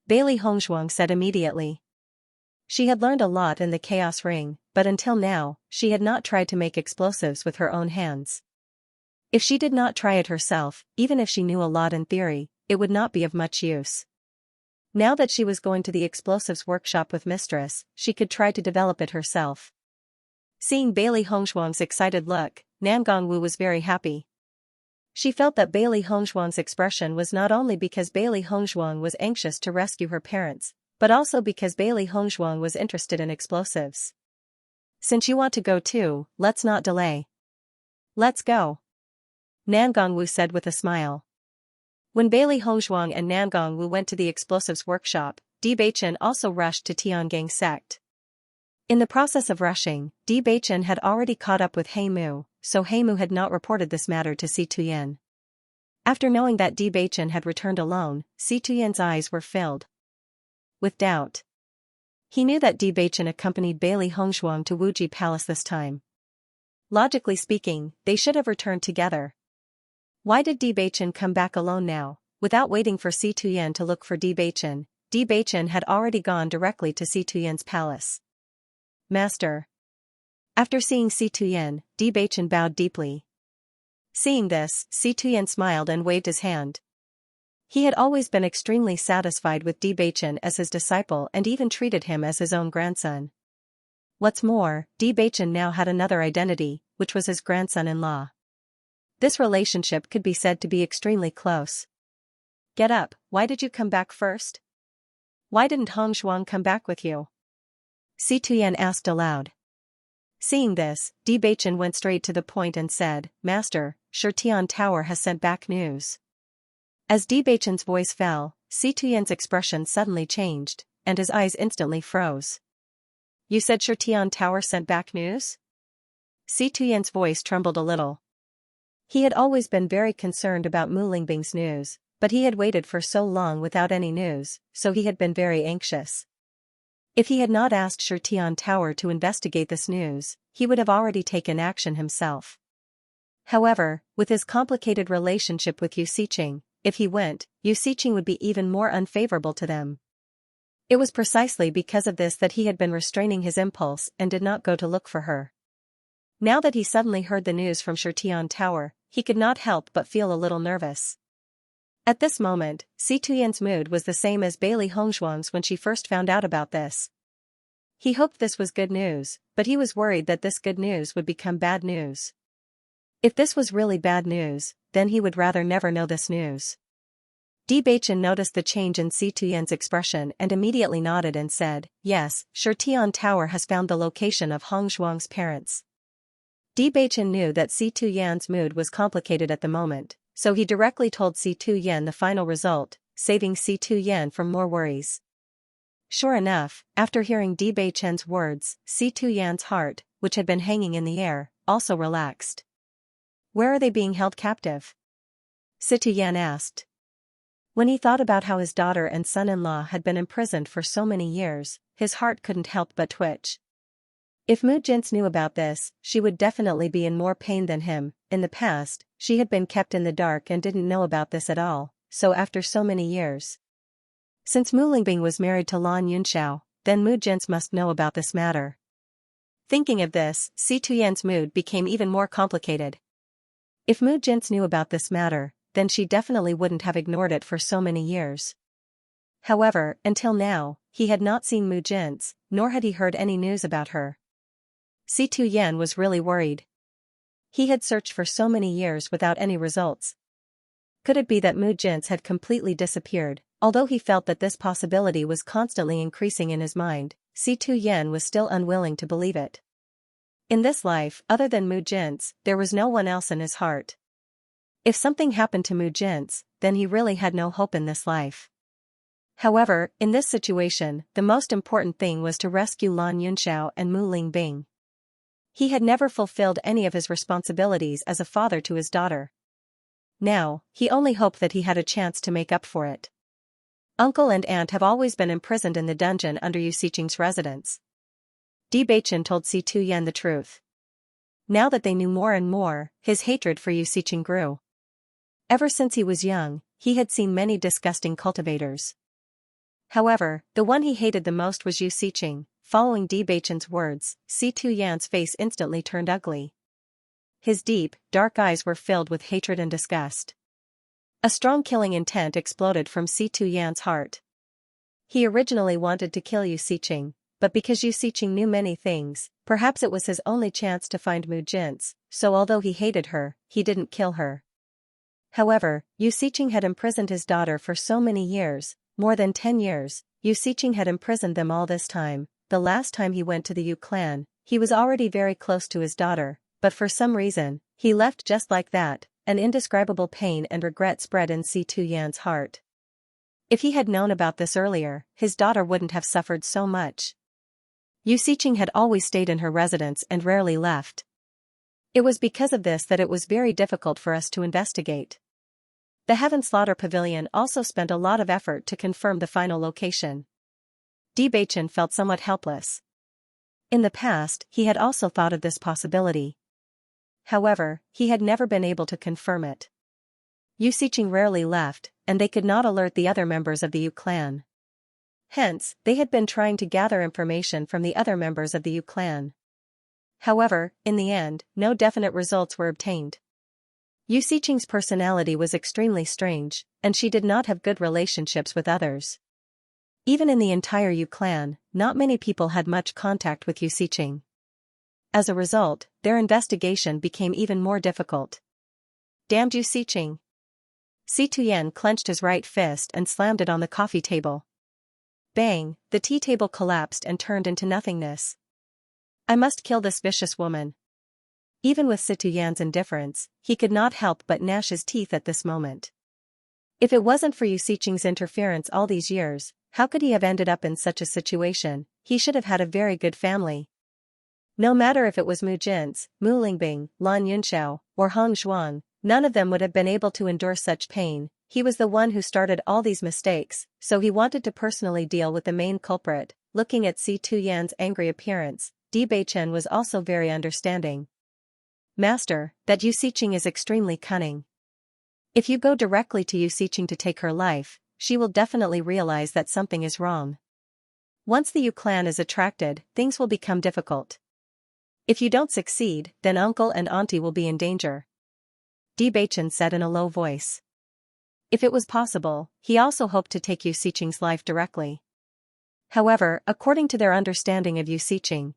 Bailey Hongzhuang said immediately. She had learned a lot in the chaos ring, but until now, she had not tried to make explosives with her own hands. If she did not try it herself, even if she knew a lot in theory, it would not be of much use. Now that she was going to the explosives workshop with Mistress, she could try to develop it herself. Seeing Bailey Hongzhuang's excited look, Nangong Wu was very happy. She felt that Bailey Hongzhuang's expression was not only because Bailey Hongzhuang was anxious to rescue her parents, but also because Bailey Hongzhuang was interested in explosives. "Since you want to go too, let's not delay. Let's go," Nangong Wu said with a smile. When Bailey Hongzhuang and Nangong Wu went to the explosives workshop, Bewitching also rushed to Tiangang sect. In the process of rushing, Bewitching had already caught up with Heimu, so Heimu had not reported this matter to Si Tuyen. After knowing that Bewitching had returned alone, Si Tuyen's eyes were filled with doubt. He knew that Bewitching accompanied Bailey Hongzhuang to Wuji Palace this time. Logically speaking, they should have returned together. Why did Bewitching come back alone now? Without waiting for Si Tuyen to look for Bewitching, Bewitching had already gone directly to Si Tuyen's palace. "Master." After seeing Si Tuyen, Bewitching bowed deeply. Seeing this, Si Tuyen smiled and waved his hand. He had always been extremely satisfied with Bewitching as his disciple and even treated him as his own grandson. What's more, Bewitching now had another identity, which was his grandson-in-law. This relationship could be said to be extremely close. "Get up, why did you come back first? Why didn't Hongzhuang come back with you?" Si Tuyen asked aloud. Seeing this, Bewitching went straight to the point and said, "Master, Shirtian Tower has sent back news." As Bewitching's voice fell, Si Tuyen's expression suddenly changed, and his eyes instantly froze. "You said Shirtian Tower sent back news?" Si Tuyen's voice trembled a little. He had always been very concerned about Mu Lingbing's news, but he had waited for so long without any news, so he had been very anxious. If he had not asked Shirtian Tower to investigate this news, he would have already taken action himself. However, with his complicated relationship with Yusiching, if he went, Yusiching would be even more unfavorable to them. It was precisely because of this that he had been restraining his impulse and did not go to look for her. Now that he suddenly heard the news from Shirtian Tower, he could not help but feel a little nervous. At this moment, Si Tuyen's mood was the same as Bailey Hongzhuang's when she first found out about this. He hoped this was good news, but he was worried that this good news would become bad news. If this was really bad news, then he would rather never know this news. Bewitching noticed the change in Si Tuyen's expression and immediately nodded and said, "Yes, sure, Tian Tower has found the location of Hong Zhuang's parents." Bewitching knew that Si Tuyen's mood was complicated at the moment, so he directly told Si Tuyen the final result, saving Si Tuyen from more worries. Sure enough, after hearing Bewitching's words, Si Tuyen's heart, which had been hanging in the air, also relaxed. "Where are they being held captive?" Si Tuyen asked. When he thought about how his daughter and son-in-law had been imprisoned for so many years, his heart couldn't help but twitch. If Mu Jintz knew about this, she would definitely be in more pain than him. In the past, she had been kept in the dark and didn't know about this at all, so after so many years. Since Mu Lingbing was married to Lan Yunxiao, then Mu Jintz must know about this matter. Thinking of this, Si Tuyen's mood became even more complicated. If Mu Jintz knew about this matter, then she definitely wouldn't have ignored it for so many years. However, until now, he had not seen Mu Jintz, nor had he heard any news about her. Si Tuyen was really worried. He had searched for so many years without any results. Could it be that Mu Jintz had completely disappeared? Although he felt that this possibility was constantly increasing in his mind, Si Tuyen was still unwilling to believe it. In this life, other than Mu Jintz, there was no one else in his heart. If something happened to Mu Jintz, then he really had no hope in this life. However, in this situation, the most important thing was to rescue Lan Yunxiao and Mu Lingbing. He had never fulfilled any of his responsibilities as a father to his daughter. Now, he only hoped that he had a chance to make up for it. Uncle and aunt have always been imprisoned in the dungeon under Yuxiqing's residence. Bewitching told Si Tuyen the truth. Now that they knew more and more, his hatred for Yuxiqing grew. Ever since he was young, he had seen many disgusting cultivators. However, the one he hated the most was Yuxiqing. Following Bewitching's words, Si Tuyen's face instantly turned ugly. His deep, dark eyes were filled with hatred and disgust. A strong killing intent exploded from Si Tuyen's heart. He originally wanted to kill Yuxiqing, but because Yuxiqing knew many things, perhaps it was his only chance to find Mu Jintz, so although he hated her, he didn't kill her. However, Yuxiqing had imprisoned his daughter for so many years, more than 10 years, Yuxiqing had imprisoned them all this time. The last time he went to the Yu clan, he was already very close to his daughter, but for some reason, he left just like that. An indescribable pain and regret spread in Si Tuyen's heart. If he had known about this earlier, his daughter wouldn't have suffered so much. Yuxiqing had always stayed in her residence and rarely left. It was because of this that it was very difficult for us to investigate. The Heaven Slaughter Pavilion also spent a lot of effort to confirm the final location. Bewitching felt somewhat helpless. In the past, he had also thought of this possibility. However, he had never been able to confirm it. Yuxiqing rarely left, and they could not alert the other members of the Yu clan. Hence, they had been trying to gather information from the other members of the Yu clan. However, in the end, no definite results were obtained. Yuxiqing's personality was extremely strange, and she did not have good relationships with others. Even in the entire Yu clan, not many people had much contact with Yuxiqing. As a result, their investigation became even more difficult. Damned Yuxiqing! Si Tuyen clenched his right fist and slammed it on the coffee table. Bang, the tea table collapsed and turned into nothingness. I must kill this vicious woman. Even with Si Tuyen's indifference, he could not help but gnash his teeth at this moment. If it wasn't for Yuxiqing's interference all these years, how could he have ended up in such a situation? He should have had a very good family. No matter if it was Mu Jintz, Mu Lingbing, Lan Yunxiao, or Hong Zhuang, none of them would have been able to endure such pain. He was the one who started all these mistakes, so he wanted to personally deal with the main culprit. Looking at Si Tuyen's angry appearance, Bewitching was also very understanding. Master, that Yuxiqing is extremely cunning. If you go directly to Yuxiqing to take her life, she will definitely realize that something is wrong. Once the Yu clan is attracted, things will become difficult. If you don't succeed, then uncle and auntie will be in danger. Bewitching said in a low voice. If it was possible, he also hoped to take Yuxiqing's life directly. However, according to their understanding of Yusiching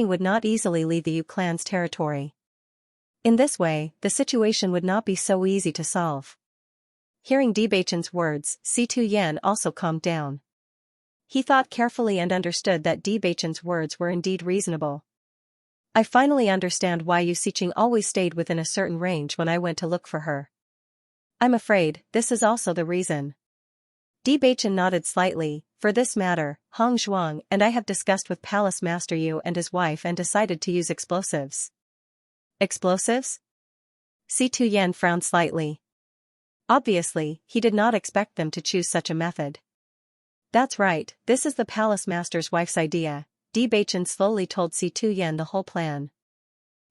would not easily leave the Yu clan's territory. In this way, the situation would not be so easy to solve. Hearing Debaichen's words, Si Tuyen also calmed down. He thought carefully and understood that Debaichen's words were indeed reasonable. I finally understand why Yusiching always stayed within a certain range when I went to look for her. I'm afraid this is also the reason. Debaichen nodded slightly. For this matter, Hong Zhuang and I have discussed with Palace Master Yu and his wife and decided to use explosives. Explosives? Si Tuyen frowned slightly. Obviously, he did not expect them to choose such a method. That's right, this is the Palace Master's wife's idea. Debaichen slowly told Si Tuyen the whole plan.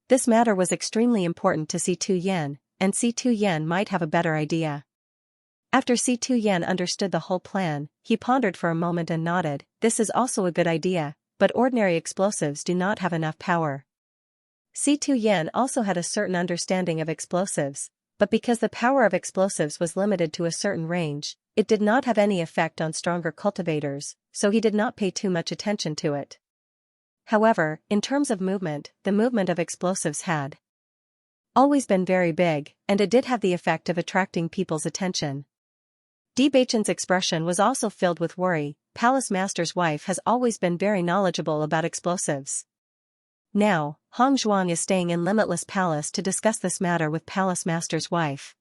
This matter was extremely important to Si Tuyen, and Si Tuyen might have a better idea. After Si Tuyen understood the whole plan, he pondered for a moment and nodded. This is also a good idea, but ordinary explosives do not have enough power. Si Tuyen also had a certain understanding of explosives, but because the power of explosives was limited to a certain range, it did not have any effect on stronger cultivators, so he did not pay too much attention to it. However, in terms of movement, the movement of explosives had always been very big, and it did have the effect of attracting people's attention. Debaichen's expression was also filled with worry. Palace Master's wife has always been very knowledgeable about explosives. Now, Hong Zhuang is staying in Limitless Palace to discuss this matter with Palace Master's wife.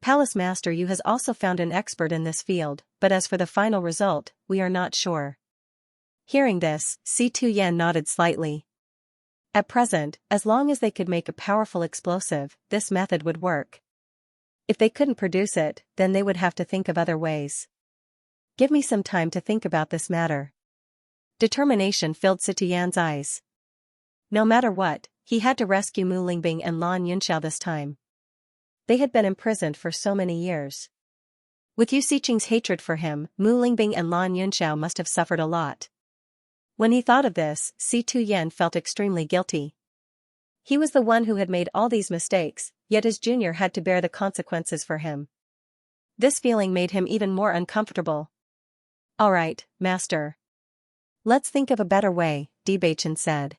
Palace Master Yu has also found an expert in this field, but as for the final result, we are not sure. Hearing this, Si Tuyen nodded slightly. At present, as long as they could make a powerful explosive, this method would work. If they couldn't produce it, then they would have to think of other ways. Give me some time to think about this matter. Determination filled Si Tuyen's eyes. No matter what, he had to rescue Mu Lingbing and Lan Yunxiao this time. They had been imprisoned for so many years. With Yu Xiqing's hatred for him, Mu Lingbing and Lan Yunxiao must have suffered a lot. When he thought of this, Si Tuyen felt extremely guilty. He was the one who had made all these mistakes, yet his junior had to bear the consequences for him. This feeling made him even more uncomfortable. All right, Master. Let's think of a better way, Debaichen said.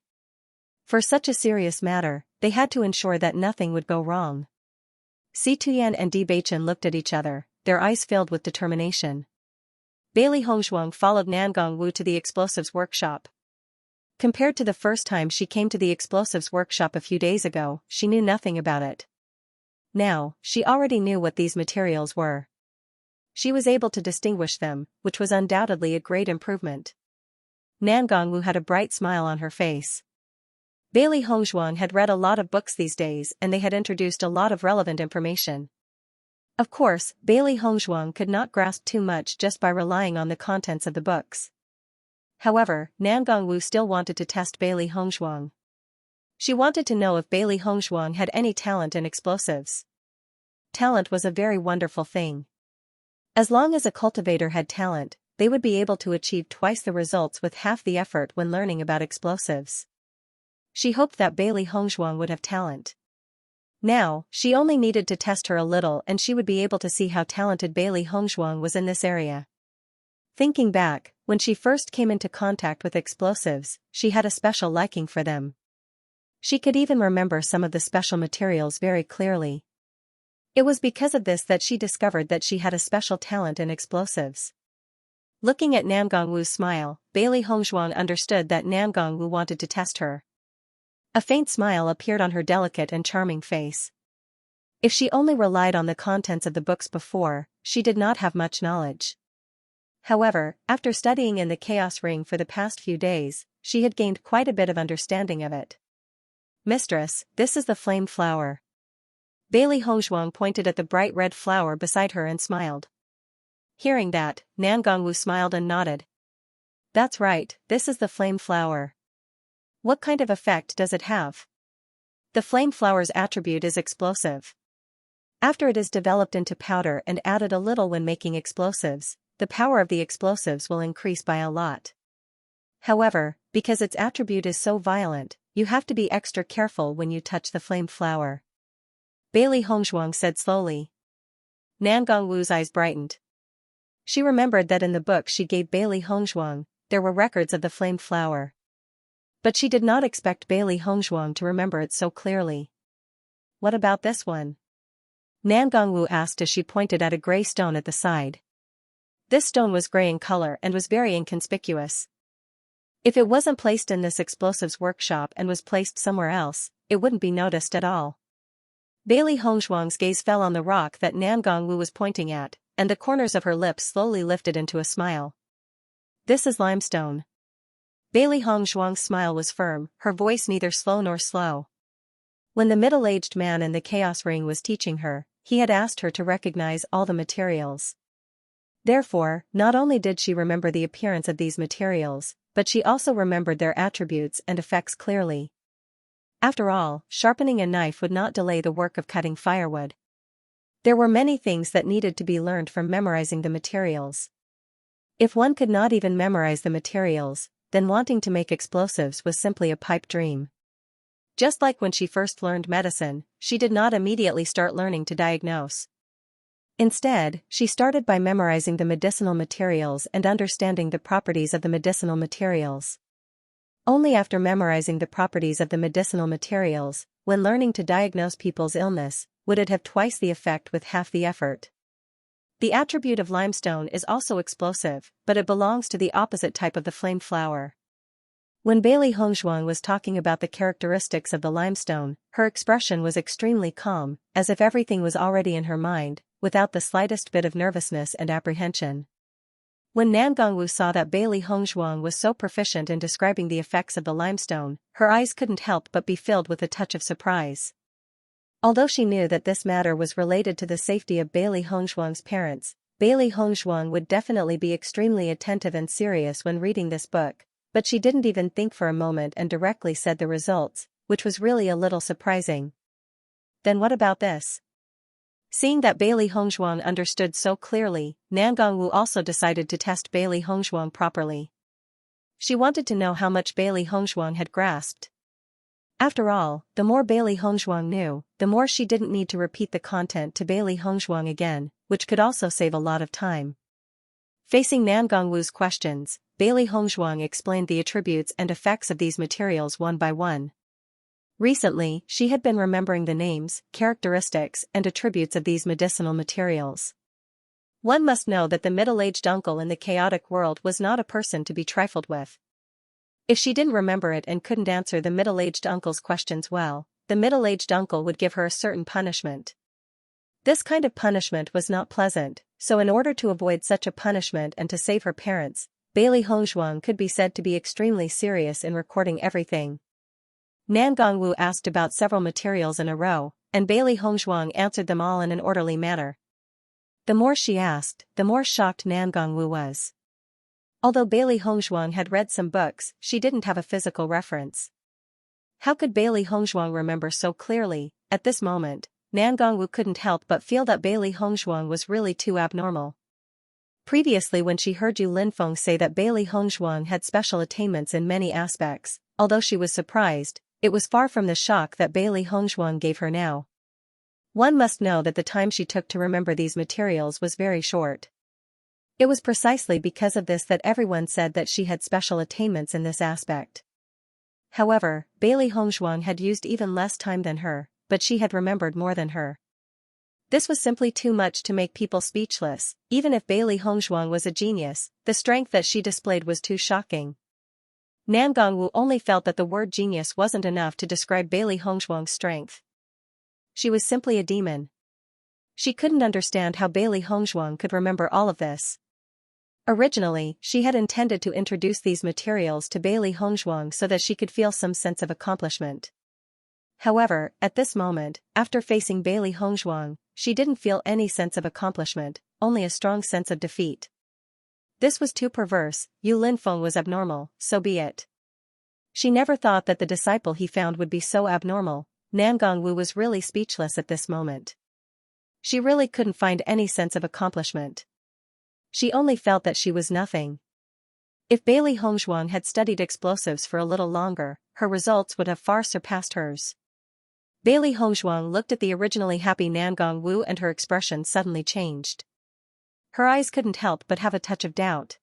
For such a serious matter, they had to ensure that nothing would go wrong. Si Tuyen and Debaichen looked at each other, their eyes filled with determination. Bailey Hongzhuang followed Nangong Wu to the explosives workshop. Compared to the first time she came to the explosives workshop a few days ago, she knew nothing about it. Now, she already knew what these materials were. She was able to distinguish them, which was undoubtedly a great improvement. Nangong Wu had a bright smile on her face. Bailey Hongzhuang had read a lot of books these days and they had introduced a lot of relevant information. Of course, Bailey Hongzhuang could not grasp too much just by relying on the contents of the books. However, Nangong Wu still wanted to test Bailey Hongzhuang. She wanted to know if Bailey Hongzhuang had any talent in explosives. Talent was a very wonderful thing. As long as a cultivator had talent, they would be able to achieve twice the results with half the effort when learning about explosives. She hoped that Bailey Hongzhuang would have talent. Now, she only needed to test her a little and she would be able to see how talented Bailey Hongzhuang was in this area. Thinking back, when she first came into contact with explosives, she had a special liking for them. She could even remember some of the special materials very clearly. It was because of this that she discovered that she had a special talent in explosives. Looking at Nangong Wu's smile, Bailey Hongzhuang understood that Nangong Wu wanted to test her. A faint smile appeared on her delicate and charming face. If she only relied on the contents of the books before, she did not have much knowledge. However, after studying in the Chaos Ring for the past few days, she had gained quite a bit of understanding of it. Mistress, this is the flame flower. Bailey Hongzhuang pointed at the bright red flower beside her and smiled. Hearing that, Nangong Wu smiled and nodded. That's right, this is the flame flower. What kind of effect does it have? The flame flower's attribute is explosive. After it is developed into powder and added a little when making explosives, the power of the explosives will increase by a lot. However, because its attribute is so violent, you have to be extra careful when you touch the flame flower. Bailey Hongzhuang said slowly. Nangong Wu's eyes brightened. She remembered that in the book she gave Bailey Hongzhuang, there were records of the flamed flower. But she did not expect Bailey Hongzhuang to remember it so clearly. What about this one? Nan Gongwu asked as she pointed at a gray stone at the side. This stone was gray in color and was very inconspicuous. If it wasn't placed in this explosives workshop and was placed somewhere else, it wouldn't be noticed at all. Bailey Hongzhuang's gaze fell on the rock that Nan Gongwu was pointing at, and the corners of her lips slowly lifted into a smile. This is limestone. Bailey Hongzhuang's smile was firm, her voice neither slow nor slow. When the middle-aged man in the chaos ring was teaching her, he had asked her to recognize all the materials. Therefore, not only did she remember the appearance of these materials, but she also remembered their attributes and effects clearly. After all, sharpening a knife would not delay the work of cutting firewood. There were many things that needed to be learned from memorizing the materials. If one could not even memorize the materials, then wanting to make explosives was simply a pipe dream. Just like when she first learned medicine, she did not immediately start learning to diagnose. Instead, she started by memorizing the medicinal materials and understanding the properties of the medicinal materials. Only after memorizing the properties of the medicinal materials, when learning to diagnose people's illness, would it have twice the effect with half the effort. The attribute of limestone is also explosive, but it belongs to the opposite type of the flamed flower. When Bailey Hongzhuang was talking about the characteristics of the limestone, her expression was extremely calm, as if everything was already in her mind, without the slightest bit of nervousness and apprehension. When Nan Gongwu saw that Bailey Hongzhuang was so proficient in describing the effects of the limestone, her eyes couldn't help but be filled with a touch of surprise. Although she knew that this matter was related to the safety of Bailey Hongzhuang's parents, Bailey Hongzhuang would definitely be extremely attentive and serious when reading this book, but she didn't even think for a moment and directly said the results, which was really a little surprising. Then what about this? Seeing that Bailey Hongzhuang understood so clearly, Nan Gongwu also decided to test Bailey Hongzhuang properly. She wanted to know how much Bailey Hongzhuang had grasped. After all, the more Bailey Hongzhuang knew, the more she didn't need to repeat the content to Bailey Hongzhuang again, which could also save a lot of time. Facing Nan Gongwu's questions, Bailey Hongzhuang explained the attributes and effects of these materials one by one. Recently, she had been remembering the names, characteristics, and attributes of these medicinal materials. One must know that the middle-aged uncle in the chaotic world was not a person to be trifled with. If she didn't remember it and couldn't answer the middle-aged uncle's questions well, the middle-aged uncle would give her a certain punishment. This kind of punishment was not pleasant, so in order to avoid such a punishment and to save her parents, Bailey Hongzhuang could be said to be extremely serious in recording everything. Nan Gongwu asked about several materials in a row, and Bailey Hongzhuang answered them all in an orderly manner. The more she asked, the more shocked Nan Gongwu was. Although Bailey Hongzhuang had read some books, she didn't have a physical reference. How could Bailey Hongzhuang remember so clearly? At this moment, Nan Gongwu couldn't help but feel that Bailey Hongzhuang was really too abnormal. Previously, when she heard Yu Linfeng say that Bailey Hongzhuang had special attainments in many aspects, although she was surprised, it was far from the shock that Bailey Hongzhuang gave her now. One must know that the time she took to remember these materials was very short. It was precisely because of this that everyone said that she had special attainments in this aspect. However, Bailey Hongzhuang had used even less time than her, but she had remembered more than her. This was simply too much to make people speechless. Even if Bailey Hongzhuang was a genius, the strength that she displayed was too shocking. Nan Gongwu only felt that the word genius wasn't enough to describe Bailey Hongzhuang's strength. She was simply a demon. She couldn't understand how Bailey Hongzhuang could remember all of this. Originally, she had intended to introduce these materials to Bailey Hongzhuang so that she could feel some sense of accomplishment. However, at this moment, after facing Bailey Hongzhuang, she didn't feel any sense of accomplishment, only a strong sense of defeat. This was too perverse. Yu Linfeng was abnormal, so be it. She never thought that the disciple he found would be so abnormal. Nan Gongwu was really speechless at this moment. She really couldn't find any sense of accomplishment. She only felt that she was nothing. If Bailey Hongzhuang had studied explosives for a little longer, her results would have far surpassed hers. Bailey Hongzhuang looked at the originally happy Nan Gongwu and her expression suddenly changed. Her eyes couldn't help but have a touch of doubt.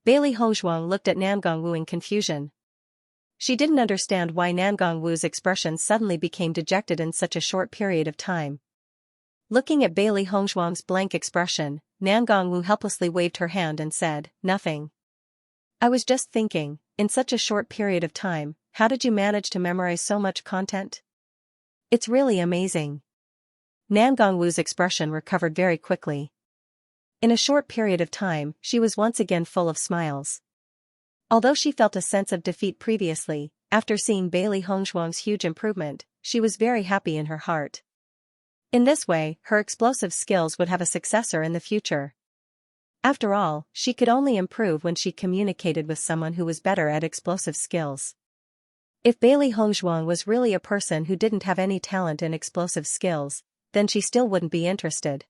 Bailey Hongzhuang looked at Nan Gongwu in confusion. She didn't understand why Nan Gongwu's expression suddenly became dejected in such a short period of time. Looking at Bailey Hongzhuang's blank expression, Nan Gongwu helplessly waved her hand and said, "Nothing. I was just thinking, in such a short period of time, how did you manage to memorize so much content? It's really amazing." Nan Gongwu's expression recovered very quickly. In a short period of time, she was once again full of smiles. Although she felt a sense of defeat previously, after seeing Bailey Hongzhuang's huge improvement, she was very happy in her heart. In this way, her explosive skills would have a successor in the future. After all, she could only improve when she communicated with someone who was better at explosive skills. If Bailey Hongzhuang was really a person who didn't have any talent in explosive skills, then she still wouldn't be interested.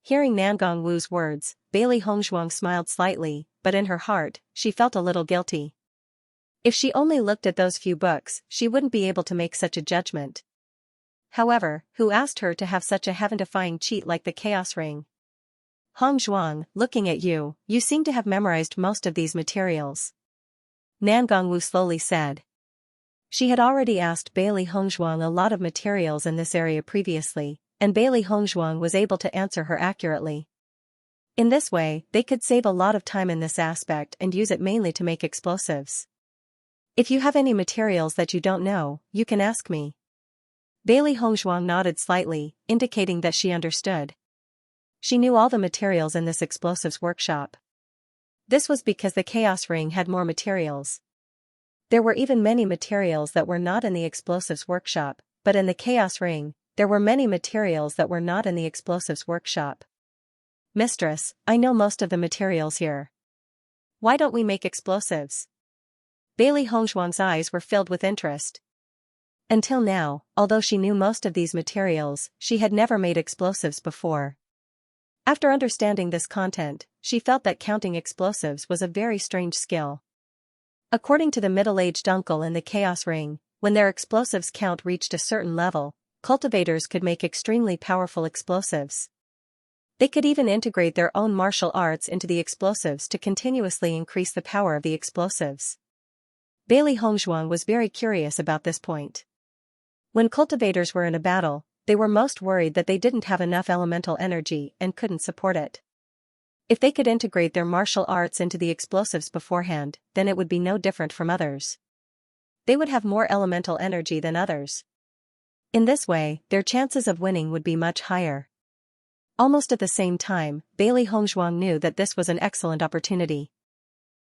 Hearing Nan Gongwu's words, Bailey Hongzhuang smiled slightly, but in her heart, she felt a little guilty. If she only looked at those few books, she wouldn't be able to make such a judgment. However, who asked her to have such a heaven-defying cheat like the Chaos Ring? Hongzhuang, looking at you, you seem to have memorized most of these materials. Nan Gongwu slowly said. She had already asked Bailey Hongzhuang a lot of materials in this area previously, and Bailey Hongzhuang was able to answer her accurately. In this way, they could save a lot of time in this aspect and use it mainly to make explosives. If you have any materials that you don't know, you can ask me. Bailey Hongzhuang nodded slightly, indicating that she understood. She knew all the materials in this explosives workshop. This was because the Chaos Ring had more materials. There were even many materials that were not in the explosives workshop, but in the Chaos Ring, there were many materials that were not in the explosives workshop. Mistress, I know most of the materials here. Why don't we make explosives? Bailey Hongzhuang's eyes were filled with interest. Until now, although she knew most of these materials, she had never made explosives before. After understanding this content, she felt that counting explosives was a very strange skill. According to the middle-aged uncle in the Chaos Ring, when their explosives count reached a certain level, cultivators could make extremely powerful explosives. They could even integrate their own martial arts into the explosives to continuously increase the power of the explosives. Bailey Hongzhuang was very curious about this point. When cultivators were in a battle, they were most worried that they didn't have enough elemental energy and couldn't support it. If they could integrate their martial arts into the explosives beforehand, then it would be no different from others. They would have more elemental energy than others. In this way, their chances of winning would be much higher. Almost at the same time, Bailey Hongzhuang knew that this was an excellent opportunity.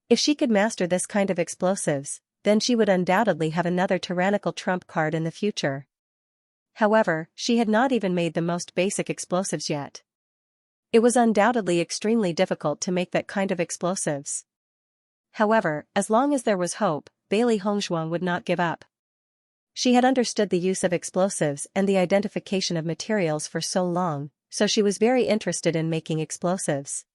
If she could master this kind of explosives, then she would undoubtedly have another tyrannical trump card in the future. However, she had not even made the most basic explosives yet. It was undoubtedly extremely difficult to make that kind of explosives. However, as long as there was hope, Bailey Hongzhuang would not give up. She had understood the use of explosives and the identification of materials for so long, so she was very interested in making explosives.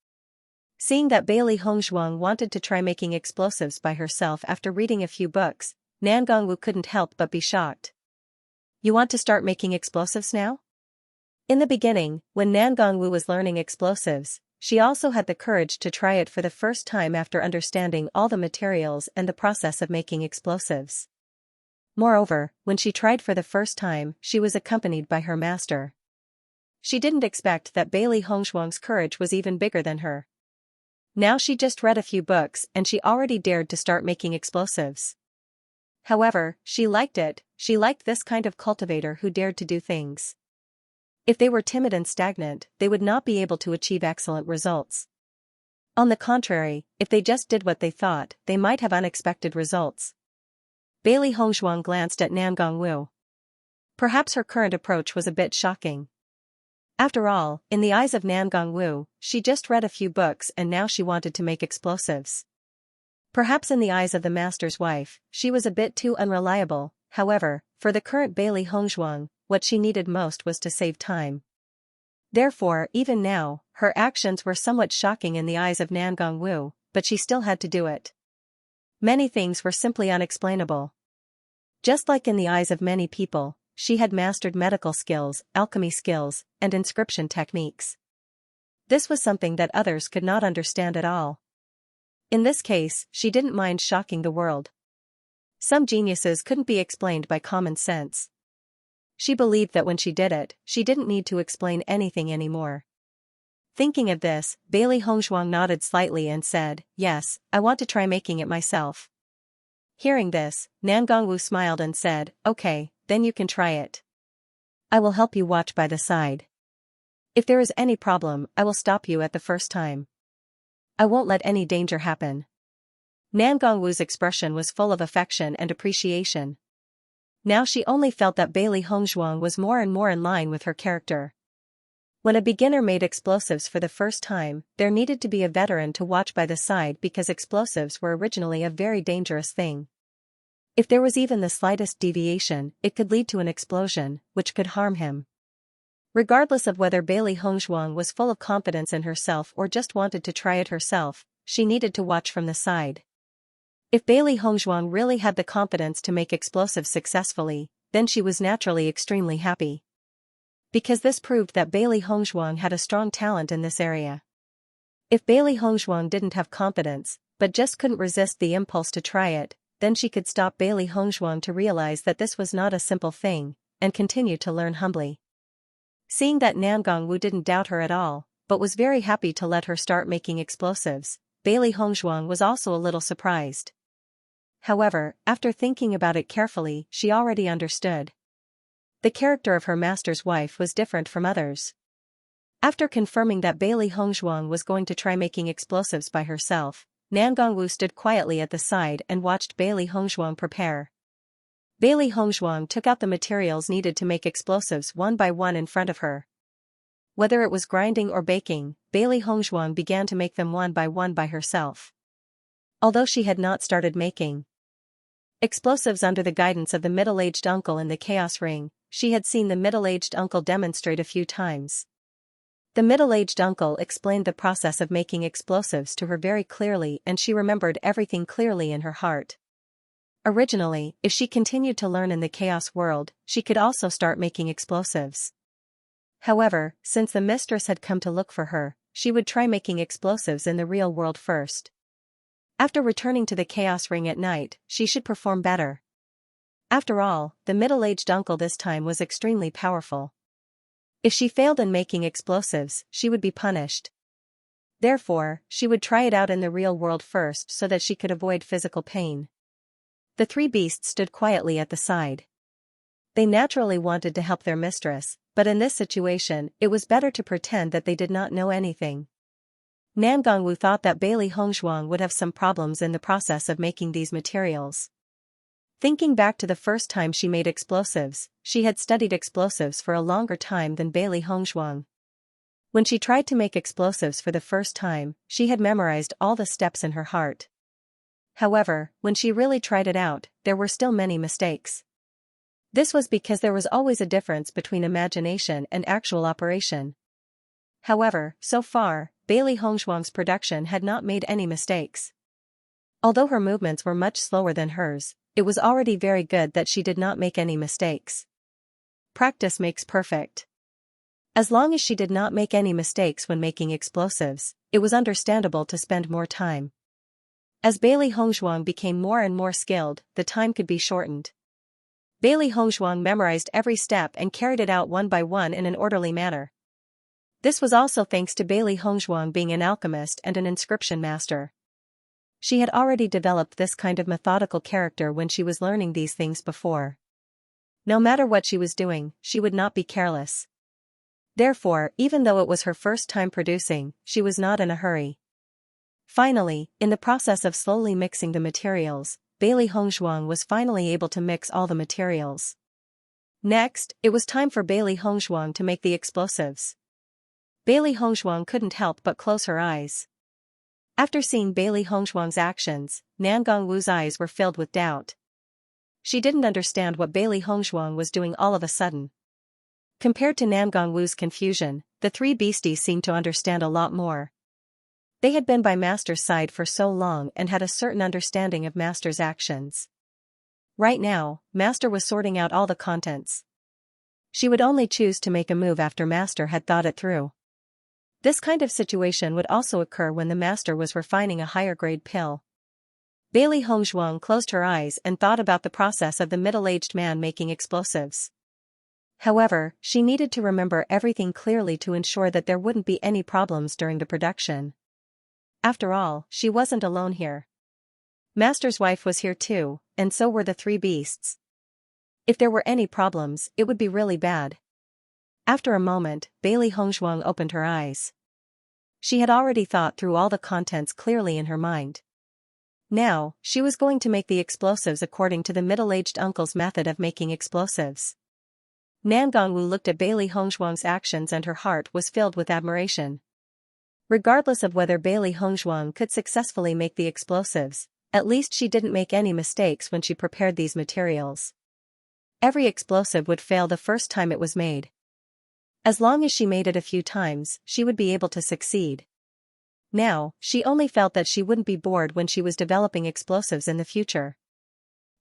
Seeing that Bailey Hongzhuang wanted to try making explosives by herself after reading a few books, Nan Gongwu couldn't help but be shocked. You want to start making explosives now? In the beginning, when Nan Gongwu was learning explosives, she also had the courage to try it for the first time after understanding all the materials and the process of making explosives. Moreover, when she tried for the first time, she was accompanied by her master. She didn't expect that Bailey Hongzhuang's courage was even bigger than her. Now she just read a few books and she already dared to start making explosives. However, she liked it, she liked this kind of cultivator who dared to do things. If they were timid and stagnant, they would not be able to achieve excellent results. On the contrary, if they just did what they thought, they might have unexpected results. Bailey Hongzhuang glanced at Nan Gongwu. Perhaps her current approach was a bit shocking. After all, in the eyes of Nan Gongwu, she just read a few books and now she wanted to make explosives. Perhaps in the eyes of the master's wife, she was a bit too unreliable. However, for the current Bailey Hongzhuang, what she needed most was to save time. Therefore, even now, her actions were somewhat shocking in the eyes of Nan Gongwu, but she still had to do it. Many things were simply unexplainable. Just like in the eyes of many people, she had mastered medical skills, alchemy skills, and inscription techniques. This was something that others could not understand at all. In this case, she didn't mind shocking the world. Some geniuses couldn't be explained by common sense. She believed that when she did it, she didn't need to explain anything anymore. Thinking of this, Bailey Hongzhuang nodded slightly and said, "Yes, I want to try making it myself." Hearing this, Nan Gongwu smiled and said, "Okay, then you can try it. I will help you watch by the side. If there is any problem, I will stop you at the first time. I won't let any danger happen." Nan Gongwu's expression was full of affection and appreciation. Now she only felt that Bailey Hongzhuang was more and more in line with her character. When a beginner made explosives for the first time, there needed to be a veteran to watch by the side because explosives were originally a very dangerous thing. If there was even the slightest deviation, it could lead to an explosion, which could harm him. Regardless of whether Bailey Hongzhuang was full of confidence in herself or just wanted to try it herself, she needed to watch from the side. If Bailey Hongzhuang really had the confidence to make explosives successfully, then she was naturally extremely happy. Because this proved that Bailey Hongzhuang had a strong talent in this area. If Bailey Hongzhuang didn't have confidence, but just couldn't resist the impulse to try it, then she could stop Bailey Hongzhuang to realize that this was not a simple thing, and continue to learn humbly. Seeing that Nan Gongwu didn't doubt her at all, but was very happy to let her start making explosives, Bailey Hongzhuang was also a little surprised. However, after thinking about it carefully, she already understood. The character of her master's wife was different from others. After confirming that Bailey Hongzhuang was going to try making explosives by herself, Nan Gongwu stood quietly at the side and watched Bailey Hongzhuang prepare. Bailey Hongzhuang took out the materials needed to make explosives one by one in front of her. Whether it was grinding or baking, Bailey Hongzhuang began to make them one by herself. Although she had not started making explosives under the guidance of the middle-aged uncle in the chaos ring, she had seen the middle-aged uncle demonstrate a few times. The middle-aged uncle explained the process of making explosives to her very clearly and she remembered everything clearly in her heart. Originally, if she continued to learn in the chaos world, she could also start making explosives. However, since the mistress had come to look for her, she would try making explosives in the real world first. After returning to the chaos ring at night, she should perform better. After all, the middle-aged uncle this time was extremely powerful. If she failed in making explosives, she would be punished. Therefore, she would try it out in the real world first so that she could avoid physical pain. The three beasts stood quietly at the side. They naturally wanted to help their mistress, but in this situation, it was better to pretend that they did not know anything. Nan Gongwu thought that Bailey Hongzhuang would have some problems in the process of making these materials. Thinking back to the first time she made explosives, she had studied explosives for a longer time than Bailey Hongzhuang. When she tried to make explosives for the first time, she had memorized all the steps in her heart. However, when she really tried it out, there were still many mistakes. This was because there was always a difference between imagination and actual operation. However, so far, Bailey Hongzhuang's production had not made any mistakes. Although her movements were much slower than hers, it was already very good that she did not make any mistakes. Practice makes perfect. As long as she did not make any mistakes when making explosives, it was understandable to spend more time. As Bailey Hongzhuang became more and more skilled, the time could be shortened. Bailey Hongzhuang memorized every step and carried it out one by one in an orderly manner. This was also thanks to Bailey Hongzhuang being an alchemist and an inscription master. She had already developed this kind of methodical character when she was learning these things before. No matter what she was doing, she would not be careless. Therefore, even though it was her first time producing, she was not in a hurry. Finally, in the process of slowly mixing the materials, Bailey Hongzhuang was finally able to mix all the materials. Next, it was time for Bailey Hongzhuang to make the explosives. Bailey Hongzhuang couldn't help but close her eyes. After seeing Bailey Hongzhuang's actions, Nan Gongwu's eyes were filled with doubt. She didn't understand what Bailey Hongzhuang was doing all of a sudden. Compared to Nan Gongwu's confusion, the three beasties seemed to understand a lot more. They had been by Master's side for so long and had a certain understanding of Master's actions. Right now, Master was sorting out all the contents. She would only choose to make a move after Master had thought it through. This kind of situation would also occur when the master was refining a higher-grade pill. Bailey Hongzhuang closed her eyes and thought about the process of the middle-aged man making explosives. However, she needed to remember everything clearly to ensure that there wouldn't be any problems during the production. After all, she wasn't alone here. Master's wife was here too, and so were the three beasts. If there were any problems, it would be really bad. After a moment, Bailey Hongzhuang opened her eyes. She had already thought through all the contents clearly in her mind. Now, she was going to make the explosives according to the middle-aged uncle's method of making explosives. Nan Gongwu looked at Bailey Hongzhuang's actions and her heart was filled with admiration. Regardless of whether Bailey Hongzhuang could successfully make the explosives, at least she didn't make any mistakes when she prepared these materials. Every explosive would fail the first time it was made. As long as she made it a few times, she would be able to succeed. Now, she only felt that she wouldn't be bored when she was developing explosives in the future.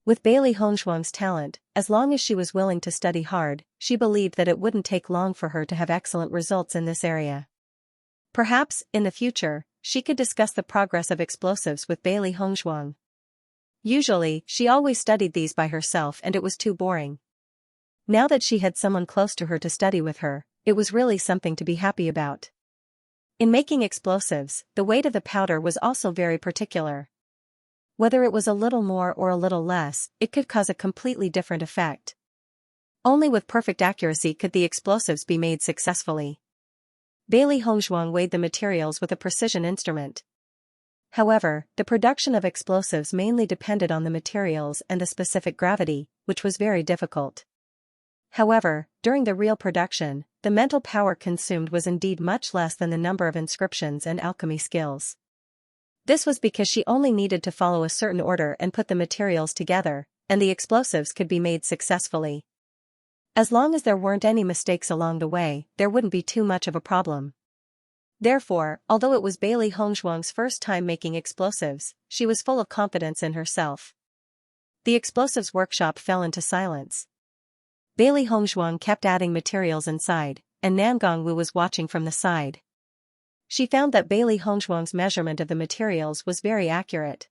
With Bailey Hongzhuang's talent, as long as she was willing to study hard, she believed that it wouldn't take long for her to have excellent results in this area. Perhaps, in the future, she could discuss the progress of explosives with Bailey Hongzhuang. Usually, she always studied these by herself and it was too boring. Now that she had someone close to her to study with her, it was really something to be happy about. In making explosives, the weight of the powder was also very particular. Whether it was a little more or a little less, it could cause a completely different effect. Only with perfect accuracy could the explosives be made successfully. Bailey Hongzhuang weighed the materials with a precision instrument. However, the production of explosives mainly depended on the materials and the specific gravity, which was very difficult. However, during the real production, the mental power consumed was indeed much less than the number of inscriptions and alchemy skills. This was because she only needed to follow a certain order and put the materials together, and the explosives could be made successfully. As long as there weren't any mistakes along the way, there wouldn't be too much of a problem. Therefore, although it was Bailey Hongzhuang's first time making explosives, she was full of confidence in herself. The explosives workshop fell into silence. Bailey Hongzhuang kept adding materials inside, and Nan Gongwu was watching from the side. She found that Bailey Hongzhuang's measurement of the materials was very accurate.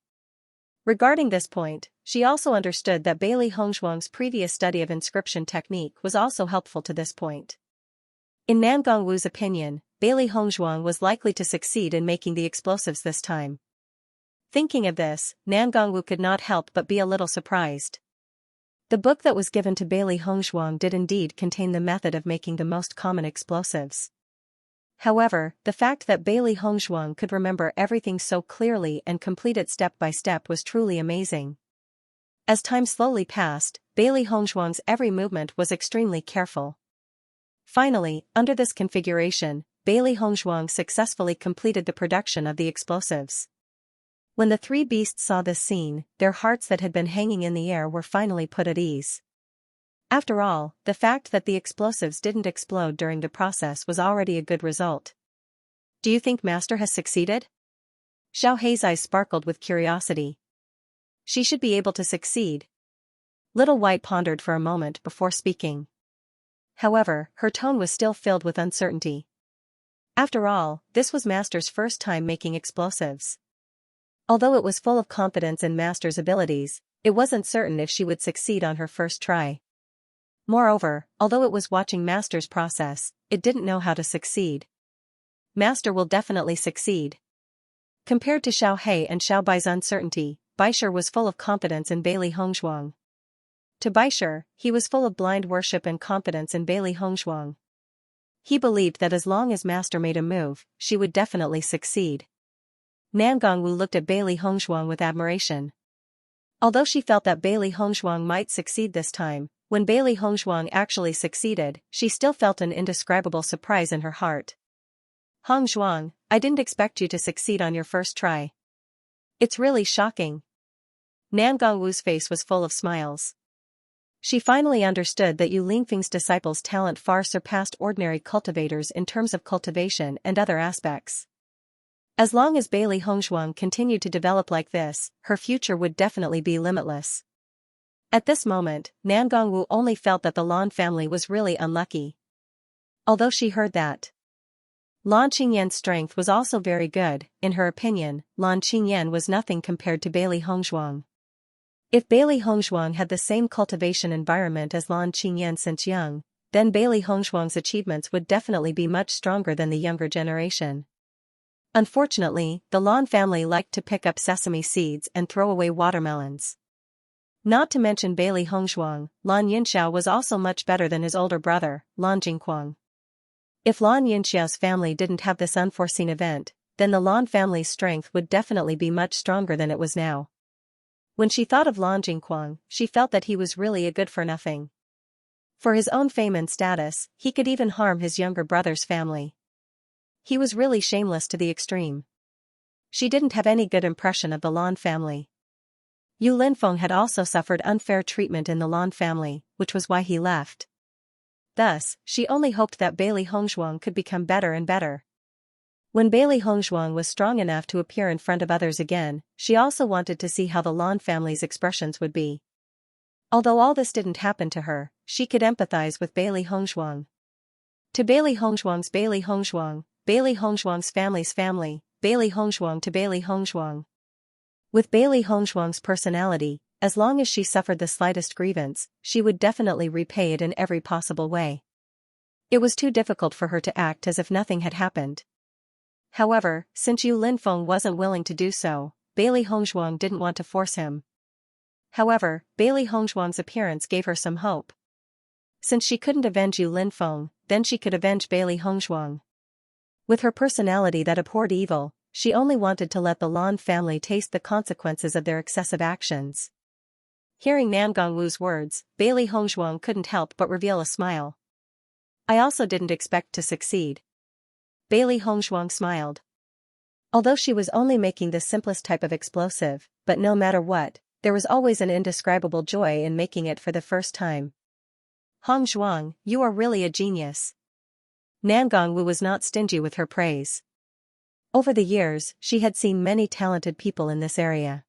Regarding this point, she also understood that Bailey Hongzhuang's previous study of inscription technique was also helpful to this point. In Nan Gongwu's opinion, Bailey Hongzhuang was likely to succeed in making the explosives this time. Thinking of this, Nan Gongwu could not help but be a little surprised. The book that was given to Bailey Hongzhuang did indeed contain the method of making the most common explosives. However, the fact that Bailey Hongzhuang could remember everything so clearly and complete it step by step was truly amazing. As time slowly passed, Bailey Hongzhuang's every movement was extremely careful. Finally, under this configuration, Bailey Hongzhuang successfully completed the production of the explosives. When the three beasts saw this scene, their hearts that had been hanging in the air were finally put at ease. After all, the fact that the explosives didn't explode during the process was already a good result. Do you think Master has succeeded? Xiao Hei's eyes sparkled with curiosity. She should be able to succeed. Little White pondered for a moment before speaking. However, her tone was still filled with uncertainty. After all, this was Master's first time making explosives. Although it was full of confidence in Master's abilities, it wasn't certain if she would succeed on her first try. Moreover, although it was watching Master's process, it didn't know how to succeed. Master will definitely succeed. Compared to Xiao Hei and Xiao Bai's uncertainty, Baisher was full of confidence in Bailey Hongzhuang. To Baisher, he was full of blind worship and confidence in Bailey Hongzhuang. He believed that as long as Master made a move, she would definitely succeed. Nan Gongwu looked at Bailey Hongzhuang with admiration. Although she felt that Bailey Hongzhuang might succeed this time, when Bailey Hongzhuang actually succeeded, she still felt an indescribable surprise in her heart. Hongzhuang, I didn't expect you to succeed on your first try. It's really shocking. Nan Gongwu's face was full of smiles. She finally understood that Yu Lingfeng's disciples' talent far surpassed ordinary cultivators in terms of cultivation and other aspects. As long as Bailey Hongzhuang continued to develop like this, her future would definitely be limitless. At this moment, Nan Gongwu only felt that the Lan family was really unlucky. Although she heard that Lan Qingyan's strength was also very good. In her opinion, Lan Qingyan was nothing compared to Bailey Hongzhuang. If Bailey Hongzhuang had the same cultivation environment as Lan Qingyan since young, then Bailey Hongzhuang's achievements would definitely be much stronger than the younger generation. Unfortunately, the Lan family liked to pick up sesame seeds and throw away watermelons. Not to mention Bailey Hongzhuang, Lan Yinxiao was also much better than his older brother, Lan Jingquang. If Lan Yinxiao's family didn't have this unforeseen event, then the Lan family's strength would definitely be much stronger than it was now. When she thought of Lan Jingquang, she felt that he was really a good-for-nothing. For his own fame and status, he could even harm his younger brother's family. He was really shameless to the extreme. She didn't have any good impression of the Lan family. Yu Linfeng had also suffered unfair treatment in the Lan family, which was why he left. Thus, she only hoped that Bailey Hongzhuang could become better and better. When Bailey Hongzhuang was strong enough to appear in front of others again, she also wanted to see how the Lan family's expressions would be. Although all this didn't happen to her, she could empathize with Bailey Hongzhuang. To Bailey Hongzhuang's Bailey Hongzhuang, Bailey Hongzhuang's family's family, Bailey Hongzhuang to Bailey Hongzhuang. With Bailey Hongzhuang's personality, as long as she suffered the slightest grievance, she would definitely repay it in every possible way. It was too difficult for her to act as if nothing had happened. However, since Yu Linfeng wasn't willing to do so, Bailey Hongzhuang didn't want to force him. However, Bailey Hongzhuang's appearance gave her some hope. Since she couldn't avenge Yu Linfeng, then she could avenge Bailey Hongzhuang. With her personality that abhorred evil, she only wanted to let the Lan family taste the consequences of their excessive actions. Hearing Nan Gongwu's words, Bailey Hongzhuang couldn't help but reveal a smile. I also didn't expect to succeed. Bailey Hongzhuang smiled. Although she was only making the simplest type of explosive, but no matter what, there was always an indescribable joy in making it for the first time. Hongzhuang, you are really a genius. Nan Gongwu was not stingy with her praise. Over the years, she had seen many talented people in this area.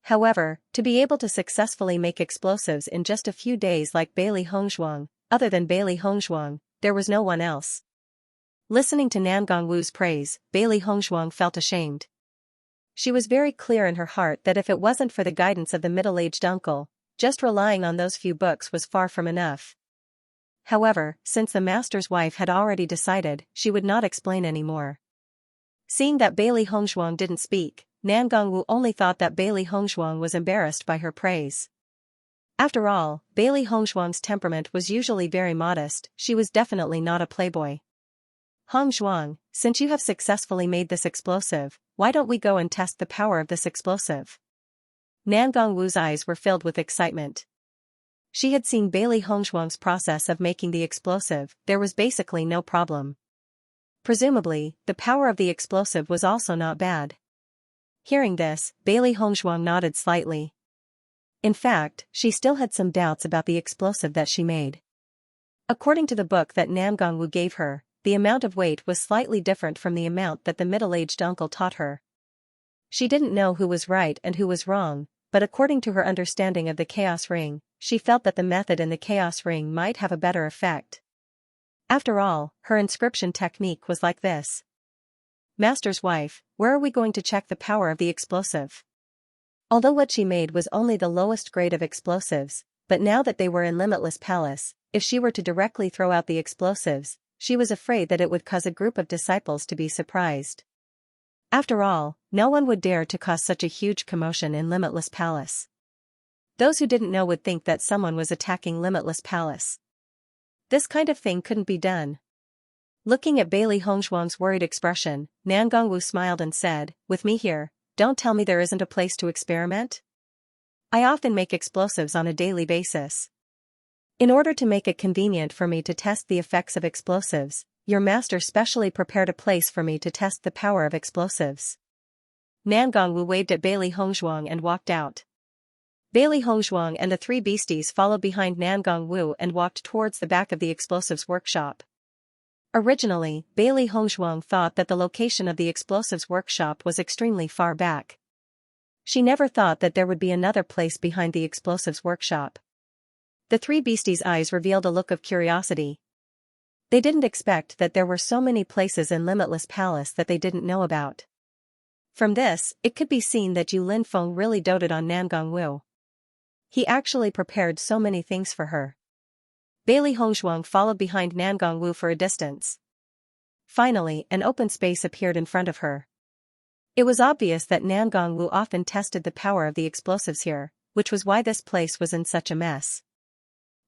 However, to be able to successfully make explosives in just a few days like Bailey Hongzhuang, other than Bailey Hongzhuang, there was no one else. Listening to Nan Gongwu's praise, Bailey Hongzhuang felt ashamed. She was very clear in her heart that if it wasn't for the guidance of the middle-aged uncle, just relying on those few books was far from enough. However, since the master's wife had already decided, she would not explain anymore. Seeing that Bailey Hongzhuang didn't speak, Nan Gongwu only thought that Bailey Hongzhuang was embarrassed by her praise. After all, Bailey Hongzhuang's temperament was usually very modest, she was definitely not a playboy. Hongzhuang, since you have successfully made this explosive, why don't we go and test the power of this explosive? Nan Gongwu's eyes were filled with excitement. She had seen Bailey Hongzhuang's process of making the explosive, there was basically no problem. Presumably, the power of the explosive was also not bad. Hearing this, Bailey Hongzhuang nodded slightly. In fact, she still had some doubts about the explosive that she made. According to the book that Nan Gongwu gave her, the amount of weight was slightly different from the amount that the middle-aged uncle taught her. She didn't know who was right and who was wrong, but according to her understanding of the Chaos Ring, she felt that the method in the Chaos Ring might have a better effect. After all, her inscription technique was like this. Master's wife, where are we going to check the power of the explosive? Although what she made was only the lowest grade of explosives, but now that they were in Limitless Palace, if she were to directly throw out the explosives, she was afraid that it would cause a group of disciples to be surprised. After all, no one would dare to cause such a huge commotion in Limitless Palace. Those who didn't know would think that someone was attacking Limitless Palace. This kind of thing couldn't be done. Looking at Bailey Hongzhuang's worried expression, Nan Gongwu smiled and said, with me here, don't tell me there isn't a place to experiment? I often make explosives on a daily basis. In order to make it convenient for me to test the effects of explosives, your master specially prepared a place for me to test the power of explosives. Nan Gongwu waved at Bailey Hongzhuang and walked out. Bailey Hongzhuang and the three beasties followed behind Nan Gongwu and walked towards the back of the explosives workshop. Originally, Bailey Hongzhuang thought that the location of the explosives workshop was extremely far back. She never thought that there would be another place behind the explosives workshop. The three beasties' eyes revealed a look of curiosity. They didn't expect that there were so many places in Limitless Palace that they didn't know about. From this, it could be seen that Yu Linfeng really doted on Nangongwu. He actually prepared so many things for her. Bailey Hongzhuang followed behind Nangongwu for a distance. Finally, an open space appeared in front of her. It was obvious that Nangongwu often tested the power of the explosives here, which was why this place was in such a mess.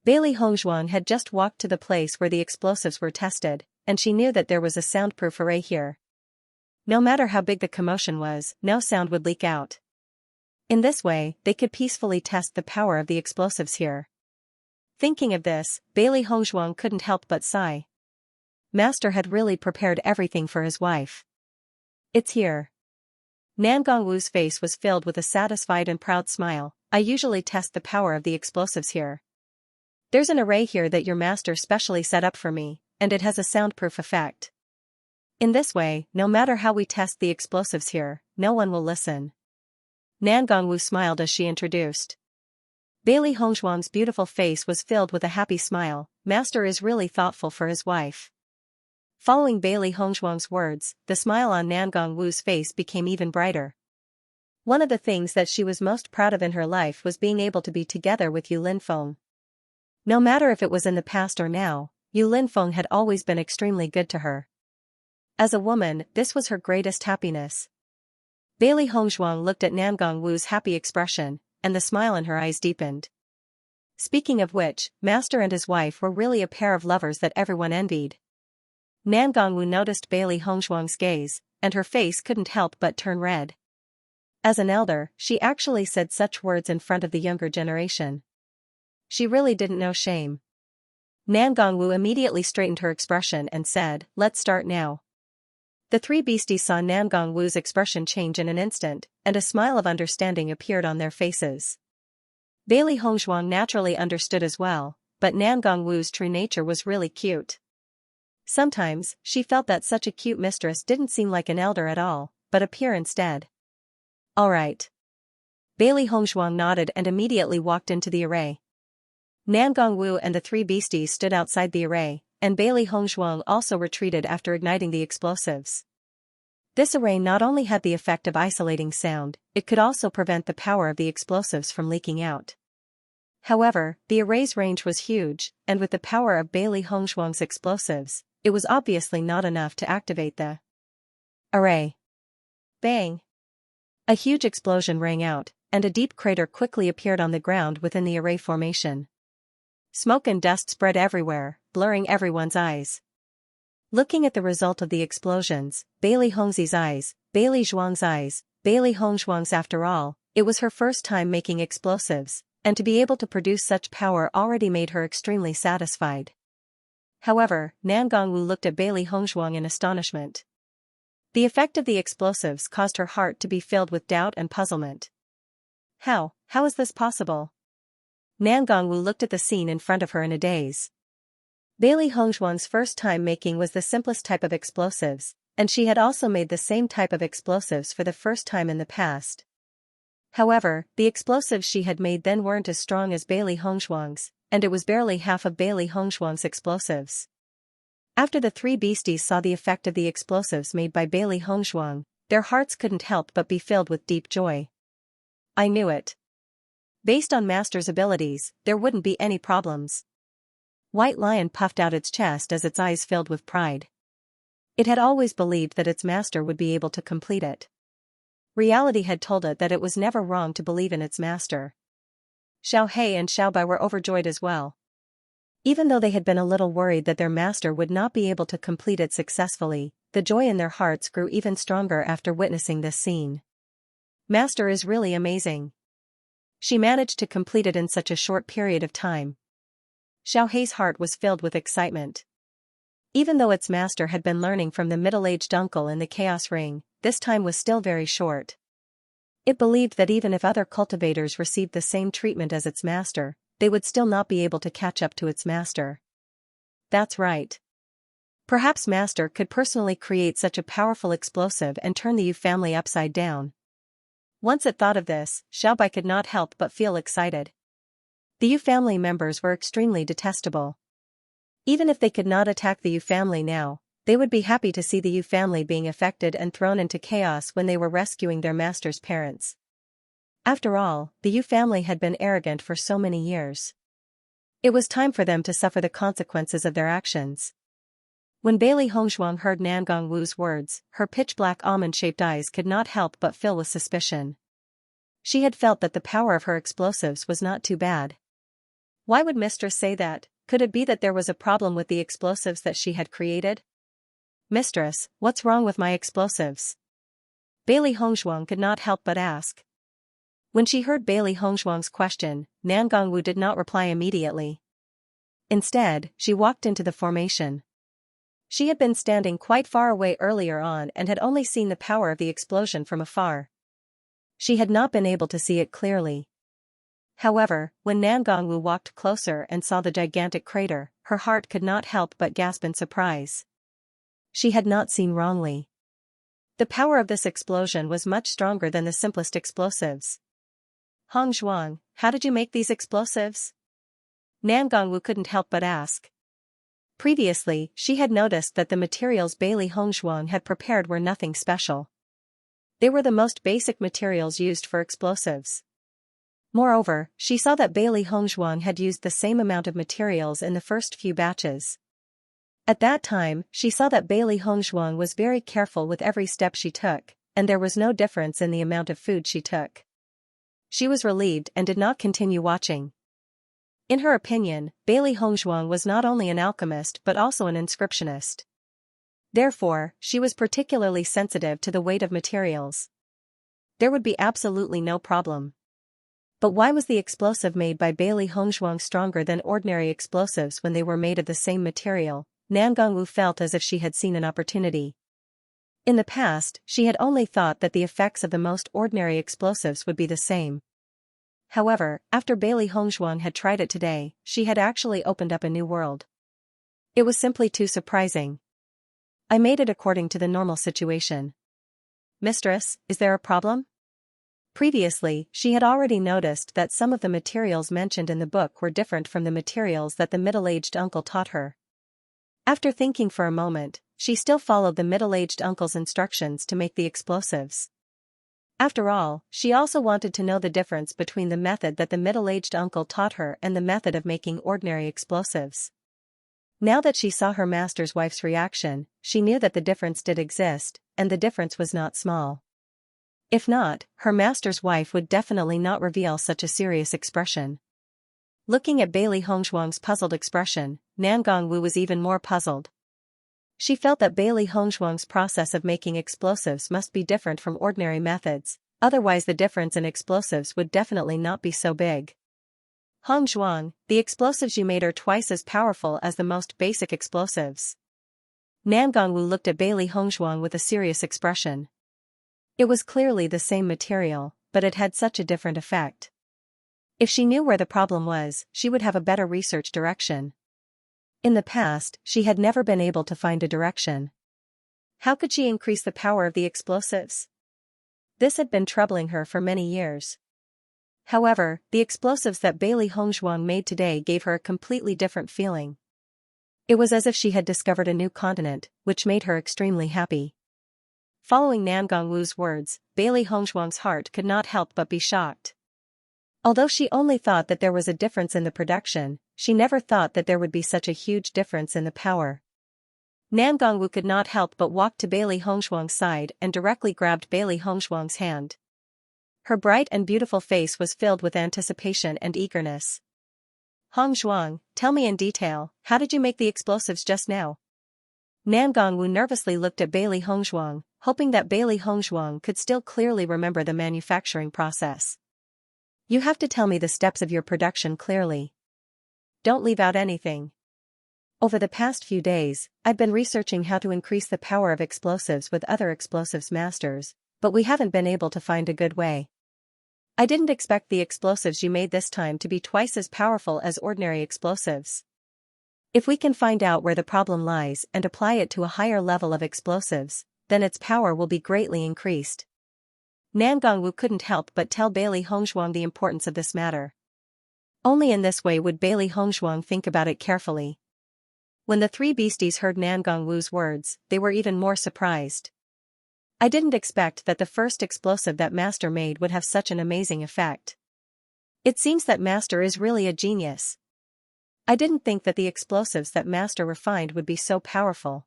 Bailey Hongzhuang had just walked to the place where the explosives were tested, and she knew that there was a soundproof array here. No matter how big the commotion was, no sound would leak out. In this way, they could peacefully test the power of the explosives here. Thinking of this, Bailey Hongzhuang couldn't help but sigh. Master had really prepared everything for his wife. It's here. Nangongwu's face was filled with a satisfied and proud smile. I usually test the power of the explosives here. There's an array here that your master specially set up for me, and it has a soundproof effect. In this way, no matter how we test the explosives here, no one will listen. Nangongwu smiled as she introduced. Bailey Hongzhuang's beautiful face was filled with a happy smile. Master is really thoughtful for his wife. Following Bailey Hongzhuang's words, the smile on Nangongwu's face became even brighter. One of the things that she was most proud of in her life was being able to be together with Yu Linfeng. No matter if it was in the past or now, Yu Linfeng had always been extremely good to her. As a woman, this was her greatest happiness. Bailey Hongzhuang looked at Nangongwu's happy expression, and the smile in her eyes deepened. Speaking of which, Master and his wife were really a pair of lovers that everyone envied. Nangongwu noticed Bailey Hongzhuang's gaze, and her face couldn't help but turn red. As an elder, she actually said such words in front of the younger generation. She really didn't know shame. Nangongwu immediately straightened her expression and said, "Let's start now." The three beasties saw Nangongwu's expression change in an instant, and a smile of understanding appeared on their faces. Bailey Hongzhuang naturally understood as well, but Nangongwu's true nature was really cute. Sometimes, she felt that such a cute mistress didn't seem like an elder at all, but appear instead. All right. Bailey Hongzhuang nodded and immediately walked into the array. Nangongwu and the three beasties stood outside the array, and Bailey Hongzhuang also retreated after igniting the explosives. This array not only had the effect of isolating sound, it could also prevent the power of the explosives from leaking out. However, the array's range was huge, and with the power of Bailey Hongzhuang's explosives, it was obviously not enough to activate the array. Bang! A huge explosion rang out, and a deep crater quickly appeared on the ground within the array formation. Smoke and dust spread everywhere, blurring everyone's eyes. Looking at the result of the explosions, Bailey Hongzi's eyes, Bailey Zhuang's eyes, Bailey Hongzhuang's after all, it was her first time making explosives, and to be able to produce such power already made her extremely satisfied. However, Nangongwu looked at Bailey Hongzhuang in astonishment. The effect of the explosives caused her heart to be filled with doubt and puzzlement. How is this possible? Nangongwu looked at the scene in front of her in a daze. Bailey Hongzhuang's first time making was the simplest type of explosives, and she had also made the same type of explosives for the first time in the past. However, the explosives she had made then weren't as strong as Bailey Hongzhuang's, and it was barely half of Bailey Hongzhuang's explosives. After the three beasties saw the effect of the explosives made by Bailey Hongzhuang, their hearts couldn't help but be filled with deep joy. I knew it. Based on Master's abilities, there wouldn't be any problems. White Lion puffed out its chest as its eyes filled with pride. It had always believed that its master would be able to complete it. Reality had told it that it was never wrong to believe in its master. Xiao He and Xiao Bai were overjoyed as well. Even though they had been a little worried that their master would not be able to complete it successfully, the joy in their hearts grew even stronger after witnessing this scene. Master is really amazing. She managed to complete it in such a short period of time. Xiao Hei's heart was filled with excitement. Even though its master had been learning from the middle-aged uncle in the Chaos Ring, this time was still very short. It believed that even if other cultivators received the same treatment as its master, they would still not be able to catch up to its master. That's right. Perhaps Master could personally create such a powerful explosive and turn the Yu family upside down. Once it thought of this, Xiao Bai could not help but feel excited. The Yu family members were extremely detestable. Even if they could not attack the Yu family now, they would be happy to see the Yu family being affected and thrown into chaos when they were rescuing their master's parents. After all, the Yu family had been arrogant for so many years. It was time for them to suffer the consequences of their actions. When Bailey Hongzhuang heard Nangong Wu's words, her pitch-black almond-shaped eyes could not help but fill with suspicion. She had felt that the power of her explosives was not too bad. Why would Mistress say that? Could it be that there was a problem with the explosives that she had created? Mistress, what's wrong with my explosives? Bailey Hongzhuang could not help but ask. When she heard Bailey Hongzhuang's question, Nangong Wu did not reply immediately. Instead, she walked into the formation. She had been standing quite far away earlier on and had only seen the power of the explosion from afar. She had not been able to see it clearly. However, when Nangong Wu walked closer and saw the gigantic crater, her heart could not help but gasp in surprise. She had not seen wrongly. The power of this explosion was much stronger than the simplest explosives. Hongzhuang, how did you make these explosives? Nangong Wu couldn't help but ask. Previously, she had noticed that the materials Bailey Hongzhuang had prepared were nothing special. They were the most basic materials used for explosives. Moreover, she saw that Bailey Hongzhuang had used the same amount of materials in the first few batches. At that time, she saw that Bailey Hongzhuang was very careful with every step she took, and there was no difference in the amount of food she took. She was relieved and did not continue watching. In her opinion, Bailey Hongzhuang was not only an alchemist but also an inscriptionist. Therefore, she was particularly sensitive to the weight of materials. There would be absolutely no problem. But why was the explosive made by Bailey Hongzhuang stronger than ordinary explosives when they were made of the same material? Nangong Wu felt as if she had seen an opportunity. In the past, she had only thought that the effects of the most ordinary explosives would be the same. However, after Bailey Hongzhuang had tried it today, she had actually opened up a new world. It was simply too surprising. I made it according to the normal situation. Mistress, is there a problem? Previously, she had already noticed that some of the materials mentioned in the book were different from the materials that the middle-aged uncle taught her. After thinking for a moment, she still followed the middle-aged uncle's instructions to make the explosives. After all, she also wanted to know the difference between the method that the middle-aged uncle taught her and the method of making ordinary explosives. Now that she saw her master's wife's reaction, she knew that the difference did exist, and the difference was not small. If not, her master's wife would definitely not reveal such a serious expression. Looking at Bailey Hongzhuang's puzzled expression, Nangong Wu was even more puzzled. She felt that Bailey Hongzhuang's process of making explosives must be different from ordinary methods, otherwise the difference in explosives would definitely not be so big. Hongzhuang, the explosives you made are twice as powerful as the most basic explosives. Nangong Wu looked at Bailey Hongzhuang with a serious expression. It was clearly the same material, but it had such a different effect. If she knew where the problem was, she would have a better research direction. In the past, she had never been able to find a direction. How could she increase the power of the explosives? This had been troubling her for many years. However, the explosives that Bailey Hongzhuang made today gave her a completely different feeling. It was as if she had discovered a new continent, which made her extremely happy. Following Nangong Wu's words, Bailey Hongzhuang's heart could not help but be shocked. Although she only thought that there was a difference in the production, she never thought that there would be such a huge difference in the power. Nangong Wu could not help but walk to Bailey Hongzhuang's side and directly grabbed Bailey Hongzhuang's hand. Her bright and beautiful face was filled with anticipation and eagerness. Hongzhuang, tell me in detail, how did you make the explosives just now? Nangong Wu nervously looked at Bailey Hongzhuang, hoping that Bailey Hongzhuang could still clearly remember the manufacturing process. You have to tell me the steps of your production clearly. Don't leave out anything. Over the past few days, I've been researching how to increase the power of explosives with other explosives masters, but we haven't been able to find a good way. I didn't expect the explosives you made this time to be twice as powerful as ordinary explosives. If we can find out where the problem lies and apply it to a higher level of explosives, then its power will be greatly increased. Nangong Wu couldn't help but tell Bailey Hongzhuang the importance of this matter. Only in this way would Bailey Hongzhuang think about it carefully. When the three beasties heard Nangong Wu's words, they were even more surprised. I didn't expect that the first explosive that Master made would have such an amazing effect. It seems that Master is really a genius. I didn't think that the explosives that Master refined would be so powerful.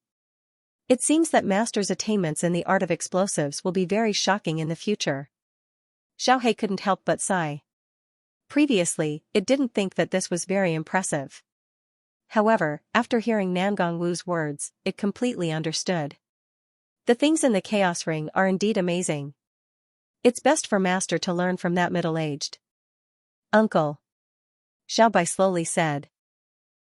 It seems that Master's attainments in the art of explosives will be very shocking in the future. Xiaohei couldn't help but sigh. Previously, it didn't think that this was very impressive. However, after hearing Nangong Wu's words, it completely understood. The things in the Chaos Ring are indeed amazing. It's best for Master to learn from that middle-aged uncle, Xiaobai slowly said.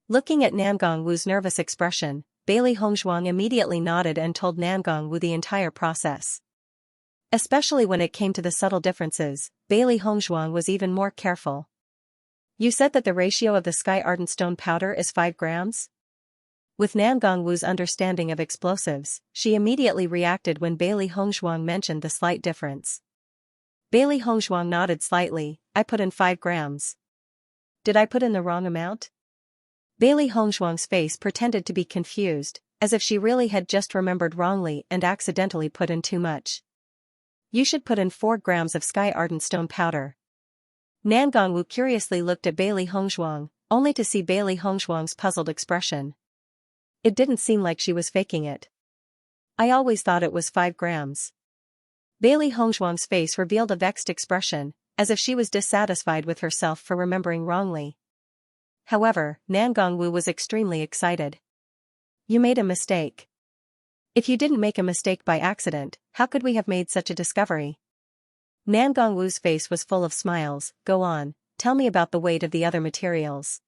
Looking at Nangong Wu's nervous expression, Bailey Hongzhuang immediately nodded and told Nangong Wu the entire process. Especially when it came to the subtle differences, Bailey Hongzhuang was even more careful. You said that the ratio of the Sky Ardent Stone powder is 5 grams? With Nangong Wu's understanding of explosives, she immediately reacted when Bailey Hongzhuang mentioned the slight difference. Bailey Hongzhuang nodded slightly. I put in 5 grams. Did I put in the wrong amount? Bailey Hongzhuang's face pretended to be confused, as if she really had just remembered wrongly and accidentally put in too much. You should put in 4 grams of Sky Ardent Stone powder. Nangong Wu curiously looked at Bailey Hongzhuang, only to see Bailey Hongzhuang's puzzled expression. It didn't seem like she was faking it. I always thought it was 5 grams. Bailey Hongzhuang's face revealed a vexed expression, as if she was dissatisfied with herself for remembering wrongly. However, Nangong Wu was extremely excited. You made a mistake. If you didn't make a mistake by accident, how could we have made such a discovery? Nangong Wu's face was full of smiles. Go on, tell me about the weight of the other materials.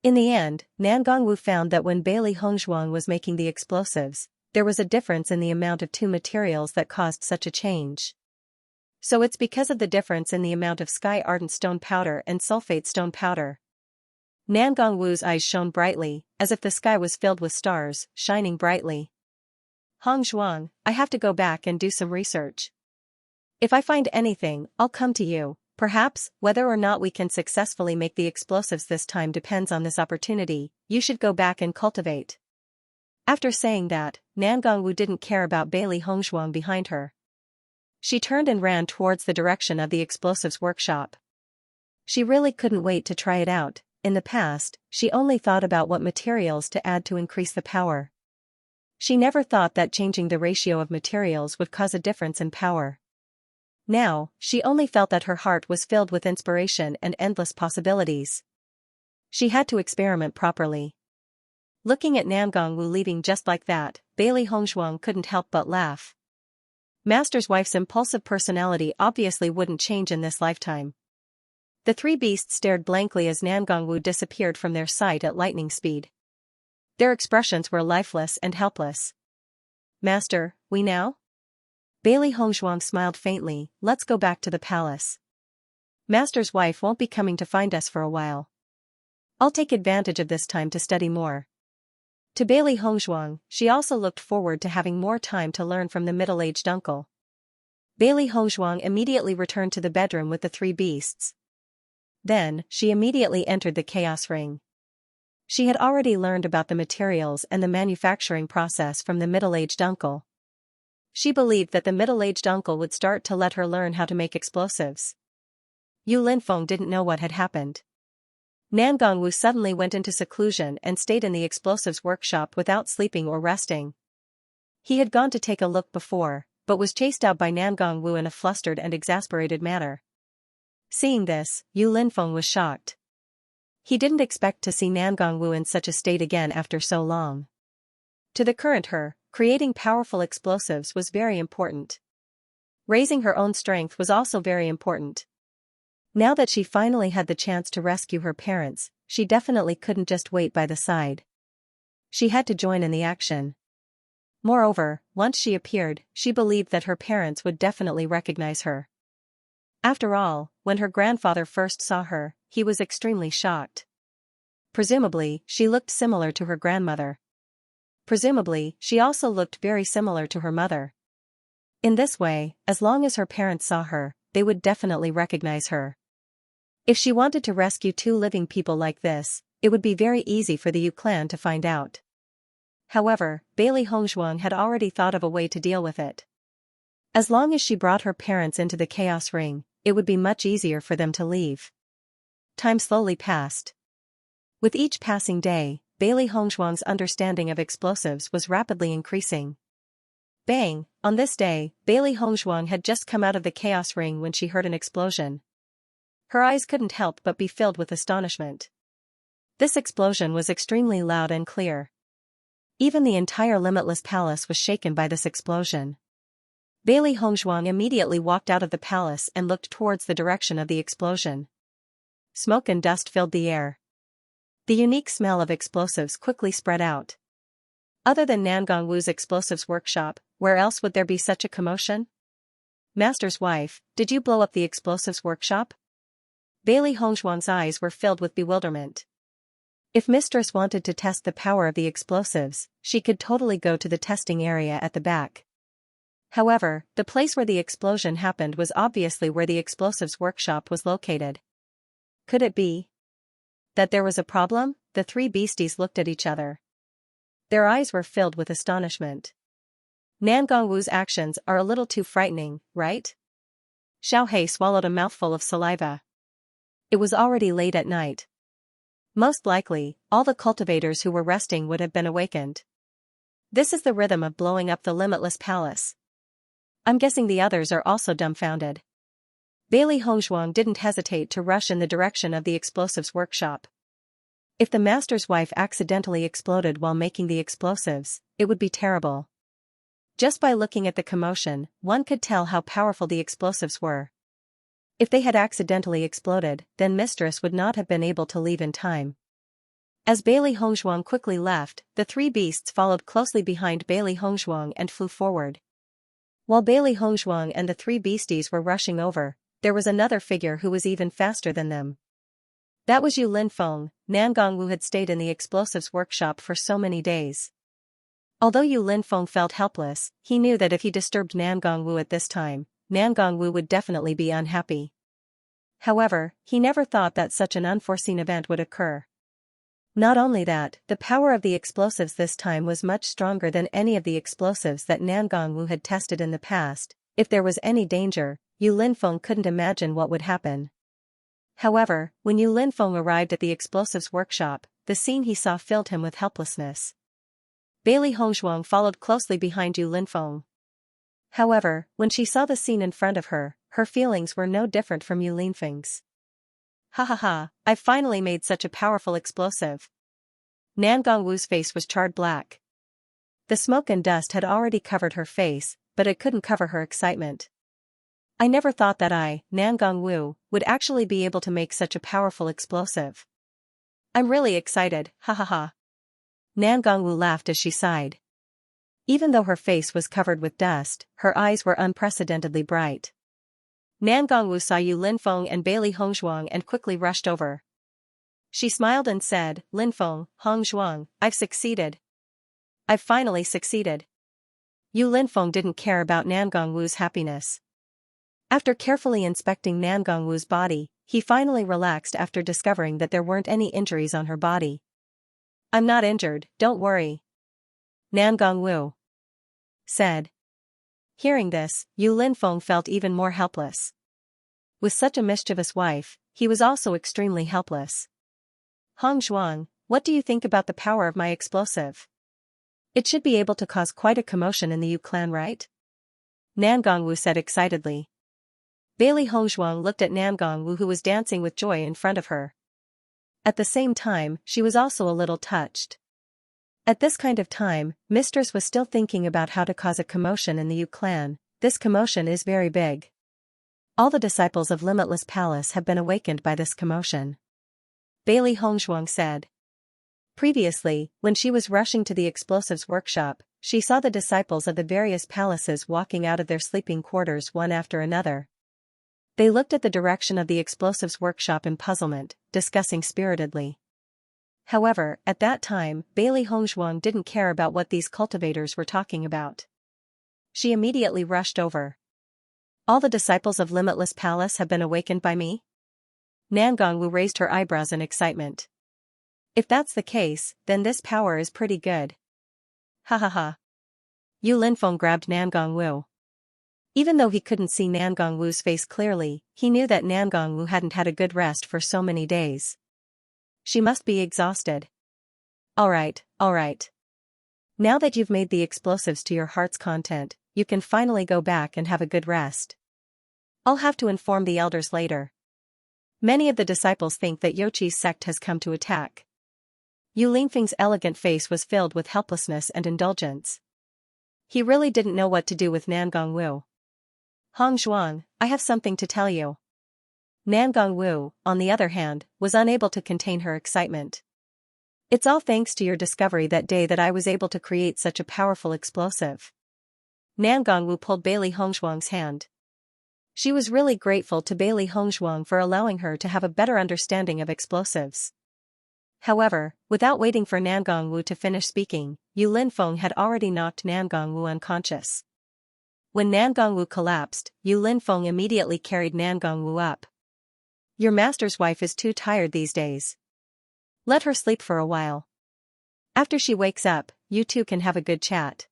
In the end, Nangong Wu found that when Bailey Hongzhuang was making the explosives, there was a difference in the amount of 2 materials that caused such a change. So it's because of the difference in the amount of Sky Ardent Stone powder and Sulfate Stone powder. Nangong Wu's eyes shone brightly, as if the sky was filled with stars, shining brightly. Hongzhuang, I have to go back and do some research. If I find anything, I'll come to you. Perhaps, whether or not we can successfully make the explosives this time depends on this opportunity. You should go back and cultivate. After saying that, Nangong Wu didn't care about Bailey Hongzhuang behind her. She turned and ran towards the direction of the explosives workshop. She really couldn't wait to try it out. In the past, she only thought about what materials to add to increase the power. She never thought that changing the ratio of materials would cause a difference in power. Now, she only felt that her heart was filled with inspiration and endless possibilities. She had to experiment properly. Looking at Nangong Wu leaving just like that, Bailey Hongzhuang couldn't help but laugh. Master's wife's impulsive personality obviously wouldn't change in this lifetime. The three beasts stared blankly as Nangong Wu disappeared from their sight at lightning speed. Their expressions were lifeless and helpless. Master, we now? Bailey Hongzhuang smiled faintly. Let's go back to the palace. Master's wife won't be coming to find us for a while. I'll take advantage of this time to study more. To Bailey Hongzhuang, she also looked forward to having more time to learn from the middle-aged uncle. Bailey Hongzhuang immediately returned to the bedroom with the three beasts. Then, she immediately entered the Chaos Ring. She had already learned about the materials and the manufacturing process from the middle-aged uncle. She believed that the middle-aged uncle would start to let her learn how to make explosives. Yu Linfeng didn't know what had happened. Nangong Wu suddenly went into seclusion and stayed in the explosives workshop without sleeping or resting. He had gone to take a look before, but was chased out by Nangong Wu in a flustered and exasperated manner. Seeing this, Yu Linfeng was shocked. He didn't expect to see Nangong Wu in such a state again after so long. To the current her, creating powerful explosives was very important. Raising her own strength was also very important. Now that she finally had the chance to rescue her parents, she definitely couldn't just wait by the side. She had to join in the action. Moreover, once she appeared, she believed that her parents would definitely recognize her. After all, when her grandfather first saw her, he was extremely shocked. Presumably, she looked similar to her grandmother. Presumably, she also looked very similar to her mother. In this way, as long as her parents saw her, they would definitely recognize her. If she wanted to rescue two living people like this, it would be very easy for the Yu clan to find out. However, Bailey Hongzhuang had already thought of a way to deal with it. As long as she brought her parents into the chaos ring, it would be much easier for them to leave. Time slowly passed. With each passing day, Bailey Hongzhuang's understanding of explosives was rapidly increasing. Bang! On this day, Bailey Hongzhuang had just come out of the chaos ring when she heard an explosion. Her eyes couldn't help but be filled with astonishment. This explosion was extremely loud and clear. Even the entire Limitless Palace was shaken by this explosion. Bailey Hongzhuang immediately walked out of the palace and looked towards the direction of the explosion. Smoke and dust filled the air. The unique smell of explosives quickly spread out. Other than Nangong Wu's explosives workshop, where else would there be such a commotion? Master's wife, did you blow up the explosives workshop? Bailey Hongzhuang's eyes were filled with bewilderment. If Mistress wanted to test the power of the explosives, she could totally go to the testing area at the back. However, the place where the explosion happened was obviously where the explosives workshop was located. Could it be that there was a problem? The three beasties looked at each other. Their eyes were filled with astonishment. Nangong Wu's actions are a little too frightening, right? Xiao He swallowed a mouthful of saliva. It was already late at night. Most likely, all the cultivators who were resting would have been awakened. This is the rhythm of blowing up the Limitless Palace. I'm guessing the others are also dumbfounded. Bailey Hongzhuang didn't hesitate to rush in the direction of the explosives workshop. If the master's wife accidentally exploded while making the explosives, it would be terrible. Just by looking at the commotion, one could tell how powerful the explosives were. If they had accidentally exploded, then Mistress would not have been able to leave in time. As Bailey Hongzhuang quickly left, the three beasts followed closely behind Bailey Hongzhuang and flew forward. While Bailey Hongzhuang and the three beasties were rushing over, there was another figure who was even faster than them. That was Yu Linfeng. Nangong Wu had stayed in the explosives workshop for so many days. Although Yu Linfeng felt helpless, he knew that if he disturbed Nangong Wu at this time, Nangong Wu would definitely be unhappy. However, he never thought that such an unforeseen event would occur. Not only that, the power of the explosives this time was much stronger than any of the explosives that Nangong Wu had tested in the past. If there was any danger, Yu Linfeng couldn't imagine what would happen. However, when Yu Linfeng arrived at the explosives workshop, the scene he saw filled him with helplessness. Bailey Hongzhuang followed closely behind Yu Linfeng. However, when she saw the scene in front of her, her feelings were no different from Yu Linfeng's. Ha ha ha, I've finally made such a powerful explosive. Nangong Wu's face was charred black. The smoke and dust had already covered her face, but it couldn't cover her excitement. I never thought that I, Nangong Wu, would actually be able to make such a powerful explosive. I'm really excited, ha ha ha. Nangong Wu laughed as she sighed. Even though her face was covered with dust, her eyes were unprecedentedly bright. Nangong Wu saw Yu Linfeng and Bailey Hongzhuang and quickly rushed over. She smiled and said, Linfeng, Hongzhuang, I've succeeded. I've finally succeeded. Yu Linfeng didn't care about Nangong Wu's happiness. After carefully inspecting Nangong Wu's body, he finally relaxed after discovering that there weren't any injuries on her body. I'm not injured, don't worry. Nangong Wu said. Hearing this, Yu Linfeng felt even more helpless. With such a mischievous wife, he was also extremely helpless. Hongzhuang, what do you think about the power of my explosive? It should be able to cause quite a commotion in the Yu clan, right? Nangong Wu said excitedly. Bailey Hongzhuang looked at Nangong Wu, who was dancing with joy in front of her. At the same time, she was also a little touched. At this kind of time, Mistress was still thinking about how to cause a commotion in the Yu clan. This commotion is very big. All the disciples of Limitless Palace have been awakened by this commotion. Bailey Hongzhuang said. Previously, when she was rushing to the explosives workshop, she saw the disciples of the various palaces walking out of their sleeping quarters one after another. They looked at the direction of the explosives workshop in puzzlement, discussing spiritedly. However, at that time, Bailey Hongzhuang didn't care about what these cultivators were talking about. She immediately rushed over. All the disciples of Limitless Palace have been awakened by me? Nangong Wu raised her eyebrows in excitement. If that's the case, then this power is pretty good. Ha ha ha. Yu Linfeng grabbed Nangong Wu. Even though he couldn't see Nangong Wu's face clearly, he knew that Nangong Wu hadn't had a good rest for so many days. She must be exhausted. Alright. Now that you've made the explosives to your heart's content, you can finally go back and have a good rest. I'll have to inform the elders later. Many of the disciples think that Youqi's sect has come to attack. Yu Linfeng's elegant face was filled with helplessness and indulgence. He really didn't know what to do with Nangong Wu. Hong Zhuang, I have something to tell you. Nangong Wu, on the other hand, was unable to contain her excitement. It's all thanks to your discovery that day that I was able to create such a powerful explosive. Nangong Wu pulled Bailey Hongzhuang's hand. She was really grateful to Bailey Hongzhuang for allowing her to have a better understanding of explosives. However, without waiting for Nangong Wu to finish speaking, Yu Linfeng had already knocked Nangong Wu unconscious. When Nangong Wu collapsed, Yu Linfeng immediately carried Nangong Wu up. Your master's wife is too tired these days. Let her sleep for a while. After she wakes up, you two can have a good chat.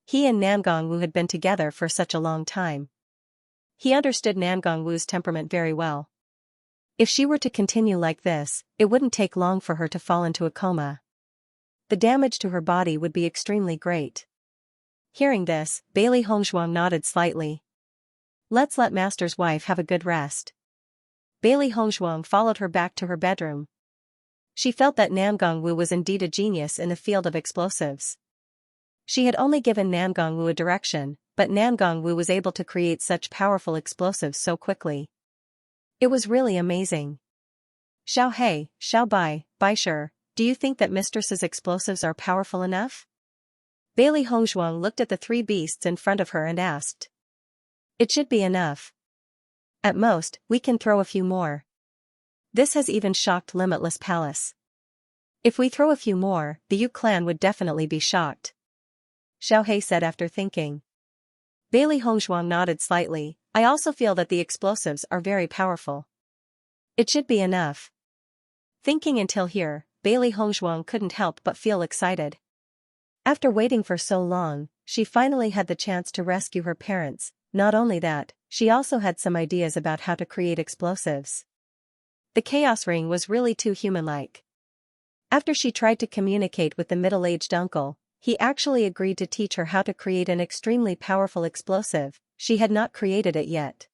He and Nangong Wu had been together for such a long time. He understood Nangong Wu's temperament very well. If she were to continue like this, it wouldn't take long for her to fall into a coma. The damage to her body would be extremely great. Hearing this, Bailey Hongzhuang nodded slightly. Let's let master's wife have a good rest. Bailey Hongzhuang followed her back to her bedroom. She felt that Nangong Wu was indeed a genius in the field of explosives. She had only given Nangong Wu a direction, but Nangong Wu was able to create such powerful explosives so quickly. It was really amazing. Xiao Bai, Baisher, do you think that mistress's explosives are powerful enough? Bailey Hongzhuang looked at the three beasts in front of her and asked. It should be enough. At most, we can throw a few more. This has even shocked Limitless Palace. If we throw a few more, the Yu clan would definitely be shocked. Xiao said after thinking. Bailey Hongzhuang nodded slightly. I also feel that the explosives are very powerful. It should be enough. Thinking until here, Bailey Hongzhuang couldn't help but feel excited. After waiting for so long, she finally had the chance to rescue her parents. Not only that, she also had some ideas about how to create explosives. The chaos ring was really too human-like. After she tried to communicate with the middle-aged uncle, he actually agreed to teach her how to create an extremely powerful explosive. She had not created it yet.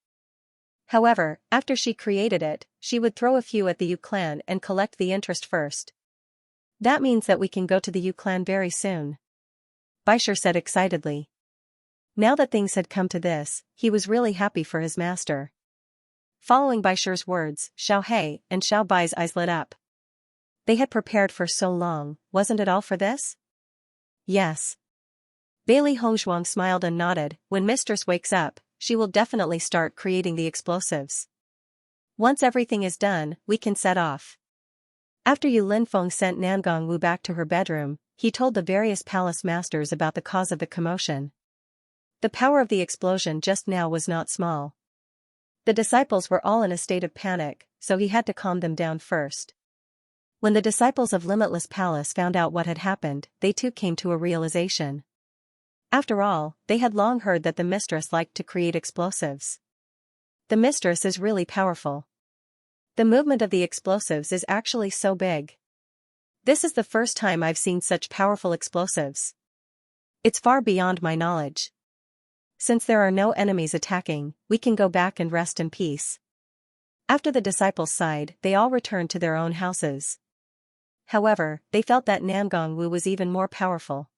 However, after she created it, she would throw a few at the Yu clan and collect the interest first. That means that we can go to the Yu clan very soon. Baisher said excitedly. Now that things had come to this, he was really happy for his master. Following Baisher's words, Xiao and Xiao Bai's eyes lit up. They had prepared for so long, wasn't it all for this? Yes. Bailey Hongzhuang smiled and nodded. When mistress wakes up, she will definitely start creating the explosives. Once everything is done, we can set off. After Yu Linfeng sent Nangong Wu back to her bedroom, he told the various palace masters about the cause of the commotion. The power of the explosion just now was not small. The disciples were all in a state of panic, so he had to calm them down first. When the disciples of Limitless Palace found out what had happened, they too came to a realization. After all, they had long heard that the mistress liked to create explosives. The mistress is really powerful. The movement of the explosives is actually so big. This is the first time I've seen such powerful explosives. It's far beyond my knowledge. Since there are no enemies attacking, we can go back and rest in peace. After the disciples sighed, they all returned to their own houses. However, they felt that Nangong Wu was even more powerful.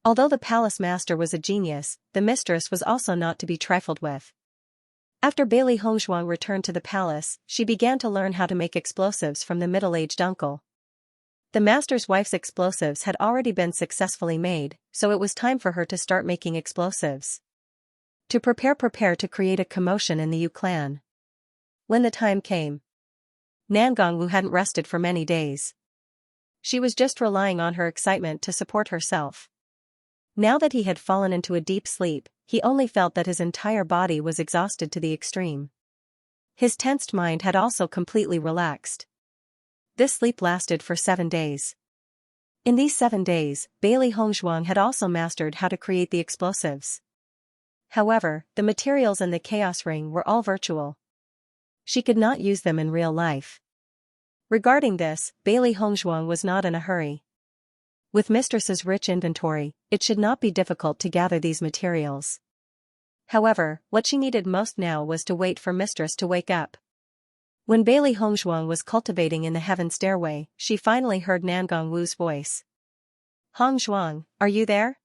Although the palace master was a genius, the mistress was also not to be trifled with. After Bailey Hongzhuang returned to the palace, she began to learn how to make explosives from the middle-aged uncle. The master's wife's explosives had already been successfully made, so it was time for her to start making explosives. To prepare to create a commotion in the Yu clan. When the time came, Nangong Wu hadn't rested for many days. She was just relying on her excitement to support herself. Now that he had fallen into a deep sleep, he only felt that his entire body was exhausted to the extreme. His tensed mind had also completely relaxed. This sleep lasted for 7 days. In these 7 days, Bailey Hongzhuang had also mastered how to create the explosives. However, the materials in the Chaos Ring were all virtual. She could not use them in real life. Regarding this, Bailey Hongzhuang was not in a hurry. With Mistress's rich inventory, it should not be difficult to gather these materials. However, what she needed most now was to wait for Mistress to wake up. When Bailey Hongzhuang was cultivating in the heaven stairway, she finally heard Nangong Wu's voice. "Hongzhuang, are you there?"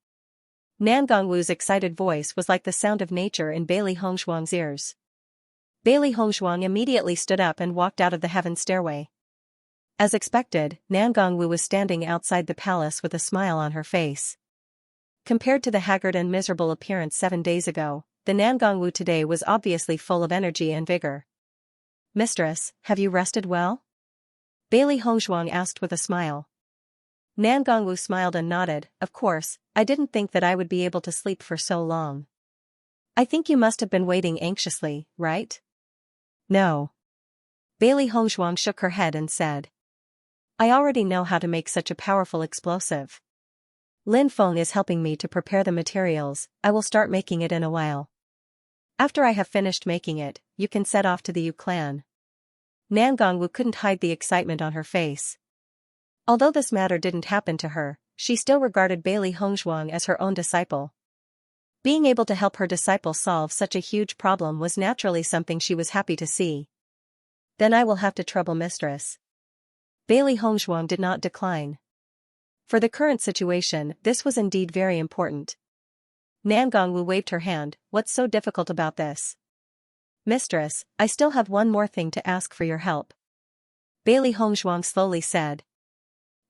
Nangong Wu's excited voice was like the sound of nature in Bailey Hongzhuang's ears. Bailey Hongzhuang immediately stood up and walked out of the heaven stairway. As expected, Nangong Wu was standing outside the palace with a smile on her face. Compared to the haggard and miserable appearance 7 days ago, the Nangong Wu today was obviously full of energy and vigor. "Mistress, have you rested well?" Bailey Hongzhuang asked with a smile. Nangong Wu smiled and nodded. "Of course, I didn't think that I would be able to sleep for so long." "I think you must have been waiting anxiously, right?" "No." Bailey Hongzhuang shook her head and said, "I already know how to make such a powerful explosive. Lin Feng is helping me to prepare the materials. I will start making it in a while. After I have finished making it, you can set off to the Yu clan." Nangong Wu couldn't hide the excitement on her face. Although this matter didn't happen to her, she still regarded Bailey Hongzhuang as her own disciple. Being able to help her disciple solve such a huge problem was naturally something she was happy to see. "Then I will have to trouble Mistress." Bailey Hongzhuang did not decline. For the current situation, this was indeed very important. Nangong Wu waved her hand. "What's so difficult about this?" "Mistress, I still have one more thing to ask for your help," Bailey Hongzhuang slowly said.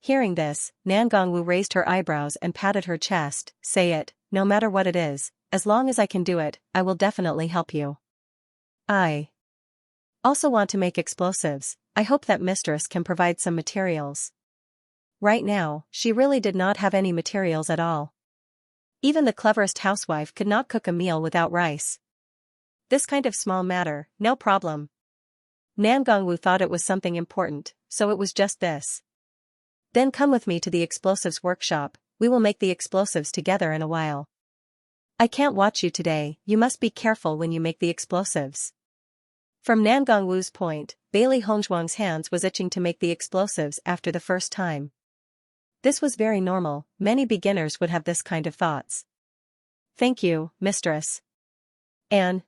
Hearing this, Nangong Wu raised her eyebrows and patted her chest. "Say it, no matter what it is, as long as I can do it, I will definitely help you. I also want to make explosives. I hope that Mistress can provide some materials." Right now, she really did not have any materials at all. Even the cleverest housewife could not cook a meal without rice. This kind of small matter, no problem. Nangong Wu thought it was something important, so it was just this. "Then come with me to the explosives workshop, we will make the explosives together in a while. I can't watch you today, you must be careful when you make the explosives." From Nangong Wu's point, Bailey Hongzhuang's hands was itching to make the explosives after the first time. This was very normal, many beginners would have this kind of thoughts. "Thank you, Mistress." And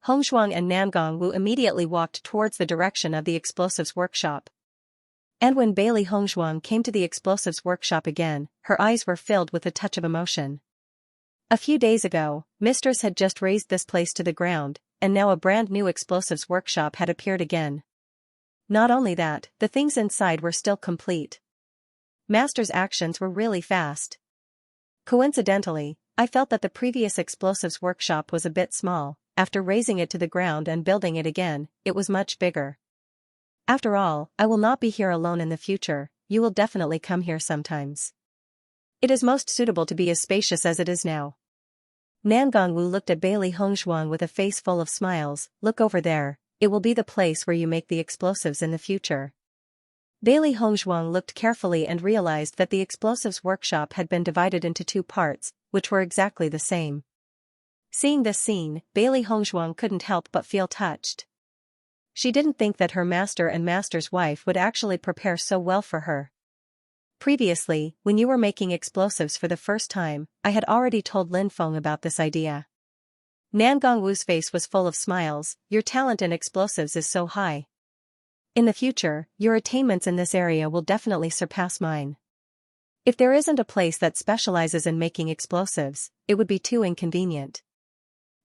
Hongzhuang and Nangong Wu immediately walked towards the direction of the explosives workshop. And when Bailey Hongzhuang came to the explosives workshop again, her eyes were filled with a touch of emotion. A few days ago, Mistress had just razed this place to the ground, and now a brand new explosives workshop had appeared again. Not only that, the things inside were still complete. Master's actions were really fast. Coincidentally, I felt that the previous explosives workshop was a bit small. After razing it to the ground and building it again, it was much bigger. After all, I will not be here alone in the future, you will definitely come here sometimes. It is most suitable to be as spacious as it is now. Nangong Wu looked at Bailey Hongzhuang with a face full of smiles. "Look over there, it will be the place where you make the explosives in the future." Bailey Hongzhuang looked carefully and realized that the explosives workshop had been divided into 2 parts, which were exactly the same. Seeing this scene, Bailey Hongzhuang couldn't help but feel touched. She didn't think that her master and master's wife would actually prepare so well for her. "Previously, when you were making explosives for the first time, I had already told Lin Feng about this idea." Nangong Wu's face was full of smiles. "Your talent in explosives is so high. In the future, your attainments in this area will definitely surpass mine. If there isn't a place that specializes in making explosives, it would be too inconvenient.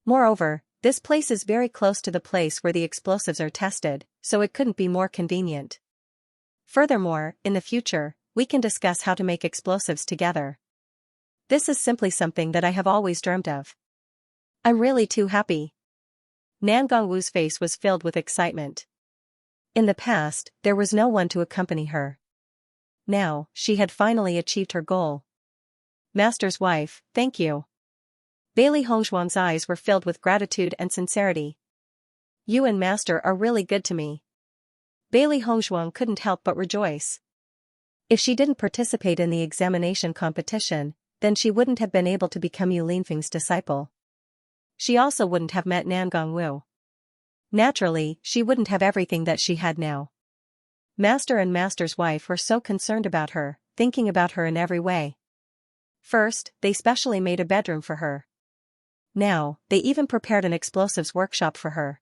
Moreover, this place is very close to the place where the explosives are tested, so it couldn't be more convenient. Furthermore, in the future, we can discuss how to make explosives together. This is simply something that I have always dreamt of. I'm really too happy." Nangong Wu's face was filled with excitement. In the past, there was no one to accompany her. Now, she had finally achieved her goal. "Master's wife, thank you." Bailey Hongzhuang's eyes were filled with gratitude and sincerity. "You and Master are really good to me." Bailey Hongzhuang couldn't help but rejoice. If she didn't participate in the examination competition, then she wouldn't have been able to become Yu Linfeng's disciple. She also wouldn't have met Nangong Wu. Naturally, she wouldn't have everything that she had now. Master and Master's wife were so concerned about her, thinking about her in every way. First, they specially made a bedroom for her. Now, they even prepared an explosives workshop for her.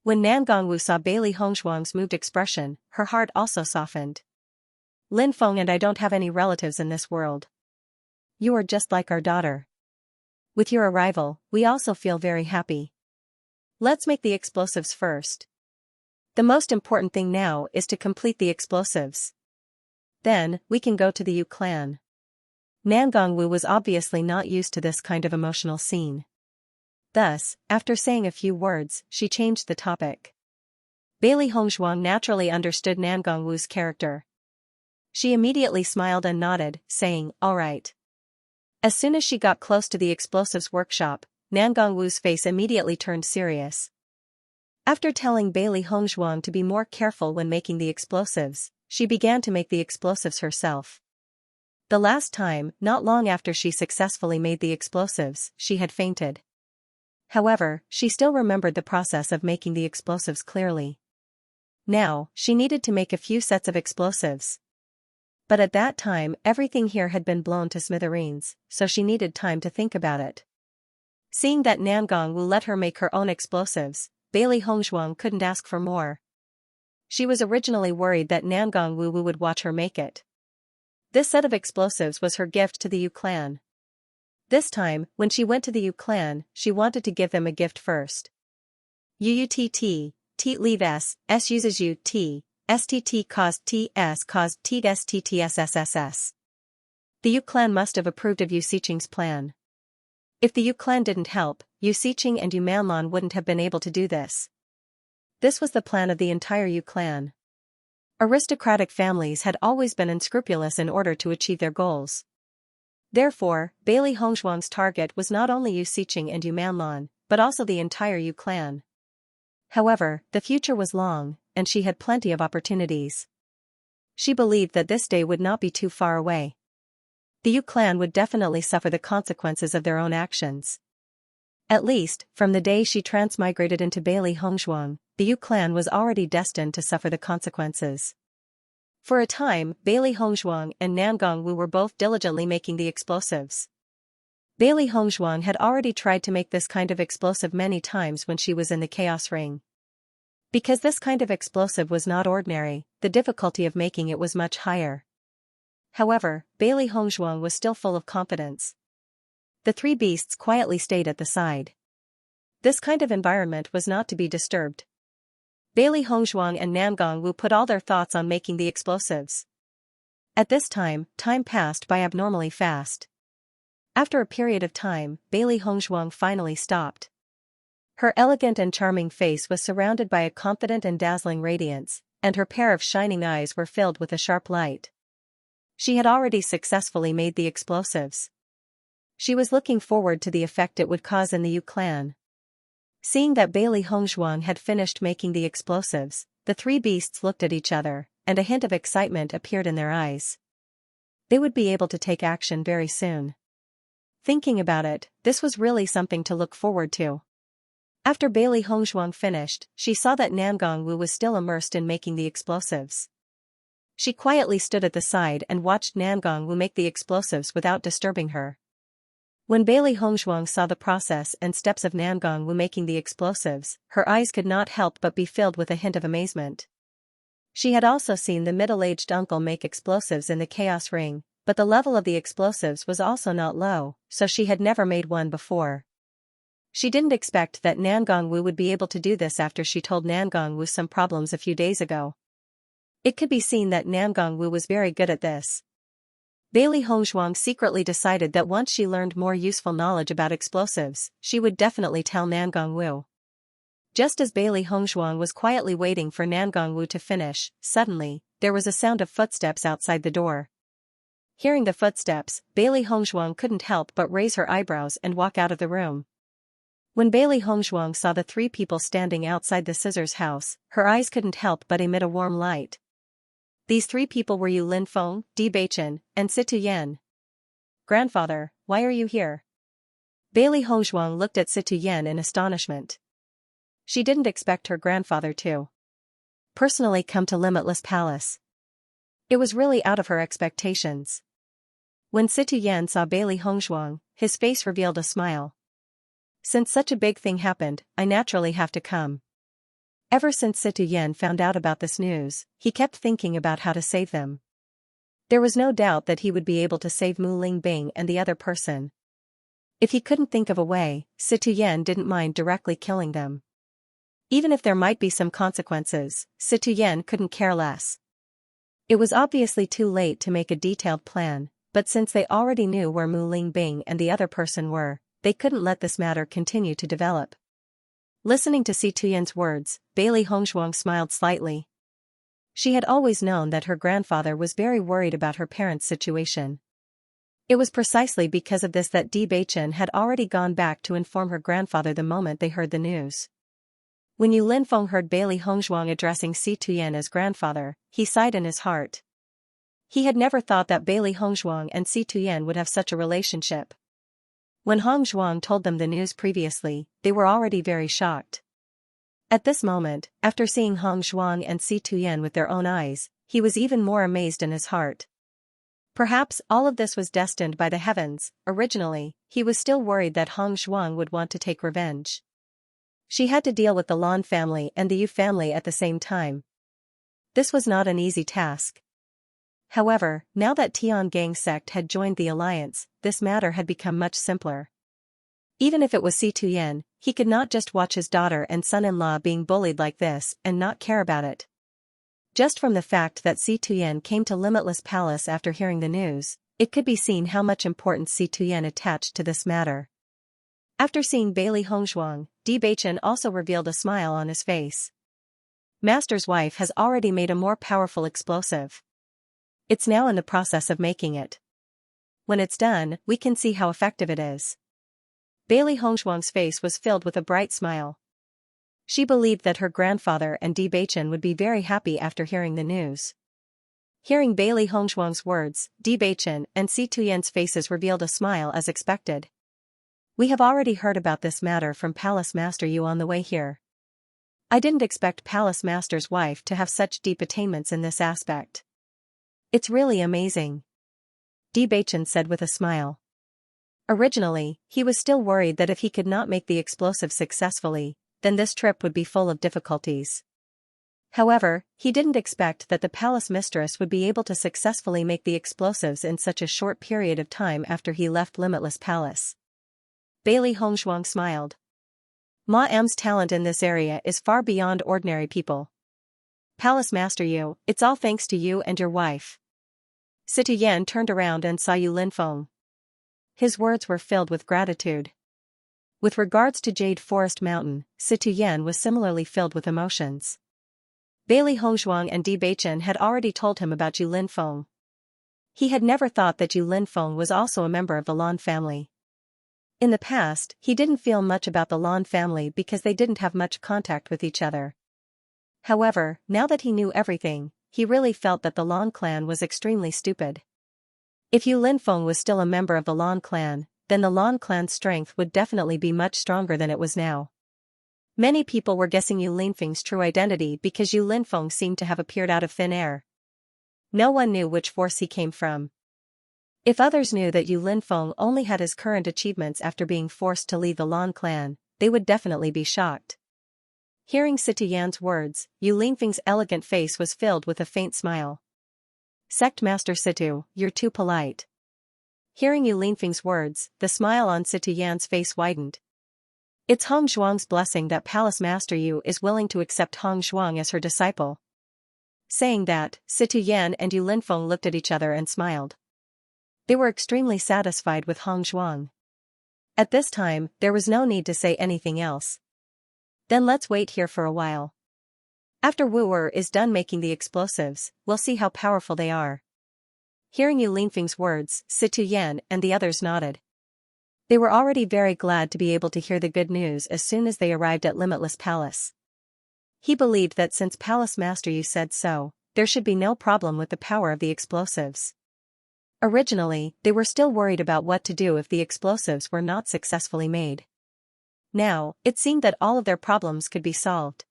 When Nangong Wu saw Bailey Hongzhuang's moved expression, her heart also softened. Lin Feng and I don't have any relatives in this world. You are just like our daughter. With your arrival, we also feel very happy. Let's make the explosives first. The most important thing now is to complete the explosives. Then, we can go to the Yu clan. Nangong Wu was obviously not used to this kind of emotional scene. Thus, after saying a few words, she changed the topic. Bailey Hongzhuang naturally understood Nangong Wu's character. She immediately smiled and nodded, saying, "All right." As soon as she got close to the explosives workshop, Nangong Wu's face immediately turned serious. After telling Bailey Hongzhuang to be more careful when making the explosives, she began to make the explosives herself. The last time, not long after she successfully made the explosives, she had fainted. However, she still remembered the process of making the explosives clearly. Now, she needed to make a few sets of explosives. But at that time, everything here had been blown to smithereens, so she needed time to think about it. Seeing that Nangong Wu let her make her own explosives, Bailey Hongzhuang couldn't ask for more. She was originally worried that Nangong Wu would watch her make it. This set of explosives was her gift to the Yu clan. This time, when she went to the Yu clan, she wanted to give them a gift first. UUTT, T leave S uses U T, STT caused TS caused TSTTSSSS. The Yu clan must have approved of Yu Xiqing's plan. If the Yu clan didn't help, Yu Xiqing and Yu Manlan wouldn't have been able to do this. This was the plan of the entire Yu clan. Aristocratic families had always been unscrupulous in order to achieve their goals. Therefore, Bailey Hongzhuang's target was not only Yu Xiqing and Yu Manlan, but also the entire Yu clan. However, the future was long, and she had plenty of opportunities. She believed that this day would not be too far away. The Yu clan would definitely suffer the consequences of their own actions. At least, from the day she transmigrated into Bailey Hongzhuang, the Yu clan was already destined to suffer the consequences. For a time, Bailey Hongzhuang and Nangong Wu were both diligently making the explosives. Bailey Hongzhuang had already tried to make this kind of explosive many times when she was in the Chaos Ring. Because this kind of explosive was not ordinary, the difficulty of making it was much higher. However, Bailey Hongzhuang was still full of confidence. The three beasts quietly stayed at the side. This kind of environment was not to be disturbed. Bailey Hongzhuang and Nangong Wu put all their thoughts on making the explosives. At this time passed by abnormally fast. After a period of time, Bailey Hongzhuang finally stopped. Her elegant and charming face was surrounded by a confident and dazzling radiance, and her pair of shining eyes were filled with a sharp light. She had already successfully made the explosives. She was looking forward to the effect it would cause in the Yu clan. Seeing that Bailey Hongzhuang had finished making the explosives, the three beasts looked at each other, and a hint of excitement appeared in their eyes. They would be able to take action very soon. Thinking about it, this was really something to look forward to. After Bailey Hongzhuang finished, she saw that Nangong Wu was still immersed in making the explosives. She quietly stood at the side and watched Nangong Wu make the explosives without disturbing her. When Bailey Hongzhuang saw the process and steps of Nangong Wu making the explosives, her eyes could not help but be filled with a hint of amazement. She had also seen the middle-aged uncle make explosives in the Chaos Ring, but the level of the explosives was also not low, so she had never made one before. She didn't expect that Nangong Wu would be able to do this after she told Nangong Wu some problems a few days ago. It could be seen that Nangong Wu was very good at this. Bailey Hongzhuang secretly decided that once she learned more useful knowledge about explosives, she would definitely tell Nangong Wu. Just as Bailey Hongzhuang was quietly waiting for Nangong Wu to finish, suddenly, there was a sound of footsteps outside the door. Hearing the footsteps, Bailey Hongzhuang couldn't help but raise her eyebrows and walk out of the room. When Bailey Hongzhuang saw the three people standing outside the Scissors house, her eyes couldn't help but emit a warm light. These three people were Yu Linfeng, Di Beichen, and Situ Yan. Grandfather, why are you here? Bailey Hongzhuang looked at Situ Yan in astonishment. She didn't expect her grandfather to personally come to Limitless Palace. It was really out of her expectations. When Situ Yan saw Bailey Hongzhuang, his face revealed a smile. Since such a big thing happened, I naturally have to come. Ever since Situ Yan found out about this news, he kept thinking about how to save them. There was no doubt that he would be able to save Mu Lingbing and the other person. If he couldn't think of a way, Situ Yan didn't mind directly killing them. Even if there might be some consequences, Situ Yan couldn't care less. It was obviously too late to make a detailed plan, but since they already knew where Mu Lingbing and the other person were, they couldn't let this matter continue to develop. Listening to Situ Yan's words, Bailey Hongzhuang smiled slightly. She had always known that her grandfather was very worried about her parents' situation. It was precisely because of this that Di Beichen had already gone back to inform her grandfather the moment they heard the news. When Yu Linfeng heard Bailey Hongzhuang addressing Situ Yan as grandfather, he sighed in his heart. He had never thought that Bailey Hongzhuang and Situ Yan would have such a relationship. When Hongzhuang told them the news previously, they were already very shocked. At this moment, after seeing Hongzhuang and Situ Yan with their own eyes, he was even more amazed in his heart. Perhaps all of this was destined by the heavens. Originally, he was still worried that Hongzhuang would want to take revenge. She had to deal with the Lan family and the Yu family at the same time. This was not an easy task. However, now that Tian Gang sect had joined the alliance, this matter had become much simpler. Even if it was Situ Yan, he could not just watch his daughter and son-in-law being bullied like this and not care about it. Just from the fact that Situ Yan came to Limitless Palace after hearing the news, it could be seen how much importance Situ Yan attached to this matter. After seeing Bailey Hongzhuang, Di Beichen also revealed a smile on his face. Master's wife has already made a more powerful explosive. It's now in the process of making it. When it's done, we can see how effective it is. Bailey Hongzhuang's face was filled with a bright smile. She believed that her grandfather and Di Beichen would be very happy after hearing the news. Hearing Bailey Hongzhuang's words, Di Beichen and Situ Yan's faces revealed a smile as expected. We have already heard about this matter from Palace Master Yu on the way here. I didn't expect Palace Master's wife to have such deep attainments in this aspect. It's really amazing. Di Beichen said with a smile. Originally, he was still worried that if he could not make the explosive successfully, then this trip would be full of difficulties. However, he didn't expect that the palace mistress would be able to successfully make the explosives in such a short period of time after he left Limitless Palace. Bailey Hongzhuang smiled. Ma M's talent in this area is far beyond ordinary people. Palace Master Yu, it's all thanks to you and your wife. Situ Yan turned around and saw Yu Linfeng. His words were filled with gratitude. With regards to Jade Forest Mountain, Situ Yan was similarly filled with emotions. Bailey Hongzhuang and Di Beichen had already told him about Yu Linfeng. He had never thought that Yu Linfeng was also a member of the Lan family. In the past, he didn't feel much about the Lan family because they didn't have much contact with each other. However, now that he knew everything, he really felt that the Lan clan was extremely stupid. If Yu Linfeng was still a member of the Lan clan, then the Lan clan's strength would definitely be much stronger than it was now. Many people were guessing Yu Linfeng's true identity because Yu Linfeng seemed to have appeared out of thin air. No one knew which force he came from. If others knew that Yu Linfeng only had his current achievements after being forced to leave the Lan clan, they would definitely be shocked. Hearing Situ Yan's words, Yu Linfeng's elegant face was filled with a faint smile. Sect Master Situ, you're too polite. Hearing Yu Linfeng's words, the smile on Situ Yan's face widened. It's Hongzhuang's blessing that Palace Master Yu is willing to accept Hongzhuang as her disciple. Saying that, Situ Yan and Yu Linfeng looked at each other and smiled. They were extremely satisfied with Hongzhuang. At this time, there was no need to say anything else. Then let's wait here for a while. After Wu is done making the explosives, we'll see how powerful they are. Hearing Yu Linfeng's words, Situ Yan and the others nodded. They were already very glad to be able to hear the good news as soon as they arrived at Limitless Palace. He believed that since Palace Master Yu said so, there should be no problem with the power of the explosives. Originally, they were still worried about what to do if the explosives were not successfully made. Now, it seemed that all of their problems could be solved.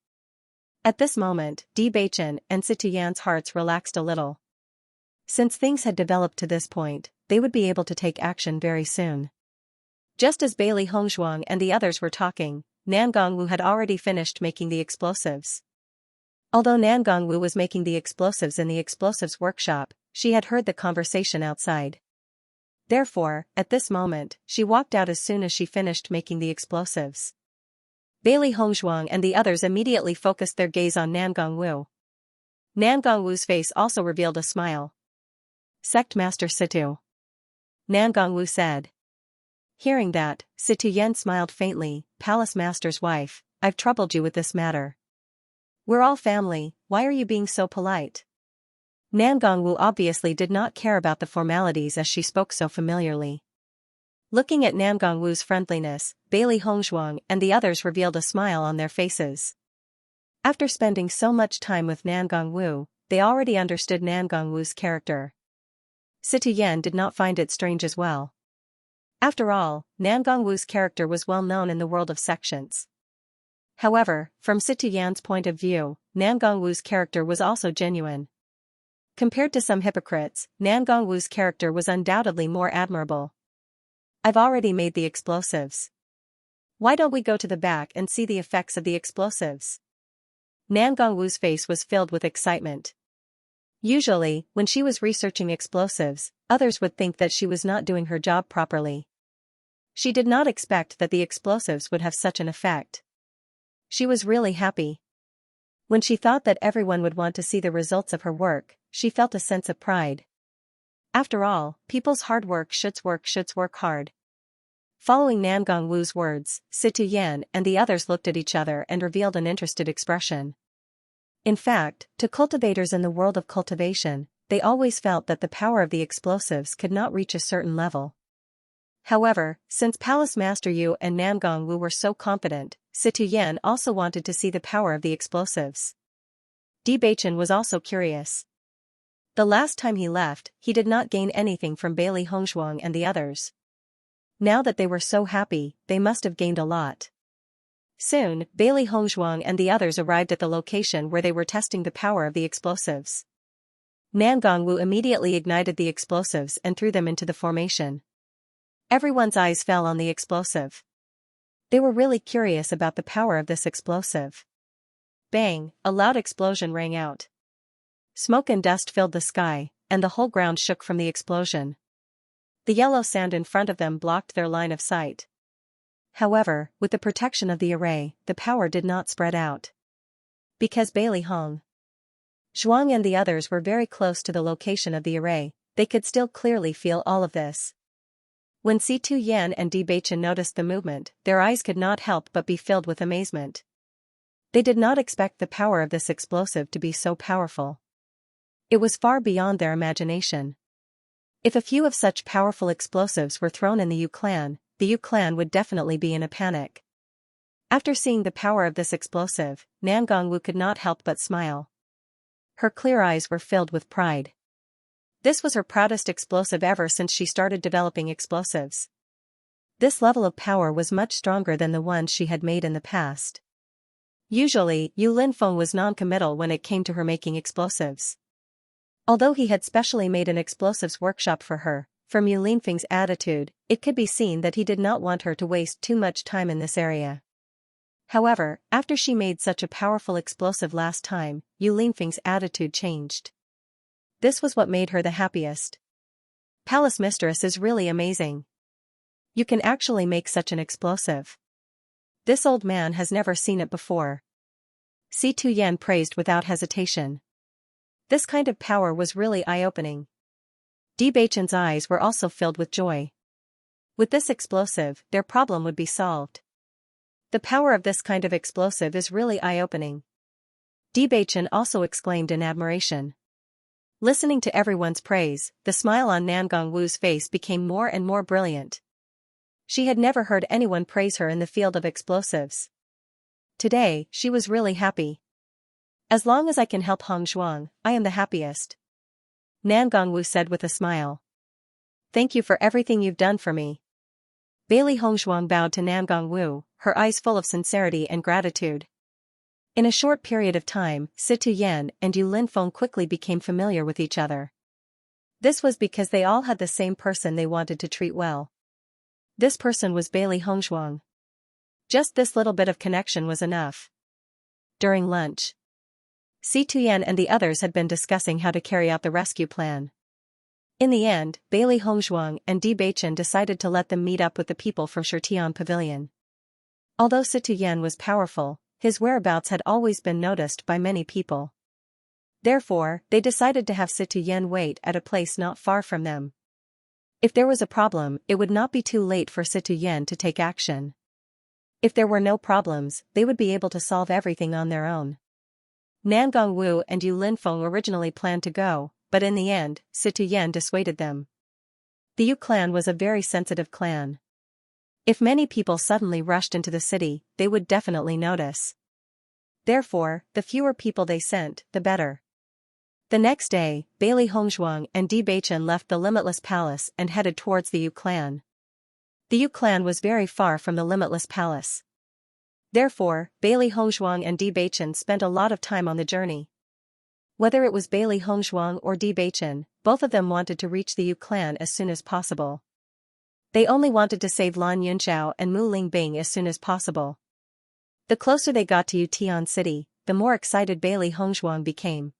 At this moment, Bewitching and Situyan's hearts relaxed a little. Since things had developed to this point, they would be able to take action very soon. Just as Bailey Hongzhuang and the others were talking, Nangongwu had already finished making the explosives. Although Nangongwu was making the explosives in the explosives workshop, she had heard the conversation outside. Therefore, at this moment, she walked out as soon as she finished making the explosives. Bailey Hongzhuang and the others immediately focused their gaze on Nangongwu. Nangongwu's face also revealed a smile. "Sect Master Situ," Nangongwu said. Hearing that, Situyan smiled faintly. "Palace Master's wife, I've troubled you with this matter. We're all family, why are you being so polite?" Nangongwu obviously did not care about the formalities as she spoke so familiarly. Looking at Nangongwu's friendliness, Bailey Hongzhuang and the others revealed a smile on their faces. After spending so much time with Nangongwu, they already understood Nangongwu's character. Situyan did not find it strange as well. After all, Nangongwu's character was well known in the world of sections. However, from Situyan's point of view, Nangongwu's character was also genuine. Compared to some hypocrites, Nangongwu's character was undoubtedly more admirable. "I've already made the explosives. Why don't we go to the back and see the effects of the explosives?" Nangongwu's face was filled with excitement. Usually, when she was researching explosives, others would think that she was not doing her job properly. She did not expect that the explosives would have such an effect. She was really happy. When she thought that everyone would want to see the results of her work, she felt a sense of pride. After all, people's hard work should work hard. Following Nangongwu's words, Situyan and the others looked at each other and revealed an interested expression. In fact, to cultivators in the world of cultivation, they always felt that the power of the explosives could not reach a certain level. However, since Palace Master Yu and Nangongwu were so confident, Situyan also wanted to see the power of the explosives. Bewitching was also curious. The last time he left, he did not gain anything from Bailey Hongzhuang and the others. Now that they were so happy, they must have gained a lot. Soon, Bailey Hongzhuang and the others arrived at the location where they were testing the power of the explosives. Nangongwu immediately ignited the explosives and threw them into the formation. Everyone's eyes fell on the explosive. They were really curious about the power of this explosive. Bang, a loud explosion rang out. Smoke and dust filled the sky, and the whole ground shook from the explosion. The yellow sand in front of them blocked their line of sight. However, with the protection of the array, the power did not spread out. Because Bailey Hong Zhuang and the others were very close to the location of the array, they could still clearly feel all of this. When Situyan and Bewitching noticed the movement, their eyes could not help but be filled with amazement. They did not expect the power of this explosive to be so powerful. It was far beyond their imagination. If a few of such powerful explosives were thrown in the Yu clan, the Yu clan would definitely be in a panic. After seeing the power of this explosive, Nangongwu could not help but smile. Her clear eyes were filled with pride. This was her proudest explosive ever since she started developing explosives. This level of power was much stronger than the ones she had made in the past. Usually, Yu Linfeng was non-committal when it came to her making explosives. Although he had specially made an explosives workshop for her, from Yu Linfeng's attitude, it could be seen that he did not want her to waste too much time in this area. However, after she made such a powerful explosive last time, Yu Linfeng's attitude changed. This was what made her the happiest. Palace Mistress is really amazing. You can actually make such an explosive. This old man has never seen it before. Situyan praised without hesitation. This kind of power was really eye-opening. Bewitching's eyes were also filled with joy. With this explosive, their problem would be solved. The power of this kind of explosive is really eye-opening. Bewitching also exclaimed in admiration. Listening to everyone's praise, the smile on Nangongwu's face became more and more brilliant. She had never heard anyone praise her in the field of explosives. Today, she was really happy. As long as I can help Hong Zhuang, I am the happiest. Nan Gongwu said with a smile. Thank you for everything you've done for me. Bailey Hongzhuang bowed to Nan Gongwu, her eyes full of sincerity and gratitude. In a short period of time, Situ Yan and Yu Linfeng quickly became familiar with each other. This was because they all had the same person they wanted to treat well. This person was Bailey Hongzhuang. Just this little bit of connection was enough. During lunch, Situ Yan and the others had been discussing how to carry out the rescue plan. In the end, Bailey Hongzhuang and Bewitching decided to let them meet up with the people from Shirtian Pavilion. Although Situ Yan was powerful, his whereabouts had always been noticed by many people. Therefore, they decided to have Situ Yan wait at a place not far from them. If there was a problem, it would not be too late for Situ Yan to take action. If there were no problems, they would be able to solve everything on their own. Nan Gongwu and Yu Linfeng originally planned to go, but in the end, Situ Yan dissuaded them. The Yu clan was a very sensitive clan. If many people suddenly rushed into the city, they would definitely notice. Therefore, the fewer people they sent, the better. The next day, Bailey Hongzhuang and Bewitching left the Limitless Palace and headed towards the Yu clan. The Yu clan was very far from the Limitless Palace. Therefore, Bailey Hongzhuang and Bewitching spent a lot of time on the journey. Whether it was Bailey Hongzhuang or Bewitching, both of them wanted to reach the Yu clan as soon as possible. They only wanted to save Lan Yunxiao and Mu Lingbing as soon as possible. The closer they got to Yutian City, the more excited Bailey Hongzhuang became.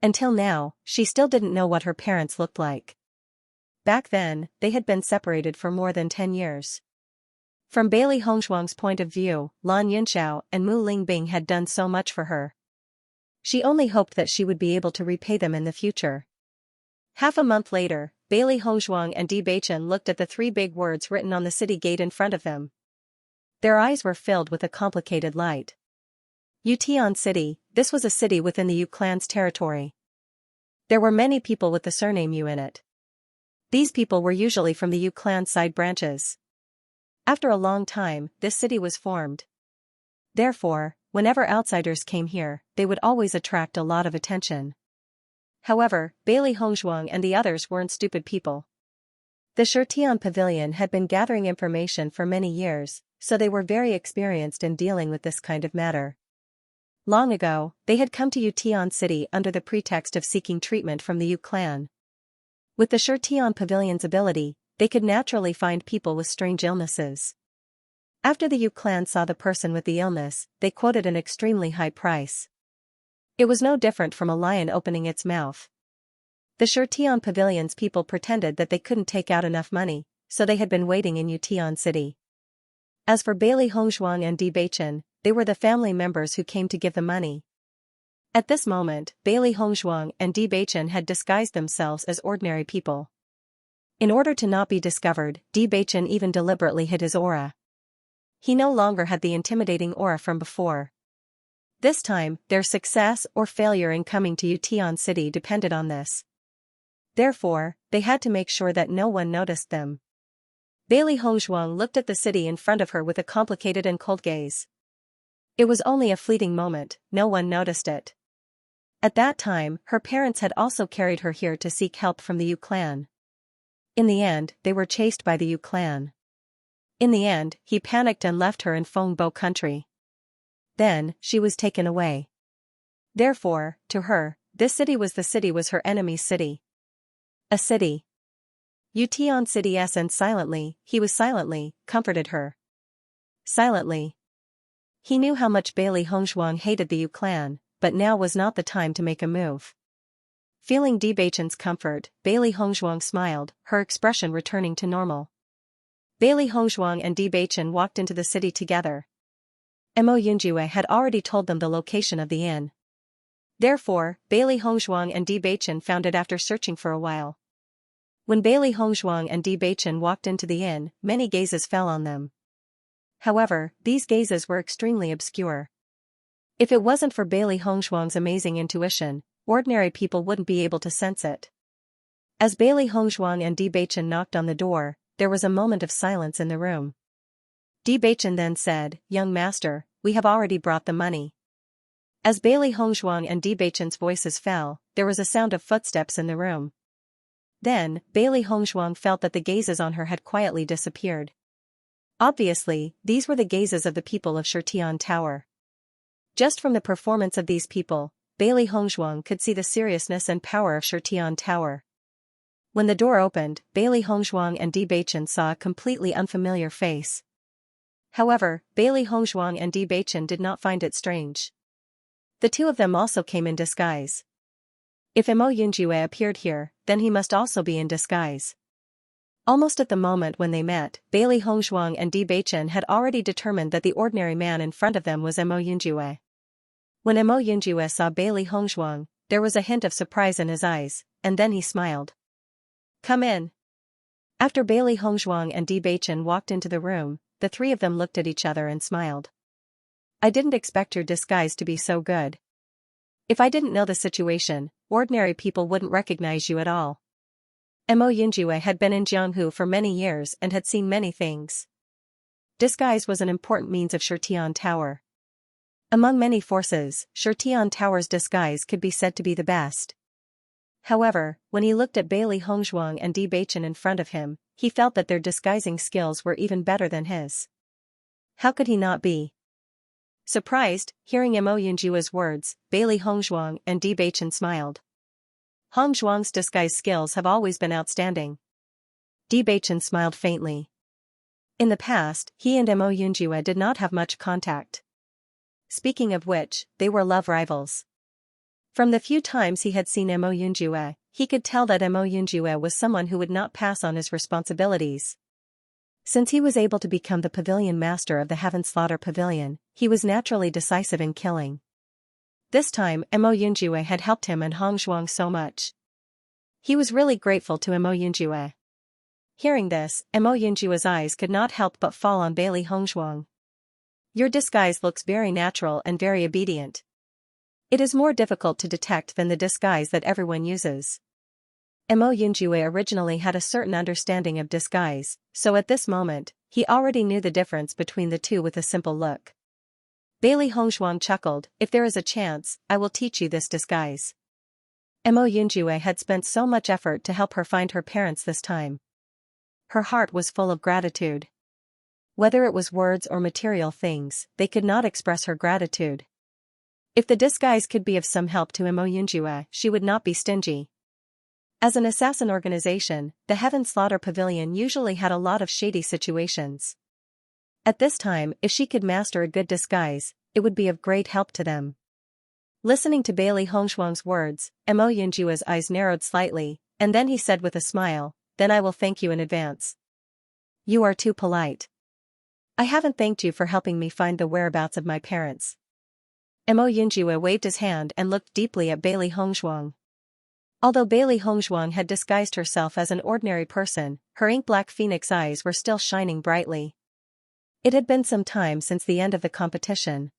Until now, she still didn't know what her parents looked like. Back then, they had been separated for more than 10 years. From Bailey Hongzhuang's point of view, Lan Yunxiao and Mu Lingbing had done so much for her. She only hoped that she would be able to repay them in the future. Half a month later, Bailey Hongzhuang and Bewitching looked at the 3 big words written on the city gate in front of them. Their eyes were filled with a complicated light. Yutian City, this was a city within the Yu clan's territory. There were many people with the surname Yu in it. These people were usually from the Yu clan side branches. After a long time, this city was formed. Therefore, whenever outsiders came here, they would always attract a lot of attention. However, Bailey Hongzhuang and the others weren't stupid people. The Shirtian Pavilion had been gathering information for many years, so they were very experienced in dealing with this kind of matter. Long ago, they had come to Yutian City under the pretext of seeking treatment from the Yu clan. With the Shirtian Pavilion's ability, they could naturally find people with strange illnesses. After the Yu clan saw the person with the illness, they quoted an extremely high price. It was no different from a lion opening its mouth. The Shirtian Pavilion's people pretended that they couldn't take out enough money, so they had been waiting in Yutian City. As for Bailey Hongzhuang and Bewitching, they were the family members who came to give the money. At this moment, Bailey Hongzhuang and Bewitching had disguised themselves as ordinary people. In order to not be discovered, Bewitching even deliberately hid his aura. He no longer had the intimidating aura from before. This time, their success or failure in coming to Yutian City depended on this. Therefore, they had to make sure that no one noticed them. Bailey Hongzhuang looked at the city in front of her with a complicated and cold gaze. It was only a fleeting moment, no one noticed it. At that time, her parents had also carried her here to seek help from the Yu clan. In the end, they were chased by the Yu clan. In the end, he panicked and left her in Fengbo country. Then, she was taken away. Therefore, to her, this city was her enemy's city. A city. Yutian City and silently, he was silently, comforted her. Silently. He knew how much Bailey Hongzhuang hated the Yu clan, but now was not the time to make a move. Feeling Bewitching's comfort, Bailey Hongzhuang smiled, her expression returning to normal. Bailey Hongzhuang and Bewitching walked into the city together. Mo Yunjue had already told them the location of the inn. Therefore, Bailey Hongzhuang and Bewitching found it after searching for a while. When Bailey Hongzhuang and Bewitching walked into the inn, many gazes fell on them. However, these gazes were extremely obscure. If it wasn't for Bailey Hongzhuang's amazing intuition, ordinary people wouldn't be able to sense it. As Bailey Hongzhuang and Bewitching knocked on the door, there was a moment of silence in the room. Bewitching then said, "Young master, we have already brought the money." As Bailey Hongzhuang and Bewitching's voices fell, there was a sound of footsteps in the room. Then, Bailey Hongzhuang felt that the gazes on her had quietly disappeared. Obviously, these were the gazes of the people of Shirtian Tower. Just from the performance of these people, Bailey Hongzhuang could see the seriousness and power of Shirtian Tower. When the door opened, Bailey Hongzhuang and Bewitching saw a completely unfamiliar face. However, Bailey Hongzhuang and Bewitching did not find it strange. The two of them also came in disguise. If Mo Yunjue appeared here, then he must also be in disguise. Almost at the moment when they met, Bailey Hongzhuang and Bewitching had already determined that the ordinary man in front of them was Mo Yunjue. When Mo Yunjue saw Bailey Hongzhuang, there was a hint of surprise in his eyes, and then he smiled. "Come in." After Bailey Hongzhuang and Bewitching walked into the room, the three of them looked at each other and smiled. "I didn't expect your disguise to be so good. If I didn't know the situation, ordinary people wouldn't recognize you at all." Mo Yunjue had been in Jianghu for many years and had seen many things. Disguise was an important means of Shirtian Tower. Among many forces, Shirtian Tower's disguise could be said to be the best. However, when he looked at Bailey Hongzhuang and Bewitching in front of him, he felt that their disguising skills were even better than his. How could he not be? Surprised, hearing Mo Yunjue's words, Bailey Hongzhuang and Bewitching smiled. Hongzhuang's disguise skills have always been outstanding. Bewitching smiled faintly. In the past, he and Mo Yunjue did not have much contact. Speaking of which, they were love rivals. From the few times he had seen Mo Yunjue, he could tell that Mo Yunjue was someone who would not pass on his responsibilities. Since he was able to become the pavilion master of the Heaven Slaughter Pavilion, he was naturally decisive in killing. This time, Mo Yunjue had helped him and Hongzhuang so much. He was really grateful to Mo Yunjue. Hearing this, Mo Yunjue's eyes could not help but fall on Bailey Hongzhuang. "Your disguise looks very natural and very obedient. It is more difficult to detect than the disguise that everyone uses." Mo Yunjue originally had a certain understanding of disguise, so at this moment, he already knew the difference between the two with a simple look. Bailey Hongzhuang chuckled, "If there is a chance, I will teach you this disguise." Mo Yunjue had spent so much effort to help her find her parents this time. Her heart was full of gratitude. Whether it was words or material things, they could not express her gratitude. If the disguise could be of some help to Mo Yunjue, she would not be stingy. As an assassin organization, the Heaven Slaughter Pavilion usually had a lot of shady situations. At this time, if she could master a good disguise, it would be of great help to them. Listening to Bailey Hongzhuang's words, Mo Yunjue's eyes narrowed slightly, and then he said with a smile, "Then I will thank you in advance." "You are too polite. I haven't thanked you for helping me find the whereabouts of my parents." Mo Yunjue waved his hand and looked deeply at Bailey Hongzhuang. Although Bailey Hongzhuang had disguised herself as an ordinary person, her ink-black phoenix eyes were still shining brightly. It had been some time since the end of the competition.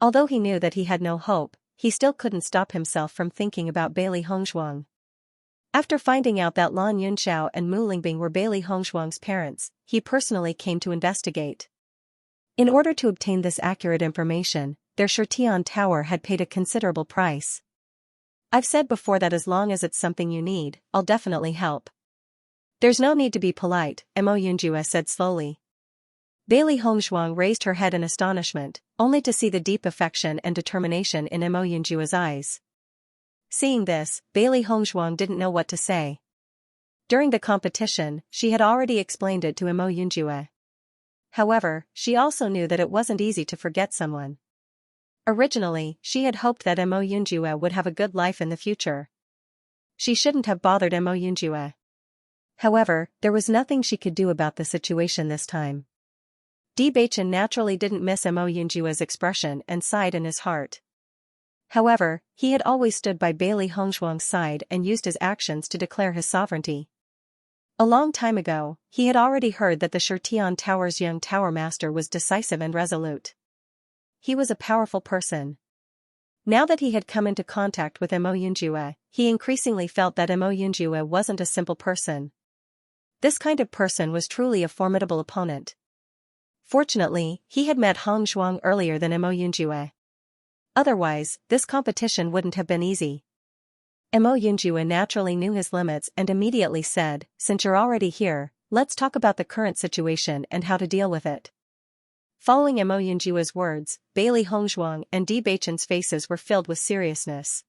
Although he knew that he had no hope, he still couldn't stop himself from thinking about Bailey Hongzhuang. After finding out that Lan Yunxiao and Mu Lingbing were Bailey Hongzhuang's parents, he personally came to investigate. In order to obtain this accurate information, their Shirtian Tower had paid a considerable price. "I've said before that as long as it's something you need, I'll definitely help." "There's no need to be polite," Mo Yunjue said slowly. Bailey Hongzhuang raised her head in astonishment, only to see the deep affection and determination in Mo Yunjue's eyes. Seeing this, Bailey Hongzhuang didn't know what to say. During the competition, she had already explained it to Mo Yunjue. However, she also knew that it wasn't easy to forget someone. Originally, she had hoped that Mo Yunjue would have a good life in the future. She shouldn't have bothered Mo Yunjue. However, there was nothing she could do about the situation this time. Bewitching naturally didn't miss Mo Yunjue's expression and sighed in his heart. However, he had always stood by Bailey Hongzhuang's side and used his actions to declare his sovereignty. A long time ago, he had already heard that the Shirtian Tower's young tower master was decisive and resolute. He was a powerful person. Now that he had come into contact with Mo Yunjue, he increasingly felt that Mo Yunjue wasn't a simple person. This kind of person was truly a formidable opponent. Fortunately, he had met Hong Zhuang earlier than Mo Yunjue. Otherwise, this competition wouldn't have been easy. Mo Yunjue naturally knew his limits and immediately said, "Since you're already here, let's talk about the current situation and how to deal with it." Following Mo Yunjue's words, Bailey Hongzhuang and Di Beichen's faces were filled with seriousness.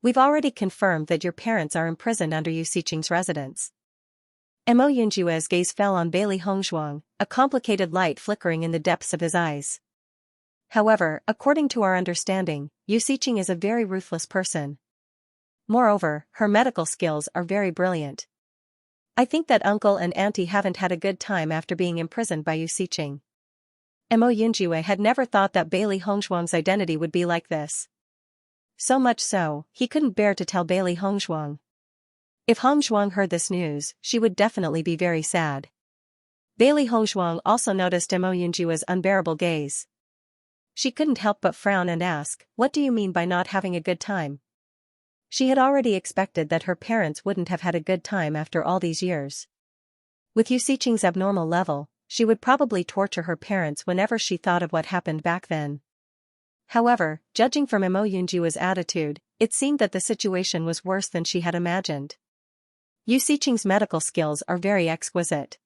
"We've already confirmed that your parents are imprisoned under Yu Xiqing's residence." Mo Yunjue's gaze fell on Bailey Hongzhuang, a complicated light flickering in the depths of his eyes. "However, according to our understanding, Yu Xiqing is a very ruthless person. Moreover, her medical skills are very brilliant. I think that uncle and auntie haven't had a good time after being imprisoned by Yu Xiqing." Mo Yunjue had never thought that Bailey Hongzhuang's identity would be like this. So much so, he couldn't bear to tell Bailey Hongzhuang. If Hongzhuang heard this news, she would definitely be very sad. Bailey Hongzhuang also noticed Mo Yunjue's unbearable gaze. She couldn't help but frown and ask, "What do you mean by not having a good time?" She had already expected that her parents wouldn't have had a good time after all these years. With Yu Xiqing's abnormal level, she would probably torture her parents whenever she thought of what happened back then. However, judging from Mo Yunjue's attitude, it seemed that the situation was worse than she had imagined. Yu Xiqing's medical skills are very exquisite.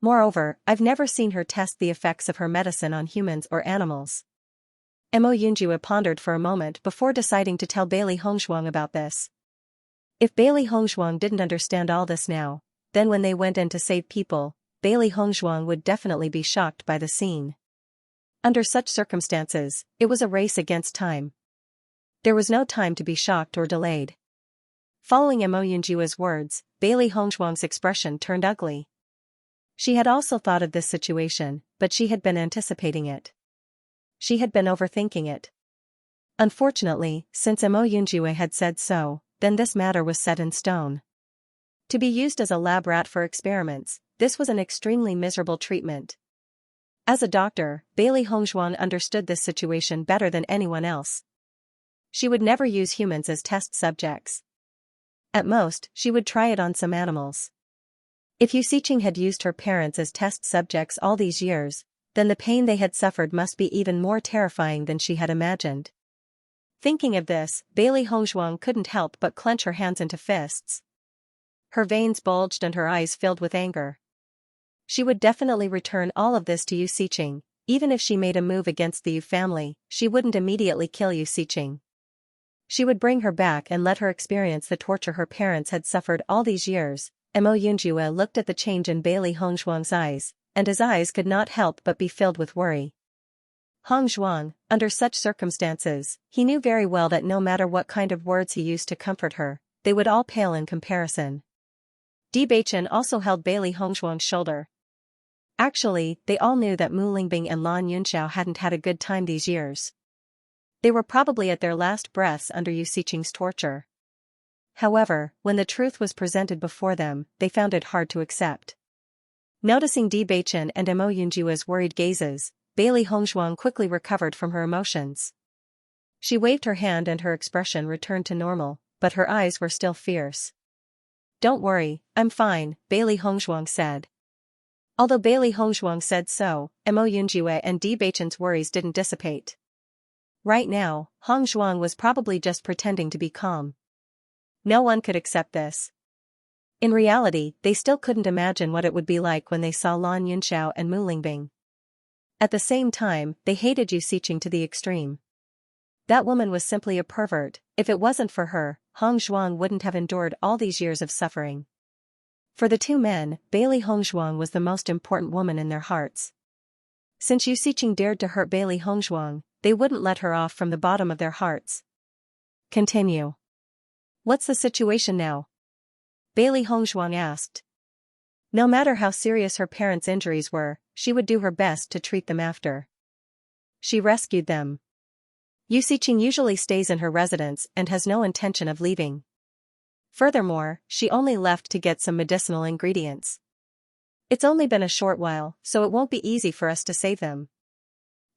Moreover, I've never seen her test the effects of her medicine on humans or animals. Mo Yunjue pondered for a moment before deciding to tell Bailey Hongzhuang about this. If Bailey Hongzhuang didn't understand all this now, then when they went in to save people, Bailey Hongzhuang would definitely be shocked by the scene. Under such circumstances, it was a race against time. There was no time to be shocked or delayed. Following Mo Yunjue's words, Bailey Hongzhuang's expression turned ugly. She had also thought of this situation, but she had been anticipating it. She had been overthinking it. Unfortunately, since Mo Yunjue had said so, then this matter was set in stone. To be used as a lab rat for experiments, this was an extremely miserable treatment. As a doctor, Bailey Hongzhuang understood this situation better than anyone else. She would never use humans as test subjects. At most, she would try it on some animals. If Yu Xiqing had used her parents as test subjects all these years, then the pain they had suffered must be even more terrifying than she had imagined. Thinking of this, Bailey Hongzhuang couldn't help but clench her hands into fists. Her veins bulged and her eyes filled with anger. She would definitely return all of this to Yu Xiqing. Even if she made a move against the Yu family, she wouldn't immediately kill Yu Xiqing. She would bring her back and let her experience the torture her parents had suffered all these years. Mo Yunjue looked at the change in Bailey Hongzhuang's eyes, and his eyes could not help but be filled with worry. Hongzhuang, under such circumstances, he knew very well that no matter what kind of words he used to comfort her, they would all pale in comparison. Di Beichen also held Bailey Hongzhuang's shoulder. Actually, they all knew that Mu Lingbing and Lan Yunxiao hadn't had a good time these years. They were probably at their last breaths under Yu Xiqing's torture. However, when the truth was presented before them, they found it hard to accept. Noticing Di Beichen and Mo Yunjue's worried gazes, Bailey Hongzhuang quickly recovered from her emotions. She waved her hand and her expression returned to normal, but her eyes were still fierce. "Don't worry, I'm fine," Bailey Hongzhuang said. Although Bailey Hongzhuang said so, Mo Yunjue and Di Beichen's worries didn't dissipate. Right now, Hongzhuang was probably just pretending to be calm. No one could accept this. In reality, they still couldn't imagine what it would be like when they saw Lan Yunxiao and Mu Lingbing. At the same time, they hated Yu Xiqing to the extreme. That woman was simply a pervert. If it wasn't for her, Hongzhuang wouldn't have endured all these years of suffering. For the two men, Bailey Hongzhuang was the most important woman in their hearts. Since Yu Xiqing dared to hurt Bailey Hongzhuang, they wouldn't let her off from the bottom of their hearts. Continue. What's the situation now? Bailey Hongzhuang asked. No matter how serious her parents' injuries were, she would do her best to treat them after. She rescued them. Yu Xiqing usually stays in her residence and has no intention of leaving. Furthermore, she only left to get some medicinal ingredients. It's only been a short while, so it won't be easy for us to save them.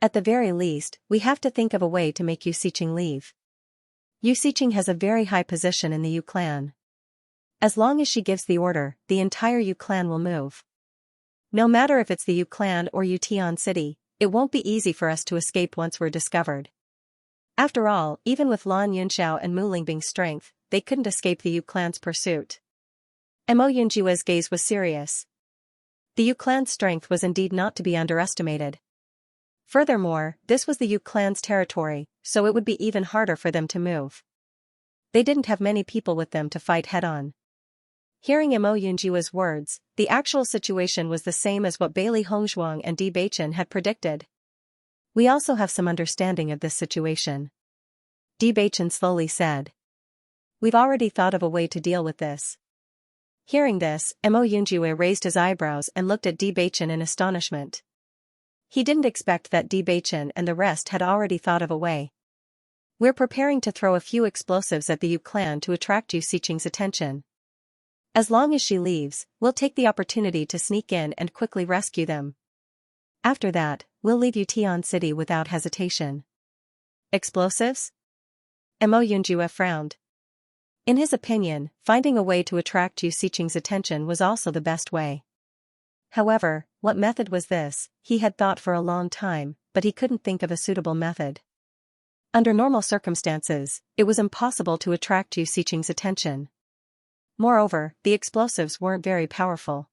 At the very least, we have to think of a way to make Yu Xiqing leave. Yu Xiqing has a very high position in the Yu clan. As long as she gives the order, the entire Yu clan will move. No matter if it's the Yu clan or Tian City, it won't be easy for us to escape once we're discovered. After all, even with Lan Yunxiao and Mu Lingbing's strength, they couldn't escape the Yu clan's pursuit. Mo Yunjua's gaze was serious. The Yu clan's strength was indeed not to be underestimated. Furthermore, this was the Yu clan's territory, so it would be even harder for them to move. They didn't have many people with them to fight head-on. Hearing Mo Yunjua's words, the actual situation was the same as what Bailey Hongzhuang and Di Beichen had predicted. We also have some understanding of this situation. Di Beichen slowly said. We've already thought of a way to deal with this. Hearing this, Mo Yunjue raised his eyebrows and looked at Di Beichen in astonishment. He didn't expect that Di Beichen and the rest had already thought of a way. We're preparing to throw a few explosives at the Yu clan to attract Yu Xiqing's attention. As long as she leaves, we'll take the opportunity to sneak in and quickly rescue them. After that, we'll leave Tian City without hesitation. Explosives? Mo Yunjue frowned. In his opinion, finding a way to attract Yu Xiqing's attention was also the best way. However, what method was this? He had thought for a long time, but he couldn't think of a suitable method. Under normal circumstances, it was impossible to attract Yu Xiqing's attention. Moreover, the explosives weren't very powerful.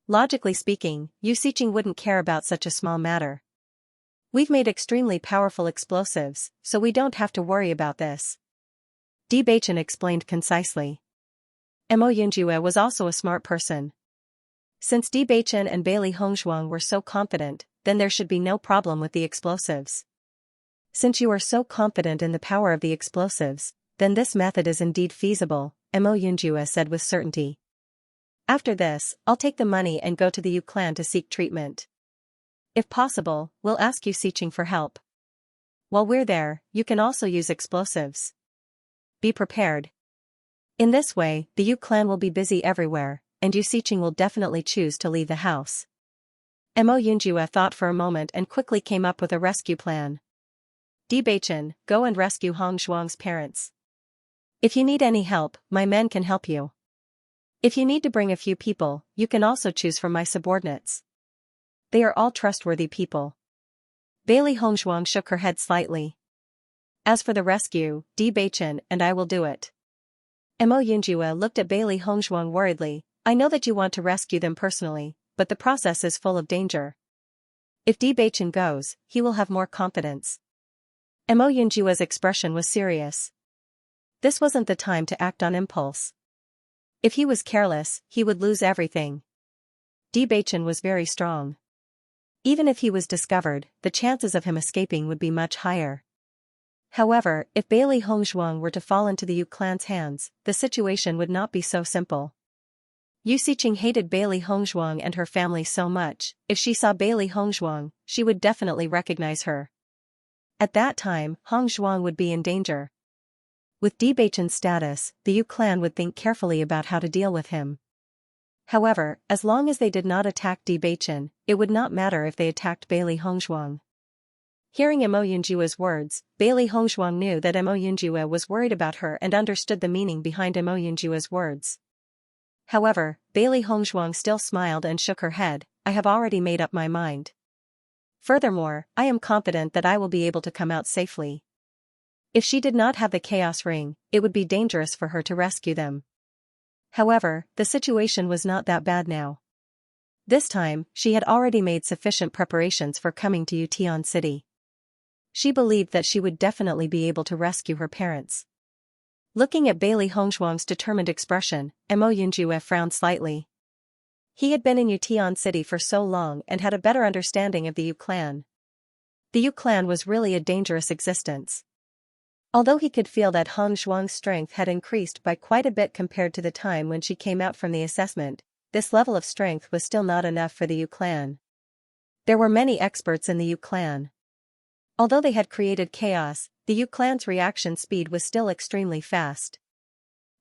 Logically speaking, Yu Xiqing wouldn't care about such a small matter. We've made extremely powerful explosives, so we don't have to worry about this. Di Beichen explained concisely. Mo Yunjue was also a smart person. Since Di Beichen and Bailey Hongzhuang were so confident, then there should be no problem with the explosives. Since you are so confident in the power of the explosives, then this method is indeed feasible, Mo Yunjue said with certainty. After this, I'll take the money and go to the Yu clan to seek treatment. If possible, we'll ask Yu Xiqing for help. While we're there, you can also use explosives. Be prepared. In this way, the Yu clan will be busy everywhere, and Yu Xiqing will definitely choose to leave the house. Mo Yunjue thought for a moment and quickly came up with a rescue plan. Di Beichen, go and rescue Hong Zhuang's parents. If you need any help, my men can help you. If you need to bring a few people, you can also choose from my subordinates. They are all trustworthy people. Bailey Hongzhuang shook her head slightly. As for the rescue, Di Beichen and I will do it. Mo Yunjue looked at Bailey Hongzhuang worriedly. I know that you want to rescue them personally, but the process is full of danger. If Di Beichen goes, he will have more confidence. Mo Yunjue's expression was serious. This wasn't the time to act on impulse. If he was careless, he would lose everything. Di Beichen was very strong. Even if he was discovered, the chances of him escaping would be much higher. However, if Bailey Hongzhuang were to fall into the Yu clan's hands, the situation would not be so simple. Yu Xiqing hated Bailey Hongzhuang and her family so much. If she saw Bailey Hongzhuang, she would definitely recognize her. At that time, Hongzhuang would be in danger. With Di Beichen's status, the Yu clan would think carefully about how to deal with him. However, as long as they did not attack Di Beichen, it would not matter if they attacked Bailey Hongzhuang. Hearing Mo Yunjue's words, Bailey Hongzhuang knew that Mo Yunjue was worried about her and understood the meaning behind Mo Yunjue's words. However, Bailey Hongzhuang still smiled and shook her head. I have already made up my mind. Furthermore, I am confident that I will be able to come out safely. If she did not have the chaos ring, it would be dangerous for her to rescue them. However, the situation was not that bad now. This time, she had already made sufficient preparations for coming to Tian City. She believed that she would definitely be able to rescue her parents. Looking at Bailey Hongzhuang's determined expression, Mo Yunjue frowned slightly. He had been in Tian City for so long and had a better understanding of the Yu clan. The Yu clan was really a dangerous existence. Although he could feel that Hong Zhuang's strength had increased by quite a bit compared to the time when she came out from the assessment, this level of strength was still not enough for the Yu clan. There were many experts in the Yu clan. Although they had created chaos, the Yu clan's reaction speed was still extremely fast.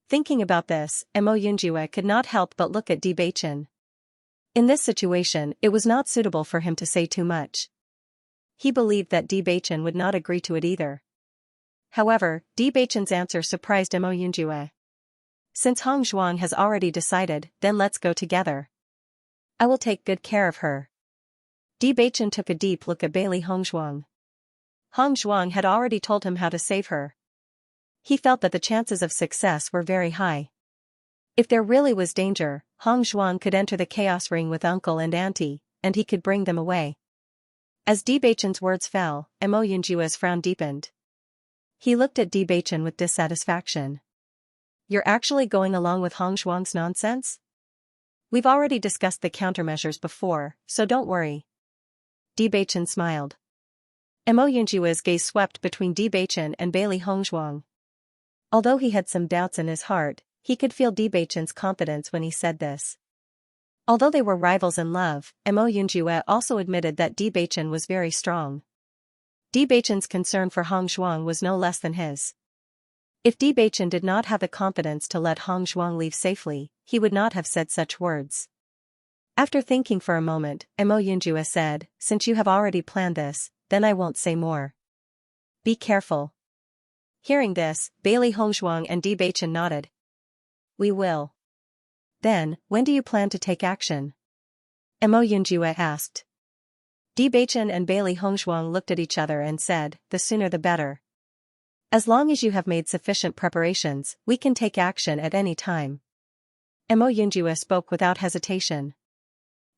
Thinking about this, Mo Yunjue could not help but look at Di Beichen. In this situation, it was not suitable for him to say too much. He believed that Di Beichen would not agree to it either. However, Di Beichen's answer surprised Mo Yunjue. Since Hong Zhuang has already decided, then let's go together. I will take good care of her. Di Baichen took a deep look at Bailey Hongzhuang. Hong Zhuang had already told him how to save her. He felt that the chances of success were very high. If there really was danger, Hong Zhuang could enter the chaos ring with uncle and auntie, and he could bring them away. As Di Baichen's words fell, Mo Yunjua's frown deepened. He looked at Di Baichen with dissatisfaction. You're actually going along with Hong Zhuang's nonsense? We've already discussed the countermeasures before, so don't worry. Di Baichen smiled. Mo Yunjua's gaze swept between Di Baichen and Bailey Hongzhuang. Although he had some doubts in his heart, he could feel Di Baichen's confidence when he said this. Although they were rivals in love, Mo Yunjua also admitted that Di Baichen was very strong. Di Baichen's concern for Hong Zhuang was no less than his. If Di Baichen did not have the confidence to let Hong Zhuang leave safely, he would not have said such words. After thinking for a moment, Mo Yunjua said, since you have already planned this, then I won't say more. Be careful. Hearing this, Bailey Hongzhuang and Di Baichen nodded. We will. Then, when do you plan to take action? Mo Yunjua asked. Di Baichen and Bailey Hongzhuang looked at each other and said, the sooner the better. As long as you have made sufficient preparations, we can take action at any time. Mo Yunjua spoke without hesitation.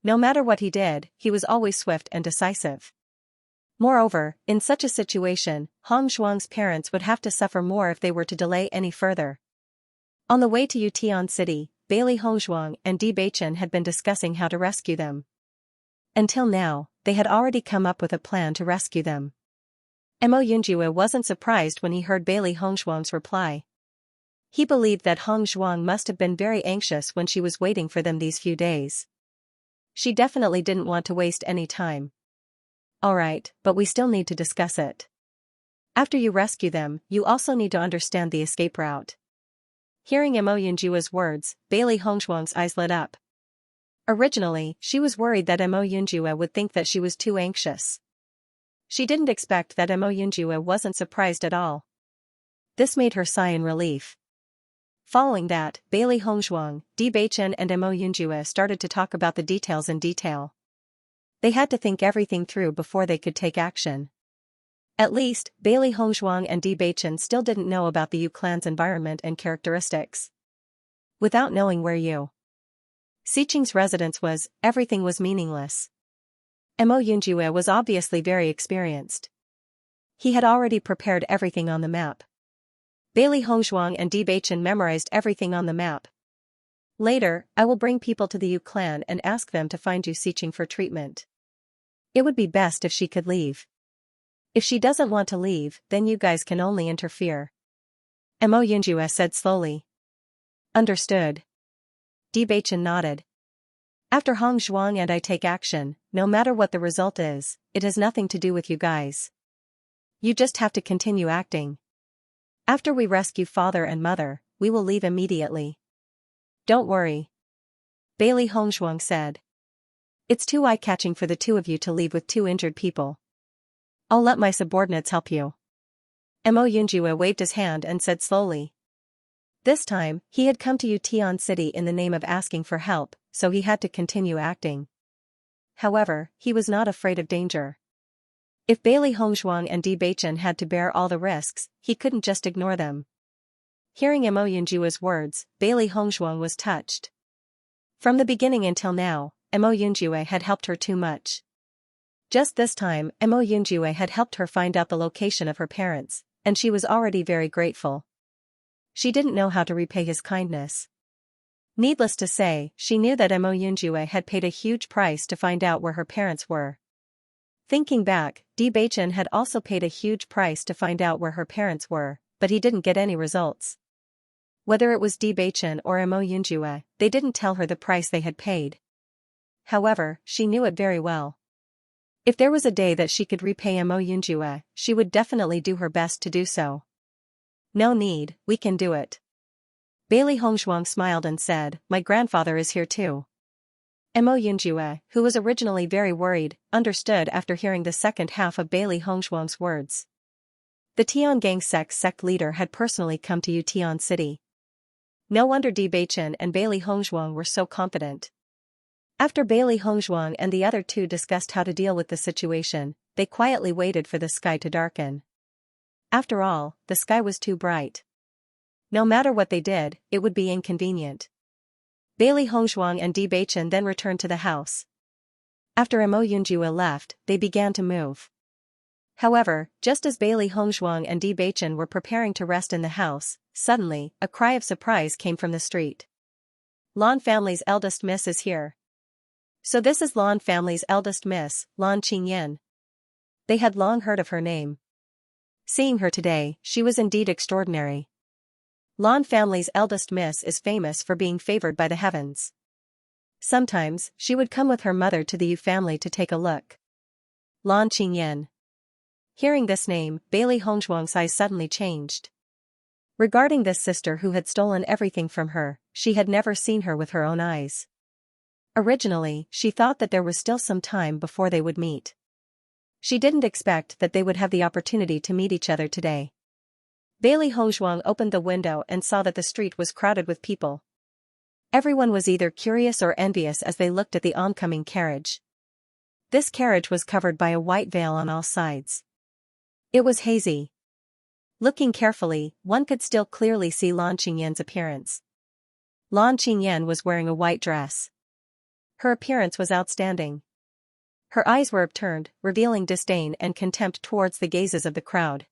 No matter what he did, he was always swift and decisive. Moreover, in such a situation, Hong Zhuang's parents would have to suffer more if they were to delay any further. On the way to Yutian City, Bailey Hongzhuang and Di Baichen had been discussing how to rescue them. Until now, they had already come up with a plan to rescue them. Mo Yunjua wasn't surprised when he heard Bailey Hongzhuang's reply. He believed that Hong Zhuang must have been very anxious when she was waiting for them these few days. She definitely didn't want to waste any time. Alright, but we still need to discuss it. After you rescue them, you also need to understand the escape route. Hearing Mo Yunjua's words, Bailey Hongzhuang's eyes lit up. Originally, she was worried that Mo Yunjua would think that she was too anxious. She didn't expect that Mo Yunjua wasn't surprised at all. This made her sigh in relief. Following that, Bailey Hongzhuang, Di Baichen and Mo Yunjua started to talk about the details in detail. They had to think everything through before they could take action. At least, Bailey Hongzhuang and Di Baichen still didn't know about the Yu clan's environment and characteristics. Without knowing where Yu Xiqing's residence was, everything was meaningless. Mo Yunjua was obviously very experienced. He had already prepared everything on the map. Bailey Hongzhuang and Di Baichen memorized everything on the map. Later, I will bring people to the Yu clan and ask them to find Yu Xiqing for treatment. It would be best if she could leave. If she doesn't want to leave, then you guys can only interfere. Mo Yunjua said slowly. Understood. Di Baichen nodded. After Hong Zhuang and I take action, no matter what the result is, it has nothing to do with you guys. You just have to continue acting. After we rescue father and mother, we will leave immediately. Don't worry. Bailey Hongzhuang said. It's too eye-catching for the two of you to leave with two injured people. I'll let my subordinates help you. Mo Yunjua waved his hand and said slowly. This time, he had come to Yutian City in the name of asking for help, so he had to continue acting. However, he was not afraid of danger. If Bailey Hongzhuang and Di Baichen had to bear all the risks, he couldn't just ignore them. Hearing Mo Yunjua's words, Bailey Hongzhuang was touched. From the beginning until now, Mo Yunjua had helped her too much. Just this time, Mo Yunjua had helped her find out the location of her parents, and she was already very grateful. She didn't know how to repay his kindness. Needless to say, she knew that Mo Yunjua had paid a huge price to find out where her parents were. Thinking back, Di Baichen had also paid a huge price to find out where her parents were, but he didn't get any results. Whether it was Di Baichen or Mo Yunjua, they didn't tell her the price they had paid. However, she knew it very well. If there was a day that she could repay Mo Yunjua, she would definitely do her best to do so. No need, we can do it. Bailey Hongzhuang smiled and said, my grandfather is here too. Mo Yunjua, who was originally very worried, understood after hearing the second half of Bailey Hongzhuang's words. The Tiangang sect leader had personally come to Yutian City. No wonder Bewitching and Bailey Hongzhuang were so confident. After Bailey Hongzhuang and the other two discussed how to deal with the situation, they quietly waited for the sky to darken. After all, the sky was too bright. No matter what they did, it would be inconvenient. Bailey Hongzhuang and Bewitching then returned to the house. After Mo Yunjue left, they began to move. However, just as Bailey Hongzhuang and Bewitching were preparing to rest in the house, suddenly, a cry of surprise came from the street. Lan family's eldest miss is here. So this is Lan family's eldest miss, Lan Qingyan. They had long heard of her name. Seeing her today, she was indeed extraordinary. Lan family's eldest miss is famous for being favored by the heavens. Sometimes, she would come with her mother to the Yu family to take a look. Lan Qingyan. Hearing this name, Bailey Hongzhuang's eyes suddenly changed. Regarding this sister who had stolen everything from her, she had never seen her with her own eyes. Originally, she thought that there was still some time before they would meet. She didn't expect that they would have the opportunity to meet each other today. Bailey Hongzhuang opened the window and saw that the street was crowded with people. Everyone was either curious or envious as they looked at the oncoming carriage. This carriage was covered by a white veil on all sides. It was hazy. Looking carefully, one could still clearly see Lan Qingyan's appearance. Lan Qingyan was wearing a white dress. Her appearance was outstanding. Her eyes were upturned, revealing disdain and contempt towards the gazes of the crowd.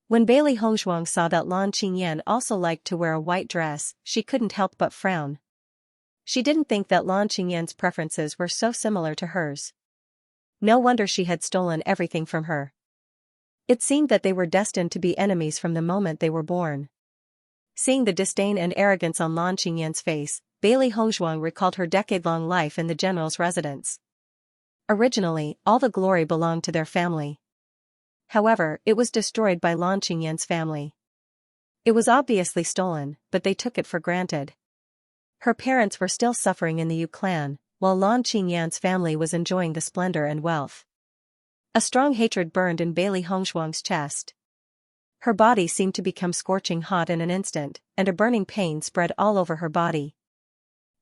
When Bailey Hongzhuang saw that Lan Qingyan also liked to wear a white dress, she couldn't help but frown. She didn't think that Lan Qingyan's preferences were so similar to hers. No wonder she had stolen everything from her. It seemed that they were destined to be enemies from the moment they were born. Seeing the disdain and arrogance on Lan Qingyan's face, Bailey Hongzhuang recalled her decade-long life in the general's residence. Originally, all the glory belonged to their family. However, it was destroyed by Lan Qingyan's family. It was obviously stolen, but they took it for granted. Her parents were still suffering in the Yu clan, while Lan Qingyan's family was enjoying the splendor and wealth. A strong hatred burned in Bailey Hongzhuang's chest. Her body seemed to become scorching hot in an instant, and a burning pain spread all over her body.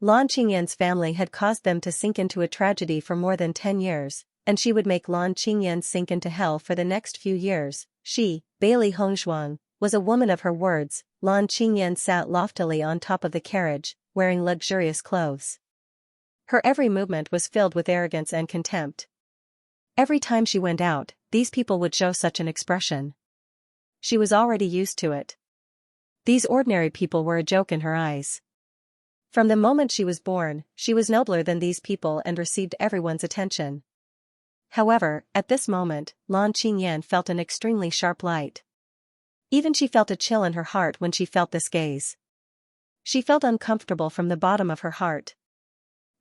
Lan Qingyan's family had caused them to sink into a tragedy for more than 10 years, and she would make Lan Qingyan sink into hell for the next few years. She, Bailey Hongzhuang, was a woman of her words. Lan Qingyan sat loftily on top of the carriage, wearing luxurious clothes. Her every movement was filled with arrogance and contempt. Every time she went out, these people would show such an expression. She was already used to it. These ordinary people were a joke in her eyes. From the moment she was born, she was nobler than these people and received everyone's attention. However, at this moment, Lan Qingyan felt an extremely sharp light. Even she felt a chill in her heart when she felt this gaze. She felt uncomfortable from the bottom of her heart.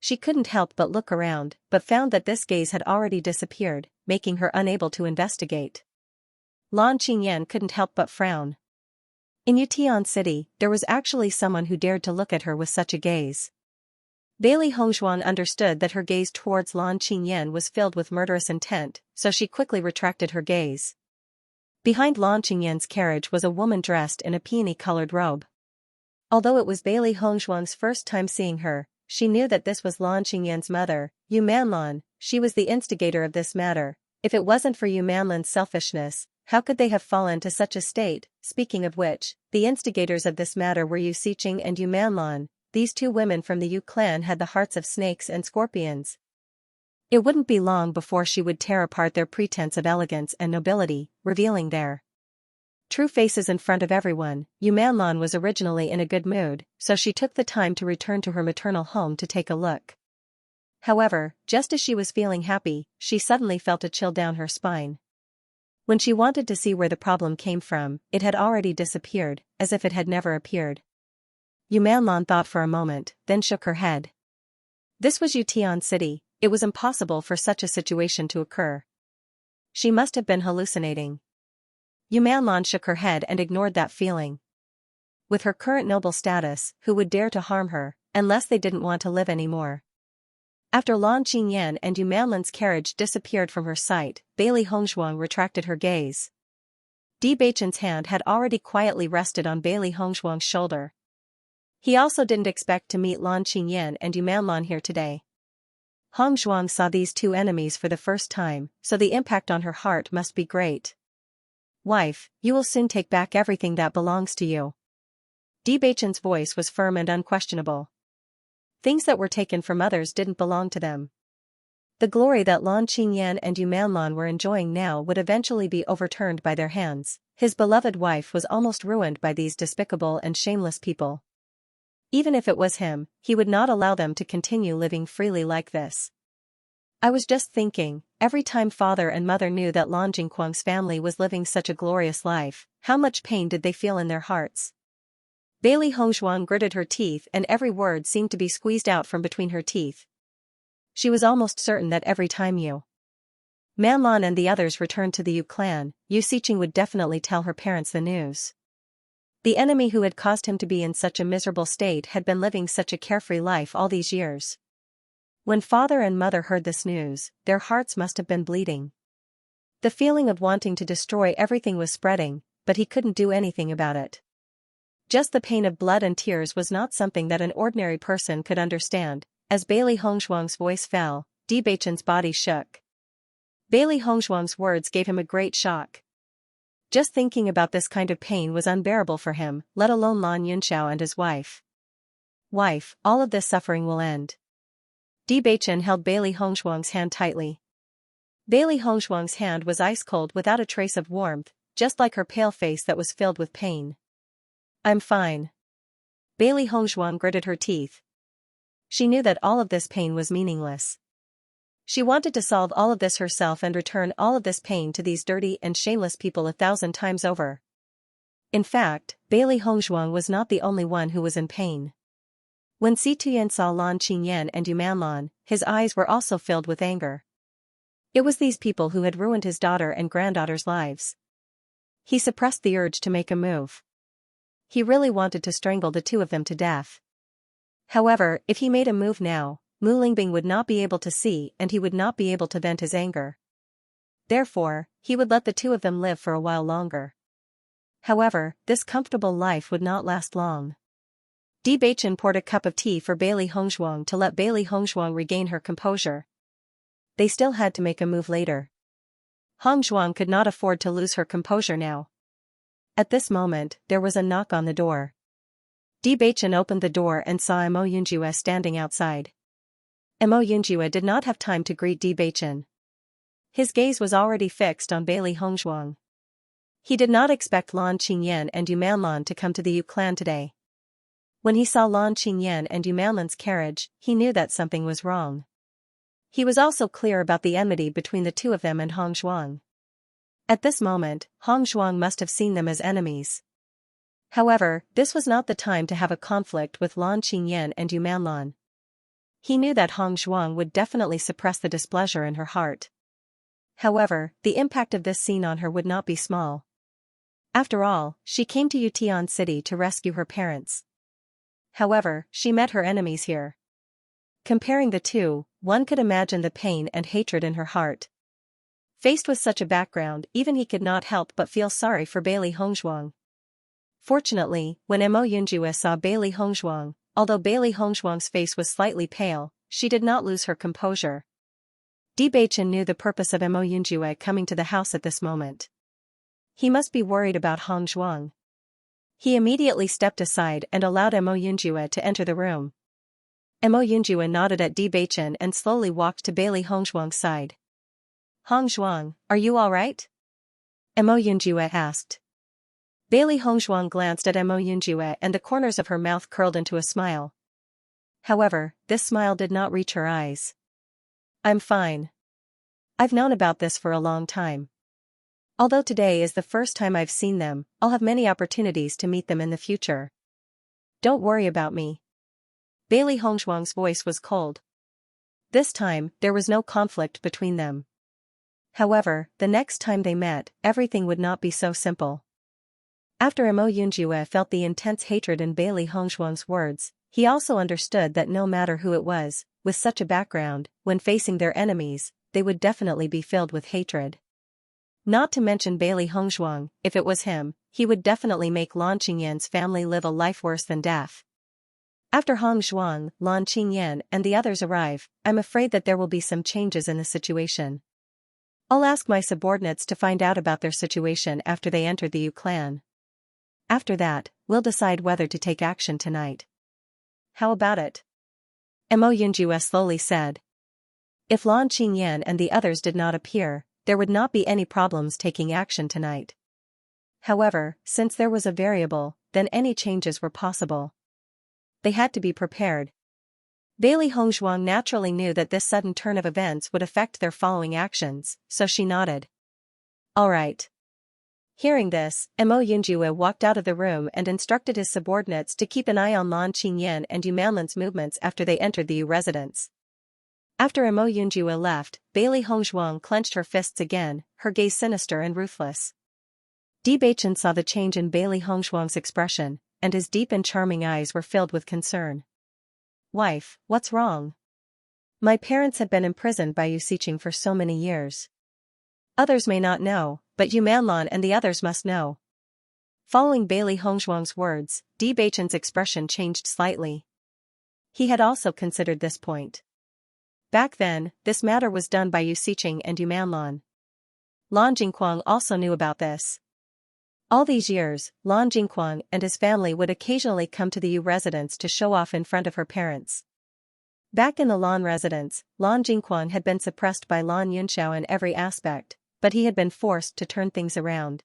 She couldn't help but look around, but found that this gaze had already disappeared, making her unable to investigate. Lan Qingyan couldn't help but frown. In Yutian City, there was actually someone who dared to look at her with such a gaze. Bailey Hongzhuang understood that her gaze towards Lan Qingyan was filled with murderous intent, so she quickly retracted her gaze. Behind Lan Qingyan's carriage was a woman dressed in a peony-colored robe. Although it was Bailey Hongzhuang's first time seeing her, she knew that this was Lan Qingyan's mother, Yu Manlan. She was the instigator of this matter. If it wasn't for Yu Manlan's selfishness, how could they have fallen to such a state? Speaking of which, the instigators of this matter were Yu Xiqing and Yu Manlan. These two women from the Yu clan had the hearts of snakes and scorpions. It wouldn't be long before she would tear apart their pretense of elegance and nobility, revealing their true faces in front of everyone. Yu Manlan was originally in a good mood, so she took the time to return to her maternal home to take a look. However, just as she was feeling happy, she suddenly felt a chill down her spine. When she wanted to see where the problem came from, it had already disappeared, as if it had never appeared. Yu Manlan thought for a moment, then shook her head. This was Yutian City. It was impossible for such a situation to occur. She must have been hallucinating. Yu Manlan shook her head and ignored that feeling. With her current noble status, who would dare to harm her, unless they didn't want to live anymore? After Lan Qingyan and Yu Manlan's carriage disappeared from her sight, Bailey Hongzhuang retracted her gaze. Bewitching's hand had already quietly rested on Bailey Hongzhuang's shoulder. He also didn't expect to meet Lan Qingyan and Yumanlan here today. Hong Zhuang saw these two enemies for the first time, so the impact on her heart must be great. Wife, you will soon take back everything that belongs to you. Di Beichen's voice was firm and unquestionable. Things that were taken from others didn't belong to them. The glory that Lan Qingyan and Yumanlan were enjoying now would eventually be overturned by their hands. His beloved wife was almost ruined by these despicable and shameless people. Even if it was him, he would not allow them to continue living freely like this. I was just thinking, every time father and mother knew that Lan Jingquang's family was living such a glorious life, how much pain did they feel in their hearts? Bailey Hongzhuang gritted her teeth and every word seemed to be squeezed out from between her teeth. She was almost certain that every time Yu Manlan and the others returned to the Yu clan, Yu Xiqing would definitely tell her parents the news. The enemy who had caused him to be in such a miserable state had been living such a carefree life all these years. When father and mother heard this news, their hearts must have been bleeding. The feeling of wanting to destroy everything was spreading, but he couldn't do anything about it. Just the pain of blood and tears was not something that an ordinary person could understand. As Bailey Hongzhuang's voice fell, Di Beichen's body shook. Bailey Hongzhuang's words gave him a great shock. Just thinking about this kind of pain was unbearable for him, let alone Lan Yunxiao and his wife. Wife, all of this suffering will end. Di Beichen held Bailey Hongzhuang's hand tightly. Bailey Hongzhuang's hand was ice cold without a trace of warmth, just like her pale face that was filled with pain. I'm fine. Bailey Hongzhuang gritted her teeth. She knew that all of this pain was meaningless. She wanted to solve all of this herself and return all of this pain to these dirty and shameless people 1,000 times over. In fact, Bailey Hongzhuang was not the only one who was in pain. When Si Tuyen saw Lan Qingyan and Yumanlan, his eyes were also filled with anger. It was these people who had ruined his daughter and granddaughter's lives. He suppressed the urge to make a move. He really wanted to strangle the two of them to death. However, if he made a move now, Mu Lingbing would not be able to see and he would not be able to vent his anger. Therefore, he would let the two of them live for a while longer. However, this comfortable life would not last long. Di Beichen poured a cup of tea for Bailey Hongzhuang to let Bailey Hongzhuang regain her composure. They still had to make a move later. Hongzhuang could not afford to lose her composure now. At this moment, there was a knock on the door. Di Beichen opened the door and saw Mo Yunjue standing outside. Mo Yunjue did not have time to greet Di Beichen. His gaze was already fixed on Bailey Hongzhuang. He did not expect Lan Qingyan and Yumanlan to come to the Yu clan today. When he saw Lan Qingyan and Yumanlan's carriage, he knew that something was wrong. He was also clear about the enmity between the two of them and Hongzhuang. At this moment, Hongzhuang must have seen them as enemies. However, this was not the time to have a conflict with Lan Qingyan and Yumanlan. He knew that Hongzhuang would definitely suppress the displeasure in her heart. However, the impact of this scene on her would not be small. After all, she came to Yutian City to rescue her parents. However, she met her enemies here. Comparing the two, one could imagine the pain and hatred in her heart. Faced with such a background, even he could not help but feel sorry for Bailey Hongzhuang. Fortunately, when Mo Yunjue saw Bailey Hongzhuang, although Bailey Hongzhuang's face was slightly pale, she did not lose her composure. Di Beichen knew the purpose of Mo Yunjue coming to the house at this moment. He must be worried about Hongzhuang. He immediately stepped aside and allowed Mo Yunjue to enter the room. Mo Yunjue nodded at Di Beichen and slowly walked to Bailey Hongzhuang's side. Hongzhuang, are you all right? Mo Yunjue asked. Bailey Hongzhuang glanced at Mo Yunjue and the corners of her mouth curled into a smile. However, this smile did not reach her eyes. I'm fine. I've known about this for a long time. Although today is the first time I've seen them, I'll have many opportunities to meet them in the future. Don't worry about me. Bailey Hongzhuang's voice was cold. This time, there was no conflict between them. However, the next time they met, everything would not be so simple. After Mo Yunjue felt the intense hatred in Bailey Hongzhuang's words, he also understood that no matter who it was, with such a background, when facing their enemies, they would definitely be filled with hatred. Not to mention Bailey Hongzhuang, if it was him, he would definitely make Lan Qingyan's family live a life worse than death. After Hong Zhuang, Lan Qingyan, and the others arrive, I'm afraid that there will be some changes in the situation. I'll ask my subordinates to find out about their situation after they enter the Yu clan. After that, we'll decide whether to take action tonight. How about it? Mo Yunjue slowly said. If Lan Qingyan and the others did not appear, there would not be any problems taking action tonight. However, since there was a variable, then any changes were possible. They had to be prepared. Bailey Hongzhuang naturally knew that this sudden turn of events would affect their following actions, so she nodded. All right. Hearing this, Mo Yunjue walked out of the room and instructed his subordinates to keep an eye on Lan Qingyan and Yu Manlan's movements after they entered the Yu residence. After Mo Yunjue left, Bailey Hongzhuang clenched her fists again, her gaze sinister and ruthless. Di Beichen saw the change in Bailey Hongzhuang's expression, and his deep and charming eyes were filled with concern. Wife, what's wrong? My parents have been imprisoned by Yu Xiqing for so many years. Others may not know, but Yu Manlan and the others must know. Following Bailey Hongzhuang's words, Di Beichen's expression changed slightly. He had also considered this point. Back then, this matter was done by Yu Xiqing and Yu Manlan. Lan Jingquang also knew about this. All these years, Lan Jingquang and his family would occasionally come to the Yu residence to show off in front of her parents. Back in the Lan residence, Lan Jingquang had been suppressed by Lan Yunxiao in every aspect, but he had been forced to turn things around.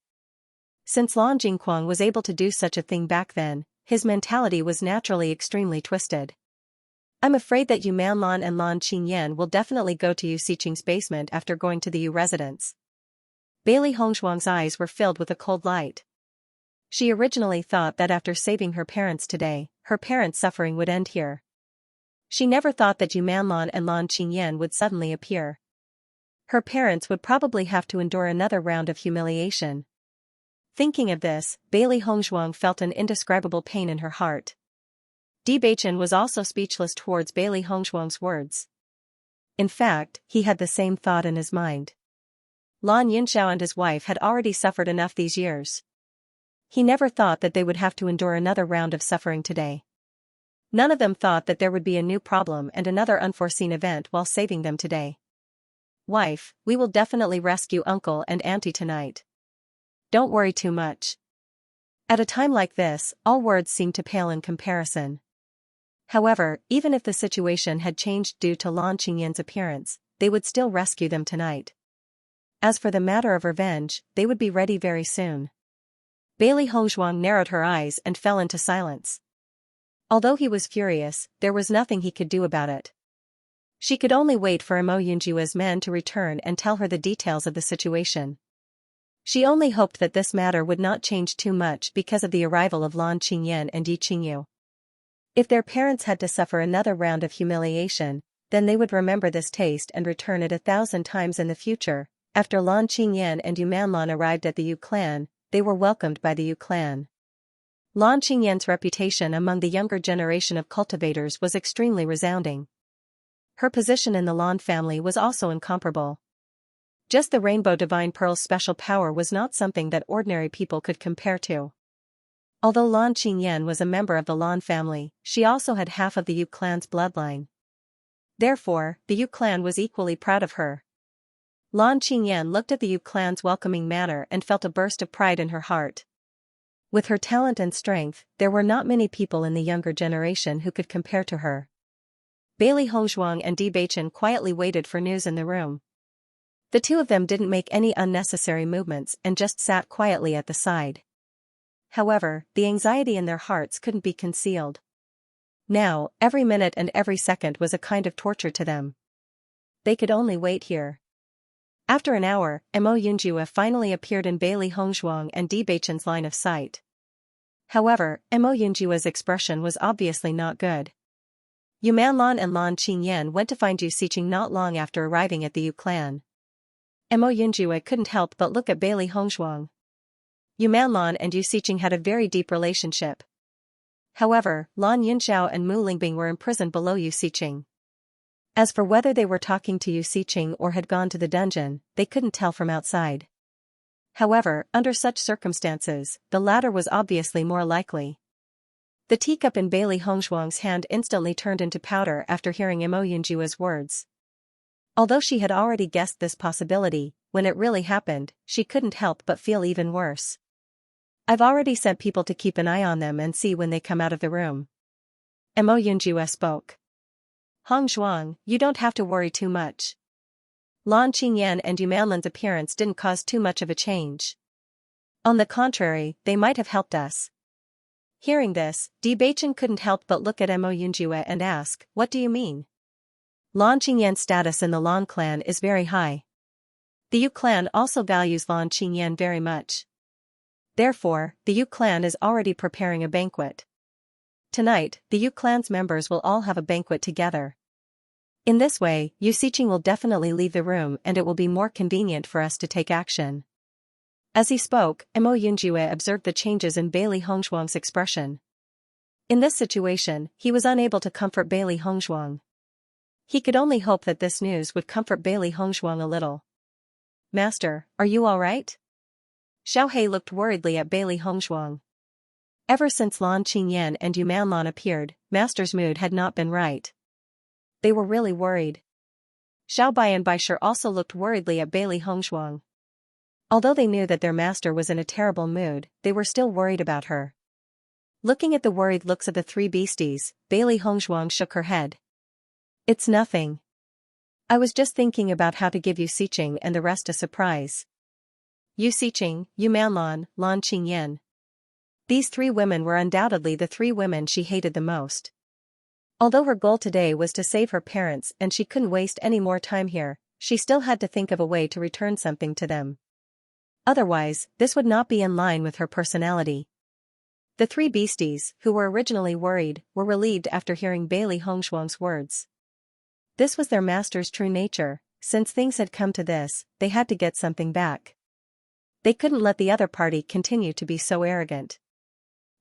Since Lan Jingquang was able to do such a thing back then, his mentality was naturally extremely twisted. I'm afraid that Yu Manlan and Lan Qingyan will definitely go to Yu Xiqing's basement after going to the Yu residence. Bailey Hongzhuang's eyes were filled with a cold light. She originally thought that after saving her parents today, her parents' suffering would end here. She never thought that Yu Manlan and Lan Qingyan would suddenly appear. Her parents would probably have to endure another round of humiliation. Thinking of this, Bailey Hongzhuang felt an indescribable pain in her heart. Di Beichen was also speechless towards Bailey Hongzhuang's words. In fact, he had the same thought in his mind. Lan Yunxiao and his wife had already suffered enough these years. He never thought that they would have to endure another round of suffering today. None of them thought that there would be a new problem and another unforeseen event while saving them today. Wife, we will definitely rescue Uncle and Auntie tonight. Don't worry too much. At a time like this, all words seem to pale in comparison. However, even if the situation had changed due to Lan Qingyan's appearance, they would still rescue them tonight. As for the matter of revenge, they would be ready very soon. Bailey Hongzhuang narrowed her eyes and fell into silence. Although he was furious, there was nothing he could do about it. She could only wait for Mo Yunjue's men to return and tell her the details of the situation. She only hoped that this matter would not change too much because of the arrival of Lan Qingyan and Yi Qingyu. If their parents had to suffer another round of humiliation, then they would remember this taste and return it 1,000 times in the future. After Lan Qingyan and Yu Manlan arrived at the Yu clan, they were welcomed by the Yu clan. Lan Qingyan's reputation among the younger generation of cultivators was extremely resounding. Her position in the Lan family was also incomparable. Just the Rainbow Divine Pearl's special power was not something that ordinary people could compare to. Although Lan Qingyan was a member of the Lan family, she also had half of the Yu clan's bloodline. Therefore, the Yu clan was equally proud of her. Lan Qingyan looked at the Yu clan's welcoming manner and felt a burst of pride in her heart. With her talent and strength, there were not many people in the younger generation who could compare to her. Bailey Hongzhuang and Di Beichen quietly waited for news in the room. The two of them didn't make any unnecessary movements and just sat quietly at the side. However, the anxiety in their hearts couldn't be concealed. Now, every minute and every second was a kind of torture to them. They could only wait here. After an hour, Mo Yunjue finally appeared in Bailey Hongzhuang and Di Beichen's line of sight. However, Mo Yunjue's expression was obviously not good. Yu Manlan and Lan Qingyan went to find Yu Xiqing not long after arriving at the Yu clan. Mo Yunjue couldn't help but look at Bailey Hongzhuang. Yu Manlan and Yu Xiqing had a very deep relationship. However, Lan Yunxiao and Mu Lingbing were imprisoned below Yu Xiqing. As for whether they were talking to Yu Xiqing or had gone to the dungeon, they couldn't tell from outside. However, under such circumstances, the latter was obviously more likely. The teacup in Bailey Hongzhuang's hand instantly turned into powder after hearing Imo Yunjua's words. Although she had already guessed this possibility, when it really happened, she couldn't help but feel even worse. I've already sent people to keep an eye on them and see when they come out of the room. Imo Yunjua spoke. Hongzhuang, you don't have to worry too much. Lan Qingyan and Yumanlan's appearance didn't cause too much of a change. On the contrary, they might have helped us. Hearing this, Bewitching couldn't help but look at Imo Yunjua and ask, what do you mean? Lan Qingyan's status in the Lan clan is very high. The Yu clan also values Lan Qingyan very much. Therefore, the Yu clan is already preparing a banquet. Tonight, the Yu clan's members will all have a banquet together. In this way, Yu Xiqing will definitely leave the room and it will be more convenient for us to take action. As he spoke, Imo Yunjua observed the changes in Bailey Hongzhuang's expression. In this situation, he was unable to comfort Bailey Hongzhuang. He could only hope that this news would comfort Bailey Hongzhuang a little. Master, are you all right? Xiaohei looked worriedly at Bailey Hongzhuang. Ever since Lan Qingyan and Yumanlan appeared, Master's mood had not been right. They were really worried. Xiaobai and Baisher also looked worriedly at Bailey Hongzhuang. Although they knew that their master was in a terrible mood, they were still worried about her. Looking at the worried looks of the three beasties, Bailey Hongzhuang shook her head. It's nothing. I was just thinking about how to give Yu Xiqing and the rest a surprise. Yu Xiqing, Yumanlan, Lan Qingyan. These three women were undoubtedly the three women she hated the most. Although her goal today was to save her parents and she couldn't waste any more time here, she still had to think of a way to return something to them. Otherwise, this would not be in line with her personality. The three beasties, who were originally worried, were relieved after hearing Bailey Hongzhuang's words. This was their master's true nature. Since things had come to this, they had to get something back. They couldn't let the other party continue to be so arrogant.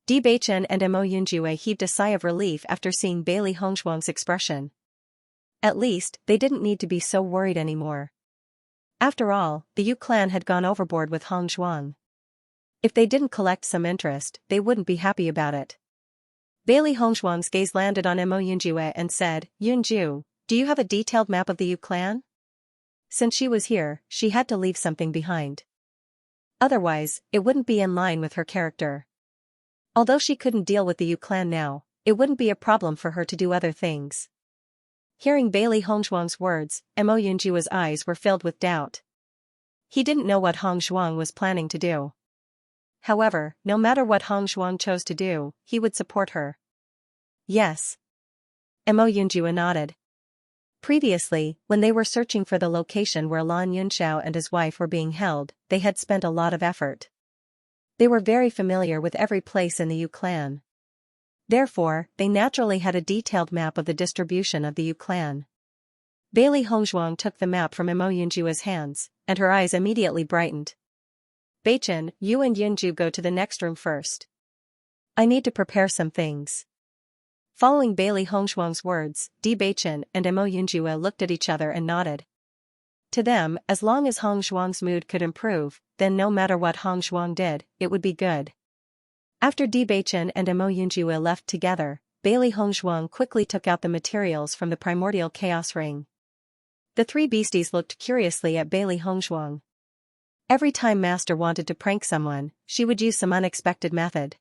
Bewitching and Imo Yunjua heaved a sigh of relief after seeing Bailey Hongzhuang's expression. At least, they didn't need to be so worried anymore. After all, the Yu clan had gone overboard with Hongzhuang. If they didn't collect some interest, they wouldn't be happy about it. Bailey Hongzhuang's gaze landed on Imo Yunjua and said, Yunju, do you have a detailed map of the Yu clan? Since she was here, she had to leave something behind. Otherwise, it wouldn't be in line with her character. Although she couldn't deal with the Yu clan now, it wouldn't be a problem for her to do other things. Hearing Bailey Hongzhuang's words, Imo Yunjua's eyes were filled with doubt. He didn't know what Hongzhuang was planning to do. However, no matter what Hongzhuang chose to do, he would support her. Yes. Imo Yunjua nodded. Previously, when they were searching for the location where Lan Yunxiao and his wife were being held, they had spent a lot of effort. They were very familiar with every place in the Yu clan. Therefore, they naturally had a detailed map of the distribution of the Yu clan. Bailey Hongzhuang took the map from Imo Yunjua's hands, and her eyes immediately brightened. Beichen, you and Yunju go to the next room first. I need to prepare some things. Following Bailey Hongzhuang's words, Beichen and Imo Yunjua looked at each other and nodded. To them, as long as Hongzhuang's mood could improve, then no matter what Hongzhuang did, it would be good. After Beichen and Imo Yunjua left together, Bailey Hongzhuang quickly took out the materials from the primordial chaos ring. The three beasties looked curiously at Bailey Hongzhuang. Every time Master wanted to prank someone, she would use some unexpected method.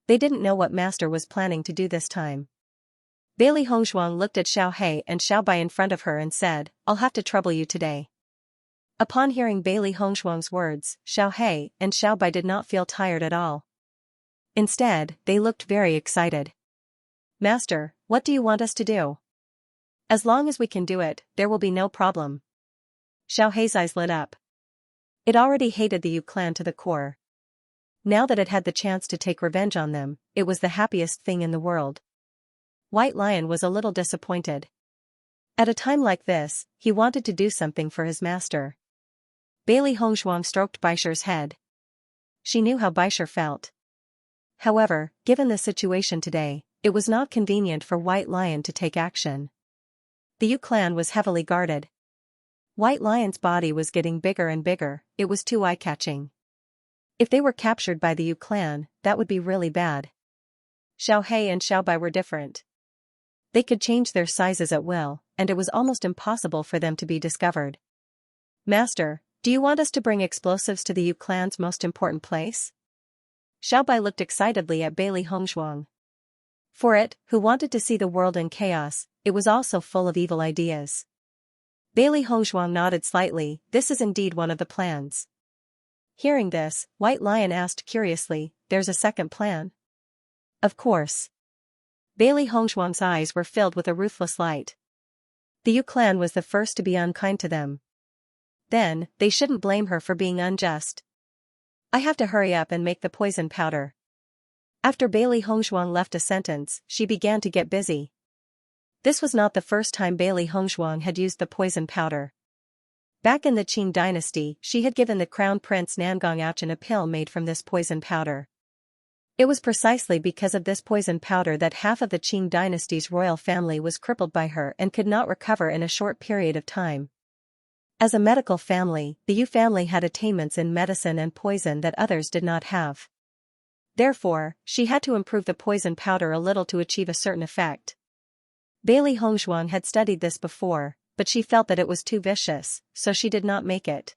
They didn't know what Master was planning to do this time. Bailey Hongzhuang looked at Xiaohei and Xiaobai in front of her and said, I'll have to trouble you today. Upon hearing Bailey Hongzhuang's words, Xiaohei and Xiaobai did not feel tired at all. Instead, they looked very excited. Master, what do you want us to do? As long as we can do it, there will be no problem. Xiaohei's eyes lit up. It already hated the Yu clan to the core. Now that it had the chance to take revenge on them, it was the happiest thing in the world. White Lion was a little disappointed. At a time like this, he wanted to do something for his master. Bailey Hongzhuang stroked Baisher's head. She knew how Baisher felt. However, given the situation today, it was not convenient for White Lion to take action. The Yu clan was heavily guarded. White Lion's body was getting bigger and bigger, it was too eye-catching. If they were captured by the Yu clan, that would be really bad. Xiao He and Xiao Bai were different. They could change their sizes at will, and it was almost impossible for them to be discovered. Master, do you want us to bring explosives to the Yu clan's most important place? Xiao Bai looked excitedly at Bailey Hongzhuang. For it, who wanted to see the world in chaos, it was also full of evil ideas. Bailey Hongzhuang nodded slightly. This is indeed one of the plans. Hearing this, White Lion asked curiously, there's a second plan? Of course. Bailey Hongzhuang's eyes were filled with a ruthless light. The Yu clan was the first to be unkind to them. Then, they shouldn't blame her for being unjust. I have to hurry up and make the poison powder. After Bailey Hongzhuang left a sentence, she began to get busy. This was not the first time Bailey Hongzhuang had used the poison powder. Back in the Qing dynasty, she had given the crown prince Nangong Ouchen a pill made from this poison powder. It was precisely because of this poison powder that half of the Qing dynasty's royal family was crippled by her and could not recover in a short period of time. As a medical family, the Yu family had attainments in medicine and poison that others did not have. Therefore, she had to improve the poison powder a little to achieve a certain effect. Bailey Hongzhuang had studied this before, but she felt that it was too vicious, so she did not make it.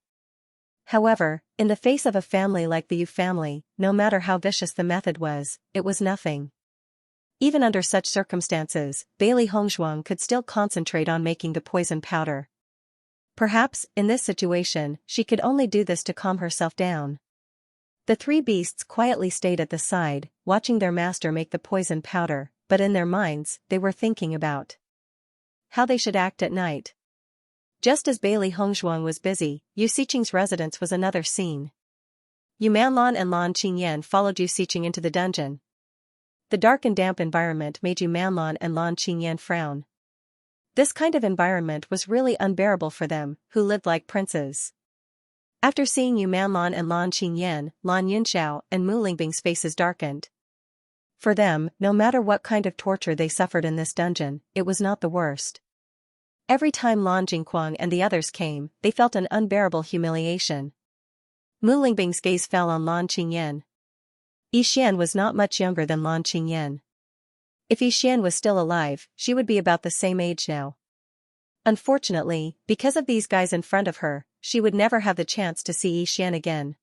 However, in the face of a family like the Yu family, no matter how vicious the method was, it was nothing. Even under such circumstances, Bailey Hongzhuang could still concentrate on making the poison powder. Perhaps, in this situation, she could only do this to calm herself down. The three beasts quietly stayed at the side, watching their master make the poison powder, but in their minds, they were thinking about how they should act at night. Just as Bailey Hongzhuang was busy, Yu Xiqing's residence was another scene. Yu Manlan and Lan Qingyan followed Yu Xiqing into the dungeon. The dark and damp environment made Yu Manlan and Lan Qingyan frown. This kind of environment was really unbearable for them, who lived like princes. After seeing Yu Manlan and Lan Qingyan, Lan Yunxiao and Mu Lingbing's faces darkened. For them, no matter what kind of torture they suffered in this dungeon, it was not the worst. Every time Lan Jingquang and the others came, they felt an unbearable humiliation. Mu Lingbing's gaze fell on Lan Qingyan. Yixian was not much younger than Lan Qingyan. If Yixian was still alive, she would be about the same age now. Unfortunately, because of these guys in front of her, she would never have the chance to see Yixian again.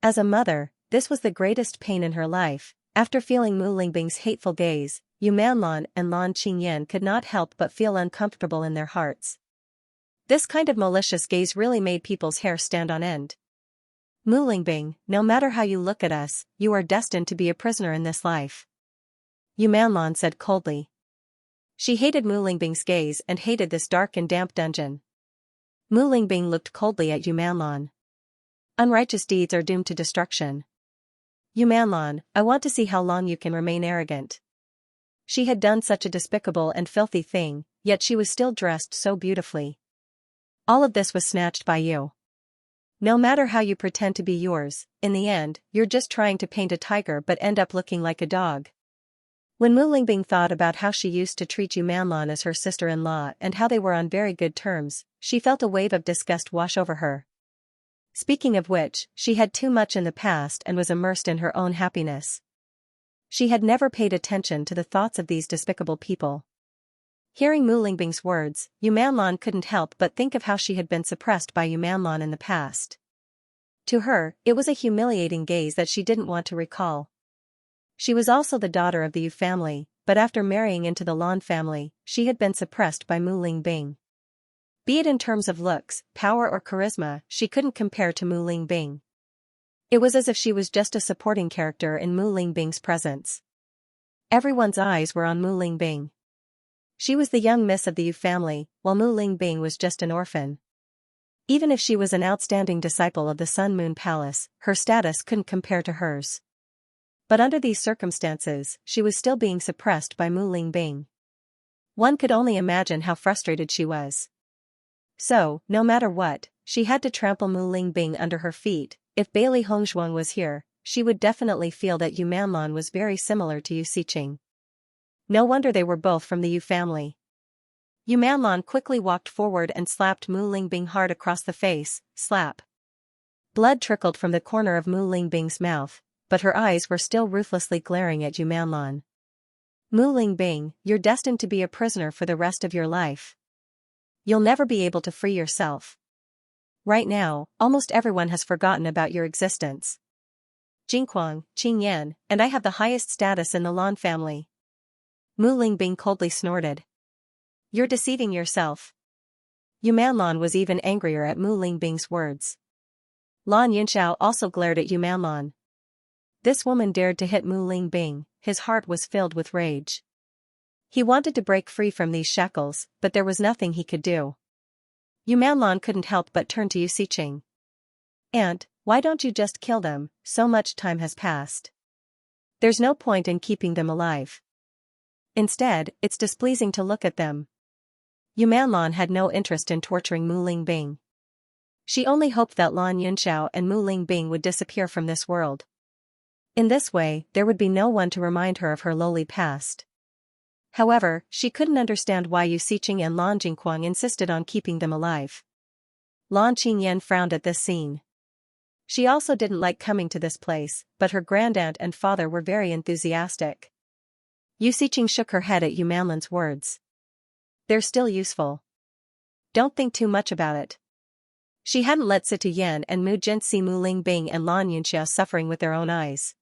As a mother, this was the greatest pain in her life. After feeling Mu Lingbing's hateful gaze, Yu Manlan and Lan Qingyan could not help but feel uncomfortable in their hearts. This kind of malicious gaze really made people's hair stand on end. Mu Lingbing, no matter how you look at us, you are destined to be a prisoner in this life. Yu Manlan said coldly. She hated Mu Lingbing's gaze and hated this dark and damp dungeon. Mu Lingbing looked coldly at Yu Manlan. Unrighteous deeds are doomed to destruction. Yu Manlan, I want to see how long you can remain arrogant. She had done such a despicable and filthy thing, yet she was still dressed so beautifully. All of this was snatched by you. No matter how you pretend to be yours, in the end, you're just trying to paint a tiger but end up looking like a dog. When Mu Lingbing thought about how she used to treat Yu Manlan as her sister-in-law and how they were on very good terms, she felt a wave of disgust wash over her. Speaking of which, she had too much in the past and was immersed in her own happiness. She had never paid attention to the thoughts of these despicable people. Hearing Mu Lingbing's words, Yu Manlan couldn't help but think of how she had been suppressed by Yu Manlan in the past. To her, it was a humiliating gaze that she didn't want to recall. She was also the daughter of the Yu family, but after marrying into the Lan family, she had been suppressed by Mu Lingbing. Be it in terms of looks, power or charisma, she couldn't compare to Mu Lingbing. It was as if she was just a supporting character in Mu Lingbing's presence. Everyone's eyes were on Mu Lingbing. She was the young miss of the Yu family, while Mu Lingbing was just an orphan. Even if she was an outstanding disciple of the Sun Moon Palace, her status couldn't compare to hers. But under these circumstances, she was still being suppressed by Mu Lingbing. One could only imagine how frustrated she was. So, no matter what, she had to trample Mu Lingbing under her feet. If Bailey Hongzhuang was here, she would definitely feel that Yu Manlan was very similar to Yu Xiqing. No wonder they were both from the Yu family. Yu Manlan quickly walked forward and slapped Mu Lingbing hard across the face, slap. Blood trickled from the corner of Mu Lingbing's mouth, but her eyes were still ruthlessly glaring at Yu Manlan. Mu Lingbing, you're destined to be a prisoner for the rest of your life. You'll never be able to free yourself. Right now, almost everyone has forgotten about your existence. Jingquang, Qingyan, and I have the highest status in the Lan family. Mu Lingbing coldly snorted. You're deceiving yourself. Yu Manlan was even angrier at Mu Lingbing's words. Lan Yinxiao also glared at Yu Manlan. This woman dared to hit Mu Lingbing, his heart was filled with rage. He wanted to break free from these shackles, but there was nothing he could do. Yu Manlan couldn't help but turn to Yu Siqing. Aunt, why don't you just kill them? So much time has passed. There's no point in keeping them alive. Instead, it's displeasing to look at them. Yu Manlan had no interest in torturing Mu Lingbing. She only hoped that Lan Yunxiao and Mu Lingbing would disappear from this world. In this way, there would be no one to remind her of her lowly past. However, she couldn't understand why Yu Siqing and Lan Jingquang insisted on keeping them alive. Lan Qingyan frowned at this scene. She also didn't like coming to this place, but her grandaunt and father were very enthusiastic. Yu Siqing shook her head at Yu Manlan's words. They're still useful. Don't think too much about it. She hadn't let Situ Yan and Mu Jin see Mu Lingbing and Lan Yunxia suffering with their own eyes.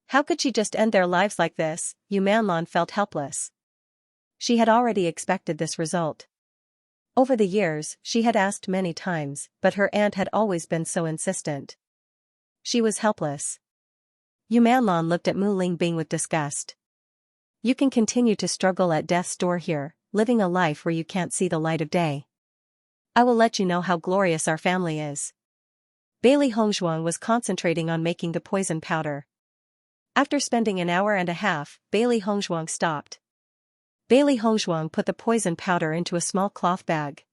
How could she just end their lives like this? Yu Manlan felt helpless. She had already expected this result. Over the years, she had asked many times, but her aunt had always been so insistent. She was helpless. Yu Manlan looked at Mu Lingbing with disgust. You can continue to struggle at death's door here, living a life where you can't see the light of day. I will let you know how glorious our family is. Bailey Hongzhuang was concentrating on making the poison powder. After spending an hour and a half, Bailey Hongzhuang stopped. Bailey Hongzhuang put the poison powder into a small cloth bag.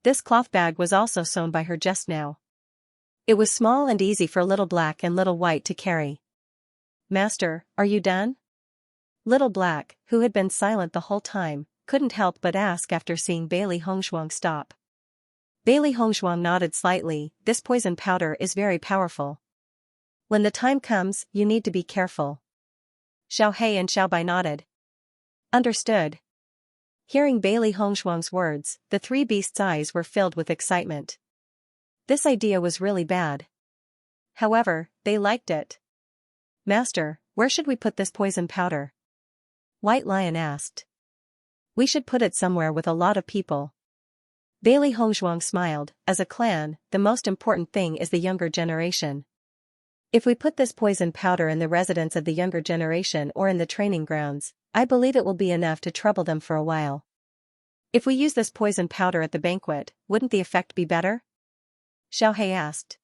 This cloth bag was also sewn by her just now. It was small and easy for Little Black and Little White to carry. Master, are you done? Little Black, who had been silent the whole time, couldn't help but ask after seeing Bailey Hongzhuang stop. Bailey Hongzhuang nodded slightly. This poison powder is very powerful. When the time comes, you need to be careful. Xiao Hei and Xiao Bai nodded. Understood. Hearing Bailey Hongzhuang's words, the three beasts' eyes were filled with excitement. This idea was really bad. However, they liked it. Master, where should we put this poison powder? White Lion asked. We should put it somewhere with a lot of people. Bailey Hongzhuang smiled. As a clan, the most important thing is the younger generation. If we put this poison powder in the residence of the younger generation or in the training grounds, I believe it will be enough to trouble them for a while. If we use this poison powder at the banquet, wouldn't the effect be better? Xiao Hei asked.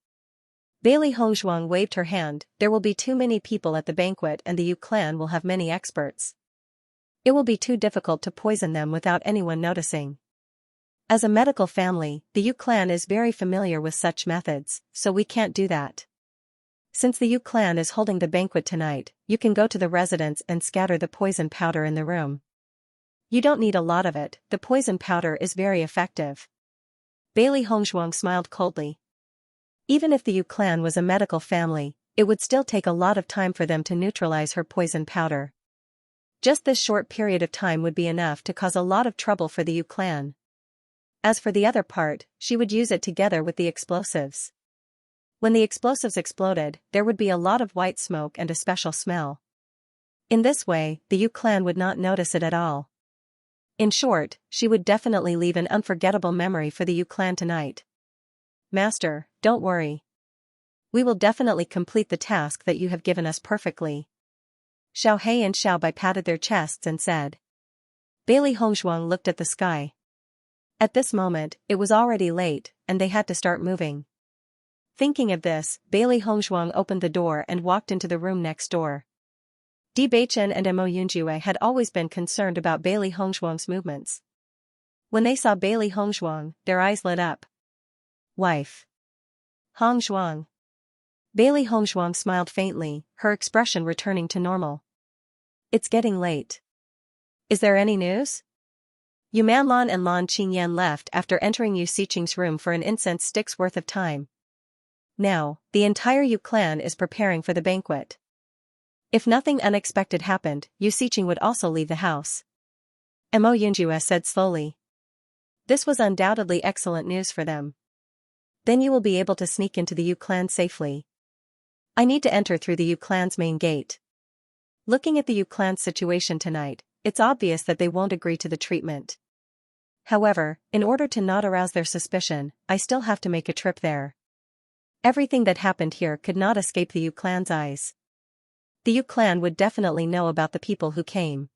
Bailey Hongzhuang waved her hand. There will be too many people at the banquet and the Yu clan will have many experts. It will be too difficult to poison them without anyone noticing. As a medical family, the Yu clan is very familiar with such methods, so we can't do that. Since the Yu clan is holding the banquet tonight, you can go to the residence and scatter the poison powder in the room. You don't need a lot of it, the poison powder is very effective. Bailey Hongzhuang smiled coldly. Even if the Yu clan was a medical family, it would still take a lot of time for them to neutralize her poison powder. Just this short period of time would be enough to cause a lot of trouble for the Yu clan. As for the other part, she would use it together with the explosives. When the explosives exploded, there would be a lot of white smoke and a special smell. In this way, the Yu clan would not notice it at all. In short, she would definitely leave an unforgettable memory for the Yu clan tonight. Master, don't worry. We will definitely complete the task that you have given us perfectly. Xiao Hei and Xiao Bai patted their chests and said. Bailey Hongzhuang looked at the sky. At this moment, it was already late, and they had to start moving. Thinking of this, Bailey Hongzhuang opened the door and walked into the room next door. Bewitching and Mo Yunjue had always been concerned about Bailey Hongzhuang's movements. When they saw Bailey Hongzhuang, their eyes lit up. Wife. Hongzhuang. Bailey Hongzhuang smiled faintly, her expression returning to normal. It's getting late. Is there any news? Yu Manlan and Lan Qingyan left after entering Yu Siqing's room for an incense stick's worth of time. Now, the entire Yu clan is preparing for the banquet. If nothing unexpected happened, Yu Xiqing would also leave the house. Mo Yunjue said slowly. This was undoubtedly excellent news for them. Then you will be able to sneak into the Yu clan safely. I need to enter through the Yu clan's main gate. Looking at the Yu clan's situation tonight, it's obvious that they won't agree to the treatment. However, in order to not arouse their suspicion, I still have to make a trip there. Everything that happened here could not escape the Yu clan's eyes. The Yu clan would definitely know about the people who came.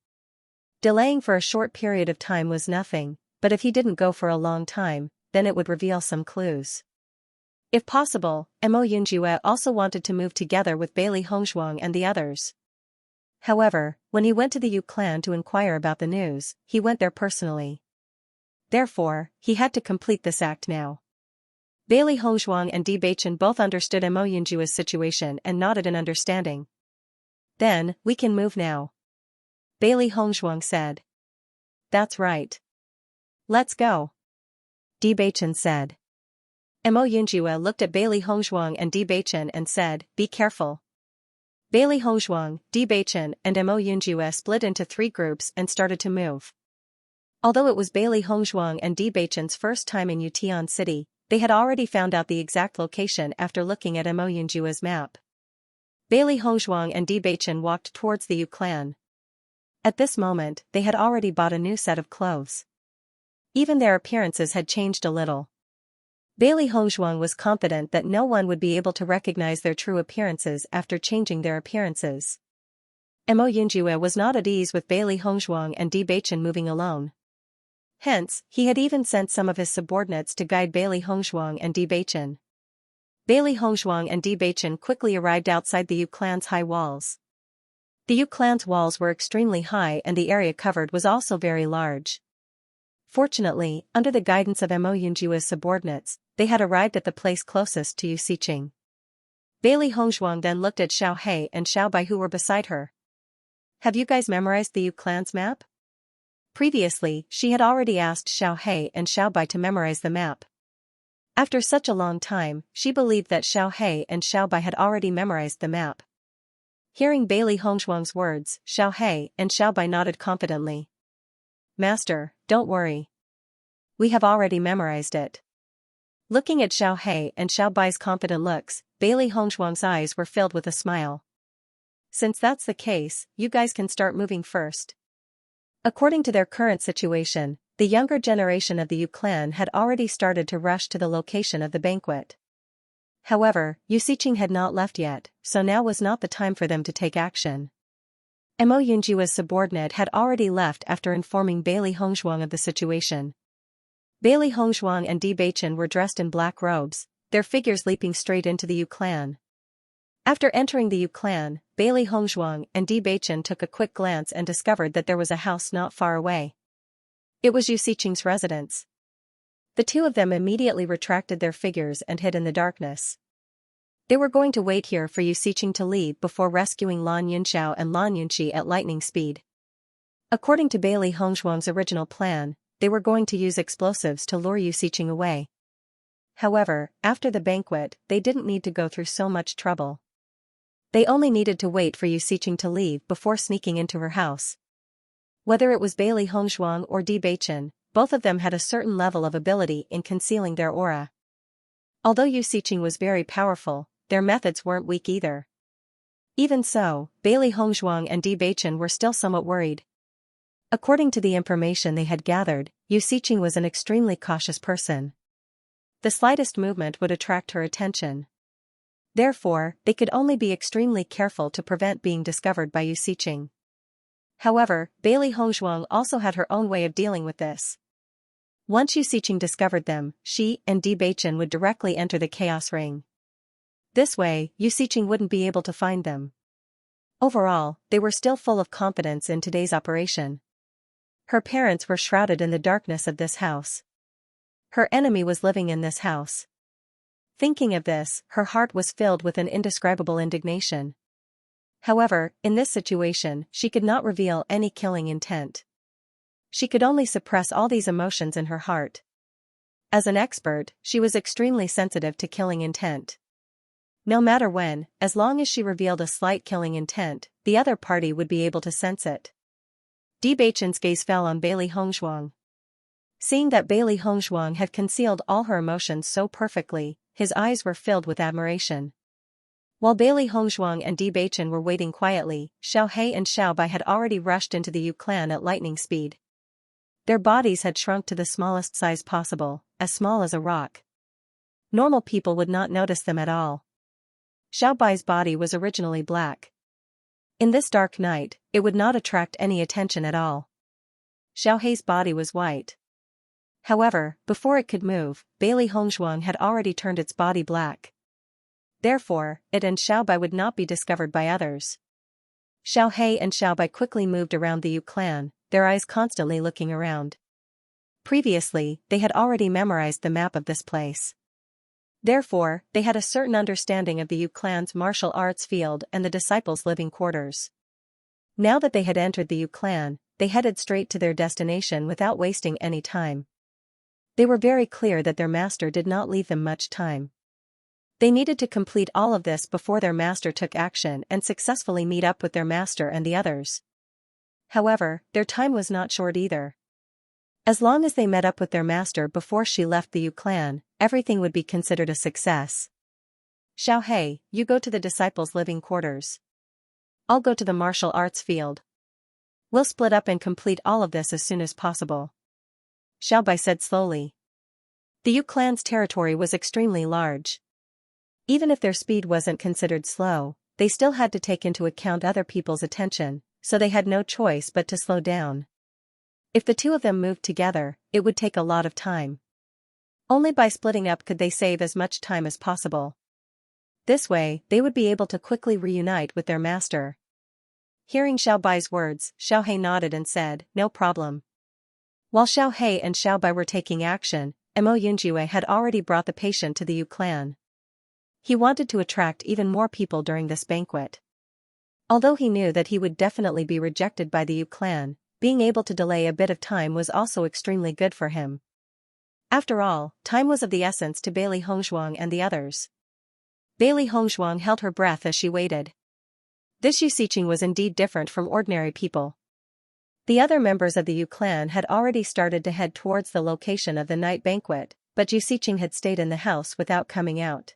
Delaying for a short period of time was nothing, but if he didn't go for a long time, then it would reveal some clues. If possible, Mo Yunjue also wanted to move together with Bailey Hongzhuang and the others. However, when he went to the Yu clan to inquire about the news, he went there personally. Therefore, he had to complete this act now. Bailey Hongzhuang and Bewitching both understood Mo Yunjue's situation and nodded in understanding. Then, we can move now. Bailey Hongzhuang said. That's right. Let's go. Bewitching said. Mo Yunjue looked at Bailey Hongzhuang and Bewitching and said, be careful. Bailey Hongzhuang, Bewitching, and Mo Yunjue split into 3 groups and started to move. Although it was Bailey Hongzhuang and Bewitching's first time in Yutian City, they had already found out the exact location after looking at Mo Yunjue's map. Bailey Hongzhuang and Bewitching walked towards the Yu clan. At this moment, they had already bought a new set of clothes. Even their appearances had changed a little. Bailey Hongzhuang was confident that no one would be able to recognize their true appearances after changing their appearances. Mo Yunjue was not at ease with Bailey Hongzhuang and Bewitching moving alone. Hence, he had even sent some of his subordinates to guide Bailey Hongzhuang and Bewitching. Bailey Hongzhuang and Bewitching quickly arrived outside the Yu clan's high walls. The Yu clan's walls were extremely high and the area covered was also very large. Fortunately, under the guidance of Mo Yunjue's subordinates, they had arrived at the place closest to Yu Xiqing. Bailey Hongzhuang then looked at Xiaohe and Xiaobai who were beside her. Have you guys memorized the Yu clan's map? Previously, she had already asked Xiaohe and Xiaobai to memorize the map. After such a long time, she believed that Xiaohe and Xiaobai had already memorized the map. Hearing Bailey Hongzhuang's words, Xiaohe and Xiaobai nodded confidently. Master, don't worry. We have already memorized it. Looking at Xiaohe and Xiaobai's confident looks, Bailey Hongzhuang's eyes were filled with a smile. Since that's the case, you guys can start moving first. According to their current situation, the younger generation of the Yu clan had already started to rush to the location of the banquet. However, Yu Xiqing had not left yet, so now was not the time for them to take action. Mo Yunjue's subordinate had already left after informing Bailey Hongzhuang of the situation. Bailey Hongzhuang and Bewitching were dressed in black robes, their figures leaping straight into the Yu clan. After entering the Yu clan, Bailey Hongzhuang and Bewitching took a quick glance and discovered that there was a house not far away. It was Yu Xiqing's residence. The two of them immediately retracted their figures and hid in the darkness. They were going to wait here for Yu Xiqing to leave before rescuing Lan Yunxiao and Lan Yunxi at lightning speed. According to Bailey Hongzhuang's original plan, they were going to use explosives to lure Yu Xiqing away. However, after the banquet, they didn't need to go through so much trouble. They only needed to wait for Yu Xiqing to leave before sneaking into her house. Whether it was Bailey Hongzhuang or Bewitching, both of them had a certain level of ability in concealing their aura. Although Yu Xiqing was very powerful, their methods weren't weak either. Even so, Bailey Hongzhuang and Bewitching were still somewhat worried. According to the information they had gathered, Yu Xiqing was an extremely cautious person. The slightest movement would attract her attention. Therefore, they could only be extremely careful to prevent being discovered by Yu Xiqing. However, Bailey Hongzhuang also had her own way of dealing with this. Once Yu Xiqing discovered them, she and Bewitching would directly enter the chaos ring. This way, Yu Xiqing wouldn't be able to find them. Overall, they were still full of confidence in today's operation. Her parents were shrouded in the darkness of this house. Her enemy was living in this house. Thinking of this, her heart was filled with an indescribable indignation. However, in this situation, she could not reveal any killing intent. She could only suppress all these emotions in her heart. As an expert, she was extremely sensitive to killing intent. No matter when, as long as she revealed a slight killing intent, the other party would be able to sense it. Debachen's gaze fell on Bailey Hongzhuang. Seeing that Bailey Hongzhuang had concealed all her emotions so perfectly, his eyes were filled with admiration. While Bailey Hongzhuang and Debachen were waiting quietly, Xiao He and Xiao Bai had already rushed into the Yu clan at lightning speed. Their bodies had shrunk to the smallest size possible, as small as a rock. Normal people would not notice them at all. Xiao Bai's body was originally black. In this dark night, it would not attract any attention at all. Xiao He's body was white. However, before it could move, Bailey Hongzhuang had already turned its body black. Therefore, it and Xiao Bai would not be discovered by others. Xiao He and Xiao Bai quickly moved around the Yu clan, their eyes constantly looking around. Previously, they had already memorized the map of this place. Therefore, they had a certain understanding of the Yu clan's martial arts field and the disciples' living quarters. Now that they had entered the Yu clan, they headed straight to their destination without wasting any time. They were very clear that their master did not leave them much time. They needed to complete all of this before their master took action and successfully meet up with their master and the others. However, their time was not short either. As long as they met up with their master before she left the Yu clan, everything would be considered a success. Xiao He, you go to the disciples' living quarters. I'll go to the martial arts field. We'll split up and complete all of this as soon as possible. Xiao Bai said slowly. The Yu clan's territory was extremely large. Even if their speed wasn't considered slow, they still had to take into account other people's attention, so they had no choice but to slow down. If the two of them moved together, it would take a lot of time. Only by splitting up could they save as much time as possible. This way, they would be able to quickly reunite with their master. Hearing Xiao Bai's words, Xiao He nodded and said, "No problem." While Xiao He and Xiao Bai were taking action, Mo Yunjue had already brought the patient to the Yu clan. He wanted to attract even more people during this banquet. Although he knew that he would definitely be rejected by the Yu clan, being able to delay a bit of time was also extremely good for him. After all, time was of the essence to Bailey Hongzhuang and the others. Bailey Hongzhuang held her breath as she waited. This Yu Xiqing was indeed different from ordinary people. The other members of the Yu clan had already started to head towards the location of the night banquet, but Yu Xiqing had stayed in the house without coming out.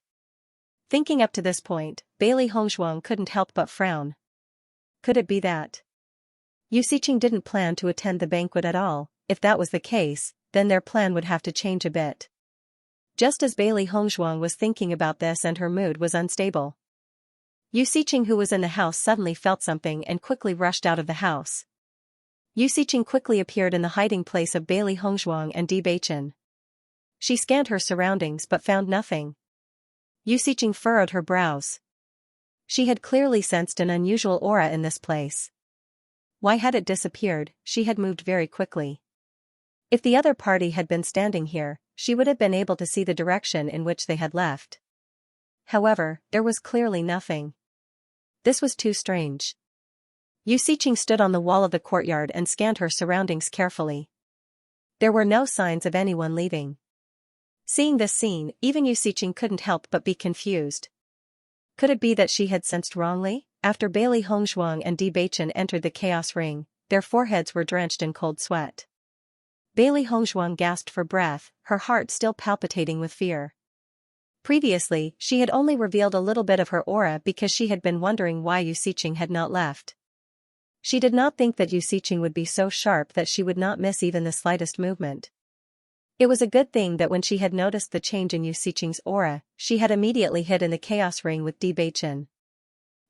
Thinking up to this point, Bailey Hongzhuang couldn't help but frown. Could it be that Yu Xiqing didn't plan to attend the banquet at all? If that was the case, then their plan would have to change a bit. Just as Bailey Hongzhuang was thinking about this and her mood was unstable, Yu Xiqing, who was in the house, suddenly felt something and quickly rushed out of the house. Yu Xiqing quickly appeared in the hiding place of Bailey Hongzhuang and Debachen. She scanned her surroundings but found nothing. Yu Xiqing furrowed her brows. She had clearly sensed an unusual aura in this place. Why had it disappeared? She had moved very quickly. If the other party had been standing here, she would have been able to see the direction in which they had left. However, there was clearly nothing. This was too strange. Yu Xiqing stood on the wall of the courtyard and scanned her surroundings carefully. There were no signs of anyone leaving. Seeing this scene, even Yu Xiqing couldn't help but be confused. Could it be that she had sensed wrongly? After Bailey Hongzhuang and Debachen entered the chaos ring, their foreheads were drenched in cold sweat. Bailey Hongzhuang gasped for breath, her heart still palpitating with fear. Previously, she had only revealed a little bit of her aura because she had been wondering why Yu Xiqing had not left. She did not think that Yu Xiqing would be so sharp that she would not miss even the slightest movement. It was a good thing that when she had noticed the change in Yu Xiqing's aura, she had immediately hid in the chaos ring with Debachen.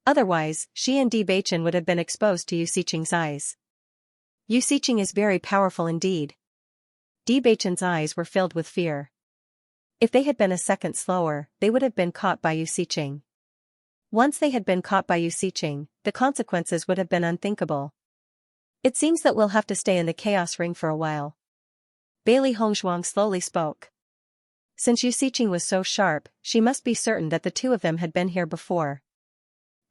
Otherwise, she and Debachen would have been exposed to Yu Xiqing's eyes. Yu Xiqing is very powerful indeed. Debachen's eyes were filled with fear. If they had been a second slower, they would have been caught by Yu Xiqing. Once they had been caught by Yu Xiqing, the consequences would have been unthinkable. It seems that we'll have to stay in the chaos ring for a while. Bailey Hongzhuang slowly spoke. Since Yu Xiqing was so sharp, she must be certain that the two of them had been here before.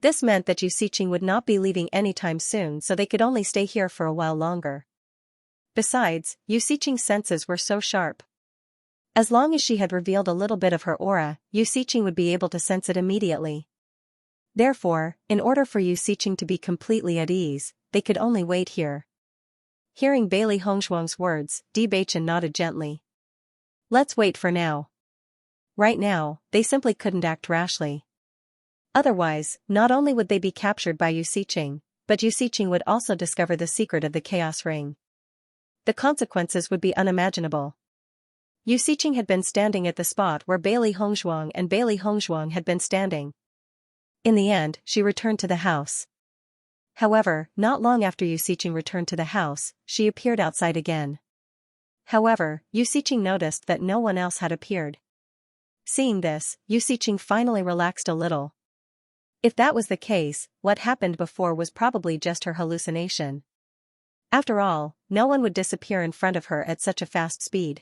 This meant that Yu Xiqing would not be leaving anytime soon, so they could only stay here for a while longer. Besides, Yu Xiqing's senses were so sharp. As long as she had revealed a little bit of her aura, Yu Xiqing would be able to sense it immediately. Therefore, in order for Yu Xiqing to be completely at ease, they could only wait here. Hearing Bailey Hongshuang's words, Di Beichen nodded gently. Let's wait for now. Right now, they simply couldn't act rashly. Otherwise, not only would they be captured by Yu Xiqing, but Yu Xiqing would also discover the secret of the Chaos Ring. The consequences would be unimaginable. Yu Xiqing had been standing at the spot where Bailey Hongshuang and Bailey Hongshuang had been standing. In the end, she returned to the house. However, not long after Yu Xiqing returned to the house, she appeared outside again. However, Yu Xiqing noticed that no one else had appeared. Seeing this, Yu Xiqing finally relaxed a little. If that was the case, what happened before was probably just her hallucination. After all, no one would disappear in front of her at such a fast speed.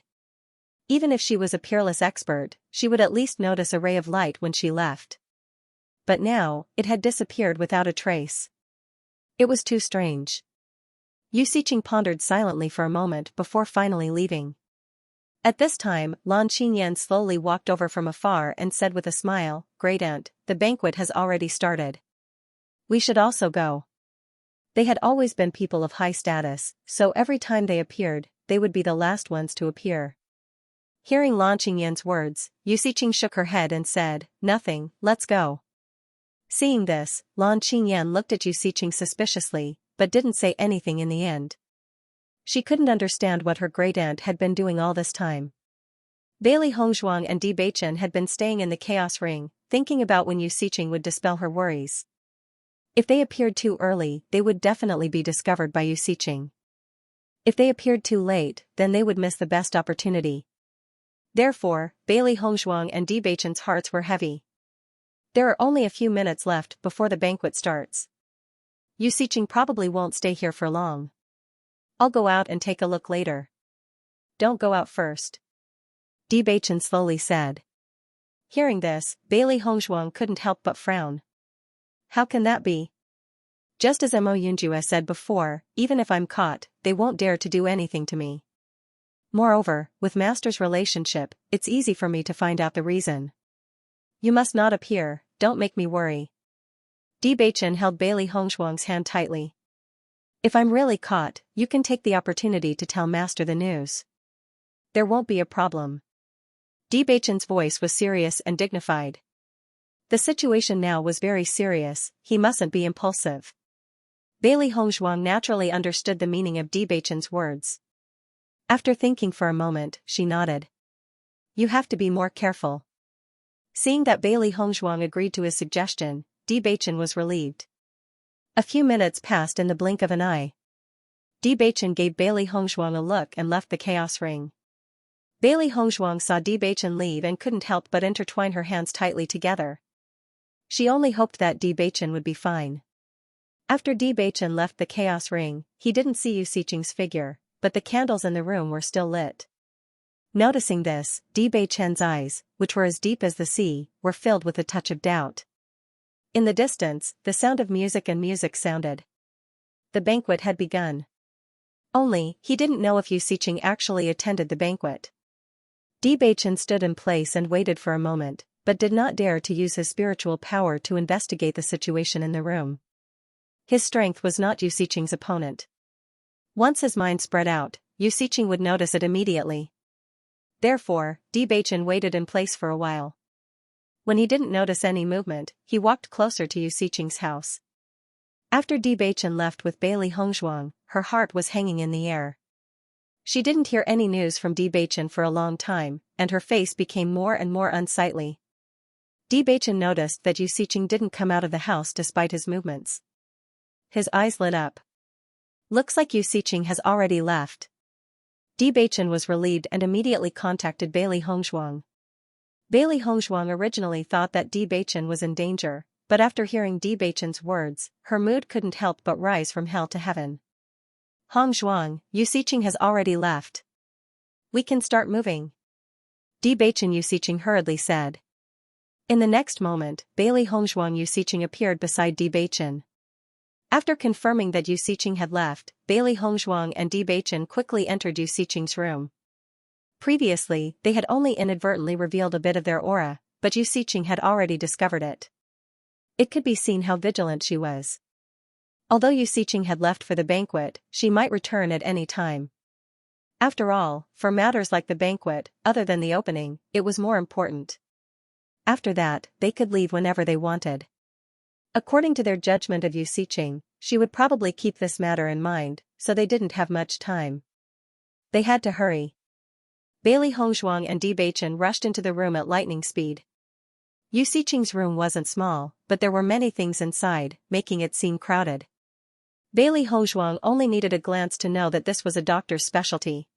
Even if she was a peerless expert, she would at least notice a ray of light when she left. But now, it had disappeared without a trace. It was too strange. Yu Xiqing pondered silently for a moment before finally leaving. At this time, Lan Qingyan slowly walked over from afar and said with a smile, "Great aunt, the banquet has already started. We should also go." They had always been people of high status, so every time they appeared, they would be the last ones to appear. Hearing Lan Qingyan's words, Yu Xiqing shook her head and said, "Nothing, let's go." Seeing this, Lan Qingyan looked at Yu Xiqing suspiciously, but didn't say anything in the end. She couldn't understand what her great-aunt had been doing all this time. Bailey Hongshuang and Di Beichen had been staying in the Chaos Ring, thinking about when Yu Xiqing would dispel her worries. If they appeared too early, they would definitely be discovered by Yu Xiqing. If they appeared too late, then they would miss the best opportunity. Therefore, Bailey Hongshuang and Di Beichen's hearts were heavy. There are only a few minutes left before the banquet starts. Yu Xiqing probably won't stay here for long. I'll go out and take a look later. Don't go out first. Di Beichen slowly said. Hearing this, Bailey Hongshuang couldn't help but frown. How can that be? Just as Mo Yunjue said before, even if I'm caught, they won't dare to do anything to me. Moreover, with Master's relationship, it's easy for me to find out the reason. You must not appear, don't make me worry. Di Beichen held Bailey Hongshuang's hand tightly. If I'm really caught, you can take the opportunity to tell Master the news. There won't be a problem. Di Beichen's voice was serious and dignified. The situation now was very serious, he mustn't be impulsive. Bailey Hongshuang naturally understood the meaning of Di Beichen's words. After thinking for a moment, she nodded. You have to be more careful. Seeing that Bailey Hongshuang agreed to his suggestion, Di Beichen was relieved. A few minutes passed in the blink of an eye. Di Beichen gave Bailey Hongshuang a look and left the Chaos Ring. Bailey Hongshuang saw Di Beichen leave and couldn't help but intertwine her hands tightly together. She only hoped that Di Beichen would be fine. After Di Beichen left the Chaos Ring, he didn't see Yu Xiqing's figure, but the candles in the room were still lit. Noticing this, Di Beichen's eyes, which were as deep as the sea, were filled with a touch of doubt. In the distance, the sound of music sounded. The banquet had begun. Only, he didn't know if Yu Xiqing actually attended the banquet. Di Beichen stood in place and waited for a moment, but did not dare to use his spiritual power to investigate the situation in the room. His strength was not Yu Xiqing's opponent. Once his mind spread out, Yu Xiqing would notice it immediately. Therefore, Di Beichen waited in place for a while. When he didn't notice any movement, he walked closer to Yu Xiqing's house. After Di Beichen left with Bailey Hongshuang, her heart was hanging in the air. She didn't hear any news from Di Beichen for a long time, and her face became more and more unsightly. Di Beichen noticed that Yu Xiqing didn't come out of the house despite his movements. His eyes lit up. Looks like Yu Xiqing has already left. Di Beichen was relieved and immediately contacted Bailey Hongshuang. Bailey Hongshuang originally thought that Di Beichen was in danger, but after hearing Di Beichen's words, her mood couldn't help but rise from hell to heaven. Hongshuang, Yu Xiqing has already left. We can start moving. Di Beichen Yu Xiqing hurriedly said. In the next moment, Bailey Hongshuang Yu Xiqing appeared beside Di Beichen. After confirming that Yu Xiqing had left, Bailey Hongshuang and Di Beichen quickly entered Yu Xiqing's room. Previously, they had only inadvertently revealed a bit of their aura, but Yusiching had already discovered it. It could be seen how vigilant she was. Although Yusiching had left for the banquet, she might return at any time. After all, for matters like the banquet, other than the opening, it was more important. After that, they could leave whenever they wanted. According to their judgment of Yusiching, she would probably keep this matter in mind, so they didn't have much time. They had to hurry. Bailey Hongzhuang and Bewitching rushed into the room at lightning speed. Yusiching's room wasn't small, but there were many things inside, making it seem crowded. Bailey Hongzhuang only needed a glance to know that this was a doctor's specialty.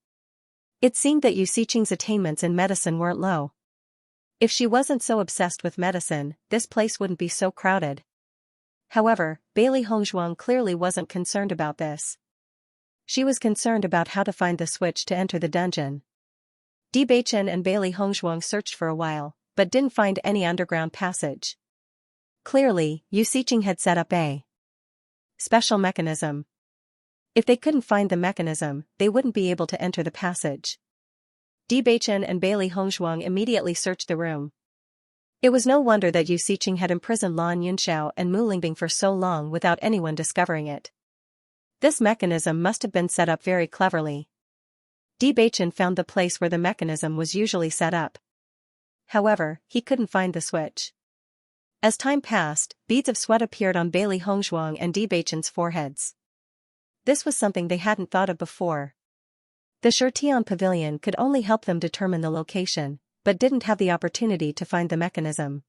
It seemed that Yusiching's attainments in medicine weren't low. If she wasn't so obsessed with medicine, this place wouldn't be so crowded. However, Bailey Hongzhuang clearly wasn't concerned about this. She was concerned about how to find the switch to enter the dungeon. Bewitching and Bailey Hongzhuang searched for a while, but didn't find any underground passage. Clearly, Yusiching had set up a special mechanism. If they couldn't find the mechanism, they wouldn't be able to enter the passage. Bewitching and Bailey Hongzhuang immediately searched the room. It was no wonder that Yusiching had imprisoned Lan Yunxiao and Mu Lingbing for so long without anyone discovering it. This mechanism must have been set up very cleverly. Bewitching found the place where the mechanism was usually set up. However, he couldn't find the switch. As time passed, beads of sweat appeared on Bailey Hongzhuang and Bewitching's foreheads. This was something they hadn't thought of before. The Shurtian Pavilion could only help them determine the location, but didn't have the opportunity to find the mechanism.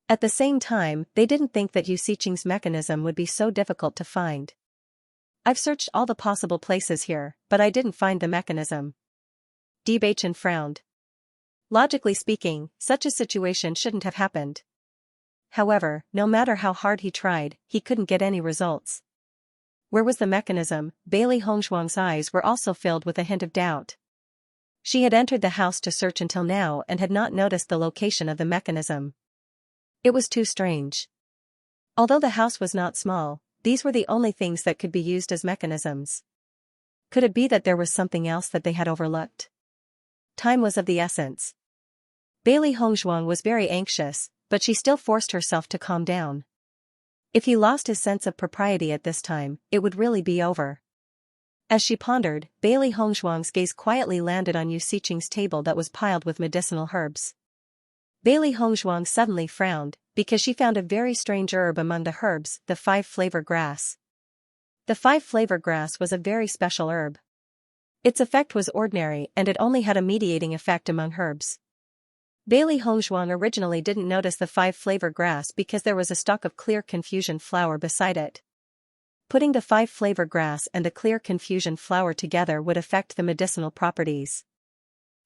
At the same time, they didn't think that Yusiching's mechanism would be so difficult to find. I've searched all the possible places here, but I didn't find the mechanism. Bewitching frowned. Logically speaking, such a situation shouldn't have happened. However, no matter how hard he tried, he couldn't get any results. Where was the mechanism? Bailey Hongzhuang's eyes were also filled with a hint of doubt. She had entered the house to search until now and had not noticed the location of the mechanism. It was too strange. Although the house was not small, these were the only things that could be used as mechanisms. Could it be that there was something else that they had overlooked? Time was of the essence. Bailey Hongzhuang was very anxious, but she still forced herself to calm down. If he lost his sense of propriety at this time, it would really be over. As she pondered, Bailey Hongzhuang's gaze quietly landed on Yusiching's table that was piled with medicinal herbs. Bailey Hongzhuang suddenly frowned, because she found a very strange herb among the herbs, the 5-flavor grass. The 5-flavor grass was a very special herb. Its effect was ordinary and it only had a mediating effect among herbs. Bailey Hongzhuang originally didn't notice the 5-flavor grass because there was a stalk of clear confusion flower beside it. Putting the 5-flavor grass and the clear confusion flower together would affect the medicinal properties.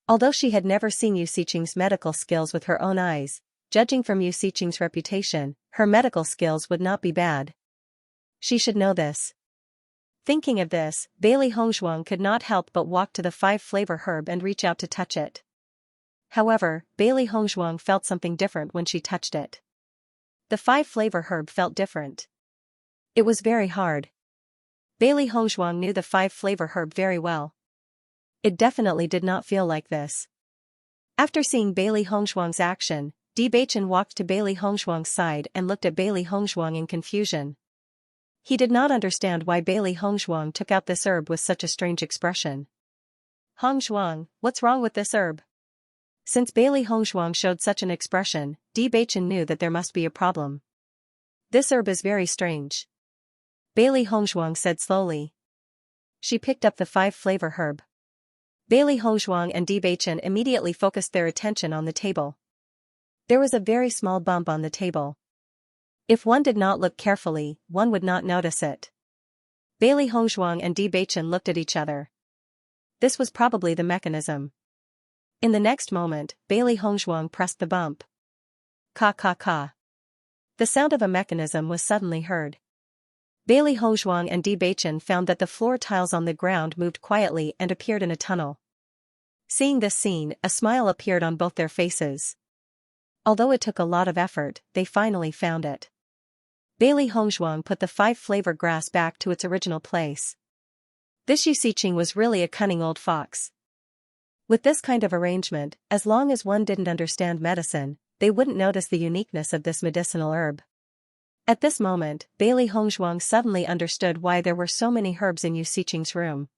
Although she had never seen Yusiching's medical skills with her own eyes, judging from Yusiching's reputation, her medical skills would not be bad. She should know this. Thinking of this, Bailey Hongzhuang could not help but walk to the 5-flavor herb and reach out to touch it. However, Bailey Hongzhuang felt something different when she touched it. The 5-flavor herb felt different. It was very hard. Bailey Hongzhuang knew the 5-flavor herb very well. It definitely did not feel like this. After seeing Bailey Hongzhuang's action, Bewitching walked to Bailey Hongzhuang's side and looked at Bailey Hongzhuang in confusion. He did not understand why Bailey Hongzhuang took out this herb with such a strange expression. Hongzhuang, what's wrong with this herb? Since Bailey Hongzhuang showed such an expression, Bewitching knew that there must be a problem. This herb is very strange. Bailey Hongzhuang said slowly. She picked up the 5-flavor herb. Bailey Hongzhuang and Bewitching immediately focused their attention on the table. There was a very small bump on the table. If one did not look carefully, one would not notice it. Bailey Hongzhuang and Bewitching looked at each other. This was probably the mechanism. In the next moment, Bailey Hongzhuang pressed the bump. Ka ka ka. The sound of a mechanism was suddenly heard. Bailey Hongzhuang and Bewitching found that the floor tiles on the ground moved quietly and appeared in a tunnel. Seeing this scene, a smile appeared on both their faces. Although it took a lot of effort, they finally found it. Bailey Hongzhuang put the 5-flavor grass back to its original place. This Yusiching was really a cunning old fox. With this kind of arrangement, as long as one didn't understand medicine, they wouldn't notice the uniqueness of this medicinal herb. At this moment, Bailey Hongzhuang suddenly understood why there were so many herbs in Yu Siqing's room.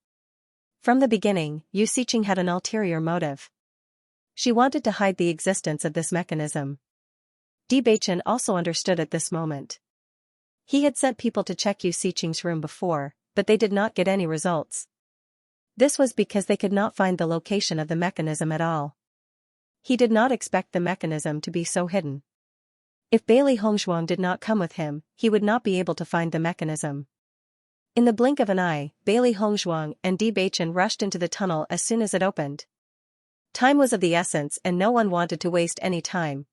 From the beginning, Yu Siqing had an ulterior motive. She wanted to hide the existence of this mechanism. Bewitching also understood at this moment. He had sent people to check Yu Siqing's room before, but they did not get any results. This was because they could not find the location of the mechanism at all. He did not expect the mechanism to be so hidden. If Bailey Hongzhuang did not come with him, he would not be able to find the mechanism. In the blink of an eye, Bailey Hongzhuang and Bewitching rushed into the tunnel as soon as it opened. Time was of the essence and no one wanted to waste any time.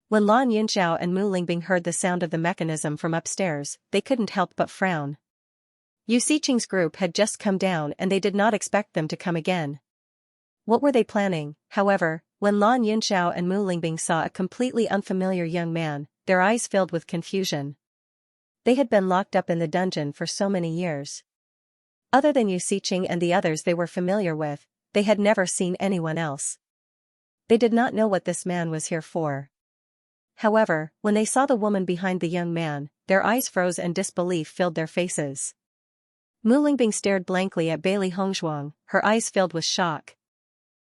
When Lan Yunxiao and Mu Lingbing heard the sound of the mechanism from upstairs, they couldn't help but frown. Yu Siqing's group had just come down and they did not expect them to come again. What were they planning, however, when Lan Yunxiao and Mu Lingbing saw a completely unfamiliar young man, their eyes filled with confusion. They had been locked up in the dungeon for so many years. Other than Yu Siqing and the others they were familiar with, they had never seen anyone else. They did not know what this man was here for. However, when they saw the woman behind the young man, their eyes froze and disbelief filled their faces. Mu Lingbing stared blankly at Bailey Hongzhuang, her eyes filled with shock.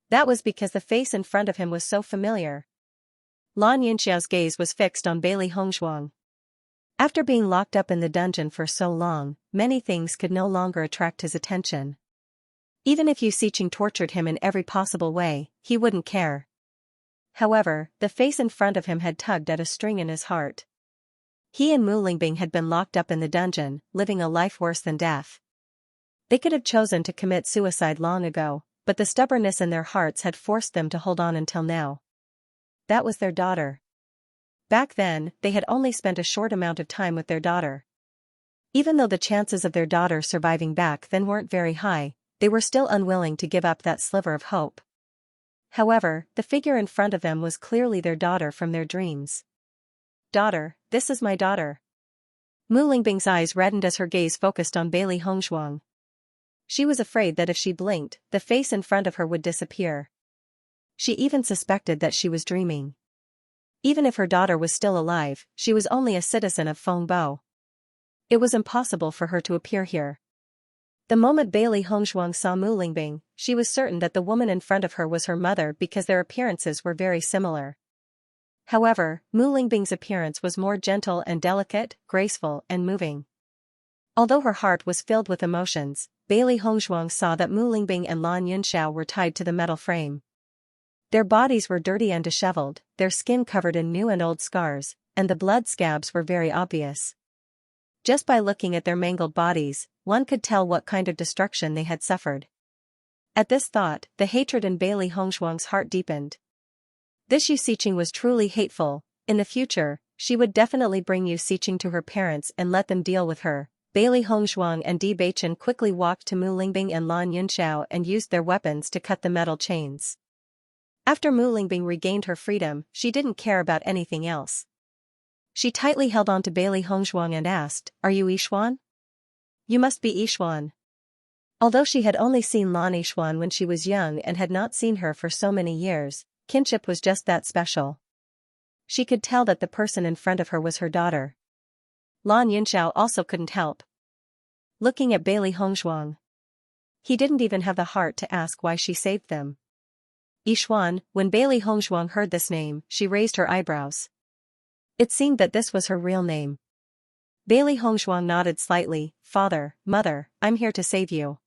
That was because the face in front of him was so familiar. Lan Yunxiao's gaze was fixed on Bailey Hongzhuang. After being locked up in the dungeon for so long, many things could no longer attract his attention. Even if Yu Siqing tortured him in every possible way, he wouldn't care. However, the face in front of him had tugged at a string in his heart. He and Mu Lingbing had been locked up in the dungeon, living a life worse than death. They could have chosen to commit suicide long ago, but the stubbornness in their hearts had forced them to hold on until now. That was their daughter. Back then, they had only spent a short amount of time with their daughter. Even though the chances of their daughter surviving back then weren't very high, they were still unwilling to give up that sliver of hope. However, the figure in front of them was clearly their daughter from their dreams. Daughter, this is my daughter. Mu Lingbing's eyes reddened as her gaze focused on Bailey Hongzhuang. She was afraid that if she blinked, the face in front of her would disappear. She even suspected that she was dreaming. Even if her daughter was still alive, she was only a citizen of Fengbo. It was impossible for her to appear here. The moment Bailey Hongzhuang saw Mu Lingbing, she was certain that the woman in front of her was her mother because their appearances were very similar. However, Mu Lingbing's appearance was more gentle and delicate, graceful and moving. Although her heart was filled with emotions, Bailey Hongzhuang saw that Mu Lingbing and Lan Yunxiao were tied to the metal frame. Their bodies were dirty and disheveled, their skin covered in new and old scars, and the blood scabs were very obvious. Just by looking at their mangled bodies, one could tell what kind of destruction they had suffered. At this thought, the hatred in Bailey Hongzhuang's heart deepened. This Yu Siqing was truly hateful. In the future, she would definitely bring Yu Siqing to her parents and let them deal with her. Bailey Hongzhuang and Bewitching quickly walked to Mu Lingbing and Lan Yunxiao and used their weapons to cut the metal chains. After Mu Lingbing regained her freedom, she didn't care about anything else. She tightly held on to Bailey Hongzhuang and asked, "Are you Yixuan?" "You must be Yixuan." Although she had only seen Lan Yixuan when she was young and had not seen her for so many years, kinship was just that special. She could tell that the person in front of her was her daughter. Lan Yunxiao also couldn't help looking at Bailey Hongzhuang. He didn't even have the heart to ask why she saved them. Yixuan, when Bailey Hongzhuang heard this name, she raised her eyebrows. It seemed that this was her real name. Bailey Hongzhuang nodded slightly. "Father, mother, I'm here to save you."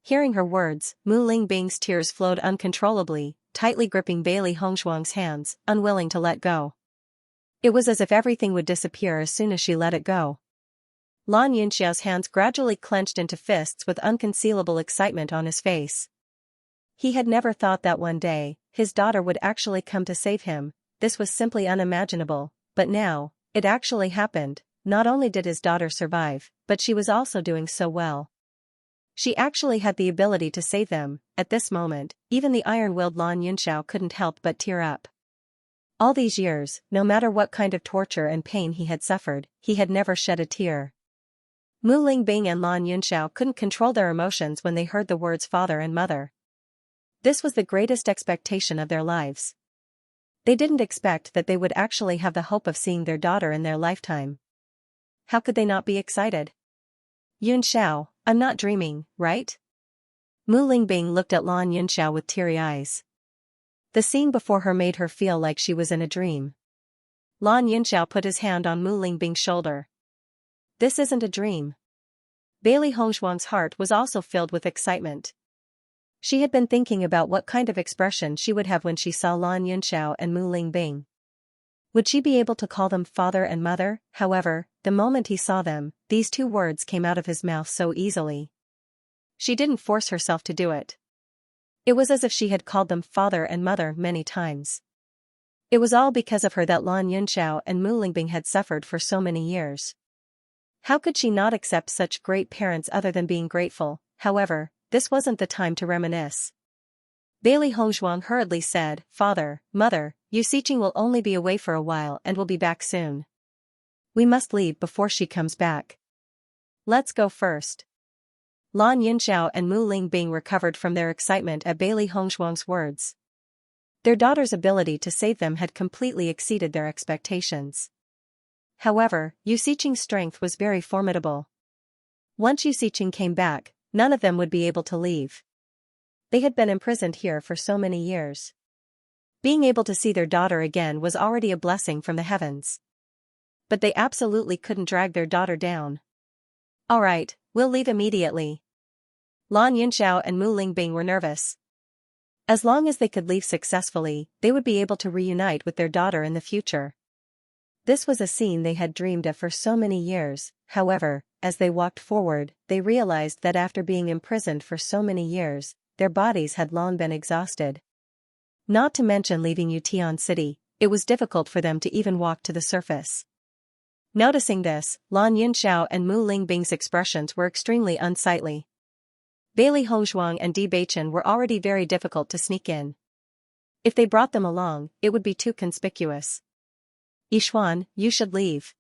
Hearing her words, Mu Lingbing's tears flowed uncontrollably, tightly gripping Bailey Hongzhuang's hands, unwilling to let go. It was as if everything would disappear as soon as she let it go. Lan Yunxiao's hands gradually clenched into fists with unconcealable excitement on his face. He had never thought that one day, his daughter would actually come to save him. This was simply unimaginable, but now, it actually happened. Not only did his daughter survive, but she was also doing so well. She actually had the ability to save them. At this moment, even the iron-willed Lan Yunxiao couldn't help but tear up. All these years, no matter what kind of torture and pain he had suffered, he had never shed a tear. Mu Lingbing and Lan Yunxiao couldn't control their emotions when they heard the words father and mother. This was the greatest expectation of their lives. They didn't expect that they would actually have the hope of seeing their daughter in their lifetime. How could they not be excited? Yunxiao, I'm not dreaming, right? Mu Lingbing looked at Lan Yunxiao with teary eyes. The scene before her made her feel like she was in a dream. Lan Yunxiao put his hand on Mu Lingbing's shoulder. This isn't a dream. Bailey Hongzhuang's heart was also filled with excitement. She had been thinking about what kind of expression she would have when she saw Lan Yunxiao and Mu Lingbing. Would she be able to call them father and mother? However, the moment he saw them, these two words came out of his mouth so easily. She didn't force herself to do it. It was as if she had called them father and mother many times. It was all because of her that Lan Yunxiao and Mu Lingbing had suffered for so many years. How could she not accept such great parents other than being grateful? However, this wasn't the time to reminisce. Bailey Hongzhuang hurriedly said, Father, Mother, Yu Xiqing will only be away for a while and will be back soon. We must leave before she comes back. Let's go first. Lan Yunxiao and Mu Lingbing recovered from their excitement at Bailey Hongzhuang's words. Their daughter's ability to save them had completely exceeded their expectations. However, Yu Xiqing's strength was very formidable. Once Yu Xiqing came back, none of them would be able to leave. They had been imprisoned here for so many years. Being able to see their daughter again was already a blessing from the heavens. But they absolutely couldn't drag their daughter down. All right, we'll leave immediately. Lan Yunxiao and Mu Lingbing were nervous. As long as they could leave successfully, they would be able to reunite with their daughter in the future. This was a scene they had dreamed of for so many years. However, as they walked forward, they realized that after being imprisoned for so many years, their bodies had long been exhausted. Not to mention leaving Yutian City, it was difficult for them to even walk to the surface. Noticing this, Lan Yunxiao and Mu Lingbing's expressions were extremely unsightly. Bailey Hongzhuang and Bewitching were already very difficult to sneak in. If they brought them along, it would be too conspicuous. Yixuan, you should leave.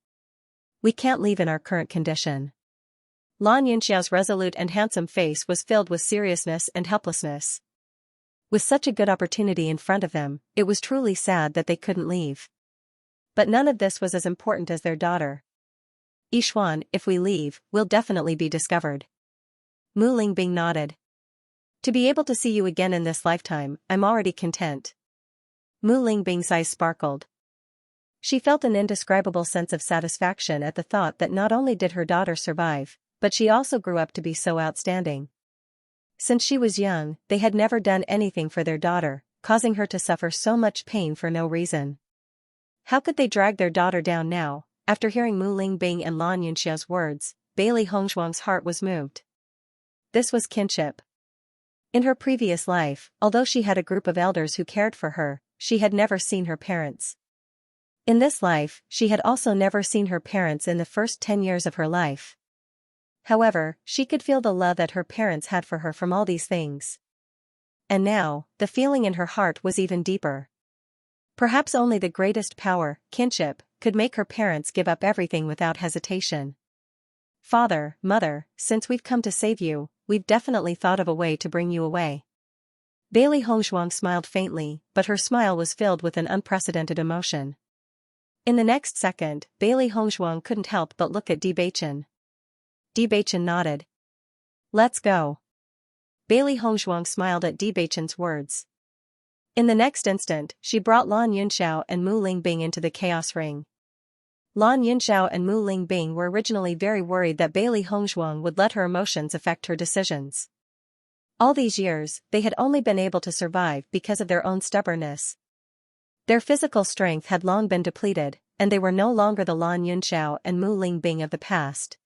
We can't leave in our current condition. Lan Yunxiao's resolute and handsome face was filled with seriousness and helplessness. With such a good opportunity in front of them, it was truly sad that they couldn't leave. But none of this was as important as their daughter. Yixuan, if we leave, we'll definitely be discovered. Mu Lingbing nodded. To be able to see you again in this lifetime, I'm already content. Mu Lingbing's eyes sparkled. She felt an indescribable sense of satisfaction at the thought that not only did her daughter survive, but she also grew up to be so outstanding. Since she was young, they had never done anything for their daughter, causing her to suffer so much pain for no reason. How could they drag their daughter down now? After hearing Mu Lingbing and Lan Yunxiao's words, Bailey Hongzhuang's heart was moved. This was kinship. In her previous life, although she had a group of elders who cared for her, she had never seen her parents. In this life, she had also never seen her parents in the first 10 years of her life. However, she could feel the love that her parents had for her from all these things. And now, the feeling in her heart was even deeper. Perhaps only the greatest power, kinship, could make her parents give up everything without hesitation. Father, Mother, since we've come to save you, we've definitely thought of a way to bring you away. Bailey Hongzhuang smiled faintly, but her smile was filled with an unprecedented emotion. In the next second, Bailey Hongzhuang couldn't help but look at Bewitching. Bewitching nodded. Let's go. Bailey Hongzhuang smiled at Bewitching's words. In the next instant, she brought Lan Yunxiao and Mu Lingbing into the chaos ring. Lan Yunxiao and Mu Lingbing were originally very worried that Bailey Hongzhuang would let her emotions affect her decisions. All these years, they had only been able to survive because of their own stubbornness. Their physical strength had long been depleted, and they were no longer the Lan Yunxiao and Mu Lingbing of the past.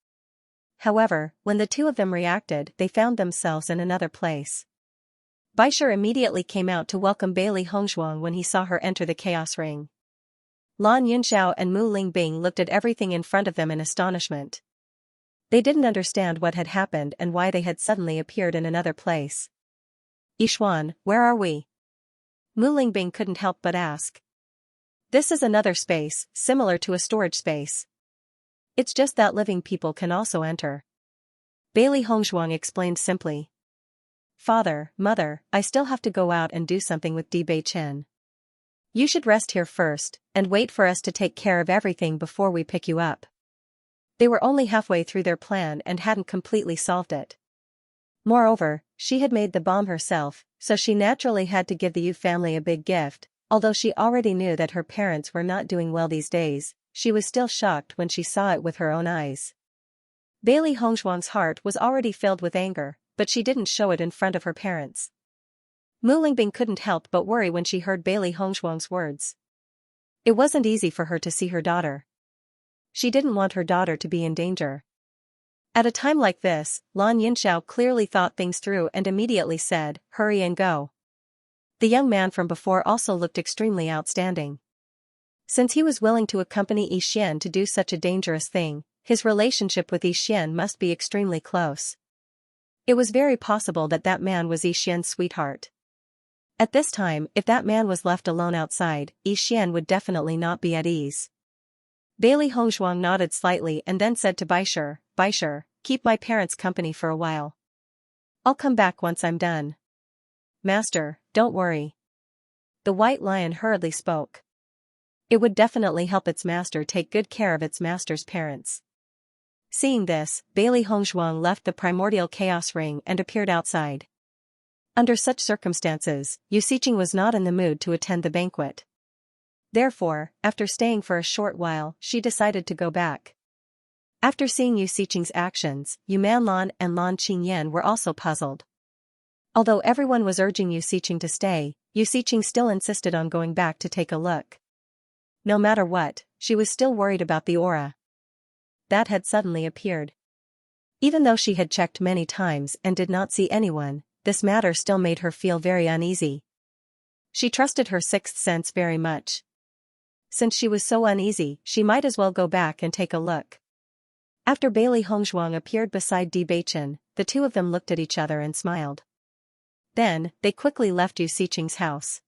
However, when the two of them reacted, they found themselves in another place. Baisher immediately came out to welcome Bailey Hongzhuang when he saw her enter the chaos ring. Lan Yunxiao and Mu Lingbing looked at everything in front of them in astonishment. They didn't understand what had happened and why they had suddenly appeared in another place. Yixuan, where are we? Mu Lingbing couldn't help but ask. This is another space, similar to a storage space. It's just that living people can also enter. Bailey Hongzhuang explained simply. "Father, Mother, I still have to go out and do something with Bewitching. You should rest here first, and wait for us to take care of everything before we pick you up." They were only halfway through their plan and hadn't completely solved it. Moreover, she had made the bomb herself, so she naturally had to give the Yu family a big gift. Although she already knew that her parents were not doing well these days, she was still shocked when she saw it with her own eyes. Bailey Hongzhuang's heart was already filled with anger, but she didn't show it in front of her parents. Mu Lingbing couldn't help but worry when she heard Bailey Hongzhuang's words. It wasn't easy for her to see her daughter. She didn't want her daughter to be in danger. At a time like this, Lan Yinxiao clearly thought things through and immediately said, "Hurry and go." The young man from before also looked extremely outstanding. Since he was willing to accompany Yixian to do such a dangerous thing, his relationship with Yixian must be extremely close. It was very possible that that man was Yixian's sweetheart. At this time, if that man was left alone outside, Yixian would definitely not be at ease. Bailey Hongzhuang nodded slightly and then said to Baisher, "Keep my parents company for a while. I'll come back once I'm done." "Master, don't worry." The white lion hurriedly spoke. It would definitely help its master take good care of its master's parents. Seeing this, Bailey Hongzhuang left the primordial chaos ring and appeared outside. Under such circumstances, Yu Xiqing was not in the mood to attend the banquet. Therefore, after staying for a short while, she decided to go back. After seeing Yu Xiqing's actions, Yu Manlan and Lan Qingyan were also puzzled. Although everyone was urging Yu Xiqing to stay, Yu Xiqing still insisted on going back to take a look. No matter what, she was still worried about the aura that had suddenly appeared. Even though she had checked many times and did not see anyone, this matter still made her feel very uneasy. She trusted her sixth sense very much. Since she was so uneasy, she might as well go back and take a look. After Bailey Hongzhuang appeared beside Bewitching, the two of them looked at each other and smiled. Then, they quickly left Yu Xiqing's house.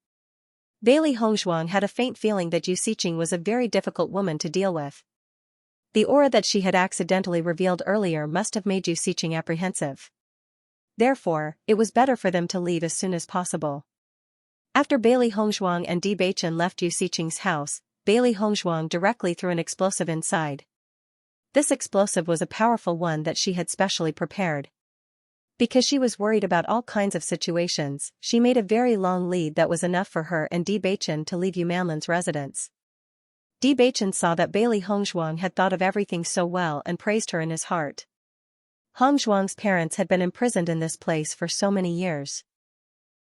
Bailey Hongzhuang had a faint feeling that Yu Xiqing was a very difficult woman to deal with. The aura that she had accidentally revealed earlier must have made Yu Xiqing apprehensive. Therefore, it was better for them to leave as soon as possible. After Bailey Hongzhuang and Bewitching left Yu Xiqing's house, Bailey Hongzhuang directly threw an explosive inside. This explosive was a powerful one that she had specially prepared. Because she was worried about all kinds of situations, she made a very long lead that was enough for her and Bewitching to leave Yu Manlan's residence. Bewitching saw that Bailey Hongzhuang had thought of everything so well and praised her in his heart. Hongzhuang's parents had been imprisoned in this place for so many years.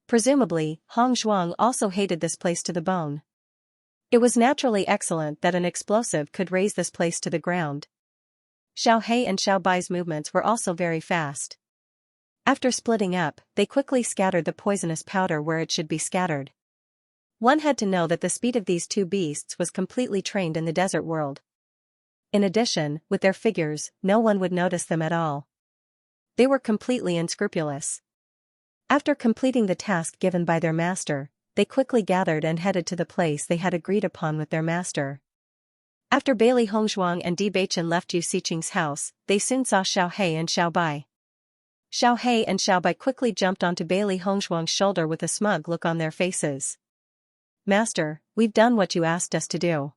Presumably, Hongzhuang also hated this place to the bone. It was naturally excellent that an explosive could raise this place to the ground. Xiao He and Xiao Bai's movements were also very fast. After splitting up, they quickly scattered the poisonous powder where it should be scattered. One had to know that the speed of these two beasts was completely trained in the desert world. In addition, with their figures, no one would notice them at all. They were completely unscrupulous. After completing the task given by their master, they quickly gathered and headed to the place they had agreed upon with their master. After Bailey Hongzhuang and Bewitching left Yu Xiqing's house, they soon saw Xiao He and Xiao Bai. Xiao He and Xiao Bai quickly jumped onto Bailey Hongzhuang's shoulder with a smug look on their faces. "Master, we've done what you asked us to do,"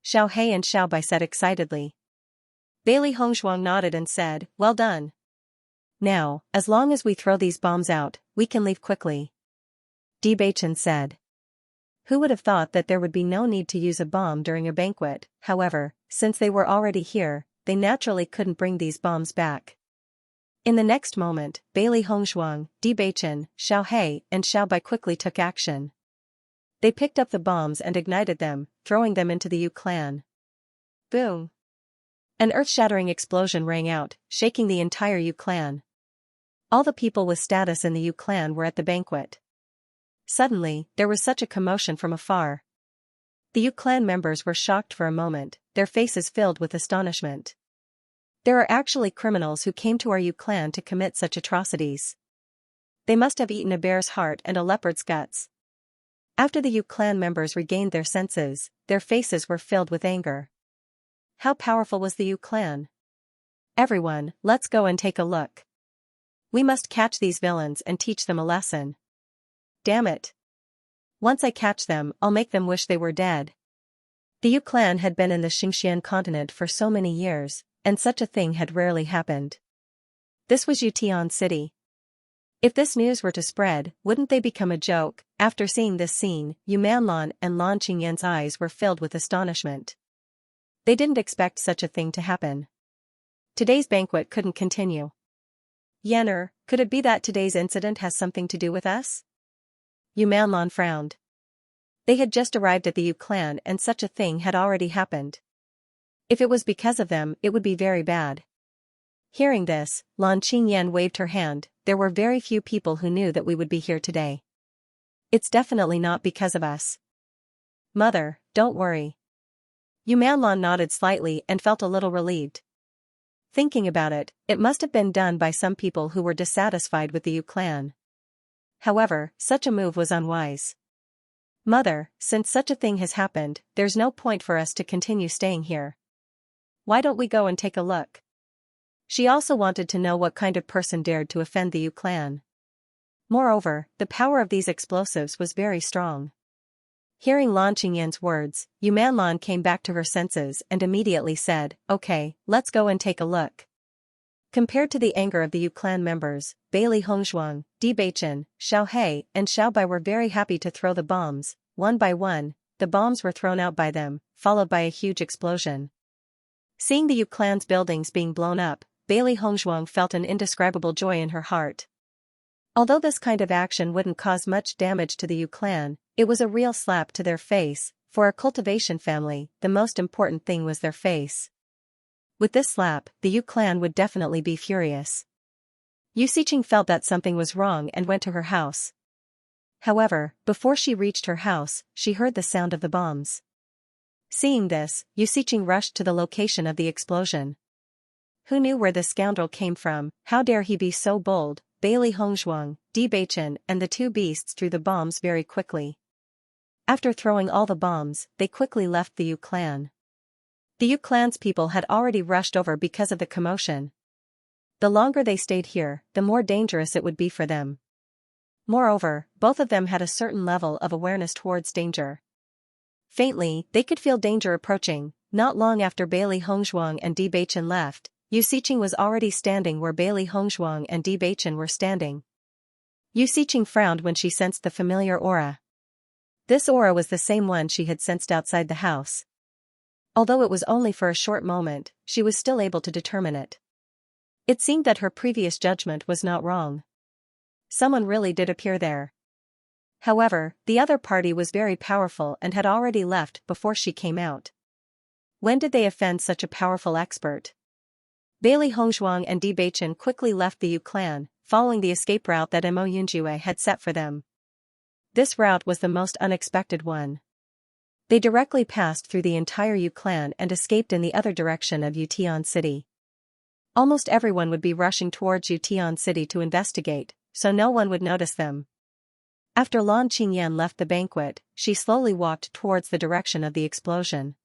Xiao He and Xiao Bai said excitedly. Bailey Hongzhuang nodded and said, "Well done. Now, as long as we throw these bombs out, we can leave quickly," Bewitching said. Who would have thought that there would be no need to use a bomb during a banquet? However, since they were already here, they naturally couldn't bring these bombs back. In the next moment, Bailey Hongzhuang, Bewitching, Xiao He, and Xiao Bai quickly took action. They picked up the bombs and ignited them, throwing them into the Yu clan. Boom! An earth-shattering explosion rang out, shaking the entire Yu clan. All the people with status in the Yu clan were at the banquet. Suddenly, there was such a commotion from afar. The Yu clan members were shocked for a moment, their faces filled with astonishment. There are actually criminals who came to our Yu clan to commit such atrocities. They must have eaten a bear's heart and a leopard's guts. After the Yu clan members regained their senses, their faces were filled with anger. How powerful was the Yu clan? Everyone, let's go and take a look. We must catch these villains and teach them a lesson. Damn it. Once I catch them, I'll make them wish they were dead. The Yu clan had been in the Xianxia continent for so many years, and such a thing had rarely happened. This was Yutian City. If this news were to spread, wouldn't they become a joke? After seeing this scene, Yu Manlan and Lan Qingyan's eyes were filled with astonishment. They didn't expect such a thing to happen. Today's banquet couldn't continue. Yanner, could it be that today's incident has something to do with us? Yu Manlan frowned. They had just arrived at the Yu clan and such a thing had already happened. If it was because of them, it would be very bad. Hearing this, Lan Qingyan waved her hand. There were very few people who knew that we would be here today. It's definitely not because of us. Mother, don't worry. Yu Manlan nodded slightly and felt a little relieved. Thinking about it, it must have been done by some people who were dissatisfied with the Yu clan. However, such a move was unwise. Mother, since such a thing has happened, there's no point for us to continue staying here. Why don't we go and take a look? She also wanted to know what kind of person dared to offend the Yu clan. Moreover, the power of these explosives was very strong. Hearing Lan Qingyan's words, Yu Manlan came back to her senses and immediately said, "Okay, let's go and take a look." Compared to the anger of the Yu clan members, Bailey Hongzhuang, Bewitching, Xiao He, and Xiao Bai were very happy to throw the bombs. One by one, the bombs were thrown out by them, followed by a huge explosion. Seeing the Yu clan's buildings being blown up, Bailey Hongzhuang felt an indescribable joy in her heart. Although this kind of action wouldn't cause much damage to the Yu clan, it was a real slap to their face. For a cultivation family, the most important thing was their face. With this slap, the Yu clan would definitely be furious. Yu Xiqing felt that something was wrong and went to her house. However, before she reached her house, she heard the sound of the bombs. Seeing this, Yu Xiqing rushed to the location of the explosion. Who knew where the scoundrel came from? How dare he be so bold? Bailey Hongzhuang, Bewitching, and the two beasts threw the bombs very quickly. After throwing all the bombs, they quickly left the Yu clan. The Yu clan's people had already rushed over because of the commotion. The longer they stayed here, the more dangerous it would be for them. Moreover, both of them had a certain level of awareness towards danger. Faintly, they could feel danger approaching. Not long after Bailey Hongzhuang and Bewitching left, Yu Xiqing was already standing where Bailey Hongzhuang and Bewitching were standing. Yu Xiqing frowned when she sensed the familiar aura. This aura was the same one she had sensed outside the house. Although it was only for a short moment, she was still able to determine it. It seemed that her previous judgment was not wrong. Someone really did appear there. However, the other party was very powerful and had already left before she came out. When did they offend such a powerful expert? Bailey Hongzhuang and Bewitching quickly left the Yu clan, following the escape route that Mo Yunjue had set for them. This route was the most unexpected one. They directly passed through the entire Yu clan and escaped in the other direction of Yutian City. Almost everyone would be rushing towards Yutian City to investigate, so no one would notice them. After Lan Qingyan left the banquet, she slowly walked towards the direction of the explosion.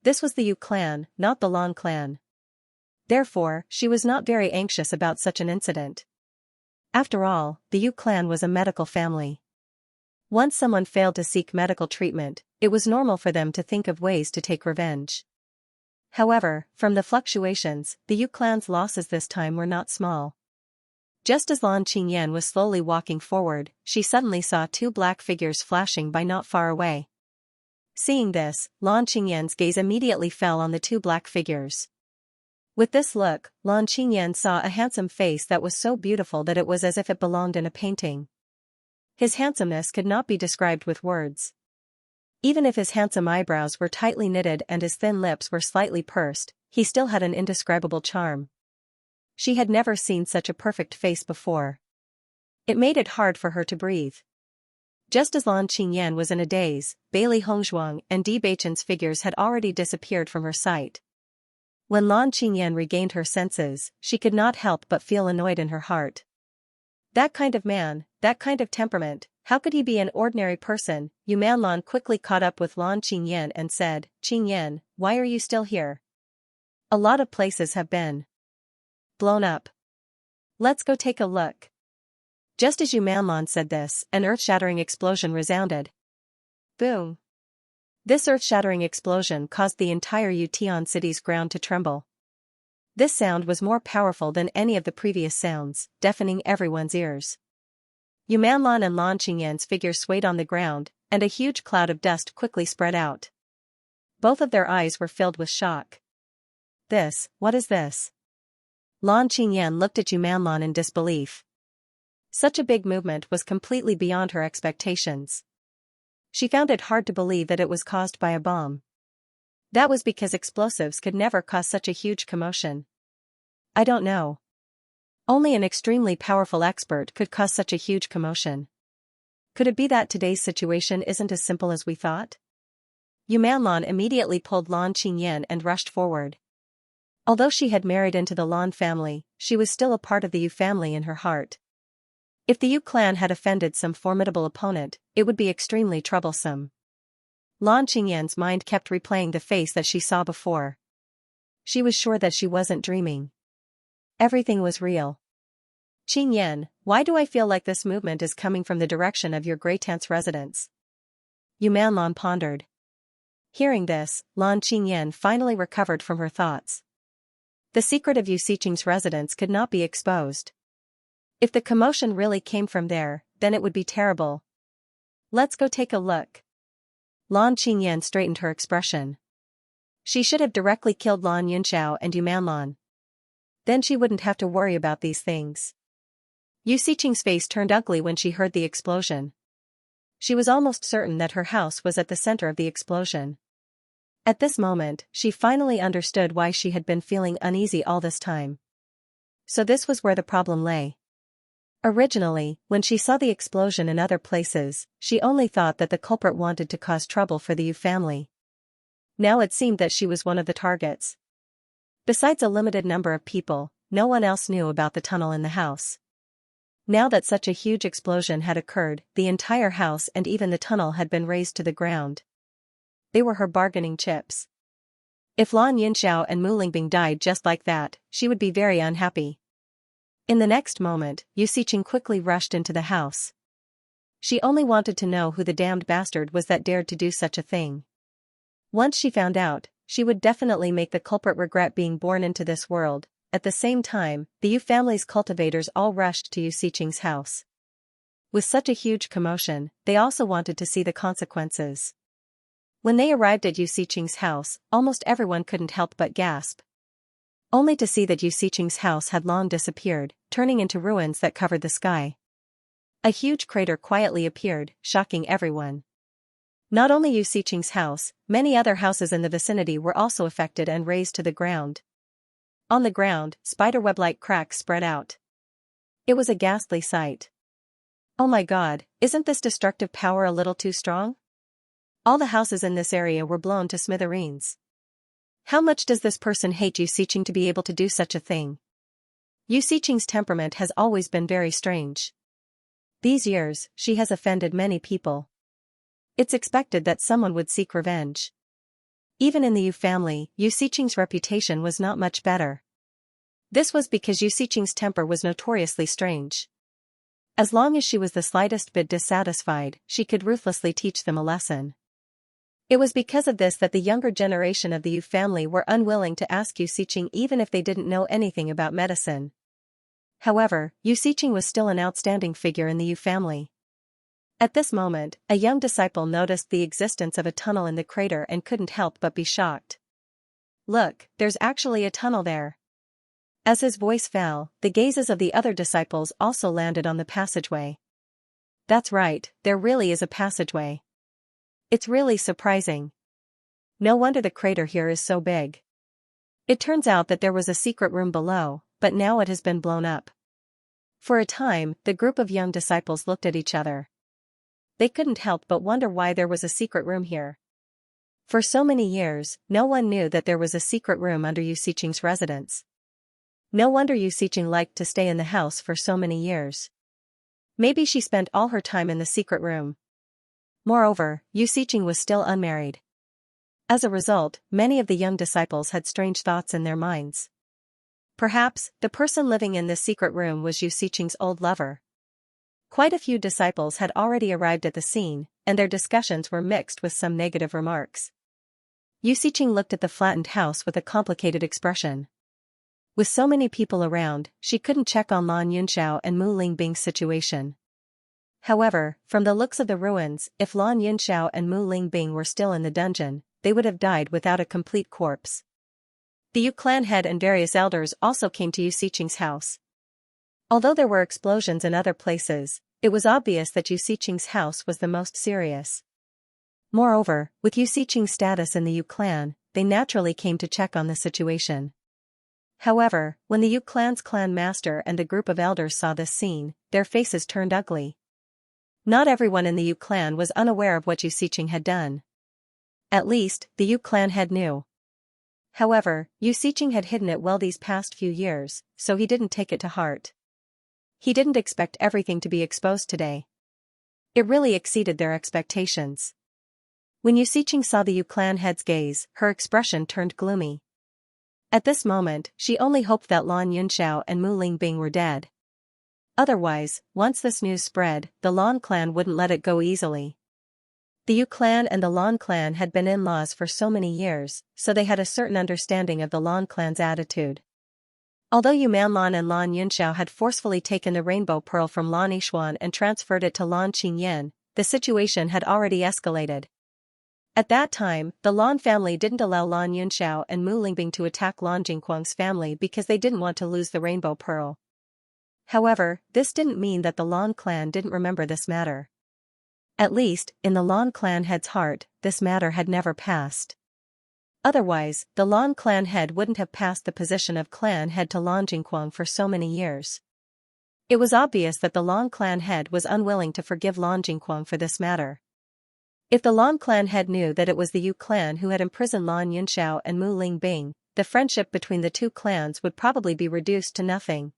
This was the Yu clan, not the Lan clan. Therefore, she was not very anxious about such an incident. After all, the Yu clan was a medical family. Once someone failed to seek medical treatment, it was normal for them to think of ways to take revenge. However, from the fluctuations, the Yu clan's losses this time were not small. Just as Lan Qingyan was slowly walking forward, she suddenly saw two black figures flashing by not far away. Seeing this, Lan Qingyan's gaze immediately fell on the two black figures. With this look, Lan Qingyan saw a handsome face that was so beautiful that it was as if it belonged in a painting. His handsomeness could not be described with words. Even if his handsome eyebrows were tightly knitted and his thin lips were slightly pursed, he still had an indescribable charm. She had never seen such a perfect face before. It made it hard for her to breathe. Just as Lan Qingyan was in a daze, Bailey Hongzhuang and Bewitching's figures had already disappeared from her sight. When Lan Qingyan regained her senses, she could not help but feel annoyed in her heart. That kind of man, that kind of temperament, how could he be an ordinary person? Yu Manlan quickly caught up with Lan Qingyan and said, "Qingyan, why are you still here? A lot of places have been blown up." Let's go take a look. Just as Yumanlon said this, an earth-shattering explosion resounded. Boom. This earth-shattering explosion caused the entire Yution city's ground to tremble. This sound was more powerful than any of the previous sounds, deafening everyone's ears. Yumanlon and Lan Qingyan's figures swayed on the ground, and a huge cloud of dust quickly spread out. Both of their eyes were filled with shock. What is this? Lan Qingyan looked at Yumanlon in disbelief. Such a big movement was completely beyond her expectations. She found it hard to believe that it was caused by a bomb. That was because explosives could never cause such a huge commotion. I don't know. Only an extremely powerful expert could cause such a huge commotion. Could it be that today's situation isn't as simple as we thought? Yumanlon immediately pulled Lan Qingyan and rushed forward. Although she had married into the Lan family, she was still a part of the Yu family in her heart. If the Yu clan had offended some formidable opponent, it would be extremely troublesome. Lan Qingyan's mind kept replaying the face that she saw before. She was sure that she wasn't dreaming. Everything was real. Qingyan, why do I feel like this movement is coming from the direction of your great aunt's residence? Yumanlon pondered. Hearing this, Lan Qingyan finally recovered from her thoughts. The secret of Yu Xiqing's residence could not be exposed. If the commotion really came from there, then it would be terrible. Let's go take a look. Lan Qingyan straightened her expression. She should have directly killed Lan Yunxiao and Yumanlon. Then she wouldn't have to worry about these things. Yu Xiqing's face turned ugly when she heard the explosion. She was almost certain that her house was at the center of the explosion. At this moment, she finally understood why she had been feeling uneasy all this time. So this was where the problem lay. Originally, when she saw the explosion in other places, she only thought that the culprit wanted to cause trouble for the Yu family. Now it seemed that she was one of the targets. Besides a limited number of people, no one else knew about the tunnel in the house. Now that such a huge explosion had occurred, the entire house and even the tunnel had been razed to the ground. They were her bargaining chips. If Lan Yunxiao and Mu Lingbing died just like that, she would be very unhappy. In the next moment, Yu Xiqing quickly rushed into the house. She only wanted to know who the damned bastard was that dared to do such a thing. Once she found out, she would definitely make the culprit regret being born into this world. At the same time, the Yu family's cultivators all rushed to Yu Xiqing's house. With such a huge commotion, they also wanted to see the consequences. When they arrived at Yu Xiqing's house, almost everyone couldn't help but gasp. Only to see that Yu Xiqing's house had long disappeared, turning into ruins that covered the sky. A huge crater quietly appeared, shocking everyone. Not only Yu Xiqing's house, many other houses in the vicinity were also affected and razed to the ground. On the ground, spiderweb-like cracks spread out. It was a ghastly sight. Oh my God, isn't this destructive power a little too strong? All the houses in this area were blown to smithereens. How much does this person hate Yu Xiqing to be able to do such a thing? Yu Xiqing's temperament has always been very strange. These years, she has offended many people. It's expected that someone would seek revenge. Even in the Yu family, Yu Xiqing's reputation was not much better. This was because Yu Xiqing's temper was notoriously strange. As long as she was the slightest bit dissatisfied, she could ruthlessly teach them a lesson. It was because of this that the younger generation of the Yu family were unwilling to ask Yu Xiqing even if they didn't know anything about medicine. However, Yu Xiqing was still an outstanding figure in the Yu family. At this moment, a young disciple noticed the existence of a tunnel in the crater and couldn't help but be shocked. Look, there's actually a tunnel there. As his voice fell, the gazes of the other disciples also landed on the passageway. That's right, there really is a passageway. It's really surprising. No wonder the crater here is so big. It turns out that there was a secret room below, but now it has been blown up. For a time, the group of young disciples looked at each other. They couldn't help but wonder why there was a secret room here. For so many years, no one knew that there was a secret room under Yu Xiqing's residence. No wonder Yu Xiqing liked to stay in the house for so many years. Maybe she spent all her time in the secret room. Moreover, Yu Xiqing was still unmarried. As a result, many of the young disciples had strange thoughts in their minds. Perhaps, the person living in this secret room was Yu Siqing's old lover. Quite a few disciples had already arrived at the scene, and their discussions were mixed with some negative remarks. Yu Siqing looked at the flattened house with a complicated expression. With so many people around, she couldn't check on Lan Yunxiao and Mu Lingbing's situation. However, from the looks of the ruins, if Lan Yunxiao and Mu Lingbing were still in the dungeon, they would have died without a complete corpse. The Yu clan head and various elders also came to Yu Siqing's house. Although there were explosions in other places, it was obvious that Yu Siqing's house was the most serious. Moreover, with Yu Siqing's status in the Yu clan, they naturally came to check on the situation. However, when the Yu clan's clan master and the group of elders saw this scene, their faces turned ugly. Not everyone in the Yu clan was unaware of what Yu Siqing had done. At least, the Yu clan head knew. However, Yu Siqing had hidden it well these past few years, so he didn't take it to heart. He didn't expect everything to be exposed today. It really exceeded their expectations. When Yu Siqing saw the Yu clan head's gaze, her expression turned gloomy. At this moment, she only hoped that Lan Yunxiao and Mu Lingbing were dead. Otherwise, once this news spread, the Lan clan wouldn't let it go easily. The Yu clan and the Lan clan had been in-laws for so many years, so they had a certain understanding of the Lan clan's attitude. Although Yu Manlan and Lan Yunxiao had forcefully taken the rainbow pearl from Lan Yixuan and transferred it to Lan Qingyan, the situation had already escalated. At that time, the Lan family didn't allow Lan Yunxiao and Mu Lingbing to attack Lan Jingquang's family because they didn't want to lose the rainbow pearl. However, this didn't mean that the Lan clan didn't remember this matter. At least, in the Lan clan head's heart, this matter had never passed. Otherwise, the Lan clan head wouldn't have passed the position of clan head to Lan Jingquang for so many years. It was obvious that the Lan clan head was unwilling to forgive Lan Jingquang for this matter. If the Lan clan head knew that it was the Yu clan who had imprisoned Lan Yunxiao and Mu Lingbing, the friendship between the two clans would probably be reduced to nothing.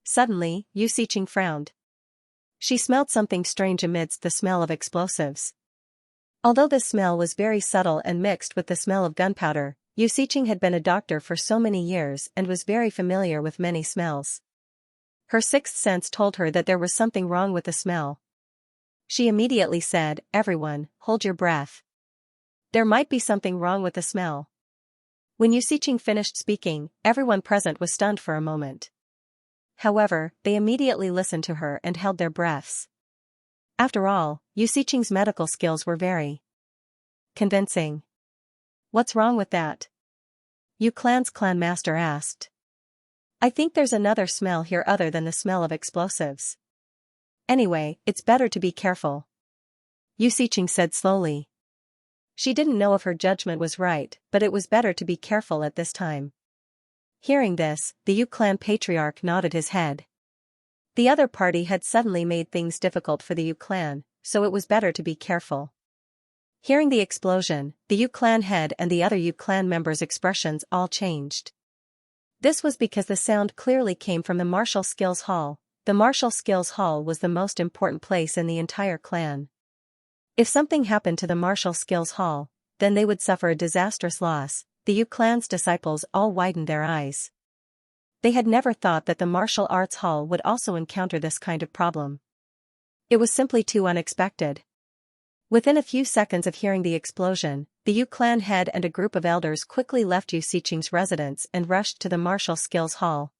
Suddenly, Yu Siqing frowned. She smelled something strange amidst the smell of explosives. Although this smell was very subtle and mixed with the smell of gunpowder, Yu Siqing had been a doctor for so many years and was very familiar with many smells. Her sixth sense told her that there was something wrong with the smell. She immediately said, "Everyone, hold your breath. There might be something wrong with the smell." When Yu Siqing finished speaking, everyone present was stunned for a moment. However, they immediately listened to her and held their breaths. After all, Yu Siqing's medical skills were very convincing. "What's wrong with that?" Yu clan's clan master asked. "I think there's another smell here other than the smell of explosives. Anyway, it's better to be careful," Yu Siqing said slowly. She didn't know if her judgment was right, but it was better to be careful at this time. Hearing this, the Yu clan patriarch nodded his head. The other party had suddenly made things difficult for the Yu clan, so it was better to be careful. Hearing the explosion, the Yu clan head and the other Yu clan members' expressions all changed. This was because the sound clearly came from the Martial Skills Hall. The Martial Skills Hall was the most important place in the entire clan. If something happened to the Martial Skills Hall, then they would suffer a disastrous loss. The Yu clan's disciples all widened their eyes. They had never thought that the martial arts hall would also encounter this kind of problem. It was simply too unexpected. Within a few seconds of hearing the explosion, the Yu clan head and a group of elders quickly left Yu Siqing's residence and rushed to the Martial Skills Hall.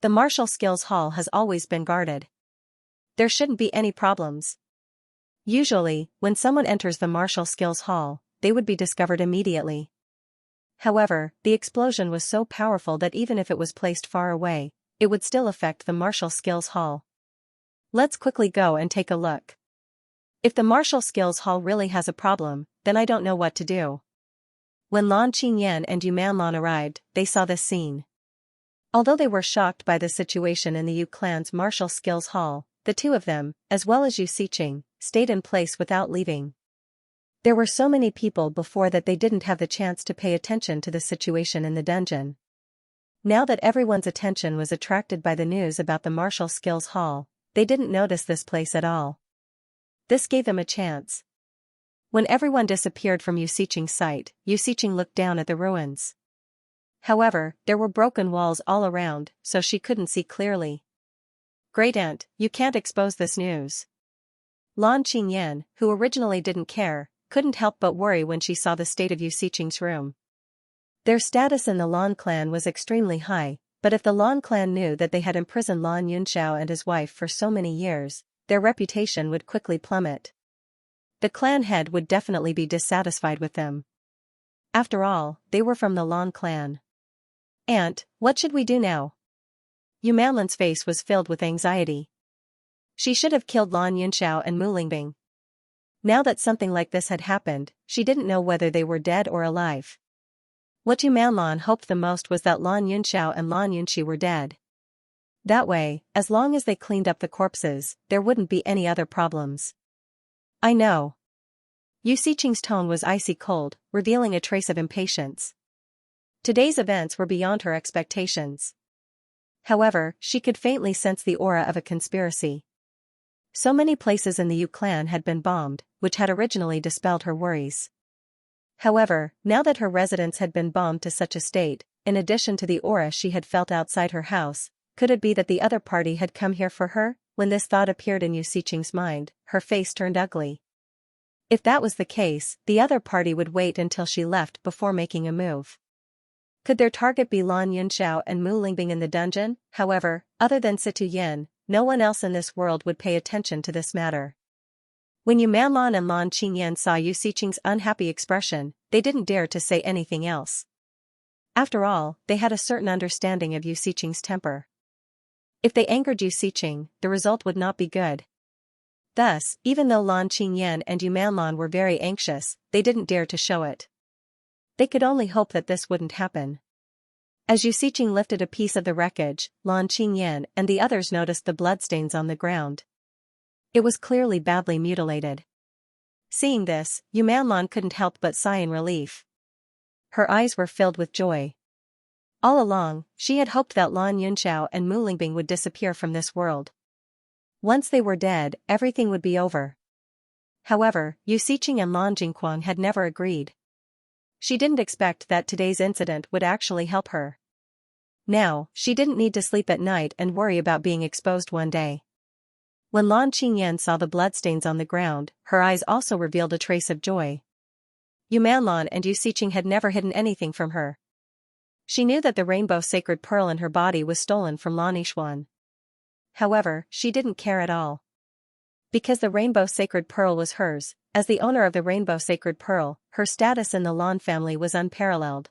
The Martial Skills Hall has always been guarded. There shouldn't be any problems. Usually, when someone enters the Martial Skills Hall, they would be discovered immediately. However, the explosion was so powerful that even if it was placed far away, it would still affect the Martial Skills Hall. Let's quickly go and take a look. If the Martial Skills Hall really has a problem, then I don't know what to do. When Lan Qingyan and Yu Manlan arrived, they saw this scene. Although they were shocked by the situation in the Yu clan's Martial Skills Hall, the two of them, as well as Yu Siqing, stayed in place without leaving. There were so many people before that they didn't have the chance to pay attention to the situation in the dungeon. Now that everyone's attention was attracted by the news about the Martial Skills Hall, they didn't notice this place at all. This gave them a chance. When everyone disappeared from Yu Siqing's sight, Yu Siqing looked down at the ruins. However, there were broken walls all around, so she couldn't see clearly. "Great aunt, you can't expose this news." Lan Qingyan, who originally didn't care, couldn't help but worry when she saw the state of Xiqing's room. Their status in the Lan clan was extremely high, but if the Lan clan knew that they had imprisoned Lan Yunxiao and his wife for so many years, their reputation would quickly plummet. The clan head would definitely be dissatisfied with them. After all, they were from the Lan clan. "Aunt, what should we do now?" Yu Manlan's face was filled with anxiety. She should have killed Lan Yunxiao and Mu Lingbing. Now that something like this had happened, she didn't know whether they were dead or alive. What Yu Manlan hoped the most was that Lan Yunxiao and Lan Yunxi were dead. That way, as long as they cleaned up the corpses, there wouldn't be any other problems. "I know." Yu Xiqing's tone was icy cold, revealing a trace of impatience. Today's events were beyond her expectations. However, she could faintly sense the aura of a conspiracy. So many places in the Yu clan had been bombed, which had originally dispelled her worries. However, now that her residence had been bombed to such a state, in addition to the aura she had felt outside her house, could it be that the other party had come here for her? When this thought appeared in Yu Xiqing's mind, her face turned ugly. If that was the case, the other party would wait until she left before making a move. Could their target be Lan Yunxiao and Mu Lingbing in the dungeon? However, other than Situ Yin, no one else in this world would pay attention to this matter. When Yu Manlan and Lan Qingyan saw Yu Xiqing's unhappy expression, they didn't dare to say anything else. After all, they had a certain understanding of Yu Xiqing's temper. If they angered Yu Xiqing, the result would not be good. Thus, even though Lan Qingyan and Yu Manlan were very anxious, they didn't dare to show it. They could only hope that this wouldn't happen. As Yu Xiqing lifted a piece of the wreckage, Lan Qingyan and the others noticed the bloodstains on the ground. It was clearly badly mutilated. Seeing this, Yu Manlan couldn't help but sigh in relief. Her eyes were filled with joy. All along, she had hoped that Lan Yunxiao and Mu Lingbing would disappear from this world. Once they were dead, everything would be over. However, Yu Xiqing and Lan Jingquang had never agreed. She didn't expect that today's incident would actually help her. Now, she didn't need to sleep at night and worry about being exposed one day. When Lan Qingyan saw the bloodstains on the ground, her eyes also revealed a trace of joy. Yu Manlan and Yu Xiqing had never hidden anything from her. She knew that the rainbow sacred pearl in her body was stolen from Lan Yixuan. However, she didn't care at all. Because the rainbow sacred pearl was hers, as the owner of the rainbow sacred pearl, her status in the Lan family was unparalleled.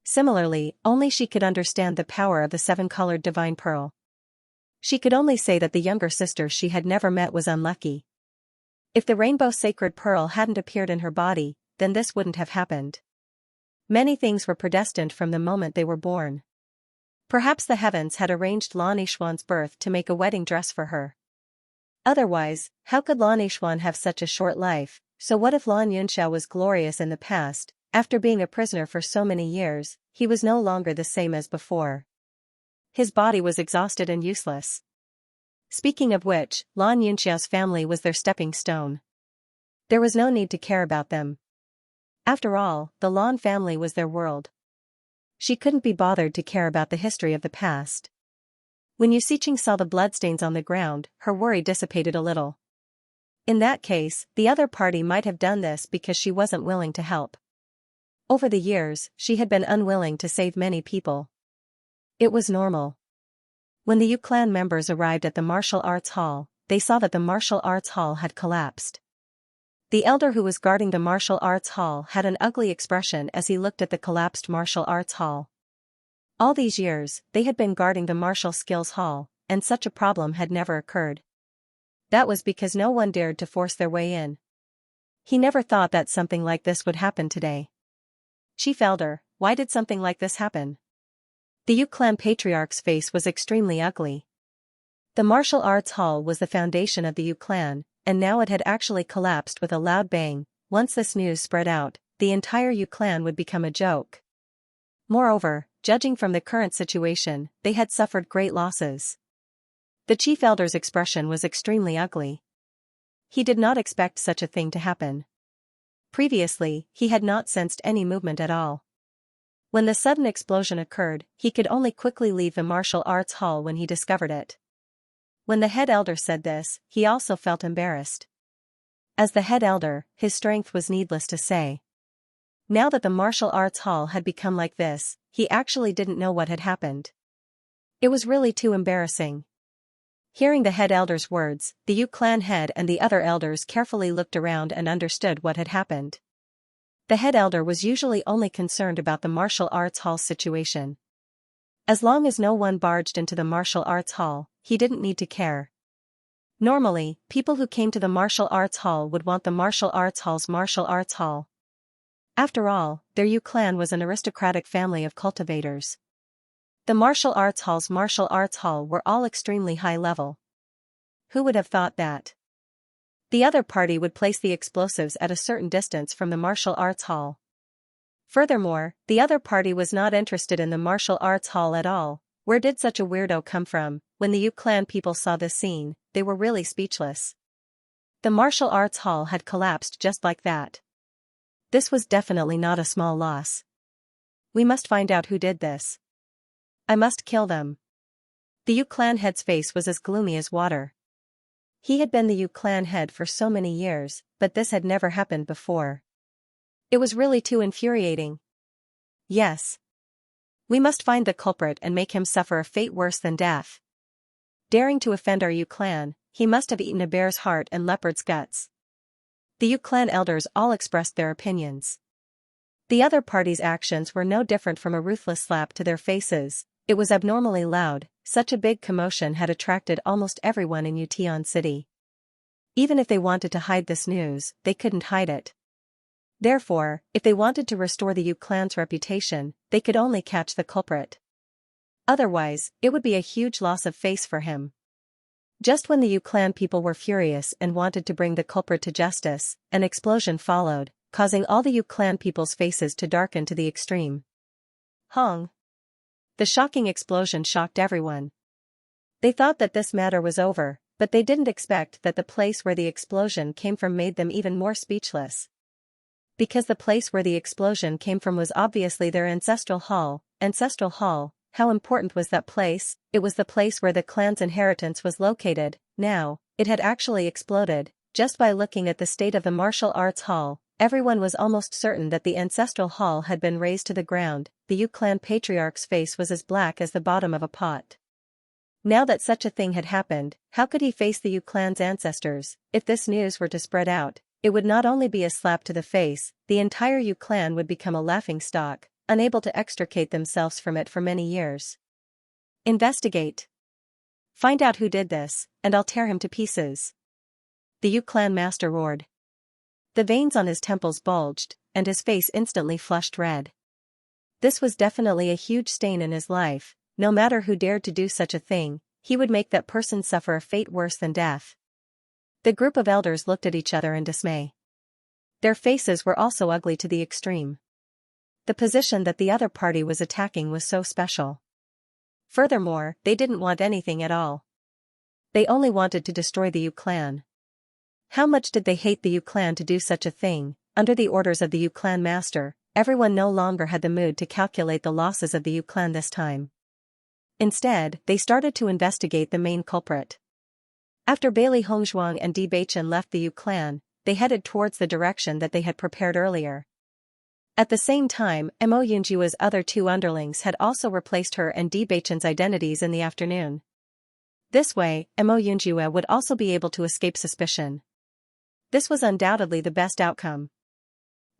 Similarly, only she could understand the power of the seven-colored divine pearl. She could only say that the younger sister she had never met was unlucky. If the rainbow sacred pearl hadn't appeared in her body, then this wouldn't have happened. Many things were predestined from the moment they were born. Perhaps the heavens had arranged Lan Yixuan's birth to make a wedding dress for her. Otherwise, how could Lan Yixuan have such a short life? So what if Lan Yunxiao was glorious in the past? After being a prisoner for so many years, he was no longer the same as before. His body was exhausted and useless. Speaking of which, Lan Yunxiao's family was their stepping stone. There was no need to care about them. After all, the Lan family was their world. She couldn't be bothered to care about the history of the past. When Yu Xiqing saw the bloodstains on the ground, her worry dissipated a little. In that case, the other party might have done this because she wasn't willing to help. Over the years, she had been unwilling to save many people. It was normal. When the Yu clan members arrived at the martial arts hall, they saw that the martial arts hall had collapsed. The elder who was guarding the martial arts hall had an ugly expression as he looked at the collapsed martial arts hall. All these years, they had been guarding the martial skills hall, and such a problem had never occurred. That was because no one dared to force their way in. He never thought that something like this would happen today. Chief Elder, why did something like this happen? The Yu clan patriarch's face was extremely ugly. The martial arts hall was the foundation of the Yu clan, and now it had actually collapsed with a loud bang. Once this news spread out, the entire Yu clan would become a joke. Moreover, judging from the current situation, they had suffered great losses. The chief elder's expression was extremely ugly. He did not expect such a thing to happen. Previously, he had not sensed any movement at all. When the sudden explosion occurred, he could only quickly leave the martial arts hall when he discovered it. When the head elder said this, he also felt embarrassed. As the head elder, his strength was needless to say. Now that the martial arts hall had become like this, he actually didn't know what had happened. It was really too embarrassing. Hearing the head elder's words, the Yu clan head and the other elders carefully looked around and understood what had happened. The head elder was usually only concerned about the martial arts hall situation. As long as no one barged into the martial arts hall, he didn't need to care. Normally, people who came to the martial arts hall would want the martial arts hall's martial arts hall. After all, their Yu clan was an aristocratic family of cultivators. The martial arts hall's martial arts hall were all extremely high level. Who would have thought that? The other party would place the explosives at a certain distance from the martial arts hall. Furthermore, the other party was not interested in the martial arts hall at all. Where did such a weirdo come from? When the Yu clan people saw this scene, they were really speechless. The martial arts hall had collapsed just like that. This was definitely not a small loss. We must find out who did this. I must kill them. The Yu clan head's face was as gloomy as water. He had been the Yu clan head for so many years, but this had never happened before. It was really too infuriating. Yes. We must find the culprit and make him suffer a fate worse than death. Daring to offend our Yu clan, he must have eaten a bear's heart and leopard's guts. The Yu clan elders all expressed their opinions. The other party's actions were no different from a ruthless slap to their faces. It was abnormally loud. Such a big commotion had attracted almost everyone in Yution City. Even if they wanted to hide this news, they couldn't hide it. Therefore, if they wanted to restore the Yu clan's reputation, they could only catch the culprit. Otherwise, it would be a huge loss of face for him. Just when the Yu clan people were furious and wanted to bring the culprit to justice, an explosion followed, causing all the Yu clan people's faces to darken to the extreme. Hong! The shocking explosion shocked everyone. They thought that this matter was over, but they didn't expect that the place where the explosion came from made them even more speechless. Because the place where the explosion came from was obviously their ancestral hall. Ancestral hall, how important was that place? It was the place where the clan's inheritance was located. Now, it had actually exploded. Just by looking at the state of the martial arts hall, everyone was almost certain that the ancestral hall had been razed to the ground. The Yu clan patriarch's face was as black as the bottom of a pot. Now that such a thing had happened, how could he face the Yu clan's ancestors? If this news were to spread out, it would not only be a slap to the face, the entire Yu clan would become a laughingstock, unable to extricate themselves from it for many years. Investigate. Find out who did this, and I'll tear him to pieces. The Yu clan master roared. The veins on his temples bulged, and his face instantly flushed red. This was definitely a huge stain in his life. No matter who dared to do such a thing, he would make that person suffer a fate worse than death. The group of elders looked at each other in dismay. Their faces were also ugly to the extreme. The position that the other party was attacking was so special. Furthermore, they didn't want anything at all. They only wanted to destroy the Yu clan. How much did they hate the Yu clan to do such a thing? Under the orders of the Yu clan master, everyone no longer had the mood to calculate the losses of the Yu clan this time. Instead, they started to investigate the main culprit. After Bailey Hongzhuang and Bewitching left the Yu clan, they headed towards the direction that they had prepared earlier. At the same time, Mo Yunjua's other two underlings had also replaced her and Bewitching's identities in the afternoon. This way, Mo Yunjua would also be able to escape suspicion. This was undoubtedly the best outcome.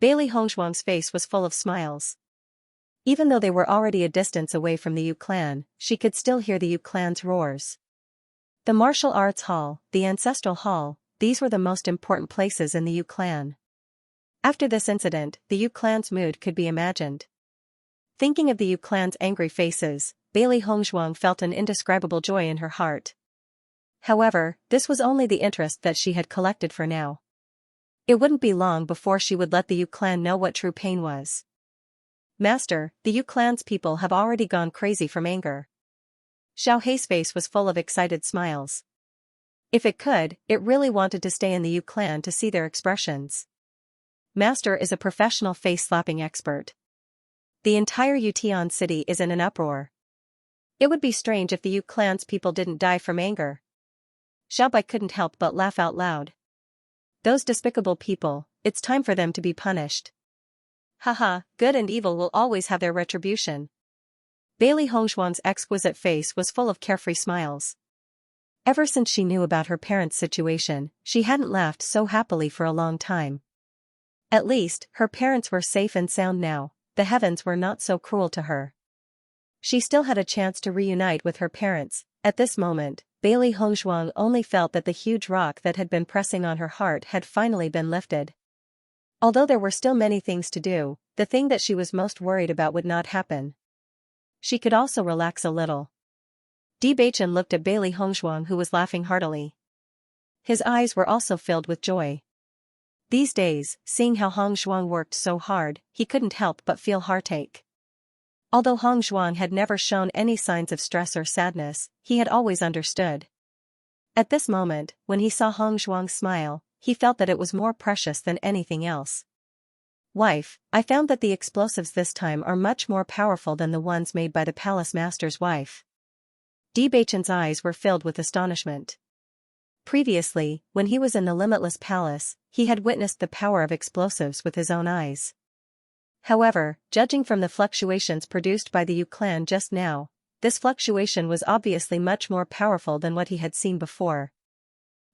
Bailey Hongzhuang's face was full of smiles. Even though they were already a distance away from the Yu clan, she could still hear the Yu clan's roars. The martial arts hall, the ancestral hall, these were the most important places in the Yu clan. After this incident, the Yu clan's mood could be imagined. Thinking of the Yu clan's angry faces, Bailey Hongzhuang felt an indescribable joy in her heart. However, this was only the interest that she had collected for now. It wouldn't be long before she would let the Yu clan know what true pain was. Master, the Yu clan's people have already gone crazy from anger. Xiao Hei's face was full of excited smiles. If it could, it really wanted to stay in the Yu clan to see their expressions. Master is a professional face-slapping expert. The entire Utian city is in an uproar. It would be strange if the Yu clan's people didn't die from anger. Xiaobai couldn't help but laugh out loud. Those despicable people, it's time for them to be punished. Haha, good and evil will always have their retribution. Bailey Hongshuang's exquisite face was full of carefree smiles. Ever since she knew about her parents' situation, she hadn't laughed so happily for a long time. At least, her parents were safe and sound now, the heavens were not so cruel to her. She still had a chance to reunite with her parents. At this moment, Bailey Hongshuang only felt that the huge rock that had been pressing on her heart had finally been lifted. Although there were still many things to do, the thing that she was most worried about would not happen. She could also relax a little. Bewitching looked at Bailey Hongshuang, who was laughing heartily. His eyes were also filled with joy. These days, seeing how Hongshuang worked so hard, he couldn't help but feel heartache. Although Hongshuang had never shown any signs of stress or sadness, he had always understood. At this moment, when he saw Hongshuang smile, he felt that it was more precious than anything else. Wife, I found that the explosives this time are much more powerful than the ones made by the palace master's wife. Bewitching's eyes were filled with astonishment. Previously, when he was in the Limitless Palace, he had witnessed the power of explosives with his own eyes. However, judging from the fluctuations produced by the Yu clan just now, this fluctuation was obviously much more powerful than what he had seen before.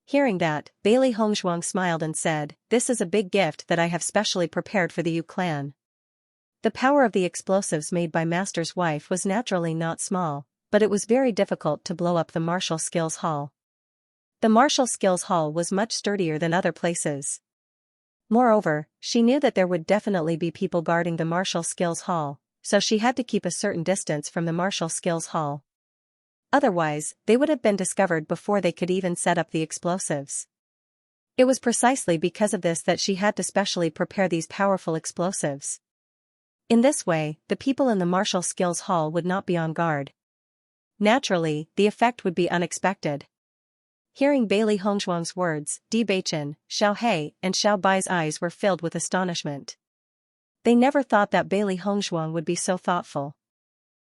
Hearing that, Bailey Hongshuang smiled and said, "This is a big gift that I have specially prepared for the Yu clan." The power of the explosives made by Master's wife was naturally not small, but it was very difficult to blow up the Martial Skills Hall. The Martial Skills Hall was much sturdier than other places. Moreover, she knew that there would definitely be people guarding the Martial Skills Hall, so she had to keep a certain distance from the Martial Skills Hall. Otherwise, they would have been discovered before they could even set up the explosives. It was precisely because of this that she had to specially prepare these powerful explosives. In this way, the people in the Martial Skills Hall would not be on guard. Naturally, the effect would be unexpected. Hearing Bailey Hongshuang's words, Bewitching, Xiao He, and Xiao Bai's eyes were filled with astonishment. They never thought that Bailey Hongshuang would be so thoughtful.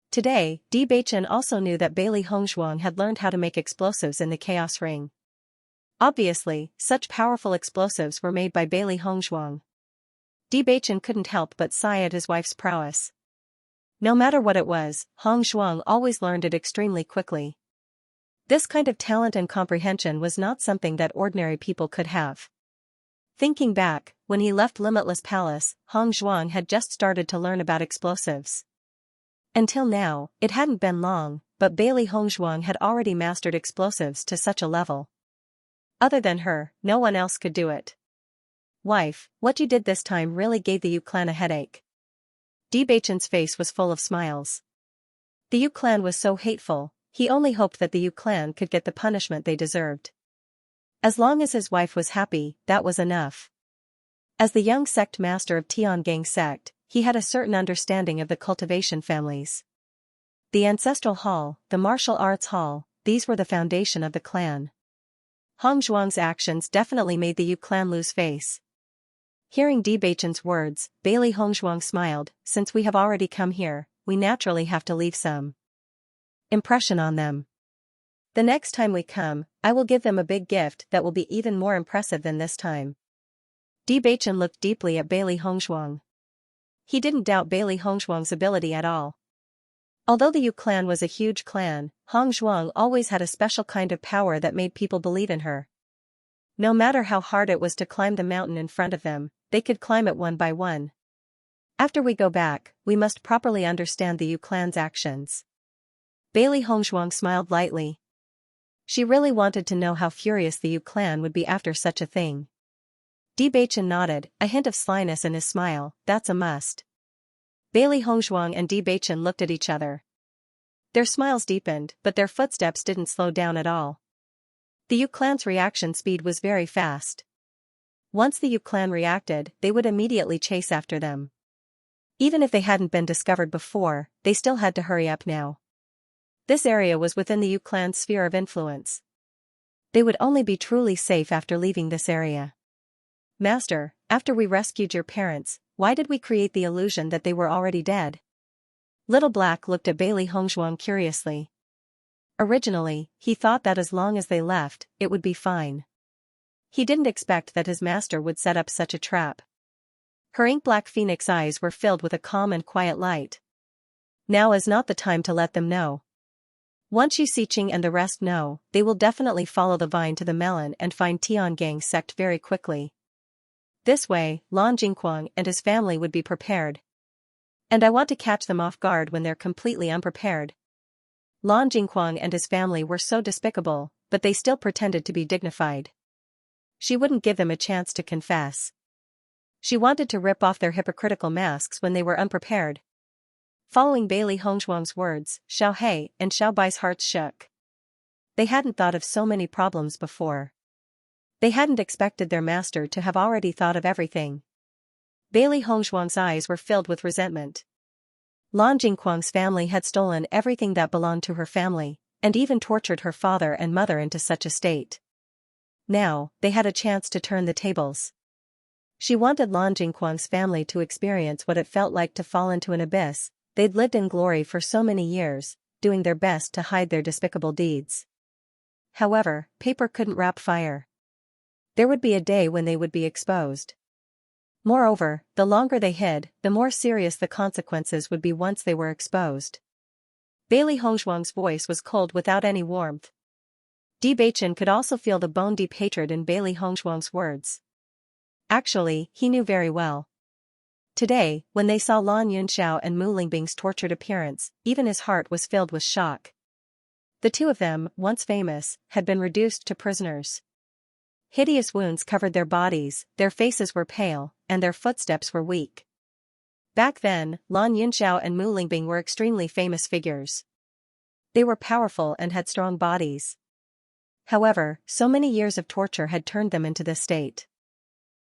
Today, Bewitching also knew that Bailey Hongshuang had learned how to make explosives in the Chaos Ring. Obviously, such powerful explosives were made by Bailey Hongshuang. Bewitching couldn't help but sigh at his wife's prowess. No matter what it was, Hongshuang always learned it extremely quickly. This kind of talent and comprehension was not something that ordinary people could have. Thinking back, when he left Limitless Palace, Hongshuang had just started to learn about explosives. Until now, it hadn't been long, but Bailey Hongshuang had already mastered explosives to such a level. Other than her, no one else could do it. Wife, what you did this time really gave the Yu clan a headache. Bewitching's face was full of smiles. The Yu clan was so hateful, he only hoped that the Yu clan could get the punishment they deserved. As long as his wife was happy, that was enough. As the young sect master of Tiangang sect, he had a certain understanding of the Cultivation families. The Ancestral Hall, the Martial Arts Hall, these were the foundation of the clan. Hongshuang's actions definitely made the Yu clan lose face. Hearing Bewitching's words, Bailey Hongshuang smiled, "Since we have already come here, we naturally have to leave some impression on them. The next time we come, I will give them a big gift that will be even more impressive than this time." Bewitching looked deeply at Bailey Hongshuang. He didn't doubt Bailey Hongshuang's ability at all. Although the Yu clan was a huge clan, Hongshuang always had a special kind of power that made people believe in her. No matter how hard it was to climb the mountain in front of them, they could climb it one by one. After we go back, we must properly understand the Yu clan's actions. Bailey Hongshuang smiled lightly. She really wanted to know how furious the Yu clan would be after such a thing. Bewitching nodded, a hint of slyness in his smile, "That's a must." Bailey Hongshuang and Bewitching looked at each other. Their smiles deepened, but their footsteps didn't slow down at all. The Yu clan's reaction speed was very fast. Once the Yu clan reacted, they would immediately chase after them. Even if they hadn't been discovered before, they still had to hurry up now. This area was within the Yu clan's sphere of influence. They would only be truly safe after leaving this area. "Master, after we rescued your parents, why did we create the illusion that they were already dead? Little Black looked at Bailey Hongzhuang curiously. Originally, he thought that as long as they left, it would be fine. He didn't expect that his master would set up such a trap. Her ink-black phoenix eyes were filled with a calm and quiet light. Now is not the time to let them know. Once Xianxia and the rest know, they will definitely follow the vine to the melon and find Tiangang's sect very quickly. This way, Lan Jingquang and his family would be prepared. And I want to catch them off guard when they're completely unprepared. Lan Jingquang and his family were so despicable, but they still pretended to be dignified. She wouldn't give them a chance to confess. She wanted to rip off their hypocritical masks when they were unprepared. Following Bailey Hongzhuang's words, Xiao He and Xiao Bai's hearts shook. They hadn't thought of so many problems before. They hadn't expected their master to have already thought of everything. Bailey Hongzhuang's eyes were filled with resentment. Lan Jingquang's family had stolen everything that belonged to her family, and even tortured her father and mother into such a state. Now, they had a chance to turn the tables. She wanted Lan Jingquang's family to experience what it felt like to fall into an abyss. They'd lived in glory for so many years, doing their best to hide their despicable deeds. However, paper couldn't wrap fire. There would be a day when they would be exposed. Moreover, the longer they hid, the more serious the consequences would be once they were exposed. Bailey Hongzhuang's voice was cold without any warmth. Bewitching could also feel the bone-deep hatred in Bailey Hongzhuang's words. Actually, he knew very well. Today, when they saw Lan Yunxiao and Mu Lingbing's tortured appearance, even his heart was filled with shock. The two of them, once famous, had been reduced to prisoners. Hideous wounds covered their bodies, their faces were pale, and their footsteps were weak. Back then, Lan Yunxiao and Mu Lingbing were extremely famous figures. They were powerful and had strong bodies. However, so many years of torture had turned them into this state.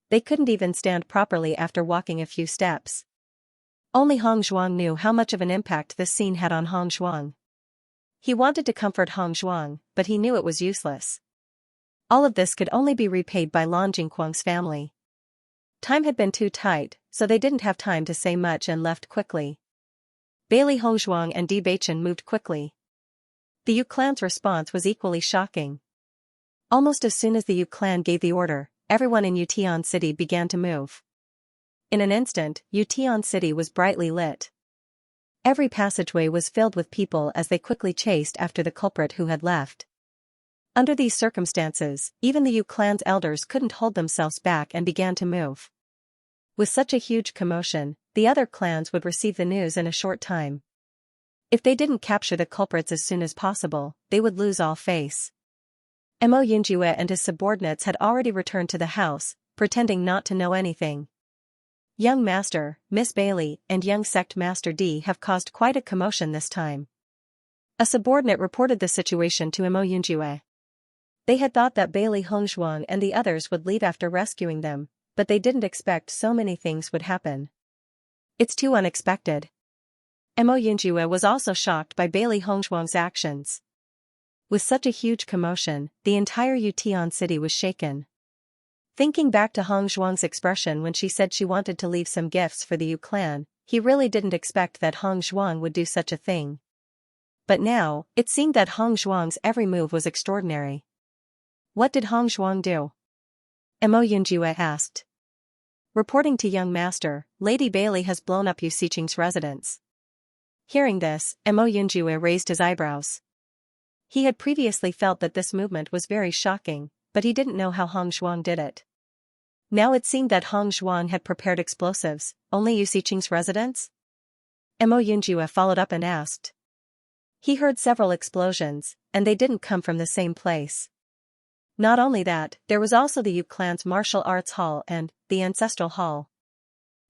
They couldn't even stand properly after walking a few steps. Only Hongzhuang knew how much of an impact this scene had on Hongzhuang. He wanted to comfort Hongzhuang, but he knew it was useless. All of this could only be repaid by Lan Jingquang's family. Time had been too tight, so they didn't have time to say much and left quickly. Bailey Hongzhuang and Bewitching moved quickly. The Yu clan's response was equally shocking. Almost as soon as the Yu clan gave the order, everyone in Yutian City began to move. In an instant, Yutian City was brightly lit. Every passageway was filled with people as they quickly chased after the culprit who had left. Under these circumstances, even the Yu clan's elders couldn't hold themselves back and began to move. With such a huge commotion, the other clans would receive the news in a short time. If they didn't capture the culprits as soon as possible, they would lose all face. Mo Yunjue and his subordinates had already returned to the house, pretending not to know anything. Young Master, Miss Bailey, and young Sect Master D have caused quite a commotion this time. A subordinate reported the situation to Mo Yunjue. They had thought that Bailey Hongzhuang and the others would leave after rescuing them, but they didn't expect so many things would happen. It's too unexpected. Mo Yunjue was also shocked by Bailey Hongzhuang's actions. With such a huge commotion, the entire Yutian city was shaken. Thinking back to Hongzhuang's expression when she said she wanted to leave some gifts for the Yu clan, he really didn't expect that Hongzhuang would do such a thing. But now, it seemed that Hongzhuang's every move was extraordinary. What did Hongzhuang do? Mo Yunjue asked. Reporting to young master, Lady Bailey has blown up Yu Xiqing's residence. Hearing this, Mo Yunjue raised his eyebrows. He had previously felt that this movement was very shocking, but he didn't know how Hongzhuang did it. Now it seemed that Hongzhuang had prepared explosives, only Yu Xiqing's residence? Mo Yunjue followed up and asked. He heard several explosions, and they didn't come from the same place. Not only that, there was also the Yu clan's martial arts hall and the ancestral hall.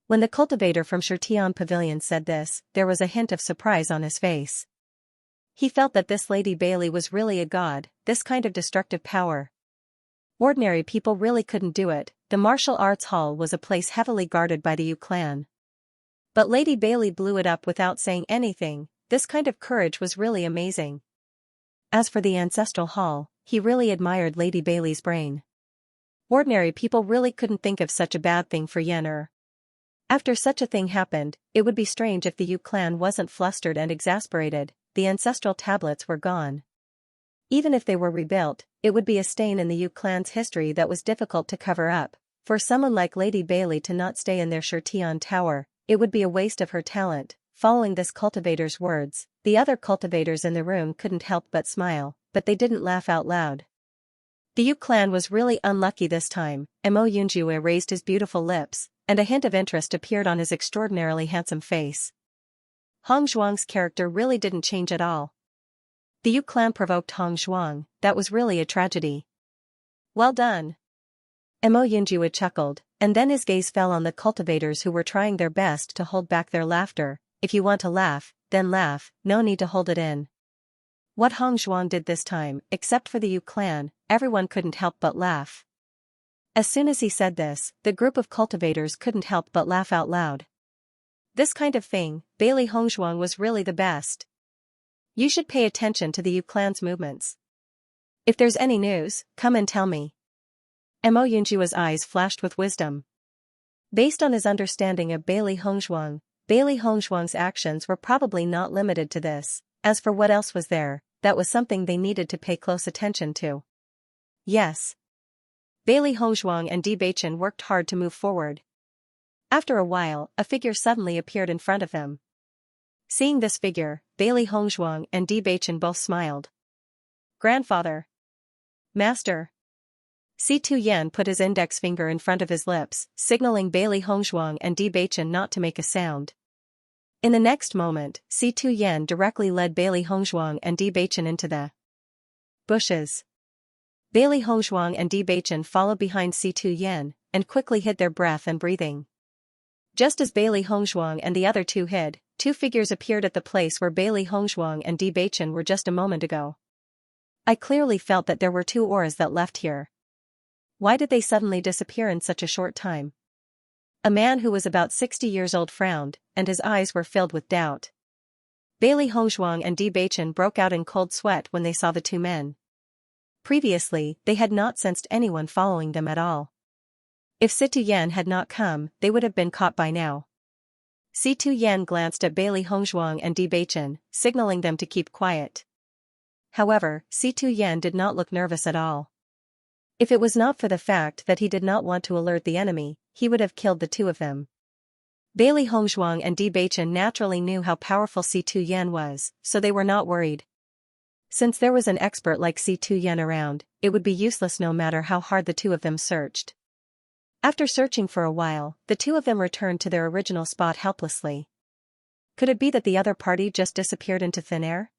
When the cultivator from Shirtian Pavilion said this, there was a hint of surprise on his face. He felt that this Lady Bailey was really a god, this kind of destructive power. Ordinary people really couldn't do it. The martial arts hall was a place heavily guarded by the Yu clan. But Lady Bailey blew it up without saying anything. This kind of courage was really amazing. As for the ancestral hall, he really admired Lady Bailey's brain. Ordinary people really couldn't think of such a bad thing for Yen. After such a thing happened, it would be strange if the Yu clan wasn't flustered and exasperated. The ancestral tablets were gone. Even if they were rebuilt, it would be a stain in the Yu clan's history that was difficult to cover up. For someone like Lady Bailey to not stay in their Shirtian tower, it would be a waste of her talent. Following this cultivator's words, the other cultivators in the room couldn't help but smile, but they didn't laugh out loud. The Yu clan was really unlucky this time. Mo Yunjue raised his beautiful lips, and a hint of interest appeared on his extraordinarily handsome face. Hong Zhuang's character really didn't change at all. The Yu clan provoked Hong Zhuang. That was really a tragedy. Well done. Mo Yunjue chuckled, and then his gaze fell on the cultivators who were trying their best to hold back their laughter. If you want to laugh, then laugh, no need to hold it in. What Hong Zhuang did this time, except for the Yu clan, everyone couldn't help but laugh. As soon as he said this, the group of cultivators couldn't help but laugh out loud. This kind of thing, Bailey Hongzhuang was really the best. You should pay attention to the Yu clan's movements. If there's any news, come and tell me. Mo Yunjue's eyes flashed with wisdom. Based on his understanding of Bailey Hongzhuang's actions were probably not limited to this. As for what else was there, that was something they needed to pay close attention to. Yes. Bailey Hongzhuang and Bewitching worked hard to move forward. After a while, a figure suddenly appeared in front of him. Seeing this figure, Bailey Hongzhuang and Bewitching both smiled. Grandfather. Master. Si Tu Yan put his index finger in front of his lips, signaling Bailey Hongzhuang and Bewitching not to make a sound. In the next moment, Si Tu Yan directly led Bailey Hongzhuang and Bewitching into the bushes. Bailey Hongzhuang and Bewitching followed behind Si Tu Yan, and quickly hid their breath and breathing. Just as Bailey Hongzhuang and the other two hid, two figures appeared at the place where Bailey Hongzhuang and Bewitching were just a moment ago. I clearly felt that there were two auras that left here. Why did they suddenly disappear in such a short time? A man who was about 60 years old frowned, and his eyes were filled with doubt. Bailey Hongzhuang and Bewitching broke out in cold sweat when they saw the two men. Previously, they had not sensed anyone following them at all. If Si Tu Yan had not come, they would have been caught by now. Si Tu Yan glanced at Bailey Hongzhuang and Bewitching, signaling them to keep quiet. However, Si Tu Yan did not look nervous at all. If it was not for the fact that he did not want to alert the enemy, he would have killed the two of them. Bailey Hongzhuang and Bewitching naturally knew how powerful Si Tu Yan was, so they were not worried. Since there was an expert like Si Tu Yan around, it would be useless no matter how hard the two of them searched. After searching for a while, the two of them returned to their original spot helplessly. Could it be that the other party just disappeared into thin air?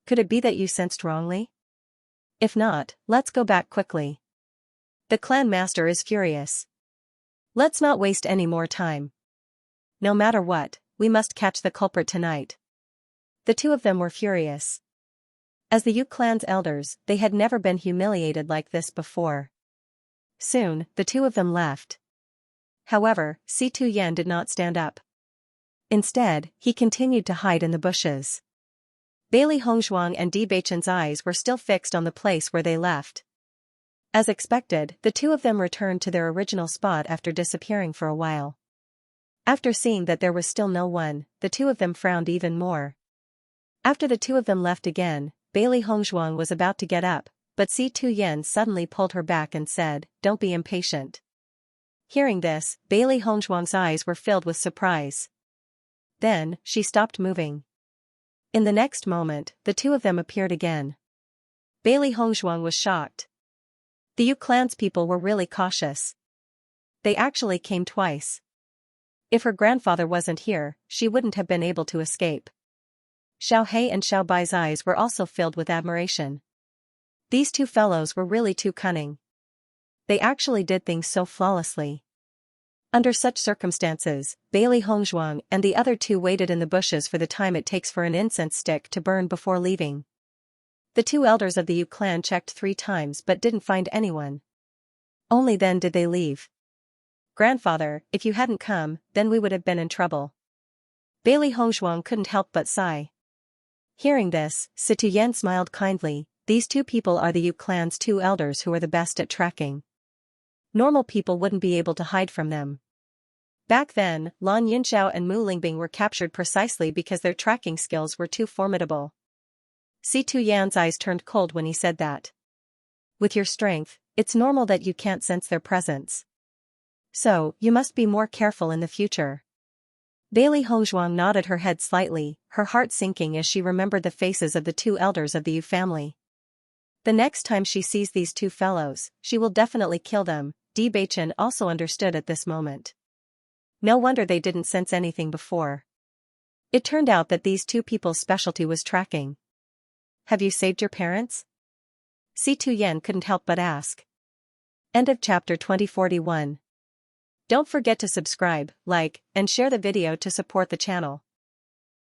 Could it be that you sensed wrongly? If not, let's go back quickly. The clan master is furious. Let's not waste any more time. No matter what, we must catch the culprit tonight. The two of them were furious. As the Yu clan's elders, they had never been humiliated like this before. Soon, the two of them left. However, Si Tu Yan did not stand up. Instead, he continued to hide in the bushes. Bailey Hongzhuang and Bewitching's eyes were still fixed on the place where they left. As expected, the two of them returned to their original spot after disappearing for a while. After seeing that there was still no one, the two of them frowned even more. After the two of them left again, Bailey Hongzhuang was about to get up, but Si Tu Yan suddenly pulled her back and said, "Don't be impatient." Hearing this, Bailey Hongzhuang's eyes were filled with surprise. Then, she stopped moving. In the next moment, the two of them appeared again. Bailey Hongzhuang was shocked. The Yu clan's people were really cautious. They actually came twice. If her grandfather wasn't here, she wouldn't have been able to escape. Xiao He and Xiao Bai's eyes were also filled with admiration. These two fellows were really too cunning. They actually did things so flawlessly. Under such circumstances, Bailey Hongzhuang and the other two waited in the bushes for the time it takes for an incense stick to burn before leaving. The two elders of the Yu clan checked 3 times but didn't find anyone. Only then did they leave. "Grandfather, if you hadn't come, then we would have been in trouble." Bailey Hongzhuang couldn't help but sigh. Hearing this, Si Tu Yan smiled kindly. These two people are the Yu clan's 2 elders who are the best at tracking. Normal people wouldn't be able to hide from them. Back then, Lan Yunxiao and Mu Lingbing were captured precisely because their tracking skills were too formidable. Si Tuyan's eyes turned cold when he said that. With your strength, it's normal that you can't sense their presence. So, you must be more careful in the future. Bailey Hongzhuang nodded her head slightly, her heart sinking as she remembered the faces of the two elders of the Yu family. The next time she sees these two fellows, she will definitely kill them. Bewitching also understood at this moment. No wonder they didn't sense anything before. It turned out that these two people's specialty was tracking. Have you saved your parents? Si Tuyan couldn't help but ask. End of chapter 2041. Don't forget to subscribe, like, and share the video to support the channel.